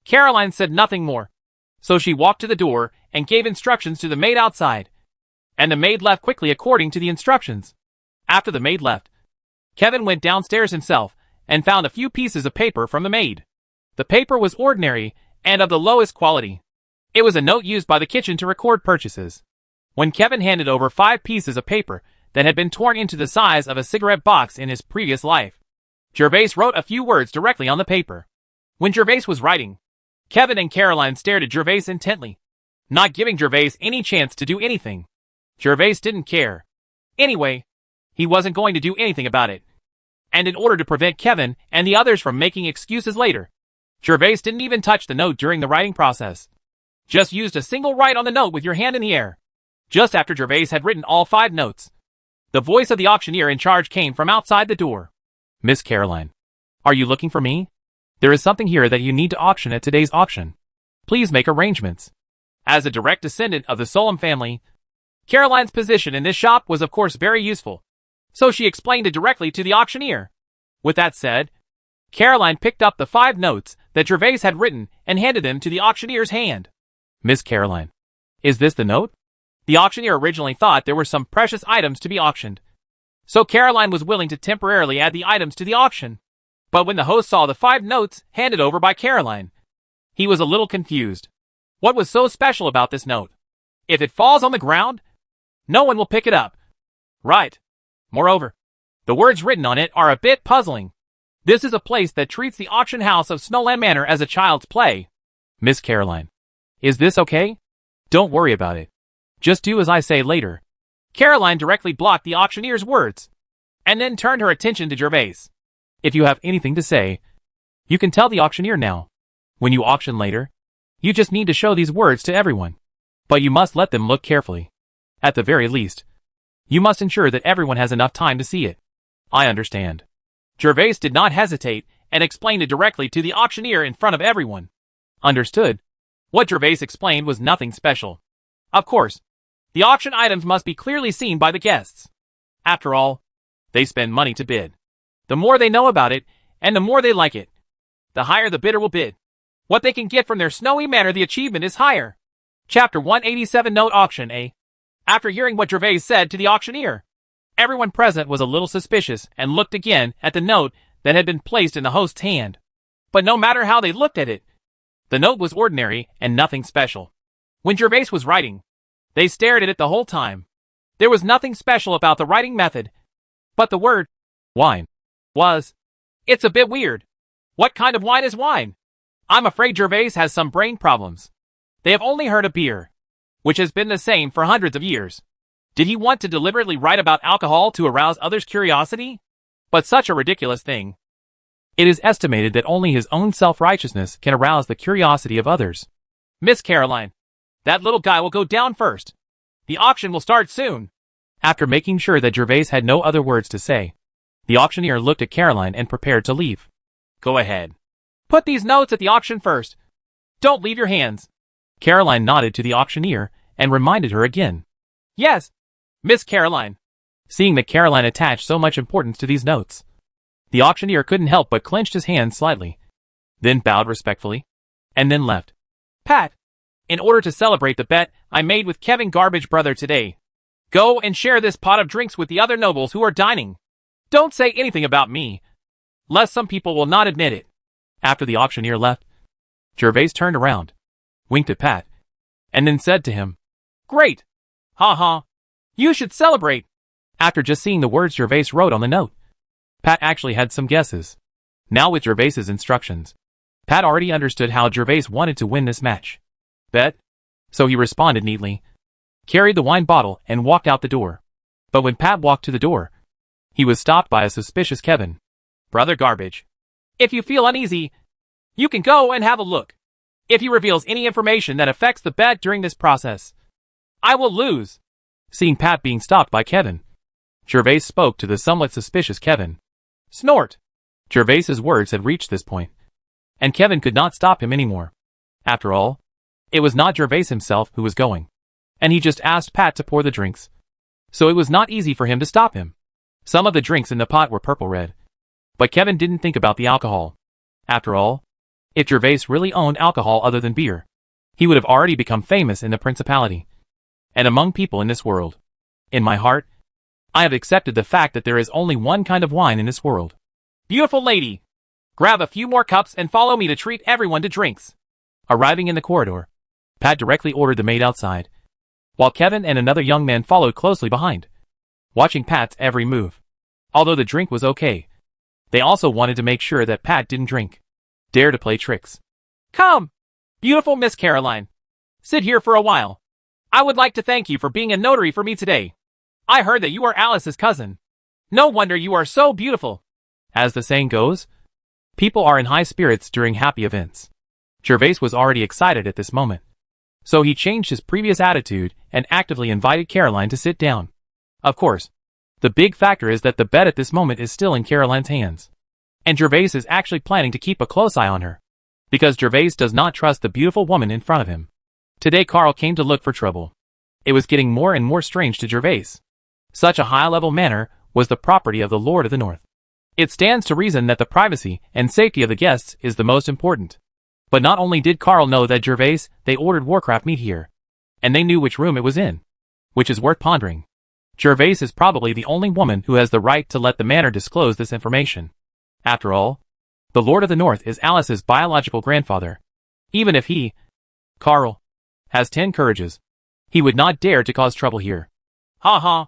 Caroline said nothing more. So she walked to the door and gave instructions to the maid outside, and the maid left quickly according to the instructions. After the maid left, Kevin went downstairs himself and found a few pieces of paper from the maid. The paper was ordinary and of the lowest quality. It was a note used by the kitchen to record purchases. When Kevin handed over 5 pieces of paper that had been torn into the size of a cigarette box in his previous life, Gervais wrote a few words directly on the paper. When Gervais was writing, Kevin and Caroline stared at Gervais intently, not giving Gervais any chance to do anything. Gervais didn't care. Anyway, he wasn't going to do anything about it. And in order to prevent Kevin and the others from making excuses later, Gervais didn't even touch the note during the writing process. Just used a single write on the note with your hand in the air. Just after Gervais had written all 5 notes, the voice of the auctioneer in charge came from outside the door. Miss Caroline, are you looking for me? There is something here that you need to auction at today's auction. Please make arrangements. As a direct descendant of the Solem family, Caroline's position in this shop was of course very useful, so she explained it directly to the auctioneer. With that said, Caroline picked up the 5 notes that Gervais had written and handed them to the auctioneer's hand. Miss Caroline, is this the note? The auctioneer originally thought there were some precious items to be auctioned, so Caroline was willing to temporarily add the items to the auction. But when the host saw the 5 notes handed over by Caroline, he was a little confused. What was so special about this note? If it falls on the ground, no one will pick it up. Right. Moreover, the words written on it are a bit puzzling. This is a place that treats the auction house of Snowland Manor as a child's play. Miss Caroline, is this okay? Don't worry about it. Just do as I say later. Caroline directly blocked the auctioneer's words, and then turned her attention to Gervais. If you have anything to say, you can tell the auctioneer now. When you auction later, you just need to show these words to everyone. But you must let them look carefully. At the very least, you must ensure that everyone has enough time to see it. I understand. Gervais did not hesitate and explained it directly to the auctioneer in front of everyone. Understood. What Gervais explained was nothing special. Of course, the auction items must be clearly seen by the guests. After all, they spend money to bid. The more they know about it, and the more they like it, the higher the bidder will bid. What they can get from their snowy manor, the achievement is higher. Chapter 187 Note Auction A. After hearing what Gervais said to the auctioneer, everyone present was a little suspicious and looked again at the note that had been placed in the host's hand. But no matter how they looked at it, the note was ordinary and nothing special. When Gervais was writing, they stared at it the whole time. There was nothing special about the writing method, but the word wine It's a bit weird. What kind of wine is wine? I'm afraid Gervais has some brain problems. They have only heard of beer, which has been the same for hundreds of years. Did he want to deliberately write about alcohol to arouse others' curiosity? But such a ridiculous thing. It is estimated that only his own self-righteousness can arouse the curiosity of others. Miss Caroline, that little guy will go down first. The auction will start soon. After making sure that Gervais had no other words to say, the auctioneer looked at Caroline and prepared to leave. Go ahead. Put these notes at the auction first. Don't leave your hands. Caroline nodded to the auctioneer and reminded her again. Yes, Miss Caroline. Seeing that Caroline attached so much importance to these notes, the auctioneer couldn't help but clenched his hands slightly, then bowed respectfully, and then left. Pat, in order to celebrate the bet I made with Kevin Garbage Brother today, go and share this pot of drinks with the other nobles who are dining. Don't say anything about me, lest some people will not admit it. After the auctioneer left, Gervais turned around, winked at Pat, and then said to him, Great! Ha ha! You should celebrate! After just seeing the words Gervais wrote on the note, Pat actually had some guesses. Now with Gervais's instructions, Pat already understood how Gervais wanted to win this match. Bet? So he responded neatly, carried the wine bottle and walked out the door. But when Pat walked to the door, he was stopped by a suspicious Kevin. Brother Garbage, if you feel uneasy, you can go and have a look. If he reveals any information that affects the bet during this process, I will lose. Seeing Pat being stopped by Kevin, Gervais spoke to the somewhat suspicious Kevin. Snort. Gervais's words had reached this point, and Kevin could not stop him anymore. After all, it was not Gervais himself who was going, and he just asked Pat to pour the drinks. So it was not easy for him to stop him. Some of the drinks in the pot were purple-red, but Kevin didn't think about the alcohol. After all, if Gervais really owned alcohol other than beer, he would have already become famous in the principality, and among people in this world. In my heart, I have accepted the fact that there is only one kind of wine in this world. Beautiful lady, grab a few more cups and follow me to treat everyone to drinks. Arriving in the corridor, Pat directly ordered the maid outside, while Kevin and another young man followed closely behind, watching Pat's every move. Although the drink was okay, they also wanted to make sure that Pat didn't dare to play tricks. Come, beautiful Miss Caroline. Sit here for a while. I would like to thank you for being a notary for me today. I heard that you are Alice's cousin. No wonder you are so beautiful. As the saying goes, people are in high spirits during happy events. Gervais was already excited at this moment, so he changed his previous attitude and actively invited Caroline to sit down. Of course, the big factor is that the bet at this moment is still in Caroline's hands, and Gervais is actually planning to keep a close eye on her, because Gervais does not trust the beautiful woman in front of him. Today Carl came to look for trouble. It was getting more and more strange to Gervais. Such a high-level manor was the property of the Lord of the North. It stands to reason that the privacy and safety of the guests is the most important. But not only did Carl know that Gervais, they ordered Warcraft meat here, and they knew which room it was in, which is worth pondering. Gervais is probably the only woman who has the right to let the manor disclose this information. After all, the Lord of the North is Alice's biological grandfather. Even if he, Carl, has 10 courages, he would not dare to cause trouble here. Ha ha.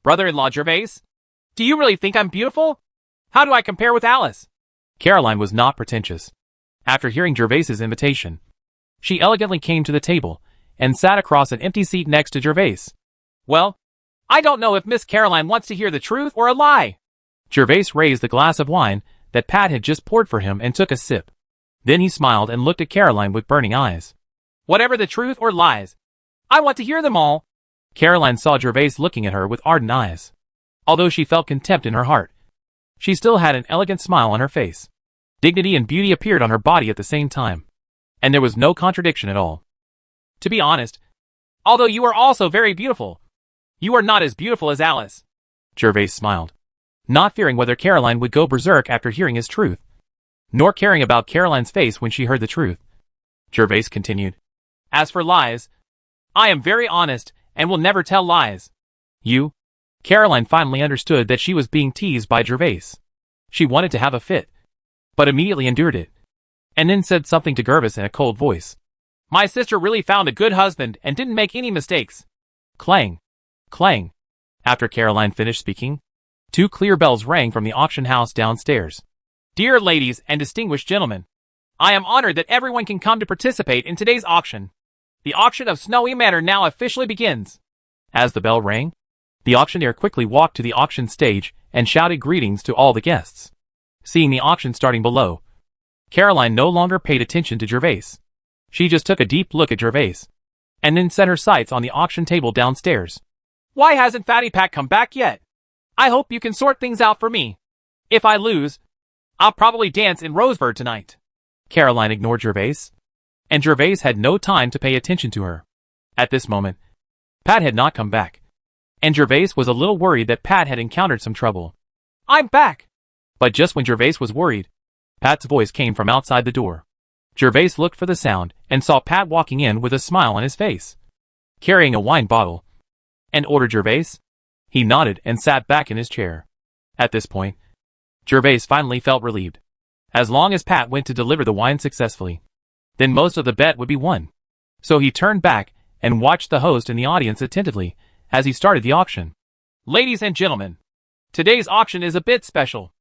Brother-in-law Gervais, do you really think I'm beautiful? How do I compare with Alice? Caroline was not pretentious. After hearing Gervais's invitation, she elegantly came to the table and sat across an empty seat next to Gervais. Well, I don't know if Miss Caroline wants to hear the truth or a lie. Gervais raised the glass of wine that Pat had just poured for him and took a sip. Then he smiled and looked at Caroline with burning eyes. Whatever the truth or lies, I want to hear them all. Caroline saw Gervais looking at her with ardent eyes. Although she felt contempt in her heart, she still had an elegant smile on her face. Dignity and beauty appeared on her body at the same time, and there was no contradiction at all. To be honest, although you are also very beautiful, you are not as beautiful as Alice. Gervais smiled, not fearing whether Caroline would go berserk after hearing his truth, nor caring about Caroline's face when she heard the truth. Gervais continued, As for lies, I am very honest and will never tell lies. You? Caroline finally understood that she was being teased by Gervais. She wanted to have a fit, but immediately endured it, and then said something to Gervais in a cold voice. My sister really found a good husband and didn't make any mistakes. Clang. Clang. After Caroline finished speaking, 2 clear bells rang from the auction house downstairs. Dear ladies and distinguished gentlemen, I am honored that everyone can come to participate in today's auction. The auction of Snowy Manor now officially begins. As the bell rang, the auctioneer quickly walked to the auction stage and shouted greetings to all the guests. Seeing the auction starting below, Caroline no longer paid attention to Gervais. She just took a deep look at Gervais, and then set her sights on the auction table downstairs. Why hasn't Fatty Pat come back yet? I hope you can sort things out for me. If I lose, I'll probably dance in Rosebud tonight. Caroline ignored Gervais, and Gervais had no time to pay attention to her. At this moment, Pat had not come back, and Gervais was a little worried that Pat had encountered some trouble. I'm back! But just when Gervais was worried, Pat's voice came from outside the door. Gervais looked for the sound and saw Pat walking in with a smile on his face, carrying a wine bottle, and ordered Gervais. He nodded and sat back in his chair. At this point, Gervais finally felt relieved. As long as Pat went to deliver the wine successfully, then most of the bet would be won. So he turned back and watched the host and the audience attentively as he started the auction. Ladies and gentlemen, today's auction is a bit special.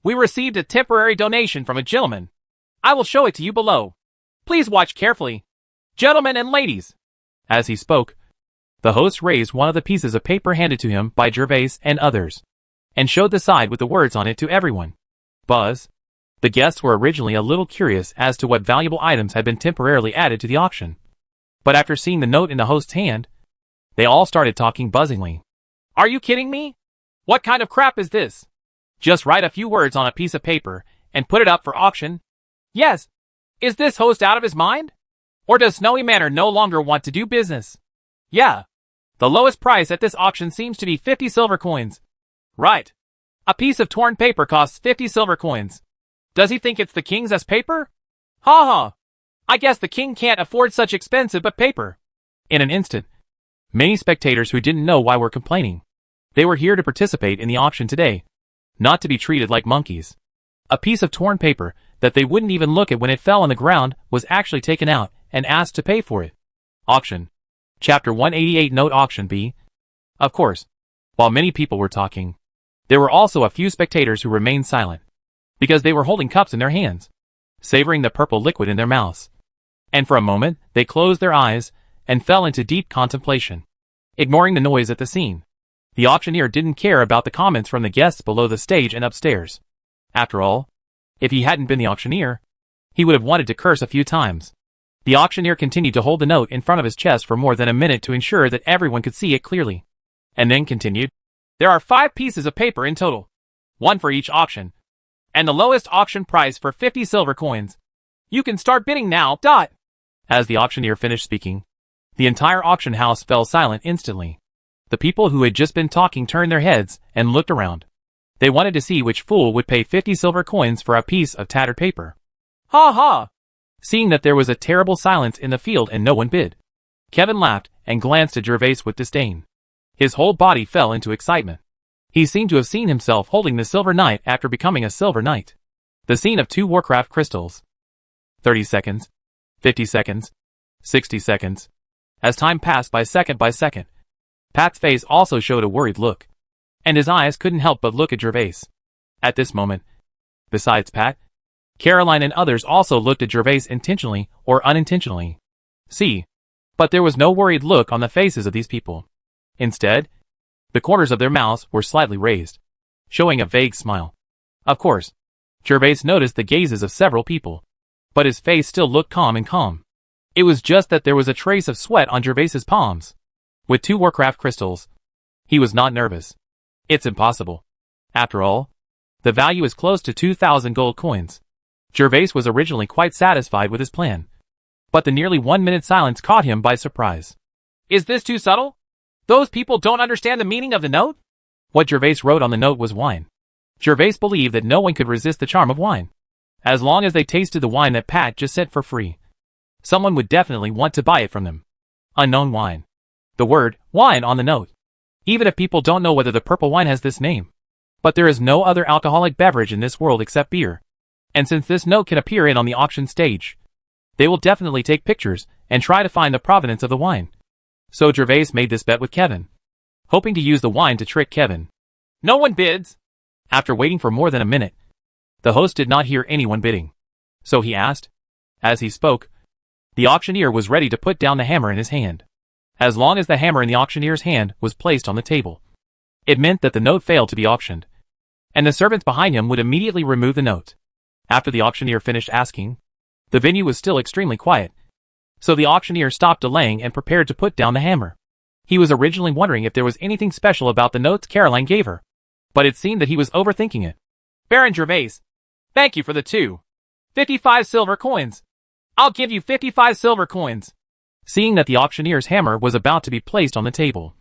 We received a temporary donation from a gentleman. I will show it to you below. Please watch carefully. Gentlemen and ladies. As he spoke, the host raised one of the pieces of paper handed to him by Gervais and others, and showed the side with the words on it to everyone. Buzz. The guests were originally a little curious as to what valuable items had been temporarily added to the auction. But after seeing the note in the host's hand, they all started talking buzzingly. Are you kidding me? What kind of crap is this? Just write a few words on a piece of paper and put it up for auction? Yes. Is this host out of his mind? Or does Snowy Manor no longer want to do business? Yeah. The lowest price at this auction seems to be 50 silver coins. Right. A piece of torn paper costs 50 silver coins. Does he think it's the king's paper? Ha ha. I guess the king can't afford such expensive paper. In an instant, many spectators who didn't know why were complaining. They were here to participate in the auction today, not to be treated like monkeys. A piece of torn paper that they wouldn't even look at when it fell on the ground was actually taken out and asked to pay for it. Auction. Chapter 188 Note Auction B. Of course, while many people were talking, there were also a few spectators who remained silent, because they were holding cups in their hands, savoring the purple liquid in their mouths. And for a moment, they closed their eyes and fell into deep contemplation, ignoring the noise at the scene. The auctioneer didn't care about the comments from the guests below the stage and upstairs. After all, if he hadn't been the auctioneer, he would have wanted to curse a few times. The auctioneer continued to hold the note in front of his chest for more than a minute to ensure that everyone could see it clearly, and then continued. There are 5 pieces of paper in total, 1 for each auction, and the lowest auction price for 50 silver coins. You can start bidding now. As the auctioneer finished speaking, the entire auction house fell silent instantly. The people who had just been talking turned their heads and looked around. They wanted to see which fool would pay 50 silver coins for a piece of tattered paper. Ha ha! Seeing that there was a terrible silence in the field and no one bid, Kevin laughed and glanced at Gervais with disdain. His whole body fell into excitement. He seemed to have seen himself holding the Silver Knight after becoming a Silver Knight. The scene of 2 Warcraft crystals. 30 seconds. 50 seconds. 60 seconds. As time passed by second, Pat's face also showed a worried look, and his eyes couldn't help but look at Gervais. At this moment, besides Pat, Caroline and others also looked at Gervais intentionally or unintentionally. But there was no worried look on the faces of these people. Instead, the corners of their mouths were slightly raised, showing a vague smile. Of course, Gervais noticed the gazes of several people, but his face still looked calm. It was just that there was a trace of sweat on Gervais's palms. With 2 Warcraft crystals, he was not nervous. It's impossible. After all, the value is close to 2,000 gold coins. Gervais was originally quite satisfied with his plan, but the nearly 1-minute silence caught him by surprise. Is this too subtle? Those people don't understand the meaning of the note? What Gervais wrote on the note was wine. Gervais believed that no one could resist the charm of wine. As long as they tasted the wine that Pat just sent for free, someone would definitely want to buy it from them. Unknown wine. The word wine on the note. Even if people don't know whether the purple wine has this name. But there is no other alcoholic beverage in this world except beer. And since this note can appear on the auction stage, they will definitely take pictures and try to find the provenance of the wine. So Gervais made this bet with Kevin, hoping to use the wine to trick Kevin. No one bids. After waiting for more than a minute, the host did not hear anyone bidding. So he asked. As he spoke, the auctioneer was ready to put down the hammer in his hand. As long as the hammer in the auctioneer's hand was placed on the table, it meant that the note failed to be auctioned, and the servants behind him would immediately remove the note. After the auctioneer finished asking, the venue was still extremely quiet, so the auctioneer stopped delaying and prepared to put down the hammer. He was originally wondering if there was anything special about the notes Caroline gave her, but it seemed that he was overthinking it. Baron Gervais, thank you for the 55 silver coins. I'll give you 55 silver coins. Seeing that the auctioneer's hammer was about to be placed on the table,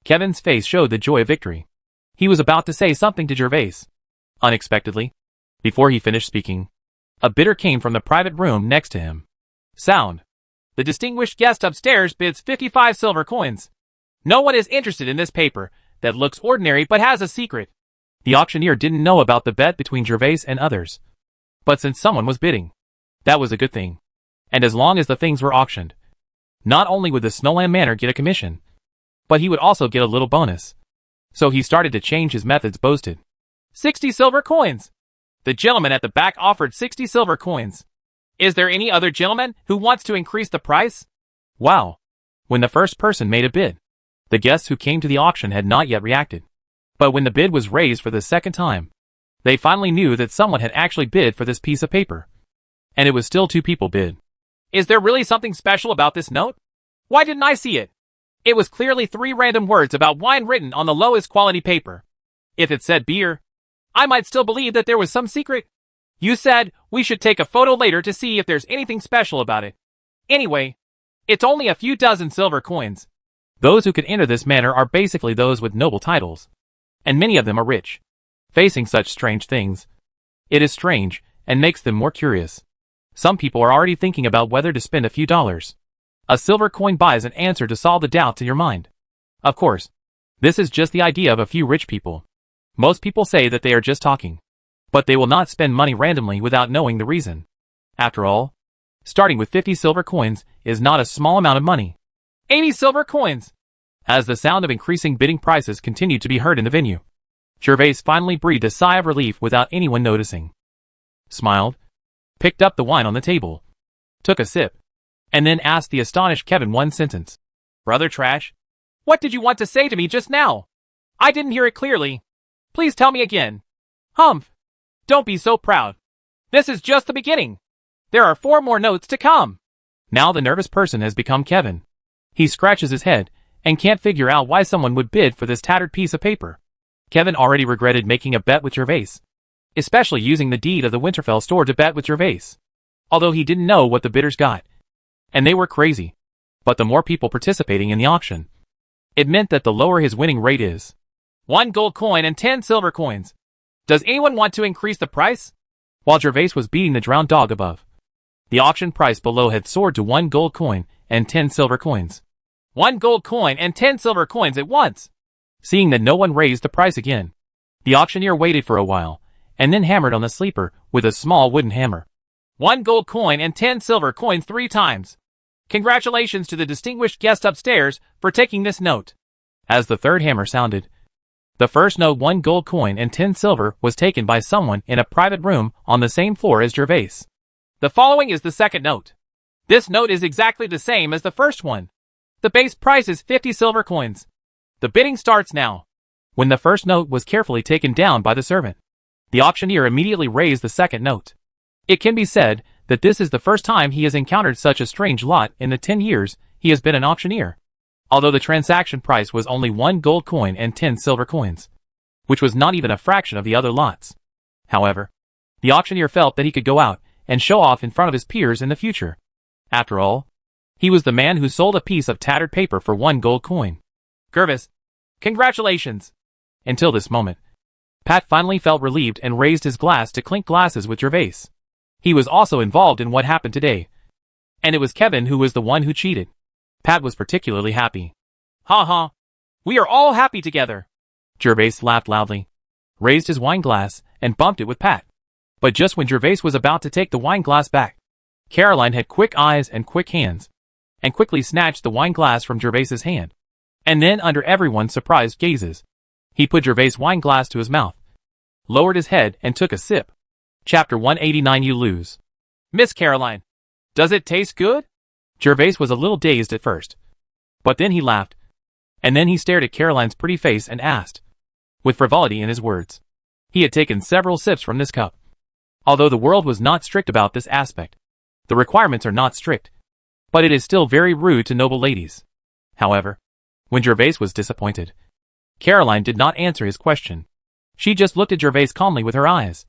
Kevin's face showed the joy of victory. He was about to say something to Gervais. Unexpectedly, before he finished speaking, a bidder came from the private room next to him. Sound. The distinguished guest upstairs bids 55 silver coins. No one is interested in this paper that looks ordinary but has a secret. The auctioneer didn't know about the bet between Gervais and others, but since someone was bidding, that was a good thing. And as long as the things were auctioned, not only would the Snowland Manor get a commission, but he would also get a little bonus. So he started to change his methods. Boasted. 60 silver coins. The gentleman at the back offered 60 silver coins. Is there any other gentleman who wants to increase the price? Wow. When the first person made a bid, the guests who came to the auction had not yet reacted. But when the bid was raised for the second time, they finally knew that someone had actually bid for this piece of paper. And it was still 2 people bid. Is there really something special about this note? Why didn't I see it? It was clearly 3 random words about wine written on the lowest quality paper. If it said beer, I might still believe that there was some secret. You said we should take a photo later to see if there's anything special about it. Anyway, it's only a few dozen silver coins. Those who could enter this manor are basically those with noble titles, and many of them are rich. Facing such strange things, it is strange and makes them more curious. Some people are already thinking about whether to spend a few dollars. A silver coin buys an answer to solve the doubts in your mind. Of course, this is just the idea of a few rich people. Most people say that they are just talking, but they will not spend money randomly without knowing the reason. After all, starting with 50 silver coins is not a small amount of money. 80 silver coins. As the sound of increasing bidding prices continued to be heard in the venue, Gervais finally breathed a sigh of relief without anyone noticing. Smiled, picked up the wine on the table, took a sip, and then asked the astonished Kevin one sentence. Brother Trash, what did you want to say to me just now? I didn't hear it clearly. Please tell me again. Humph. Don't be so proud. This is just the beginning. There are 4 more notes to come. Now the nervous person has become Kevin. He scratches his head and can't figure out why someone would bid for this tattered piece of paper. Kevin already regretted making a bet with Gervais, especially using the deed of the Winterfell store to bet with Gervais. Although he didn't know what the bidders got, and they were crazy. But the more people participating in the auction, it meant that the lower his winning rate is. 1 gold coin and 10 silver coins. Does anyone want to increase the price? While Gervais was beating the drowned dog above, the auction price below had soared to 1 gold coin and 10 silver coins. 1 gold coin and 10 silver coins at once. Seeing that no one raised the price again, the auctioneer waited for a while, and then hammered on the sleeper with a small wooden hammer. 1 gold coin and 10 silver coins 3 times. Congratulations to the distinguished guest upstairs for taking this note. As the third hammer sounded, the first note 1 gold coin and 10 silver was taken by someone in a private room on the same floor as Gervais. The following is the second note. This note is exactly the same as the first one. The base price is 50 silver coins. The bidding starts now. When the first note was carefully taken down by the servant, the auctioneer immediately raised the second note. It can be said that this is the first time he has encountered such a strange lot in the 10 years he has been an auctioneer. Although the transaction price was only 1 gold coin and 10 silver coins, which was not even a fraction of the other lots. However, the auctioneer felt that he could go out and show off in front of his peers in the future. After all, he was the man who sold a piece of tattered paper for 1 gold coin. Gervais, congratulations. Until this moment, Pat finally felt relieved and raised his glass to clink glasses with Gervais. He was also involved in what happened today, and it was Kevin who was the one who cheated. Pat was particularly happy. Ha ha. We are all happy together. Gervais laughed loudly, raised his wine glass, and bumped it with Pat. But just when Gervais was about to take the wine glass back, Caroline had quick eyes and quick hands, and quickly snatched the wine glass from Gervais's hand. And then, under everyone's surprised gazes, he put Gervais' wine glass to his mouth, lowered his head and took a sip. Chapter 189 You Lose. Miss Caroline, does it taste good? Gervais was a little dazed at first. But then he laughed. And then he stared at Caroline's pretty face and asked, with frivolity in his words. He had taken several sips from this cup. Although the world was not strict about this aspect. The requirements are not strict. But it is still very rude to noble ladies. However, when Gervais was disappointed, Caroline did not answer his question. She just looked at Gervais calmly with her eyes,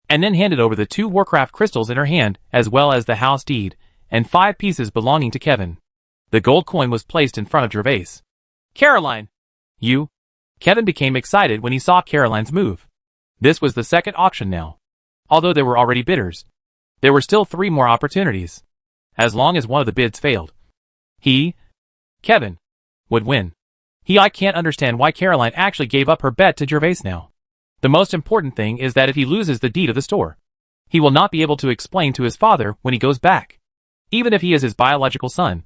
and then handed over the 2 Warcraft crystals in her hand as well as the house deed, and 5 pieces belonging to Kevin. The gold coin was placed in front of Gervais. Caroline! You? Kevin became excited when he saw Caroline's move. This was the second auction now. Although there were already bidders, there were still 3 more opportunities. As long as one of the bids failed, Kevin, would win. I can't understand why Caroline actually gave up her bet to Gervais now. The most important thing is that if he loses the deed of the store, he will not be able to explain to his father when he goes back. Even if he is his biological son,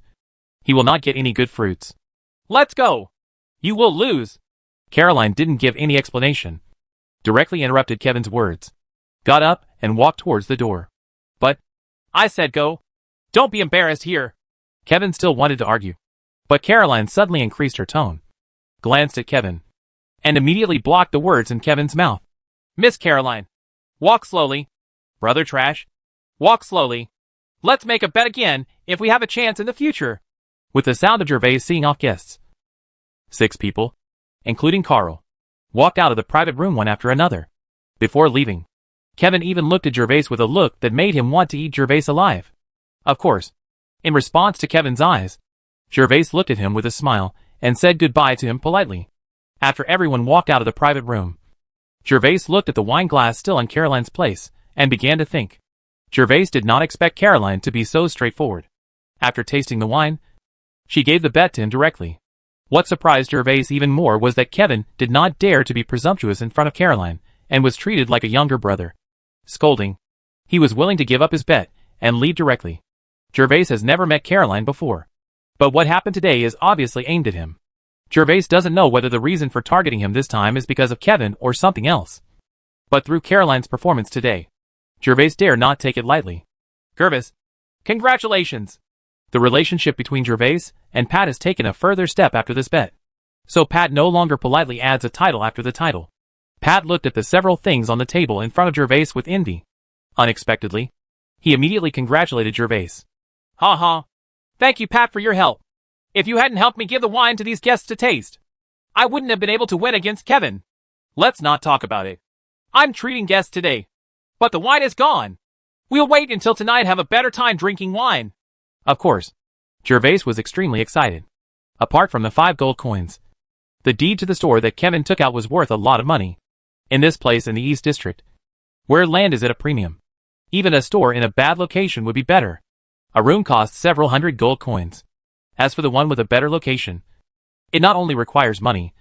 he will not get any good fruits. Let's go. You will lose. Caroline didn't give any explanation. Directly interrupted Kevin's words. Got up and walked towards the door. But, I said go. Don't be embarrassed here. Kevin still wanted to argue. But Caroline suddenly increased her tone, glanced at Kevin, and immediately blocked the words in Kevin's mouth. Miss Caroline, walk slowly. Brother Trash, walk slowly. Let's make a bet again if we have a chance in the future. With the sound of Gervais seeing off guests, 6 people, including Carl, walked out of the private room one after another. Before leaving, Kevin even looked at Gervais with a look that made him want to eat Gervais alive. Of course, in response to Kevin's eyes, Gervais looked at him with a smile and said goodbye to him politely. After everyone walked out of the private room, Gervais looked at the wine glass still in Caroline's place and began to think. Gervais did not expect Caroline to be so straightforward. After tasting the wine, she gave the bet to him directly. What surprised Gervais even more was that Kevin did not dare to be presumptuous in front of Caroline and was treated like a younger brother. Scolding, he was willing to give up his bet and leave directly. Gervais has never met Caroline before. But what happened today is obviously aimed at him. Gervais doesn't know whether the reason for targeting him this time is because of Kevin or something else. But through Caroline's performance today, Gervais dare not take it lightly. Gervais, congratulations. The relationship between Gervais and Pat has taken a further step after this bet. So Pat no longer politely adds a title after the title. Pat looked at the several things on the table in front of Gervais with envy. Unexpectedly, he immediately congratulated Gervais. Ha ha. Thank you, Pat, for your help. If you hadn't helped me give the wine to these guests to taste, I wouldn't have been able to win against Kevin. Let's not talk about it. I'm treating guests today, but the wine is gone. We'll wait until tonight and have a better time drinking wine. Of course, Gervais was extremely excited. Apart from the 5 gold coins, the deed to the store that Kevin took out was worth a lot of money. In this place in the East District, where land is at a premium, even a store in a bad location would be better. A room costs several hundred gold coins. As for the one with a better location, it not only requires money,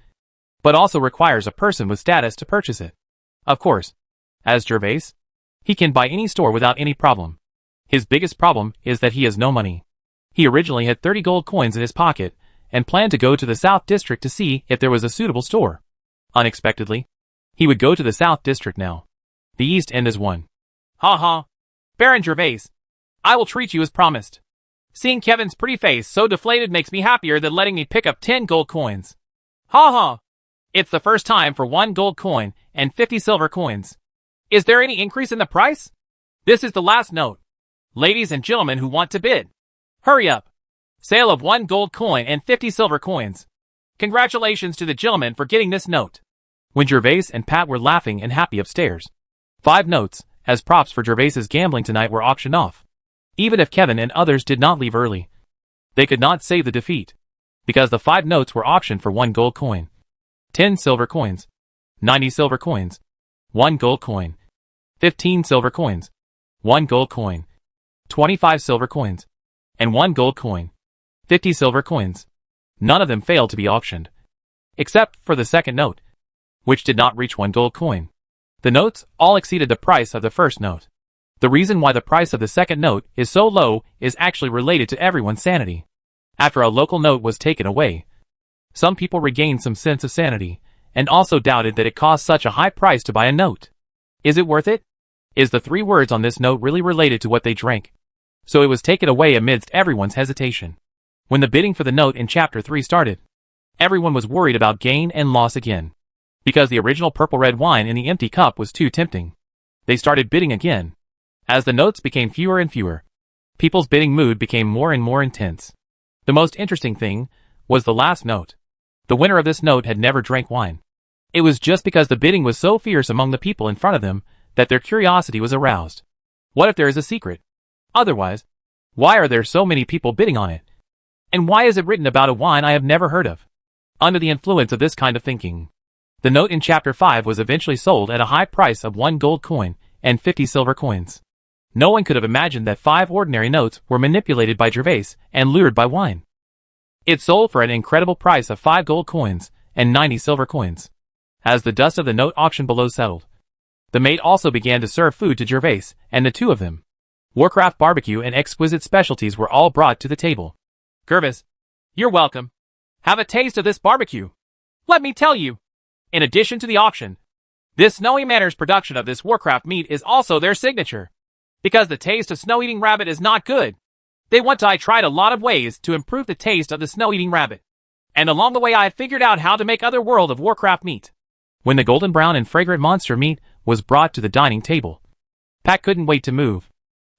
but also requires a person with status to purchase it. Of course, as Gervais, he can buy any store without any problem. His biggest problem is that he has no money. He originally had 30 gold coins in his pocket and planned to go to the South District to see if there was a suitable store. Unexpectedly, he would go to the South District now. The East End is one. Ha ha. Baron Gervais, I will treat you as promised. Seeing Kevin's pretty face so deflated makes me happier than letting me pick up 10 gold coins. Ha ha. It's the first time for 1 gold coin and 50 silver coins. Is there any increase in the price? This is the last note. Ladies and gentlemen who want to bid, hurry up. Sale of 1 gold coin and 50 silver coins. Congratulations to the gentleman for getting this note. When Gervais and Pat were laughing and happy upstairs, 5 notes, as props for Gervais's gambling tonight, were auctioned off. Even if Kevin and others did not leave early, they could not save the defeat, because the 5 notes were auctioned for 1 gold coin, 10 silver coins, 90 silver coins, 1 gold coin, 15 silver coins, 1 gold coin, 25 silver coins, and 1 gold coin, 50 silver coins. None of them failed to be auctioned, except for the second note, which did not reach 1 gold coin. The notes all exceeded the price of the first note. The reason why the price of the second note is so low is actually related to everyone's sanity. After a local note was taken away, some people regained some sense of sanity, and also doubted that it cost such a high price to buy a note. Is it worth it? Is the 3 words on this note really related to what they drank? So it was taken away amidst everyone's hesitation. When the bidding for the note in Chapter 3 started, everyone was worried about gain and loss again. Because the original purple-red wine in the empty cup was too tempting. They started bidding again. As the notes became fewer and fewer, people's bidding mood became more and more intense. The most interesting thing was the last note. The winner of this note had never drank wine. It was just because the bidding was so fierce among the people in front of them that their curiosity was aroused. What if there is a secret? Otherwise, why are there so many people bidding on it? And why is it written about a wine I have never heard of? Under the influence of this kind of thinking, the note in Chapter 5 was eventually sold at a high price of 1 gold coin and 50 silver coins. No one could have imagined that 5 ordinary notes were manipulated by Gervais and lured by wine. It sold for an incredible price of 5 gold coins and 90 silver coins. As the dust of the note auction below settled, the maid also began to serve food to Gervais and the 2 of them. Warcraft barbecue and exquisite specialties were all brought to the table. Gervais, you're welcome. Have a taste of this barbecue. Let me tell you, in addition to the auction, this Snowy Manor's production of this Warcraft meat is also their signature. Because the taste of snow-eating rabbit is not good, I tried a lot of ways to improve the taste of the snow-eating rabbit. And along the way I figured out how to make other World of Warcraft meat. When the golden brown and fragrant monster meat was brought to the dining table, Pat couldn't wait to move.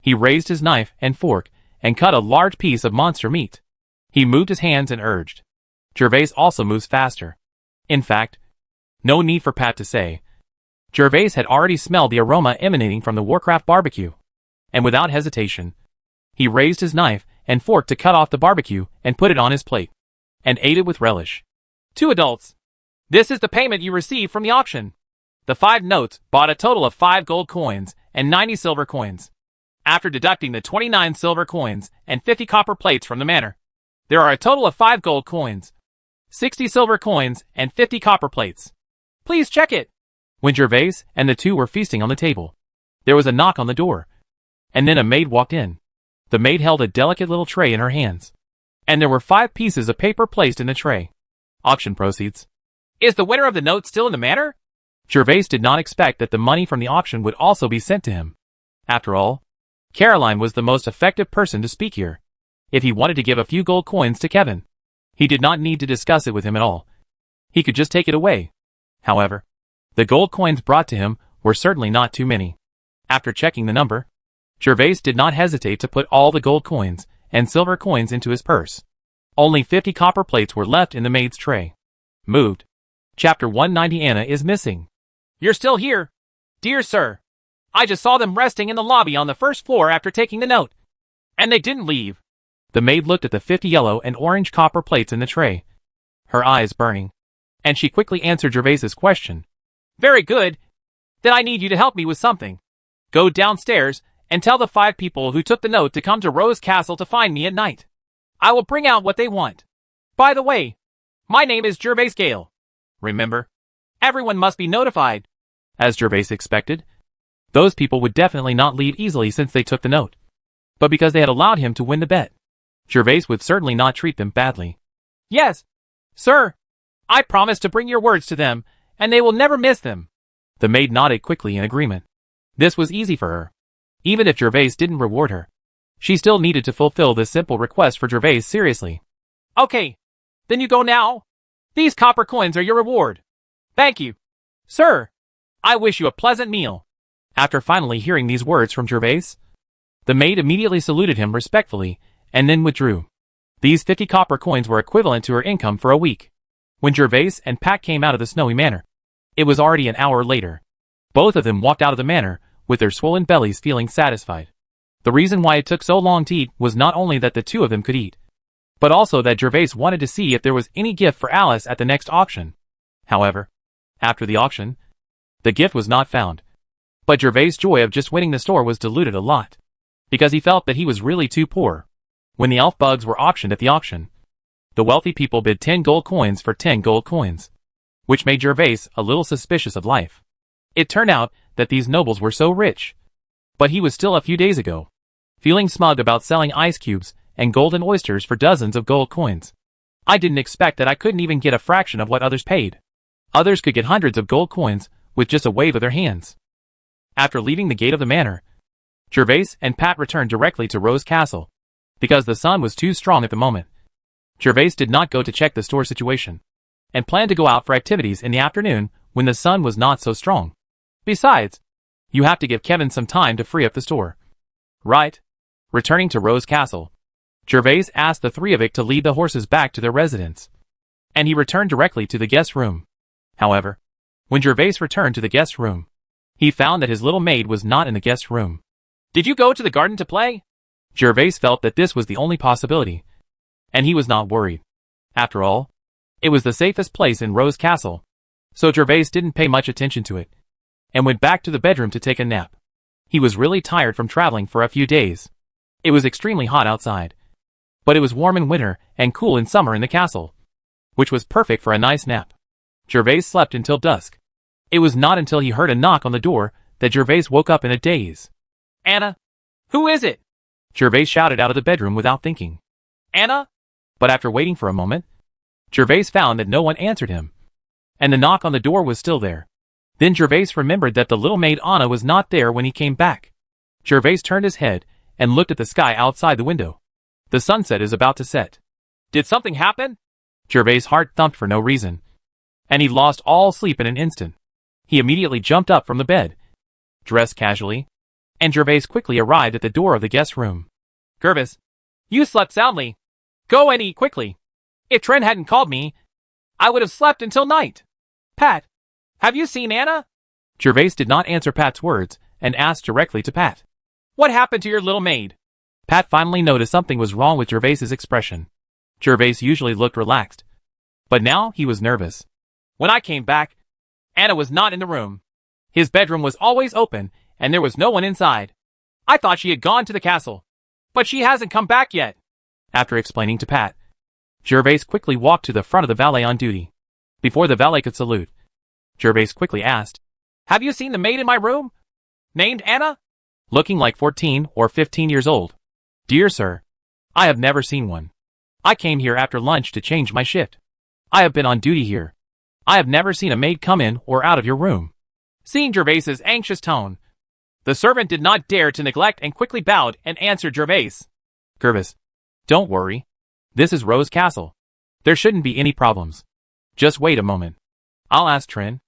He raised his knife and fork and cut a large piece of monster meat. He moved his hands and urged. Gervais also moves faster. In fact, no need for Pat to say. Gervais had already smelled the aroma emanating from the Warcraft barbecue. And without hesitation, he raised his knife and fork to cut off the barbecue and put it on his plate, and ate it with relish. 2 adults. This is the payment you received from the auction. The 5 notes bought a total of 5 gold coins and 90 silver coins. After deducting the 29 silver coins and 50 copper plates from the manor, there are a total of 5 gold coins, 60 silver coins, and 50 copper plates. Please check it. When Gervais and the 2 were feasting on the table, there was a knock on the door, and then a maid walked in. The maid held a delicate little tray in her hands, and there were 5 pieces of paper placed in the tray. Auction proceeds. Is the winner of the note still in the manor? Gervais did not expect that the money from the auction would also be sent to him. After all, Caroline was the most effective person to speak here. If he wanted to give a few gold coins to Kevin, he did not need to discuss it with him at all. He could just take it away. However, the gold coins brought to him were certainly not too many. After checking the number, Gervais did not hesitate to put all the gold coins and silver coins into his purse. Only 50 copper plates were left in the maid's tray. Moved. Chapter 190. Anna is missing. You're still here, dear sir. I just saw them resting in the lobby on the first floor after taking the note. And they didn't leave. The maid looked at the 50 yellow and orange copper plates in the tray, her eyes burning, and she quickly answered Gervais's question. Very good. Then I need you to help me with something. Go downstairs and tell the 5 people who took the note to come to Rose Castle to find me at night. I will bring out what they want. By the way, my name is Gervais Gale. Remember, everyone must be notified. As Gervais expected, those people would definitely not leave easily since they took the note. But because they had allowed him to win the bet, Gervais would certainly not treat them badly. Yes, sir. I promise to bring your words to them, and they will never miss them. The maid nodded quickly in agreement. This was easy for her. Even if Gervais didn't reward her, she still needed to fulfill this simple request for Gervais seriously. Okay, then you go now. These copper coins are your reward. Thank you, sir. I wish you a pleasant meal. After finally hearing these words from Gervais, the maid immediately saluted him respectfully and then withdrew. These 50 copper coins were equivalent to her income for a week. When Gervais and Pat came out of the snowy manor, it was already an hour later. Both of them walked out of the manor with their swollen bellies feeling satisfied. The reason why it took so long to eat was not only that the 2 of them could eat, but also that Gervais wanted to see if there was any gift for Alice at the next auction. However, after the auction, the gift was not found. But Gervais' joy of just winning the store was diluted a lot, because he felt that he was really too poor. When the elf bugs were auctioned at the auction, the wealthy people bid 10 gold coins for 10 gold coins, which made Gervais a little suspicious of life. It turned out that these nobles were so rich, but he was still a few days ago, feeling smug about selling ice cubes and golden oysters for dozens of gold coins. I didn't expect that I couldn't even get a fraction of what others paid. Others could get hundreds of gold coins with just a wave of their hands. After leaving the gate of the manor, Gervais and Pat returned directly to Rose Castle. Because the sun was too strong at the moment, Gervais did not go to check the store situation, and planned to go out for activities in the afternoon when the sun was not so strong. Besides, you have to give Kevin some time to free up the store. Right? Returning to Rose Castle, Gervais asked the three of it to lead the horses back to their residence, and he returned directly to the guest room. However, when Gervais returned to the guest room, he found that his little maid was not in the guest room. Did you go to the garden to play? Gervais felt that this was the only possibility, and he was not worried. After all, it was the safest place in Rose Castle, so Gervais didn't pay much attention to it, and went back to the bedroom to take a nap. He was really tired from traveling for a few days. It was extremely hot outside, but it was warm in winter and cool in summer in the castle, which was perfect for a nice nap. Gervais slept until dusk. It was not until he heard a knock on the door that Gervais woke up in a daze. Anna? Who is it? Gervais shouted out of the bedroom without thinking. Anna? But after waiting for a moment, Gervais found that no one answered him, and the knock on the door was still there. Then Gervais remembered that the little maid Anna was not there when he came back. Gervais turned his head and looked at the sky outside the window. The sunset is about to set. Did something happen? Gervais' heart thumped for no reason, and he lost all sleep in an instant. He immediately jumped up from the bed, dressed casually, and Gervais quickly arrived at the door of the guest room. Gervais, you slept soundly. Go and eat quickly. If Tren hadn't called me, I would have slept until night. Pat, have you seen Anna? Gervais did not answer Pat's words and asked directly to Pat. What happened to your little maid? Pat finally noticed something was wrong with Gervais's expression. Gervais usually looked relaxed, but now he was nervous. When I came back, Anna was not in the room. His bedroom was always open, and there was no one inside. I thought she had gone to the castle, but she hasn't come back yet. After explaining to Pat, Gervais quickly walked to the front of the valet on duty. Before the valet could salute, Gervais quickly asked, Have you seen the maid in my room? Named Anna? Looking like 14 or 15 years old. Dear sir, I have never seen one. I came here after lunch to change my shift. I have been on duty here. I have never seen a maid come in or out of your room. Seeing Gervais's anxious tone, the servant did not dare to neglect and quickly bowed and answered Gervais. Gervais, don't worry. This is Rose Castle. There shouldn't be any problems. Just wait a moment. I'll ask Trin.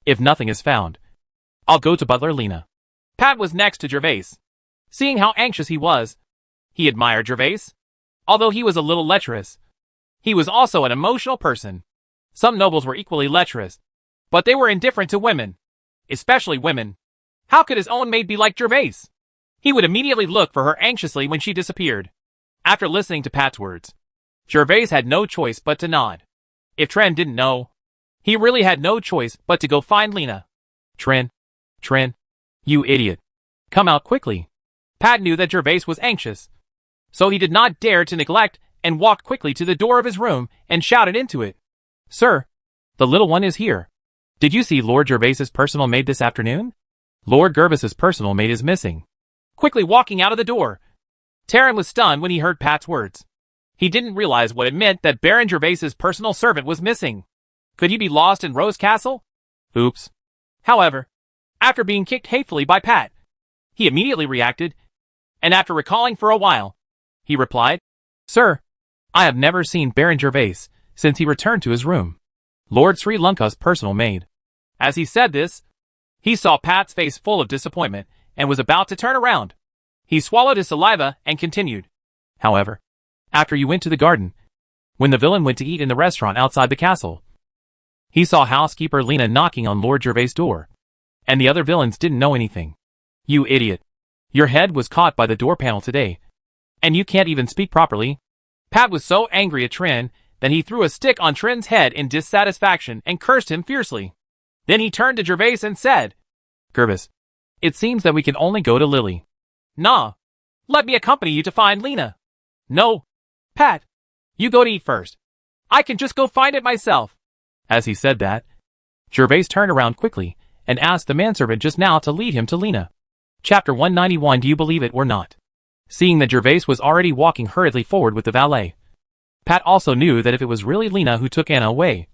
If nothing is found, I'll go to Butler Lena. Pat was next to Gervais. Seeing how anxious he was, he admired Gervais. Although he was a little lecherous, he was also an emotional person. Some nobles were equally lecherous, but they were indifferent to women, especially women. How could his own maid be like Gervais? He would immediately look for her anxiously when she disappeared. After listening to Pat's words, Gervais had no choice but to nod. If Tren didn't know, he really had no choice but to go find Lena. Tren, you idiot. Come out quickly. Pat knew that Gervais was anxious, so he did not dare to neglect and walked quickly to the door of his room and shouted into it. Sir, the little one is here. Did you see Lord Gervais's personal maid this afternoon? Lord Gervais's personal maid is missing. Quickly walking out of the door, Taran was stunned when he heard Pat's words. He didn't realize what it meant that Baron Gervais's personal servant was missing. Could he be lost in Rose Castle? Oops. However, after being kicked hatefully by Pat, he immediately reacted, and after recalling for a while, he replied, Sir, I have never seen Baron Gervais since he returned to his room. Lord Sri Lanka's personal maid. As he said this, he saw Pat's face full of disappointment and was about to turn around. He swallowed his saliva and continued. However, after you went to the garden, when the villain went to eat in the restaurant outside the castle, he saw housekeeper Lena knocking on Lord Gervais' door, and the other villains didn't know anything. You idiot. Your head was caught by the door panel today, and you can't even speak properly. Pat was so angry at Trin that he threw a stick on Trin's head in dissatisfaction and cursed him fiercely. Then he turned to Gervais and said, Gervais, it seems that we can only go to Lily. Nah. Let me accompany you to find Lena. No. Pat, you go to eat first. I can just go find it myself. As he said that, Gervais turned around quickly and asked the manservant just now to lead him to Lena. Chapter 191. Do you believe it or not? Seeing that Gervais was already walking hurriedly forward with the valet, Pat also knew that if it was really Lena who took Anna away,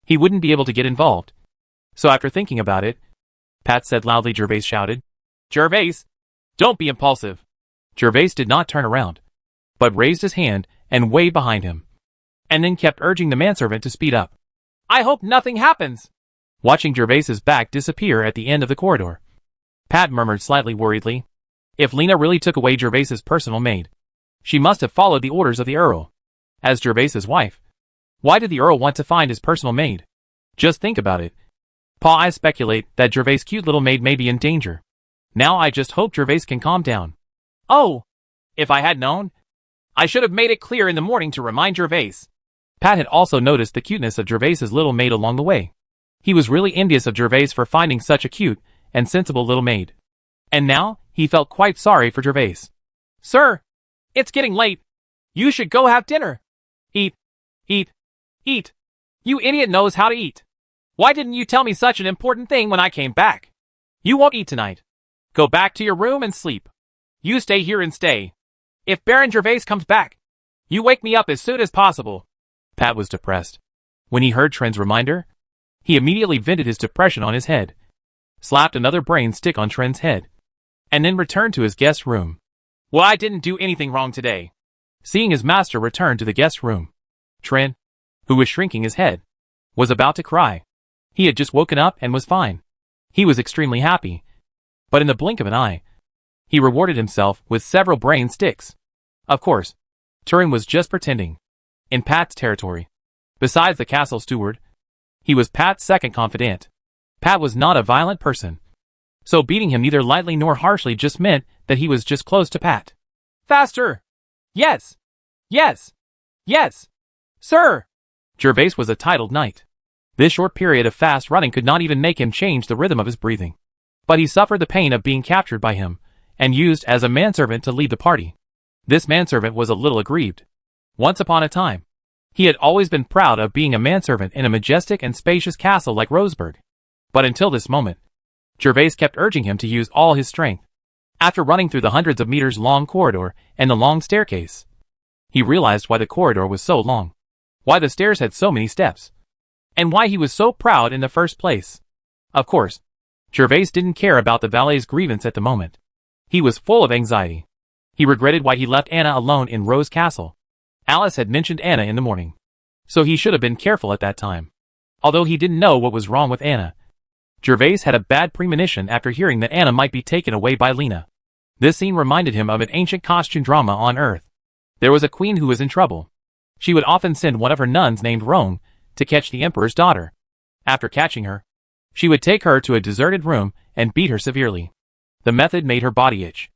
he wouldn't be able to get involved. So after thinking about it, Pat said loudly. Gervais shouted, Gervais, don't be impulsive. Gervais did not turn around, but raised his hand and waved behind him, and then kept urging the manservant to speed up. I hope nothing happens. Watching Gervais's back disappear at the end of the corridor, Pat murmured slightly worriedly. If Lena really took away Gervais's personal maid, she must have followed the orders of the Earl. As Gervais's wife, why did the Earl want to find his personal maid? Just think about it. Pa, I speculate that Gervais's cute little maid may be in danger. Now I just hope Gervais can calm down. Oh, if I had known, I should have made it clear in the morning to remind Gervais. Pat had also noticed the cuteness of Gervais's little maid along the way. He was really envious of Gervais for finding such a cute and sensible little maid. And now, he felt quite sorry for Gervais. Sir, it's getting late. You should go have dinner. Eat. You idiot knows how to eat. Why didn't you tell me such an important thing when I came back? You won't eat tonight. Go back to your room and sleep. You stay here and stay. If Baron Gervais comes back, you wake me up as soon as possible. Pat was depressed. When he heard Tren's reminder, he immediately vented his depression on his head, slapped another brain stick on Tren's head, and then returned to his guest room. Well, I didn't do anything wrong today. Seeing his master return to the guest room, Tren, who was shrinking his head, was about to cry. He had just woken up and was fine. He was extremely happy. But in the blink of an eye, he rewarded himself with several brain sticks. Of course, Turin was just pretending. In Pat's territory, besides the castle steward, he was Pat's second confidant. Pat was not a violent person, so beating him neither lightly nor harshly just meant that he was just close to Pat. Faster! Yes! Sir! Gervais was a titled knight. This short period of fast running could not even make him change the rhythm of his breathing. But he suffered the pain of being captured by him, and used as a manservant to lead the party. This manservant was a little aggrieved. Once upon a time, he had always been proud of being a manservant in a majestic and spacious castle like Roseburg. But until this moment, Gervais kept urging him to use all his strength. After running through the hundreds of meters long corridor and the long staircase, he realized why the corridor was so long, why the stairs had so many steps, and why he was so proud in the first place. Of course, Gervais didn't care about the valet's grievance at the moment. He was full of anxiety. He regretted why he left Anna alone in Rose Castle. Alice had mentioned Anna in the morning, so he should have been careful at that time. Although he didn't know what was wrong with Anna, Gervais had a bad premonition after hearing that Anna might be taken away by Lena. This scene reminded him of an ancient costume drama on Earth. There was a queen who was in trouble. She would often send one of her nuns named Roan to catch the emperor's daughter. After catching her, she would take her to a deserted room and beat her severely. The method made her body itch.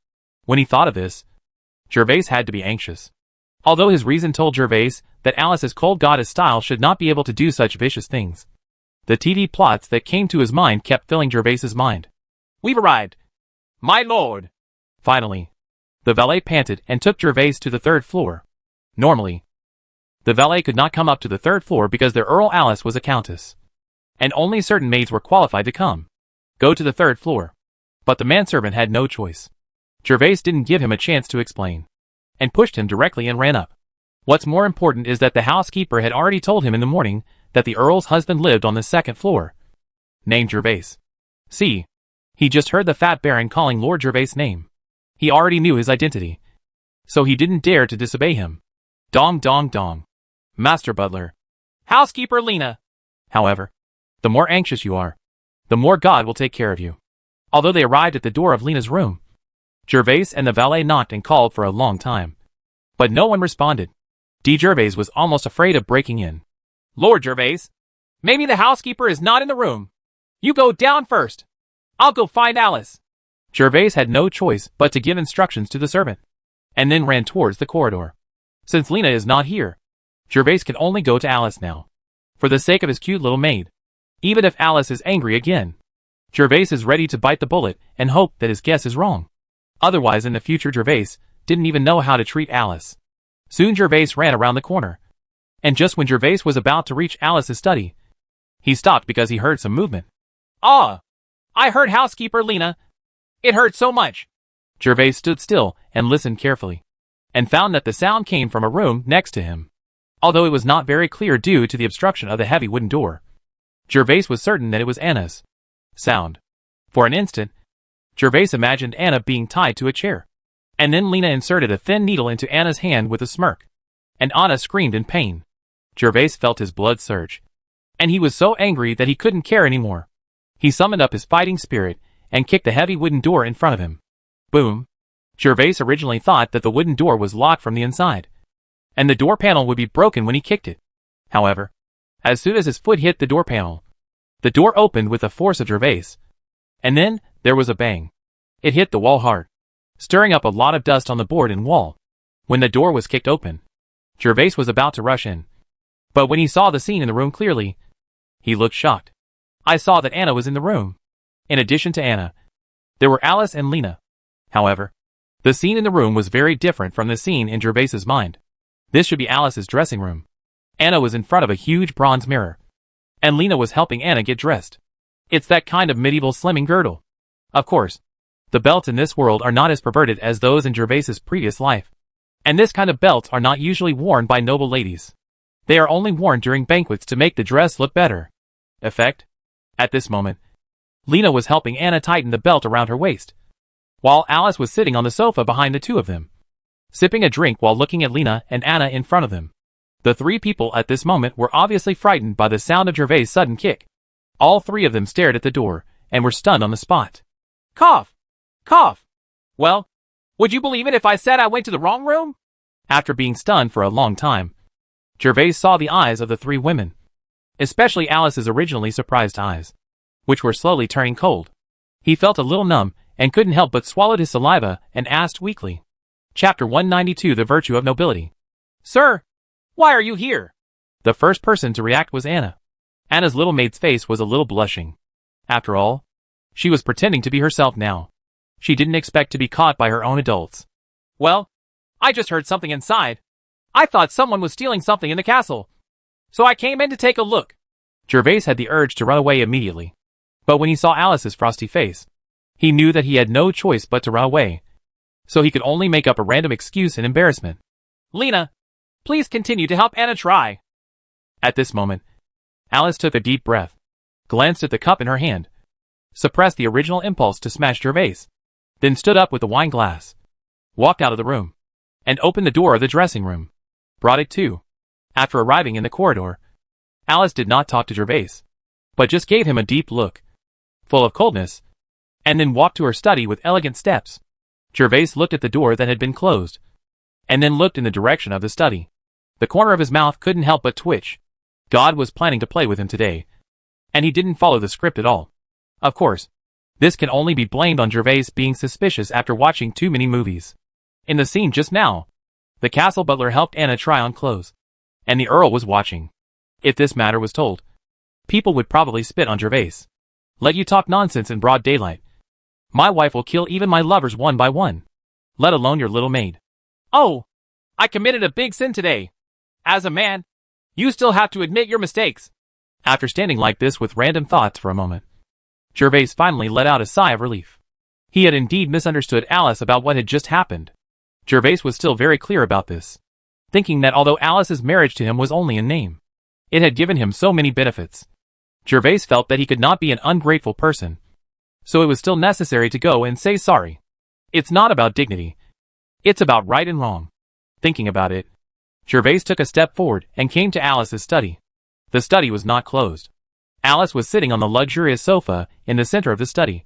When he thought of this, Gervais had to be anxious. Although his reason told Gervais that Alice's cold goddess style should not be able to do such vicious things, the TV plots that came to his mind kept filling Gervais's mind. We've arrived, my lord. Finally, the valet panted and took Gervais to the third floor. Normally, the valet could not come up to the third floor because their Earl Alice was a countess, and only certain maids were qualified to go to the third floor. But the manservant had no choice. Gervais didn't give him a chance to explain, and pushed him directly and ran up. What's more important is that the housekeeper had already told him in the morning that the Earl's husband lived on the second floor, named Gervais. See, he just heard the fat baron calling Lord Gervais' name. He already knew his identity, so he didn't dare to disobey him. Dong dong dong. Master Butler. Housekeeper Lena. However, the more anxious you are, the more God will take care of you. Although they arrived at the door of Lena's room, Gervais and the valet knocked and called for a long time, but no one responded. Gervais was almost afraid of breaking in. Lord Gervais, maybe the housekeeper is not in the room. You go down first. I'll go find Alice. Gervais had no choice but to give instructions to the servant, and then ran towards the corridor. Since Lena is not here, Gervais can only go to Alice now, for the sake of his cute little maid. Even if Alice is angry again, Gervais is ready to bite the bullet and hope that his guess is wrong. Otherwise, in the future, Gervais didn't even know how to treat Alice. Soon Gervais ran around the corner, and just when Gervais was about to reach Alice's study, he stopped because he heard some movement. Ah! I heard housekeeper Lena. It hurt so much. Gervais stood still and listened carefully, and found that the sound came from a room next to him. Although it was not very clear due to the obstruction of the heavy wooden door, Gervais was certain that it was Anna's sound. For an instant, Gervais imagined Anna being tied to a chair. And then Lena inserted a thin needle into Anna's hand with a smirk. And Anna screamed in pain. Gervais felt his blood surge. And he was so angry that he couldn't care anymore. He summoned up his fighting spirit and kicked the heavy wooden door in front of him. Boom. Gervais originally thought that the wooden door was locked from the inside, and the door panel would be broken when he kicked it. However, as soon as his foot hit the door panel, the door opened with the force of Gervais. And then, there was a bang. It hit the wall hard, stirring up a lot of dust on the board and wall. When the door was kicked open, Gervais was about to rush in. But when he saw the scene in the room clearly, he looked shocked. I saw that Anna was in the room. In addition to Anna, there were Alice and Lena. However, the scene in the room was very different from the scene in Gervais's mind. This should be Alice's dressing room. Anna was in front of a huge bronze mirror, and Lena was helping Anna get dressed. It's that kind of medieval slimming girdle. Of course, the belts in this world are not as perverted as those in Gervais's previous life. And this kind of belts are not usually worn by noble ladies. They are only worn during banquets to make the dress look better. Effect? At this moment, Lena was helping Anna tighten the belt around her waist, while Alice was sitting on the sofa behind the two of them, sipping a drink while looking at Lena and Anna in front of them. The three people at this moment were obviously frightened by the sound of Gervais' sudden kick. All three of them stared at the door, and were stunned on the spot. Cough! Cough! Well, would you believe it if I said I went to the wrong room? After being stunned for a long time, Gervais saw the eyes of the three women, especially Alice's originally surprised eyes, which were slowly turning cold. He felt a little numb, and couldn't help but swallowed his saliva, and asked weakly. Chapter 192 The Virtue of Nobility. Sir, why are you here? The first person to react was Anna. Anna's little maid's face was a little blushing. After all, she was pretending to be herself now. She didn't expect to be caught by her own adults. Well, I just heard something inside. I thought someone was stealing something in the castle, so I came in to take a look. Gervais had the urge to run away immediately. But when he saw Alice's frosty face, he knew that he had no choice but to run away. So he could only make up a random excuse in embarrassment. Lena, please continue to help Anna try. At this moment, Alice took a deep breath, glanced at the cup in her hand, suppressed the original impulse to smash Gervais, then stood up with the wine glass, walked out of the room, and opened the door of the dressing room. Brought it to. After arriving in the corridor, Alice did not talk to Gervais, but just gave him a deep look, full of coldness, and then walked to her study with elegant steps. Gervais looked at the door that had been closed, and then looked in the direction of the study. The corner of his mouth couldn't help but twitch. God was planning to play with him today, and he didn't follow the script at all. Of course, this can only be blamed on Gervais being suspicious after watching too many movies. In the scene just now, the castle butler helped Anna try on clothes, and the Earl was watching. If this matter was told, people would probably spit on Gervais. Let you talk nonsense in broad daylight. My wife will kill even my lovers one by one, let alone your little maid. Oh, I committed a big sin today. As a man, you still have to admit your mistakes. After standing like this with random thoughts for a moment, Gervais finally let out a sigh of relief. He had indeed misunderstood Alice about what had just happened. Gervais was still very clear about this, thinking that although Alice's marriage to him was only in name, it had given him so many benefits. Gervais felt that he could not be an ungrateful person, so it was still necessary to go and say sorry. It's not about dignity. It's about right and wrong. Thinking about it, Gervais took a step forward and came to Alice's study. The study was not closed. Alice was sitting on the luxurious sofa in the center of the study,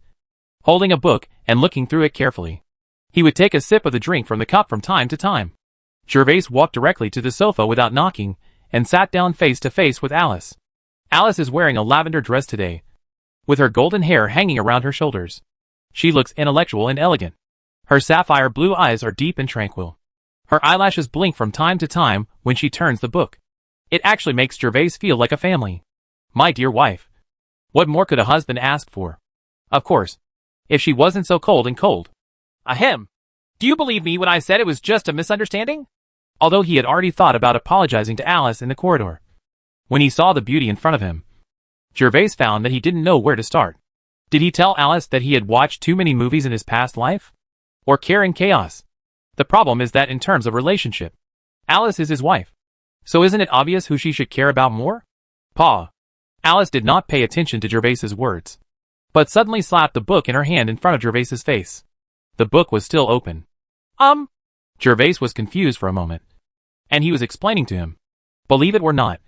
holding a book and looking through it carefully. He would take a sip of the drink from the cup from time to time. Gervais walked directly to the sofa without knocking and sat down face to face with Alice. Alice is wearing a lavender dress today, with her golden hair hanging around her shoulders. She looks intellectual and elegant. Her sapphire blue eyes are deep and tranquil. Her eyelashes blink from time to time when she turns the book. It actually makes Gervais feel like a family. My dear wife. What more could a husband ask for? Of course, if she wasn't so cold and cold. Ahem. Do you believe me when I said it was just a misunderstanding? Although he had already thought about apologizing to Alice in the corridor, when he saw the beauty in front of him, Gervais found that he didn't know where to start. Did he tell Alice that he had watched too many movies in his past life? Or care and chaos? The problem is that in terms of relationship, Alice is his wife. So isn't it obvious who she should care about more? Pa. Alice did not pay attention to Gervais's words. but suddenly slapped the book in her hand in front of Gervais's face. The book was still open. Gervais was confused for a moment. And he was explaining to him. Believe it or not,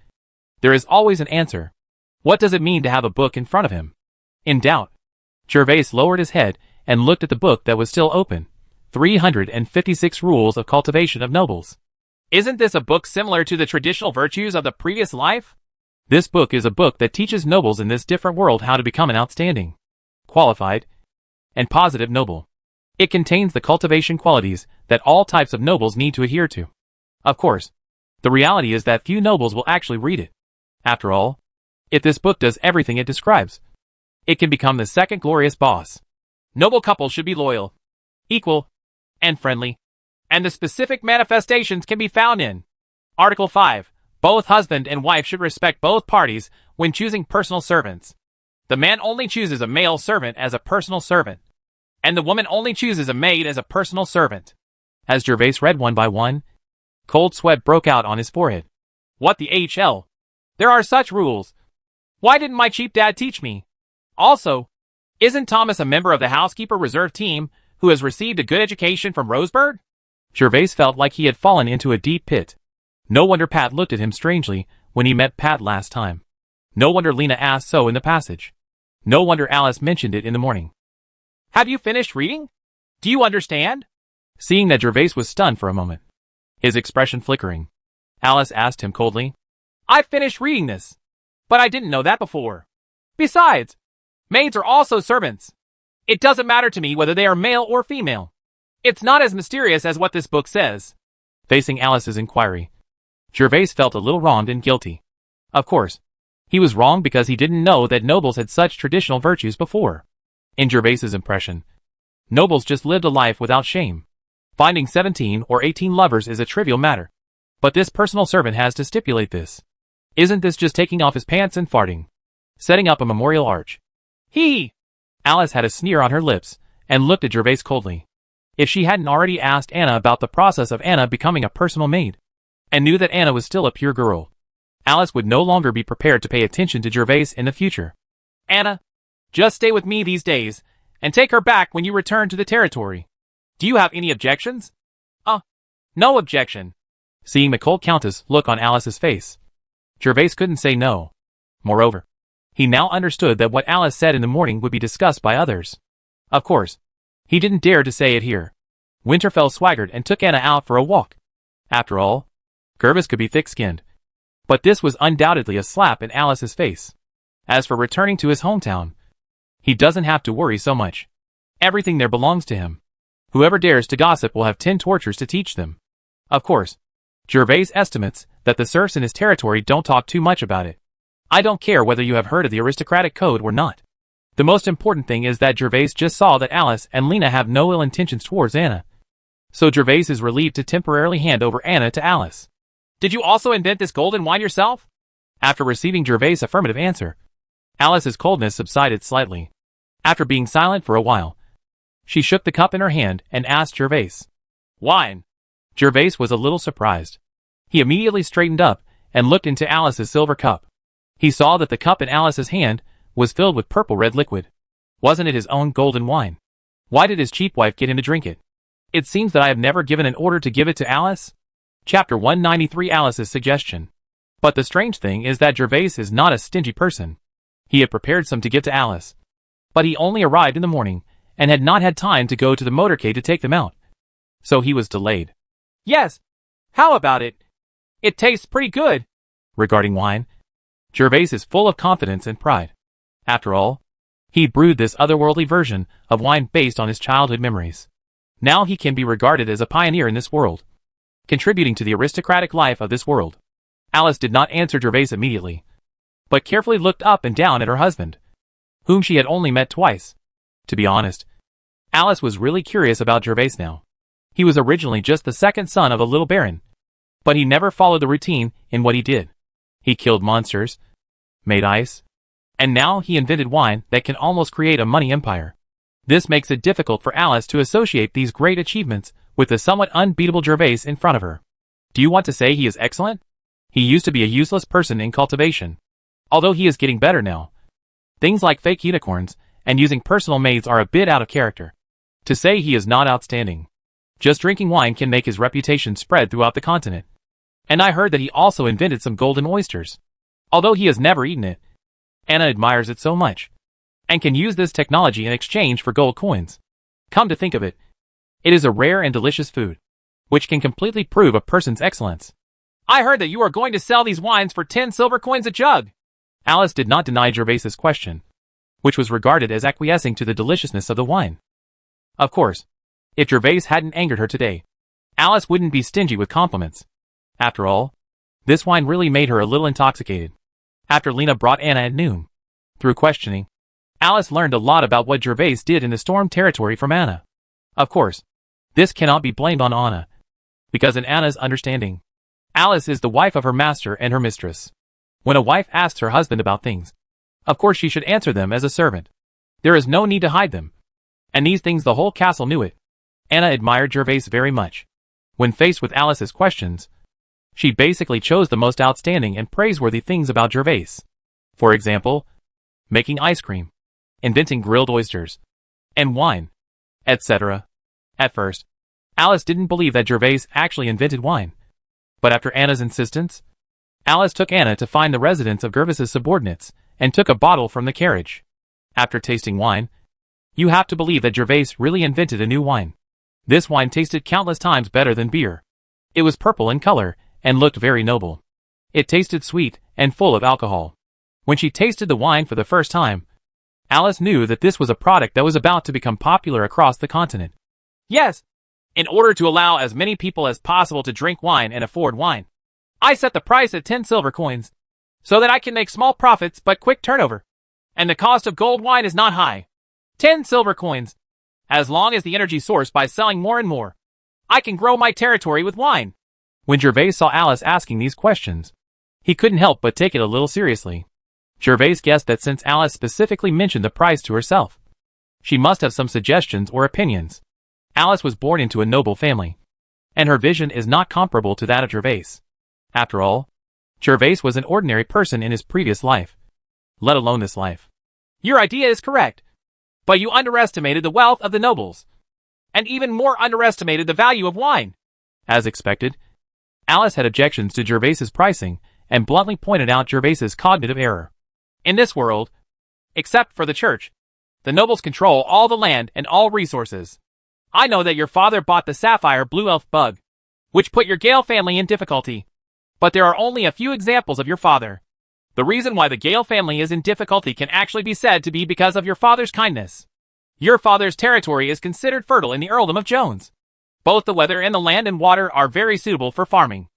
there is always an answer. What does it mean to have a book in front of him? In doubt, Gervais lowered his head and looked at the book that was still open. 356 Rules of Cultivation of Nobles. Isn't this a book similar to the traditional virtues of the previous life? This book is a book that teaches nobles in this different world how to become an outstanding, qualified, and positive noble. It contains the cultivation qualities that all types of nobles need to adhere to. Of course, the reality is that few nobles will actually read it. After all, if this book does everything it describes, it can become the second glorious boss. Noble couples should be loyal, equal, and friendly. And the specific manifestations can be found in Article 5. Both husband and wife should respect both parties when choosing personal servants. The man only chooses a male servant as a personal servant, and the woman only chooses a maid as a personal servant. As Gervais read one by one, cold sweat broke out on his forehead. What the HL? There are such rules. Why didn't my cheap dad teach me? Also, isn't Thomas a member of the housekeeper reserve team who has received a good education from Roseburg? Gervais felt like he had fallen into a deep pit. No wonder Pat looked at him strangely when he met Pat last time. No wonder Lena asked so in the passage. No wonder Alice mentioned it in the morning. Have you finished reading? Do you understand? Seeing that Gervais was stunned for a moment, his expression flickering, Alice asked him coldly. I've finished reading this, but I didn't know that before. Besides, maids are also servants. It doesn't matter to me whether they are male or female. It's not as mysterious as what this book says. Facing Alice's inquiry, Gervais felt a little wronged and guilty. Of course, he was wrong because he didn't know that nobles had such traditional virtues before. In Gervais's impression, nobles just lived a life without shame. Finding 17 or 18 lovers is a trivial matter. But this personal servant has to stipulate this. Isn't this just taking off his pants and farting? Setting up a memorial arch. He! Alice had a sneer on her lips and looked at Gervais coldly. If she hadn't already asked Anna about the process of Anna becoming a personal maid, and knew that Anna was still a pure girl, Alice would no longer be prepared to pay attention to Gervais in the future. Anna, just stay with me these days, and take her back when you return to the territory. Do you have any objections? No objection. Seeing the cold countess look on Alice's face, Gervais couldn't say no. Moreover, he now understood that what Alice said in the morning would be discussed by others. Of course, he didn't dare to say it here. Winterfell swaggered and took Anna out for a walk. After all, Gervais could be thick-skinned. But this was undoubtedly a slap in Alice's face. As for returning to his hometown, he doesn't have to worry so much. Everything there belongs to him. Whoever dares to gossip will have 10 tortures to teach them. Of course, Gervais estimates that the serfs in his territory don't talk too much about it. I don't care whether you have heard of the aristocratic code or not. The most important thing is that Gervais just saw that Alice and Lena have no ill intentions towards Anna. So Gervais is relieved to temporarily hand over Anna to Alice. Did you also invent this golden wine yourself? After receiving Gervais' affirmative answer, Alice's coldness subsided slightly. After being silent for a while, she shook the cup in her hand and asked Gervais. Wine. Gervais was a little surprised. He immediately straightened up and looked into Alice's silver cup. He saw that the cup in Alice's hand was filled with purple-red liquid. Wasn't it his own golden wine? Why did his cheap wife get him to drink it? It seems that I have never given an order to give it to Alice. Chapter 193 Alice's suggestion. But the strange thing is that Gervais is not a stingy person. He had prepared some to give to Alice. But he only arrived in the morning and had not had time to go to the motorcade to take them out. So he was delayed. Yes. How about it? It tastes pretty good. Regarding wine, Gervais is full of confidence and pride. After all, he brewed this otherworldly version of wine based on his childhood memories. Now he can be regarded as a pioneer in this world, contributing to the aristocratic life of this world. Alice did not answer Gervais immediately, but carefully looked up and down at her husband, whom she had only met twice. To be honest, Alice was really curious about Gervais now. He was originally just the second son of a little baron, but he never followed the routine in what he did. He killed monsters, made ice, and now he invented wine that can almost create a money empire. This makes it difficult for Alice to associate these great achievements with the somewhat unbeatable Gervais in front of her. Do you want to say he is excellent? He used to be a useless person in cultivation. Although he is getting better now. Things like fake unicorns and using personal maids are a bit out of character. To say he is not outstanding. Just drinking wine can make his reputation spread throughout the continent. And I heard that he also invented some golden oysters. Although he has never eaten it, Anna admires it so much, and can use this technology in exchange for gold coins. Come to think of it, it is a rare and delicious food, which can completely prove a person's excellence. I heard that you are going to sell these wines for 10 silver coins a jug. Alice did not deny Gervais's question, which was regarded as acquiescing to the deliciousness of the wine. Of course, if Gervais hadn't angered her today, Alice wouldn't be stingy with compliments. After all, this wine really made her a little intoxicated. After Lena brought Anna at noon, through questioning, Alice learned a lot about what Gervais did in the Storm territory from Anna. Of course, this cannot be blamed on Anna, because in Anna's understanding, Alice is the wife of her master and her mistress. When a wife asks her husband about things, of course she should answer them as a servant. There is no need to hide them. And these things the whole castle knew it. Anna admired Gervais very much. When faced with Alice's questions, she basically chose the most outstanding and praiseworthy things about Gervais. For example, making ice cream, inventing grilled oysters, and wine, etc. At first, Alice didn't believe that Gervais actually invented wine. But after Anna's insistence, Alice took Anna to find the residence of Gervais's subordinates, and took a bottle from the carriage. After tasting wine, you have to believe that Gervais really invented a new wine. This wine tasted countless times better than beer. It was purple in color, and looked very noble. It tasted sweet, and full of alcohol. When she tasted the wine for the first time, Alice knew that this was a product that was about to become popular across the continent. Yes, in order to allow as many people as possible to drink wine and afford wine, I set the price at 10 silver coins, so that I can make small profits but quick turnover. And the cost of gold wine is not high. 10 silver coins. As long as the energy source by selling more and more, I can grow my territory with wine. When Gervais saw Alice asking these questions, he couldn't help but take it a little seriously. Gervais guessed that since Alice specifically mentioned the price to herself, she must have some suggestions or opinions. Alice was born into a noble family, and her vision is not comparable to that of Gervais. After all, Gervais was an ordinary person in his previous life, let alone this life. Your idea is correct, but you underestimated the wealth of the nobles, and even more underestimated the value of wine. As expected, Alice had objections to Gervais's pricing, and bluntly pointed out Gervais's cognitive error. In this world, except for the church, the nobles control all the land and all resources. I know that your father bought the sapphire blue elf bug, which put your Gale family in difficulty. But there are only a few examples of your father. The reason why the Gale family is in difficulty can actually be said to be because of your father's kindness. Your father's territory is considered fertile in the earldom of Jones. Both the weather and the land and water are very suitable for farming,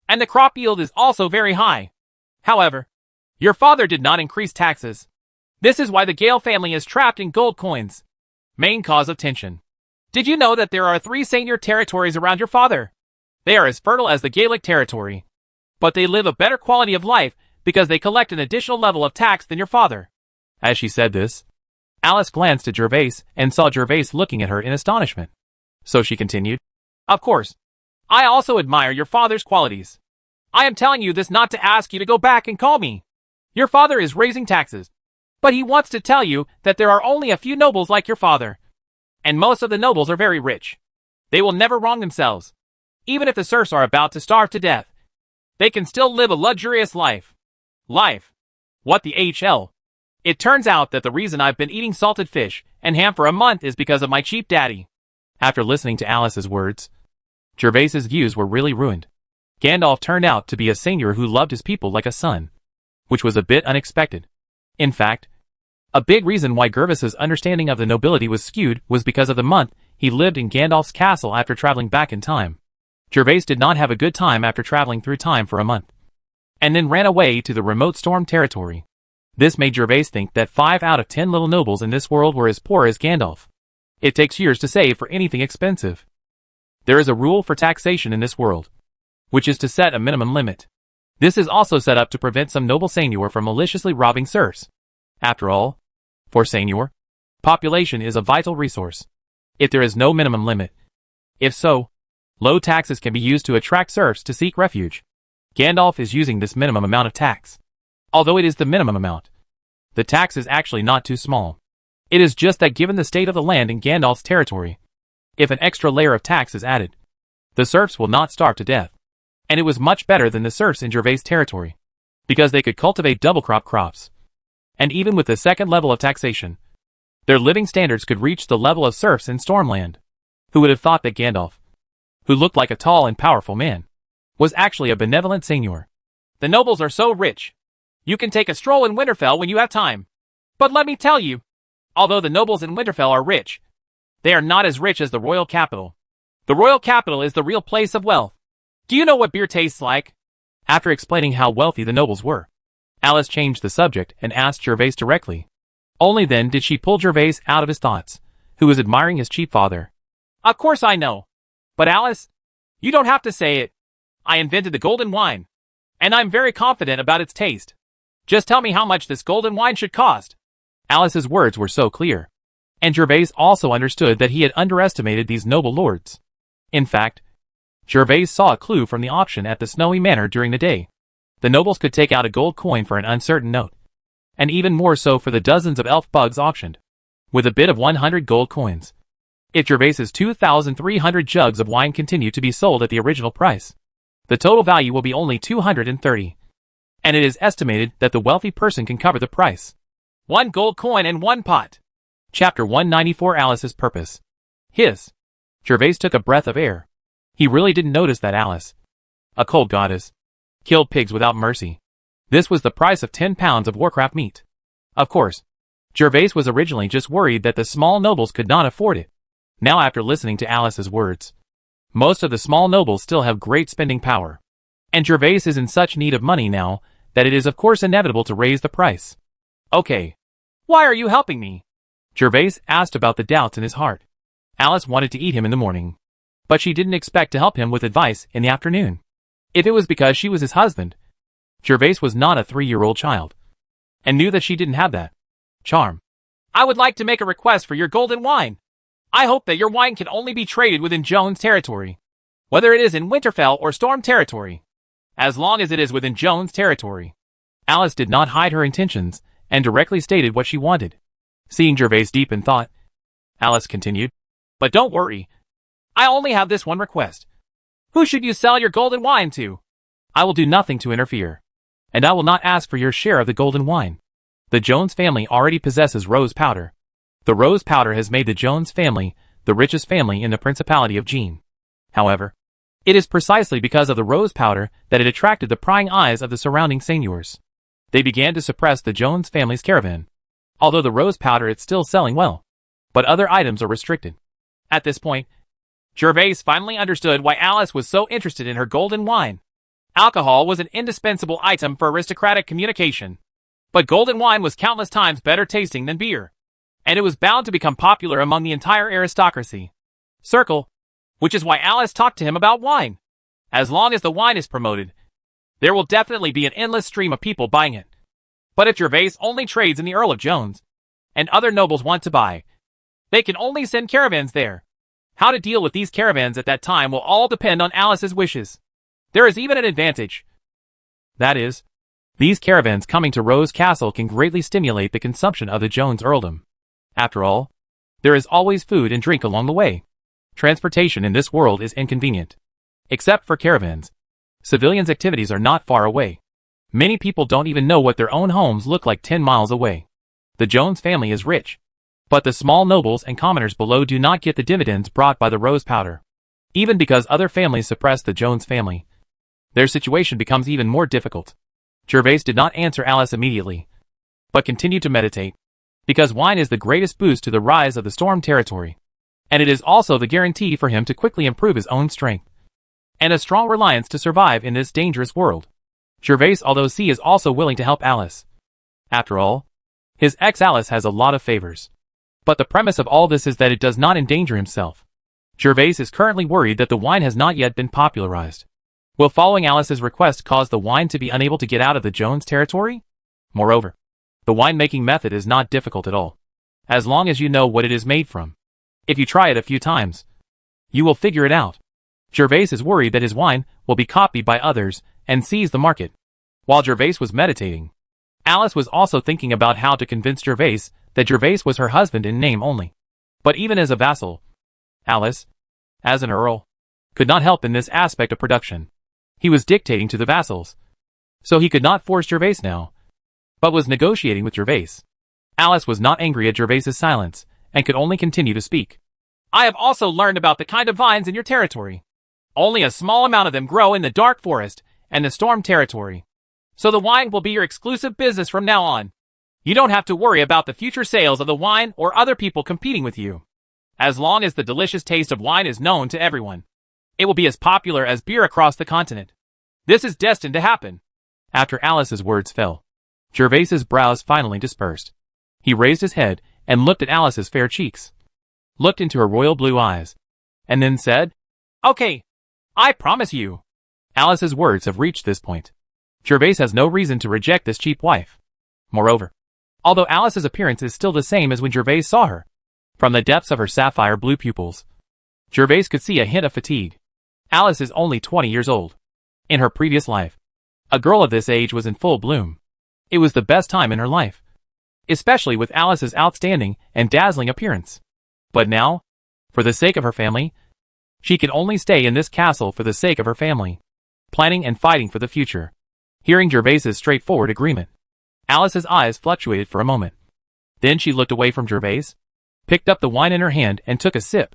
and the crop yield is also very high. However, your father did not increase taxes. This is why the Gale family is trapped in gold coins. Main cause of tension. Did you know that there are 3 Seignior territories around your father? They are as fertile as the Gaelic territory, but they live a better quality of life because they collect an additional level of tax than your father. As she said this, Alice glanced at Gervais and saw Gervais looking at her in astonishment. So she continued, Of course, I also admire your father's qualities. I am telling you this not to ask you to go back and call me. Your father is raising taxes, but he wants to tell you that there are only a few nobles like your father. And most of the nobles are very rich. They will never wrong themselves. Even if the serfs are about to starve to death, they can still live a luxurious life. Life. What the HL? It turns out that the reason I've been eating salted fish and ham for a month is because of my cheap daddy. After listening to Alice's words, Gervais's views were really ruined. Gandalf turned out to be a seigneur who loved his people like a son, which was a bit unexpected. In fact, a big reason why Gervais's understanding of the nobility was skewed was because of the month he lived in Gandalf's castle after traveling back in time. Gervais did not have a good time after traveling through time for a month, and then ran away to the remote Storm territory. This made Gervais think that 5 out of 10 little nobles in this world were as poor as Gandalf. It takes years to save for anything expensive. There is a rule for taxation in this world, which is to set a minimum limit. This is also set up to prevent some noble seigneur from maliciously robbing serfs. After all, for seigneur, population is a vital resource. If there is no minimum limit, if so, low taxes can be used to attract serfs to seek refuge. Gandalf is using this minimum amount of tax. Although it is the minimum amount, the tax is actually not too small. It is just that given the state of the land in Gandalf's territory, if an extra layer of tax is added, the serfs will not starve to death. And it was much better than the serfs in Gervais' territory, because they could cultivate double crop crops. And even with the second level of taxation, their living standards could reach the level of serfs in Stormland. Who would have thought that Gandalf, who looked like a tall and powerful man, was actually a benevolent seigneur? The nobles are so rich. You can take a stroll in Winterfell when you have time. But let me tell you, although the nobles in Winterfell are rich, they are not as rich as the royal capital. The royal capital is the real place of wealth. Do you know what beer tastes like? After explaining how wealthy the nobles were, Alice changed the subject and asked Gervais directly. Only then did she pull Gervais out of his thoughts, who was admiring his cheap father. Of course I know. But Alice, you don't have to say it. I invented the golden wine. And I'm very confident about its taste. Just tell me how much this golden wine should cost. Alice's words were so clear. And Gervais also understood that he had underestimated these noble lords. In fact, Gervais saw a clue from the auction at the Snowy Manor during the day. The nobles could take out a gold coin for an uncertain note. And even more so for the dozens of elf bugs auctioned, with a bid of 100 gold coins. If Gervais's 2,300 jugs of wine continue to be sold at the original price, the total value will be only 230. And it is estimated that the wealthy person can cover the price. 1 gold coin and 1 pot. Chapter 194 Alice's Purpose. Hiss. Gervais took a breath of air. He really didn't notice that Alice, a cold goddess, killed pigs without mercy. This was the price of 10 pounds of Warcraft meat. Of course, Gervais was originally just worried that the small nobles could not afford it. Now after listening to Alice's words, most of the small nobles still have great spending power. And Gervais is in such need of money now that it is of course inevitable to raise the price. Okay. Why are you helping me? Gervais asked about the doubts in his heart. Alice wanted to eat him in the morning, but she didn't expect to help him with advice in the afternoon. If it was because she was his husband, Gervais was not a 3-year-old child, and knew that she didn't have that charm. I would like to make a request for your golden wine. I hope that your wine can only be traded within Jones territory, whether it is in Winterfell or Storm territory, as long as it is within Jones territory. Alice did not hide her intentions, and directly stated what she wanted. Seeing Gervais deep in thought, Alice continued, But don't worry. I only have this one request. Who should you sell your golden wine to? I will do nothing to interfere, and I will not ask for your share of the golden wine. The Jones family already possesses rose powder. The rose powder has made the Jones family the richest family in the Principality of Jean. However, it is precisely because of the rose powder that it attracted the prying eyes of the surrounding seigneurs. They began to suppress the Jones family's caravan. Although the rose powder is still selling well, but other items are restricted. At this point, Gervais finally understood why Alice was so interested in her golden wine. Alcohol was an indispensable item for aristocratic communication. But golden wine was countless times better tasting than beer. And it was bound to become popular among the entire aristocracy circle, which is why Alice talked to him about wine. As long as the wine is promoted, there will definitely be an endless stream of people buying it. But if Gervais only trades in the Earl of Jones, and other nobles want to buy, they can only send caravans there. How to deal with these caravans at that time will all depend on Alice's wishes. There is even an advantage. That is, these caravans coming to Rose Castle can greatly stimulate the consumption of the Jones earldom. After all, there is always food and drink along the way. Transportation in this world is inconvenient. Except for caravans, civilians' activities are not far away. Many people don't even know what their own homes look like 10 miles away. The Jones family is rich, but the small nobles and commoners below do not get the dividends brought by the rose powder. Even because other families suppress the Jones family, their situation becomes even more difficult. Gervais did not answer Alice immediately, but continued to meditate, because wine is the greatest boost to the rise of the Storm territory, and it is also the guarantee for him to quickly improve his own strength, and a strong reliance to survive in this dangerous world. Gervais, although C, is also willing to help Alice. After all, his ex-Alice has a lot of favors. But the premise of all this is that it does not endanger himself. Gervais is currently worried that the wine has not yet been popularized. Will following Alice's request cause the wine to be unable to get out of the Jones territory? Moreover, the wine-making method is not difficult at all, as long as you know what it is made from. If you try it a few times, you will figure it out. Gervais is worried that his wine will be copied by others and seize the market. While Gervais was meditating, Alice was also thinking about how to convince Gervais that Gervais was her husband in name only. But even as a vassal, Alice, as an earl, could not help in this aspect of production. He was dictating to the vassals, so he could not force Gervais now, but was negotiating with Gervais. Alice was not angry at Gervais's silence, and could only continue to speak. I have also learned about the kind of vines in your territory. Only a small amount of them grow in the dark forest and the storm territory. So the wine will be your exclusive business from now on. You don't have to worry about the future sales of the wine or other people competing with you. As long as the delicious taste of wine is known to everyone, it will be as popular as beer across the continent. This is destined to happen. After Alice's words fell, Gervais's brows finally dispersed. He raised his head and looked at Alice's fair cheeks, looked into her royal blue eyes, and then said, "Okay, I promise you." Alice's words have reached this point. Gervais has no reason to reject this cheap wife. Moreover, although Alice's appearance is still the same as when Gervais saw her, from the depths of her sapphire blue pupils, Gervais could see a hint of fatigue. Alice is only 20 years old. In her previous life, a girl of this age was in full bloom. It was the best time in her life, especially with Alice's outstanding and dazzling appearance. But now, for the sake of her family, she could only stay in this castle for the sake of her family, planning and fighting for the future. Hearing Gervais's straightforward agreement, Alice's eyes fluctuated for a moment. Then she looked away from Gervais, picked up the wine in her hand and took a sip.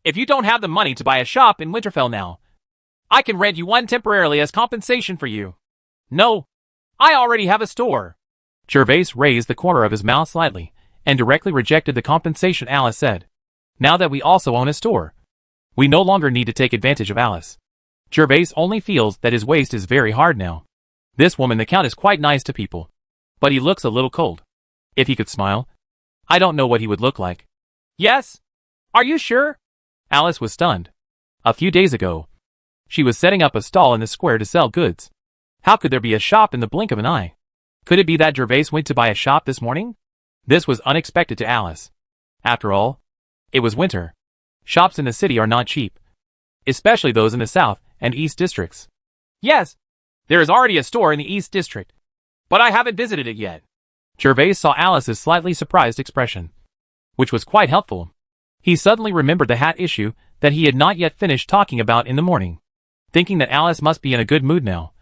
"If you don't have the money to buy a shop in Winterfell now, I can rent you one temporarily as compensation for you." "No, I already have a store." Gervais raised the corner of his mouth slightly and directly rejected the compensation. Alice said, "Now that we also own a store, we no longer need to take advantage of Alice." Gervais only feels that his waist is very hard now. This woman, the Count, is quite nice to people, but he looks a little cold. If he could smile, I don't know what he would look like. "Yes? Are you sure?" Alice was stunned. A few days ago, she was setting up a stall in the square to sell goods. How could there be a shop in the blink of an eye? Could it be that Gervais went to buy a shop this morning? This was unexpected to Alice. After all, it was winter. Shops in the city are not cheap, especially those in the south and east districts. "Yes, there is already a store in the east district, but I haven't visited it yet." Gervais saw Alice's slightly surprised expression, which was quite helpful. He suddenly remembered the hat issue that he had not yet finished talking about in the morning. Thinking that Alice must be in a good mood now,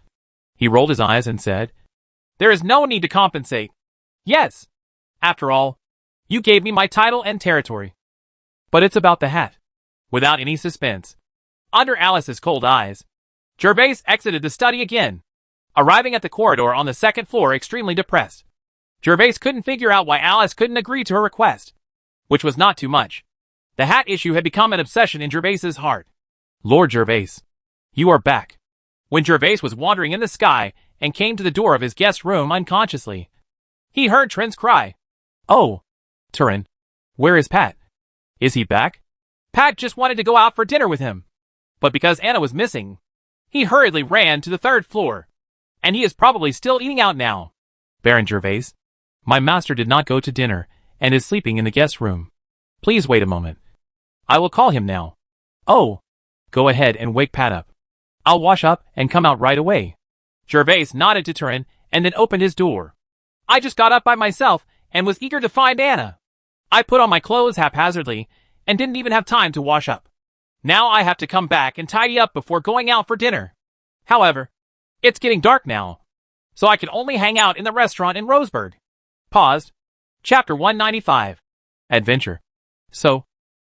he rolled his eyes and said, "There is no need to compensate. Yes. After all, you gave me my title and territory." "But it's about the hat." Without any suspense, under Alice's cold eyes, Gervais exited the study again, arriving at the corridor on the second floor extremely depressed. Gervais couldn't figure out why Alice couldn't agree to her request, which was not too much. The hat issue had become an obsession in Gervais's heart. "Lord Gervais, you are back." When Gervais was wandering in the sky and came to the door of his guest room unconsciously, he heard Trin's cry. "Oh, Turin, where is Pat? Is he back?" Pat just wanted to go out for dinner with him, but because Anna was missing, he hurriedly ran to the third floor, and he is probably still eating out now. "Baron Gervais, my master did not go to dinner and is sleeping in the guest room. Please wait a moment. I will call him now." "Oh, go ahead and wake Pat up. I'll wash up and come out right away." Gervais nodded to Turin and then opened his door. "I just got up by myself and was eager to find Anna. I put on my clothes haphazardly and didn't even have time to wash up. Now I have to come back and tidy up before going out for dinner. However, it's getting dark now, so I can only hang out in the restaurant in Roseburg." Paused. Chapter 195. Adventure. "So,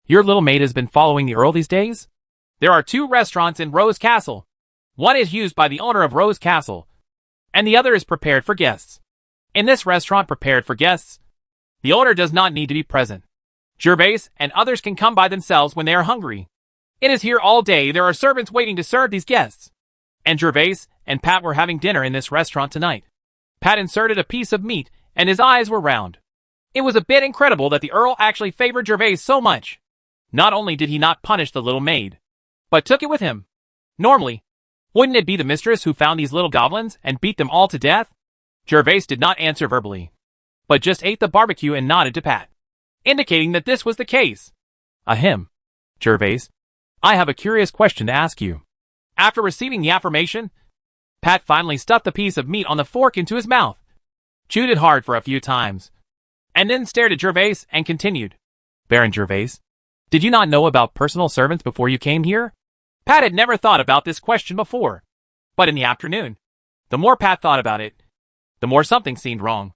your little maid has been following the Earl these days?" "There are 2 restaurants in Rose Castle. One is used by the owner of Rose Castle, and the other is prepared for guests. In this restaurant prepared for guests, the owner does not need to be present. Gervais and others can come by themselves when they are hungry. It is here all day. There are servants waiting to serve these guests. And Gervais and Pat were having dinner in this restaurant tonight. Pat inserted a piece of meat, and his eyes were round. It was a bit incredible that the Earl actually favored Gervais so much. Not only did he not punish the little maid, but took it with him. Normally, wouldn't it be the mistress who found these little goblins and beat them all to death? Gervais did not answer verbally, but just ate the barbecue and nodded to Pat, indicating that this was the case. "Ahem. Gervais, I have a curious question to ask you." After receiving the affirmation, Pat finally stuffed the piece of meat on the fork into his mouth, chewed it hard for a few times, and then stared at Gervais and continued. Baron Gervais, did you not know about personal servants before you came here? Pat had never thought about this question before. But in the afternoon, the more Pat thought about it, the more something seemed wrong.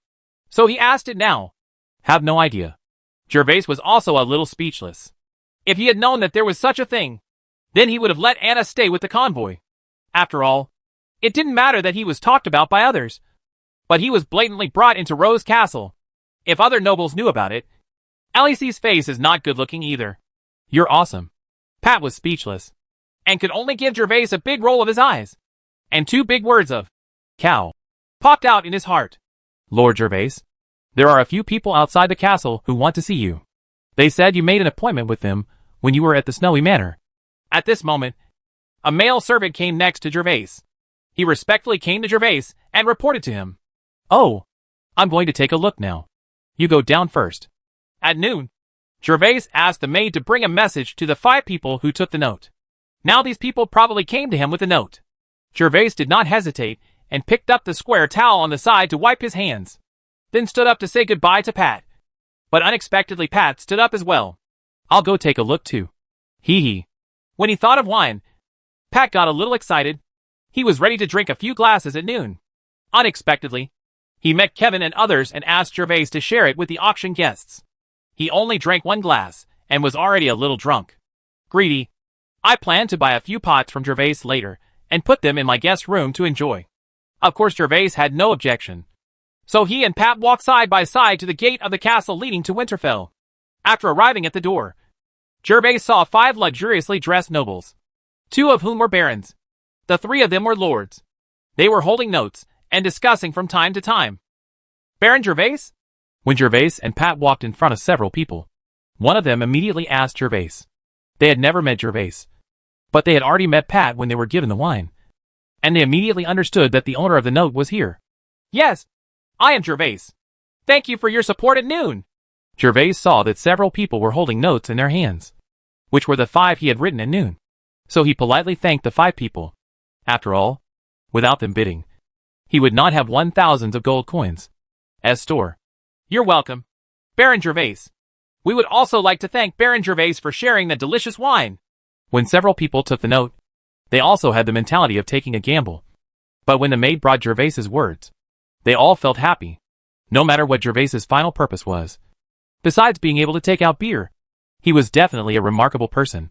So he asked it now. Have no idea. Gervais was also a little speechless. If he had known that there was such a thing, then he would have let Anna stay with the convoy. After all, it didn't matter that he was talked about by others. But he was blatantly brought into Rose Castle. If other nobles knew about it, Alicey's face is not good looking either. You're awesome. Pat was speechless, and could only give Gervais a big roll of his eyes. And 2 big words of cow popped out in his heart. Lord Gervais, there are a few people outside the castle who want to see you. They said you made an appointment with them when you were at the Snowy Manor. At this moment, a male servant came next to Gervais. He respectfully came to Gervais and reported to him. Oh, I'm going to take a look now. You go down first. At noon, Gervais asked the maid to bring a message to the 5 people who took the note. Now these people probably came to him with the note. Gervais did not hesitate and picked up the square towel on the side to wipe his hands. Then stood up to say goodbye to Pat. But unexpectedly Pat stood up as well. I'll go take a look too. Hee hee. When he thought of wine, Pat got a little excited. He was ready to drink a few glasses at noon. Unexpectedly, he met Kevin and others and asked Gervais to share it with the auction guests. He only drank 1 glass and was already a little drunk. Greedy, I planned to buy a few pots from Gervais later and put them in my guest room to enjoy. Of course Gervais had no objection. So he and Pat walked side by side to the gate of the castle leading to Winterfell. After arriving at the door, Gervais saw 5 luxuriously dressed nobles, 2 of whom were barons. The 3 of them were lords. They were holding notes and discussing from time to time. Baron Gervais? When Gervais and Pat walked in front of several people, one of them immediately asked Gervais. They had never met Gervais, but they had already met Pat when they were given the wine, and they immediately understood that the owner of the note was here. Yes, I am Gervais. Thank you for your support at noon. Gervais saw that several people were holding notes in their hands, which were the 5 he had written at noon. So he politely thanked the 5 people. After all, without them bidding, he would not have won thousands of gold coins as store. You're welcome, Baron Gervais. We would also like to thank Baron Gervais for sharing the delicious wine. When several people took the note, they also had the mentality of taking a gamble. But when the maid brought Gervais's words, they all felt happy, no matter what Gervais's final purpose was. Besides being able to take out beer, he was definitely a remarkable person.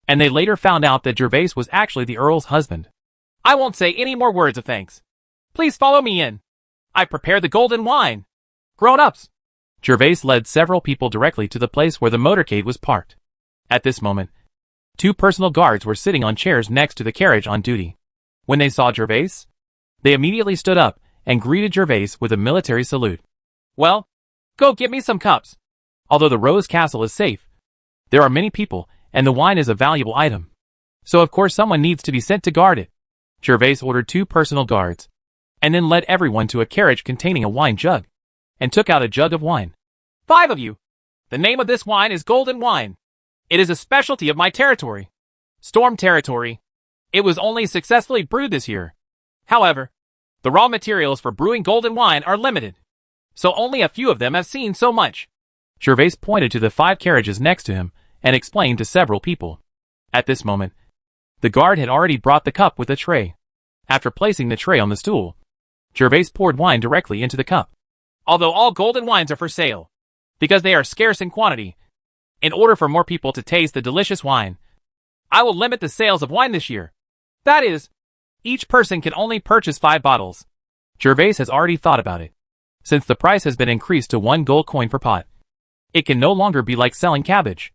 And they later found out that Gervais was actually the Earl's husband. I won't say any more words of thanks. Please follow me in. I prepared the golden wine. Grown-ups. Gervais led several people directly to the place where the motorcade was parked. At this moment, 2 personal guards were sitting on chairs next to the carriage on duty. When they saw Gervais, they immediately stood up and greeted Gervais with a military salute. Well, go get me some cups. Although the Rose Castle is safe, there are many people, and the wine is a valuable item. So of course someone needs to be sent to guard it. Gervais ordered 2 personal guards, and then led everyone to a carriage containing a wine jug, and took out a jug of wine. 5 of you. The name of this wine is golden wine. It is a specialty of my territory. Storm territory. It was only successfully brewed this year. However, the raw materials for brewing golden wine are limited, so only a few of them have seen so much. Gervais pointed to the 5 carriages next to him and explained to several people. At this moment, the guard had already brought the cup with a tray. After placing the tray on the stool, Gervais poured wine directly into the cup. Although all golden wines are for sale, because they are scarce in quantity, in order for more people to taste the delicious wine, I will limit the sales of wine this year. That is, each person can only purchase 5 bottles. Gervais has already thought about it. Since the price has been increased to 1 gold coin per pot, it can no longer be like selling cabbage.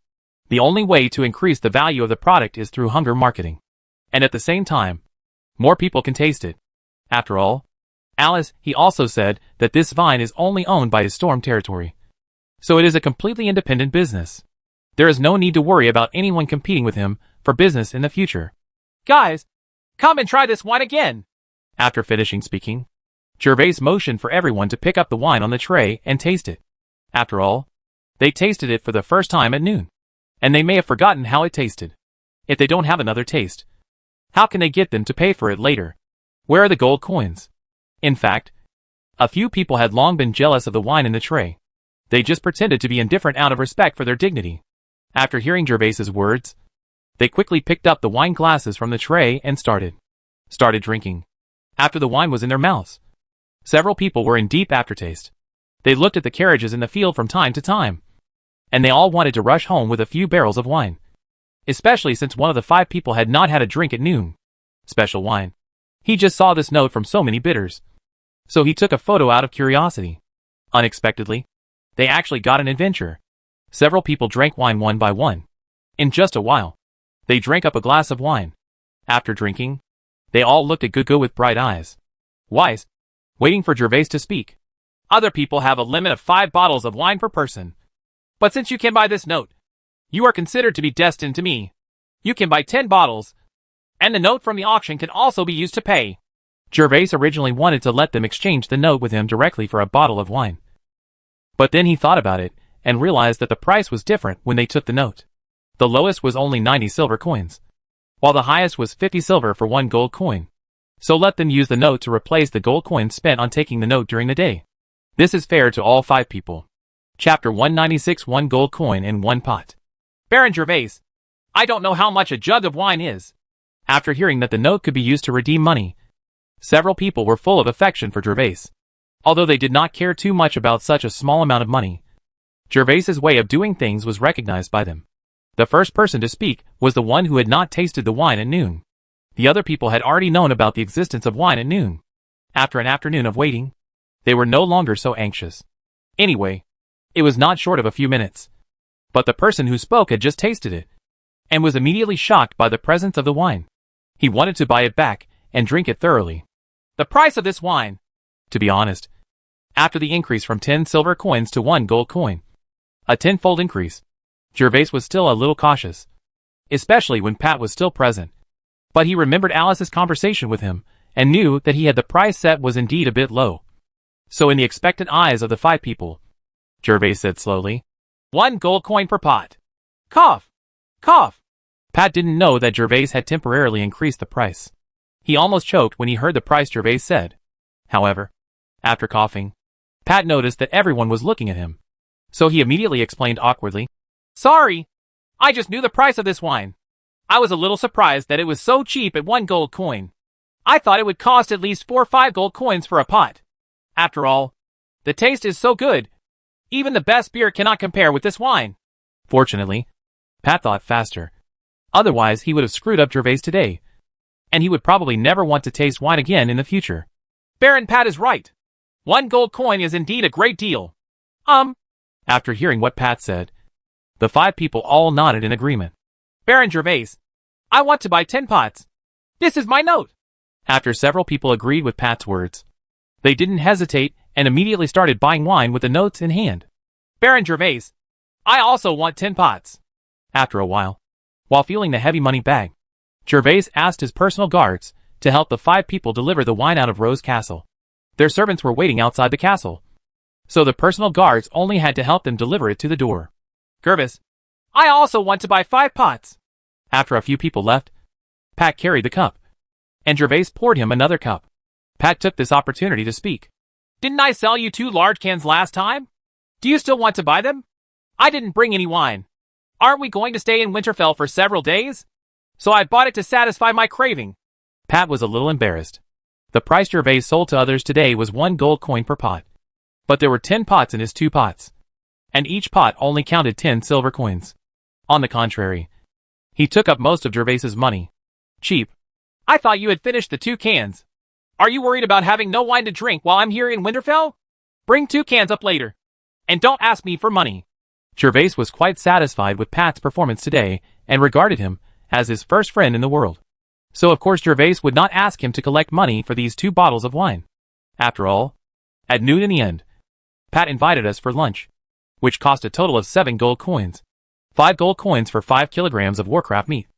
The only way to increase the value of the product is through hunger marketing. And at the same time, more people can taste it. After all, Alice, he also said that this vine is only owned by his Storm territory. So it is a completely independent business. There is no need to worry about anyone competing with him for business in the future. Guys, come and try this wine again. After finishing speaking, Gervais motioned for everyone to pick up the wine on the tray and taste it. After all, they tasted it for the first time at noon, and they may have forgotten how it tasted. If they don't have another taste, how can they get them to pay for it later? Where are the gold coins? In fact, a few people had long been jealous of the wine in the tray. They just pretended to be indifferent out of respect for their dignity. After hearing Gervais's words, they quickly picked up the wine glasses from the tray and started drinking. After the wine was in their mouths, several people were in deep aftertaste. They looked at the carriages in the field from time to time, and they all wanted to rush home with a few barrels of wine. Especially since one of the 5 people had not had a drink at noon. Special wine. He just saw this note from so many bidders. So he took a photo out of curiosity. Unexpectedly, they actually got an adventure. Several people drank wine one by one. In just a while, they drank up a glass of wine. After drinking, they all looked at Gugu with bright eyes. Wise, waiting for Gervais to speak. Other people have a limit of 5 bottles of wine per person. But since you can buy this note, you are considered to be destined to me. You can buy 10 bottles, and the note from the auction can also be used to pay. Gervais originally wanted to let them exchange the note with him directly for a bottle of wine. But then he thought about it, and realized that the price was different when they took the note. The lowest was only 90 silver coins, while the highest was 50 silver for 1 gold coin. So let them use the note to replace the gold coins spent on taking the note during the day. This is fair to all 5 people. Chapter 196 1 gold coin and 1 pot. Baron Gervais, I don't know how much a jug of wine is. After hearing that the note could be used to redeem money, several people were full of affection for Gervais. Although they did not care too much about such a small amount of money, Gervais's way of doing things was recognized by them. The first person to speak was the one who had not tasted the wine at noon. The other people had already known about the existence of wine at noon. After an afternoon of waiting, they were no longer so anxious. Anyway, it was not short of a few minutes. But the person who spoke had just tasted it, and was immediately shocked by the presence of the wine. He wanted to buy it back, and drink it thoroughly. The price of this wine. To be honest, after the increase from 10 silver coins to 1 gold coin, a 10-fold increase, Gervais was still a little cautious, especially when Pat was still present. But he remembered Alice's conversation with him, and knew that he had the price set was indeed a bit low. So in the expectant eyes of the 5 people, Gervais said slowly, 1 gold coin per pot. Cough. Cough. Pat didn't know that Gervais had temporarily increased the price. He almost choked when he heard the price Gervais said. However, after coughing, Pat noticed that everyone was looking at him. So he immediately explained awkwardly, Sorry, I just knew the price of this wine. I was a little surprised that it was so cheap at 1 gold coin. I thought it would cost at least 4 or 5 gold coins for a pot. After all, the taste is so good. Even the best beer cannot compare with this wine. Fortunately, Pat thought faster. Otherwise he would have screwed up Gervais today, and he would probably never want to taste wine again in the future. Baron Pat is right. 1 gold coin is indeed a great deal. After hearing what Pat said, the 5 people all nodded in agreement. Baron Gervais, I want to buy 10 pots. This is my note. After several people agreed with Pat's words, they didn't hesitate and immediately started buying wine with the notes in hand. Baron Gervais, I also want 10 pots. After a while feeling the heavy money bag, Gervais asked his personal guards to help the 5 people deliver the wine out of Rose Castle. Their servants were waiting outside the castle, so the personal guards only had to help them deliver it to the door. Gervais, I also want to buy 5 pots. After a few people left, Pat carried the cup, and Gervais poured him another cup. Pat took this opportunity to speak. Didn't I sell you 2 large cans last time? Do you still want to buy them? I didn't bring any wine. Aren't we going to stay in Winterfell for several days? So I bought it to satisfy my craving. Pat was a little embarrassed. The price Gervais sold to others today was 1 gold coin per pot. But there were 10 pots in his 2 pots, and each pot only counted 10 silver coins. On the contrary, he took up most of Gervais's money. Cheap. I thought you had finished the 2 cans. Are you worried about having no wine to drink while I'm here in Winterfell? Bring 2 cans up later. And don't ask me for money. Gervais was quite satisfied with Pat's performance today and regarded him as his first friend in the world. So of course Gervais would not ask him to collect money for these 2 bottles of wine. After all, at noon in the end, Pat invited us for lunch, which cost a total of 7 gold coins. 5 gold coins for 5 kilograms of Warcraft meat,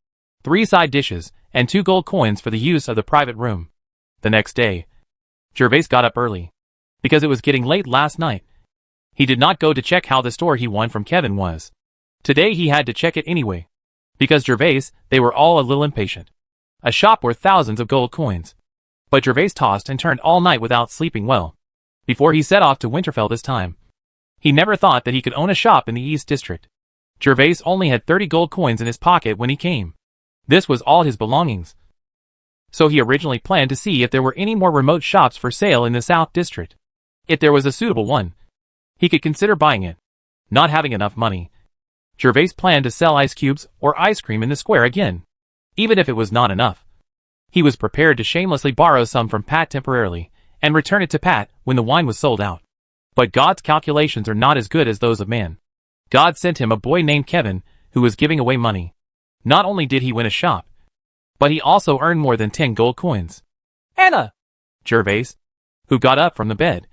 3 side dishes, and 2 gold coins for the use of the private room. The next day, Gervais got up early, because it was getting late last night. He did not go to check how the store he won from Kevin was. Today he had to check it anyway, because Gervais, they were all a little impatient. A shop worth thousands of gold coins. But Gervais tossed and turned all night without sleeping well, before he set off to Winterfell this time. He never thought that he could own a shop in the East District. Gervais only had 30 gold coins in his pocket when he came. This was all his belongings. So he originally planned to see if there were any more remote shops for sale in the South District. If there was a suitable one, he could consider buying it. Not having enough money, Gervais planned to sell ice cubes or ice cream in the square again. Even if it was not enough, he was prepared to shamelessly borrow some from Pat temporarily and return it to Pat when the wine was sold out. But God's calculations are not as good as those of man. God sent him a boy named Kevin who was giving away money. Not only did he win a shop, but he also earned more than 10 gold coins. Anna! Gervais, who got up from the bed,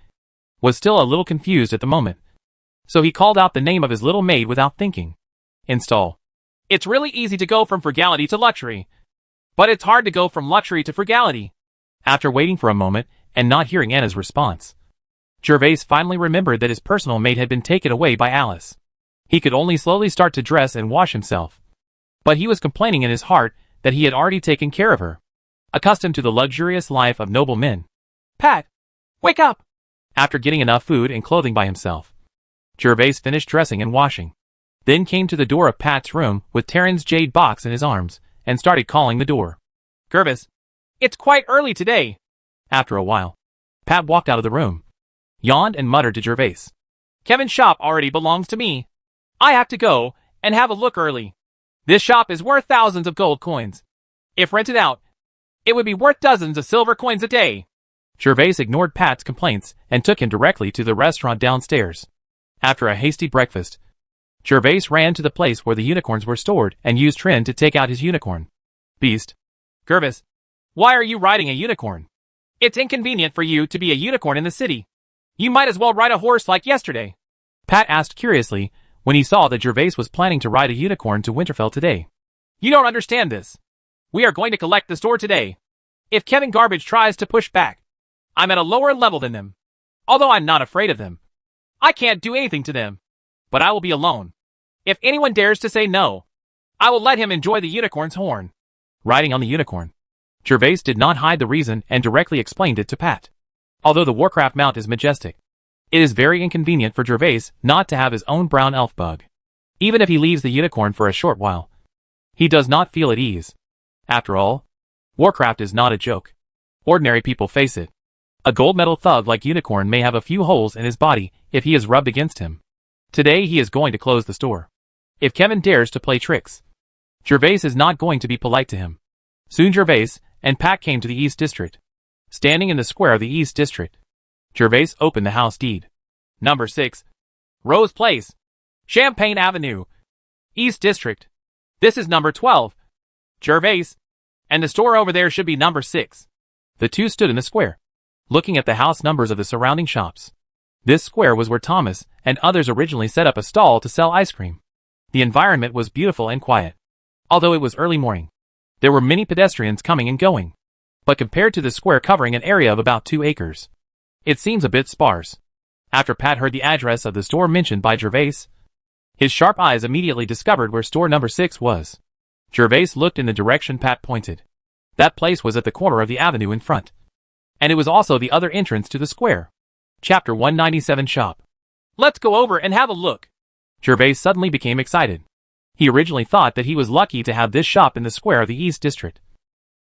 was still a little confused at the moment. So he called out the name of his little maid without thinking. Install. It's really easy to go from frugality to luxury. But it's hard to go from luxury to frugality. After waiting for a moment and not hearing Anna's response, Gervais finally remembered that his personal maid had been taken away by Alice. He could only slowly start to dress and wash himself. But he was complaining in his heart that he had already taken care of her. Accustomed to the luxurious life of noble men. Pat! Wake up! After getting enough food and clothing by himself, Gervais finished dressing and washing. Then came to the door of Pat's room with Taryn's jade box in his arms and started calling the door. Gervais! It's quite early today. After a while, Pat walked out of the room, yawned and muttered to Gervais. Kevin's shop already belongs to me. I have to go and have a look early. This shop is worth thousands of gold coins. If rented out, it would be worth dozens of silver coins a day. Gervais ignored Pat's complaints and took him directly to the restaurant downstairs. After a hasty breakfast, Gervais ran to the place where the unicorns were stored and used Trin to take out his unicorn. Beast. Gervais, why are you riding a unicorn? It's inconvenient for you to be a unicorn in the city. You might as well ride a horse like yesterday. Pat asked curiously when he saw that Gervais was planning to ride a unicorn to Winterfell today. You don't understand this. We are going to collect the store today. If Kevin Garbage tries to push back, I'm at a lower level than them. Although I'm not afraid of them. I can't do anything to them. But I will be alone. If anyone dares to say no, I will let him enjoy the unicorn's horn. Riding on the unicorn, Gervais did not hide the reason and directly explained it to Pat. Although the Warcraft mount is majestic, it is very inconvenient for Gervais not to have his own brown elf bug. Even if he leaves the unicorn for a short while, he does not feel at ease. After all, Warcraft is not a joke. Ordinary people face it. A gold medal thug like Unicorn may have a few holes in his body if he is rubbed against him. Today he is going to close the store. If Kevin dares to play tricks, Gervais is not going to be polite to him. Soon Gervais and Pat came to the East District. Standing in the square of the East District, Gervais opened the house deed. Number 6. Rose Place. Champagne Avenue. East District. This is number 12. Gervais. And the store over there should be number 6. The two stood in the square, looking at the house numbers of the surrounding shops. This square was where Thomas and others originally set up a stall to sell ice cream. The environment was beautiful and quiet. Although it was early morning, there were many pedestrians coming and going. But compared to the square covering an area of about 2 acres, it seems a bit sparse. After Pat heard the address of the store mentioned by Gervais, his sharp eyes immediately discovered where store number 6 was. Gervais looked in the direction Pat pointed. That place was at the corner of the avenue in front. And it was also the other entrance to the square. Chapter 197 Shop. Let's go over and have a look. Gervais suddenly became excited. He originally thought that he was lucky to have this shop in the square of the East District.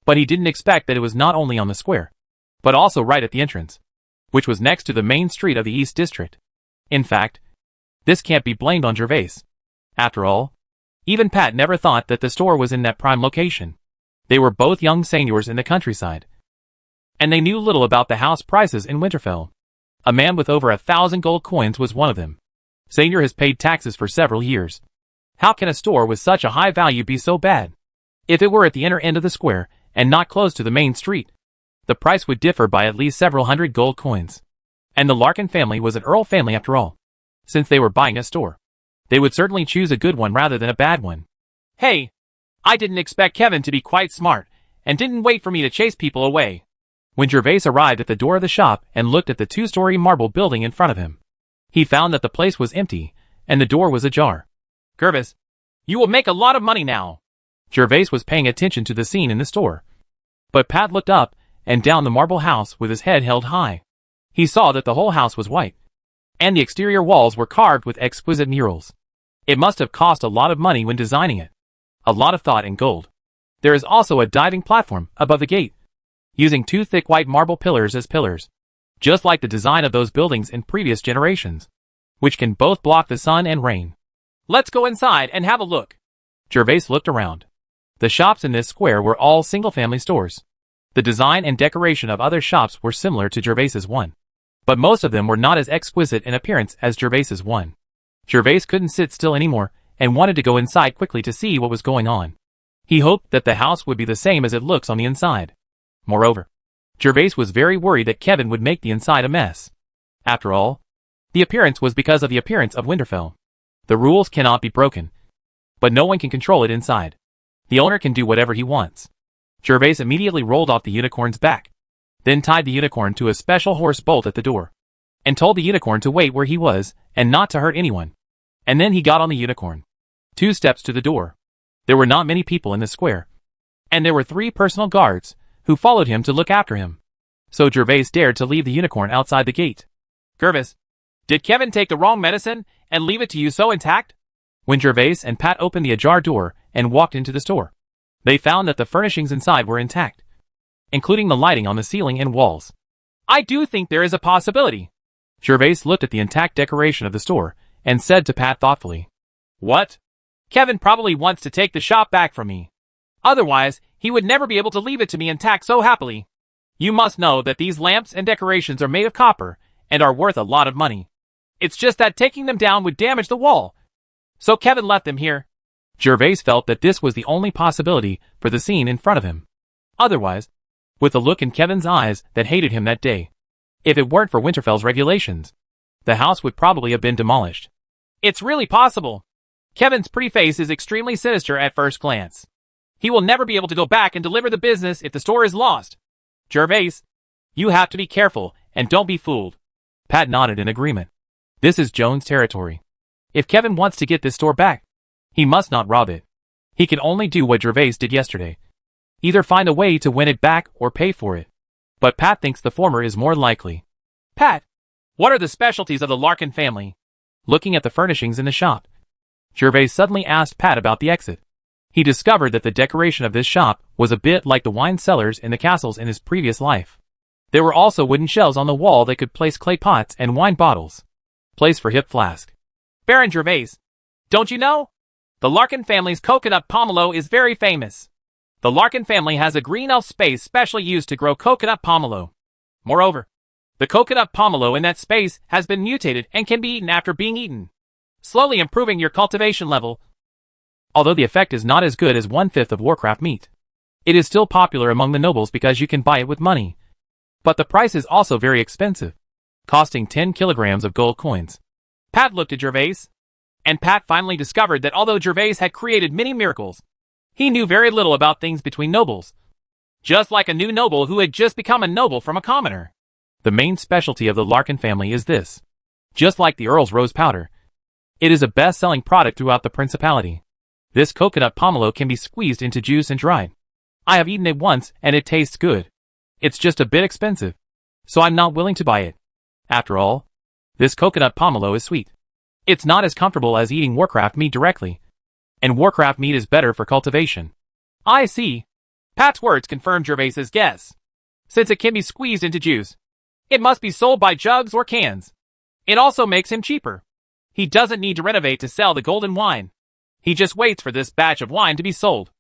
But he didn't expect that it was not only on the square, but also right at the entrance, which was next to the main street of the East District. In fact, this can't be blamed on Gervais. After all, even Pat never thought that the store was in that prime location. They were both young seigneurs in the countryside, and they knew little about the house prices in Winterfell. A man with over 1,000 gold coins was one of them. Seignior has paid taxes for several years. How can a store with such a high value be so bad? If it were at the inner end of the square and not close to the main street, the price would differ by at least several hundred gold coins. And the Larkin family was an earl family after all. Since they were buying a store, they would certainly choose a good one rather than a bad one. Hey, I didn't expect Kevin to be quite smart and didn't wait for me to chase people away. When Gervais arrived at the door of the shop and looked at the 2-story marble building in front of him, he found that the place was empty and the door was ajar. Gervais, you will make a lot of money now. Gervais was paying attention to the scene in the store. But Pat looked up and down the marble house with his head held high. He saw that the whole house was white. and the exterior walls were carved with exquisite murals. It must have cost a lot of money when designing it. A lot of thought and gold. There is also a diving platform above the gate, using 2 thick white marble pillars as pillars, just like the design of those buildings in previous generations, which can both block the sun and rain. Let's go inside and have a look. Gervais looked around. The shops in this square were all single-family stores. The design and decoration of other shops were similar to Gervais's one, but most of them were not as exquisite in appearance as Gervais's one. Gervais couldn't sit still anymore and wanted to go inside quickly to see what was going on. He hoped that the house would be the same as it looks on the inside. Moreover, Gervais was very worried that Kevin would make the inside a mess. After all, the appearance was because of the appearance of Winterfell. The rules cannot be broken, but no one can control it inside. The owner can do whatever he wants. Gervais immediately rolled off the unicorn's back, then tied the unicorn to a special horse bolt at the door, and told the unicorn to wait where he was and not to hurt anyone. And then he got on the unicorn. 2 steps to the door. There were not many people in the square, and there were 3 personal guards who followed him to look after him. So Gervais dared to leave the unicorn outside the gate. Gervais, did Kevin take the wrong medicine and leave it to you so intact? When Gervais and Pat opened the ajar door and walked into the store, they found that the furnishings inside were intact, including the lighting on the ceiling and walls. I do think there is a possibility. Gervais looked at the intact decoration of the store and said to Pat thoughtfully, What? Kevin probably wants to take the shop back from me. Otherwise, he would never be able to leave it to me intact so happily. You must know that these lamps and decorations are made of copper and are worth a lot of money. It's just that taking them down would damage the wall. So Kevin left them here. Gervais felt that this was the only possibility for the scene in front of him. Otherwise, with the look in Kevin's eyes that hated him that day, if it weren't for Winterfell's regulations, the house would probably have been demolished. It's really possible. Kevin's pretty face is extremely sinister at first glance. He will never be able to go back and deliver the business if the store is lost. Gervais, you have to be careful and don't be fooled. Pat nodded in agreement. This is Jones' territory. If Kevin wants to get this store back, he must not rob it. He can only do what Gervais did yesterday. Either find a way to win it back or pay for it. But Pat thinks the former is more likely. Pat, what are the specialties of the Larkin family? Looking at the furnishings in the shop, Gervais suddenly asked Pat about the exit. He discovered that the decoration of this shop was a bit like the wine cellars in the castles in his previous life. There were also wooden shelves on the wall that could place clay pots and wine bottles. Place for hip flask. Baron Gervais, don't you know? The Larkin family's coconut pomelo is very famous. The Larkin family has a green elf space specially used to grow coconut pomelo. Moreover, the coconut pomelo in that space has been mutated and can be eaten after being eaten, slowly improving your cultivation level. Although the effect is not as good as 1/5 of Warcraft meat, it is still popular among the nobles because you can buy it with money. But the price is also very expensive, costing 10 kilograms of gold coins. Pat looked at Gervais, and Pat finally discovered that although Gervais had created many miracles, he knew very little about things between nobles. Just like a new noble who had just become a noble from a commoner. The main specialty of the Larkin family is this. Just like the Earl's Rose Powder, it is a best-selling product throughout the Principality. This coconut pomelo can be squeezed into juice and dried. I have eaten it once and it tastes good. It's just a bit expensive, so I'm not willing to buy it. After all, this coconut pomelo is sweet. It's not as comfortable as eating Warcraft meat directly, and Warcraft meat is better for cultivation. I see. Pat's words confirmed Gervais's guess. Since it can be squeezed into juice, it must be sold by jugs or cans. It also makes him cheaper. He doesn't need to renovate to sell the golden wine. He just waits for this batch of wine to be sold.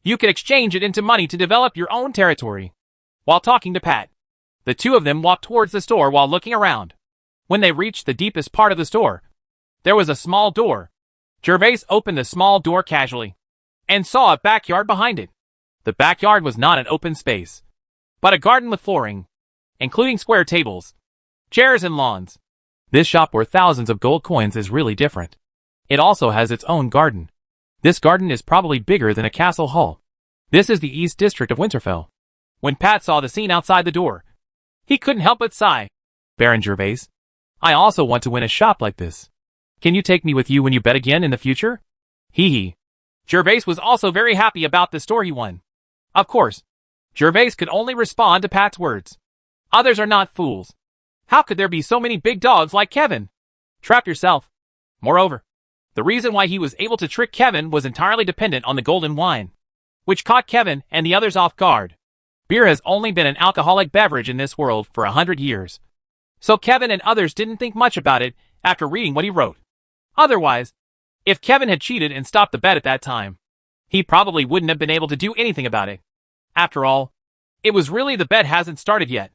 You can exchange it into money to develop your own territory. While talking to Pat, the two of them walked towards the store while looking around. When they reached the deepest part of the store, there was a small door. Gervais opened the small door casually and saw a backyard behind it. The backyard was not an open space, but a garden with flooring, including square tables, chairs and lawns. This shop worth thousands of gold coins is really different. It also has its own garden. This garden is probably bigger than a castle hall. This is the East District of Winterfell. When Pat saw the scene outside the door, he couldn't help but sigh. Baron Gervais, I also want to win a shop like this. Can you take me with you when you bet again in the future? Hee hee. Gervais was also very happy about the store he won. Of course, Gervais could only respond to Pat's words. Others are not fools. How could there be so many big dogs like Kevin? Trap yourself. Moreover, the reason why he was able to trick Kevin was entirely dependent on the golden wine, which caught Kevin and the others off guard. Beer has only been an alcoholic beverage in this world for 100 years. So Kevin and others didn't think much about it after reading what he wrote. Otherwise, if Kevin had cheated and stopped the bet at that time, he probably wouldn't have been able to do anything about it. After all, it was really the bet hasn't started yet.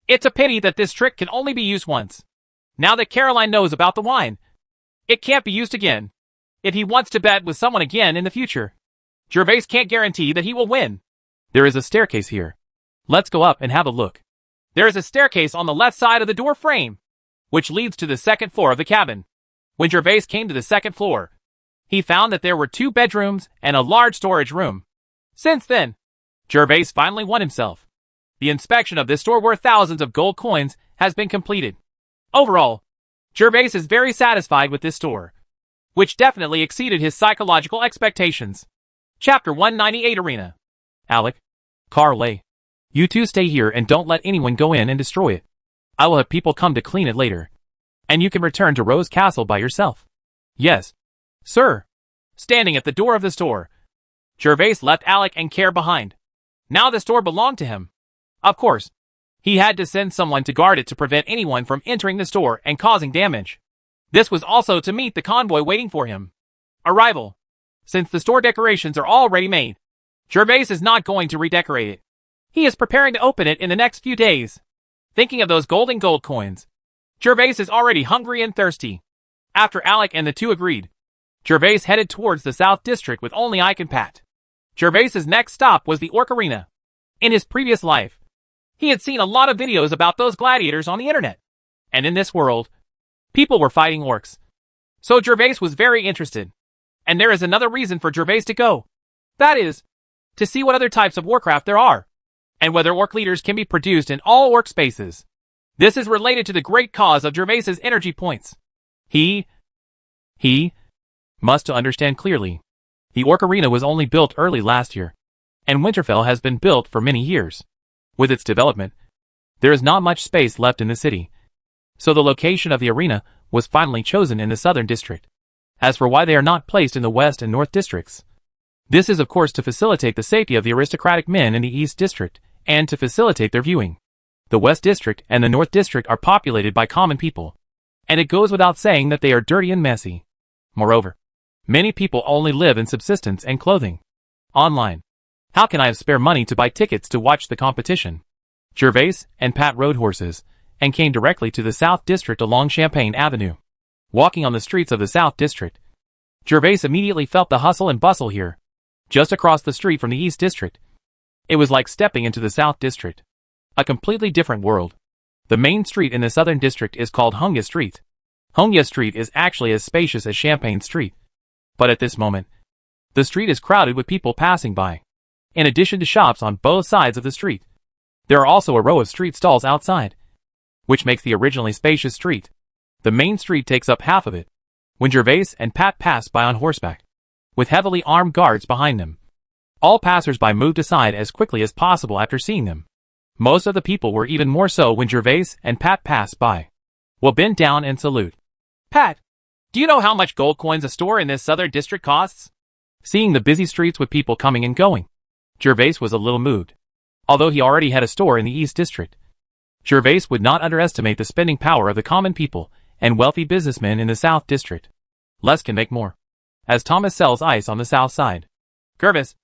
It's a pity that this trick can only be used once. Now that Caroline knows about the wine, it can't be used again. If he wants to bet with someone again in the future, Gervais can't guarantee that he will win. There is a staircase here. Let's go up and have a look. There is a staircase on the left side of the door frame, which leads to the second floor of the cabin. When Gervais came to the second floor, he found that there were 2 bedrooms and a large storage room. Since then, Gervais finally won himself. The inspection of this store worth thousands of gold coins has been completed. Overall, Gervais is very satisfied with this store, which definitely exceeded his psychological expectations. Chapter 198 Arena. Alec, Carlay, you two stay here and don't let anyone go in and destroy it. I will have people come to clean it later. And you can return to Rose Castle by yourself. Yes, sir. Standing at the door of the store, Gervais left Alec and Care behind. Now the store belonged to him. Of course, he had to send someone to guard it to prevent anyone from entering the store and causing damage. This was also to meet the convoy waiting for him. Arrival. Since the store decorations are already made, Gervais is not going to redecorate it. He is preparing to open it in the next few days. Thinking of those gold coins, Gervais is already hungry and thirsty. After Alec and the two agreed, Gervais headed towards the South District with only Ike and Pat. Gervais's next stop was the Orc Arena. In his previous life, he had seen a lot of videos about those gladiators on the internet. And in this world, people were fighting orcs. So Gervais was very interested. And there is another reason for Gervais to go. That is, to see what other types of Warcraft there are, and whether orc leaders can be produced in all orc spaces. This is related to the great cause of Gervais's energy points. He must to understand clearly. The Orc Arena was only built early last year, and Winterfell has been built for many years. With its development, there is not much space left in the city, so the location of the arena was finally chosen in the Southern District. As for why they are not placed in the West and North Districts, this is of course to facilitate the safety of the aristocratic men in the East District, and to facilitate their viewing. The West District and the North District are populated by common people, and it goes without saying that they are dirty and messy. Moreover, many people only live in subsistence and clothing. Online. How can I have spare money to buy tickets to watch the competition? Gervais and Pat rode horses, and came directly to the South District along Champagne Avenue. Walking on the streets of the South District, Gervais immediately felt the hustle and bustle here. Just across the street from the East District, it was like stepping into the South District. A completely different world. The main street in the Southern District is called Hunga Street. Hunga Street is actually as spacious as Champagne Street. But at this moment, the street is crowded with people passing by. In addition to shops on both sides of the street, there are also a row of street stalls outside, which makes the originally spacious street. The main street takes up half of it. When Gervais and Pat passed by on horseback, with heavily armed guards behind them, all passers-by moved aside as quickly as possible after seeing them. Most of the people were even more so when Gervais and Pat passed by. Will bend down and salute. Pat, do you know how much gold coins a store in this Southern District costs? Seeing the busy streets with people coming and going, Gervais was a little moved. Although he already had a store in the East District, Gervais would not underestimate the spending power of the common people and wealthy businessmen in the South District. Less can make more. As Thomas sells ice on the South Side. Gervais,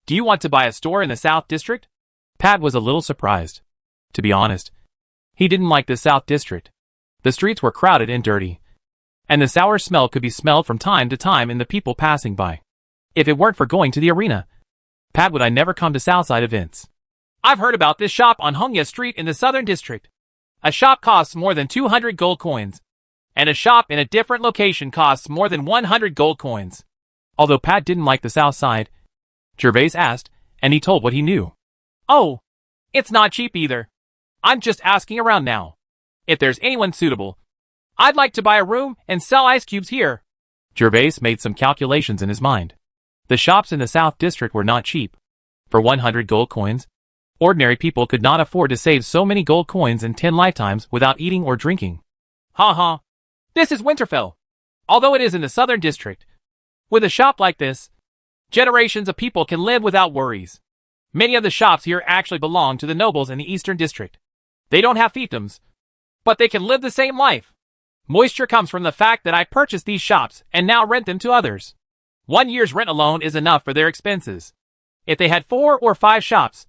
do you want to buy a store in the South District? Pat was a little surprised. To be honest, he didn't like the South District. The streets were crowded and dirty, and the sour smell could be smelled from time to time in the people passing by. If it weren't for going to the arena, Pat would I never come to Southside events. I've heard about this shop on Hunga Street in the Southern District. A shop costs more than 200 gold coins, and a shop in a different location costs more than 100 gold coins. Although Pat didn't like the South Side, Gervais asked, and he told what he knew. Oh, it's not cheap either. I'm just asking around now. If there's anyone suitable, I'd like to buy a room and sell ice cubes here. Gervais made some calculations in his mind. The shops in the South District were not cheap. For 100 gold coins, ordinary people could not afford to save so many gold coins in 10 lifetimes without eating or drinking. Ha ha. This is Winterfell. Although it is in the southern district. With a shop like this, generations of people can live without worries. Many of the shops here actually belong to the nobles in the eastern district. They don't have fiefdoms, but they can live the same life. Moisture comes from the fact that I purchased these shops and now rent them to others. 1 year's rent alone is enough for their expenses. If they had 4 or 5 shops,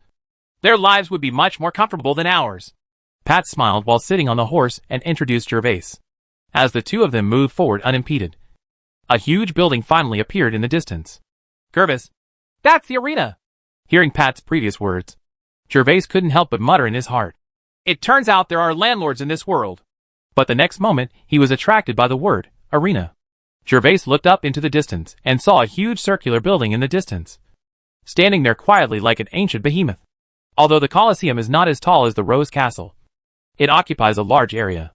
their lives would be much more comfortable than ours. Pat smiled while sitting on the horse and introduced Gervais. As the two of them moved forward unimpeded, a huge building finally appeared in the distance. Gervais, that's the arena. Hearing Pat's previous words, Gervais couldn't help but mutter in his heart. It turns out there are landlords in this world. But the next moment, he was attracted by the word, arena. Gervais looked up into the distance and saw a huge circular building in the distance, standing there quietly like an ancient behemoth. Although the Colosseum is not as tall as the Rose Castle, it occupies a large area.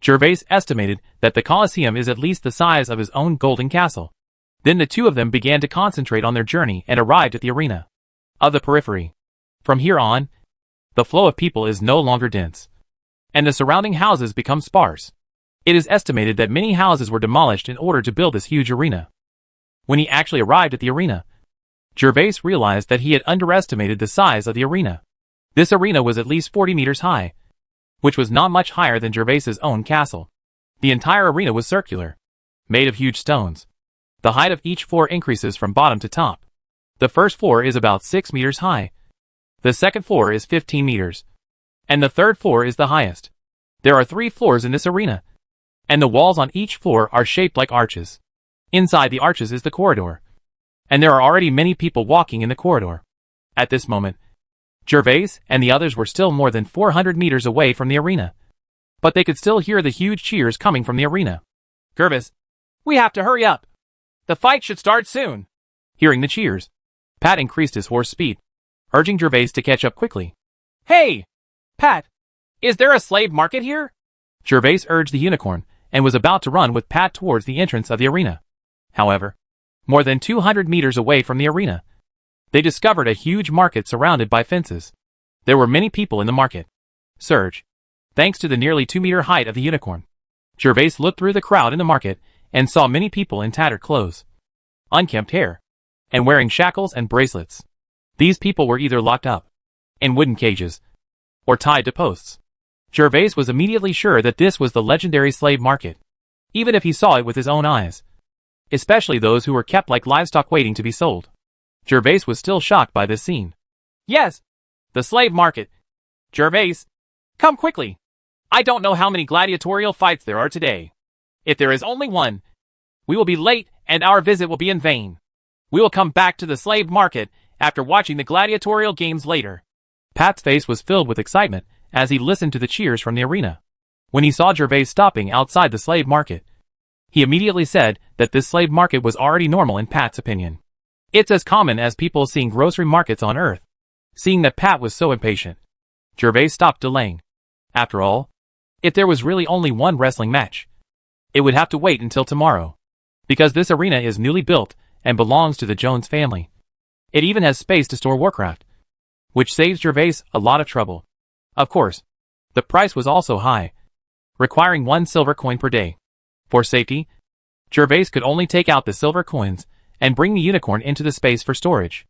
Gervais estimated that the Colosseum is at least the size of his own golden castle. Then the two of them began to concentrate on their journey and arrived at the arena of the periphery. From here on, the flow of people is no longer dense, and the surrounding houses become sparse. It is estimated that many houses were demolished in order to build this huge arena. When he actually arrived at the arena, Gervais realized that he had underestimated the size of the arena. This arena was at least 40 meters high, which was not much higher than Gervais's own castle. The entire arena was circular, made of huge stones. The height of each floor increases from bottom to top. The first floor is about 6 meters high. The second floor is 15 meters. And the third floor is the highest. There are 3 floors in this arena, and the walls on each floor are shaped like arches. Inside the arches is the corridor, and there are already many people walking in the corridor. At this moment, Gervais and the others were still more than 400 meters away from the arena, but they could still hear the huge cheers coming from the arena. Gervais, we have to hurry up. The fight should start soon. Hearing the cheers, Pat increased his horse speed, urging Gervais to catch up quickly. Hey, Pat, is there a slave market here? Gervais urged the unicorn and was about to run with Pat towards the entrance of the arena. However, more than 200 meters away from the arena, they discovered a huge market surrounded by fences. There were many people in the market. Surge. Thanks to the nearly 2-meter height of the unicorn, Gervais looked through the crowd in the market and saw many people in tattered clothes, unkempt hair, and wearing shackles and bracelets. These people were either locked up in wooden cages or tied to posts. Gervais was immediately sure that this was the legendary slave market, even if he saw it with his own eyes, especially those who were kept like livestock waiting to be sold. Gervais was still shocked by this scene. Yes, the slave market. Gervais, come quickly. I don't know how many gladiatorial fights there are today. If there is only one, we will be late and our visit will be in vain. We will come back to the slave market after watching the gladiatorial games later. Pat's face was filled with excitement as he listened to the cheers from the arena. When he saw Gervais stopping outside the slave market, he immediately said that this slave market was already normal in Pat's opinion. It's as common as people seeing grocery markets on Earth. Seeing that Pat was so impatient, Gervais stopped delaying. After all, if there was really only one wrestling match, it would have to wait until tomorrow, because this arena is newly built and belongs to the Jones family. It even has space to store Warcraft, which saves Gervais a lot of trouble. Of course, the price was also high, requiring 1 silver coin per day. For safety, Gervais could only take out the silver coins and bring the unicorn into the space for storage.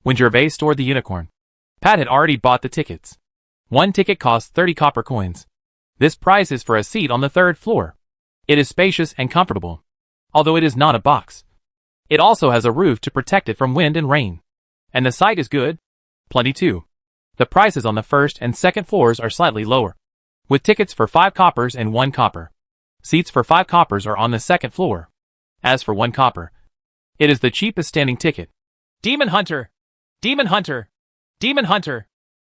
When Gervais stored the unicorn, Pat had already bought the tickets. 1 ticket costs 30 copper coins. This price is for a seat on the 3rd floor. It is spacious and comfortable, although it is not a box. It also has a roof to protect it from wind and rain. And the sight is good. Plenty too. The prices on the 1st and 2nd floors are slightly lower, with tickets for 5 coppers and 1 copper. Seats for 5 coppers are on the 2nd floor. As for 1 copper, it is the cheapest standing ticket. Demon Hunter! Demon Hunter! Demon Hunter!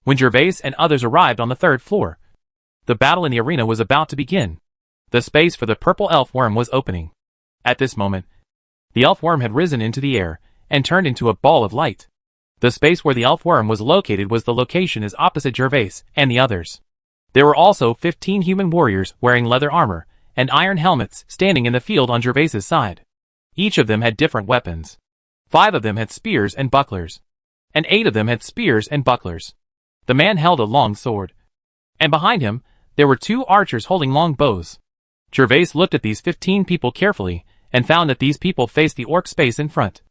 When Gervais and others arrived on the 3rd floor, the battle in the arena was about to begin. The space for the purple elf worm was opening. At this moment, the elf worm had risen into the air and turned into a ball of light. The space where the elf worm was located was the location is opposite Gervais and the others. There were also 15 human warriors wearing leather armor and iron helmets standing in the field on Gervais's side. Each of them had different weapons. 5 of them had spears and bucklers, and 8 of them had spears and bucklers. The man held a long sword, and behind him, there were 2 archers holding long bows. Gervais looked at these 15 people carefully and found that these people faced the orc space in front.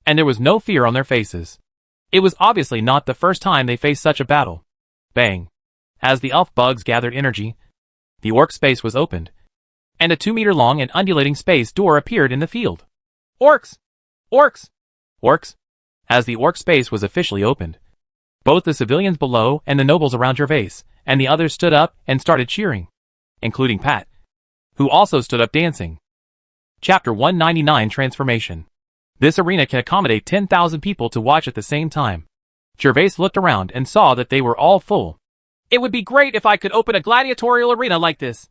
And there was no fear on their faces. It was obviously not the first time they faced such a battle. Bang. As the elf bugs gathered energy, the orc space was opened, and a 2-meter-long and undulating space door appeared in the field. Orcs! Orcs! Orcs! As the orc space was officially opened, both the civilians below and the nobles around Gervais and the others stood up and started cheering, including Pat, who also stood up dancing. Chapter 199 Transformation. This arena can accommodate 10,000 people to watch at the same time. Gervais looked around and saw that they were all full. It would be great if I could open a gladiatorial arena like this.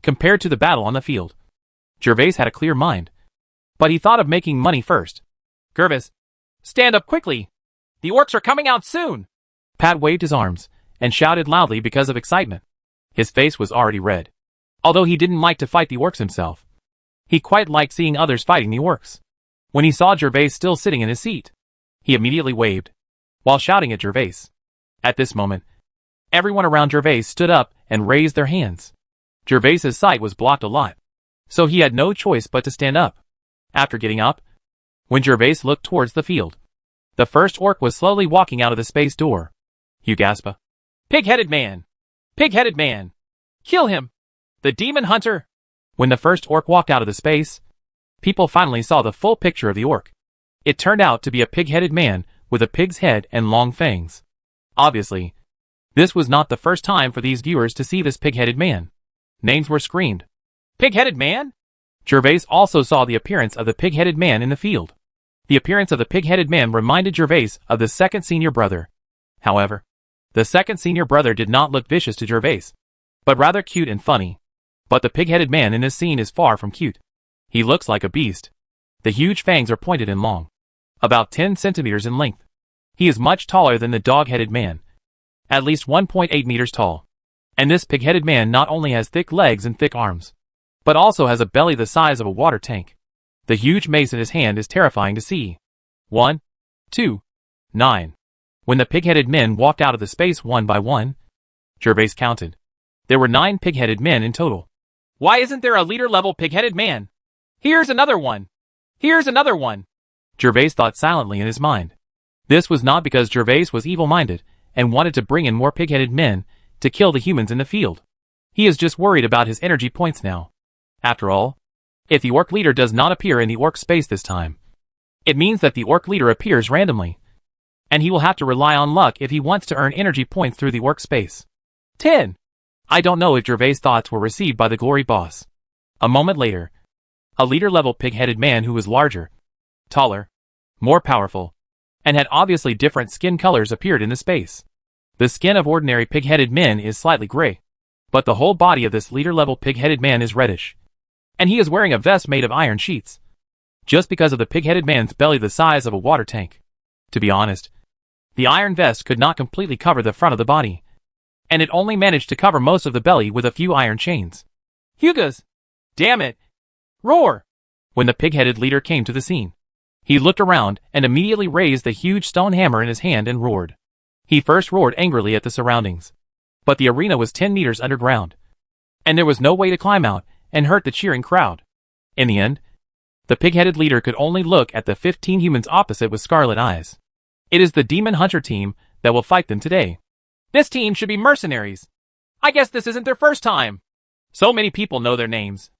Compared to the battle on the field, Gervais had a clear mind, but he thought of making money first. Gervais, stand up quickly. The orcs are coming out soon. Pat waved his arms and shouted loudly because of excitement. His face was already red. Although he didn't like to fight the orcs himself, he quite liked seeing others fighting the orcs. When he saw Gervais still sitting in his seat, he immediately waved, while shouting at Gervais. At this moment, everyone around Gervais stood up and raised their hands. Gervais's sight was blocked a lot, so he had no choice but to stand up. After getting up, when Gervais looked towards the field, the first orc was slowly walking out of the space door. Hugh gasped. Pig-headed man! Pig-headed man! Kill him! The demon hunter! When the first orc walked out of the space, people finally saw the full picture of the orc. It turned out to be a pig-headed man with a pig's head and long fangs. Obviously, this was not the first time for these viewers to see this pig-headed man. Names were screamed. Pig-headed man? Gervais also saw the appearance of the pig-headed man in the field. The appearance of the pig-headed man reminded Gervais of the second Seignior brother. However, the second Seignior brother did not look vicious to Gervais, but rather cute and funny. But the pig-headed man in this scene is far from cute. He looks like a beast. The huge fangs are pointed and long, about 10 centimeters in length. He is much taller than the dog-headed man, at least 1.8 meters tall. And this pig-headed man not only has thick legs and thick arms, but also has a belly the size of a water tank. The huge mace in his hand is terrifying to see. 1, 2, 9. When the pig-headed men walked out of the space one by one, Gervais counted. There were 9 pig-headed men in total. Why isn't there a leader-level pig-headed man? Here's another one. Here's another one. Gervais thought silently in his mind. This was not because Gervais was evil-minded and wanted to bring in more pig-headed men to kill the humans in the field. He is just worried about his energy points now. After all, if the orc leader does not appear in the orc space this time, it means that the orc leader appears randomly, and he will have to rely on luck if he wants to earn energy points through the orc space. 10. I don't know if Gervais' thoughts were received by the glory boss. A moment later, a leader-level pig-headed man who was larger, taller, more powerful, and had obviously different skin colors appeared in the space. The skin of ordinary pig-headed men is slightly gray, but the whole body of this leader-level pig-headed man is reddish, and he is wearing a vest made of iron sheets, just because of the pig-headed man's belly the size of a water tank. To be honest, the iron vest could not completely cover the front of the body, and it only managed to cover most of the belly with a few iron chains. Hugas! Damn it! Roar! When the pig-headed leader came to the scene, he looked around and immediately raised the huge stone hammer in his hand and roared. He first roared angrily at the surroundings, but the arena was 10 meters underground, and there was no way to climb out and hurt the cheering crowd. In the end, the pig-headed leader could only look at the 15 humans opposite with scarlet eyes. It is the demon hunter team that will fight them today. This team should be mercenaries. I guess this isn't their first time. So many people know their names.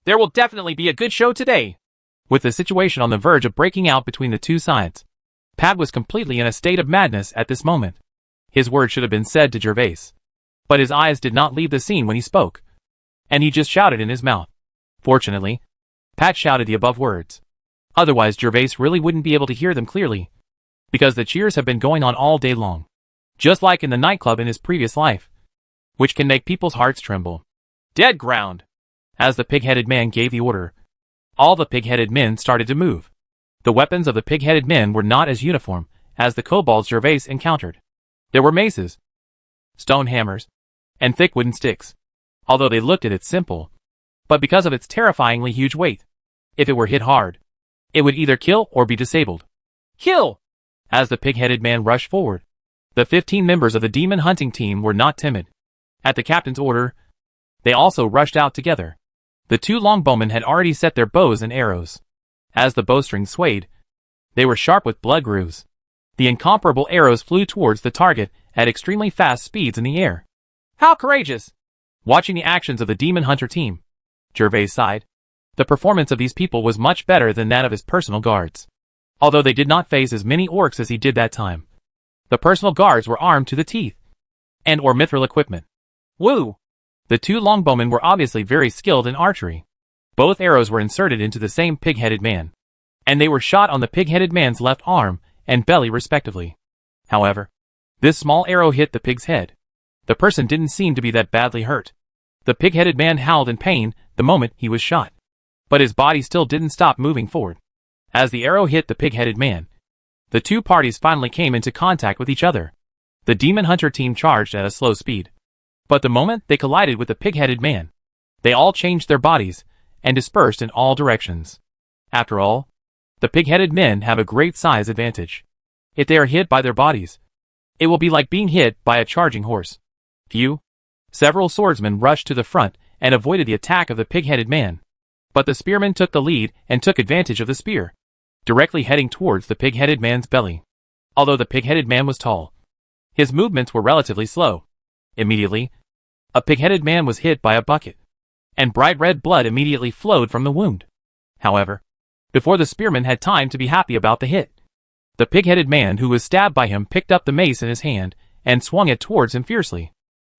There will definitely be a good show today. With the situation on the verge of breaking out between the two sides, Pat was completely in a state of madness at this moment. His words should have been said to Gervais, but his eyes did not leave the scene when he spoke, and he just shouted in his mouth. Fortunately, Pat shouted the above words. Otherwise Gervais really wouldn't be able to hear them clearly, because the cheers have been going on all day long, just like in the nightclub in his previous life, which can make people's hearts tremble. Dead ground! As the pig-headed man gave the order, all the pig-headed men started to move. The weapons of the pig-headed men were not as uniform as the kobolds Gervais encountered. There were maces, stone hammers, and thick wooden sticks, although they looked at it simple, but because of its terrifyingly huge weight, if it were hit hard, it would either kill or be disabled. Kill! As the pig-headed man rushed forward, the 15 members of the demon hunting team were not timid. At the captain's order, they also rushed out together. The two longbowmen had already set their bows and arrows. As the bowstrings swayed, they were sharp with blood grooves. The incomparable arrows flew towards the target at extremely fast speeds in the air. How courageous! Watching the actions of the demon hunter team, Gervais sighed. The performance of these people was much better than that of his personal guards. Although they did not face as many orcs as he did that time. The personal guards were armed to the teeth and/or mithril equipment. Woo! The two longbowmen were obviously very skilled in archery. Both arrows were inserted into the same pig-headed man, and they were shot on the pig-headed man's left arm and belly respectively. However, this small arrow hit the pig's head. The person didn't seem to be that badly hurt. The pig-headed man howled in pain the moment he was shot, but his body still didn't stop moving forward. As the arrow hit the pig-headed man, the two parties finally came into contact with each other. The demon hunter team charged at a slow speed. But the moment they collided with the pig-headed man, they all changed their bodies and dispersed in all directions. After all, the pig-headed men have a great size advantage. If they are hit by their bodies, it will be like being hit by a charging horse. Several swordsmen rushed to the front and avoided the attack of the pig-headed man. But the spearmen took the lead and took advantage of the spear, directly heading towards the pig-headed man's belly. Although the pig-headed man was tall, his movements were relatively slow. Immediately, a pig-headed man was hit by a bucket, and bright red blood immediately flowed from the wound. However, before the spearman had time to be happy about the hit, the pig-headed man who was stabbed by him picked up the mace in his hand and swung it towards him fiercely.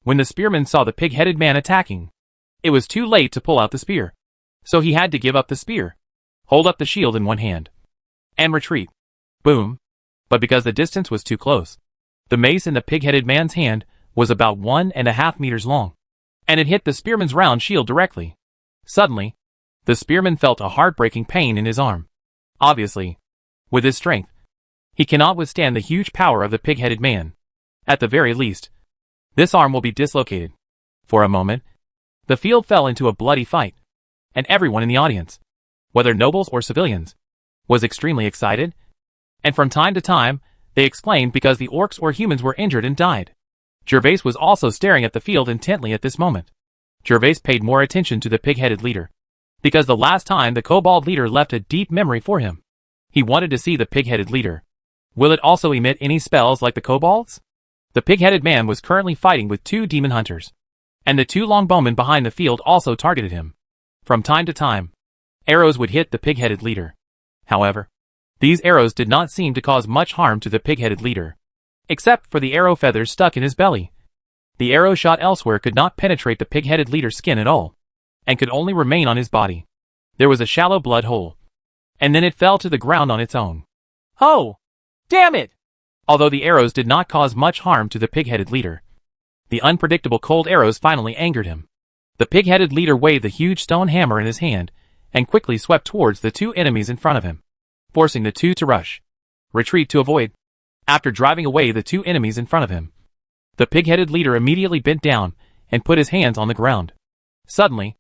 When the spearman saw the pig-headed man attacking, it was too late to pull out the spear, so he had to give up the spear, hold up the shield in one hand, and retreat. Boom! But because the distance was too close, the mace in the pig-headed man's hand was about 1.5 meters long, and it hit the spearman's round shield directly. Suddenly, the spearman felt a heartbreaking pain in his arm. Obviously, with his strength, he cannot withstand the huge power of the pig-headed man. At the very least, this arm will be dislocated. For a moment, the field fell into a bloody fight, and everyone in the audience, whether nobles or civilians, was extremely excited, and from time to time, they exclaimed because the orcs or humans were injured and died. Gervais was also staring at the field intently at this moment. Gervais paid more attention to the pig-headed leader, because the last time the kobold leader left a deep memory for him. He wanted to see the pig-headed leader. Will it also emit any spells like the kobolds? The pig-headed man was currently fighting with two demon hunters, and the two longbowmen behind the field also targeted him. From time to time, arrows would hit the pig-headed leader. However, these arrows did not seem to cause much harm to the pig-headed leader, except for the arrow feathers stuck in his belly. The arrow shot elsewhere could not penetrate the pig-headed leader's skin at all, and could only remain on his body. There was a shallow blood hole, and then it fell to the ground on its own. Oh! Damn it! Although the arrows did not cause much harm to the pig-headed leader, the unpredictable cold arrows finally angered him. The pig-headed leader waved the huge stone hammer in his hand, and quickly swept towards the two enemies in front of him, forcing the two to retreat to avoid. After driving away the two enemies in front of him, the pig-headed leader immediately bent down and put his hands on the ground. Suddenly,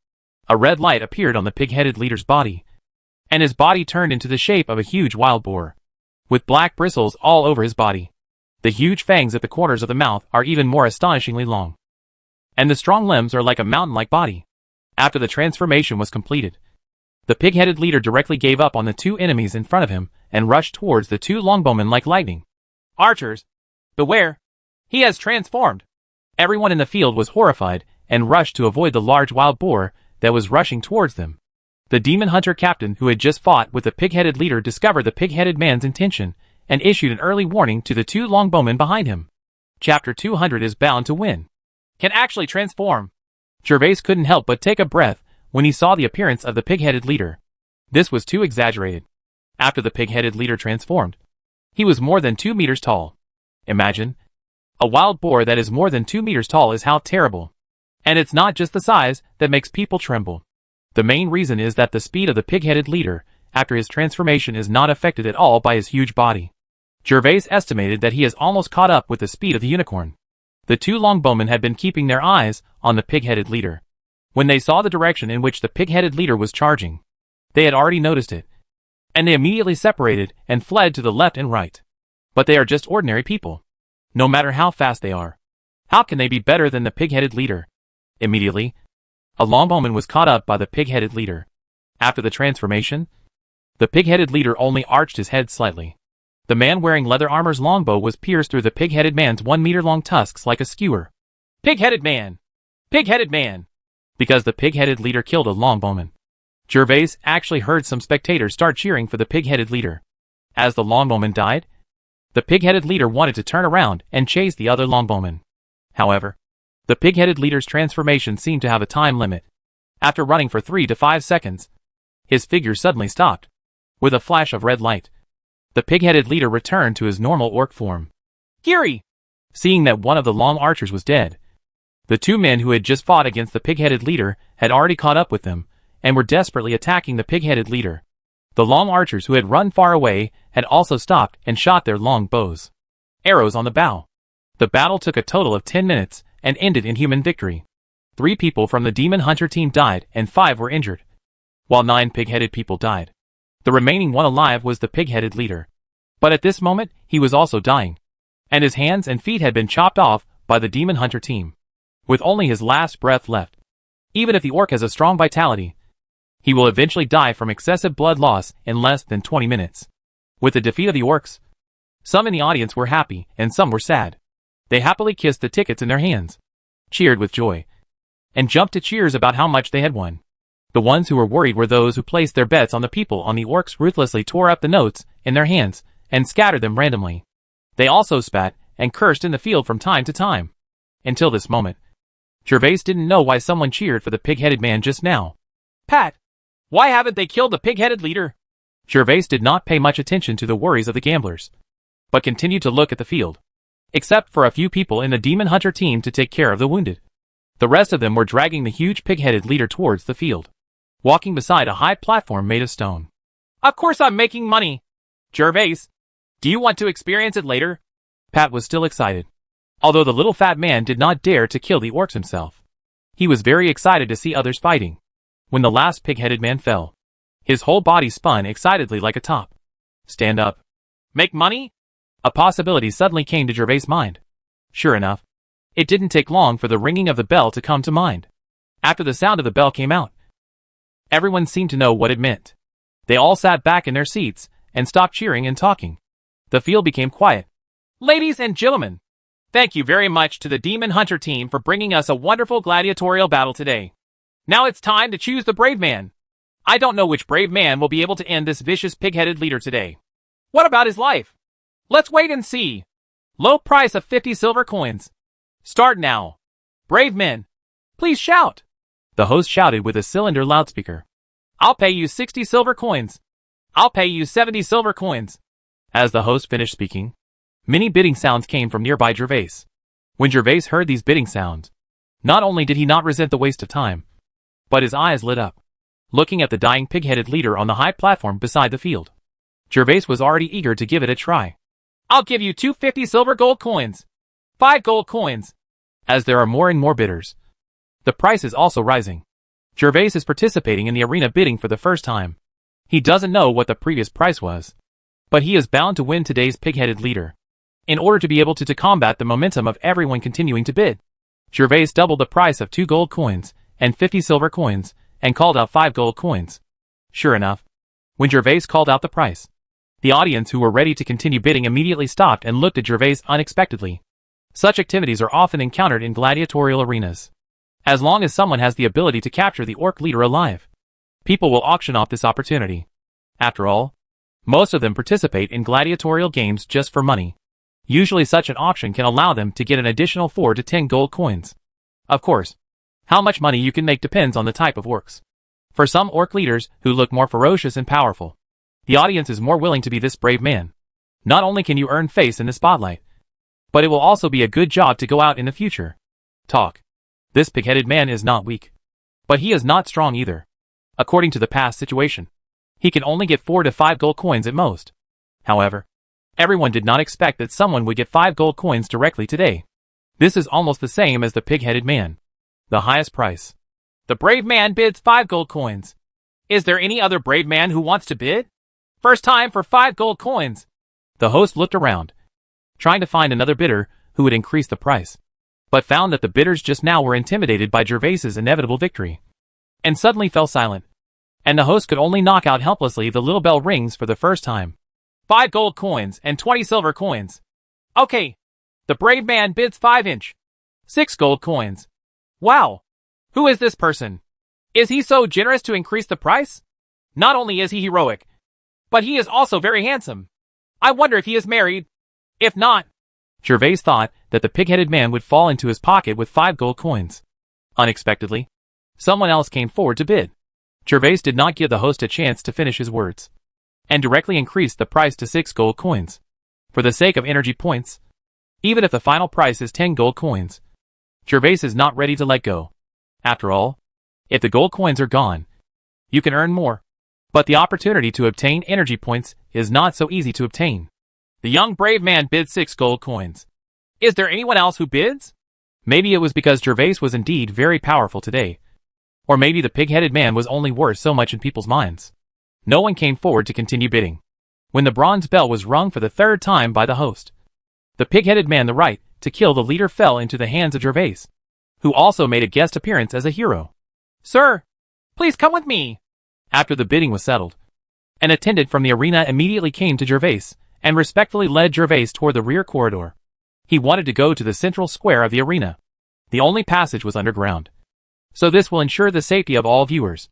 a red light appeared on the pig-headed leader's body, and his body turned into the shape of a huge wild boar, with black bristles all over his body. The huge fangs at the corners of the mouth are even more astonishingly long, and the strong limbs are like a mountain-like body. After the transformation was completed, the pig-headed leader directly gave up on the two enemies in front of him and rushed towards the two longbowmen like lightning. Archers, beware! He has transformed! Everyone in the field was horrified and rushed to avoid the large wild boar that was rushing towards them. The demon hunter captain who had just fought with the pig-headed leader discovered the pig-headed man's intention and issued an early warning to the two longbowmen behind him. Chapter 200 is bound to win. Can actually transform. Gervais couldn't help but take a breath when he saw the appearance of the pig-headed leader. This was too exaggerated. After the pig-headed leader transformed, he was more than 2 meters tall. Imagine, a wild boar that is more than 2 meters tall is how terrible. And it's not just the size that makes people tremble. The main reason is that the speed of the pig-headed leader after his transformation is not affected at all by his huge body. Gervais estimated that he has almost caught up with the speed of the unicorn. The two longbowmen had been keeping their eyes on the pig-headed leader. When they saw the direction in which the pig-headed leader was charging, they had already noticed it, and they immediately separated and fled to the left and right. But they are just ordinary people. No matter how fast they are, how can they be better than the pig-headed leader? Immediately, A longbowman was caught up by the pig-headed leader. After the transformation, the pig-headed leader only arched his head slightly. The man wearing leather armor's longbow was pierced through the pig-headed man's 1-meter-long tusks like a skewer. Pig-headed man! Pig-headed man! Because the pig-headed leader killed a longbowman. Gervais actually heard some spectators start cheering for the pig-headed leader. As the longbowman died, the pig-headed leader wanted to turn around and chase the other longbowman. However, the pig-headed leader's transformation seemed to have a time limit. After running for 3 to 5 seconds, his figure suddenly stopped. With a flash of red light, the pig-headed leader returned to his normal orc form. Kiri! Seeing that one of the long archers was dead, the 2 men who had just fought against the pig-headed leader had already caught up with them, and were desperately attacking the pig-headed leader. The long archers who had run far away had also stopped and shot their long bows. Arrows on the bow. The battle took a total of 10 minutes and ended in human victory. 3 people from the demon hunter team died and 5 were injured, while 9 pig-headed people died. The remaining one alive was the pig-headed leader. But at this moment, he was also dying, and his hands and feet had been chopped off by the demon hunter team, with only his last breath left. Even if the orc has a strong vitality, he will eventually die from excessive blood loss in less than 20 minutes. With the defeat of the orcs, some in the audience were happy and some were sad. They happily kissed the tickets in their hands, cheered with joy, and jumped to cheers about how much they had won. The ones who were worried were those who placed their bets on the people. On the orcs ruthlessly tore up the notes in their hands and scattered them randomly. They also spat and cursed in the field from time to time. Until this moment, Gervais didn't know why someone cheered for the pig-headed man just now. Pat, why haven't they killed the pig-headed leader? Gervais did not pay much attention to the worries of the gamblers, but continued to look at the field. Except for a few people in the demon hunter team to take care of the wounded. The rest of them were dragging the huge pig-headed leader towards the field, walking beside a high platform made of stone. Of course I'm making money! Gervais, do you want to experience it later? Pat was still excited, although the little fat man did not dare to kill the orcs himself. He was very excited to see others fighting. When the last pig-headed man fell, his whole body spun excitedly like a top. Stand up. Make money? A possibility suddenly came to Gervais' mind. Sure enough, it didn't take long for the ringing of the bell to come to mind. After the sound of the bell came out, everyone seemed to know what it meant. They all sat back in their seats and stopped cheering and talking. The field became quiet. Ladies and gentlemen, thank you very much to the Demon Hunter team for bringing us a wonderful gladiatorial battle today. Now it's time to choose the brave man. I don't know which brave man will be able to end this vicious pig-headed leader today. What about his life? Let's wait and see. Low price of 50 silver coins. Start now. Brave men, please shout. The host shouted with a cylinder loudspeaker. I'll pay you 60 silver coins. I'll pay you 70 silver coins. As the host finished speaking, many bidding sounds came from nearby Gervais. When Gervais heard these bidding sounds, not only did he not resent the waste of time, but his eyes lit up, looking at the dying pig-headed leader on the high platform beside the field. Gervais was already eager to give it a try. I'll give you 250 silver gold coins. 5 gold coins. As there are more and more bidders, the price is also rising. Gervais is participating in the arena bidding for the first time. He doesn't know what the previous price was, but he is bound to win today's pig-headed leader. In order to be able to combat the momentum of everyone continuing to bid, Gervais doubled the price of 2 gold coins and 50 silver coins and called out 5 gold coins. Sure enough, when Gervais called out the price, the audience who were ready to continue bidding immediately stopped and looked at Gervais unexpectedly. Such activities are often encountered in gladiatorial arenas. As long as someone has the ability to capture the orc leader alive, people will auction off this opportunity. After all, most of them participate in gladiatorial games just for money. Usually such an auction can allow them to get an additional 4 to 10 gold coins. Of course, how much money you can make depends on the type of orcs. For some orc leaders who look more ferocious and powerful, the audience is more willing to be this brave man. Not only can you earn face in the spotlight, but it will also be a good job to go out in the future. Talk. This pig-headed man is not weak, but he is not strong either. According to the past situation, he can only get 4 to 5 gold coins at most. However, everyone did not expect that someone would get 5 gold coins directly today. This is almost the same as the pig-headed man. The highest price. The brave man bids 5 gold coins. Is there any other brave man who wants to bid? First time for 5 gold coins. The host looked around, trying to find another bidder who would increase the price, but found that the bidders just now were intimidated by Gervais's inevitable victory. and suddenly fell silent. And the host could only knock out helplessly. The little bell rings for the first time. 5 gold coins and 20 silver coins. Okay. The brave man bids 5 inch. 6 gold coins. Wow. Who is this person? Is he so generous to increase the price? Not only is he heroic, but he is also very handsome. I wonder if he is married. If not, Gervais thought that the pig-headed man would fall into his pocket with 5 gold coins. Unexpectedly, someone else came forward to bid. Gervais did not give the host a chance to finish his words, and directly increased the price to 6 gold coins. For the sake of energy points, even if the final price is 10 gold coins, Gervais is not ready to let go. After all, if the gold coins are gone, you can earn more. But the opportunity to obtain energy points is not so easy to obtain. The young brave man bid 6 gold coins. Is there anyone else who bids? Maybe it was because Gervais was indeed very powerful today. Or maybe the pig-headed man was only worth so much in people's minds. No one came forward to continue bidding. When the bronze bell was rung for the 3rd time by the host, the pig-headed man, the right to kill the leader, fell into the hands of Gervais, who also made a guest appearance as a hero. Sir, please come with me. After the bidding was settled, an attendant from the arena immediately came to Gervais and respectfully led Gervais toward the rear corridor. He wanted to go to the central square of the arena. The only passage was underground, so this will ensure the safety of all viewers.